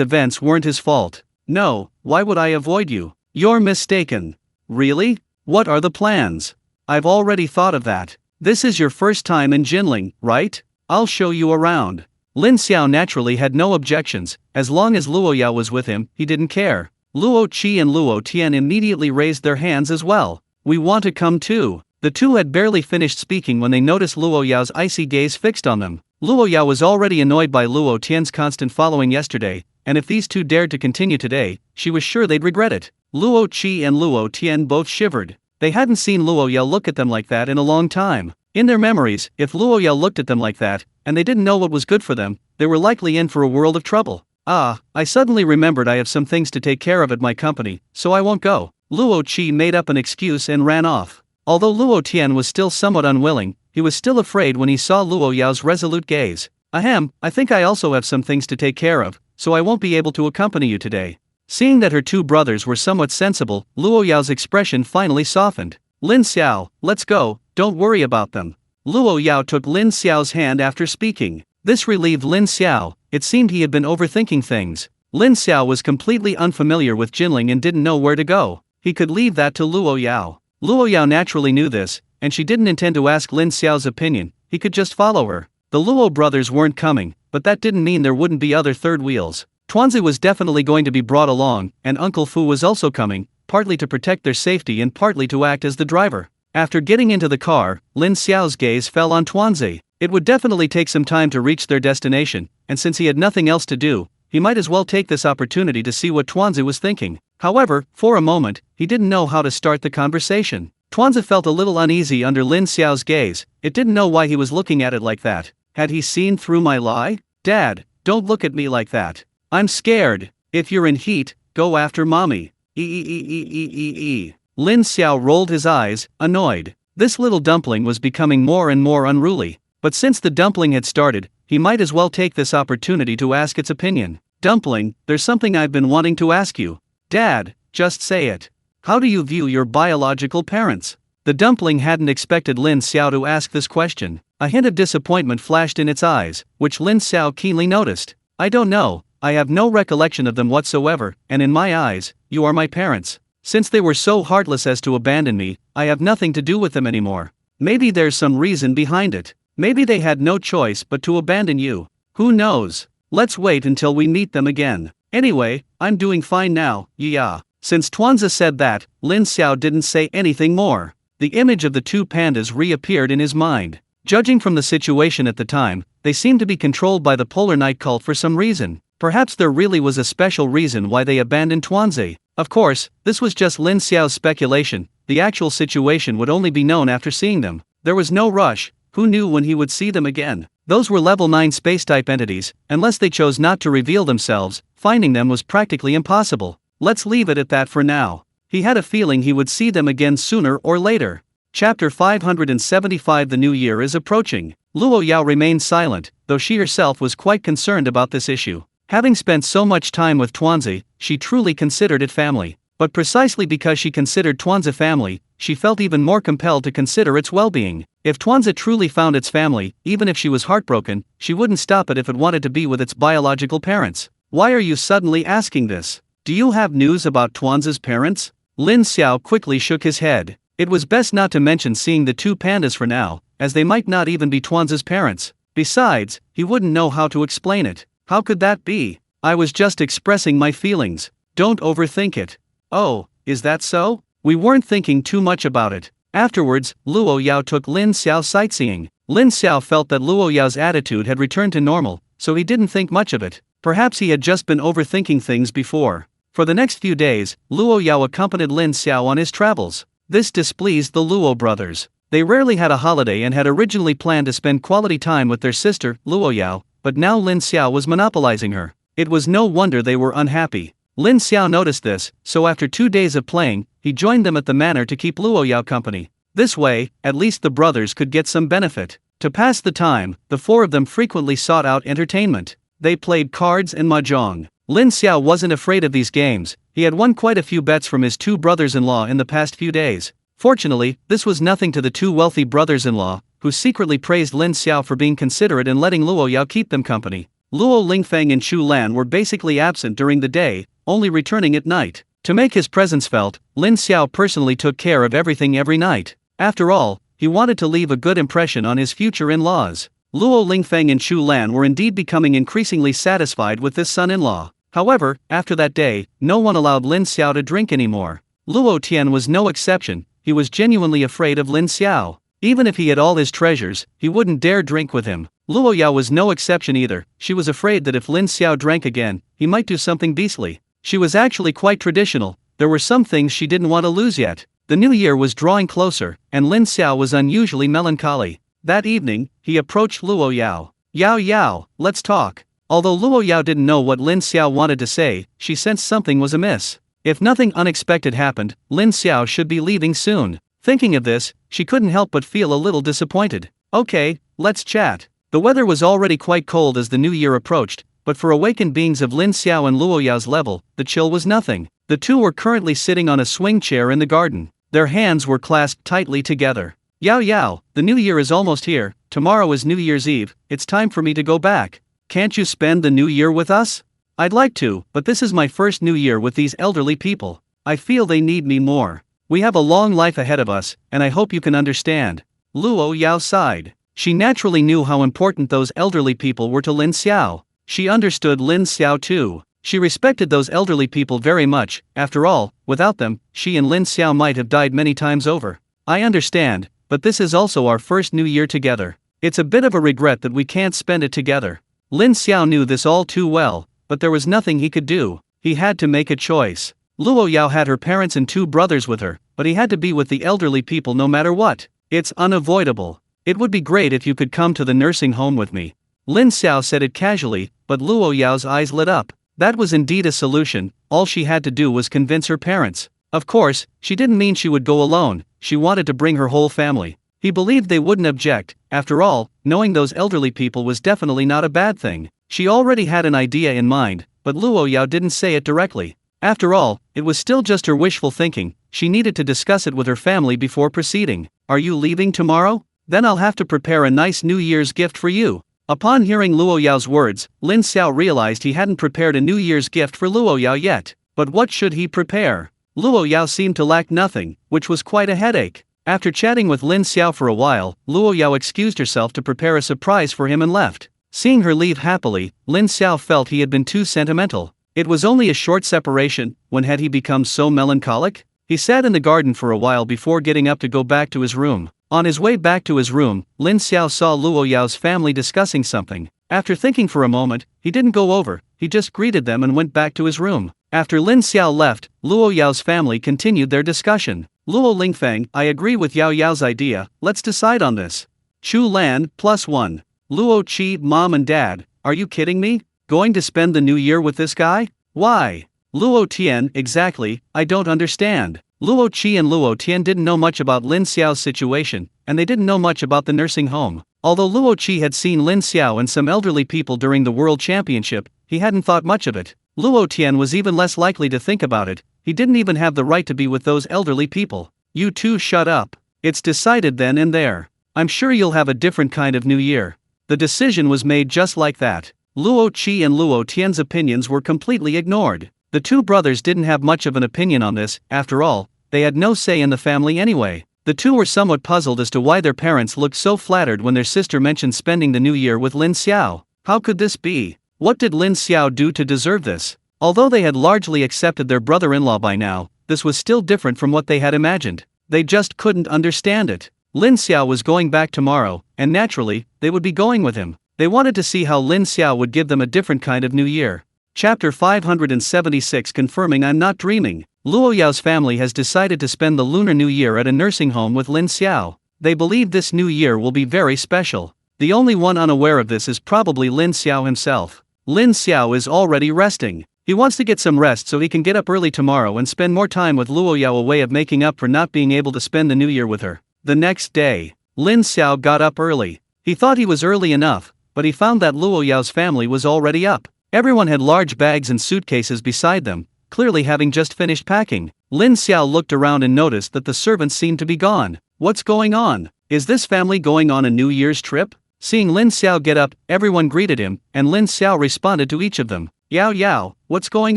events weren't his fault. No, why would I avoid you? You're mistaken. Really? What are the plans? I've already thought of that. This is your first time in Jinling, right? I'll show you around. Lin Xiao naturally had no objections. As long as Luo Yao was with him, he didn't care. Luo Qi and Luo Tian immediately raised their hands as well. We want to come too. The two had barely finished speaking when they noticed Luo Yao's icy gaze fixed on them. Luo Yao was already annoyed by Luo Tian's constant following yesterday, and if these two dared to continue today, she was sure they'd regret it. Luo Qi and Luo Tian both shivered. They hadn't seen Luo Yao look at them like that in a long time. In their memories, if Luo Yao looked at them like that, and they didn't know what was good for them, they were likely in for a world of trouble. I suddenly remembered I have some things to take care of at my company, so I won't go. Luo Qi made up an excuse and ran off. Although Luo Tian was still somewhat unwilling, he was still afraid when he saw Luo Yao's resolute gaze. Ahem, I think I also have some things to take care of, so I won't be able to accompany you today. Seeing that her two brothers were somewhat sensible, Luo Yao's expression finally softened. Lin Xiao, let's go, don't worry about them. Luo Yao took Lin Xiao's hand after speaking. This relieved Lin Xiao. It seemed he had been overthinking things. Lin Xiao was completely unfamiliar with Jinling and didn't know where to go. He could leave that to Luo Yao. Luo Yao naturally knew this, and she didn't intend to ask Lin Xiao's opinion. He could just follow her. The Luo brothers weren't coming, but that didn't mean there wouldn't be other third wheels. Tuanzi was definitely going to be brought along, and Uncle Fu was also coming, partly to protect their safety and partly to act as the driver. After getting into the car, Lin Xiao's gaze fell on Tuanzi. It would definitely take some time to reach their destination, and since he had nothing else to do, he might as well take this opportunity to see what Tuanzi was thinking. However, for a moment, he didn't know how to start the conversation. Tuanzi felt a little uneasy under Lin Xiao's gaze. It didn't know why he was looking at it like that. Had he seen through my lie? Dad, don't look at me like that. I'm scared. If you're in heat, go after mommy. Lin Xiao rolled his eyes, annoyed. This little dumpling was becoming more and more unruly. But since the dumpling had started, he might as well take this opportunity to ask its opinion. Dumpling, there's something I've been wanting to ask you. Dad, just say it. How do you view your biological parents? The dumpling hadn't expected Lin Xiao to ask this question. A hint of disappointment flashed in its eyes, which Lin Xiao keenly noticed. I don't know, I have no recollection of them whatsoever, and in my eyes, you are my parents. Since they were so heartless as to abandon me, I have nothing to do with them anymore. Maybe there's some reason behind it. Maybe they had no choice but to abandon you. Who knows? Let's wait until we meet them again. Anyway, I'm doing fine now, yeah. Since Tuanzi said that, Lin Xiao didn't say anything more. The image of the two pandas reappeared in his mind. Judging from the situation at the time, they seemed to be controlled by the polar night cult for some reason. Perhaps there really was a special reason why they abandoned Tuanzi. Of course, this was just Lin Xiao's speculation. The actual situation would only be known after seeing them. There was no rush. Who knew when he would see them again? Those were level 9 space-type entities. Unless they chose not to reveal themselves, finding them was practically impossible. Let's leave it at that for now. He had a feeling he would see them again sooner or later. Chapter 575. The new year is approaching. Luo Yao remained silent, though she herself was quite concerned about this issue. Having spent so much time with Tuanzi, she truly considered it family. But precisely because she considered Tuanzi family, she felt even more compelled to consider its well-being. If Tuanzi truly found its family, even if she was heartbroken, she wouldn't stop it if it wanted to be with its biological parents. Why are you suddenly asking this? Do you have news about Tuanzi's parents? Lin Xiao quickly shook his head. It was best not to mention seeing the two pandas for now, as they might not even be Tuanzi's parents. Besides, he wouldn't know how to explain it. How could that be? I was just expressing my feelings. Don't overthink it. Oh, is that so? We weren't thinking too much about it. Afterwards, Luo Yao took Lin Xiao sightseeing. Lin Xiao felt that Luo Yao's attitude had returned to normal, so he didn't think much of it. Perhaps he had just been overthinking things before. For the next few days, Luo Yao accompanied Lin Xiao on his travels. This displeased the Luo brothers. They rarely had a holiday and had originally planned to spend quality time with their sister, Luo Yao, but now Lin Xiao was monopolizing her. It was no wonder they were unhappy. Lin Xiao noticed this, so after 2 days of playing, he joined them at the manor to keep Luo Yao company. This way, at least the brothers could get some benefit. To pass the time, the four of them frequently sought out entertainment. They played cards and mahjong. Lin Xiao wasn't afraid of these games. He had won quite a few bets from his two brothers-in-law in the past few days. Fortunately, this was nothing to the two wealthy brothers-in-law, who secretly praised Lin Xiao for being considerate and letting Luo Yao keep them company. Luo Lingfeng and Chu Lan were basically absent during the day, only returning at night. To make his presence felt, Lin Xiao personally took care of everything every night. After all, he wanted to leave a good impression on his future in-laws. Luo Lingfeng and Chu Lan were indeed becoming increasingly satisfied with this son-in-law. However, after that day, no one allowed Lin Xiao to drink anymore. Luo Tian was no exception. He was genuinely afraid of Lin Xiao. Even if he had all his treasures, he wouldn't dare drink with him. Luo Yao was no exception either. She was afraid that if Lin Xiao drank again, he might do something beastly. She was actually quite traditional. There were some things she didn't want to lose yet. The new year was drawing closer, and Lin Xiao was unusually melancholy. That evening, he approached Luo Yao. Yao Yao, let's talk. Although Luo Yao didn't know what Lin Xiao wanted to say, she sensed something was amiss. If nothing unexpected happened, Lin Xiao should be leaving soon. Thinking of this, she couldn't help but feel a little disappointed. Okay, let's chat. The weather was already quite cold as the new year approached, but for awakened beings of Lin Xiao and Luo Yao's level, the chill was nothing. The two were currently sitting on a swing chair in the garden. Their hands were clasped tightly together. Yao Yao, the new year is almost here. Tomorrow is New Year's Eve. It's time for me to go back. Can't you spend the new year with us? I'd like to, but this is my first new year with these elderly people. I feel they need me more. We have a long life ahead of us, and I hope you can understand. Luo Yao sighed. She naturally knew how important those elderly people were to Lin Xiao. She understood Lin Xiao too. She respected those elderly people very much. After all, without them, she and Lin Xiao might have died many times over. I understand, but this is also our first new year together. It's a bit of a regret that we can't spend it together. Lin Xiao knew this all too well, but there was nothing he could do. He had to make a choice. Luo Yao had her parents and two brothers with her, but he had to be with the elderly people no matter what. It's unavoidable. It would be great if you could come to the nursing home with me. Lin Xiao said it casually, but Luo Yao's eyes lit up. That was indeed a solution. All she had to do was convince her parents. Of course, she didn't mean she would go alone. She wanted to bring her whole family. He believed they wouldn't object. After all, knowing those elderly people was definitely not a bad thing. She already had an idea in mind, but Luo Yao didn't say it directly. After all, it was still just her wishful thinking. She needed to discuss it with her family before proceeding. Are you leaving tomorrow? Then I'll have to prepare a nice New Year's gift for you. Upon hearing Luo Yao's words, Lin Xiao realized he hadn't prepared a New Year's gift for Luo Yao yet. But what should he prepare? Luo Yao seemed to lack nothing, which was quite a headache. After chatting with Lin Xiao for a while, Luo Yao excused herself to prepare a surprise for him and left. Seeing her leave happily, Lin Xiao felt he had been too sentimental. It was only a short separation, when had he become so melancholic? He sat in the garden for a while before getting up to go back to his room. On his way back to his room, Lin Xiao saw Luo Yao's family discussing something. After thinking for a moment, he didn't go over, he just greeted them and went back to his room. After Lin Xiao left, Luo Yao's family continued their discussion. Luo Lingfeng, I agree with Yao Yao's idea, let's decide on this. Chu Lan, +1. Luo Qi, mom and dad, are you kidding me? Going to spend the new year with this guy? Why? Luo Tian, exactly, I don't understand. Luo Qi and Luo Tian didn't know much about Lin Xiao's situation, and they didn't know much about the nursing home. Although Luo Qi had seen Lin Xiao and some elderly people during the World Championship, he hadn't thought much of it. Luo Tian was even less likely to think about it, he didn't even have the right to be with those elderly people. You two shut up. It's decided then and there. I'm sure you'll have a different kind of new year. The decision was made just like that. Luo Qi and Luo Tian's opinions were completely ignored. The two brothers didn't have much of an opinion on this, after all, they had no say in the family anyway. The two were somewhat puzzled as to why their parents looked so flattered when their sister mentioned spending the new year with Lin Xiao. How could this be? What did Lin Xiao do to deserve this? Although they had largely accepted their brother-in-law by now, this was still different from what they had imagined. They just couldn't understand it. Lin Xiao was going back tomorrow, and naturally, they would be going with him. They wanted to see how Lin Xiao would give them a different kind of new year. Chapter 576 confirming I'm not dreaming. Luo Yao's family has decided to spend the Lunar New Year at a nursing home with Lin Xiao. They believe this new year will be very special. The only one unaware of this is probably Lin Xiao himself. Lin Xiao is already resting. He wants to get some rest so he can get up early tomorrow and spend more time with Luo Yao, a way of making up for not being able to spend the new year with her. The next day, Lin Xiao got up early. He thought he was early enough, but he found that Luo Yao's family was already up. Everyone had large bags and suitcases beside them, clearly having just finished packing. Lin Xiao looked around and noticed that the servants seemed to be gone. What's going on? Is this family going on a New Year's trip? Seeing Lin Xiao get up, everyone greeted him, and Lin Xiao responded to each of them. Yao Yao, what's going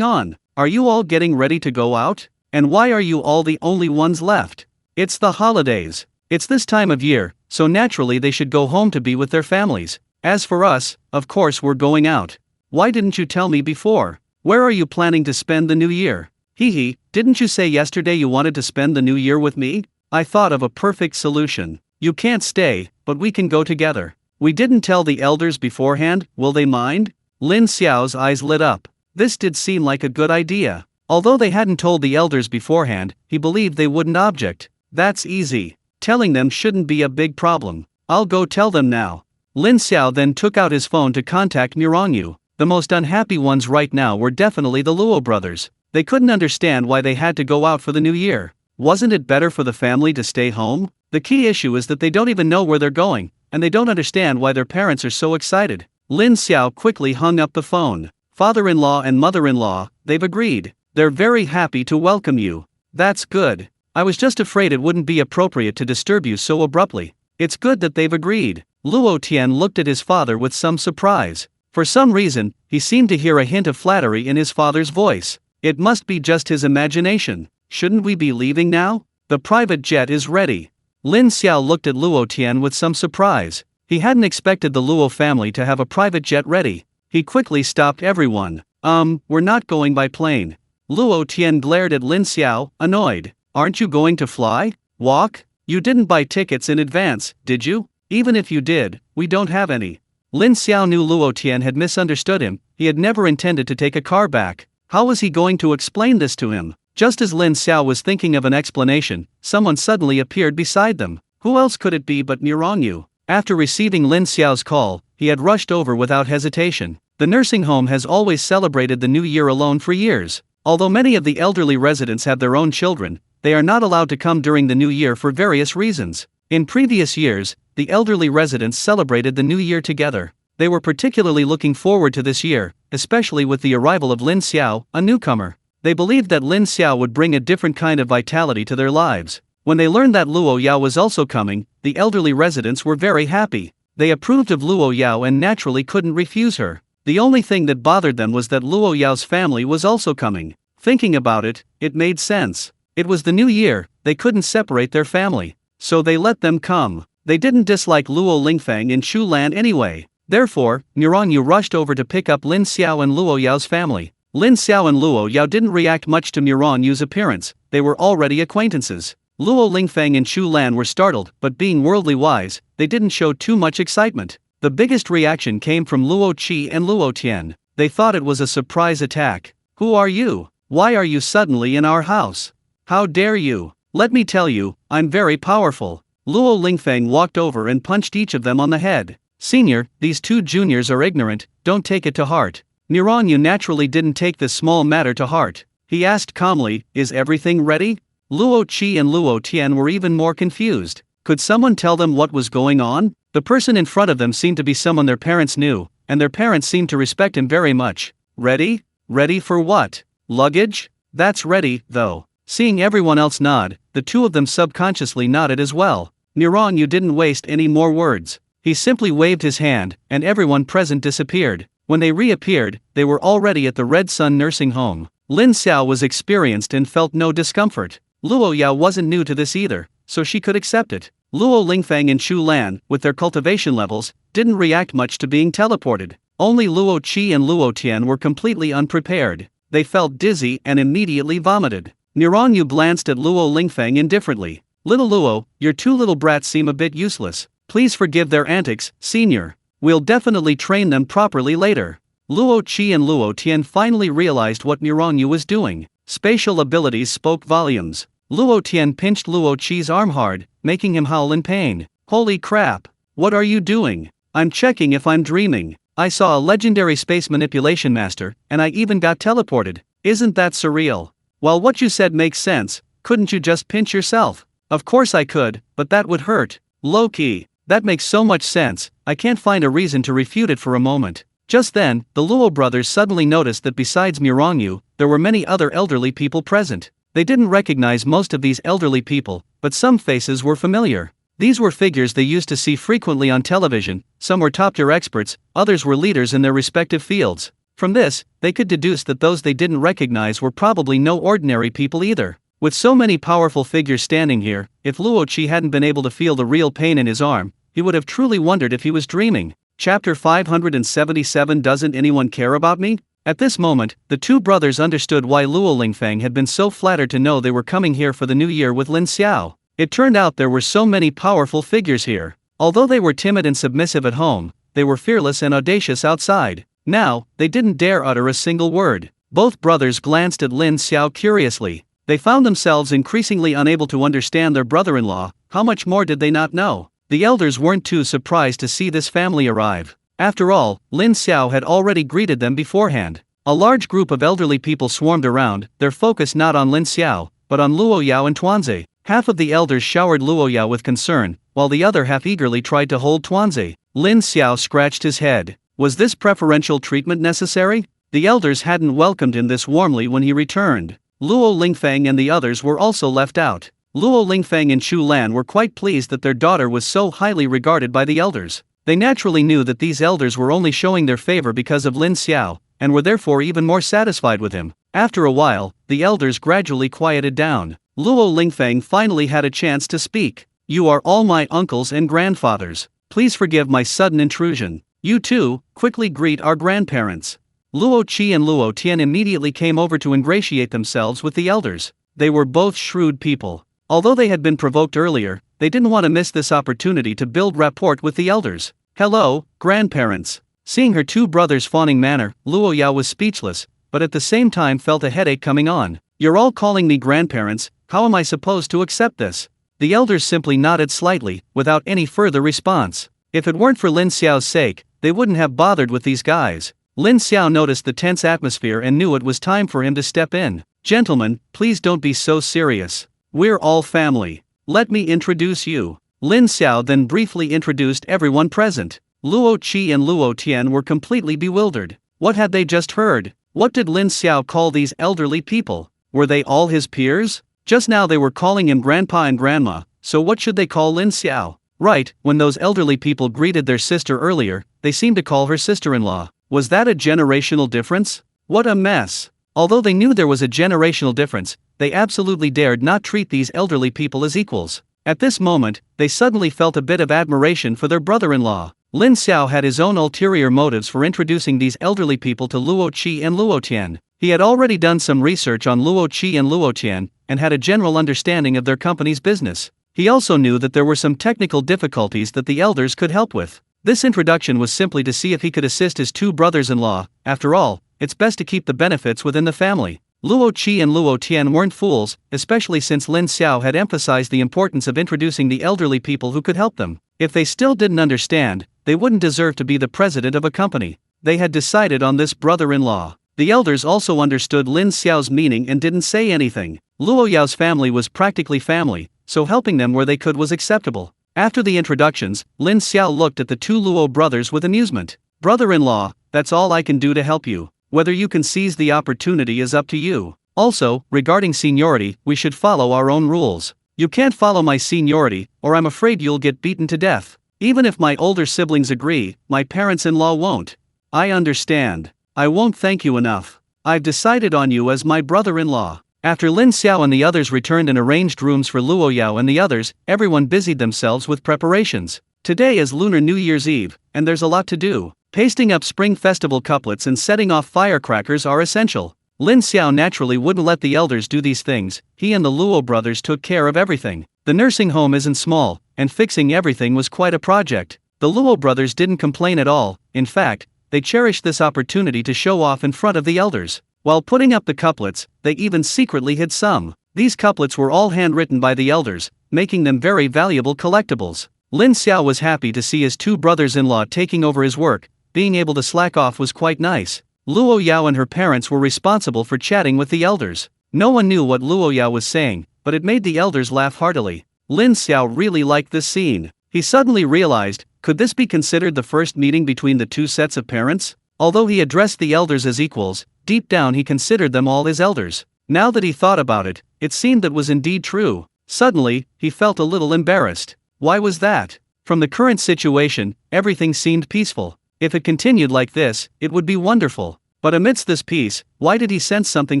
on? Are you all getting ready to go out? And why are you all the only ones left? It's the holidays. It's this time of year, so naturally they should go home to be with their families. As for us, of course we're going out. Why didn't you tell me before? Where are you planning to spend the new year? Hee, didn't you say yesterday you wanted to spend the new year with me? I thought of a perfect solution. You can't stay, but we can go together. We didn't tell the elders beforehand, will they mind? Lin Xiao's eyes lit up. This did seem like a good idea. Although they hadn't told the elders beforehand, he believed they wouldn't object. That's easy. Telling them shouldn't be a big problem. I'll go tell them now. Lin Xiao then took out his phone to contact Mirongyu. The most unhappy ones right now were definitely the Luo brothers. They couldn't understand why they had to go out for the new year. Wasn't it better for the family to stay home? The key issue is that they don't even know where they're going, and they don't understand why their parents are so excited. Lin Xiao quickly hung up the phone. Father-in-law and mother-in-law, they've agreed. They're very happy to welcome you. That's good. I was just afraid it wouldn't be appropriate to disturb you so abruptly. It's good that they've agreed. Luo Tian looked at his father with some surprise. For some reason, he seemed to hear a hint of flattery in his father's voice. It must be just his imagination. Shouldn't we be leaving now? The private jet is ready. Lin Xiao looked at Luo Tian with some surprise. He hadn't expected the Luo family to have a private jet ready. He quickly stopped everyone. We're not going by plane. Luo Tian glared at Lin Xiao, annoyed. Aren't you going to fly? Walk? You didn't buy tickets in advance, did you? Even if you did, we don't have any. Lin Xiao knew Luo Tian had misunderstood him. He had never intended to take a car back. How was he going to explain this to him? Just as Lin Xiao was thinking of an explanation, someone suddenly appeared beside them. Who else could it be but Mirongyu? After receiving Lin Xiao's call, he had rushed over without hesitation. The nursing home has always celebrated the new year alone for years. Although many of the elderly residents have their own children, they are not allowed to come during the new year for various reasons. In previous years, the elderly residents celebrated the new year together. They were particularly looking forward to this year, especially with the arrival of Lin Xiao, a newcomer. They believed that Lin Xiao would bring a different kind of vitality to their lives. When they learned that Luo Yao was also coming, the elderly residents were very happy. They approved of Luo Yao and naturally couldn't refuse her. The only thing that bothered them was that Luo Yao's family was also coming. Thinking about it, it made sense. It was the new year, they couldn't separate their family. So they let them come. They didn't dislike Luo Lingfang in Shu Land anyway. Therefore, Miranyu rushed over to pick up Lin Xiao and Luo Yao's family. Lin Xiao and Luo Yao didn't react much to Miranyu's appearance, they were already acquaintances. Luo Lingfang and Shu Lan were startled, but being worldly wise, they didn't show too much excitement. The biggest reaction came from Luo Qi and Luo Tian. They thought it was a surprise attack. Who are you? Why are you suddenly in our house? How dare you? Let me tell you, I'm very powerful. Luo Lingfang walked over and punched each of them on the head. Senior, these two juniors are ignorant, don't take it to heart. Miranyu naturally didn't take this small matter to heart. He asked calmly, is everything ready? Luo Qi and Luo Tian were even more confused. Could someone tell them what was going on? The person in front of them seemed to be someone their parents knew, and their parents seemed to respect him very much. Ready? Ready for what? Luggage? That's ready, though. Seeing everyone else nod, the two of them subconsciously nodded as well. Miranyu didn't waste any more words. He simply waved his hand, and everyone present disappeared. When they reappeared, they were already at the Red Sun nursing home. Lin Xiao was experienced and felt no discomfort. Luo Yao wasn't new to this either, so she could accept it. Luo Lingfang and Shu Lan, with their cultivation levels, didn't react much to being teleported. Only Luo Qi and Luo Tian were completely unprepared. They felt dizzy and immediately vomited. Miranyu glanced at Luo Lingfang indifferently. Little Luo, your two little brats seem a bit useless. Please forgive their antics, senior. We'll definitely train them properly later. Luo Qi and Luo Tian finally realized what Miranyu was doing. Spatial abilities spoke volumes. Luo Tian pinched Luo Qi's arm hard, making him howl in pain. Holy crap! What are you doing? I'm checking if I'm dreaming. I saw a legendary space manipulation master, and I even got teleported. Isn't that surreal? While what you said makes sense, couldn't you just pinch yourself? Of course I could, but that would hurt. Low-key. That makes so much sense, I can't find a reason to refute it for a moment. Just then, the Luo brothers suddenly noticed that besides Miranyu, there were many other elderly people present. They didn't recognize most of these elderly people, but some faces were familiar. These were figures they used to see frequently on television, some were top-tier experts, others were leaders in their respective fields. From this, they could deduce that those they didn't recognize were probably no ordinary people either. With so many powerful figures standing here, if Luo Qi hadn't been able to feel the real pain in his arm, he would have truly wondered if he was dreaming. Chapter 577 Doesn't anyone care about me? At this moment, the two brothers understood why Luo Lingfang had been so flattered to know they were coming here for the new year with Lin Xiao. It turned out there were so many powerful figures here. Although they were timid and submissive at home, they were fearless and audacious outside. Now, they didn't dare utter a single word. Both brothers glanced at Lin Xiao curiously. They found themselves increasingly unable to understand their brother-in-law. How much more did they not know? The elders weren't too surprised to see this family arrive. After all, Lin Xiao had already greeted them beforehand. A large group of elderly people swarmed around, their focus not on Lin Xiao, but on Luo Yao and Tuanze. Half of the elders showered Luo Yao with concern, while the other half eagerly tried to hold Tuanze. Lin Xiao scratched his head. Was this preferential treatment necessary? The elders hadn't welcomed him this warmly when he returned. Luo Lingfang and the others were also left out. Luo Lingfang and Shu Lan were quite pleased that their daughter was so highly regarded by the elders. They naturally knew that these elders were only showing their favor because of Lin Xiao, and were therefore even more satisfied with him. After a while, the elders gradually quieted down. Luo Lingfang finally had a chance to speak. You are all my uncles and grandfathers. Please forgive my sudden intrusion. You too, quickly greet our grandparents. Luo Qi and Luo Tian immediately came over to ingratiate themselves with the elders. They were both shrewd people. Although they had been provoked earlier, they didn't want to miss this opportunity to build rapport with the elders. Hello, grandparents. Seeing her two brothers' fawning manner, Luo Yao was speechless, but at the same time felt a headache coming on. You're all calling me grandparents, how am I supposed to accept this? The elders simply nodded slightly, without any further response. If it weren't for Lin Xiao's sake, they wouldn't have bothered with these guys. Lin Xiao noticed the tense atmosphere and knew it was time for him to step in. Gentlemen, please don't be so serious. We're all family. Let me introduce you. Lin Xiao then briefly introduced everyone present. Luo Qi and Luo Tian were completely bewildered. What had they just heard? What did Lin Xiao call these elderly people? Were they all his peers? Just now they were calling him grandpa and grandma, so what should they call Lin Xiao? Right, when those elderly people greeted their sister earlier, they seemed to call her sister-in-law. Was that a generational difference? What a mess. Although they knew there was a generational difference, they absolutely dared not treat these elderly people as equals. At this moment, they suddenly felt a bit of admiration for their brother-in-law. Lin Xiao had his own ulterior motives for introducing these elderly people to Luo Qi and Luo Tian. He had already done some research on Luo Qi and Luo Tian, and had a general understanding of their company's business. He also knew that there were some technical difficulties that the elders could help with. This introduction was simply to see if he could assist his two brothers-in-law. After all, it's best to keep the benefits within the family. Luo Qi and Luo Tian weren't fools, especially since Lin Xiao had emphasized the importance of introducing the elderly people who could help them. If they still didn't understand, they wouldn't deserve to be the president of a company. They had decided on this brother-in-law. The elders also understood Lin Xiao's meaning and didn't say anything. Luo Yao's family was practically family, so helping them where they could was acceptable. After the introductions, Lin Xiao looked at the two Luo brothers with amusement. Brother-in-law, that's all I can do to help you. Whether you can seize the opportunity is up to you. Also, regarding seniority, we should follow our own rules. You can't follow my seniority, or I'm afraid you'll get beaten to death. Even if my older siblings agree, my parents-in-law won't. I understand. I won't thank you enough. I've decided on you as my brother-in-law. After Lin Xiao and the others returned and arranged rooms for Luo Yao and the others, everyone busied themselves with preparations. Today is Lunar New Year's Eve, and there's a lot to do. Pasting up Spring Festival couplets and setting off firecrackers are essential. Lin Xiao naturally wouldn't let the elders do these things. He and the Luo brothers took care of everything. The nursing home isn't small, and fixing everything was quite a project. The Luo brothers didn't complain at all. In fact, they cherished this opportunity to show off in front of the elders. While putting up the couplets, they even secretly hid some. These couplets were all handwritten by the elders, making them very valuable collectibles. Lin Xiao was happy to see his two brothers-in-law taking over his work. Being able to slack off was quite nice. Luo Yao and her parents were responsible for chatting with the elders. No one knew what Luo Yao was saying, but it made the elders laugh heartily. Lin Xiao really liked this scene. He suddenly realized, could this be considered the first meeting between the two sets of parents? Although he addressed the elders as equals, deep down he considered them all his elders. Now that he thought about it, it seemed that was indeed true. Suddenly, he felt a little embarrassed. Why was that? From the current situation, everything seemed peaceful. If it continued like this, it would be wonderful. But amidst this peace, why did he sense something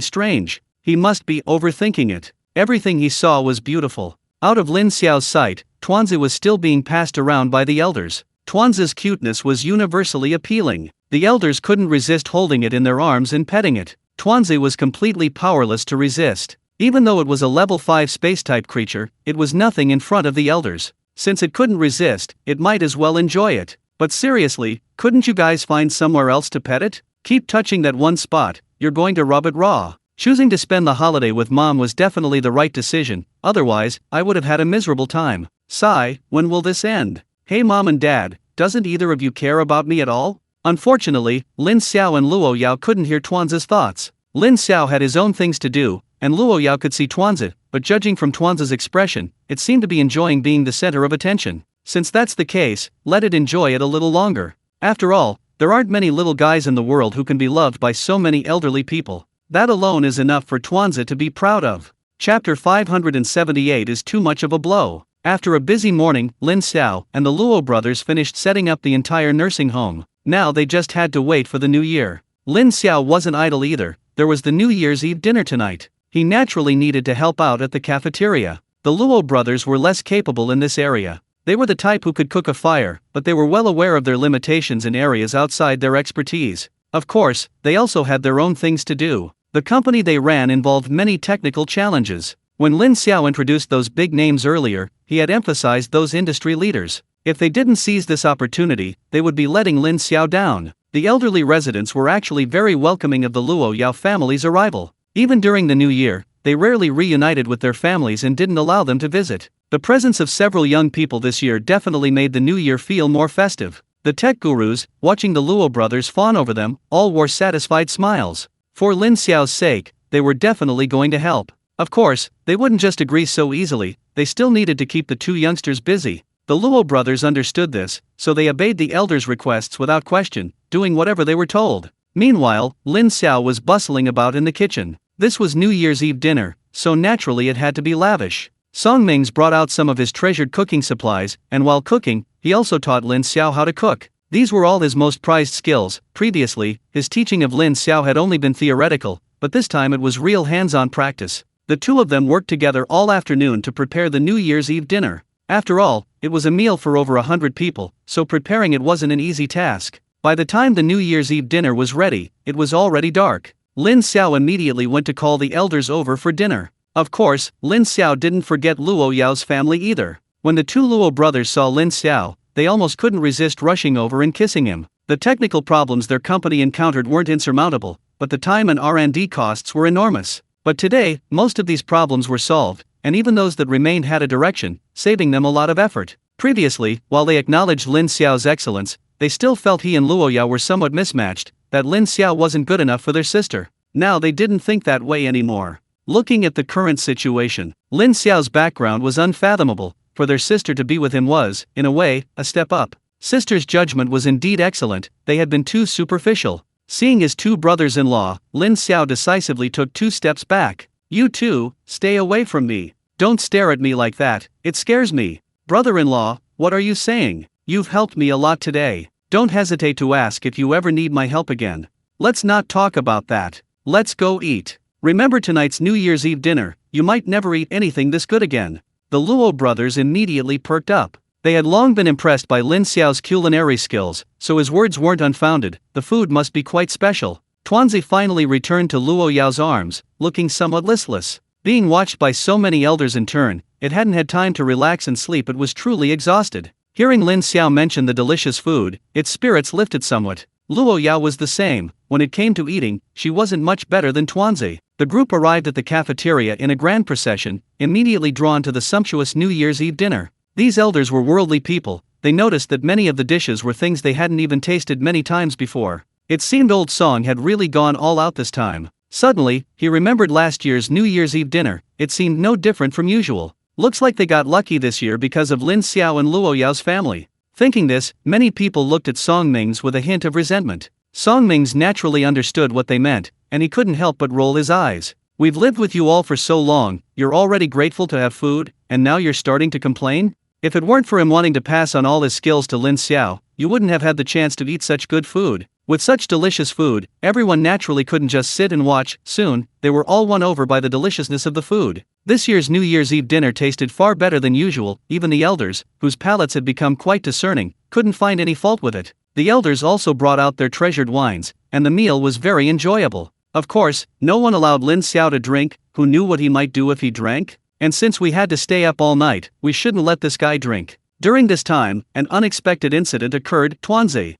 strange? He must be overthinking it. Everything he saw was beautiful. Out of Lin Xiao's sight, Tuanzi was still being passed around by the elders. Tuanzi's cuteness was universally appealing. The elders couldn't resist holding it in their arms and petting it. Tuanzi was completely powerless to resist. Even though it was a level 5 space-type creature, it was nothing in front of the elders. Since it couldn't resist, it might as well enjoy it. But seriously, couldn't you guys find somewhere else to pet it? Keep touching that one spot, you're going to rub it raw. Choosing to spend the holiday with mom was definitely the right decision, otherwise, I would have had a miserable time. Sigh, when will this end? Hey mom and dad, doesn't either of you care about me at all? Unfortunately, Lin Xiao and Luo Yao couldn't hear Tuanzi's thoughts. Lin Xiao had his own things to do, and Luo Yao could see Tuanzi, but judging from Tuanzi's expression, it seemed to be enjoying being the center of attention. Since that's the case, let it enjoy it a little longer. After all, there aren't many little guys in the world who can be loved by so many elderly people. That alone is enough for Tuanzi to be proud of. Chapter 578 is too much of a blow. After a busy morning, Lin Xiao and the Luo brothers finished setting up the entire nursing home. Now they just had to wait for the new year. Lin Xiao wasn't idle either. There was the New Year's Eve dinner tonight. He naturally needed to help out at the cafeteria. The Luo brothers were less capable in this area. They were the type who could cook a fire, but they were well aware of their limitations in areas outside their expertise. Of course, they also had their own things to do. The company they ran involved many technical challenges. When Lin Xiao introduced those big names earlier, he had emphasized those industry leaders. If they didn't seize this opportunity, they would be letting Lin Xiao down. The elderly residents were actually very welcoming of the Luo Yao family's arrival. Even during the new year, they rarely reunited with their families and didn't allow them to visit. The presence of several young people this year definitely made the new year feel more festive. The tech gurus, watching the Luo brothers fawn over them, all wore satisfied smiles. For Lin Xiao's sake, they were definitely going to help. Of course, they wouldn't just agree so easily, they still needed to keep the two youngsters busy. The Luo brothers understood this, so they obeyed the elders' requests without question, doing whatever they were told. Meanwhile, Lin Xiao was bustling about in the kitchen. This was New Year's Eve dinner, so naturally it had to be lavish. Song Ming's brought out some of his treasured cooking supplies, and while cooking, he also taught Lin Xiao how to cook. These were all his most prized skills. Previously, his teaching of Lin Xiao had only been theoretical, but this time it was real hands-on practice. The two of them worked together all afternoon to prepare the New Year's Eve dinner. After all, it was a meal for over 100 people, so preparing it wasn't an easy task. By the time the New Year's Eve dinner was ready, it was already dark. Lin Xiao immediately went to call the elders over for dinner. Of course, Lin Xiao didn't forget Luo Yao's family either. When the two Luo brothers saw Lin Xiao, they almost couldn't resist rushing over and kissing him. The technical problems their company encountered weren't insurmountable, but the time and R&D costs were enormous. But today, most of these problems were solved, and even those that remained had a direction, saving them a lot of effort. Previously, while they acknowledged Lin Xiao's excellence, they still felt he and Luo Yao were somewhat mismatched, that Lin Xiao wasn't good enough for their sister. Now they didn't think that way anymore. Looking at the current situation, Lin Xiao's background was unfathomable. For their sister to be with him was, in a way, a step up. Sister's judgment was indeed excellent, they had been too superficial. Seeing his two brothers-in-law, Lin Xiao decisively took 2 steps back. You two, stay away from me. Don't stare at me like that, it scares me. Brother-in-law, what are you saying? You've helped me a lot today. Don't hesitate to ask if you ever need my help again. Let's not talk about that. Let's go eat. Remember tonight's New Year's Eve dinner, you might never eat anything this good again. The Luo brothers immediately perked up. They had long been impressed by Lin Xiao's culinary skills, so his words weren't unfounded. The food must be quite special. Tuanzi finally returned to Luo Yao's arms, looking somewhat listless. Being watched by so many elders in turn, it hadn't had time to relax and sleep. It was truly exhausted. Hearing Lin Xiao mention the delicious food, its spirits lifted somewhat. Luo Yao was the same. When it came to eating, she wasn't much better than Tuanzi. The group arrived at the cafeteria in a grand procession, immediately drawn to the sumptuous New Year's Eve dinner. These elders were worldly people. They noticed that many of the dishes were things they hadn't even tasted many times before. It seemed old Song had really gone all out this time. Suddenly, he remembered last year's New Year's Eve dinner. It seemed no different from usual. Looks like they got lucky this year because of Lin Xiao and Luo Yao's family. Thinking this, many people looked at Song Ming's with a hint of resentment. Song Ming's naturally understood what they meant, and he couldn't help but roll his eyes. We've lived with you all for so long, you're already grateful to have food, and now you're starting to complain? If it weren't for him wanting to pass on all his skills to Lin Xiao, you wouldn't have had the chance to eat such good food. With such delicious food, everyone naturally couldn't just sit and watch. Soon, they were all won over by the deliciousness of the food. This year's New Year's Eve dinner tasted far better than usual. Even the elders, whose palates had become quite discerning, couldn't find any fault with it. The elders also brought out their treasured wines, and the meal was very enjoyable. Of course, no one allowed Lin Xiao to drink. Who knew what he might do if he drank? And since we had to stay up all night, we shouldn't let this guy drink. During this time, an unexpected incident occurred. Tuanzi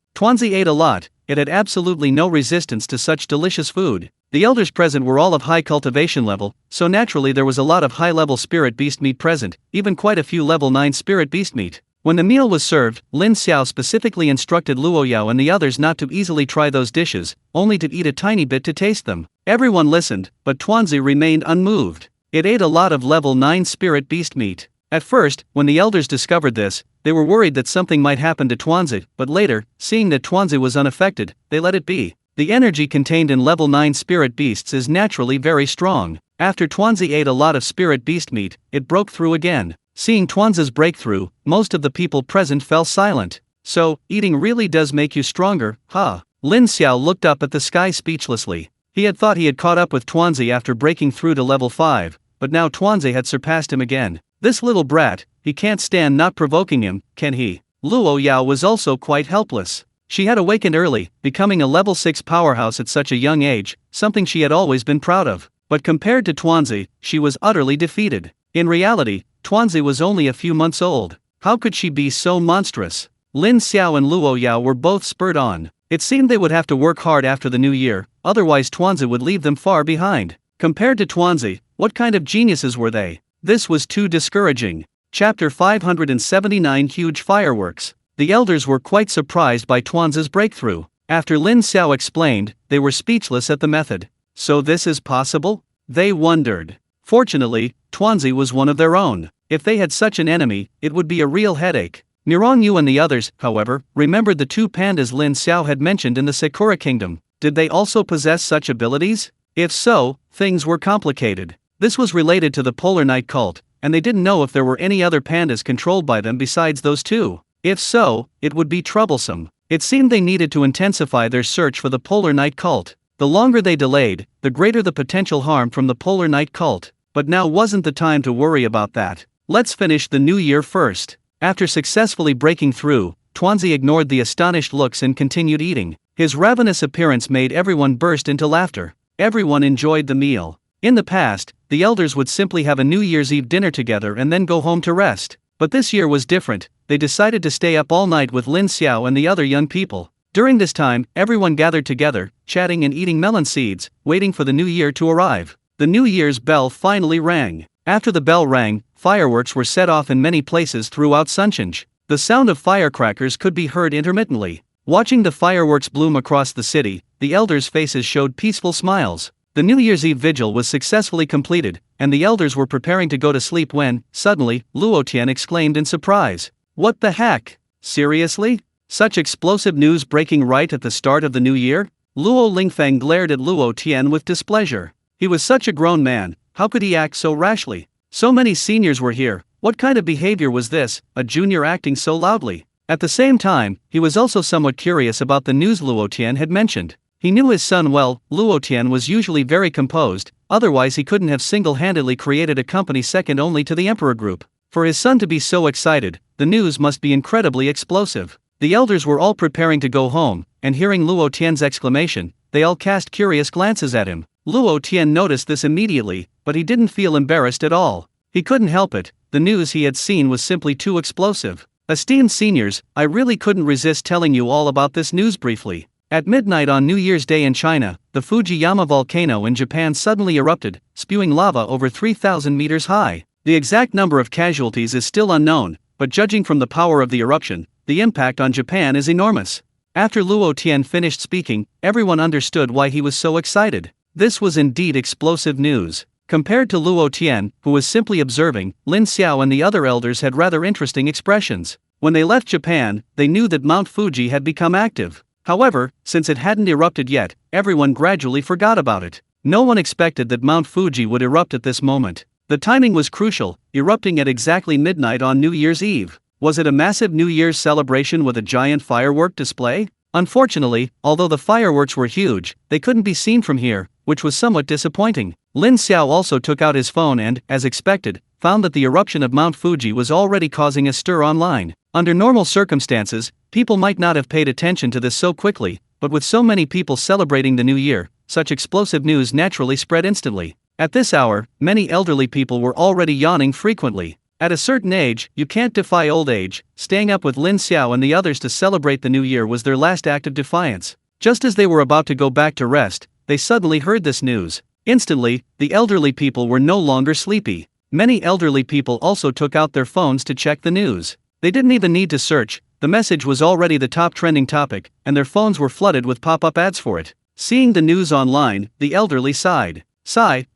ate a lot. It had absolutely no resistance to such delicious food. The elders present were all of high cultivation level, so naturally there was a lot of high-level spirit beast meat present, even quite a few level 9 spirit beast meat. When the meal was served, Lin Xiao specifically instructed Luo Yao and the others not to easily try those dishes, only to eat a tiny bit to taste them. Everyone listened, but Tuanzi remained unmoved. It ate a lot of level 9 spirit beast meat. At first, when the elders discovered this, they were worried that something might happen to Tuanzi, but later, seeing that Tuanzi was unaffected, they let it be. The energy contained in level 9 spirit beasts is naturally very strong. After Tuanzi ate a lot of spirit beast meat, it broke through again. Seeing Tuanzi's breakthrough, most of the people present fell silent. So, eating really does make you stronger, huh? Lin Xiao looked up at the sky speechlessly. He had thought he had caught up with Tuanzi after breaking through to level 5, but now Tuanzi had surpassed him again. This little brat, he can't stand not provoking him, can he? Luo Yao was also quite helpless. She had awakened early, becoming a level 6 powerhouse at such a young age, something she had always been proud of. But compared to Tuanzi, she was utterly defeated. In reality, Tuanzi was only a few months old. How could she be so monstrous? Lin Xiao and Luo Yao were both spurred on. It seemed they would have to work hard after the new year, otherwise Tuanzi would leave them far behind. Compared to Tuanzi, what kind of geniuses were they? This was too discouraging. Chapter 579 Huge Fireworks. The elders were quite surprised by Tuanzi's breakthrough. After Lin Xiao explained, they were speechless at the method. So this is possible? They wondered. Fortunately, Tuanzi was one of their own. If they had such an enemy, it would be a real headache. Mirong Yu and the others, however, remembered the 2 pandas Lin Xiao had mentioned in the Sakura Kingdom. Did they also possess such abilities? If so, things were complicated. This was related to the Polar Night cult. and they didn't know if there were any other pandas controlled by them besides those two. If so, it would be troublesome. It seemed they needed to intensify their search for the polar night cult. The longer they delayed, the greater the potential harm from the polar night cult. But now wasn't the time to worry about that. Let's finish the new year first. After successfully breaking through, Tuanzi ignored the astonished looks and continued eating. His ravenous appearance made everyone burst into laughter. Everyone enjoyed the meal. In the past, the elders would simply have a New Year's Eve dinner together and then go home to rest. But this year was different. They decided to stay up all night with Lin Xiao and the other young people. During this time, everyone gathered together, chatting and eating melon seeds, waiting for the new year to arrive. The New Year's bell finally rang. After the bell rang, fireworks were set off in many places throughout Sunshine. The sound of firecrackers could be heard intermittently. Watching the fireworks bloom across the city, the elders' faces showed peaceful smiles. The New Year's Eve vigil was successfully completed, and the elders were preparing to go to sleep when, suddenly, Luo Tian exclaimed in surprise. What the heck? Seriously? Such explosive news breaking right at the start of the new year? Luo Lingfeng glared at Luo Tian with displeasure. He was such a grown man, how could he act so rashly? So many seniors were here, what kind of behavior was this, a junior acting so loudly? At the same time, he was also somewhat curious about the news Luo Tian had mentioned. He knew his son well. Luo Tian was usually very composed, otherwise he couldn't have single-handedly created a company second only to the Emperor Group. For his son to be so excited, the news must be incredibly explosive. The elders were all preparing to go home, and hearing Luo Tian's exclamation, they all cast curious glances at him. Luo Tian noticed this immediately, but he didn't feel embarrassed at all. He couldn't help it, the news he had seen was simply too explosive. Esteemed seniors, I really couldn't resist telling you all about this news briefly. At midnight on New Year's Day in China, the Fujiyama volcano in Japan suddenly erupted, spewing lava over 3,000 meters high. The exact number of casualties is still unknown, but judging from the power of the eruption, the impact on Japan is enormous. After Luo Tian finished speaking, everyone understood why he was so excited. This was indeed explosive news. Compared to Luo Tian, who was simply observing, Lin Xiao and the other elders had rather interesting expressions. When they left Japan, they knew that Mount Fuji had become active. However, since it hadn't erupted yet, everyone gradually forgot about it. No one expected that Mount Fuji would erupt at this moment. The timing was crucial, erupting at exactly midnight on New Year's Eve. Was it a massive New Year's celebration with a giant firework display? Unfortunately, although the fireworks were huge, they couldn't be seen from here, which was somewhat disappointing. Lin Xiao also took out his phone and, as expected, found that the eruption of Mount Fuji was already causing a stir online. Under normal circumstances, people might not have paid attention to this so quickly, but with so many people celebrating the new year, such explosive news naturally spread instantly. At this hour, many elderly people were already yawning frequently. At a certain age, you can't defy old age. Staying up with Lin Xiao and the others to celebrate the new year was their last act of defiance. Just as they were about to go back to rest, they suddenly heard this news. Instantly, the elderly people were no longer sleepy. Many elderly people also took out their phones to check the news. They didn't even need to search, the message was already the top trending topic, and their phones were flooded with pop-up ads for it. Seeing the news online, the elderly sighed.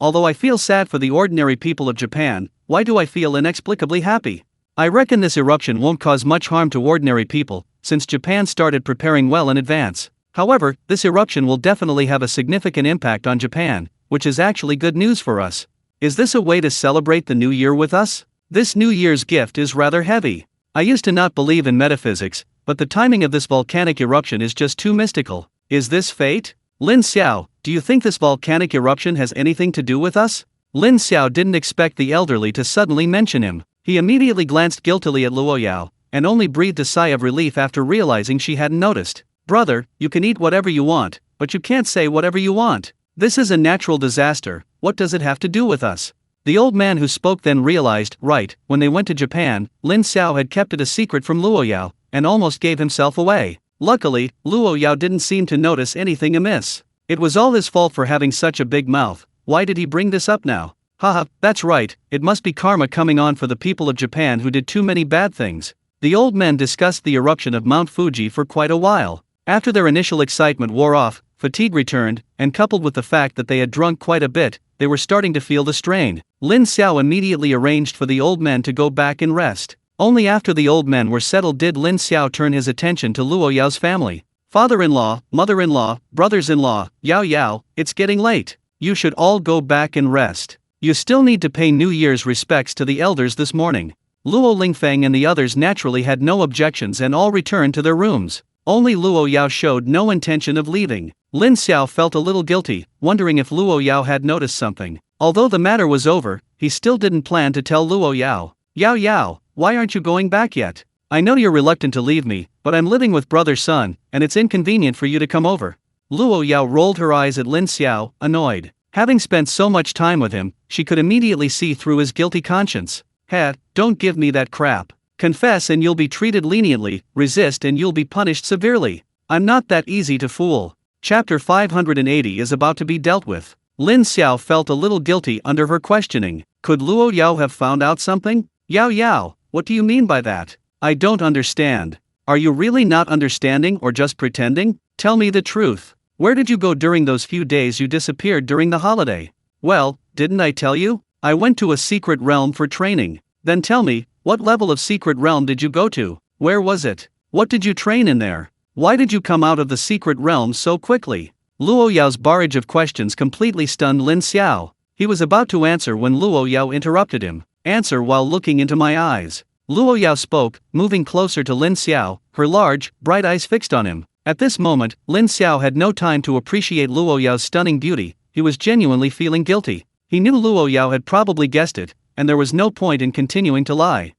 Although I feel sad for the ordinary people of Japan, why do I feel inexplicably happy? I reckon this eruption won't cause much harm to ordinary people, since Japan started preparing well in advance. However, this eruption will definitely have a significant impact on Japan, which is actually good news for us. Is this a way to celebrate the new year with us? This New Year's gift is rather heavy. I used to not believe in metaphysics, but the timing of this volcanic eruption is just too mystical. Is this fate? Lin Xiao, do you think this volcanic eruption has anything to do with us? Lin Xiao didn't expect the elderly to suddenly mention him. He immediately glanced guiltily at Luo Yao, and only breathed a sigh of relief after realizing she hadn't noticed. Brother, you can eat whatever you want, but you can't say whatever you want. This is a natural disaster, what does it have to do with us? The old man who spoke then realized, right, when they went to Japan, Lin Xiao had kept it a secret from Luo Yao, and almost gave himself away. Luckily, Luo Yao didn't seem to notice anything amiss. It was all his fault for having such a big mouth. Why did he bring this up now? Haha, that's right, it must be karma coming on for the people of Japan who did too many bad things. The old men discussed the eruption of Mount Fuji for quite a while. After their initial excitement wore off, fatigue returned, and coupled with the fact that they had drunk quite a bit, they were starting to feel the strain. Lin Xiao immediately arranged for the old men to go back and rest. Only after the old men were settled did Lin Xiao turn his attention to Luo Yao's family. Father-in-law, mother-in-law, brothers-in-law, Yao Yao, it's getting late. You should all go back and rest. You still need to pay New Year's respects to the elders this morning. Luo Lingfeng and the others naturally had no objections and all returned to their rooms. Only Luo Yao showed no intention of leaving. Lin Xiao felt a little guilty, wondering if Luo Yao had noticed something. Although the matter was over, he still didn't plan to tell Luo Yao. Yao Yao, why aren't you going back yet? I know you're reluctant to leave me, but I'm living with brother Sun, and it's inconvenient for you to come over. Luo Yao rolled her eyes at Lin Xiao, annoyed. Having spent so much time with him, she could immediately see through his guilty conscience. Don't give me that crap. Confess and you'll be treated leniently, resist and you'll be punished severely. I'm not that easy to fool. Chapter 580 is about to be dealt with. Lin Xiao felt a little guilty under her questioning. Could Luo Yao have found out something? Yao Yao, what do you mean by that? I don't understand. Are you really not understanding or just pretending? Tell me the truth. Where did you go during those few days you disappeared during the holiday? Well, didn't I tell you? I went to a secret realm for training. Then tell me, what level of secret realm did you go to? Where was it? What did you train in there? Why did you come out of the secret realm so quickly? Luo Yao's barrage of questions completely stunned Lin Xiao. He was about to answer when Luo Yao interrupted him. Answer while looking into my eyes. Luo Yao spoke, moving closer to Lin Xiao, her large, bright eyes fixed on him. At this moment, Lin Xiao had no time to appreciate Luo Yao's stunning beauty. He was genuinely feeling guilty. He knew Luo Yao had probably guessed it, and there was no point in continuing to lie.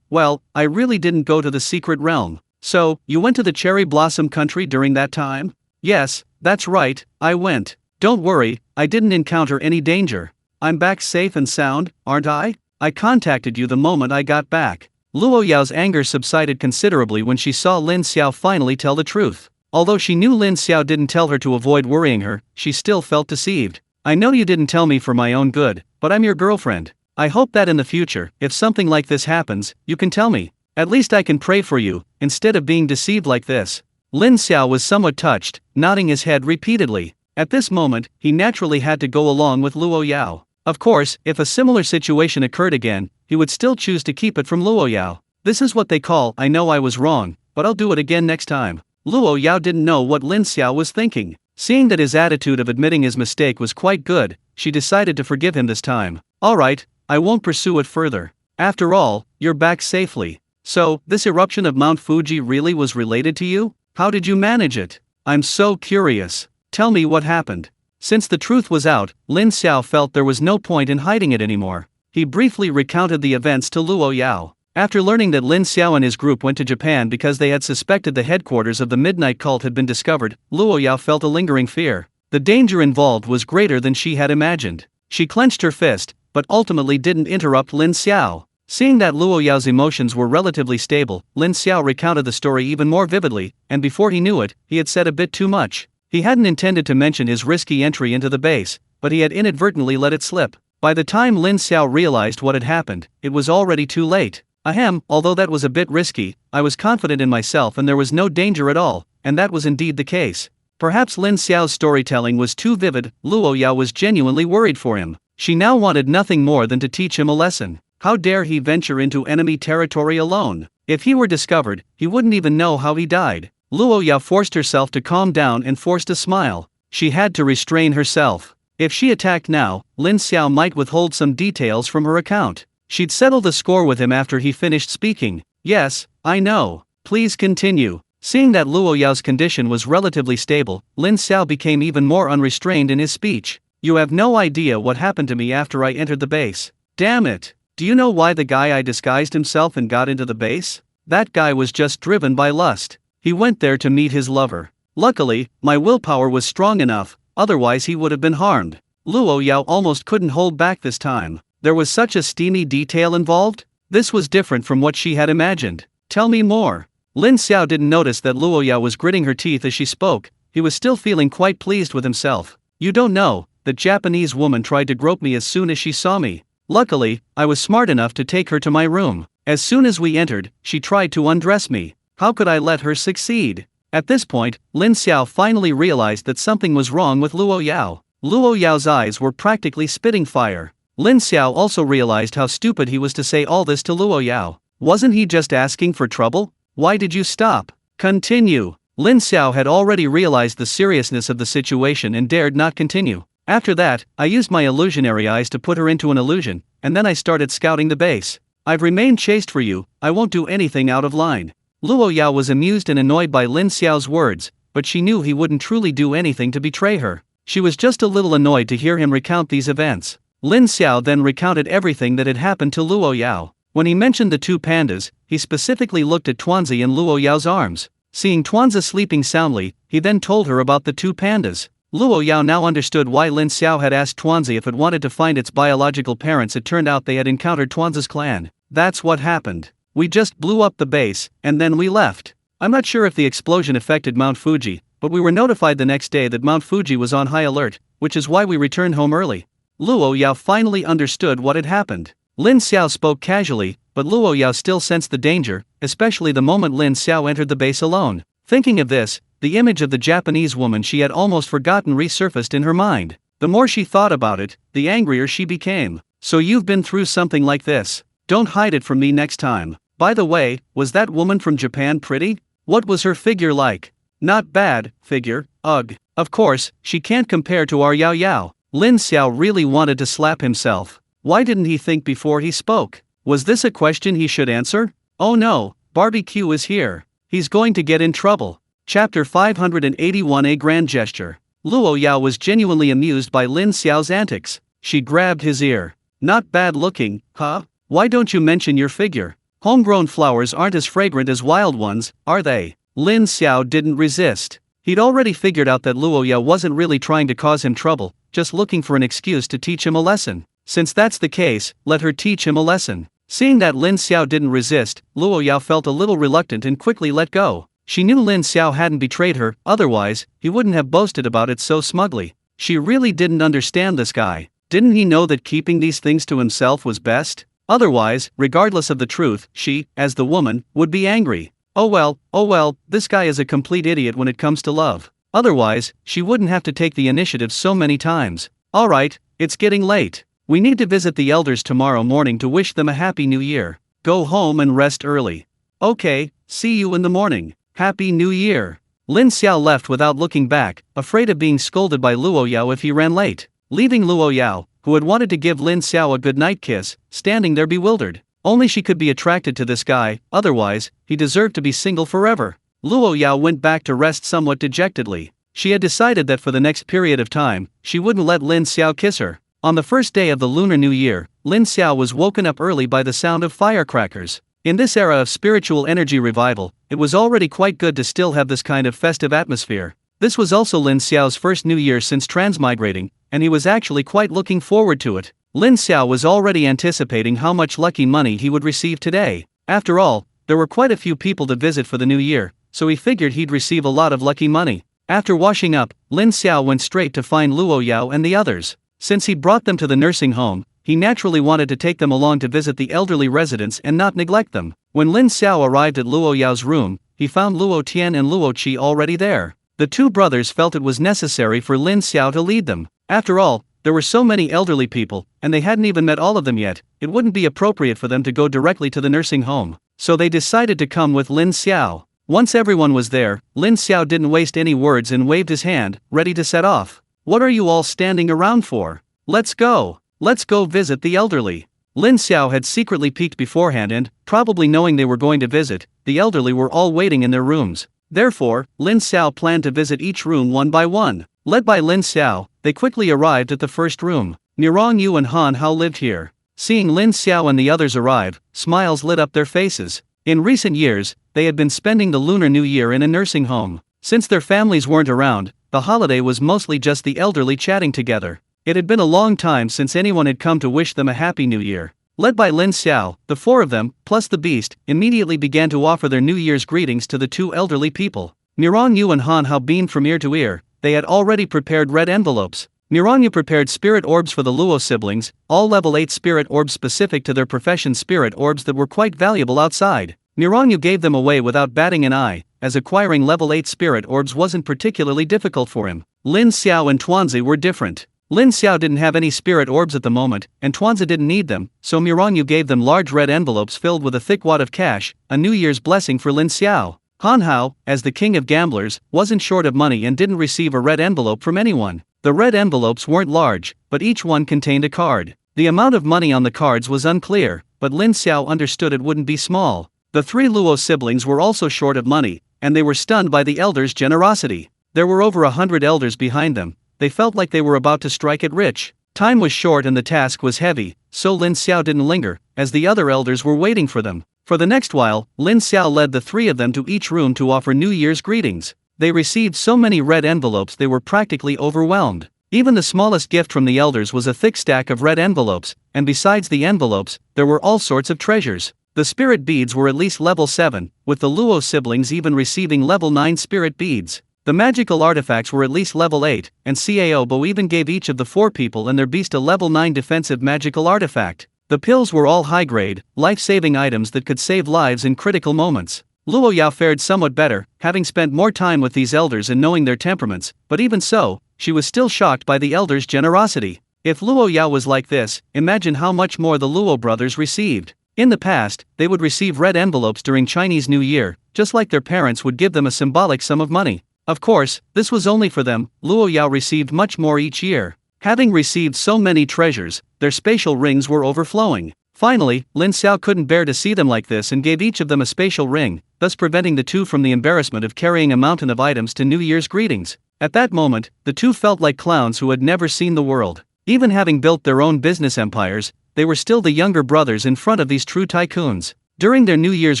Well, I really didn't go to the secret realm. So, you went to the cherry blossom country during that time? Yes, that's right, I went. Don't worry, I didn't encounter any danger. I'm back safe and sound, aren't I? I contacted you the moment I got back. Luo Yao's anger subsided considerably when she saw Lin Xiao finally tell the truth. Although she knew Lin Xiao didn't tell her to avoid worrying her, she still felt deceived. I know you didn't tell me for my own good, but I'm your girlfriend. I hope that in the future, if something like this happens, you can tell me. At least I can pray for you, instead of being deceived like this. Lin Xiao was somewhat touched, nodding his head repeatedly. At this moment, he naturally had to go along with Luo Yao. Of course, if a similar situation occurred again, he would still choose to keep it from Luo Yao. This is what they call, I know I was wrong, but I'll do it again next time. Luo Yao didn't know what Lin Xiao was thinking. Seeing that his attitude of admitting his mistake was quite good, she decided to forgive him this time. Alright, I won't pursue it further. After all, you're back safely. So, this eruption of Mount Fuji really was related to you? How did you manage it? I'm so curious. Tell me what happened. Since the truth was out, Lin Xiao felt there was no point in hiding it anymore. He briefly recounted the events to Luo Yao. After learning that Lin Xiao and his group went to Japan because they had suspected the headquarters of the Midnight Cult had been discovered, Luo Yao felt a lingering fear. The danger involved was greater than she had imagined. She clenched her fist, but ultimately didn't interrupt Lin Xiao. Seeing that Luo Yao's emotions were relatively stable, Lin Xiao recounted the story even more vividly, and before he knew it, he had said a bit too much. He hadn't intended to mention his risky entry into the base, but he had inadvertently let it slip. By the time Lin Xiao realized what had happened, it was already too late. Although that was a bit risky, I was confident in myself and there was no danger at all, and that was indeed the case. Perhaps Lin Xiao's storytelling was too vivid. Luo Yao was genuinely worried for him. She now wanted nothing more than to teach him a lesson. How dare he venture into enemy territory alone? If he were discovered, he wouldn't even know how he died. Luo Yao forced herself to calm down and forced a smile. She had to restrain herself. If she attacked now, Lin Xiao might withhold some details from her account. She'd settle the score with him after he finished speaking. Yes, I know. Please continue. Seeing that Luo Yao's condition was relatively stable, Lin Xiao became even more unrestrained in his speech. You have no idea what happened to me after I entered the base. Damn it. Do you know why the guy I disguised himself and got into the base? That guy was just driven by lust. He went there to meet his lover. Luckily, my willpower was strong enough, otherwise he would have been harmed. Luo Yao almost couldn't hold back this time. There was such a steamy detail involved? This was different from what she had imagined. Tell me more. Lin Xiao didn't notice that Luo Yao was gritting her teeth as she spoke. He was still feeling quite pleased with himself. You don't know, the Japanese woman tried to grope me as soon as she saw me. Luckily, I was smart enough to take her to my room. As soon as we entered, she tried to undress me. How could I let her succeed? At this point, Lin Xiao finally realized that something was wrong with Luo Yao. Luo Yao's eyes were practically spitting fire. Lin Xiao also realized how stupid he was to say all this to Luo Yao. Wasn't he just asking for trouble? Why did you stop? Continue. Lin Xiao had already realized the seriousness of the situation and dared not continue. After that, I used my illusionary eyes to put her into an illusion, and then I started scouting the base. I've remained chaste for you, I won't do anything out of line. Luo Yao was amused and annoyed by Lin Xiao's words, but she knew he wouldn't truly do anything to betray her. She was just a little annoyed to hear him recount these events. Lin Xiao then recounted everything that had happened to Luo Yao. When he mentioned the two pandas, he specifically looked at Tuanzi in Luo Yao's arms. Seeing Tuanzi sleeping soundly, he then told her about the two pandas. Luo Yao now understood why Lin Xiao had asked Tuanzi if it wanted to find its biological parents. It turned out they had encountered Tuanzi's clan. That's what happened. We just blew up the base, and then we left. I'm not sure if the explosion affected Mount Fuji, but we were notified the next day that Mount Fuji was on high alert, which is why we returned home early. Luo Yao finally understood what had happened. Lin Xiao spoke casually, but Luo Yao still sensed the danger, especially the moment Lin Xiao entered the base alone. Thinking of this, the image of the Japanese woman she had almost forgotten resurfaced in her mind. The more she thought about it, the angrier she became. So you've been through something like this. Don't hide it from me next time. By the way, was that woman from Japan pretty? What was her figure like? Not bad, figure, ugh. Of course, she can't compare to our Yao Yao. Lin Xiao really wanted to slap himself. Why didn't he think before he spoke? Was this a question he should answer? Oh no, Barbecue is here. He's going to get in trouble. Chapter 581. A grand gesture. Luo Yao was genuinely amused by Lin Xiao's antics. She grabbed his ear. Not bad looking, huh? Why don't you mention your figure? Homegrown flowers aren't as fragrant as wild ones, are they? Lin Xiao didn't resist. He'd already figured out that Luo Yao wasn't really trying to cause him trouble, just looking for an excuse to teach him a lesson. Since that's the case, let her teach him a lesson. Seeing that Lin Xiao didn't resist, Luo Yao felt a little reluctant and quickly let go. She knew Lin Xiao hadn't betrayed her, otherwise, he wouldn't have boasted about it so smugly. She really didn't understand this guy. Didn't he know that keeping these things to himself was best? Otherwise, regardless of the truth, she, as the woman, would be angry. Oh well, this guy is a complete idiot when it comes to love. Otherwise, she wouldn't have to take the initiative so many times. Alright, it's getting late. We need to visit the elders tomorrow morning to wish them a happy new year. Go home and rest early. Okay, see you in the morning. Happy New Year. Lin Xiao left without looking back, afraid of being scolded by Luo Yao if he ran late, leaving Luo Yao, who had wanted to give Lin Xiao a goodnight kiss, standing there bewildered. Only she could be attracted to this guy, otherwise, he deserved to be single forever. Luo Yao went back to rest somewhat dejectedly. She had decided that for the next period of time, she wouldn't let Lin Xiao kiss her. On the first day of the Lunar New Year, Lin Xiao was woken up early by the sound of firecrackers. In this era of spiritual energy revival, it was already quite good to still have this kind of festive atmosphere. This was also Lin Xiao's first New Year since transmigrating, and he was actually quite looking forward to it. Lin Xiao was already anticipating how much lucky money he would receive today. After all, there were quite a few people to visit for the new year, so he figured he'd receive a lot of lucky money. After washing up, Lin Xiao went straight to find Luo Yao and the others. Since he brought them to the nursing home, he naturally wanted to take them along to visit the elderly residents and not neglect them. When Lin Xiao arrived at Luo Yao's room, he found Luo Tian and Luo Qi already there. The two brothers felt it was necessary for Lin Xiao to lead them. After all, there were so many elderly people, and they hadn't even met all of them yet. It wouldn't be appropriate for them to go directly to the nursing home. So they decided to come with Lin Xiao. Once everyone was there, Lin Xiao didn't waste any words and waved his hand, ready to set off. What are you all standing around for? Let's go. Let's go visit the elderly. Lin Xiao had secretly peeked beforehand and, probably knowing they were going to visit, the elderly were all waiting in their rooms. Therefore, Lin Xiao planned to visit each room one by one. Led by Lin Xiao, they quickly arrived at the first room. Nirong Yu and Han Hao lived here. Seeing Lin Xiao and the others arrive, smiles lit up their faces. In recent years, they had been spending the Lunar New Year in a nursing home. Since their families weren't around, the holiday was mostly just the elderly chatting together. It had been a long time since anyone had come to wish them a happy new year. Led by Lin Xiao, the four of them, plus the beast, immediately began to offer their New Year's greetings to the two elderly people. Nirong Yu and Han Hao beamed from ear to ear. They had already prepared red envelopes. Nirong Yu prepared spirit orbs for the Luo siblings, all level 8 spirit orbs specific to their profession, spirit orbs that were quite valuable outside. Nirong Yu gave them away without batting an eye, as acquiring level 8 spirit orbs wasn't particularly difficult for him. Lin Xiao and Tuanzi were different. Lin Xiao didn't have any spirit orbs at the moment, and Tuanzi didn't need them, so Nirong Yu gave them large red envelopes filled with a thick wad of cash, a New Year's blessing for Lin Xiao. Manhwa, as the king of gamblers, wasn't short of money and didn't receive a red envelope from anyone. The red envelopes weren't large, but each one contained a card. The amount of money on the cards was unclear, but Lin Xiao understood it wouldn't be small. The three Luo siblings were also short of money, and they were stunned by the elders' generosity. There were over 100 elders behind them. They felt like they were about to strike it rich. Time was short and the task was heavy, so Lin Xiao didn't linger, as the other elders were waiting for them. For the next while, Lin Xiao led the three of them to each room to offer New Year's greetings. They received so many red envelopes they were practically overwhelmed. Even the smallest gift from the elders was a thick stack of red envelopes, and besides the envelopes, there were all sorts of treasures. The spirit beads were at least level 7, with the Luo siblings even receiving level 9 spirit beads. The magical artifacts were at least level 8, and Cao Bo even gave each of the 4 people and their beast a level 9 defensive magical artifact. The pills were all high-grade, life-saving items that could save lives in critical moments. Luo Yao fared somewhat better, having spent more time with these elders and knowing their temperaments, but even so, she was still shocked by the elders' generosity. If Luo Yao was like this, imagine how much more the Luo brothers received. In the past, they would receive red envelopes during Chinese New Year, just like their parents would give them a symbolic sum of money. Of course, this was only for them. Luo Yao received much more each year. Having received so many treasures, their spatial rings were overflowing. Finally, Lin Xiao couldn't bear to see them like this and gave each of them a spatial ring, thus preventing the two from the embarrassment of carrying a mountain of items to New Year's greetings. At that moment, the two felt like clowns who had never seen the world. Even having built their own business empires, they were still the younger brothers in front of these true tycoons. During their New Year's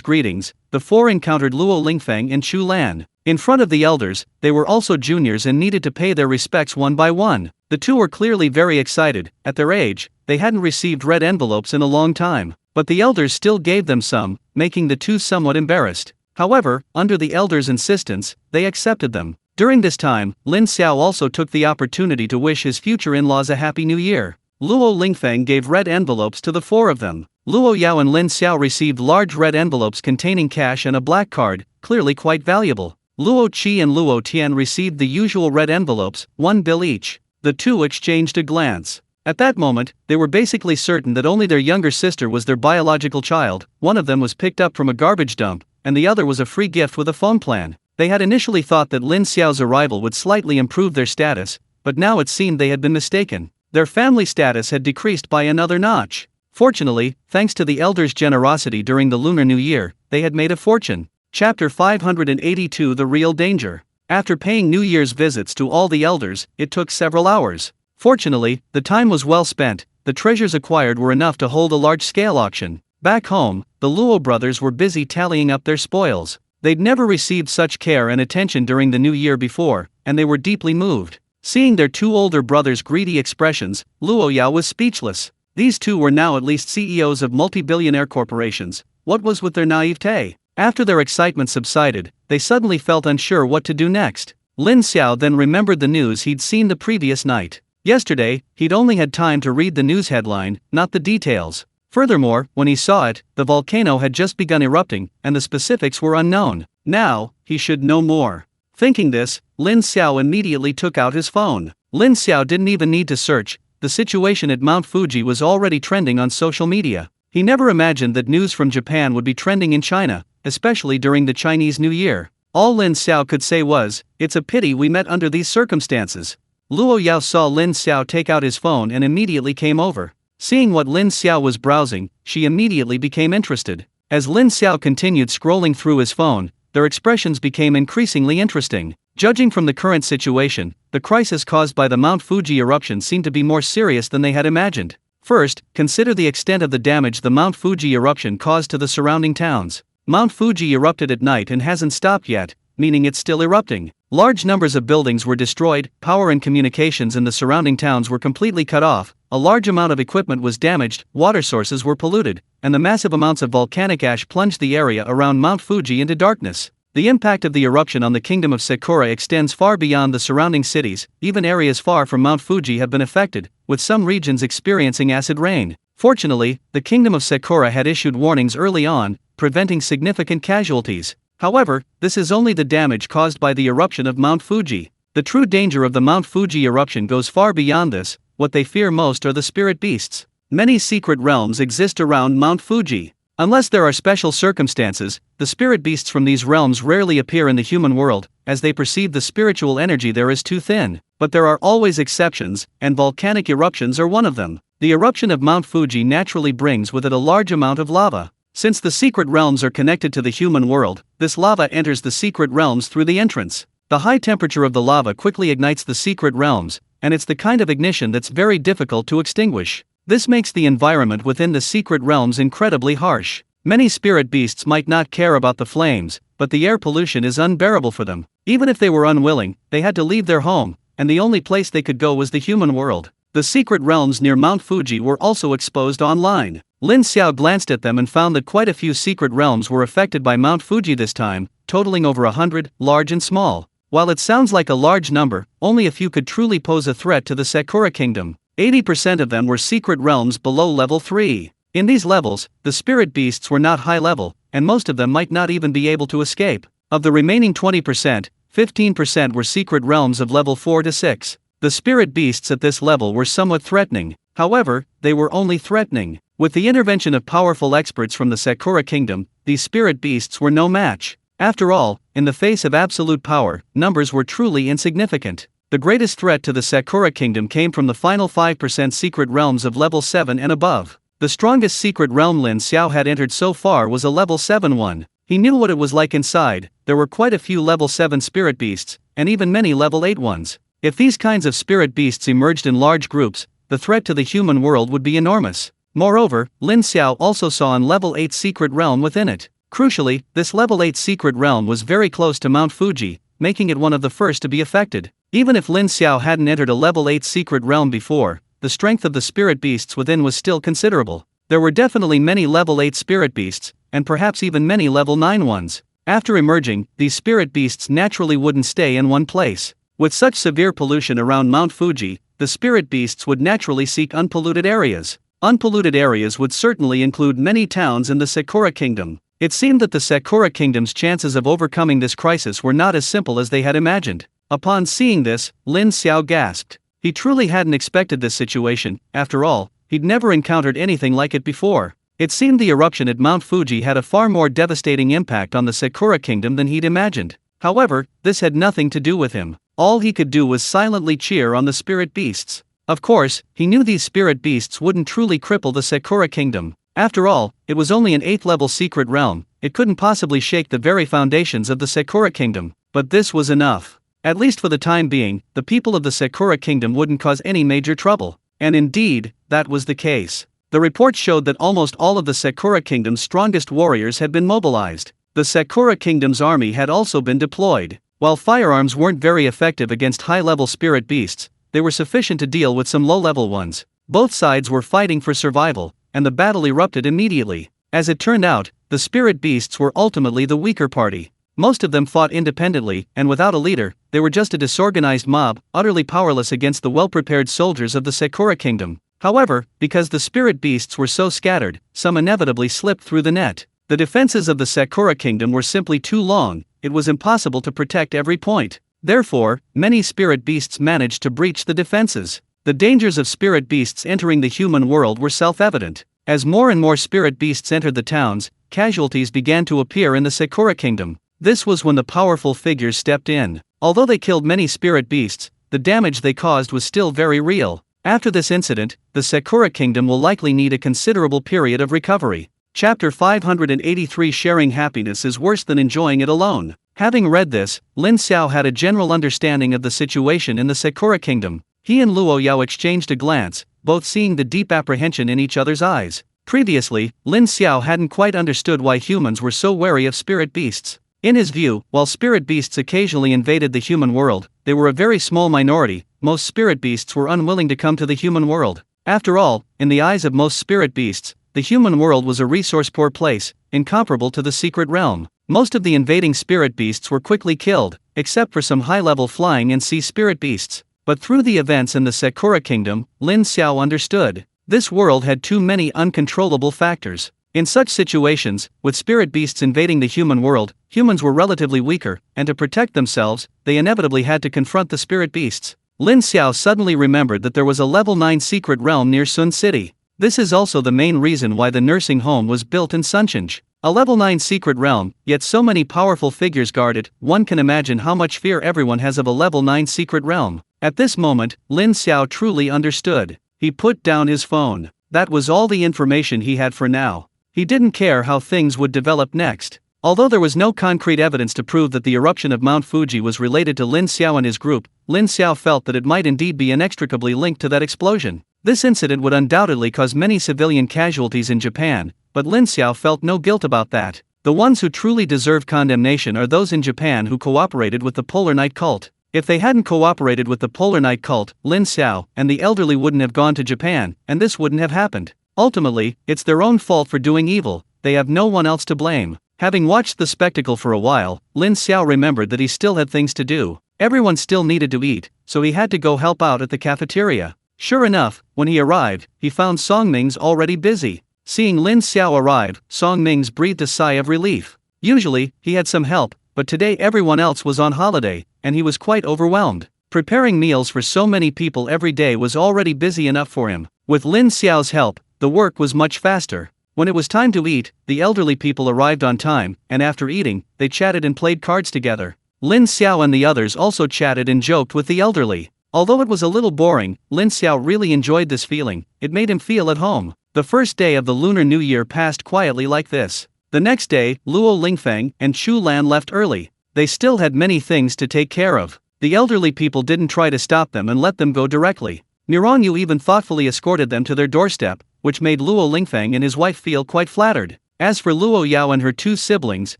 greetings, the 4 encountered Luo Lingfeng and Chu Lan. In front of the elders, they were also juniors and needed to pay their respects one by one. The two were clearly very excited. At their age, they hadn't received red envelopes in a long time, but the elders still gave them some, making the two somewhat embarrassed. However, under the elders' insistence, they accepted them. During this time, Lin Xiao also took the opportunity to wish his future in-laws a happy new year. Luo Lingfeng gave red envelopes to the 4 of them. Luo Yao and Lin Xiao received large red envelopes containing cash and a black card, clearly quite valuable. Luo Qi and Luo Tian received the usual red envelopes, 1 bill each. The two exchanged a glance. At that moment, they were basically certain that only their younger sister was their biological child. One of them was picked up from a garbage dump, and the other was a free gift with a phone plan. They had initially thought that Lin Xiao's arrival would slightly improve their status, but now it seemed they had been mistaken. Their family status had decreased by another notch. Fortunately, thanks to the elders' generosity during the Lunar New Year, they had made a fortune. Chapter 582 The Real Danger. After paying New Year's visits to all the elders, it took several hours. Fortunately, the time was well spent. The treasures acquired were enough to hold a large-scale auction. Back home, the Luo brothers were busy tallying up their spoils. They'd never received such care and attention during the new year before, and they were deeply moved. Seeing their 2 older brothers' greedy expressions, Luo Yao was speechless. These two were now at least CEOs of multi-billionaire corporations. What was with their naivete? After their excitement subsided, they suddenly felt unsure what to do next. Lin Xiao then remembered the news he'd seen the previous night. Yesterday, he'd only had time to read the news headline, not the details. Furthermore, when he saw it, the volcano had just begun erupting, and the specifics were unknown. Now, he should know more. Thinking this, Lin Xiao immediately took out his phone. Lin Xiao didn't even need to search. The situation at Mount Fuji was already trending on social media. He never imagined that news from Japan would be trending in China, especially during the Chinese New Year. All Lin Xiao could say was, "It's a pity we met under these circumstances." Luo Yao saw Lin Xiao take out his phone and immediately came over. Seeing what Lin Xiao was browsing, she immediately became interested. As Lin Xiao continued scrolling through his phone, their expressions became increasingly interesting. Judging from the current situation, the crisis caused by the Mount Fuji eruption seemed to be more serious than they had imagined. First, consider the extent of the damage the Mount Fuji eruption caused to the surrounding towns. Mount Fuji erupted at night and hasn't stopped yet, meaning it's still erupting. Large numbers of buildings were destroyed, power and communications in the surrounding towns were completely cut off, a large amount of equipment was damaged, water sources were polluted, and the massive amounts of volcanic ash plunged the area around Mount Fuji into darkness. The impact of the eruption on the kingdom of Sakura extends far beyond the surrounding cities. Even areas far from Mount Fuji have been affected, with some regions experiencing acid rain. Fortunately, the kingdom of Sakura had issued warnings early on, preventing significant casualties. However, this is only the damage caused by the eruption of Mount Fuji. The true danger of the Mount Fuji eruption goes far beyond this. What they fear most are the spirit beasts. Many secret realms exist around Mount Fuji. Unless there are special circumstances, the spirit beasts from these realms rarely appear in the human world, as they perceive the spiritual energy there is too thin. But there are always exceptions, and volcanic eruptions are one of them. The eruption of Mount Fuji naturally brings with it a large amount of lava. Since the secret realms are connected to the human world, this lava enters the secret realms through the entrance. The high temperature of the lava quickly ignites the secret realms, and it's the kind of ignition that's very difficult to extinguish. This makes the environment within the secret realms incredibly harsh. Many spirit beasts might not care about the flames, but the air pollution is unbearable for them. Even if they were unwilling, they had to leave their home, and the only place they could go was the human world. The secret realms near Mount Fuji were also exposed online. Lin Xiao glanced at them and found that quite a few secret realms were affected by Mount Fuji this time, totaling over 100, large and small. While it sounds like a large number, only a few could truly pose a threat to the Sakura Kingdom. 80% of them were secret realms below level 3. In these levels, the spirit beasts were not high level, and most of them might not even be able to escape. Of the remaining 20%, 15% were secret realms of level 4 to 6. The spirit beasts at this level were somewhat threatening, however, they were only threatening. With the intervention of powerful experts from the Sakura Kingdom, these spirit beasts were no match. After all, in the face of absolute power, numbers were truly insignificant. The greatest threat to the Sakura Kingdom came from the final 5% secret realms of level 7 and above. The strongest secret realm Lin Xiao had entered so far was a level 7 one. He knew what it was like inside. There were quite a few level 7 spirit beasts, and even many level 8 ones. If these kinds of spirit beasts emerged in large groups, the threat to the human world would be enormous. Moreover, Lin Xiao also saw an level 8 secret realm within it. Crucially, this level 8 secret realm was very close to Mount Fuji, making it one of the first to be affected. Even if Lin Xiao hadn't entered a level 8 secret realm before, the strength of the spirit beasts within was still considerable. There were definitely many level 8 spirit beasts, and perhaps even many level 9 ones. After emerging, these spirit beasts naturally wouldn't stay in one place. With such severe pollution around Mount Fuji, the spirit beasts would naturally seek unpolluted areas. Unpolluted areas would certainly include many towns in the Sakura Kingdom. It seemed that the Sakura Kingdom's chances of overcoming this crisis were not as simple as they had imagined. Upon seeing this, Lin Xiao gasped. He truly hadn't expected this situation. After all, he'd never encountered anything like it before. It seemed the eruption at Mount Fuji had a far more devastating impact on the Sakura Kingdom than he'd imagined. However, this had nothing to do with him. All he could do was silently cheer on the spirit beasts. Of course, he knew these spirit beasts wouldn't truly cripple the Sakura Kingdom. After all, it was only an 8th level secret realm. It couldn't possibly shake the very foundations of the Sakura Kingdom. But this was enough. At least for the time being, the people of the Sakura Kingdom wouldn't cause any major trouble. And indeed, that was the case. The reports showed that almost all of the Sakura Kingdom's strongest warriors had been mobilized. The Sakura Kingdom's army had also been deployed. While firearms weren't very effective against high-level spirit beasts, they were sufficient to deal with some low-level ones. Both sides were fighting for survival, and the battle erupted immediately. As it turned out, the spirit beasts were ultimately the weaker party. Most of them fought independently, and without a leader. They were just a disorganized mob, utterly powerless against the well-prepared soldiers of the Sakura Kingdom. However, because the spirit beasts were so scattered, some inevitably slipped through the net. The defenses of the Sakura Kingdom were simply too long. It was impossible to protect every point. Therefore, many spirit beasts managed to breach the defenses. The dangers of spirit beasts entering the human world were self-evident. As more and more spirit beasts entered the towns, casualties began to appear in the Sakura Kingdom. This was when the powerful figures stepped in. Although they killed many spirit beasts, the damage they caused was still very real. After this incident, the Sakura Kingdom will likely need a considerable period of recovery. Chapter 583 Sharing happiness is worse than enjoying it alone. Having read this, Lin Xiao had a general understanding of the situation in the Sakura Kingdom. He and Luo Yao exchanged a glance, both seeing the deep apprehension in each other's eyes. Previously, Lin Xiao hadn't quite understood why humans were so wary of spirit beasts. In his view, while spirit beasts occasionally invaded the human world, they were a very small minority. Most spirit beasts were unwilling to come to the human world. After all, in the eyes of most spirit beasts, the human world was a resource-poor place, incomparable to the secret realm. Most of the invading spirit beasts were quickly killed, except for some high-level flying and sea spirit beasts. But through the events in the Sakura Kingdom, Lin Xiao understood. This world had too many uncontrollable factors. In such situations, with spirit beasts invading the human world, humans were relatively weaker, and to protect themselves, they inevitably had to confront the spirit beasts. Lin Xiao suddenly remembered that there was a level 9 secret realm near Sun City. This is also the main reason why the nursing home was built in Sunchanj, a level 9 secret realm, yet so many powerful figures guard it. One can imagine how much fear everyone has of a level 9 secret realm. At this moment, Lin Xiao truly understood. He put down his phone. That was all the information he had for now. He didn't care how things would develop next. Although there was no concrete evidence to prove that the eruption of Mount Fuji was related to Lin Xiao and his group, Lin Xiao felt that it might indeed be inextricably linked to that explosion. This incident would undoubtedly cause many civilian casualties in Japan, but Lin Xiao felt no guilt about that. The ones who truly deserve condemnation are those in Japan who cooperated with the Polar Night cult. If they hadn't cooperated with the Polar Night cult, Lin Xiao and the elderly wouldn't have gone to Japan, and this wouldn't have happened. Ultimately, it's their own fault for doing evil. They have no one else to blame. Having watched the spectacle for a while, Lin Xiao remembered that he still had things to do. Everyone still needed to eat, so he had to go help out at the cafeteria. Sure enough, when he arrived, he found Song Ming's already busy. Seeing Lin Xiao arrive, Song Ming's breathed a sigh of relief. Usually, he had some help, but today everyone else was on holiday, and he was quite overwhelmed. Preparing meals for so many people every day was already busy enough for him. With Lin Xiao's help, the work was much faster. When it was time to eat, the elderly people arrived on time, and after eating, they chatted and played cards together. Lin Xiao and the others also chatted and joked with the elderly. Although it was a little boring, Lin Xiao really enjoyed this feeling. It made him feel at home. The first day of the Lunar New Year passed quietly like this. The next day, Luo Lingfeng and Chu Lan left early. They still had many things to take care of. The elderly people didn't try to stop them and let them go directly. Miranyu even thoughtfully escorted them to their doorstep, which made Luo Lingfeng and his wife feel quite flattered. As for Luo Yao and her two siblings,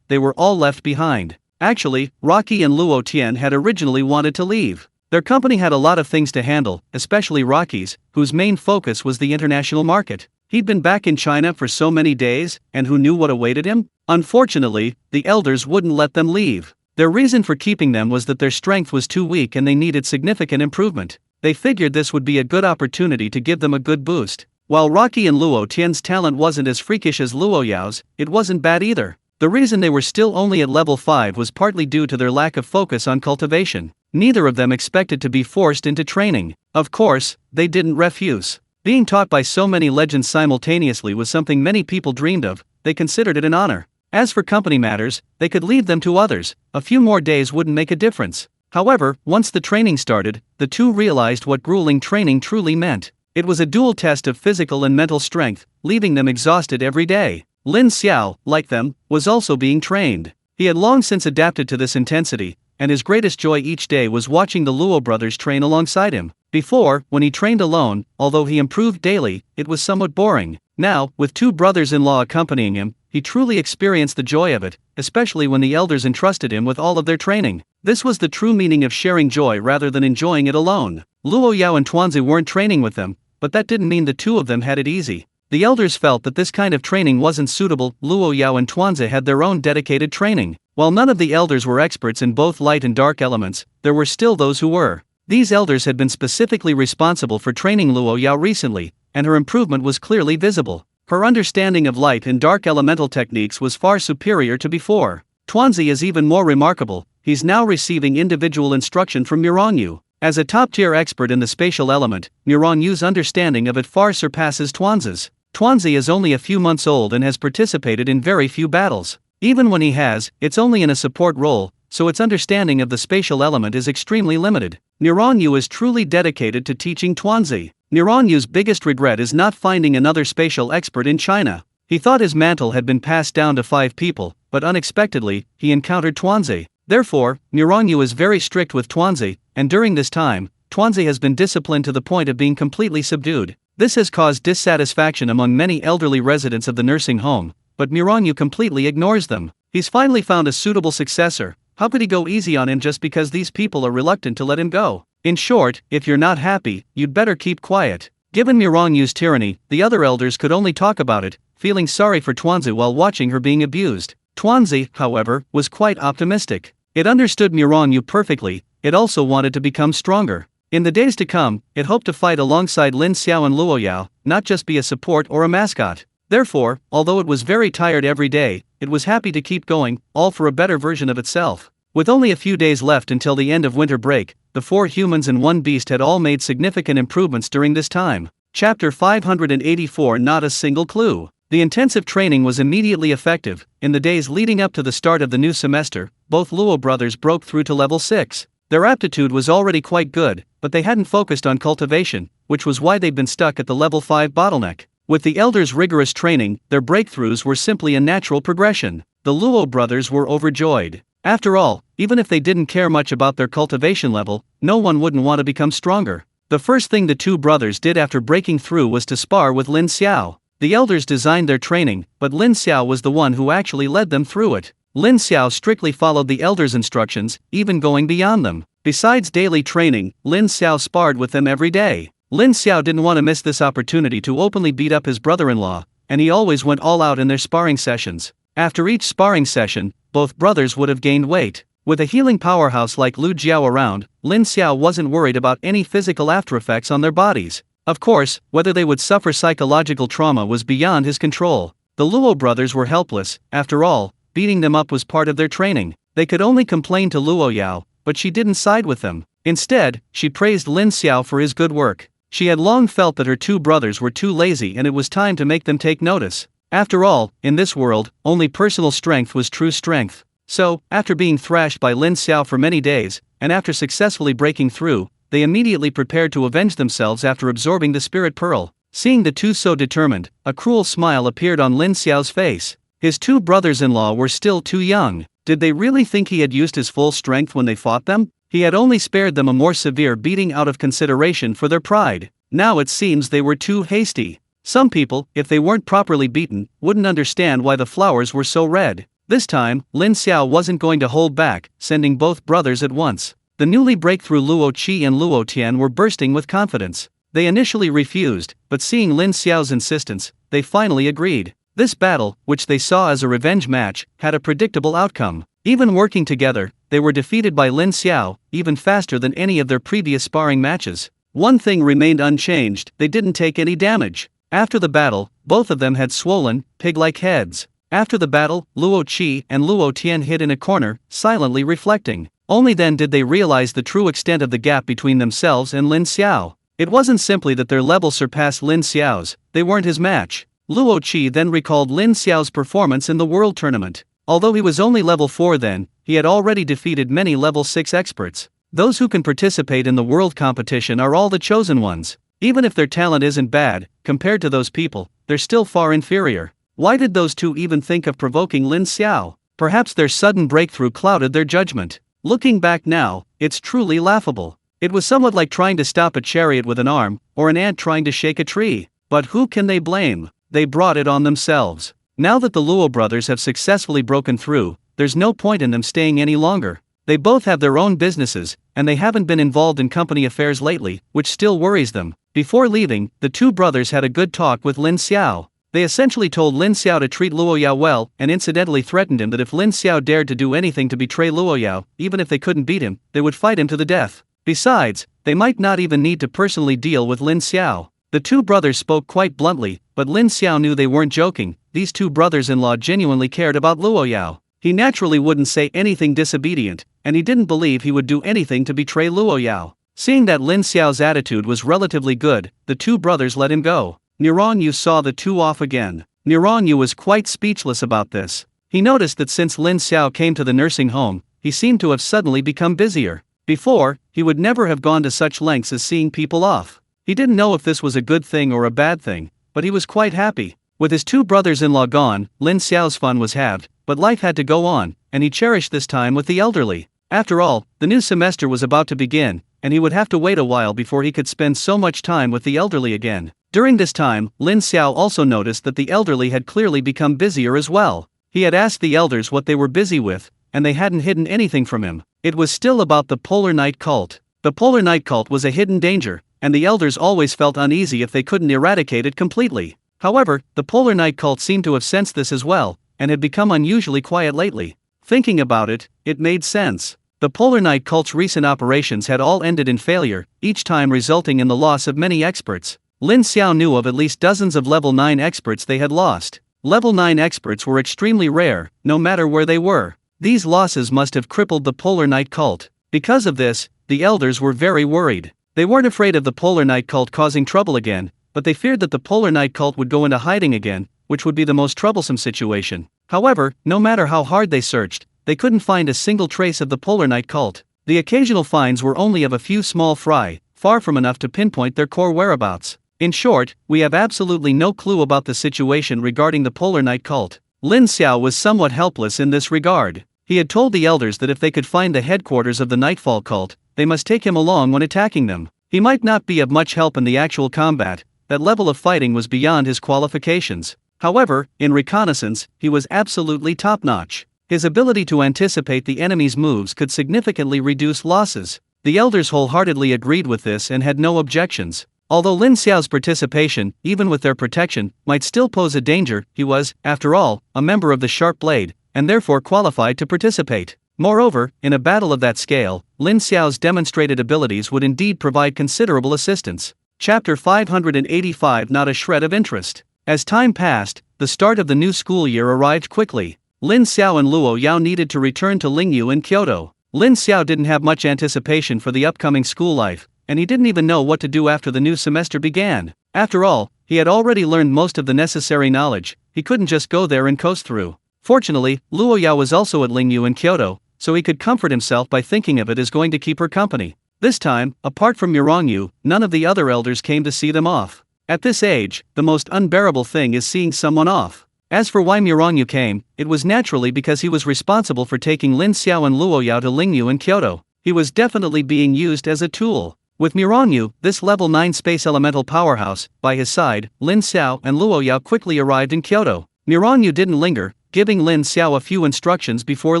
they were all left behind. Actually, Rocky and Luo Tian had originally wanted to leave. Their company had a lot of things to handle, especially Rocky's, whose main focus was the international market. He'd been back in China for so many days, and who knew what awaited him? Unfortunately, the elders wouldn't let them leave. Their reason for keeping them was that their strength was too weak and they needed significant improvement. They figured this would be a good opportunity to give them a good boost. While Rocky and Luo Tian's talent wasn't as freakish as Luo Yao's, it wasn't bad either. The reason they were still only at level 5 was partly due to their lack of focus on cultivation. Neither of them expected to be forced into training. Of course, they didn't refuse. Being taught by so many legends simultaneously was something many people dreamed of. They considered it an honor. As for company matters, they could leave them to others. A few more days wouldn't make a difference. However, once the training started, the two realized what grueling training truly meant. It was a dual test of physical and mental strength, leaving them exhausted every day. Lin Xiao, like them, was also being trained. He had long since adapted to this intensity, and his greatest joy each day was watching the Luo brothers train alongside him. Before, when he trained alone, although he improved daily, it was somewhat boring. Now, with two brothers-in-law accompanying him, he truly experienced the joy of it, especially when the elders entrusted him with all of their training. This was the true meaning of sharing joy rather than enjoying it alone. Luo Yao and Tuanzi weren't training with them, but that didn't mean the two of them had it easy. The elders felt that this kind of training wasn't suitable. Luo Yao and Tuanzi had their own dedicated training. While none of the elders were experts in both light and dark elements, there were still those who were. These elders had been specifically responsible for training Luo Yao recently, and her improvement was clearly visible. Her understanding of light and dark elemental techniques was far superior to before. Tuanzi is even more remarkable. He's now receiving individual instruction from Miranyu. As a top-tier expert in the spatial element, Miranyu's understanding of it far surpasses Tuanzi's. Tuanzi is only a few months old and has participated in very few battles. Even when he has, it's only in a support role, so its understanding of the spatial element is extremely limited. Miranyu is truly dedicated to teaching Tuanzi. Miranyu's biggest regret is not finding another spatial expert in China. He thought his mantle had been passed down to 5 people, but unexpectedly, he encountered Tuanzi. Therefore, Miranyu is very strict with Tuanzi, and during this time, Tuanzi has been disciplined to the point of being completely subdued. This has caused dissatisfaction among many elderly residents of the nursing home, but Miranyu completely ignores them. He's finally found a suitable successor. How could he go easy on him just because these people are reluctant to let him go? In short, if you're not happy, you'd better keep quiet. Given Miranyu's tyranny, the other elders could only talk about it, feeling sorry for Tuanzi while watching her being abused. Tuanzi, however, was quite optimistic. It understood Miranyu perfectly. It also wanted to become stronger. In the days to come, it hoped to fight alongside Lin Xiao and Luo Yao, not just be a support or a mascot. Therefore, although it was very tired every day, it was happy to keep going, all for a better version of itself. With only a few days left until the end of winter break, the 4 humans and 1 beast had all made significant improvements during this time. Chapter 584. Not a single clue. The intensive training was immediately effective. In the days leading up to the start of the new semester, both Luo brothers broke through to level 6. Their aptitude was already quite good, but they hadn't focused on cultivation, which was why they'd been stuck at the level 5 bottleneck. With the elders' rigorous training, their breakthroughs were simply a natural progression. The Luo brothers were overjoyed. After all, even if they didn't care much about their cultivation level, no one wouldn't want to become stronger. The first thing the two brothers did after breaking through was to spar with Lin Xiao. The elders designed their training, but Lin Xiao was the one who actually led them through it. Lin Xiao strictly followed the elders' instructions, even going beyond them. Besides daily training, Lin Xiao sparred with them every day. Lin Xiao didn't want to miss this opportunity to openly beat up his brother-in-law, and he always went all out in their sparring sessions. After each sparring session, both brothers would have gained weight. With a healing powerhouse like Lin Xiao around, Lin Xiao wasn't worried about any physical aftereffects on their bodies. Of course, whether they would suffer psychological trauma was beyond his control. The Luo brothers were helpless. After all, beating them up was part of their training. They could only complain to Luo Yao, but she didn't side with them. Instead, she praised Lin Xiao for his good work. She had long felt that her two brothers were too lazy and it was time to make them take notice. After all, in this world, only personal strength was true strength. So, after being thrashed by Lin Xiao for many days, and after successfully breaking through, they immediately prepared to avenge themselves after absorbing the spirit pearl. Seeing the two so determined, a cruel smile appeared on Lin Xiao's face. His two brothers-in-law were still too young. Did they really think he had used his full strength when they fought them? He had only spared them a more severe beating out of consideration for their pride. Now it seems they were too hasty. Some people, if they weren't properly beaten, wouldn't understand why the flowers were so red. This time, Lin Xiao wasn't going to hold back, sending both brothers at once. The newly breakthrough Luo Qi and Luo Tian were bursting with confidence. They initially refused, but seeing Lin Xiao's insistence, they finally agreed. This battle, which they saw as a revenge match, had a predictable outcome. Even working together, they were defeated by Lin Xiao, even faster than any of their previous sparring matches. One thing remained unchanged: they didn't take any damage. After the battle, both of them had swollen, pig-like heads. After the battle, Luo Qi and Luo Tian hid in a corner, silently reflecting. Only then did they realize the true extent of the gap between themselves and Lin Xiao. It wasn't simply that their level surpassed Lin Xiao's, they weren't his match. Luo Qi then recalled Lin Xiao's performance in the world tournament. Although he was only level 4 then, he had already defeated many level 6 experts. Those who can participate in the world competition are all the chosen ones. Even if their talent isn't bad, compared to those people, they're still far inferior. Why did those two even think of provoking Lin Xiao? Perhaps their sudden breakthrough clouded their judgment. Looking back now, it's truly laughable. It was somewhat like trying to stop a chariot with an arm, or an ant trying to shake a tree. But who can they blame? They brought it on themselves. Now that the Luo brothers have successfully broken through, there's no point in them staying any longer. They both have their own businesses, and they haven't been involved in company affairs lately, which still worries them. Before leaving, the two brothers had a good talk with Lin Xiao. They essentially told Lin Xiao to treat Luo Yao well, and incidentally threatened him that if Lin Xiao dared to do anything to betray Luo Yao, even if they couldn't beat him, they would fight him to the death. Besides, they might not even need to personally deal with Lin Xiao. The two brothers spoke quite bluntly, but Lin Xiao knew they weren't joking. These two brothers-in-law genuinely cared about Luo Yao. He naturally wouldn't say anything disobedient, and he didn't believe he would do anything to betray Luo Yao. Seeing that Lin Xiao's attitude was relatively good, the two brothers let him go. Niran Yu saw the two off again. Niran Yu was quite speechless about this. He noticed that since Lin Xiao came to the nursing home, he seemed to have suddenly become busier. Before, he would never have gone to such lengths as seeing people off. He didn't know if this was a good thing or a bad thing, but he was quite happy. With his two brothers-in-law gone, Lin Xiao's fun was halved, but life had to go on, and he cherished this time with the elderly. After all, the new semester was about to begin, and he would have to wait a while before he could spend so much time with the elderly again. During this time, Lin Xiao also noticed that the elderly had clearly become busier as well. He had asked the elders what they were busy with, and they hadn't hidden anything from him. It was still about the Polar Night cult. The Polar Night cult was a hidden danger, and the elders always felt uneasy if they couldn't eradicate it completely. However, the Polar Night cult seemed to have sensed this as well, and had become unusually quiet lately. Thinking about it, it made sense. The Polar Night cult's recent operations had all ended in failure, each time resulting in the loss of many experts. Lin Xiao knew of at least dozens of level 9 experts they had lost. Level 9 experts were extremely rare, no matter where they were. These losses must have crippled the Polar Night cult. Because of this, the elders were very worried. They weren't afraid of the Polar Night cult causing trouble again, but they feared that the Polar Night cult would go into hiding again, which would be the most troublesome situation. However, no matter how hard they searched, they couldn't find a single trace of the Polar Night cult. The occasional finds were only of a few small fry, far from enough to pinpoint their core whereabouts. In short, we have absolutely no clue about the situation regarding the Polar Night cult. Lin Xiao was somewhat helpless in this regard. He had told the elders that if they could find the headquarters of the Nightfall cult, they must take him along when attacking them. He might not be of much help in the actual combat, that level of fighting was beyond his qualifications. However, in reconnaissance, he was absolutely top-notch. His ability to anticipate the enemy's moves could significantly reduce losses. The elders wholeheartedly agreed with this and had no objections. Although Lin Xiao's participation, even with their protection, might still pose a danger, he was, after all, a member of the Sharp Blade, and therefore qualified to participate. Moreover, in a battle of that scale, Lin Xiao's demonstrated abilities would indeed provide considerable assistance. Chapter 585. Not a shred of interest. As time passed, the start of the new school year arrived quickly. Lin Xiao and Luo Yao needed to return to Lingyu in Kyoto. Lin Xiao didn't have much anticipation for the upcoming school life, and he didn't even know what to do after the new semester began. After all, he had already learned most of the necessary knowledge. He couldn't just go there and coast through. Fortunately, Luo Yao was also at Lingyu in Kyoto, so he could comfort himself by thinking of it as going to keep her company. This time, apart from Mirongyu, none of the other elders came to see them off. At this age, the most unbearable thing is seeing someone off. As for why Mirongyu came, it was naturally because he was responsible for taking Lin Xiao and Luo Yao to Lingyu in Kyoto. He was definitely being used as a tool. With Mirongyu, this level 9 space elemental powerhouse, by his side, Lin Xiao and Luo Yao quickly arrived in Kyoto. Mirongyu didn't linger, giving Lin Xiao a few instructions before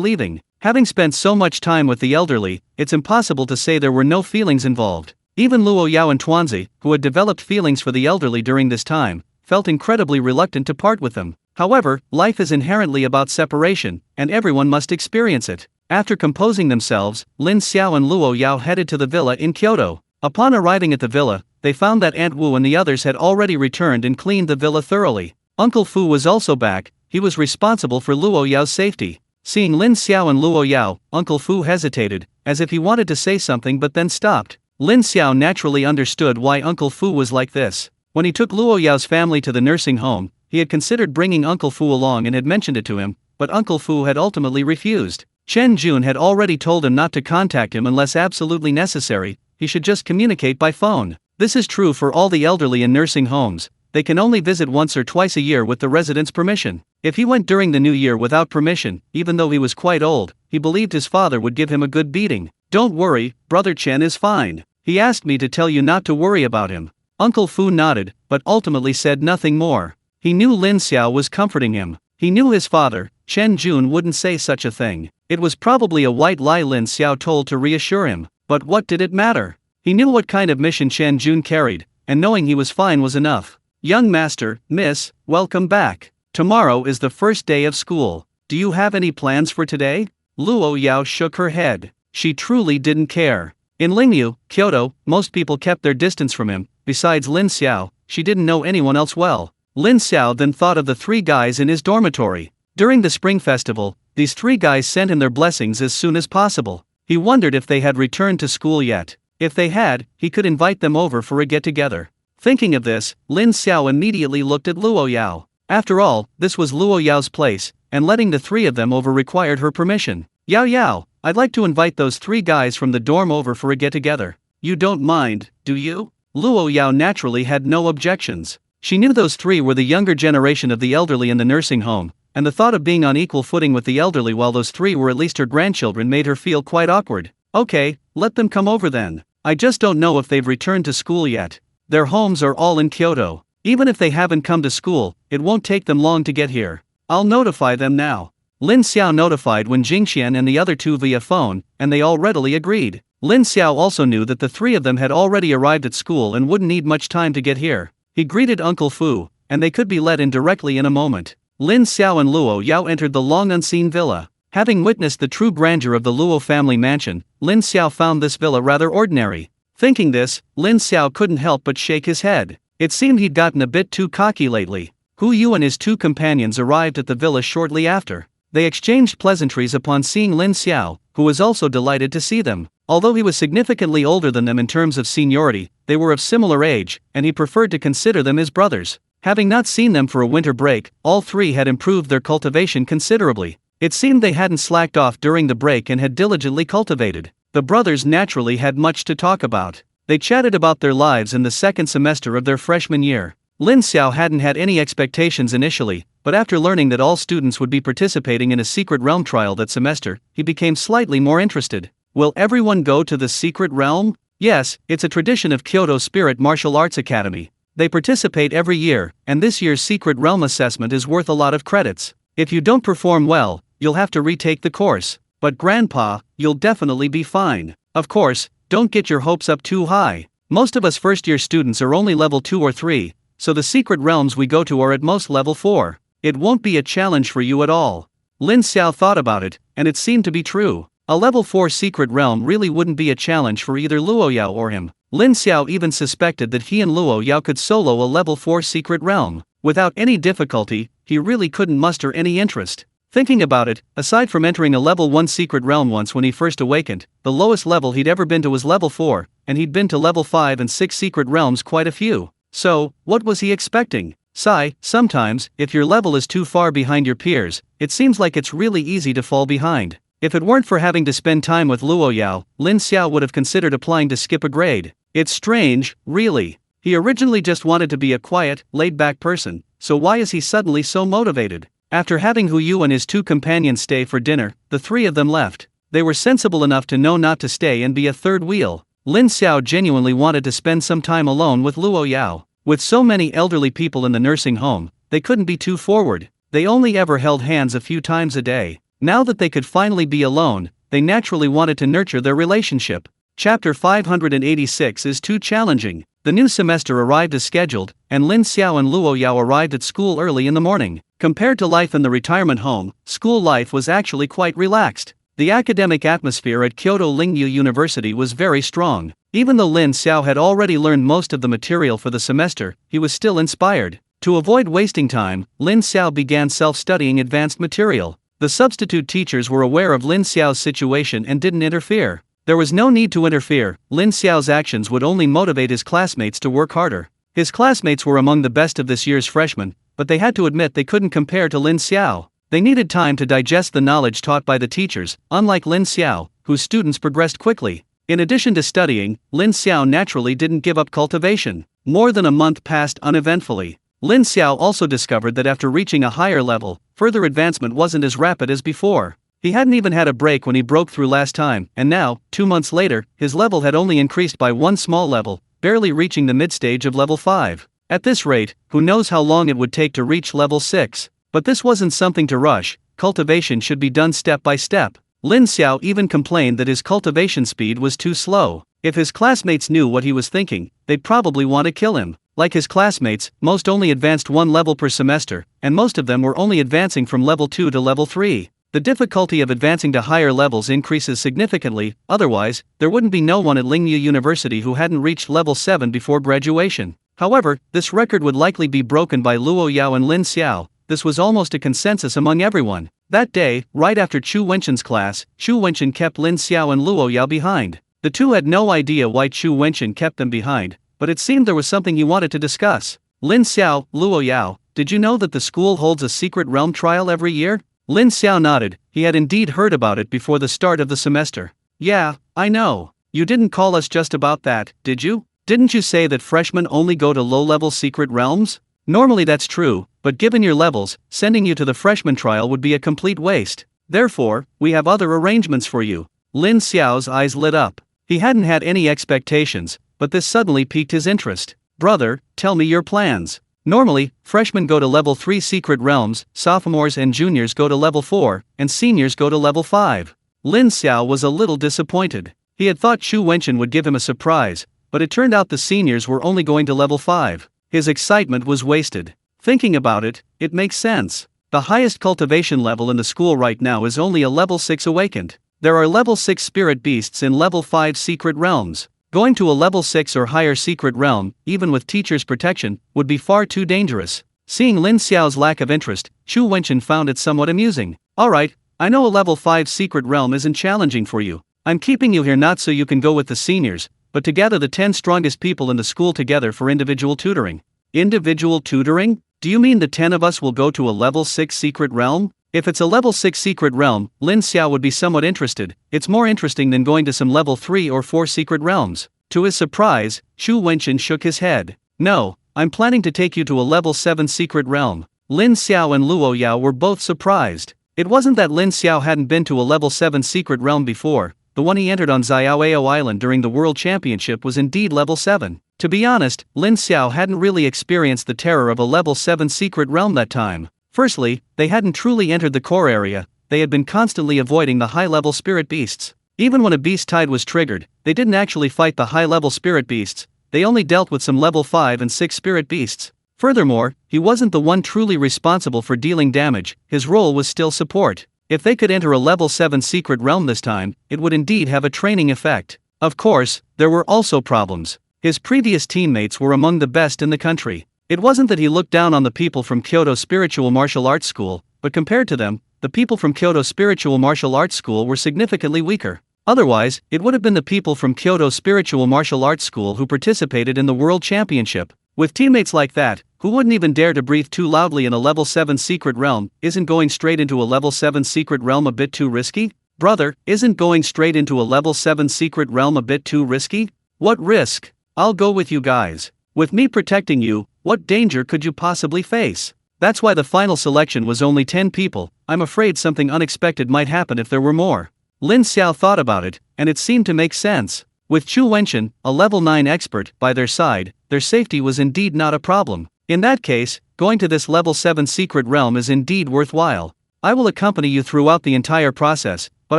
leaving. Having spent so much time with the elderly, it's impossible to say there were no feelings involved. Even Luo Yao and Tuanzi, who had developed feelings for the elderly during this time, felt incredibly reluctant to part with them. However, life is inherently about separation, and everyone must experience it. After composing themselves, Lin Xiao and Luo Yao headed to the villa in Kyoto. Upon arriving at the villa, they found that Aunt Wu and the others had already returned and cleaned the villa thoroughly. Uncle Fu was also back. He was responsible for Luo Yao's safety. Seeing Lin Xiao and Luo Yao, Uncle Fu hesitated, as if he wanted to say something but then stopped. Lin Xiao naturally understood why Uncle Fu was like this. When he took Luo Yao's family to the nursing home, he had considered bringing Uncle Fu along and had mentioned it to him, but Uncle Fu had ultimately refused. Chen Jun had already told him not to contact him unless absolutely necessary. He should just communicate by phone. This is true for all the elderly in nursing homes. They can only visit once or twice a year with the resident's permission. If he went during the new year without permission, even though he was quite old, he believed his father would give him a good beating. Don't worry, Brother Chen is fine. He asked me to tell you not to worry about him. Uncle Fu nodded, but ultimately said nothing more. He knew Lin Xiao was comforting him. He knew his father, Chen Jun, wouldn't say such a thing. It was probably a white lie Lin Xiao told to reassure him. But what did it matter? He knew what kind of mission Chen Jun carried, and knowing he was fine was enough. Young master, miss, welcome back. Tomorrow is the first day of school. Do you have any plans for today? Luo Yao shook her head. She truly didn't care. In Lingyu, Kyoto, most people kept their distance from him. Besides Lin Xiao, she didn't know anyone else well. Lin Xiao then thought of the 3 guys in his dormitory. During the spring festival, these 3 guys sent him their blessings as soon as possible. He wondered if they had returned to school yet. If they had, he could invite them over for a get-together. Thinking of this, Lin Xiao immediately looked at Luo Yao. After all, this was Luo Yao's place, and letting the 3 of them over required her permission. Yao Yao, I'd like to invite those 3 guys from the dorm over for a get-together. You don't mind, do you? Luo Yao naturally had no objections. She knew those 3 were the younger generation of the elderly in the nursing home, and the thought of being on equal footing with the elderly while those 3 were at least her grandchildren made her feel quite awkward. Okay, let them come over then. I just don't know if they've returned to school yet. Their homes are all in Kyoto. Even if they haven't come to school, it won't take them long to get here. I'll notify them now. Lin Xiao notified Wen Jingxian and the other 2 via phone, and they all readily agreed. Lin Xiao also knew that the 3 of them had already arrived at school and wouldn't need much time to get here. He greeted Uncle Fu, and they could be let in directly in a moment. Lin Xiao and Luo Yao entered the long-unseen villa. Having witnessed the true grandeur of the Luo family mansion, Lin Xiao found this villa rather ordinary. Thinking this, Lin Xiao couldn't help but shake his head. It seemed he'd gotten a bit too cocky lately. Hu Yu and his 2 companions arrived at the villa shortly after. They exchanged pleasantries upon seeing Lin Xiao, who was also delighted to see them. Although he was significantly older than them in terms of seniority, they were of similar age, and he preferred to consider them his brothers. Having not seen them for a winter break, all three had improved their cultivation considerably. It seemed they hadn't slacked off during the break and had diligently cultivated. The brothers naturally had much to talk about. They chatted about their lives in the second semester of their freshman year. Lin Xiao hadn't had any expectations initially, but after learning that all students would be participating in a secret realm trial that semester, he became slightly more interested. Will everyone go to the secret realm? Yes, it's a tradition of Kyoto Spirit Martial Arts Academy. They participate every year, and this year's secret realm assessment is worth a lot of credits. If you don't perform well, you'll have to retake the course. But Grandpa, you'll definitely be fine. Of course, don't get your hopes up too high. Most of us first-year students are only level 2 or 3, so the secret realms we go to are at most level 4. It won't be a challenge for you at all. Lin Xiao thought about it, and it seemed to be true. A level 4 secret realm really wouldn't be a challenge for either Luo Yao or him. Lin Xiao even suspected that he and Luo Yao could solo a level 4 secret realm. Without any difficulty, he really couldn't muster any interest. Thinking about it, aside from entering a level 1 secret realm once when he first awakened, the lowest level he'd ever been to was level 4, and he'd been to level 5 and 6 secret realms quite a few. So, what was he expecting? Sometimes, if your level is too far behind your peers, it seems like it's really easy to fall behind. If it weren't for having to spend time with Luo Yao, Lin Xiao would have considered applying to skip a grade. It's strange, really. He originally just wanted to be a quiet, laid-back person, so why is he suddenly so motivated? After having Hu Yu and his 2 companions stay for dinner, the 3 of them left. They were sensible enough to know not to stay and be a third wheel. Lin Xiao genuinely wanted to spend some time alone with Luo Yao. With so many elderly people in the nursing home, they couldn't be too forward. They only ever held hands a few times a day. Now that they could finally be alone, they naturally wanted to nurture their relationship. Chapter 586 is too challenging. The new semester arrived as scheduled, and Lin Xiao and Luo Yao arrived at school early in the morning. Compared to life in the retirement home, school life was actually quite relaxed. The academic atmosphere at Kyoto Lingyu University was very strong. Even though Lin Xiao had already learned most of the material for the semester, he was still inspired. To avoid wasting time, Lin Xiao began self-studying advanced material. The substitute teachers were aware of Lin Xiao's situation and didn't interfere. There was no need to interfere. Lin Xiao's actions would only motivate his classmates to work harder. His classmates were among the best of this year's freshmen, but they had to admit they couldn't compare to Lin Xiao. They needed time to digest the knowledge taught by the teachers, unlike Lin Xiao, whose students progressed quickly. In addition to studying, Lin Xiao naturally didn't give up cultivation. More than a month passed uneventfully. Lin Xiao also discovered that after reaching a higher level, further advancement wasn't as rapid as before. He hadn't even had a break when he broke through last time, and now, 2 months later, his level had only increased by one small level, barely reaching the mid-stage of level 5. At this rate, who knows how long it would take to reach level 6. But this wasn't something to rush. Cultivation should be done step by step. Lin Xiao even complained that his cultivation speed was too slow. If his classmates knew what he was thinking, they'd probably want to kill him. Like his classmates, most only advanced 1 level per semester, and most of them were only advancing from level 2 to level 3. The difficulty of advancing to higher levels increases significantly, otherwise, there wouldn't be no one at Lingyu University who hadn't reached level 7 before graduation. However, this record would likely be broken by Luo Yao and Lin Xiao. This was almost a consensus among everyone. That day, right after Chu Wenqin's class, Chu Wenqin kept Lin Xiao and Luo Yao behind. The two had no idea why Chu Wenqin kept them behind, but it seemed there was something he wanted to discuss. Lin Xiao, Luo Yao, did you know that the school holds a secret realm trial every year? Lin Xiao nodded. He had indeed heard about it before the start of the semester. Yeah, I know. You didn't call us just about that, did you? Didn't you say that freshmen only go to low-level secret realms? Normally that's true, but given your levels, sending you to the freshman trial would be a complete waste. Therefore, we have other arrangements for you. Lin Xiao's eyes lit up. He hadn't had any expectations, but this suddenly piqued his interest. Brother, tell me your plans. Normally, freshmen go to level 3 secret realms, sophomores and juniors go to level 4, and seniors go to level 5. Lin Xiao was a little disappointed. He had thought Chu Wenqin would give him a surprise, but it turned out the seniors were only going to level 5. His excitement was wasted. Thinking about it, it makes sense. The highest cultivation level in the school right now is only a level 6 awakened. There are level 6 spirit beasts in level 5 secret realms. Going to a level 6 or higher secret realm, even with teacher's protection, would be far too dangerous. Seeing Lin Xiao's lack of interest, Chu Wenqin found it somewhat amusing. Alright, I know a level 5 secret realm isn't challenging for you. I'm keeping you here not so you can go with the seniors, but to gather the 10 strongest people in the school together for individual tutoring. Individual tutoring? Do you mean the 10 of us will go to a level 6 secret realm? If it's a level 6 secret realm, Lin Xiao would be somewhat interested. It's more interesting than going to some level 3 or 4 secret realms. To his surprise, Xu Wenchen shook his head. No, I'm planning to take you to a level 7 secret realm. Lin Xiao and Luo Yao were both surprised. It wasn't that Lin Xiao hadn't been to a level 7 secret realm before. The one he entered on Xiaoao Island during the World Championship was indeed level 7. To be honest, Lin Xiao hadn't really experienced the terror of a level 7 secret realm that time. Firstly, they hadn't truly entered the core area, they had been constantly avoiding the high-level spirit beasts. Even when a beast tide was triggered, they didn't actually fight the high-level spirit beasts, they only dealt with some level 5 and 6 spirit beasts. Furthermore, he wasn't the one truly responsible for dealing damage, his role was still support. If they could enter a level 7 secret realm this time, it would indeed have a training effect. Of course, there were also problems. His previous teammates were among the best in the country. It wasn't that he looked down on the people from Kyoto Spiritual Martial Arts School, but compared to them, the people from Kyoto Spiritual Martial Arts School were significantly weaker. Otherwise, it would have been the people from Kyoto Spiritual Martial Arts School who participated in the World Championship. With teammates like that, who wouldn't even dare to breathe too loudly in a level 7 secret realm, isn't going straight into a level 7 secret realm a bit too risky? Brother, isn't going straight into a level 7 secret realm a bit too risky? What risk? I'll go with you guys. With me protecting you, what danger could you possibly face? That's why the final selection was only 10 people. I'm afraid something unexpected might happen if there were more. Lin Xiao thought about it, and it seemed to make sense. With Xu Wenchen, a level 9 expert, by their side, their safety was indeed not a problem. In that case, going to this level 7 secret realm is indeed worthwhile. I will accompany you throughout the entire process, but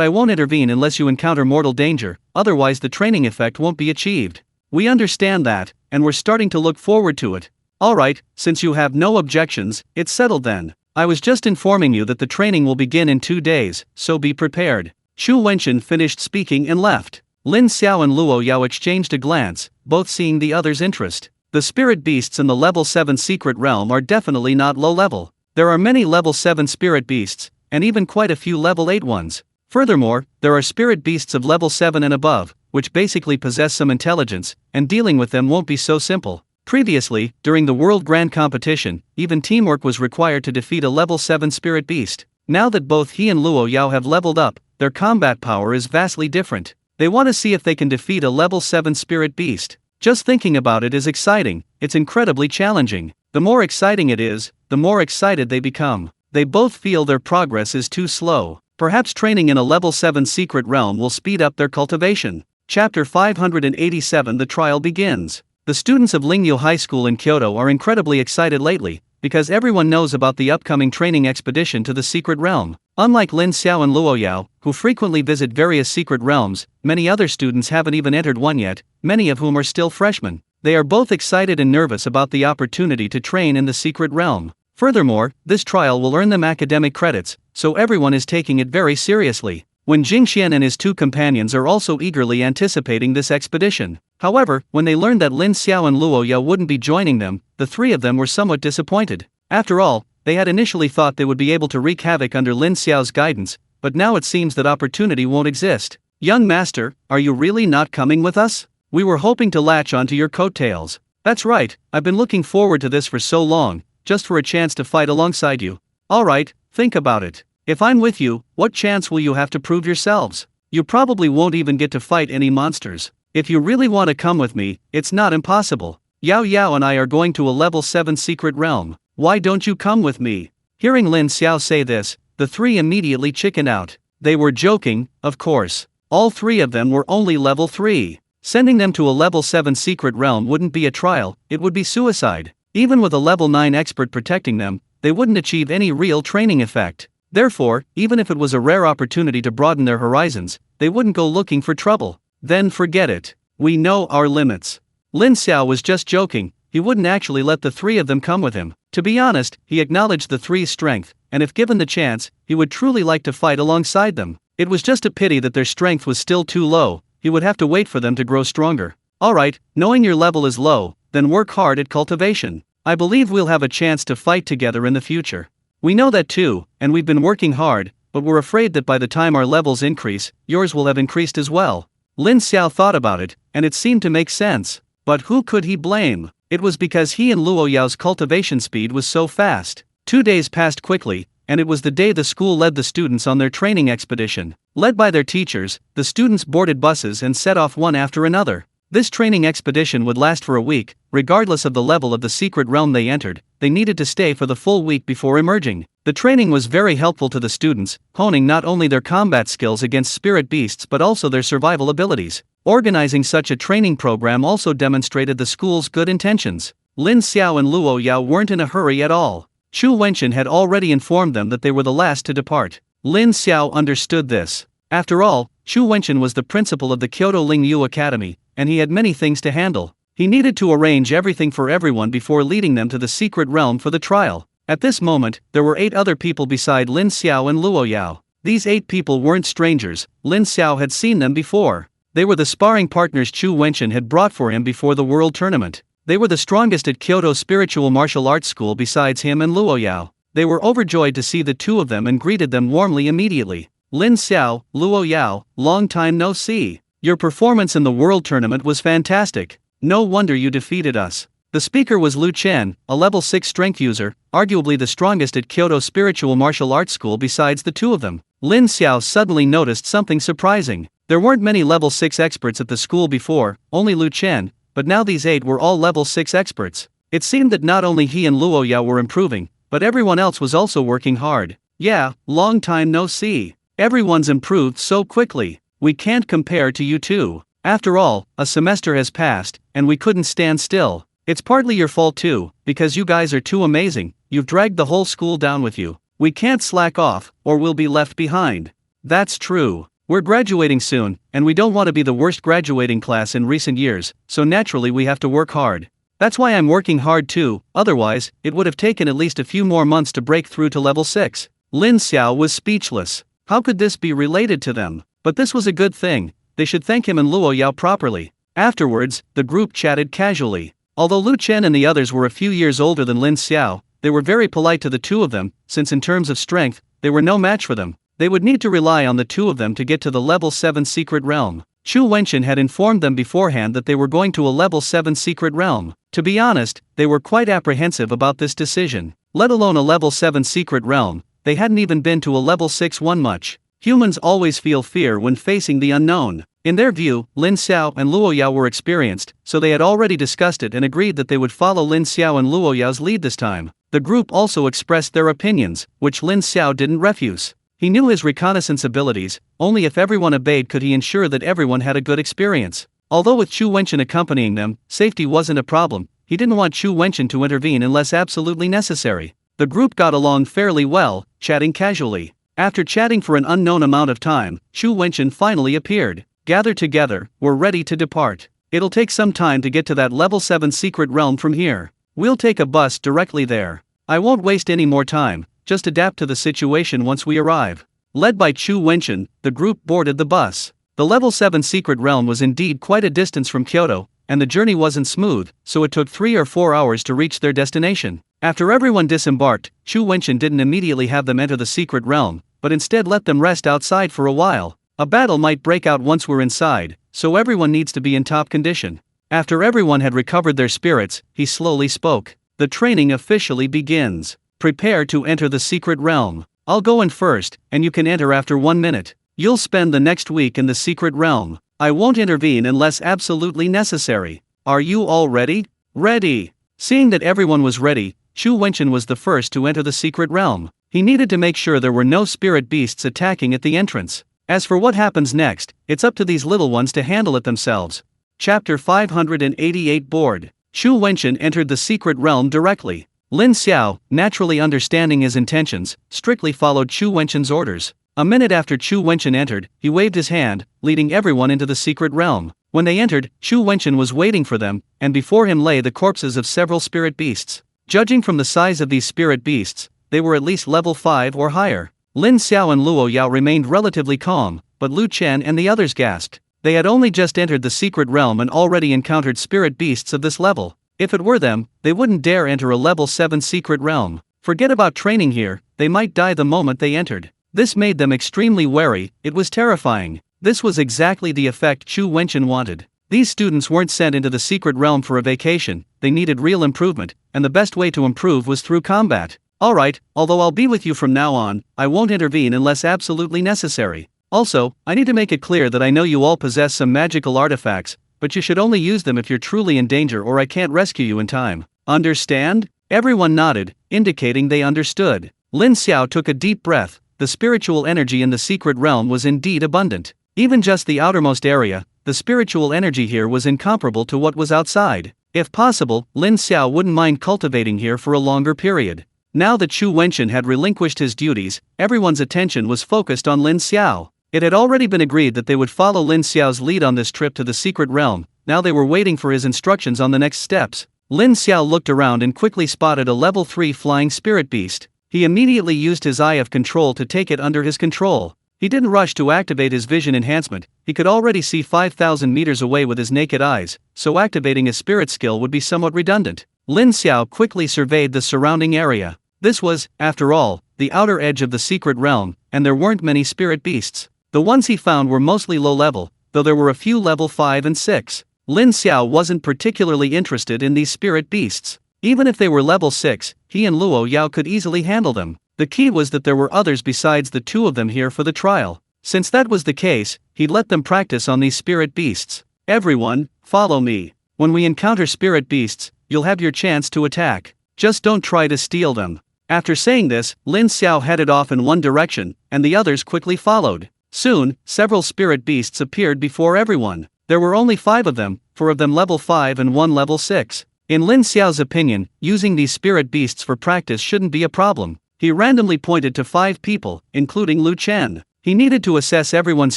I won't intervene unless you encounter mortal danger, otherwise the training effect won't be achieved. We understand that, and we're starting to look forward to it. Alright, since you have no objections, it's settled then. I was just informing you that the training will begin in 2 days, so be prepared. Xu Wenchen finished speaking and left. Lin Xiao and Luo Yao exchanged a glance, both seeing the other's interest. The spirit beasts in the level 7 secret realm are definitely not low level. There are many level 7 spirit beasts, and even quite a few level 8 ones. Furthermore, there are spirit beasts of level 7 and above, which basically possess some intelligence, and dealing with them won't be so simple. Previously, during the World Grand Competition, even teamwork was required to defeat a level 7 spirit beast. Now that both he and Luo Yao have leveled up, their combat power is vastly different. They want to see if they can defeat a level 7 spirit beast. Just thinking about it is exciting, it's incredibly challenging. The more exciting it is, the more excited they become. They both feel their progress is too slow. Perhaps training in a level 7 secret realm will speed up their cultivation. Chapter 587 The trial begins. The students of Lingyo High School in Kyoto are incredibly excited lately, because everyone knows about the upcoming training expedition to the secret realm. Unlike Lin Xiao and Luo Yao, who frequently visit various secret realms, many other students haven't even entered one yet, many of whom are still freshmen. They are both excited and nervous about the opportunity to train in the secret realm. Furthermore, this trial will earn them academic credits, so everyone is taking it very seriously. When Jingxian and his 2 companions are also eagerly anticipating this expedition. However, when they learned that Lin Xiao and Luo Yao wouldn't be joining them, the 3 of them were somewhat disappointed. After all, they had initially thought they would be able to wreak havoc under Lin Xiao's guidance, but now it seems that opportunity won't exist. Young master, are you really not coming with us? We were hoping to latch onto your coattails. That's right, I've been looking forward to this for so long, just for a chance to fight alongside you. Alright, think about it. If I'm with you, what chance will you have to prove yourselves? You probably won't even get to fight any monsters. If you really want to come with me, it's not impossible. Yao Yao and I are going to a level 7 secret realm. Why don't you come with me? Hearing Lin Xiao say this, the 3 immediately chickened out. They were joking, of course. All 3 of them were only level 3. Sending them to a level 7 secret realm wouldn't be a trial, it would be suicide. Even with a level 9 expert protecting them, they wouldn't achieve any real training effect. Therefore, even if it was a rare opportunity to broaden their horizons, they wouldn't go looking for trouble. Then forget it. We know our limits. Lin Xiao was just joking, he wouldn't actually let the 3 of them come with him. To be honest, he acknowledged the 3's strength, and if given the chance, he would truly like to fight alongside them. It was just a pity that their strength was still too low, he would have to wait for them to grow stronger. Alright, knowing your level is low, then work hard at cultivation. I believe we'll have a chance to fight together in the future. We know that too, and we've been working hard, but we're afraid that by the time our levels increase, yours will have increased as well. Lin Xiao thought about it, and it seemed to make sense. But who could he blame? It was because he and Luo Yao's cultivation speed was so fast. 2 days passed quickly, and it was the day the school led the students on their training expedition. Led by their teachers, the students boarded buses and set off one after another. This training expedition would last for a week. Regardless of the level of the secret realm they entered, they needed to stay for the full week before emerging. The training was very helpful to the students, honing not only their combat skills against spirit beasts but also their survival abilities. Organizing such a training program also demonstrated the school's good intentions. Lin Xiao and Luo Yao weren't in a hurry at all. Chu Wenchen had already informed them that they were the last to depart. Lin Xiao understood this. After all, Chu Wenchen was the principal of the Kyoto Lingyu Academy, and he had many things to handle. He needed to arrange everything for everyone before leading them to the secret realm for the trial. At this moment, there were 8 other people beside Lin Xiao and Luo Yao. These 8 people weren't strangers. Lin Xiao had seen them before. They were the sparring partners Chu Wenchen had brought for him before the world tournament. They were the strongest at Kyoto Spiritual Martial Arts School besides him and Luo Yao. They were overjoyed to see the two of them and greeted them warmly immediately. Lin Xiao, Luo Yao, long time no see. Your performance in the world tournament was fantastic. No wonder you defeated us. The speaker was Lu Chen, a level 6 strength user, arguably the strongest at Kyoto Spiritual Martial Arts School besides the two of them. Lin Xiao suddenly noticed something surprising. There weren't many level 6 experts at the school before, only Lu Chen, but now these 8 were all level 6 experts. It seemed that not only he and Luo Yao were improving, but everyone else was also working hard. Yeah, long time no see. Everyone's improved so quickly. We can't compare to you two. After all, a semester has passed, and we couldn't stand still. It's partly your fault too, because you guys are too amazing. You've dragged the whole school down with you. We can't slack off, or we'll be left behind. That's true. We're graduating soon, and we don't want to be the worst graduating class in recent years, so naturally we have to work hard. That's why I'm working hard too, otherwise, it would have taken at least a few more months to break through to level 6. Lin Xiao was speechless. How could this be related to them? But this was a good thing. They should thank him and Luo Yao properly. Afterwards, the group chatted casually. Although Lu Chen and the others were a few years older than Lin Xiao, they were very polite to the two of them, since in terms of strength, they were no match for them. They would need to rely on the two of them to get to the level 7 secret realm. Chu Wenchen had informed them beforehand that they were going to a level 7 secret realm. To be honest, they were quite apprehensive about this decision. Let alone a level 7 secret realm, they hadn't even been to a level 6 one much. Humans always feel fear when facing the unknown. In their view, Lin Xiao and Luo Yao were experienced, so they had already discussed it and agreed that they would follow Lin Xiao and Luo Yao's lead this time. The group also expressed their opinions, which Lin Xiao didn't refuse. He knew his reconnaissance abilities, only if everyone obeyed could he ensure that everyone had a good experience. Although with Chu Wenchen accompanying them, safety wasn't a problem. He didn't want Chu Wenchen to intervene unless absolutely necessary. The group got along fairly well, chatting casually. After chatting for an unknown amount of time, Chu Wenchen finally appeared. Gather together, we're ready to depart. It'll take some time to get to that level 7 secret realm from here. We'll take a bus directly there. I won't waste any more time, just adapt to the situation once we arrive. Led by Chu Wenchen, the group boarded the bus. The level 7 secret realm was indeed quite a distance from Kyoto, and the journey wasn't smooth, so it took 3 or 4 hours to reach their destination. After everyone disembarked, Chu Wenchen didn't immediately have them enter the secret realm, but instead let them rest outside for a while. A battle might break out once we're inside, so everyone needs to be in top condition. After everyone had recovered their spirits, he slowly spoke. The training officially begins. Prepare to enter the secret realm. I'll go in first, and you can enter after 1 minute. You'll spend the next week in the secret realm. I won't intervene unless absolutely necessary. Are you all ready? Ready! Seeing that everyone was ready, Chu Wenchen was the first to enter the secret realm. He needed to make sure there were no spirit beasts attacking at the entrance. As for what happens next, it's up to these little ones to handle it themselves. Chapter 588 Board. Chu Wenchen entered the secret realm directly. Lin Xiao, naturally understanding his intentions, strictly followed Chu Wenchen's orders. A minute after Chu Wenchen entered, he waved his hand, leading everyone into the secret realm. When they entered, Chu Wenchen was waiting for them, and before him lay the corpses of several spirit beasts. Judging from the size of these spirit beasts, they were at least level 5 or higher. Lin Xiao and Luo Yao remained relatively calm, but Lu Chen and the others gasped. They had only just entered the secret realm and already encountered spirit beasts of this level. If it were them, they wouldn't dare enter a level 7 secret realm. Forget about training here, they might die the moment they entered. This made them extremely wary. It was terrifying. This was exactly the effect Chu Wenchen wanted. These students weren't sent into the secret realm for a vacation, they needed real improvement, and the best way to improve was through combat. Alright, although I'll be with you from now on, I won't intervene unless absolutely necessary. Also, I need to make it clear that I know you all possess some magical artifacts, but you should only use them if you're truly in danger or I can't rescue you in time. Understand? Everyone nodded, indicating they understood. Lin Xiao took a deep breath. The spiritual energy in the secret realm was indeed abundant. Even just the outermost area, the spiritual energy here was incomparable to what was outside. If possible, Lin Xiao wouldn't mind cultivating here for a longer period. Now that Chu Wenchen had relinquished his duties, everyone's attention was focused on Lin Xiao. It had already been agreed that they would follow Lin Xiao's lead on this trip to the secret realm. Now they were waiting for his instructions on the next steps. Lin Xiao looked around and quickly spotted a level 3 flying spirit beast. He immediately used his eye of control to take it under his control. He didn't rush to activate his vision enhancement. He could already see 5,000 meters away with his naked eyes, so activating his spirit skill would be somewhat redundant. Lin Xiao quickly surveyed the surrounding area. This was, after all, the outer edge of the secret realm, and there weren't many spirit beasts. The ones he found were mostly low level, though there were a few level 5 and 6. Lin Xiao wasn't particularly interested in these spirit beasts. Even if they were level 6, he and Luo Yao could easily handle them. The key was that there were others besides the two of them here for the trial. Since that was the case, he'd let them practice on these spirit beasts. Everyone, follow me. When we encounter spirit beasts, you'll have your chance to attack. Just don't try to steal them. After saying this, Lin Xiao headed off in one direction, and the others quickly followed. Soon, several spirit beasts appeared before everyone. There were only 5 of them, 4 of them level 5 and 1 level 6. In Lin Xiao's opinion, using these spirit beasts for practice shouldn't be a problem. He randomly pointed to 5 people, including Lu Chen. He needed to assess everyone's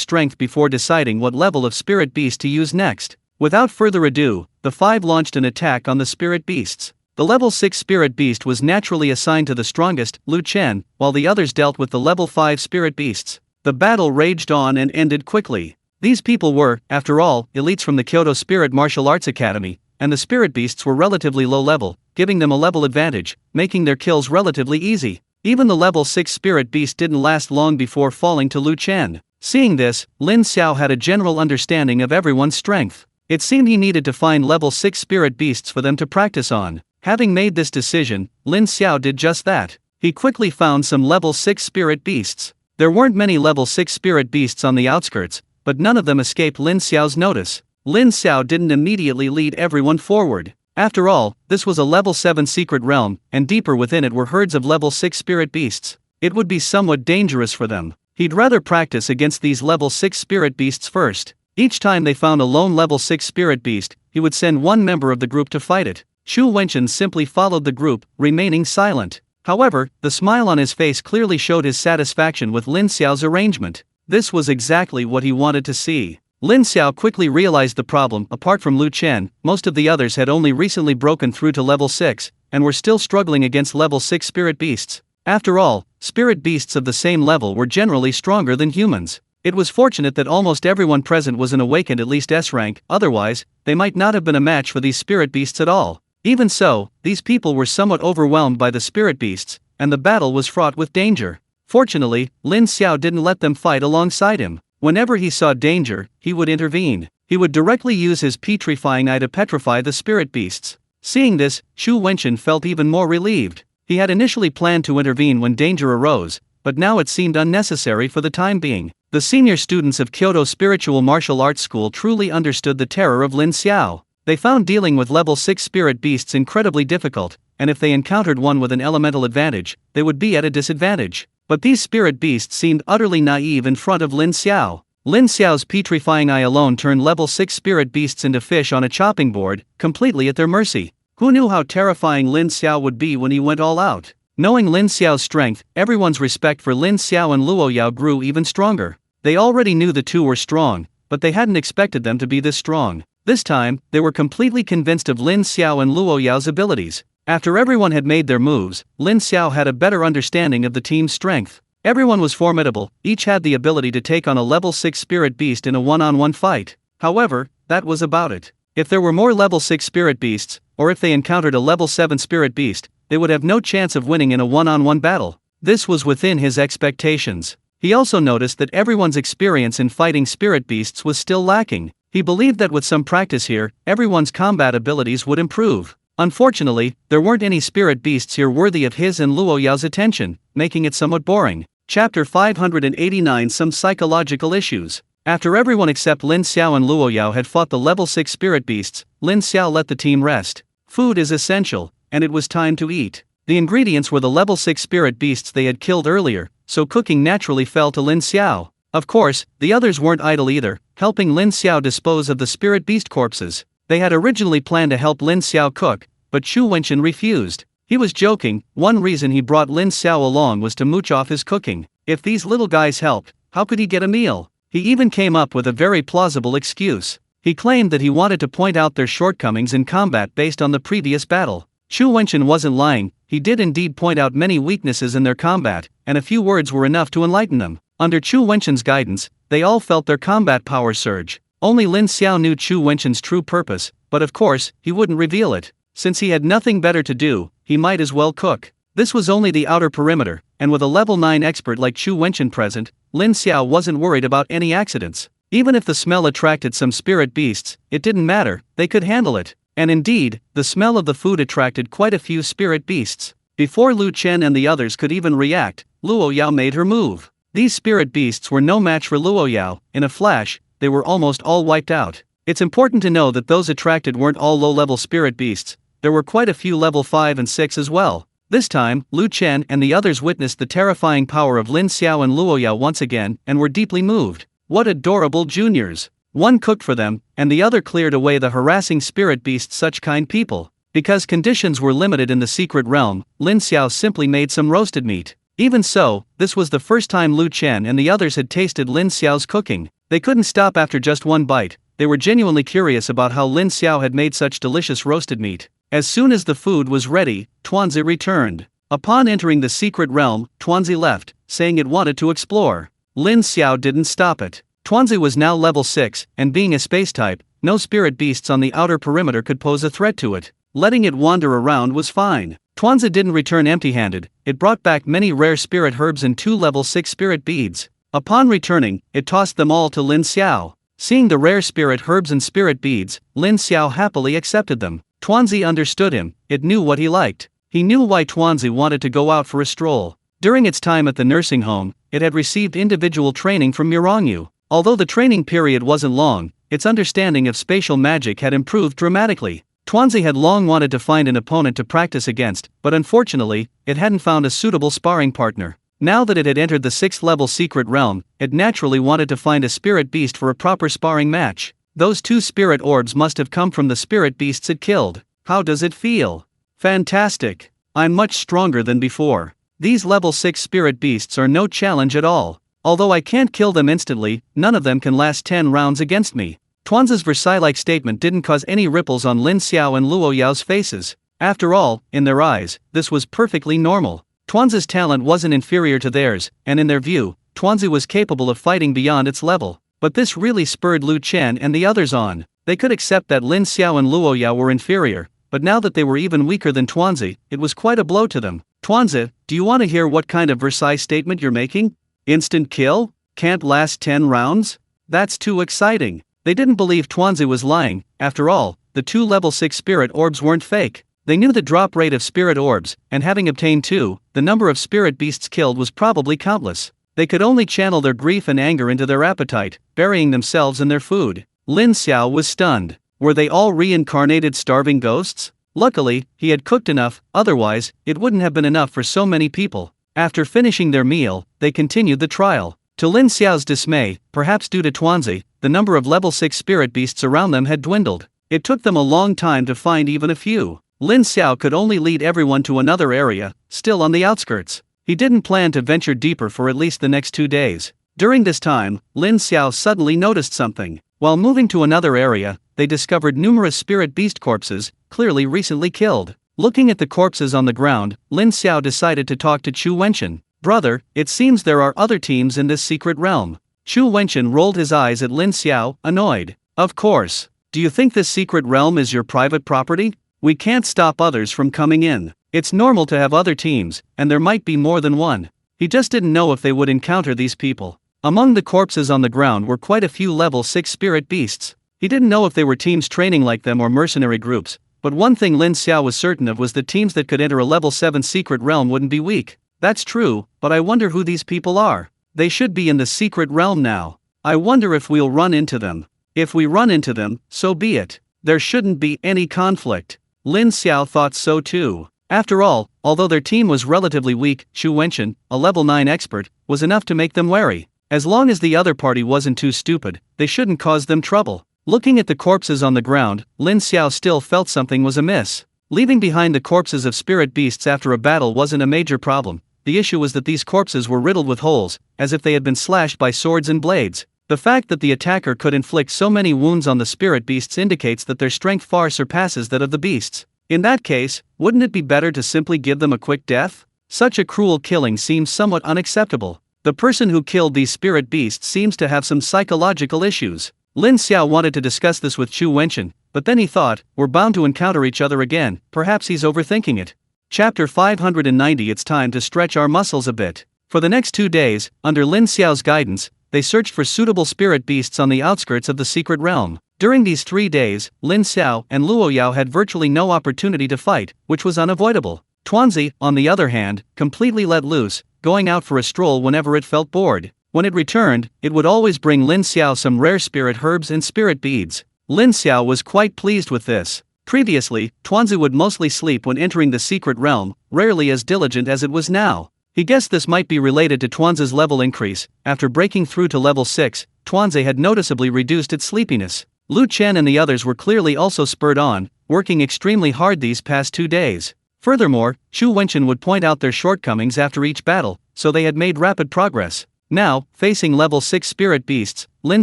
strength before deciding what level of spirit beast to use next. Without further ado, the 5 launched an attack on the spirit beasts. The level 6 spirit beast was naturally assigned to the strongest, Lu Chen, while the others dealt with the level 5 spirit beasts. The battle raged on and ended quickly. These people were, after all, elites from the Kyoto Spirit Martial Arts Academy, and the spirit beasts were relatively low level, giving them a level advantage, making their kills relatively easy. Even the level 6 spirit beast didn't last long before falling to Lu Chen. Seeing this, Lin Xiao had a general understanding of everyone's strength. It seemed he needed to find level 6 spirit beasts for them to practice on. Having made this decision, Lin Xiao did just that. He quickly found some level 6 spirit beasts. There weren't many level 6 spirit beasts on the outskirts, but none of them escaped Lin Xiao's notice. Lin Xiao didn't immediately lead everyone forward. After all, this was a level 7 secret realm, and deeper within it were herds of level 6 spirit beasts. It would be somewhat dangerous for them. He'd rather practice against these level 6 spirit beasts first. Each time they found a lone level 6 spirit beast, he would send one member of the group to fight it. Chu Wenchen simply followed the group, remaining silent. However, the smile on his face clearly showed his satisfaction with Lin Xiao's arrangement. This was exactly what he wanted to see. Lin Xiao quickly realized the problem. Apart from Lu Chen, most of the others had only recently broken through to level 6, and were still struggling against level 6 spirit beasts. After all, spirit beasts of the same level were generally stronger than humans. It was fortunate that almost everyone present was an awakened at least S rank, otherwise, they might not have been a match for these spirit beasts at all. Even so, these people were somewhat overwhelmed by the spirit beasts, and the battle was fraught with danger. Fortunately, Lin Xiao didn't let them fight alongside him. Whenever he saw danger, he would intervene. He would directly use his petrifying eye to petrify the spirit beasts. Seeing this, Chu Wenchen felt even more relieved. He had initially planned to intervene when danger arose, but now it seemed unnecessary for the time being. The senior students of Kyoto Spiritual Martial Arts School truly understood the terror of Lin Xiao. They found dealing with level 6 spirit beasts incredibly difficult, and if they encountered one with an elemental advantage, they would be at a disadvantage. But these spirit beasts seemed utterly naive in front of Lin Xiao. Lin Xiao's petrifying eye alone turned level 6 spirit beasts into fish on a chopping board, completely at their mercy. Who knew how terrifying Lin Xiao would be when he went all out? Knowing Lin Xiao's strength, everyone's respect for Lin Xiao and Luo Yao grew even stronger. They already knew the two were strong, but they hadn't expected them to be this strong. This time, they were completely convinced of Lin Xiao and Luo Yao's abilities. After everyone had made their moves, Lin Xiao had a better understanding of the team's strength. Everyone was formidable, each had the ability to take on a level 6 spirit beast in a one-on-one fight. However, that was about it. If there were more level 6 spirit beasts, or if they encountered a level 7 spirit beast, they would have no chance of winning in a one-on-one battle. This was within his expectations. He also noticed that everyone's experience in fighting spirit beasts was still lacking. He believed that with some practice here, everyone's combat abilities would improve. Unfortunately, there weren't any spirit beasts here worthy of his and Luo Yao's attention, making it somewhat boring. Chapter 589 Some Psychological Issues. After everyone except Lin Xiao and Luo Yao had fought the level 6 spirit beasts, Lin Xiao let the team rest. Food is essential, and it was time to eat. The ingredients were the level 6 spirit beasts they had killed earlier, so cooking naturally fell to Lin Xiao. Of course, the others weren't idle either, helping Lin Xiao dispose of the spirit beast corpses. They had originally planned to help Lin Xiao cook, but Chu Wenchen refused. He was joking. One reason he brought Lin Xiao along was to mooch off his cooking. If these little guys helped, how could he get a meal? He even came up with a very plausible excuse. He claimed that he wanted to point out their shortcomings in combat based on the previous battle. Chu Wenchen wasn't lying. He did indeed point out many weaknesses in their combat, and a few words were enough to enlighten them. Under Chu Wenchen's guidance, they all felt their combat power surge. Only Lin Xiao knew Chu Wenchen's true purpose, but of course, he wouldn't reveal it. Since he had nothing better to do, he might as well cook. This was only the outer perimeter, and with a level 9 expert like Chu Wenchen present, Lin Xiao wasn't worried about any accidents. Even if the smell attracted some spirit beasts, it didn't matter, they could handle it. And indeed, the smell of the food attracted quite a few spirit beasts. Before Lu Chen and the others could even react, Luo Yao made her move. These spirit beasts were no match for Luo Yao. In a flash, they were almost all wiped out. It's important to know that those attracted weren't all low-level spirit beasts. There were quite a few level 5 and 6 as well. This time, Lu Chen and the others witnessed the terrifying power of Lin Xiao and Luo Yao once again and were deeply moved. What adorable juniors! One cooked for them, and the other cleared away the harassing spirit beasts. Such kind people. Because conditions were limited in the secret realm, Lin Xiao simply made some roasted meat. Even so, this was the first time Lu Chen and the others had tasted Lin Xiao's cooking. They couldn't stop after just one bite. They were genuinely curious about how Lin Xiao had made such delicious roasted meat. As soon as the food was ready, Tuanzi returned. Upon entering the secret realm, Tuanzi left, saying it wanted to explore. Lin Xiao didn't stop it. Tuanzi was now level 6, and being a space type, no spirit beasts on the outer perimeter could pose a threat to it. Letting it wander around was fine. Tuanzi didn't return empty-handed. It brought back many rare spirit herbs and 2 level 6 spirit beads. Upon returning, it tossed them all to Lin Xiao. Seeing the rare spirit herbs and spirit beads, Lin Xiao happily accepted them. Tuanzi understood him. It knew what he liked. He knew why Tuanzi wanted to go out for a stroll. During its time at the nursing home, it had received individual training from Mirongyu. Although the training period wasn't long, its understanding of spatial magic had improved dramatically. Tuanzi had long wanted to find an opponent to practice against, but unfortunately, it hadn't found a suitable sparring partner. Now that it had entered the 6th level secret realm, it naturally wanted to find a spirit beast for a proper sparring match. Those 2 spirit orbs must have come from the spirit beasts it killed. How does it feel? Fantastic! I'm much stronger than before. These level 6 spirit beasts are no challenge at all. Although I can't kill them instantly, none of them can last 10 rounds against me. Tuanzi's Versailles-like statement didn't cause any ripples on Lin Xiao and Luo Yao's faces. After all, in their eyes, this was perfectly normal. Tuanzi's talent wasn't inferior to theirs, and in their view, Tuanzi was capable of fighting beyond its level. But this really spurred Lu Chen and the others on. They could accept that Lin Xiao and Luo Yao were inferior, but now that they were even weaker than Tuanzi, it was quite a blow to them. Tuanzi, do you want to hear what kind of Versailles statement you're making? Instant kill? Can't last 10 rounds? That's too exciting. They didn't believe Tuanzi was lying. After all, the 2 level 6 spirit orbs weren't fake. They knew the drop rate of spirit orbs, and having obtained 2, the number of spirit beasts killed was probably countless. They could only channel their grief and anger into their appetite, burying themselves in their food. Lin Xiao was stunned. Were they all reincarnated starving ghosts? Luckily, he had cooked enough, otherwise, it wouldn't have been enough for so many people. After finishing their meal, they continued the trial. To Lin Xiao's dismay, perhaps due to Tuanzi, the number of level 6 spirit beasts around them had dwindled. It took them a long time to find even a few. Lin Xiao could only lead everyone to another area, still on the outskirts. He didn't plan to venture deeper for at least the next 2 days. During this time, Lin Xiao suddenly noticed something. While moving to another area, they discovered numerous spirit beast corpses, clearly recently killed. Looking at the corpses on the ground, Lin Xiao decided to talk to Chu Wenchen. Brother, it seems there are other teams in this secret realm. Chu Wenchen rolled his eyes at Lin Xiao, annoyed. Of course. Do you think this secret realm is your private property? We can't stop others from coming in. It's normal to have other teams, and there might be more than one. He just didn't know if they would encounter these people. Among the corpses on the ground were quite a few level 6 spirit beasts. He didn't know if they were teams training like them or mercenary groups, but one thing Lin Xiao was certain of was that teams that could enter a level 7 secret realm wouldn't be weak. That's true, but I wonder who these people are. They should be in the secret realm now. I wonder if we'll run into them. If we run into them, so be it. There shouldn't be any conflict. Lin Xiao thought so too. After all, although their team was relatively weak, Xu Wenchen, a level 9 expert, was enough to make them wary. As long as the other party wasn't too stupid, they shouldn't cause them trouble. Looking at the corpses on the ground, Lin Xiao still felt something was amiss. Leaving behind the corpses of spirit beasts after a battle wasn't a major problem. The issue was that these corpses were riddled with holes, as if they had been slashed by swords and blades. The fact that the attacker could inflict so many wounds on the spirit beasts indicates that their strength far surpasses that of the beasts. In that case, wouldn't it be better to simply give them a quick death? Such a cruel killing seems somewhat unacceptable. The person who killed these spirit beasts seems to have some psychological issues. Lin Xiao wanted to discuss this with Xu Wenchen, but then he thought, we're bound to encounter each other again, perhaps he's overthinking it. Chapter 590. It's time to stretch our muscles a bit. For the next 2 days, under Lin Xiao's guidance, they searched for suitable spirit beasts on the outskirts of the secret realm. During these 3 days, Lin Xiao and Luo Yao had virtually no opportunity to fight, which was unavoidable. Tuanzi, on the other hand, completely let loose, going out for a stroll whenever it felt bored. When it returned, it would always bring Lin Xiao some rare spirit herbs and spirit beads. Lin Xiao was quite pleased with this. Previously, Tuanzi would mostly sleep when entering the secret realm, rarely as diligent as it was now. He guessed this might be related to Tuanzi's level increase. After breaking through to level 6, Tuanzi had noticeably reduced its sleepiness. Lu Chen and the others were clearly also spurred on, working extremely hard these past 2 days. Furthermore, Xu Wenchen would point out their shortcomings after each battle, so they had made rapid progress. Now, facing level 6 spirit beasts, Lin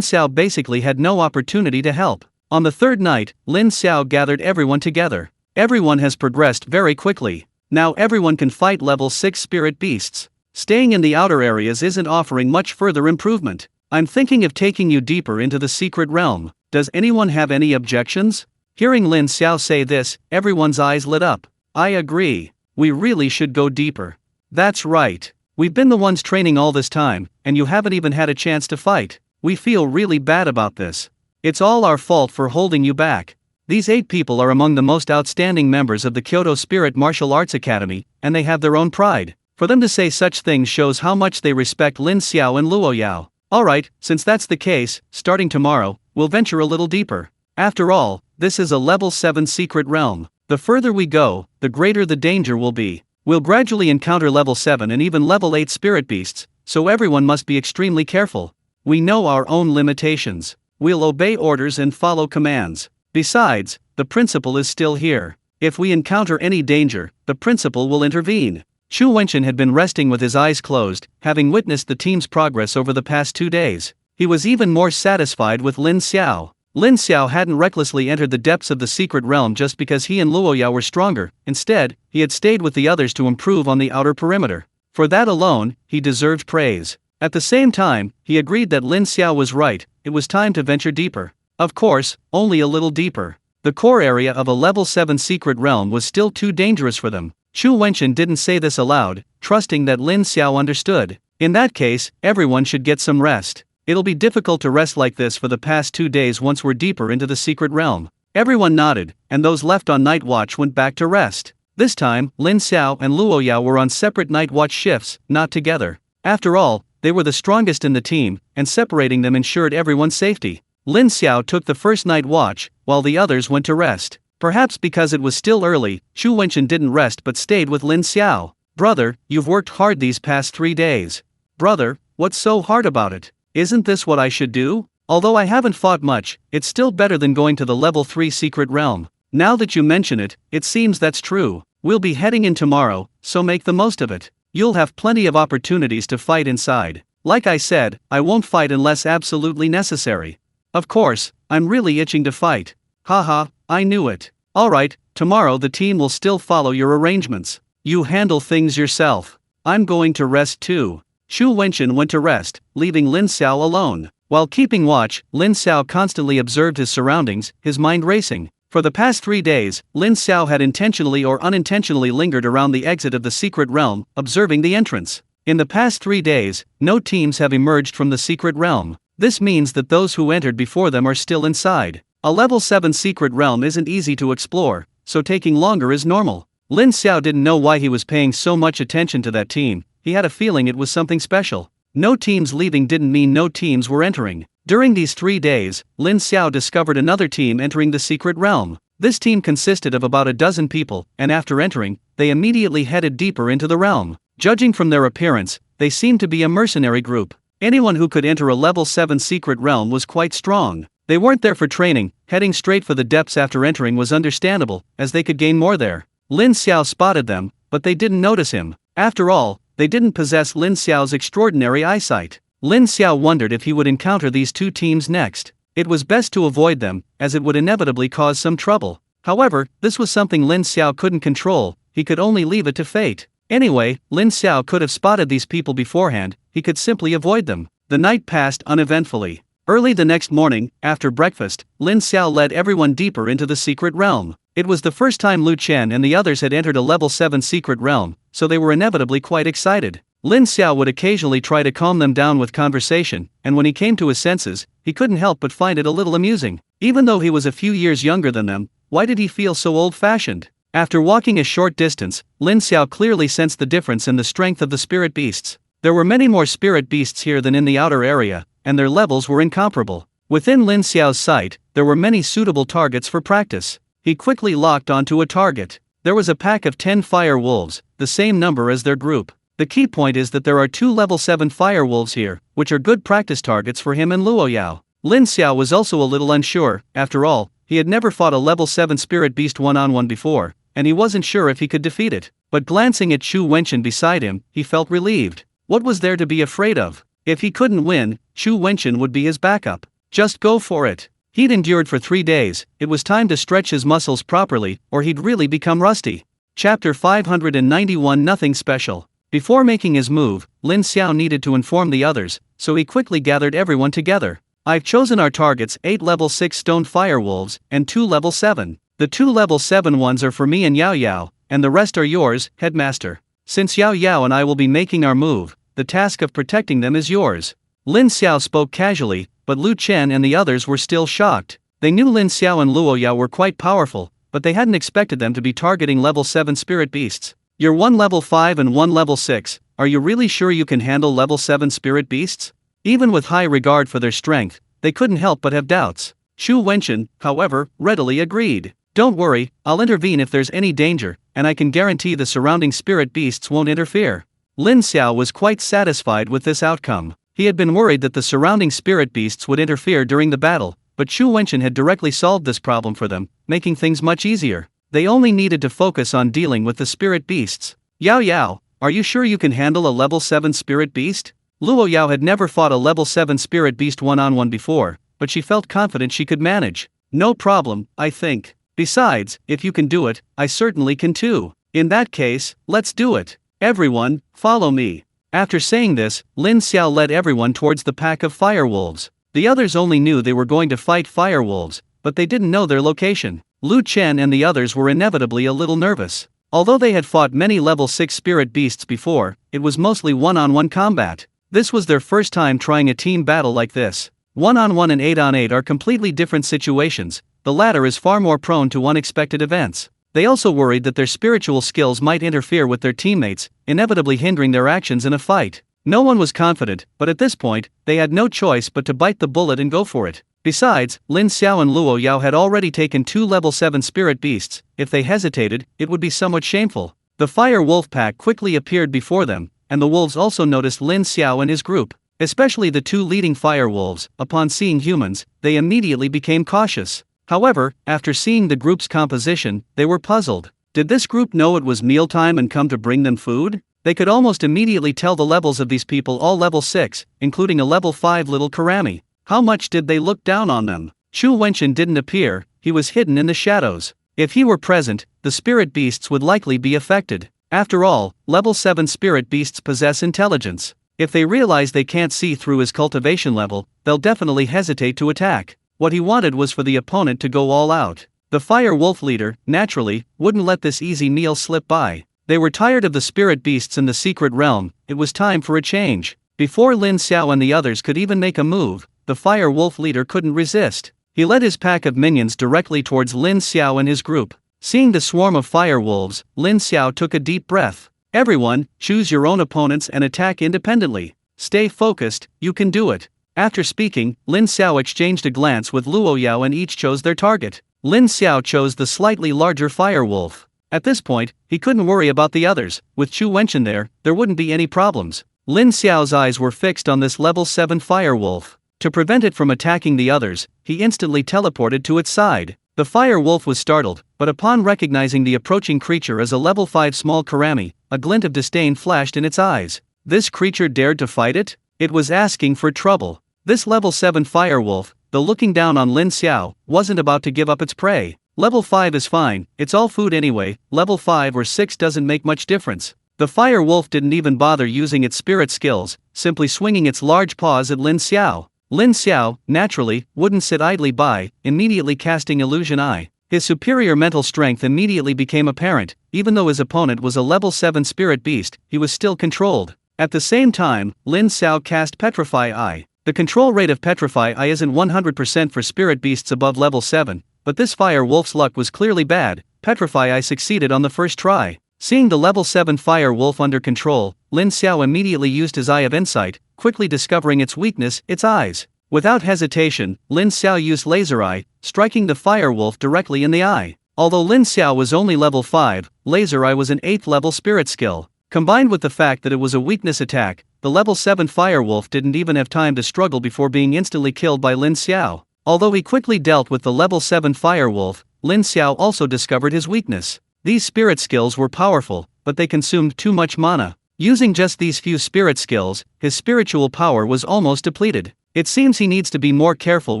Xiao basically had no opportunity to help. On the 3rd night, Lin Xiao gathered everyone together. Everyone has progressed very quickly. Now everyone can fight level 6 spirit beasts. Staying in the outer areas isn't offering much further improvement. I'm thinking of taking you deeper into the secret realm. Does anyone have any objections? Hearing Lin Xiao say this, everyone's eyes lit up. I agree. We really should go deeper. That's right. We've been the ones training all this time, and you haven't even had a chance to fight. We feel really bad about this. It's all our fault for holding you back. These 8 people are among the most outstanding members of the Kyoto Spirit Martial Arts Academy, and they have their own pride. For them to say such things shows how much they respect Lin Xiao and Luo Yao. Alright, since that's the case, starting tomorrow, we'll venture a little deeper. After all, this is a level 7 secret realm. The further we go, the greater the danger will be. We'll gradually encounter level 7 and even level 8 spirit beasts, so everyone must be extremely careful. We know our own limitations. We'll obey orders and follow commands. Besides, the principal is still here. If we encounter any danger, the principal will intervene. Xu Wenchen had been resting with his eyes closed, having witnessed the team's progress over the past 2 days. He was even more satisfied with Lin Xiao. Lin Xiao hadn't recklessly entered the depths of the secret realm just because he and Luo Yao were stronger. Instead, he had stayed with the others to improve on the outer perimeter. For that alone, he deserved praise. At the same time, he agreed that Lin Xiao was right. It was time to venture deeper. Of course, only a little deeper. The core area of a level 7 secret realm was still too dangerous for them. Xu Wenchen didn't say this aloud, trusting that Lin Xiao understood. In that case, everyone should get some rest. It'll be difficult to rest like this for the past 2 days once we're deeper into the secret realm. Everyone nodded, and those left on night watch went back to rest. This time, Lin Xiao and Luo Yao were on separate night watch shifts, not together. After all, they were the strongest in the team, and separating them ensured everyone's safety. Lin Xiao took the first night watch, while the others went to rest. Perhaps because it was still early, Xu Wenchen didn't rest but stayed with Lin Xiao. Brother, you've worked hard these past 3 days. Brother, what's so hard about it? Isn't this what I should do? Although I haven't fought much, it's still better than going to the level 3 secret realm. Now that you mention it, it seems that's true. We'll be heading in tomorrow, so make the most of it. You'll have plenty of opportunities to fight inside. Like I said, I won't fight unless absolutely necessary. Of course, I'm really itching to fight. Haha, I knew it. Alright, tomorrow the team will still follow your arrangements. You handle things yourself. I'm going to rest too. Xu Wenchen went to rest, leaving Lin Xiao alone. While keeping watch, Lin Xiao constantly observed his surroundings, his mind racing. For the past 3 days, Lin Xiao had intentionally or unintentionally lingered around the exit of the secret realm, observing the entrance. In the past 3 days, no teams have emerged from the secret realm. This means that those who entered before them are still inside. A level 7 secret realm isn't easy to explore, so taking longer is normal. Lin Xiao didn't know why he was paying so much attention to that team. He had a feeling it was something special. No teams leaving didn't mean no teams were entering. During these 3 days, Lin Xiao discovered another team entering the secret realm. This team consisted of about a dozen people, and after entering, they immediately headed deeper into the realm. Judging from their appearance, they seemed to be a mercenary group. Anyone who could enter a level 7 secret realm was quite strong. They weren't there for training, heading straight for the depths after entering was understandable, as they could gain more there. Lin Xiao spotted them, but they didn't notice him. After all, they didn't possess Lin Xiao's extraordinary eyesight. Lin Xiao wondered if he would encounter these two teams next. It was best to avoid them, as it would inevitably cause some trouble. However, this was something Lin Xiao couldn't control, he could only leave it to fate. Anyway, Lin Xiao could have spotted these people beforehand, he could simply avoid them. The night passed uneventfully. Early the next morning, after breakfast, Lin Xiao led everyone deeper into the secret realm. It was the first time Lu Chen and the others had entered a level 7 secret realm, so they were inevitably quite excited. Lin Xiao would occasionally try to calm them down with conversation, and when he came to his senses, he couldn't help but find it a little amusing. Even though he was a few years younger than them, why did he feel so old-fashioned? After walking a short distance, Lin Xiao clearly sensed the difference in the strength of the spirit beasts. There were many more spirit beasts here than in the outer area, and their levels were incomparable. Within Lin Xiao's sight, there were many suitable targets for practice. He quickly locked onto a target. There was a pack of 10 fire wolves, the same number as their group. The key point is that there are 2 level 7 fire wolves here, which are good practice targets for him and Luo Yao. Lin Xiao was also a little unsure. After all, he had never fought a level 7 spirit beast one-on-one before, and he wasn't sure if he could defeat it. But glancing at Chu Wenchen beside him, he felt relieved. What was there to be afraid of? If he couldn't win, Chu Wenchen would be his backup. Just go for it. He'd endured for 3 days, it was time to stretch his muscles properly, or he'd really become rusty. Chapter 591 Nothing Special. Before making his move, Lin Xiao needed to inform the others, so he quickly gathered everyone together. I've chosen our targets, 8 level 6 stone fire wolves, and 2 level 7. The 2 level 7 ones are for me and Yao Yao, and the rest are yours, headmaster. Since Yao Yao and I will be making our move, the task of protecting them is yours. Lin Xiao spoke casually, but Lu Chen and the others were still shocked. They knew Lin Xiao and Luo Yao were quite powerful, but they hadn't expected them to be targeting level 7 spirit beasts. You're 1 level 5 and 1 level 6, are you really sure you can handle level 7 spirit beasts? Even with high regard for their strength, they couldn't help but have doubts. Chu Wenchen, however, readily agreed. Don't worry, I'll intervene if there's any danger, and I can guarantee the surrounding spirit beasts won't interfere. Lin Xiao was quite satisfied with this outcome. He had been worried that the surrounding spirit beasts would interfere during the battle, but Chu Wenchen had directly solved this problem for them, making things much easier. They only needed to focus on dealing with the spirit beasts. Yao Yao, are you sure you can handle a level 7 spirit beast? Luo Yao had never fought a level 7 spirit beast one-on-one before, but she felt confident she could manage. No problem, I think. Besides, if you can do it, I certainly can too. In that case, let's do it. Everyone, follow me. After saying this, Lin Xiao led everyone towards the pack of fire wolves. The others only knew they were going to fight fire wolves, but they didn't know their location. Lu Chen and the others were inevitably a little nervous. Although they had fought many level 6 spirit beasts before, it was mostly one-on-one combat. This was their first time trying a team battle like this. One-on-one and 8-on-8 are completely different situations, the latter is far more prone to unexpected events. They also worried that their spiritual skills might interfere with their teammates, inevitably hindering their actions in a fight. No one was confident, but at this point, they had no choice but to bite the bullet and go for it. Besides, Lin Xiao and Luo Yao had already taken 2 level 7 spirit beasts. If they hesitated, it would be somewhat shameful. The fire wolf pack quickly appeared before them, and the wolves also noticed Lin Xiao and his group. Especially the 2 leading fire wolves, upon seeing humans, they immediately became cautious. However, after seeing the group's composition, they were puzzled. Did this group know it was mealtime and come to bring them food? They could almost immediately tell the levels of these people, all level 6, including a level 5 little Karami. How much did they look down on them? Chu Wenchen didn't appear, he was hidden in the shadows. If he were present, the spirit beasts would likely be affected. After all, level 7 spirit beasts possess intelligence. If they realize they can't see through his cultivation level, they'll definitely hesitate to attack. What he wanted was for the opponent to go all out. The fire wolf leader, naturally, wouldn't let this easy meal slip by. They were tired of the spirit beasts in the secret realm. It was time for a change. Before Lin Xiao and the others could even make a move, the fire wolf leader couldn't resist. He led his pack of minions directly towards Lin Xiao and his group. Seeing the swarm of fire wolves, Lin Xiao took a deep breath. Everyone, choose your own opponents and attack independently. Stay focused, you can do it. After speaking, Lin Xiao exchanged a glance with Luo Yao and each chose their target. Lin Xiao chose the slightly larger fire wolf. At this point, he couldn't worry about the others. With Chu Wenchen there wouldn't be any problems. Lin Xiao's eyes were fixed on this level 7 fire wolf. To prevent it from attacking the others, he instantly teleported to its side. The fire wolf was startled, but upon recognizing the approaching creature as a level 5 small karami, a glint of disdain flashed in its eyes. This creature dared to fight it? It was asking for trouble. This level 7 fire wolf, though looking down on Lin Xiao, wasn't about to give up its prey. Level 5 is fine, it's all food anyway, level 5 or 6 doesn't make much difference. The fire wolf didn't even bother using its spirit skills, simply swinging its large paws at Lin Xiao. Lin Xiao, naturally, wouldn't sit idly by, immediately casting Illusion Eye. His superior mental strength immediately became apparent. Even though his opponent was a level 7 spirit beast, he was still controlled. At the same time, Lin Xiao cast Petrify Eye. The control rate of Petrify Eye isn't 100% for spirit beasts above level 7, but this fire wolf's luck was clearly bad. Petrify Eye succeeded on the first try. Seeing the level 7 fire wolf under control, Lin Xiao immediately used his Eye of Insight, quickly discovering its weakness, its eyes. Without hesitation, Lin Xiao used Laser Eye, striking the fire wolf directly in the eye. Although Lin Xiao was only level 5, Laser Eye was an 8th level spirit skill. Combined with the fact that it was a weakness attack, the level 7 fire wolf didn't even have time to struggle before being instantly killed by Lin Xiao. Although he quickly dealt with the level 7 fire wolf, Lin Xiao also discovered his weakness. These spirit skills were powerful, but they consumed too much mana. Using just these few spirit skills, his spiritual power was almost depleted. It seems he needs to be more careful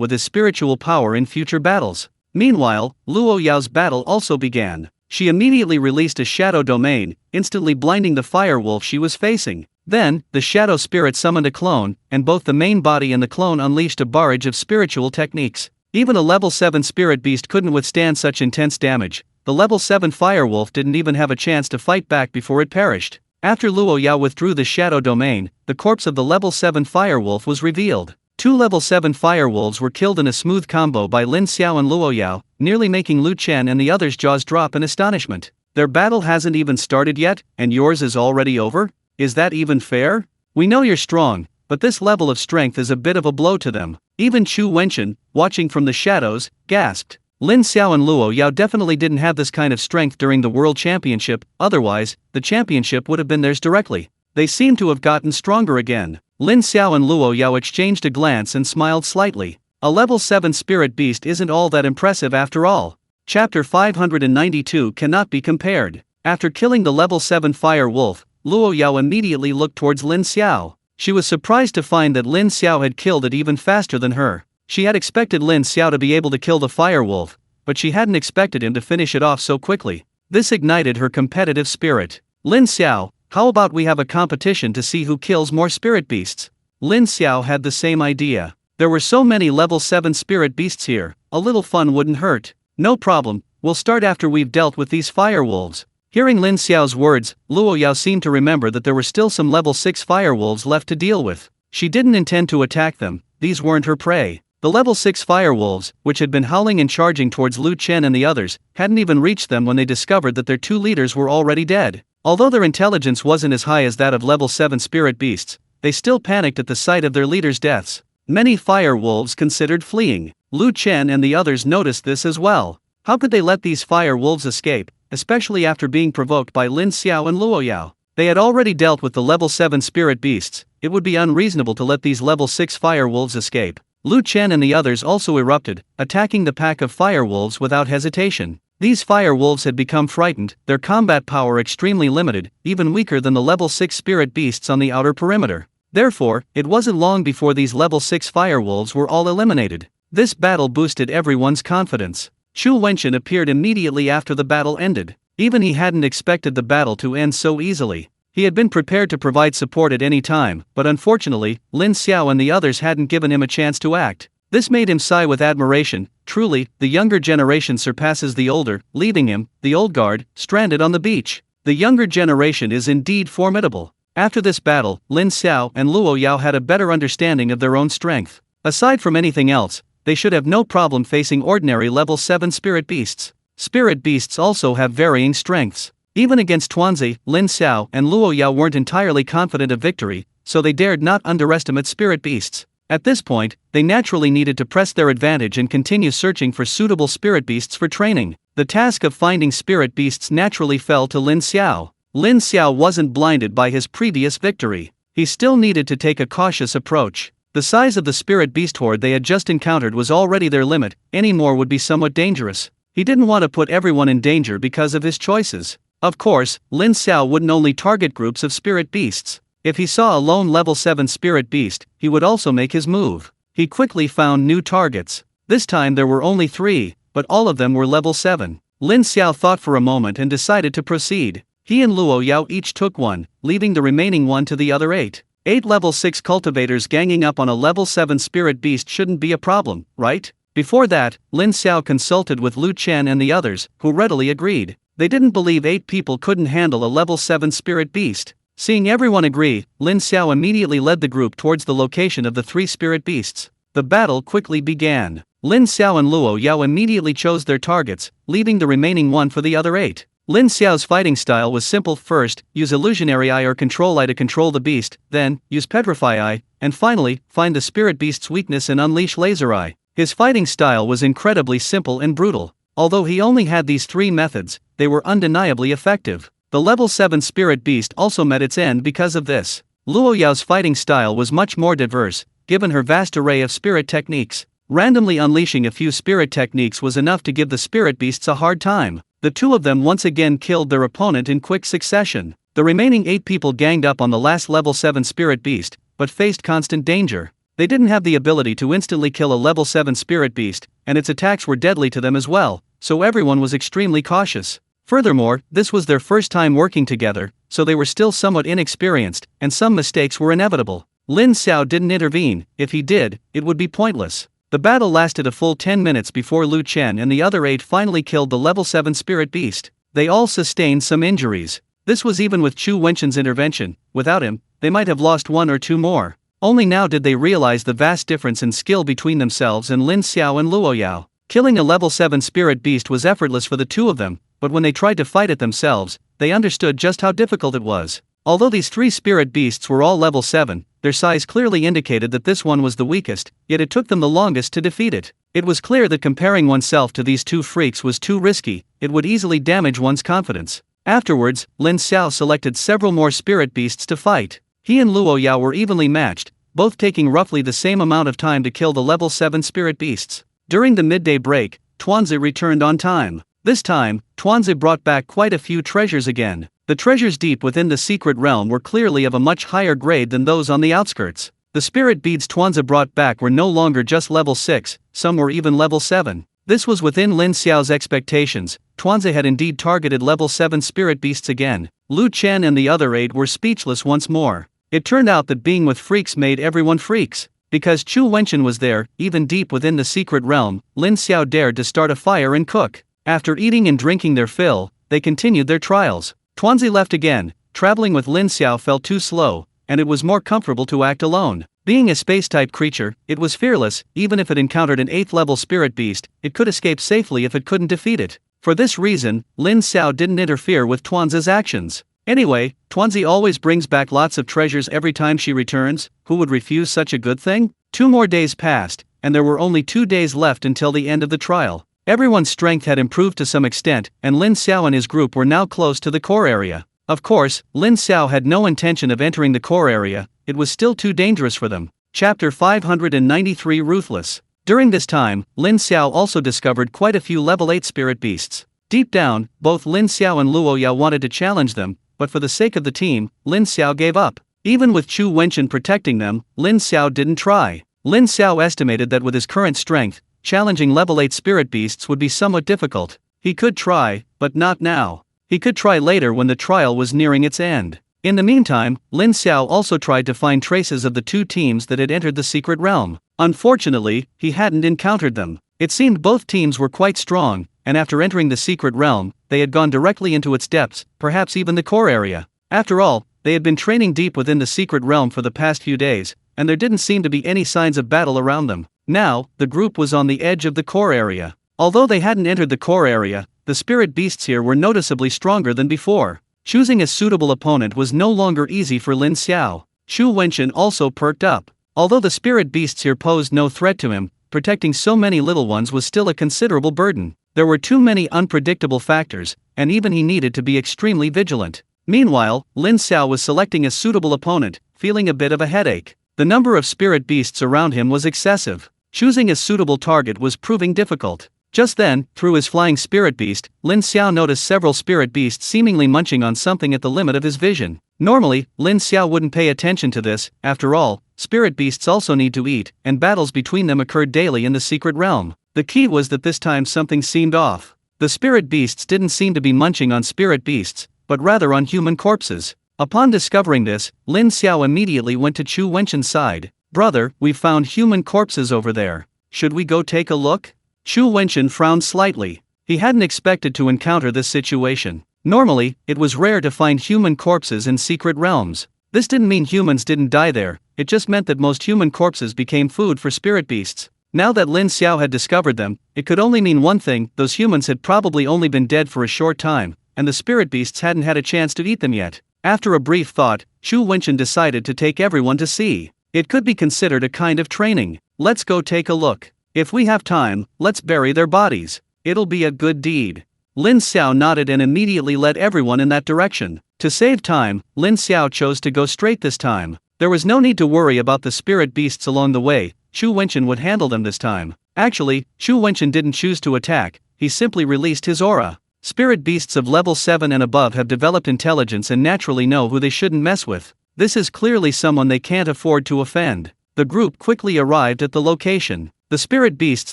with his spiritual power in future battles. Meanwhile, Luo Yao's battle also began. She immediately released a shadow domain, instantly blinding the fire wolf she was facing. Then, the shadow spirit summoned a clone, and both the main body and the clone unleashed a barrage of spiritual techniques. Even a level 7 spirit beast couldn't withstand such intense damage. The level 7 fire wolf didn't even have a chance to fight back before it perished. After Luo Yao withdrew the shadow domain, the corpse of the level 7 fire wolf was revealed. 2 level 7 fire wolves were killed in a smooth combo by Lin Xiao and Luo Yao, nearly making Lu Chen and the others' jaws drop in astonishment. Their battle hasn't even started yet, and yours is already over? Is that even fair? We know you're strong, but this level of strength is a bit of a blow to them. Even Chu Wenchen, watching from the shadows, gasped. Lin Xiao and Luo Yao definitely didn't have this kind of strength during the World Championship, otherwise, the championship would have been theirs directly. They seem to have gotten stronger again. Lin Xiao and Luo Yao exchanged a glance and smiled slightly. A level 7 spirit beast isn't all that impressive after all. Chapter 592 cannot be compared. After killing the level 7 fire wolf, Luo Yao immediately looked towards Lin Xiao. She was surprised to find that Lin Xiao had killed it even faster than her. She had expected Lin Xiao to be able to kill the fire wolf, but she hadn't expected him to finish it off so quickly. This ignited her competitive spirit. Lin Xiao, how about we have a competition to see who kills more spirit beasts? Lin Xiao had the same idea. There were so many level 7 spirit beasts here, a little fun wouldn't hurt. No problem, we'll start after we've dealt with these fire wolves. Hearing Lin Xiao's words, Luo Yao seemed to remember that there were still some level 6 fire wolves left to deal with. She didn't intend to attack them, these weren't her prey. The level 6 fire wolves, which had been howling and charging towards Lu Chen and the others, hadn't even reached them when they discovered that their 2 leaders were already dead. Although their intelligence wasn't as high as that of level 7 spirit beasts, they still panicked at the sight of their leaders' deaths. Many fire wolves considered fleeing. Lu Chen and the others noticed this as well. How could they let these fire wolves escape, especially after being provoked by Lin Xiao and Luo Yao? They had already dealt with the level 7 spirit beasts, it would be unreasonable to let these level 6 fire wolves escape. Lu Chen and the others also erupted, attacking the pack of fire wolves without hesitation. These fire wolves had become frightened, their combat power extremely limited, even weaker than the level 6 spirit beasts on the outer perimeter. Therefore, it wasn't long before these level 6 fire wolves were all eliminated. This battle boosted everyone's confidence. Chu Wenchen appeared immediately after the battle ended. Even he hadn't expected the battle to end so easily. He had been prepared to provide support at any time, but unfortunately, Lin Xiao and the others hadn't given him a chance to act. This made him sigh with admiration. Truly, the younger generation surpasses the older, leaving him, the old guard, stranded on the beach. The younger generation is indeed formidable. After this battle, Lin Xiao and Luo Yao had a better understanding of their own strength. Aside from anything else, they should have no problem facing ordinary level 7 spirit beasts. Spirit beasts also have varying strengths. Even against Tuanzi, Lin Xiao and Luo Yao weren't entirely confident of victory, so they dared not underestimate spirit beasts. At this point, they naturally needed to press their advantage and continue searching for suitable spirit beasts for training. The task of finding spirit beasts naturally fell to Lin Xiao. Lin Xiao wasn't blinded by his previous victory. He still needed to take a cautious approach. The size of the spirit beast horde they had just encountered was already their limit, any more would be somewhat dangerous. He didn't want to put everyone in danger because of his choices. Of course, Lin Xiao wouldn't only target groups of spirit beasts. If he saw a lone level 7 spirit beast, he would also make his move. He quickly found new targets. This time there were only 3, but all of them were level 7. Lin Xiao thought for a moment and decided to proceed. He and Luo Yao each took one, leaving the remaining one to the other 8. 8 level 6 cultivators ganging up on a level 7 spirit beast shouldn't be a problem, right? Before that, Lin Xiao consulted with Lu Chen and the others, who readily agreed. They didn't believe 8 people couldn't handle a level 7 spirit beast. Seeing everyone agree, Lin Xiao immediately led the group towards the location of the 3 spirit beasts. The battle quickly began. Lin Xiao and Luo Yao immediately chose their targets, leaving the remaining one for the other 8. Lin Xiao's fighting style was simple. First, use illusionary eye or control eye to control the beast, then, use petrify eye, and finally, find the spirit beast's weakness and unleash laser eye. His fighting style was incredibly simple and brutal. Although he only had these 3 methods, they were undeniably effective. The level 7 spirit beast also met its end because of this. Luo Yao's fighting style was much more diverse, given her vast array of spirit techniques. Randomly unleashing a few spirit techniques was enough to give the spirit beasts a hard time. The 2 of them once again killed their opponent in quick succession. The remaining 8 people ganged up on the last level 7 spirit beast, but faced constant danger. They didn't have the ability to instantly kill a level 7 spirit beast, and its attacks were deadly to them as well, so everyone was extremely cautious. Furthermore, this was their first time working together, so they were still somewhat inexperienced, and some mistakes were inevitable. Lin Xiao didn't intervene. If he did, it would be pointless. The battle lasted a full 10 minutes before Lu Chen and the other 8 finally killed the level 7 spirit beast. They all sustained some injuries. This was even with Chu Wenshin's intervention. Without him, they might have lost 1 or 2 more. Only now did they realize the vast difference in skill between themselves and Lin Xiao and Luo Yao. Killing a level 7 spirit beast was effortless for the 2 of them, but when they tried to fight it themselves, they understood just how difficult it was. Although these 3 spirit beasts were all level 7, their size clearly indicated that this one was the weakest, yet it took them the longest to defeat it. It was clear that comparing oneself to these 2 freaks was too risky, it would easily damage one's confidence. Afterwards, Lin Xiao selected several more spirit beasts to fight. He and Luo Yao were evenly matched, both taking roughly the same amount of time to kill the level 7 spirit beasts. During the midday break, Tuanzi returned on time. This time, Tuanzi brought back quite a few treasures again. The treasures deep within the secret realm were clearly of a much higher grade than those on the outskirts. The spirit beads Tuanzi brought back were no longer just level 6, some were even level 7. This was within Lin Xiao's expectations. Tuanzi had indeed targeted level 7 spirit beasts again. Lu Chen and the other 8 were speechless once more. It turned out that being with freaks made everyone freaks. Because Chu Wenshin was there, even deep within the secret realm, Lin Xiao dared to start a fire and cook. After eating and drinking their fill, they continued their trials. Tuanzi left again. Traveling with Lin Xiao felt too slow, and it was more comfortable to act alone. Being a space-type creature, it was fearless. Even if it encountered an 8th level spirit beast, it could escape safely if it couldn't defeat it. For this reason, Lin Xiao didn't interfere with Tuanzi's actions. Anyway, Tuanzi always brings back lots of treasures every time she returns. Who would refuse such a good thing? 2 more days passed, and there were only 2 days left until the end of the trial. Everyone's strength had improved to some extent, and Lin Xiao and his group were now close to the core area. Of course, Lin Xiao had no intention of entering the core area, it was still too dangerous for them. Chapter 593 Ruthless. During this time, Lin Xiao also discovered quite a few level 8 spirit beasts. Deep down, both Lin Xiao and Luo Yao wanted to challenge them, but for the sake of the team, Lin Xiao gave up. Even with Chu Wenshin protecting them, Lin Xiao didn't try. Lin Xiao estimated that with his current strength, challenging level 8 spirit beasts would be somewhat difficult. He could try, but not now. He could try later when the trial was nearing its end. In the meantime, Lin Xiao also tried to find traces of the 2 teams that had entered the secret realm. Unfortunately, he hadn't encountered them. It seemed both teams were quite strong, and after entering the secret realm, they had gone directly into its depths, perhaps even the core area. After all, they had been training deep within the secret realm for the past few days, and there didn't seem to be any signs of battle around them. Now, the group was on the edge of the core area. Although they hadn't entered the core area, the spirit beasts here were noticeably stronger than before. Choosing a suitable opponent was no longer easy for Lin Xiao. Shu Wenchen also perked up. Although the spirit beasts here posed no threat to him, protecting so many little ones was still a considerable burden. There were too many unpredictable factors, and even he needed to be extremely vigilant. Meanwhile, Lin Xiao was selecting a suitable opponent, feeling a bit of a headache. The number of spirit beasts around him was excessive. Choosing a suitable target was proving difficult. Just then, through his flying spirit beast, Lin Xiao noticed several spirit beasts seemingly munching on something at the limit of his vision. Normally, Lin Xiao wouldn't pay attention to this. After all, spirit beasts also need to eat, and battles between them occurred daily in the secret realm. The key was that this time something seemed off. The spirit beasts didn't seem to be munching on spirit beasts, but rather on human corpses. Upon discovering this, Lin Xiao immediately went to Chu Wenchen's side. "Brother, we've found human corpses over there. Should we go take a look?" Chu Wenchen frowned slightly. He hadn't expected to encounter this situation. Normally, it was rare to find human corpses in secret realms. This didn't mean humans didn't die there, it just meant that most human corpses became food for spirit beasts. Now that Lin Xiao had discovered them, it could only mean one thing: those humans had probably only been dead for a short time, and the spirit beasts hadn't had a chance to eat them yet. After a brief thought, Chu Wenchen decided to take everyone to see. It could be considered a kind of training. "Let's go take a look. If we have time, let's bury their bodies. It'll be a good deed." Lin Xiao nodded and immediately led everyone in that direction. To save time, Lin Xiao chose to go straight this time. There was no need to worry about the spirit beasts along the way. Chu Wenchen would handle them this time. Actually, Chu Wenchen didn't choose to attack, he simply released his aura. Spirit beasts of level 7 and above have developed intelligence and naturally know who they shouldn't mess with. This is clearly someone they can't afford to offend. The group quickly arrived at the location. The spirit beasts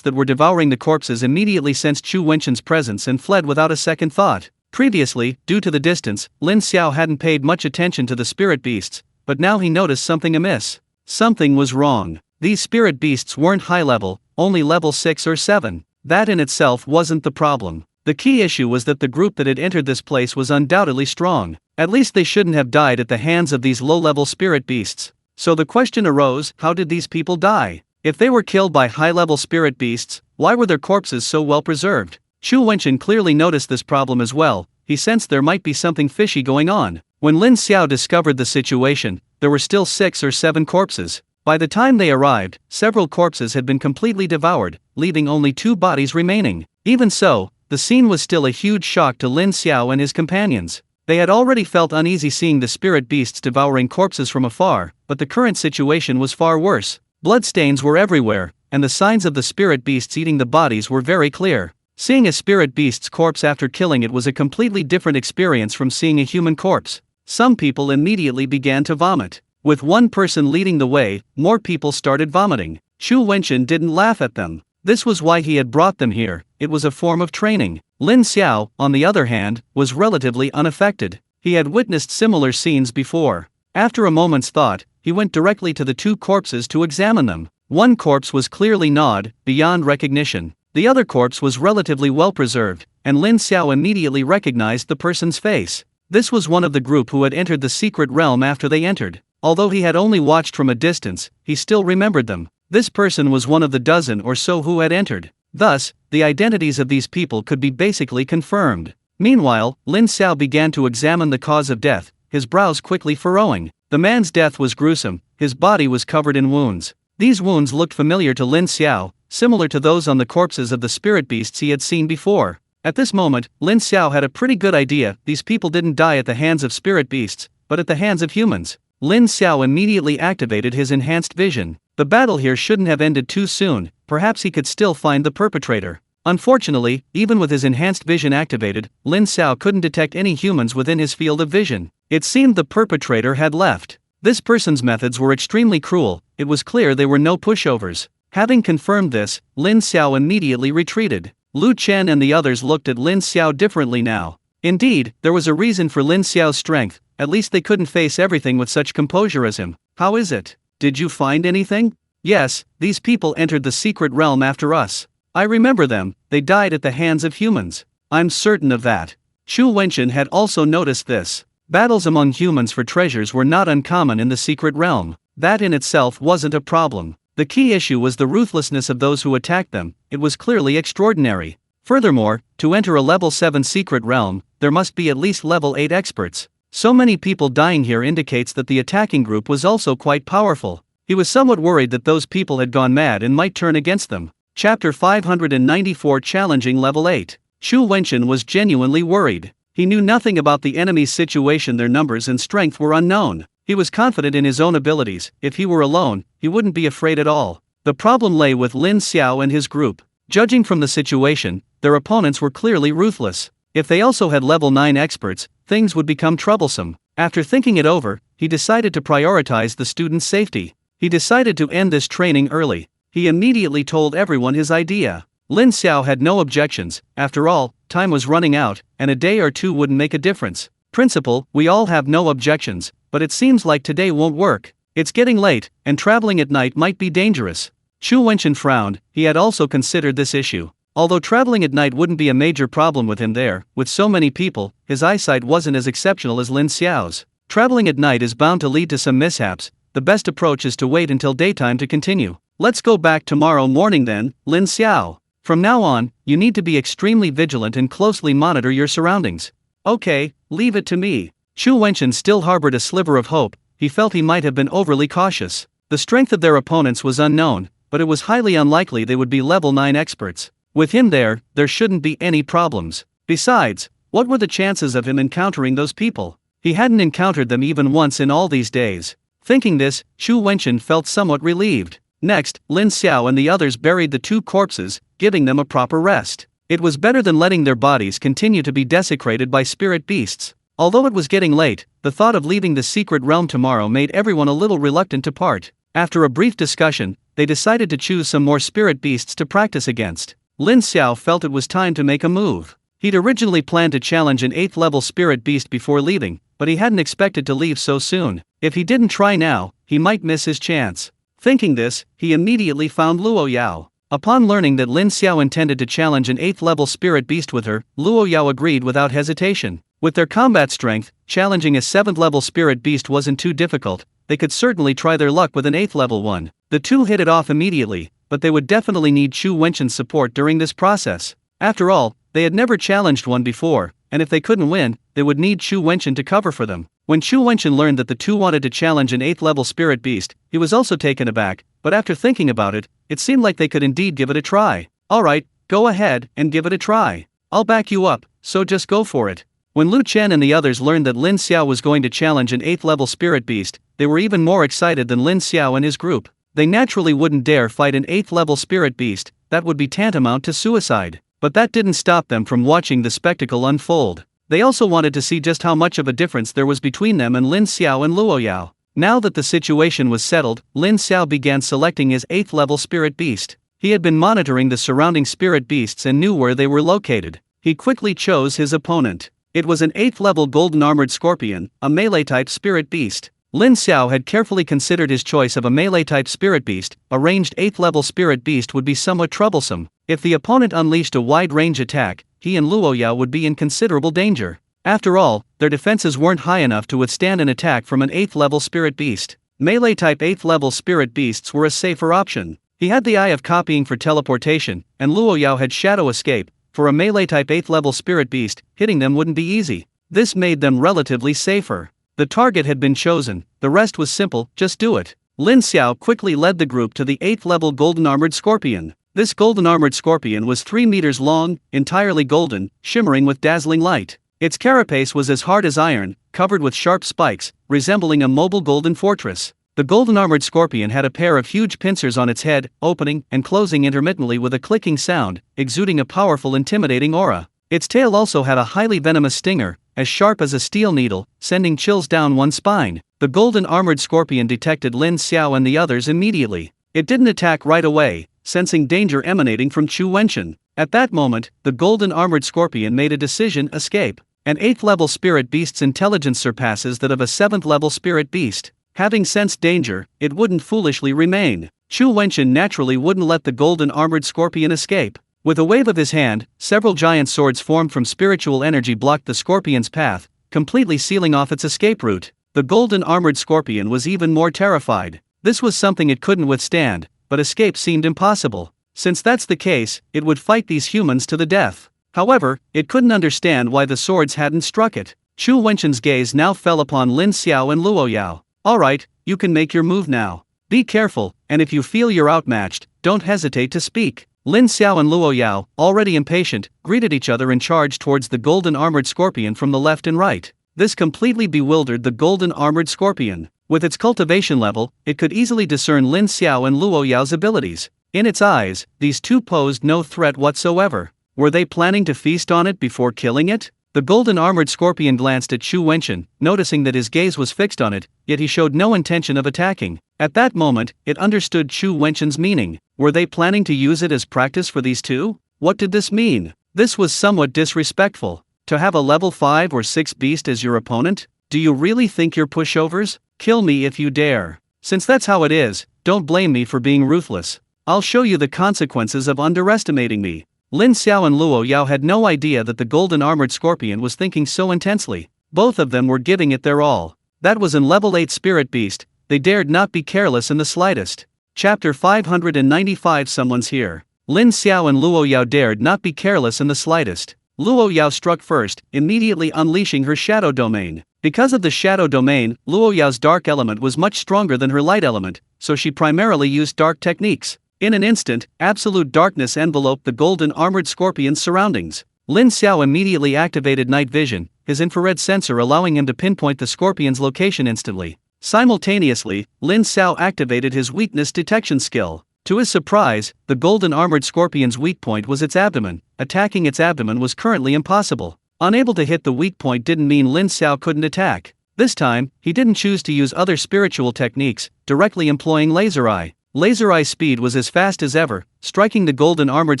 that were devouring the corpses immediately sensed Chu Wenchen's presence and fled without a second thought. Previously, due to the distance, Lin Xiao hadn't paid much attention to the spirit beasts, but now he noticed something amiss. Something was wrong. These spirit beasts weren't high level, only level 6 or 7. That in itself wasn't the problem. The key issue was that the group that had entered this place was undoubtedly strong. At least they shouldn't have died at the hands of these low-level spirit beasts. So the question arose, how did these people die? If they were killed by high-level spirit beasts, why were their corpses so well preserved? Chu Wenchen clearly noticed this problem as well. He sensed there might be something fishy going on. When Lin Xiao discovered the situation, there were still 6 or 7 corpses. By the time they arrived, several corpses had been completely devoured, leaving only 2 bodies remaining. Even so, the scene was still a huge shock to Lin Xiao and his companions. They had already felt uneasy seeing the spirit beasts devouring corpses from afar, but the current situation was far worse. Bloodstains were everywhere, and the signs of the spirit beasts eating the bodies were very clear. Seeing a spirit beast's corpse after killing it was a completely different experience from seeing a human corpse. Some people immediately began to vomit. With one person leading the way, more people started vomiting. Chu Wenchen didn't laugh at them. This was why he had brought them here. It was a form of training. Lin Xiao, on the other hand, was relatively unaffected. He had witnessed similar scenes before. After a moment's thought, he went directly to the 2 corpses to examine them. One corpse was clearly gnawed, beyond recognition. The other corpse was relatively well preserved, and Lin Xiao immediately recognized the person's face. This was one of the group who had entered the secret realm after they entered. Although he had only watched from a distance, he still remembered them. This person was one of the dozen or so who had entered. Thus, the identities of these people could be basically confirmed. Meanwhile, Lin Xiao began to examine the cause of death, his brows quickly furrowing. The man's death was gruesome, his body was covered in wounds. These wounds looked familiar to Lin Xiao, similar to those on the corpses of the spirit beasts he had seen before. At this moment, Lin Xiao had a pretty good idea: these people didn't die at the hands of spirit beasts, but at the hands of humans. Lin Xiao immediately activated his enhanced vision. The battle here shouldn't have ended too soon, perhaps he could still find the perpetrator. Unfortunately, even with his enhanced vision activated, Lin Xiao couldn't detect any humans within his field of vision. It seemed the perpetrator had left. This person's methods were extremely cruel, it was clear they were no pushovers. Having confirmed this, Lin Xiao immediately retreated. Lu Chen and the others looked at Lin Xiao differently now. Indeed, there was a reason for Lin Xiao's strength, at least they couldn't face everything with such composure as him. "How is it? Did you find anything?" "Yes, these people entered the secret realm after us. I remember them, they died at the hands of humans. I'm certain of that. Chu Wenchen had also noticed this. Battles among humans for treasures were not uncommon in the secret realm. That in itself wasn't a problem. The key issue was the ruthlessness of those who attacked them. It was clearly extraordinary. Furthermore, to enter a level 7 secret realm, there must be at least level 8 experts. So many people dying here indicates that the attacking group was also quite powerful. He was somewhat worried that those people had gone mad and might turn against them. Chapter 594 Challenging Level 8. Chu Wenchen was genuinely worried. He knew nothing about the enemy's situation, their numbers and strength were unknown. He was confident in his own abilities. If he were alone, he wouldn't be afraid at all. The problem lay with Lin Xiao and his group. Judging from the situation, their opponents were clearly ruthless. If they also had level 9 experts, things would become troublesome. After thinking it over, he decided to prioritize the students' safety. He decided to end this training early. He immediately told everyone his idea. Lin Xiao had no objections. After all, time was running out, and a day or two wouldn't make a difference. Principal, we all have no objections, but it seems like today won't work. It's getting late, and traveling at night might be dangerous. Chu Wenchen frowned. He had also considered this issue. Although traveling at night wouldn't be a major problem with him there, with so many people, his eyesight wasn't as exceptional as Lin Xiao's. Traveling at night is bound to lead to some mishaps. The best approach is to wait until daytime to continue. Let's go back tomorrow morning then, Lin Xiao. From now on, you need to be extremely vigilant and closely monitor your surroundings. Okay, leave it to me. Chu Wenchen still harbored a sliver of hope. He felt he might have been overly cautious. The strength of their opponents was unknown, but it was highly unlikely they would be level 9 experts. With him there shouldn't be any problems. Besides, what were the chances of him encountering those people? He hadn't encountered them even once in all these days. Thinking this, Chu Wenchen felt somewhat relieved. Next, Lin Xiao and the others buried the 2 corpses, giving them a proper rest. It was better than letting their bodies continue to be desecrated by spirit beasts. Although it was getting late, the thought of leaving the secret realm tomorrow made everyone a little reluctant to part. After a brief discussion, they decided to choose some more spirit beasts to practice against. Lin Xiao felt it was time to make a move. He'd originally planned to challenge an 8th level spirit beast before leaving, but he hadn't expected to leave so soon. If he didn't try now, he might miss his chance. Thinking this, he immediately found Luo Yao. Upon learning that Lin Xiao intended to challenge an 8th level spirit beast with her, Luo Yao agreed without hesitation. With their combat strength, challenging a 7th level spirit beast wasn't too difficult. They could certainly try their luck with an 8th level one. The two hit it off immediately, but they would definitely need Chu Wenchen's support during this process. After all, they had never challenged one before, and if they couldn't win, they would need Chu Wenchen to cover for them. When Chu Wenchen learned that the two wanted to challenge an 8th level spirit beast, he was also taken aback, but after thinking about it, it seemed like they could indeed give it a try. Alright, go ahead and give it a try. I'll back you up, so just go for it. When Lu Chen and the others learned that Lin Xiao was going to challenge an 8th level spirit beast, they were even more excited than Lin Xiao and his group. They naturally wouldn't dare fight an 8th level spirit beast, that would be tantamount to suicide. But that didn't stop them from watching the spectacle unfold. They also wanted to see just how much of a difference there was between them and Lin Xiao and Luo Yao. Now that the situation was settled, Lin Xiao began selecting his 8th level spirit beast. He had been monitoring the surrounding spirit beasts and knew where they were located. He quickly chose his opponent. It was an 8th level golden armored scorpion, a melee type spirit beast. Lin Xiao had carefully considered his choice of a melee type spirit beast. A ranged 8th level spirit beast would be somewhat troublesome. If the opponent unleashed a wide range attack, he and Luo Yao would be in considerable danger. After all, their defenses weren't high enough to withstand an attack from an 8th level spirit beast. Melee type 8th level spirit beasts were a safer option. He had the eye of copying for teleportation, and Luo Yao had shadow escape. For a melee type 8th level spirit beast, hitting them wouldn't be easy. This made them relatively safer. The target had been chosen, the rest was simple, just do it. Lin Xiao quickly led the group to the 8th level golden armored scorpion. This golden armored scorpion was 3 meters long, entirely golden, shimmering with dazzling light. Its carapace was as hard as iron, covered with sharp spikes, resembling a mobile golden fortress. The golden armored scorpion had a pair of huge pincers on its head, opening and closing intermittently with a clicking sound, exuding a powerful intimidating aura. Its tail also had a highly venomous stinger, as sharp as a steel needle, sending chills down one's spine. The golden armored scorpion detected Lin Xiao and the others immediately. It didn't attack right away, sensing danger emanating from Chu Wenchen. At that moment, the golden armored scorpion made a decision: escape. An 8th level spirit beast's intelligence surpasses that of a 7th level spirit beast. Having sensed danger, it wouldn't foolishly remain. Chu Wenchen naturally wouldn't let the golden armored scorpion escape. With a wave of his hand, several giant swords formed from spiritual energy blocked the scorpion's path, completely sealing off its escape route. The golden armored scorpion was even more terrified. This was something it couldn't withstand, but escape seemed impossible. Since that's the case, it would fight these humans to the death. However, it couldn't understand why the swords hadn't struck it. Chu Wenchen's gaze now fell upon Lin Xiao and Luo Yao. Alright, you can make your move now. Be careful, and if you feel you're outmatched, don't hesitate to speak. Lin Xiao and Luo Yao, already impatient, greeted each other and charged towards the golden armored scorpion from the left and right. This completely bewildered the golden armored scorpion. With its cultivation level, it could easily discern Lin Xiao and Luo Yao's abilities. In its eyes, these two posed no threat whatsoever. Were they planning to feast on it before killing it? The golden armored scorpion glanced at Chu Wenchen, noticing that his gaze was fixed on it, yet he showed no intention of attacking. At that moment, it understood Chu Wenchen's meaning. Were they planning to use it as practice for these two? What did this mean? This was somewhat disrespectful. To have a level 5 or 6 beast as your opponent? Do you really think you're pushovers? Kill me if you dare. Since that's how it is, don't blame me for being ruthless. I'll show you the consequences of underestimating me. Lin Xiao and Luo Yao had no idea that the golden armored scorpion was thinking so intensely. Both of them were giving it their all. That was an level 8 spirit beast. They dared not be careless in the slightest. Chapter 595. Someone's here. Lin Xiao and Luo Yao dared not be careless in the slightest. Luo Yao struck first, immediately unleashing her shadow domain. Because of the shadow domain, Luo Yao's dark element was much stronger than her light element, so she primarily used dark techniques. In an instant, absolute darkness enveloped the golden armored scorpion's surroundings. Lin Xiao immediately activated night vision, his infrared sensor allowing him to pinpoint the scorpion's location instantly. Simultaneously, Lin Xiao activated his weakness detection skill. To his surprise, the golden armored scorpion's weak point was its abdomen. Attacking its abdomen was currently impossible. Unable to hit the weak point didn't mean Lin Xiao couldn't attack. This time, he didn't choose to use other spiritual techniques, directly employing laser eye. Laser eye speed was as fast as ever, striking the golden armored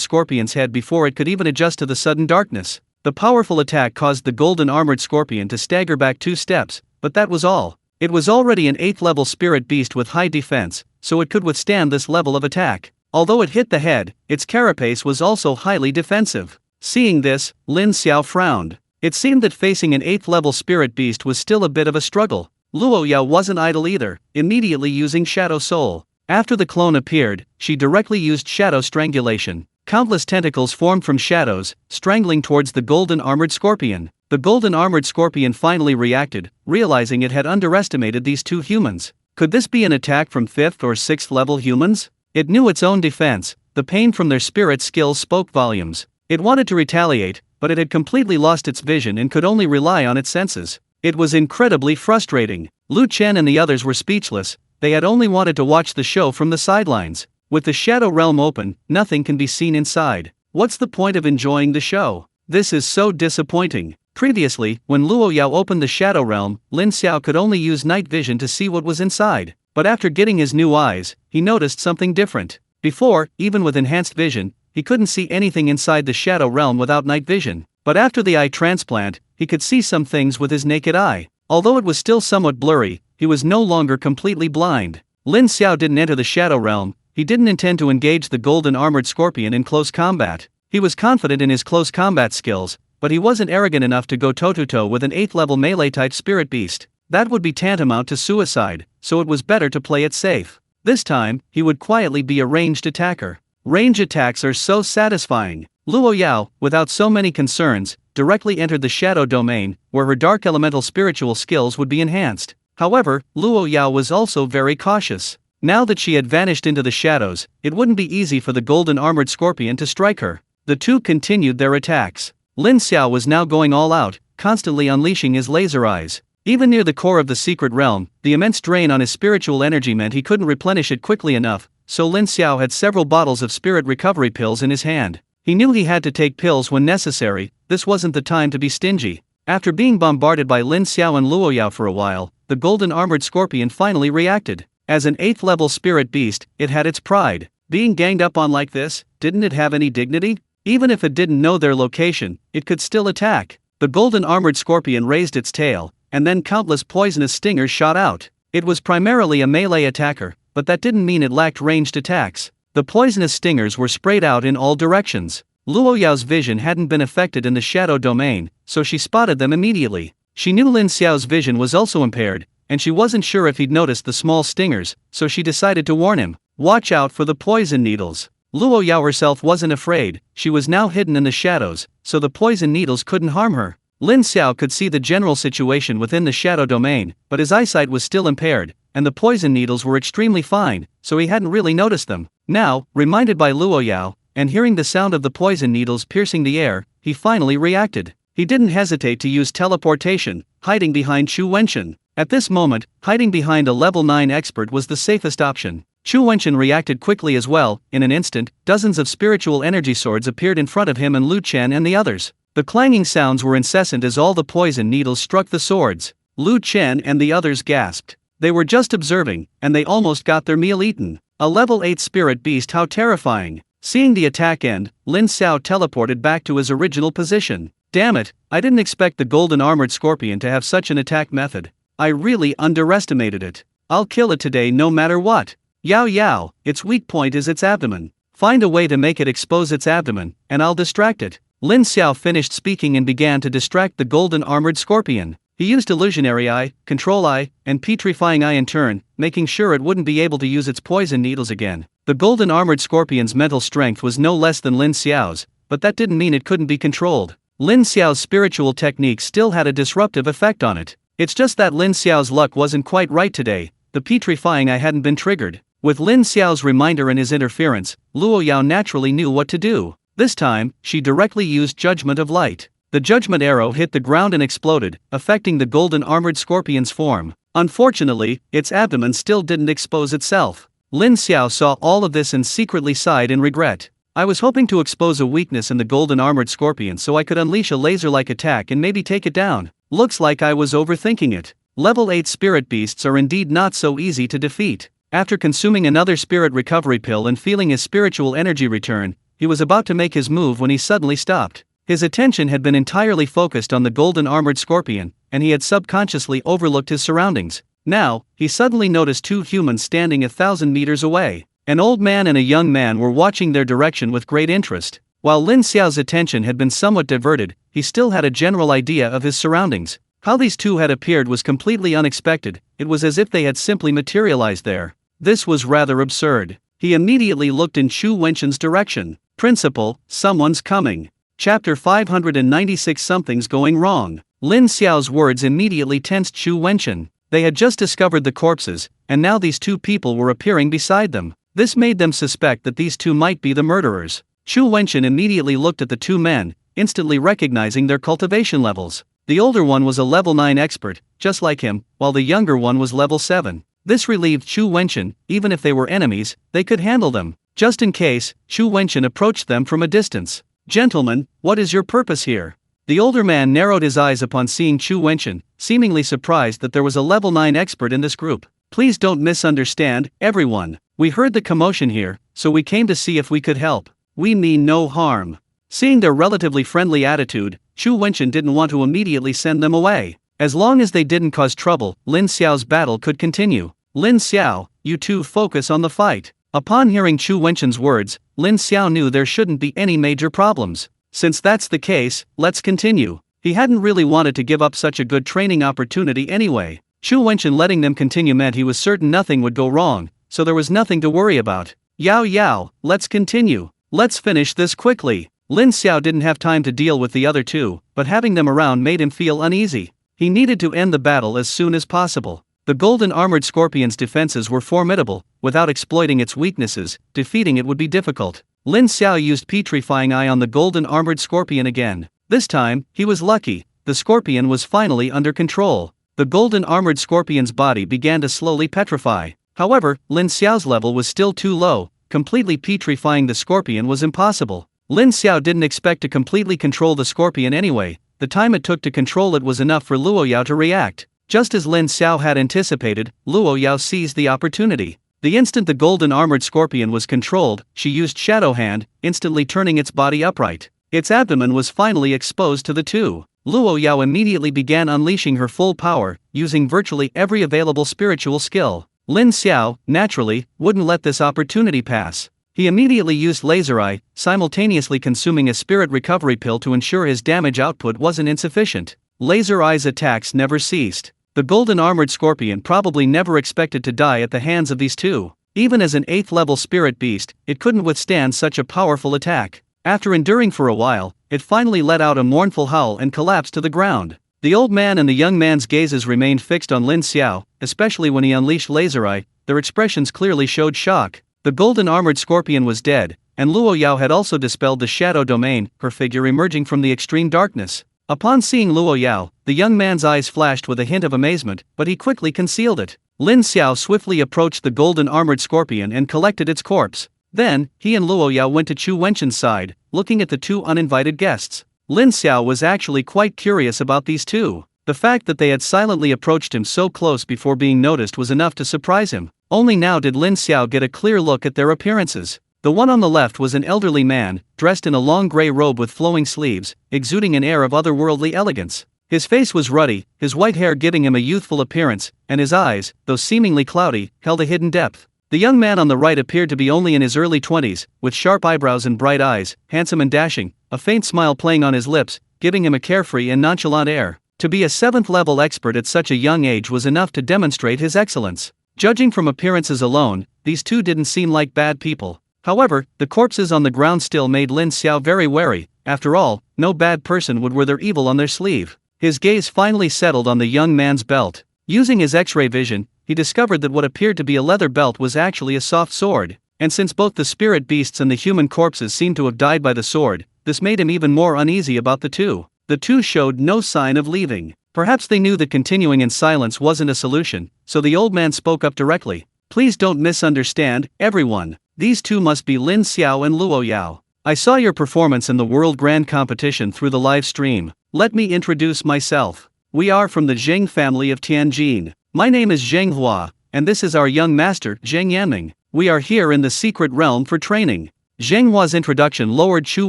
scorpion's head before it could even adjust to the sudden darkness. The powerful attack caused the golden armored scorpion to stagger back 2 steps, but that was all. It was already an 8th level spirit beast with high defense, so it could withstand this level of attack. Although it hit the head, its carapace was also highly defensive. Seeing this, Lin Xiao frowned. It seemed that facing an 8th level spirit beast was still a bit of a struggle. Luo Yao wasn't idle either, immediately using Shadow Soul. After the clone appeared, she directly used Shadow Strangulation. Countless tentacles formed from shadows, strangling towards the golden armored scorpion. The golden armored scorpion finally reacted, realizing it had underestimated these two humans. Could this be an attack from 5th or 6th level humans? It knew its own defense. The pain from their spirit skills spoke volumes. It wanted to retaliate, but it had completely lost its vision and could only rely on its senses. It was incredibly frustrating. Lu Chen and the others were speechless. They had only wanted to watch the show from the sidelines. With the Shadow Realm open, nothing can be seen inside. What's the point of enjoying the show? This is so disappointing. Previously, when Luo Yao opened the Shadow Realm, Lin Xiao could only use night vision to see what was inside. But after getting his new eyes, he noticed something different. Before, even with enhanced vision, he couldn't see anything inside the Shadow Realm without night vision. But after the eye transplant, he could see some things with his naked eye. Although it was still somewhat blurry, he was no longer completely blind. Lin Xiao didn't enter the Shadow Realm. He didn't intend to engage the golden armored scorpion in close combat. He was confident in his close combat skills, but he wasn't arrogant enough to go toe-to-toe with an 8th level melee-type spirit beast. That would be tantamount to suicide, so it was better to play it safe. This time, he would quietly be a ranged attacker. Range attacks are so satisfying. Luo Yao, without so many concerns, directly entered the shadow domain, where her dark elemental spiritual skills would be enhanced. However, Luo Yao was also very cautious. Now that she had vanished into the shadows, it wouldn't be easy for the golden armored scorpion to strike her. The two continued their attacks. Lin Xiao was now going all out, constantly unleashing his laser eyes. Even near the core of the secret realm, the immense drain on his spiritual energy meant he couldn't replenish it quickly enough, so Lin Xiao had several bottles of spirit recovery pills in his hand. He knew he had to take pills when necessary. This wasn't the time to be stingy. After being bombarded by Lin Xiao and Luo Yao for a while, the golden armored scorpion finally reacted. As an 8th level spirit beast, it had its pride. Being ganged up on like this, didn't it have any dignity? Even if it didn't know their location, it could still attack. The golden armored scorpion raised its tail, and then countless poisonous stingers shot out. It was primarily a melee attacker, but that didn't mean it lacked ranged attacks. The poisonous stingers were sprayed out in all directions. Luo Yao's vision hadn't been affected in the shadow domain, so she spotted them immediately. She knew Lin Xiao's vision was also impaired, and she wasn't sure if he'd noticed the small stingers, so she decided to warn him. Watch out for the poison needles. Luo Yao herself wasn't afraid, she was now hidden in the shadows, so the poison needles couldn't harm her. Lin Xiao could see the general situation within the shadow domain, but his eyesight was still impaired, and the poison needles were extremely fine, so he hadn't really noticed them. Now, reminded by Luo Yao, and hearing the sound of the poison needles piercing the air, he finally reacted. He didn't hesitate to use teleportation, hiding behind Chu Wenchen. At this moment, hiding behind a level 9 expert was the safest option. Chu Wenchen reacted quickly as well. In an instant, dozens of spiritual energy swords appeared in front of him and Lu Chen and the others. The clanging sounds were incessant as all the poison needles struck the swords. Lu Chen and the others gasped. They were just observing, and they almost got their meal eaten. A level 8 spirit beast, how terrifying. Seeing the attack end, Lin Xiao teleported back to his original position. Damn it, I didn't expect the golden armored scorpion to have such an attack method. I really underestimated it. I'll kill it today no matter what. Yao Yao, its weak point is its abdomen. Find a way to make it expose its abdomen, and I'll distract it. Lin Xiao finished speaking and began to distract the golden armored scorpion. He used illusionary eye, control eye, and petrifying eye in turn, making sure it wouldn't be able to use its poison needles again. The golden armored scorpion's mental strength was no less than Lin Xiao's, but that didn't mean it couldn't be controlled. Lin Xiao's spiritual technique still had a disruptive effect on it. It's just that Lin Xiao's luck wasn't quite right today. The petrifying eye hadn't been triggered. With Lin Xiao's reminder and his interference, Luo Yao naturally knew what to do. This time, she directly used Judgment of Light. The judgment arrow hit the ground and exploded, affecting the golden armored scorpion's form. Unfortunately, its abdomen still didn't expose itself. Lin Xiao saw all of this and secretly sighed in regret. I was hoping to expose a weakness in the golden armored scorpion so I could unleash a laser-like attack and maybe take it down. Looks like I was overthinking it. Level 8 spirit beasts are indeed not so easy to defeat. After consuming another spirit recovery pill and feeling his spiritual energy return, he was about to make his move when he suddenly stopped. His attention had been entirely focused on the golden armored scorpion, and he had subconsciously overlooked his surroundings. Now, he suddenly noticed two humans standing 1,000 meters away. An old man and a young man were watching their direction with great interest. While Lin Xiao's attention had been somewhat diverted, he still had a general idea of his surroundings. How these two had appeared was completely unexpected. It was as if they had simply materialized there. This was rather absurd. He immediately looked in Chu Wenchen's direction. Principal, someone's coming. Chapter 596. Something's going wrong. Lin Xiao's words immediately tensed Chu Wenchen. They had just discovered the corpses, and now these two people were appearing beside them. This made them suspect that these two might be the murderers. Chu Wenchen immediately looked at the two men, instantly recognizing their cultivation levels. The older one was a level 9 expert, just like him, while the younger one was level 7. This relieved Chu Wenchen. Even if they were enemies, they could handle them. Just in case, Chu Wenchen approached them from a distance. Gentlemen, what is your purpose here? The older man narrowed his eyes upon seeing Chu Wenchen, seemingly surprised that there was a level 9 expert in this group. Please don't misunderstand, everyone. We heard the commotion here, so we came to see if we could help. We mean no harm. Seeing their relatively friendly attitude, Chu Wenchen didn't want to immediately send them away. As long as they didn't cause trouble, Lin Xiao's battle could continue. Lin Xiao, you two focus on the fight. Upon hearing Chu Wenchen's words, Lin Xiao knew there shouldn't be any major problems. Since that's the case, let's continue. He hadn't really wanted to give up such a good training opportunity anyway. Chu Wenchen letting them continue meant he was certain nothing would go wrong, so there was nothing to worry about. Yao Yao, let's continue. Let's finish this quickly. Lin Xiao didn't have time to deal with the other two, but having them around made him feel uneasy. He needed to end the battle as soon as possible. The golden armored scorpion's defenses were formidable. Without exploiting its weaknesses, defeating it would be difficult. Lin Xiao used petrifying eye on the golden armored scorpion again. This time, he was lucky. The scorpion was finally under control. The golden armored scorpion's body began to slowly petrify. However, Lin Xiao's level was still too low. Completely petrifying the scorpion was impossible. Lin Xiao didn't expect to completely control the scorpion anyway. The time it took to control it was enough for Luo Yao to react. Just as Lin Xiao had anticipated, Luo Yao seized the opportunity. The instant the golden armored scorpion was controlled, she used Shadow Hand, instantly turning its body upright. Its abdomen was finally exposed to the two. Luo Yao immediately began unleashing her full power, using virtually every available spiritual skill. Lin Xiao, naturally, wouldn't let this opportunity pass. He immediately used Laser Eye, simultaneously consuming a spirit recovery pill to ensure his damage output wasn't insufficient. Laser Eye's attacks never ceased. The golden armored scorpion probably never expected to die at the hands of these two. Even as an 8th level spirit beast, it couldn't withstand such a powerful attack. After enduring for a while, it finally let out a mournful howl and collapsed to the ground. The old man and the young man's gazes remained fixed on Lin Xiao, especially when he unleashed Laser Eye. Their expressions clearly showed shock. The golden armored scorpion was dead, and Luo Yao had also dispelled the shadow domain, her figure emerging from the extreme darkness. Upon seeing Luo Yao, the young man's eyes flashed with a hint of amazement, but he quickly concealed it. Lin Xiao swiftly approached the golden armored scorpion and collected its corpse. Then, he and Luo Yao went to Chu Wenchen's side, looking at the two uninvited guests. Lin Xiao was actually quite curious about these two. The fact that they had silently approached him so close before being noticed was enough to surprise him. Only now did Lin Xiao get a clear look at their appearances. The one on the left was an elderly man, dressed in a long gray robe with flowing sleeves, exuding an air of otherworldly elegance. His face was ruddy, his white hair giving him a youthful appearance, and his eyes, though seemingly cloudy, held a hidden depth. The young man on the right appeared to be only in his early 20s, with sharp eyebrows and bright eyes, handsome and dashing, a faint smile playing on his lips, giving him a carefree and nonchalant air. To be a 7th level expert at such a young age was enough to demonstrate his excellence. Judging from appearances alone, these two didn't seem like bad people. However, the corpses on the ground still made Lin Xiao very wary. After all, no bad person would wear their evil on their sleeve. His gaze finally settled on the young man's belt. Using his X-ray vision, he discovered that what appeared to be a leather belt was actually a soft sword. And since both the spirit beasts and the human corpses seemed to have died by the sword, this made him even more uneasy about the two. The two showed no sign of leaving. Perhaps they knew that continuing in silence wasn't a solution, so the old man spoke up directly. Please don't misunderstand, everyone. These two must be Lin Xiao and Luo Yao. I saw your performance in the World Grand Competition through the live stream. Let me introduce myself. We are from the Zheng family of Tianjin. My name is Zheng Hua, and this is our young master, Zheng Yanming. We are here in the secret realm for training. Zheng Hua's introduction lowered Chu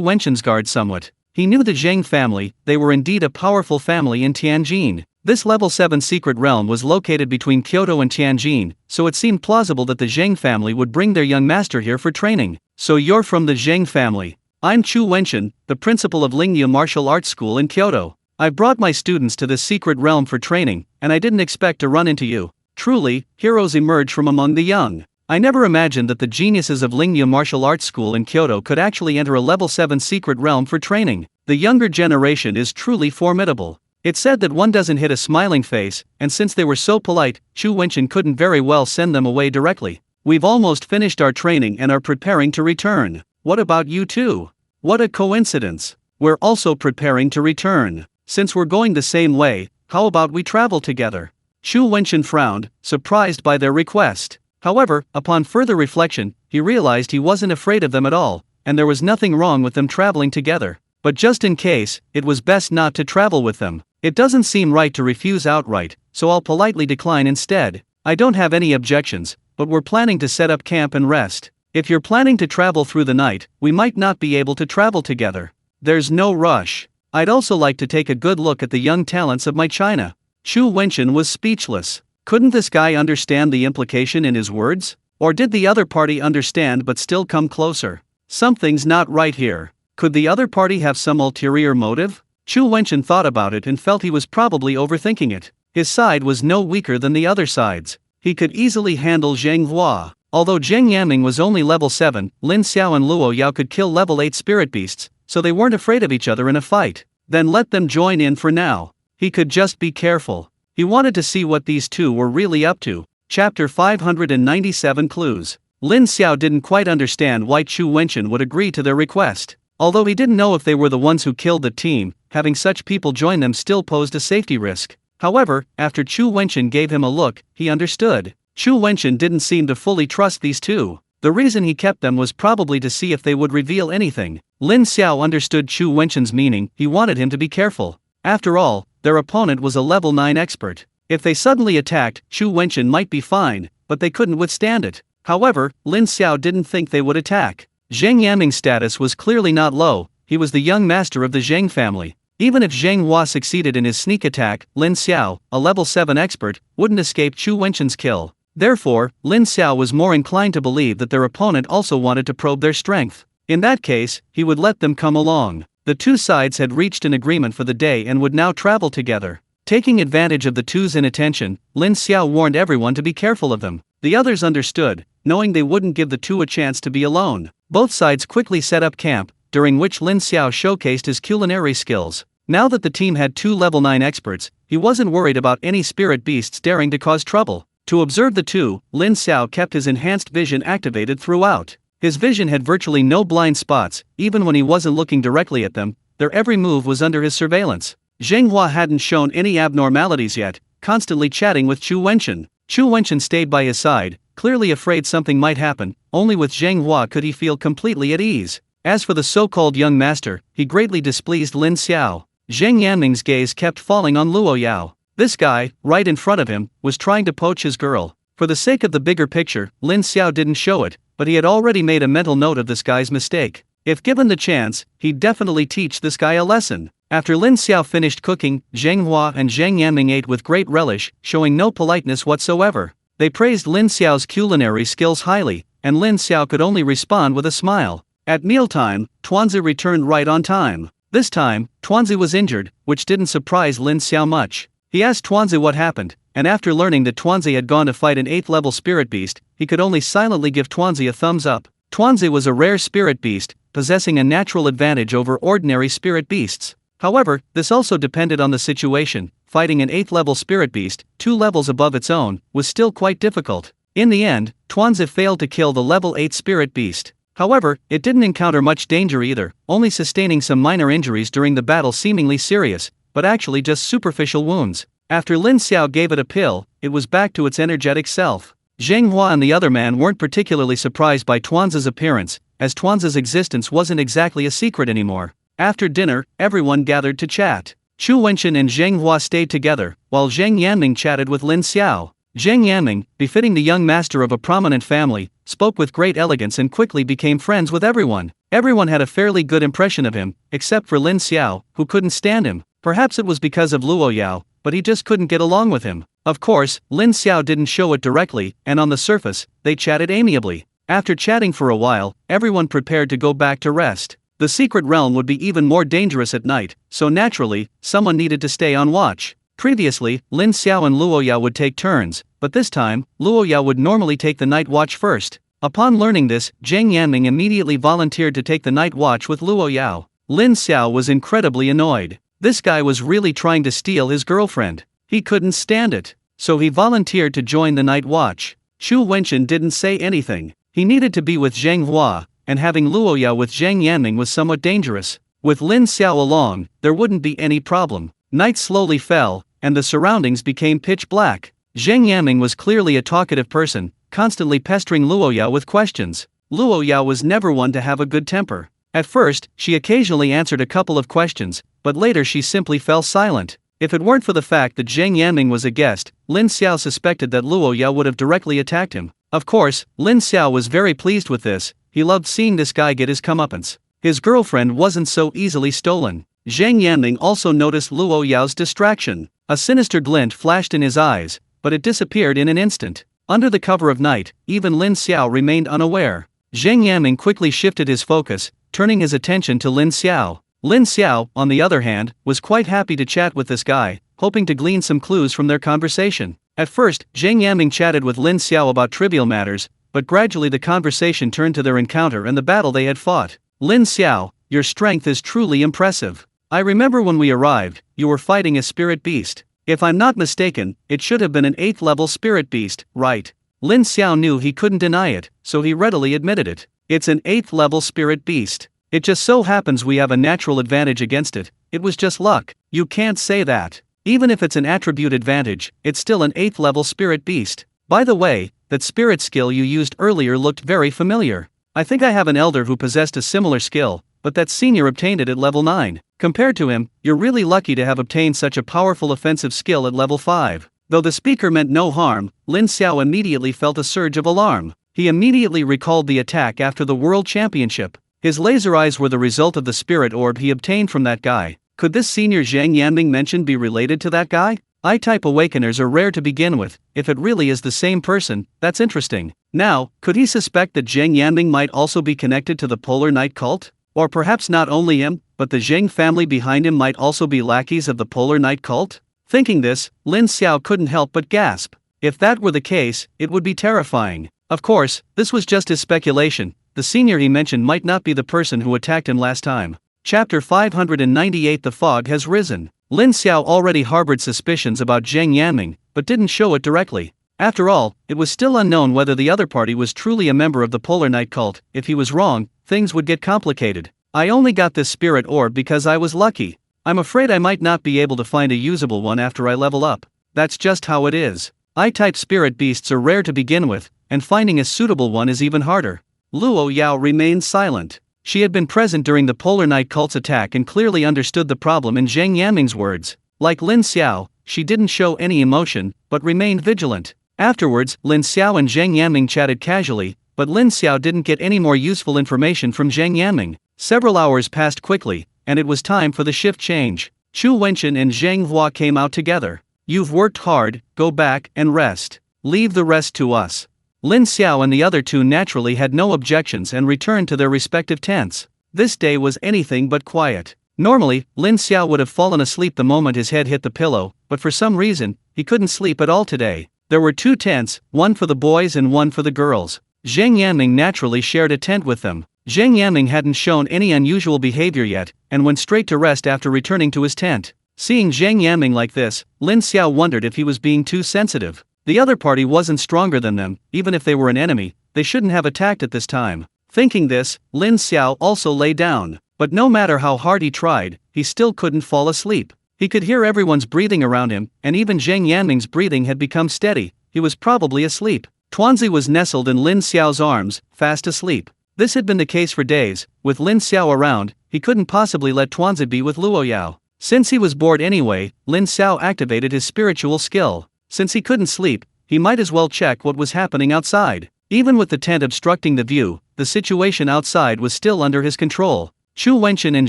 Wenchen's guard somewhat. He knew the Zheng family, they were indeed a powerful family in Tianjin. This level 7 secret realm was located between Kyoto and Tianjin, so it seemed plausible that the Zheng family would bring their young master here for training. So you're from the Zheng family. I'm Chu Wenchen, the principal of Lin Xiao Martial Arts School in Kyoto. I've brought my students to this secret realm for training, and I didn't expect to run into you. Truly, heroes emerge from among the young. I never imagined that the geniuses of Lin Xiao Martial Arts School in Kyoto could actually enter a level 7 secret realm for training. The younger generation is truly formidable. It's said that one doesn't hit a smiling face, and since they were so polite, Chu Wenchen couldn't very well send them away directly. We've almost finished our training and are preparing to return. What about you two? What a coincidence. We're also preparing to return. Since we're going the same way, how about we travel together? Chu Wenchen frowned, surprised by their request. However, upon further reflection, he realized he wasn't afraid of them at all, and there was nothing wrong with them traveling together. But just in case, it was best not to travel with them. It doesn't seem right to refuse outright, so I'll politely decline instead. I don't have any objections, but we're planning to set up camp and rest. If you're planning to travel through the night, we might not be able to travel together. There's no rush. I'd also like to take a good look at the young talents of my China. Chu Wenchen was speechless. Couldn't this guy understand the implication in his words? Or did the other party understand but still come closer? Something's not right here. Could the other party have some ulterior motive? Chu Wenchen thought about it and felt he was probably overthinking it. His side was no weaker than the other side's. He could easily handle Zheng Hua. Although Zheng Yanming was only level 7, Lin Xiao and Luo Yao could kill level 8 spirit beasts, so they weren't afraid of each other in a fight. Then let them join in for now. He could just be careful. He wanted to see what these two were really up to. Chapter 597 Clues. Lin Xiao didn't quite understand why Chu Wenchen would agree to their request. Although he didn't know if they were the ones who killed the team, having such people join them still posed a safety risk. However, after Chu Wenchen gave him a look, he understood. Chu Wenchen didn't seem to fully trust these two. The reason he kept them was probably to see if they would reveal anything. Lin Xiao understood Chu Wenchen's meaning, he wanted him to be careful. After all, their opponent was a level 9 expert. If they suddenly attacked, Chu Wenchen might be fine, but they couldn't withstand it. However, Lin Xiao didn't think they would attack. Zheng Yanming's status was clearly not low, he was the young master of the Zheng family. Even if Zheng Hua succeeded in his sneak attack, Lin Xiao, a level 7 expert, wouldn't escape Chu Wenxin's kill. Therefore, Lin Xiao was more inclined to believe that their opponent also wanted to probe their strength. In that case, he would let them come along. The two sides had reached an agreement for the day and would now travel together. Taking advantage of the two's inattention, Lin Xiao warned everyone to be careful of them. The others understood, knowing they wouldn't give the two a chance to be alone. Both sides quickly set up camp, during which Lin Xiao showcased his culinary skills. Now that the team had two level 9 experts, he wasn't worried about any spirit beasts daring to cause trouble. To observe the two, Lin Xiao kept his enhanced vision activated throughout. His vision had virtually no blind spots, even when he wasn't looking directly at them. Their every move was under his surveillance. Zheng Hua hadn't shown any abnormalities yet, constantly chatting with Chu Wenxin. Chu Wenxin stayed by his side, clearly afraid something might happen. Only with Zheng Hua could he feel completely at ease. As for the so-called young master, he greatly displeased Lin Xiao. Zheng Yanming's gaze kept falling on Luo Yao. This guy, right in front of him, was trying to poach his girl. For the sake of the bigger picture, Lin Xiao didn't show it, but he had already made a mental note of this guy's mistake. If given the chance, he'd definitely teach this guy a lesson. After Lin Xiao finished cooking, Zheng Hua and Zheng Yanming ate with great relish, showing no politeness whatsoever. They praised Lin Xiao's culinary skills highly, and Lin Xiao could only respond with a smile. At mealtime, Tuanzi returned right on time. This time, Tuanzi was injured, which didn't surprise Lin Xiao much. He asked Tuanzi what happened, and after learning that Tuanzi had gone to fight an 8th level spirit beast, he could only silently give Tuanzi a thumbs up. Tuanzi was a rare spirit beast, possessing a natural advantage over ordinary spirit beasts. However, this also depended on the situation. Fighting an 8th level spirit beast, 2 levels above its own, was still quite difficult. In the end, Tuanzi failed to kill the level 8 spirit beast. However, it didn't encounter much danger either, only sustaining some minor injuries during the battle, seemingly serious, but actually just superficial wounds. After Lin Xiao gave it a pill, it was back to its energetic self. Zheng Hua and the other man weren't particularly surprised by Tuanzi's appearance, as Tuanzi's existence wasn't exactly a secret anymore. After dinner, everyone gathered to chat. Chu Wenxin and Zheng Hua stayed together, while Zheng Yanming chatted with Lin Xiao. Zheng Yanming, befitting the young master of a prominent family, spoke with great elegance and quickly became friends with everyone. Everyone had a fairly good impression of him, except for Lin Xiao, who couldn't stand him. Perhaps it was because of Luo Yao, but he just couldn't get along with him. Of course, Lin Xiao didn't show it directly, and on the surface, they chatted amiably. After chatting for a while, everyone prepared to go back to rest. The secret realm would be even more dangerous at night, so naturally, someone needed to stay on watch. Previously, Lin Xiao and Luo Yao would take turns, but this time, Luo Yao would normally take the night watch first. Upon learning this, Zheng Yanming immediately volunteered to take the night watch with Luo Yao. Lin Xiao was incredibly annoyed. This guy was really trying to steal his girlfriend. He couldn't stand it, so he volunteered to join the night watch. Chu Wenxin didn't say anything. He needed to be with Zheng Hua, and having Luo Yao with Zheng Yanming was somewhat dangerous. With Lin Xiao along, there wouldn't be any problem. Night slowly fell, and the surroundings became pitch black. Zheng Yanming was clearly a talkative person, constantly pestering Luo Yao with questions. Luo Yao was never one to have a good temper. At first, she occasionally answered a couple of questions, but later she simply fell silent. If it weren't for the fact that Zheng Yanming was a guest, Lin Xiao suspected that Luo Yao would have directly attacked him. Of course, Lin Xiao was very pleased with this. He loved seeing this guy get his comeuppance. His girlfriend wasn't so easily stolen. Zheng Yanming also noticed Luo Yao's distraction. A sinister glint flashed in his eyes, but it disappeared in an instant. Under the cover of night, even Lin Xiao remained unaware. Zheng Yanming quickly shifted his focus, turning his attention to Lin Xiao. Lin Xiao, on the other hand, was quite happy to chat with this guy, hoping to glean some clues from their conversation. At first, Zheng Yanming chatted with Lin Xiao about trivial matters, but gradually the conversation turned to their encounter and the battle they had fought. Lin Xiao, your strength is truly impressive. I remember when we arrived, you were fighting a spirit beast. If I'm not mistaken, it should have been an 8th level spirit beast, right? Lin Xiao knew he couldn't deny it, so he readily admitted it. It's an 8th level spirit beast. It just so happens we have a natural advantage against it. It was just luck. You can't say that. Even if it's an attribute advantage, it's still an 8th level spirit beast. By the way, that spirit skill you used earlier looked very familiar. I think I have an elder who possessed a similar skill, but that senior obtained it at level 9. Compared to him, you're really lucky to have obtained such a powerful offensive skill at level 5. Though the speaker meant no harm, Lin Xiao immediately felt a surge of alarm. He immediately recalled the attack after the World Championship. His laser eyes were the result of the spirit orb he obtained from that guy. Could this senior Zhang Yanming mentioned be related to that guy? I-type awakeners are rare to begin with. If it really is the same person, that's interesting. Now, could he suspect that Zhang Yanming might also be connected to the Polar Night cult? Or perhaps not only him, but the Zhang family behind him might also be lackeys of the Polar Night cult? Thinking this, Lin Xiao couldn't help but gasp. If that were the case, it would be terrifying. Of course, this was just his speculation. The senior he mentioned might not be the person who attacked him last time. Chapter 598. The fog has risen. Lin Xiao already harbored suspicions about Zhang Yanming, but didn't show it directly. After all, it was still unknown whether the other party was truly a member of the Polar Night cult. If he was wrong, things would get complicated. I only got this spirit orb because I was lucky. I'm afraid I might not be able to find a usable one after I level up. That's just how it is. I-type spirit beasts are rare to begin with, and finding a suitable one is even harder. Luo Yao remained silent. She had been present during the Polar Night cult's attack and clearly understood the problem in Zhang Yanming's words. Like Lin Xiao, she didn't show any emotion, but remained vigilant. Afterwards, Lin Xiao and Zhang Yanming chatted casually, but Lin Xiao didn't get any more useful information from Zhang Yanming. Several hours passed quickly, and it was time for the shift change. Chu Wenchen and Zhang Hua came out together. You've worked hard, go back and rest. Leave the rest to us. Lin Xiao and the other two naturally had no objections and returned to their respective tents. This day was anything but quiet. Normally, Lin Xiao would have fallen asleep the moment his head hit the pillow, but for some reason, he couldn't sleep at all today. There were two tents, one for the boys and one for the girls. Zhang Yanming naturally shared a tent with them. Zhang Yanming hadn't shown any unusual behavior yet, and went straight to rest after returning to his tent. Seeing Zhang Yanming like this, Lin Xiao wondered if he was being too sensitive. The other party wasn't stronger than them. Even if they were an enemy, they shouldn't have attacked at this time. Thinking this, Lin Xiao also lay down. But no matter how hard he tried, he still couldn't fall asleep. He could hear everyone's breathing around him, and even Zhang Yanming's breathing had become steady. He was probably asleep. Tuanzi was nestled in Lin Xiao's arms, fast asleep. This had been the case for days. With Lin Xiao around, he couldn't possibly let Tuanzi be with Luo Yao. Since he was bored anyway, Lin Xiao activated his spiritual skill. Since he couldn't sleep, he might as well check what was happening outside. Even with the tent obstructing the view, the situation outside was still under his control. Chu Wenchen and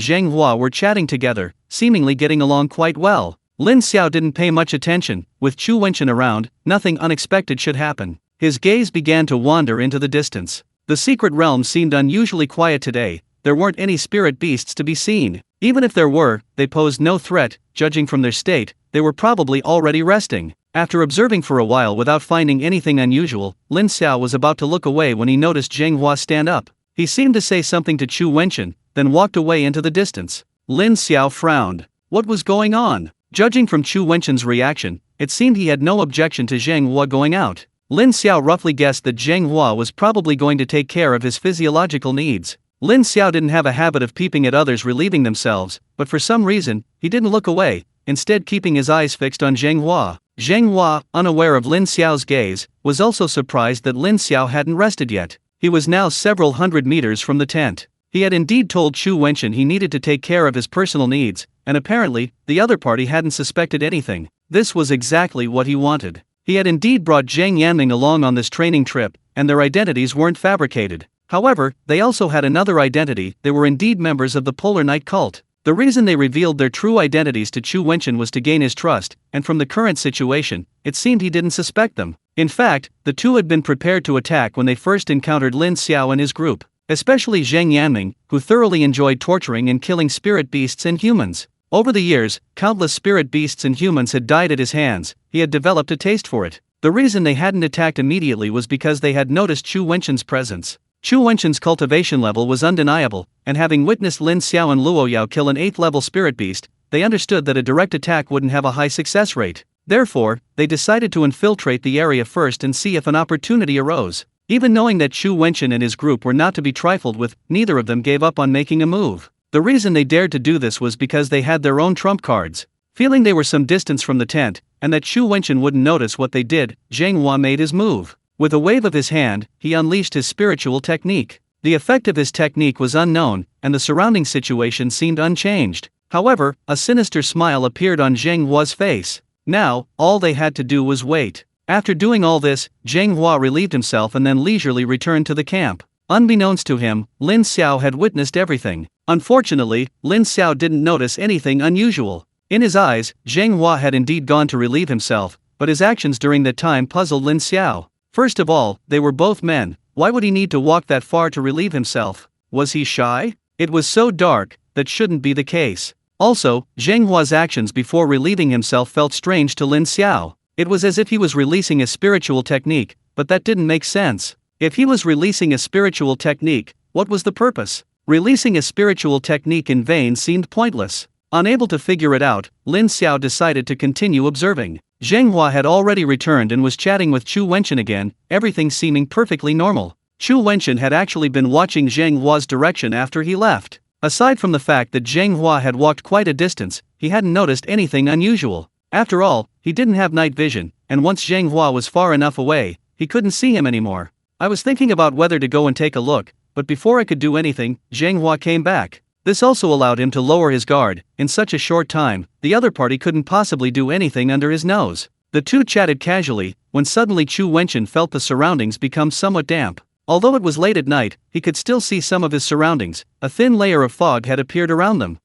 Zhang Hua were chatting together, seemingly getting along quite well. Lin Xiao didn't pay much attention. With Chu Wenchen around, nothing unexpected should happen. His gaze began to wander into the distance. The secret realm seemed unusually quiet today. There weren't any spirit beasts to be seen. Even if there were, they posed no threat. Judging from their state, they were probably already resting. After observing for a while without finding anything unusual, Lin Xiao was about to look away when he noticed Zhang Hua stand up. He seemed to say something to Chu Wenchen, then walked away into the distance. Lin Xiao frowned. What was going on? Judging from Chu Wenchen's reaction, it seemed he had no objection to Zhang Hua going out. Lin Xiao roughly guessed that Zhang Hua was probably going to take care of his physiological needs. Lin Xiao didn't have a habit of peeping at others relieving themselves, but for some reason, he didn't look away, instead keeping his eyes fixed on Zhang Hua. Zhang Hua, unaware of Lin Xiao's gaze, was also surprised that Lin Xiao hadn't rested yet. He was now several hundred meters from the tent. He had indeed told Chu Wenchen he needed to take care of his personal needs, and apparently, the other party hadn't suspected anything. This was exactly what he wanted. He had indeed brought Zhang Yanming along on this training trip, and their identities weren't fabricated. However, they also had another identity. They were indeed members of the Polar Night cult. The reason they revealed their true identities to Chu Wenchen was to gain his trust, and from the current situation, it seemed he didn't suspect them. In fact, the two had been prepared to attack when they first encountered Lin Xiao and his group, especially Zhang Yanming, who thoroughly enjoyed torturing and killing spirit beasts and humans. Over the years, countless spirit beasts and humans had died at his hands. He had developed a taste for it. The reason they hadn't attacked immediately was because they had noticed Chu Wenchen's presence. Chu Wenchen's cultivation level was undeniable, and having witnessed Lin Xiao and Luo Yao kill an 8th level spirit beast, they understood that a direct attack wouldn't have a high success rate. Therefore, they decided to infiltrate the area first and see if an opportunity arose. Even knowing that Chu Wenchen and his group were not to be trifled with, neither of them gave up on making a move. The reason they dared to do this was because they had their own trump cards. Feeling they were some distance from the tent, and that Chu Wenchen wouldn't notice what they did, Zhang Hua made his move. With a wave of his hand, he unleashed his spiritual technique. The effect of his technique was unknown, and the surrounding situation seemed unchanged. However, a sinister smile appeared on Zhang Hua's face. Now, all they had to do was wait. After doing all this, Zhang Hua relieved himself and then leisurely returned to the camp. Unbeknownst to him, Lin Xiao had witnessed everything. Unfortunately, Lin Xiao didn't notice anything unusual. In his eyes, Zheng Hua had indeed gone to relieve himself, but his actions during that time puzzled Lin Xiao. First of all, they were both men. Why would he need to walk that far to relieve himself? Was he shy? It was so dark, that shouldn't be the case. Also, Zheng Hua's actions before relieving himself felt strange to Lin Xiao. It was as if he was releasing a spiritual technique, but that didn't make sense. If he was releasing a spiritual technique, what was the purpose? Releasing a spiritual technique in vain seemed pointless. Unable to figure it out, Lin Xiao decided to continue observing. Zheng Hua had already returned and was chatting with Chu Wenchen again, everything seeming perfectly normal. Chu Wenchen had actually been watching Zheng Hua's direction after he left. Aside from the fact that Zheng Hua had walked quite a distance, he hadn't noticed anything unusual. After all, he didn't have night vision, and once Zheng Hua was far enough away, he couldn't see him anymore. I was thinking about whether to go and take a look, but before I could do anything, Zheng Hua came back. This also allowed him to lower his guard. In such a short time, the other party couldn't possibly do anything under his nose. The two chatted casually, when suddenly Chu Wenchen felt the surroundings become somewhat damp. Although it was late at night, he could still see some of his surroundings. A thin layer of fog had appeared around them.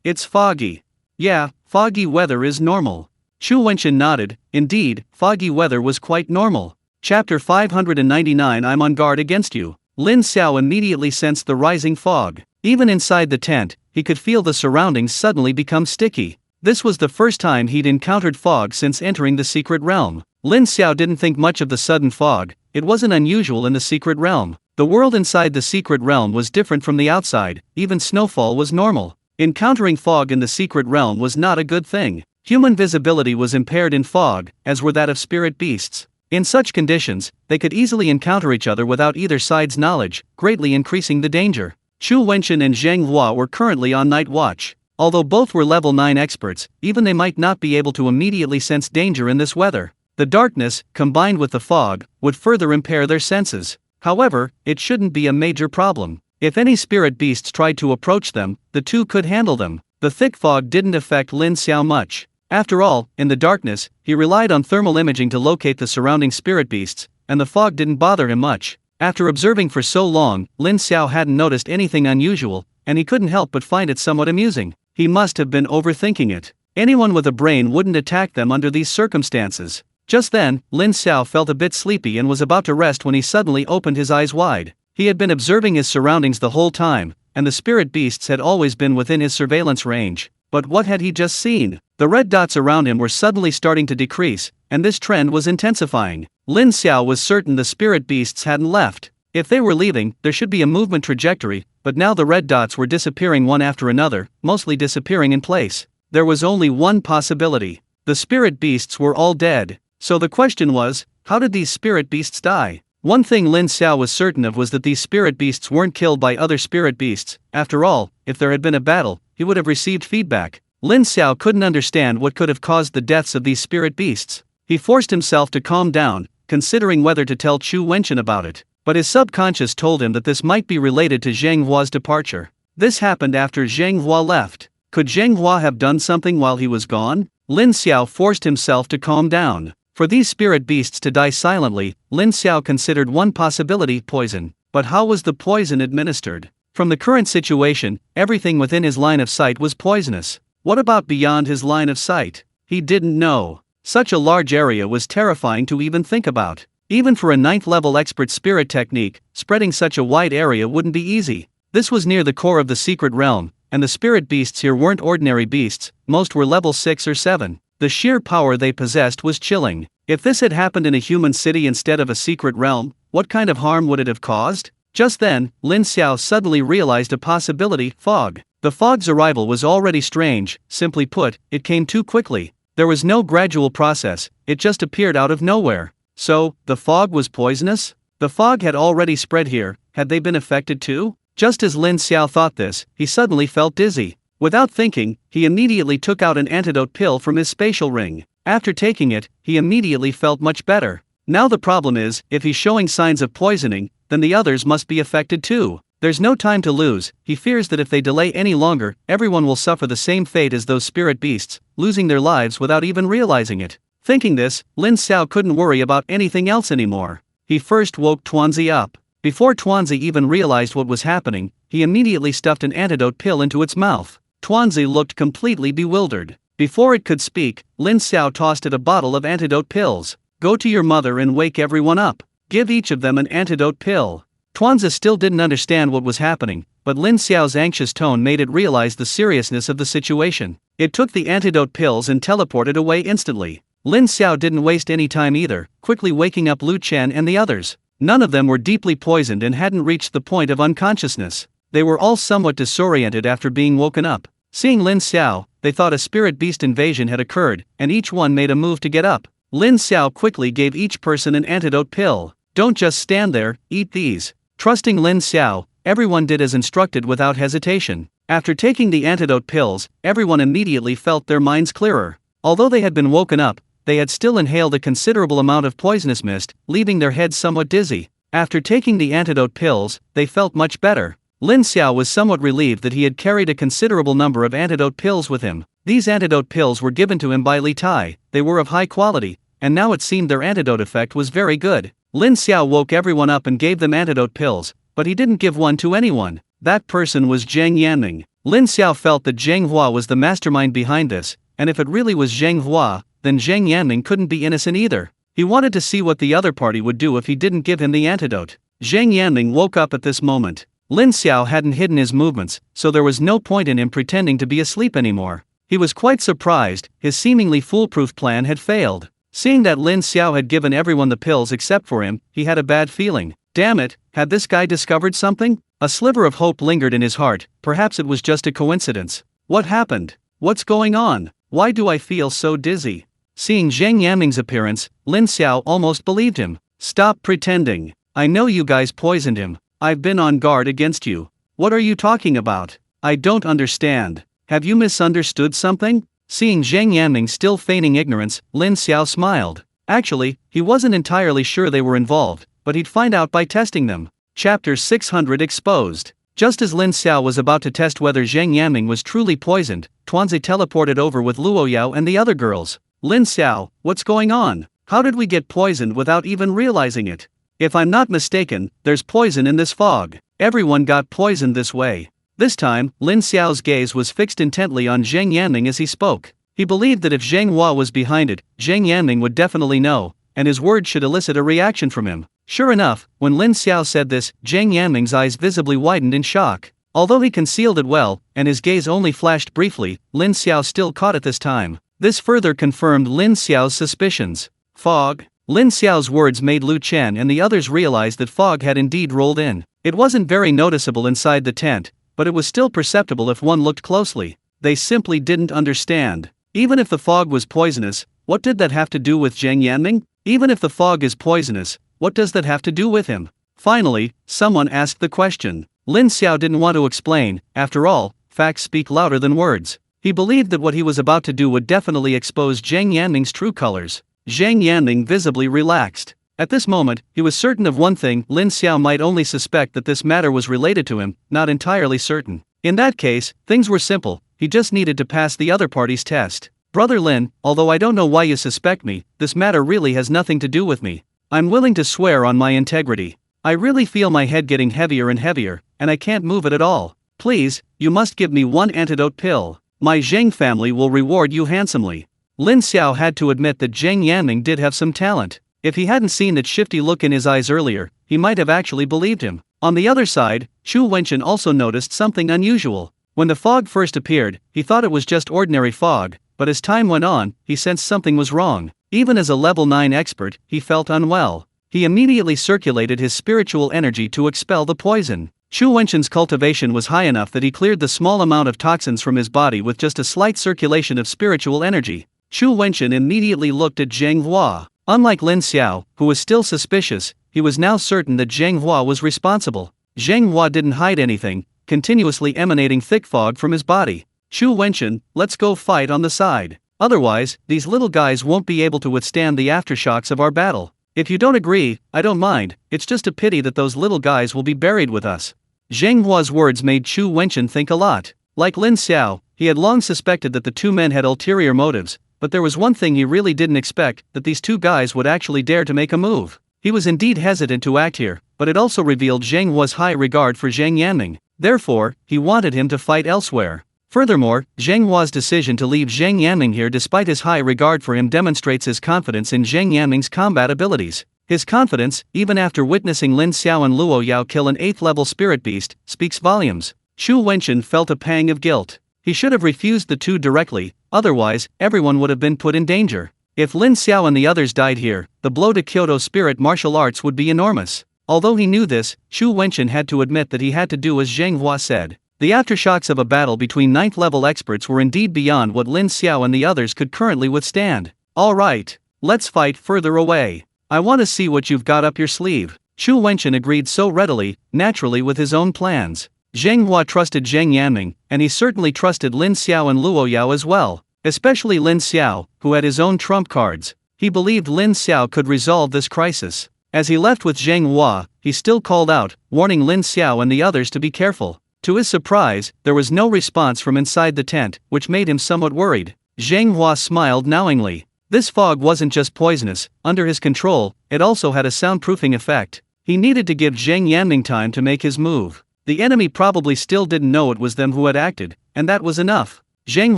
It's foggy. Yeah, foggy weather is normal. Chu Wenchen nodded. Indeed, foggy weather was quite normal. Chapter 599 I'm on guard against you. Lin Xiao immediately sensed the rising fog. Even inside the tent, he could feel the surroundings suddenly become sticky. This was the first time he'd encountered fog since entering the secret realm. Lin Xiao didn't think much of the sudden fog. It wasn't unusual in the secret realm. The world inside the secret realm was different from the outside. Even snowfall was normal. Encountering fog in the secret realm was not a good thing. Human visibility was impaired in fog, as were that of spirit beasts. In such conditions, they could easily encounter each other without either side's knowledge, greatly increasing the danger. Chu Wenchen and Zheng Hua were currently on night watch. Although both were level 9 experts, even they might not be able to immediately sense danger in this weather. The darkness, combined with the fog, would further impair their senses. However, it shouldn't be a major problem. If any spirit beasts tried to approach them, the two could handle them. The thick fog didn't affect Lin Xiao much. After all, in the darkness, he relied on thermal imaging to locate the surrounding spirit beasts, and the fog didn't bother him much. After observing for so long, Lin Xiao hadn't noticed anything unusual, and he couldn't help but find it somewhat amusing. He must have been overthinking it. Anyone with a brain wouldn't attack them under these circumstances. Just then, Lin Xiao felt a bit sleepy and was about to rest when he suddenly opened his eyes wide. He had been observing his surroundings the whole time, and the spirit beasts had always been within his surveillance range. But what had he just seen? The red dots around him were suddenly starting to decrease, and this trend was intensifying. Lin Xiao was certain the spirit beasts hadn't left. If they were leaving, there should be a movement trajectory, but now the red dots were disappearing one after another, mostly disappearing in place. There was only one possibility. The spirit beasts were all dead. So the question was, how did these spirit beasts die? One thing Lin Xiao was certain of was that these spirit beasts weren't killed by other spirit beasts. After all, if there had been a battle, he would have received feedback. Lin Xiao couldn't understand what could have caused the deaths of these spirit beasts. He forced himself to calm down, considering whether to tell Chu Wenchen about it. But his subconscious told him that this might be related to Zheng Hua's departure. This happened after Zheng Hua left. Could Zheng Hua have done something while he was gone? Lin Xiao forced himself to calm down. For these spirit beasts to die silently, Lin Xiao considered one possibility: poison. But how was the poison administered? From the current situation, everything within his line of sight was poisonous. What about beyond his line of sight? He didn't know. Such a large area was terrifying to even think about. Even for a 9th level expert spirit technique, spreading such a wide area wouldn't be easy. This was near the core of the secret realm, and the spirit beasts here weren't ordinary beasts, most were level 6 or 7. The sheer power they possessed was chilling. If this had happened in a human city instead of a secret realm, what kind of harm would it have caused? Just then, Lin Xiao suddenly realized a possibility: fog. The fog's arrival was already strange. Simply put, it came too quickly. There was no gradual process, it just appeared out of nowhere. So, the fog was poisonous? The fog had already spread here. Had they been affected too? Just as Lin Xiao thought this, he suddenly felt dizzy. Without thinking, he immediately took out an antidote pill from his spatial ring. After taking it, he immediately felt much better. Now the problem is, if he's showing signs of poisoning, then the others must be affected too. There's no time to lose. He fears that if they delay any longer, everyone will suffer the same fate as those spirit beasts, losing their lives without even realizing it. Thinking this, Lin Xiao couldn't worry about anything else anymore. He first woke Tuanzi up. Before Tuanzi even realized what was happening, he immediately stuffed an antidote pill into its mouth. Tuanzi looked completely bewildered. Before it could speak, Lin Xiao tossed it a bottle of antidote pills. Go to your mother and wake everyone up. Give each of them an antidote pill. Tuanzi still didn't understand what was happening, but Lin Xiao's anxious tone made it realize the seriousness of the situation. It took the antidote pills and teleported away instantly. Lin Xiao didn't waste any time either, quickly waking up Lu Chen and the others. None of them were deeply poisoned and hadn't reached the point of unconsciousness. They were all somewhat disoriented after being woken up. Seeing Lin Xiao, they thought a spirit beast invasion had occurred, and each one made a move to get up. Lin Xiao quickly gave each person an antidote pill. Don't just stand there, eat these. Trusting Lin Xiao, everyone did as instructed without hesitation. After taking the antidote pills, everyone immediately felt their minds clearer. Although they had been woken up, they had still inhaled a considerable amount of poisonous mist, leaving their heads somewhat dizzy. After taking the antidote pills, they felt much better. Lin Xiao was somewhat relieved that he had carried a considerable number of antidote pills with him. These antidote pills were given to him by Li Tai, they were of high quality, and now it seemed their antidote effect was very good. Lin Xiao woke everyone up and gave them antidote pills, but he didn't give one to anyone. That person was Zheng Yanming. Lin Xiao felt that Zheng Hua was the mastermind behind this, and if it really was Zheng Hua, then Zheng Yanming couldn't be innocent either. He wanted to see what the other party would do if he didn't give him the antidote. Zheng Yanming woke up at this moment. Lin Xiao hadn't hidden his movements, so there was no point in him pretending to be asleep anymore. He was quite surprised, his seemingly foolproof plan had failed. Seeing that Lin Xiao had given everyone the pills except for him, he had a bad feeling. Damn it, had this guy discovered something? A sliver of hope lingered in his heart, perhaps it was just a coincidence. What happened? What's going on? Why do I feel so dizzy? Seeing Zheng Yanming's appearance, Lin Xiao almost believed him. Stop pretending. I know you guys poisoned him. I've been on guard against you. What are you talking about? I don't understand. Have you misunderstood something? Seeing Zheng Yanming still feigning ignorance, Lin Xiao smiled. Actually, he wasn't entirely sure they were involved, but he'd find out by testing them. Chapter 600 Exposed. Just as Lin Xiao was about to test whether Zheng Yanming was truly poisoned, Tuanzi teleported over with Luo Yao and the other girls. Lin Xiao, what's going on? How did we get poisoned without even realizing it? If I'm not mistaken, there's poison in this fog. Everyone got poisoned this way. This time, Lin Xiao's gaze was fixed intently on Zheng Yanming as he spoke. He believed that if Zheng Hua was behind it, Zheng Yanming would definitely know, and his words should elicit a reaction from him. Sure enough, when Lin Xiao said this, Zheng Yanming's eyes visibly widened in shock. Although he concealed it well, and his gaze only flashed briefly, Lin Xiao still caught it this time. This further confirmed Lin Xiao's suspicions. Fog? Lin Xiao's words made Lu Chen and the others realize that fog had indeed rolled in. It wasn't very noticeable inside the tent, but it was still perceptible if one looked closely. They simply didn't understand. Even if the fog was poisonous, what did that have to do with Zheng Yanming? Even if the fog is poisonous, what does that have to do with him? Finally, someone asked the question. Lin Xiao didn't want to explain, after all, facts speak louder than words. He believed that what he was about to do would definitely expose Zheng Yanming's true colors. Zheng Yanming visibly relaxed. At this moment, he was certain of one thing: Lin Xiao might only suspect that this matter was related to him, not entirely certain. In that case, things were simple, he just needed to pass the other party's test. Brother Lin, although I don't know why you suspect me, this matter really has nothing to do with me. I'm willing to swear on my integrity. I really feel my head getting heavier and heavier, and I can't move it at all. Please, you must give me one antidote pill. My Zheng family will reward you handsomely. Lin Xiao had to admit that Zheng Yanming did have some talent. If he hadn't seen that shifty look in his eyes earlier, he might have actually believed him. On the other side, Chu Wenchen also noticed something unusual. When the fog first appeared, he thought it was just ordinary fog, but as time went on, he sensed something was wrong. Even as a level 9 expert, he felt unwell. He immediately circulated his spiritual energy to expel the poison. Chu Wenchen's cultivation was high enough that he cleared the small amount of toxins from his body with just a slight circulation of spiritual energy. Chu Wenchen immediately looked at Zheng Hua. Unlike Lin Xiao, who was still suspicious, he was now certain that Zheng Hua was responsible. Zheng Hua didn't hide anything, continuously emanating thick fog from his body. Chu Wenchen, let's go fight on the side. Otherwise, these little guys won't be able to withstand the aftershocks of our battle. If you don't agree, I don't mind, it's just a pity that those little guys will be buried with us. Zheng Hua's words made Chu Wenchen think a lot. Like Lin Xiao, he had long suspected that the two men had ulterior motives, but there was one thing he really didn't expect, that these two guys would actually dare to make a move. He was indeed hesitant to act here, but it also revealed Zheng Hua's high regard for Zhang Yanming. Therefore, he wanted him to fight elsewhere. Furthermore, Zheng Hua's decision to leave Zhang Yanming here despite his high regard for him demonstrates his confidence in Zhang Yanming's combat abilities. His confidence, even after witnessing Lin Xiao and Luo Yao kill an 8th-level spirit beast, speaks volumes. Xu Wenchen felt a pang of guilt. He should have refused the two directly, otherwise, everyone would have been put in danger. If Lin Xiao and the others died here, the blow to Kyoto spirit martial arts would be enormous. Although he knew this, Xu Wenchen had to admit that he had to do as Zheng Hua said. The aftershocks of a battle between 9th-level experts were indeed beyond what Lin Xiao and the others could currently withstand. Alright, let's fight further away. I want to see what you've got up your sleeve. Xu Wenchen agreed so readily, naturally with his own plans. Zheng Hua trusted Zhang Yanming, and he certainly trusted Lin Xiao and Luo Yao as well, especially Lin Xiao, who had his own trump cards. He believed Lin Xiao could resolve this crisis. As he left with Zheng Hua, he still called out, warning Lin Xiao and the others to be careful. To his surprise, there was no response from inside the tent, which made him somewhat worried. Zheng Hua smiled knowingly. This fog wasn't just poisonous, under his control, it also had a soundproofing effect. He needed to give Zhang Yanming time to make his move. The enemy probably still didn't know it was them who had acted, and that was enough. Zheng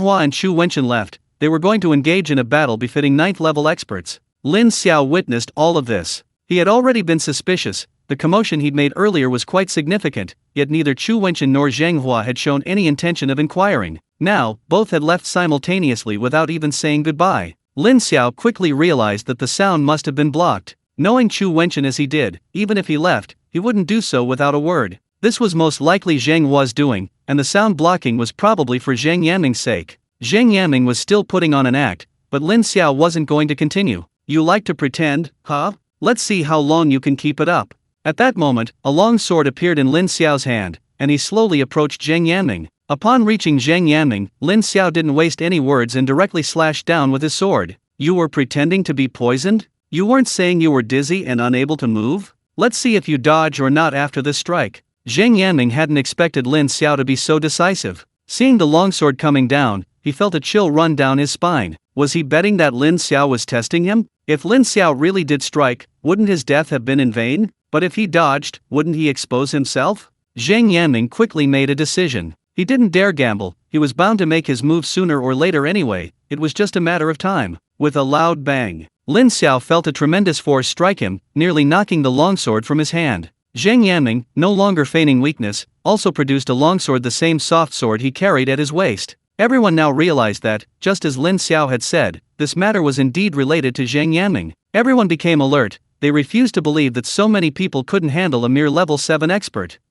Hua and Xu Wenchen left. They were going to engage in a battle befitting 9th-level experts. Lin Xiao witnessed all of this. He had already been suspicious. The commotion he'd made earlier was quite significant, yet neither Xu Wenchen nor Zheng Hua had shown any intention of inquiring. Now, both had left simultaneously without even saying goodbye. Lin Xiao quickly realized that the sound must have been blocked. Knowing Xu Wenchen as he did, even if he left, he wouldn't do so without a word. This was most likely Zheng Hua's doing, and the sound blocking was probably for Zhang Yanming's sake. Zhang Yanming was still putting on an act, but Lin Xiao wasn't going to continue. You like to pretend, huh? Let's see how long you can keep it up. At that moment, a long sword appeared in Lin Xiao's hand, and he slowly approached Zhang Yanming. Upon reaching Zhang Yanming, Lin Xiao didn't waste any words and directly slashed down with his sword. You were pretending to be poisoned? You weren't saying you were dizzy and unable to move? Let's see if you dodge or not after this strike. Zhang Yanming hadn't expected Lin Xiao to be so decisive. Seeing the longsword coming down, he felt a chill run down his spine. Was he betting that Lin Xiao was testing him? If Lin Xiao really did strike, wouldn't his death have been in vain? But if he dodged, wouldn't he expose himself? Zhang Yanming quickly made a decision. He didn't dare gamble, he was bound to make his move sooner or later anyway, it was just a matter of time. With a loud bang, Lin Xiao felt a tremendous force strike him, nearly knocking the longsword from his hand. Zhang Yanming, no longer feigning weakness, also produced a longsword, the same soft sword he carried at his waist. Everyone now realized that, just as Lin Xiao had said, this matter was indeed related to Zhang Yanming. Everyone became alert, they refused to believe that so many people couldn't handle a mere level 7 expert.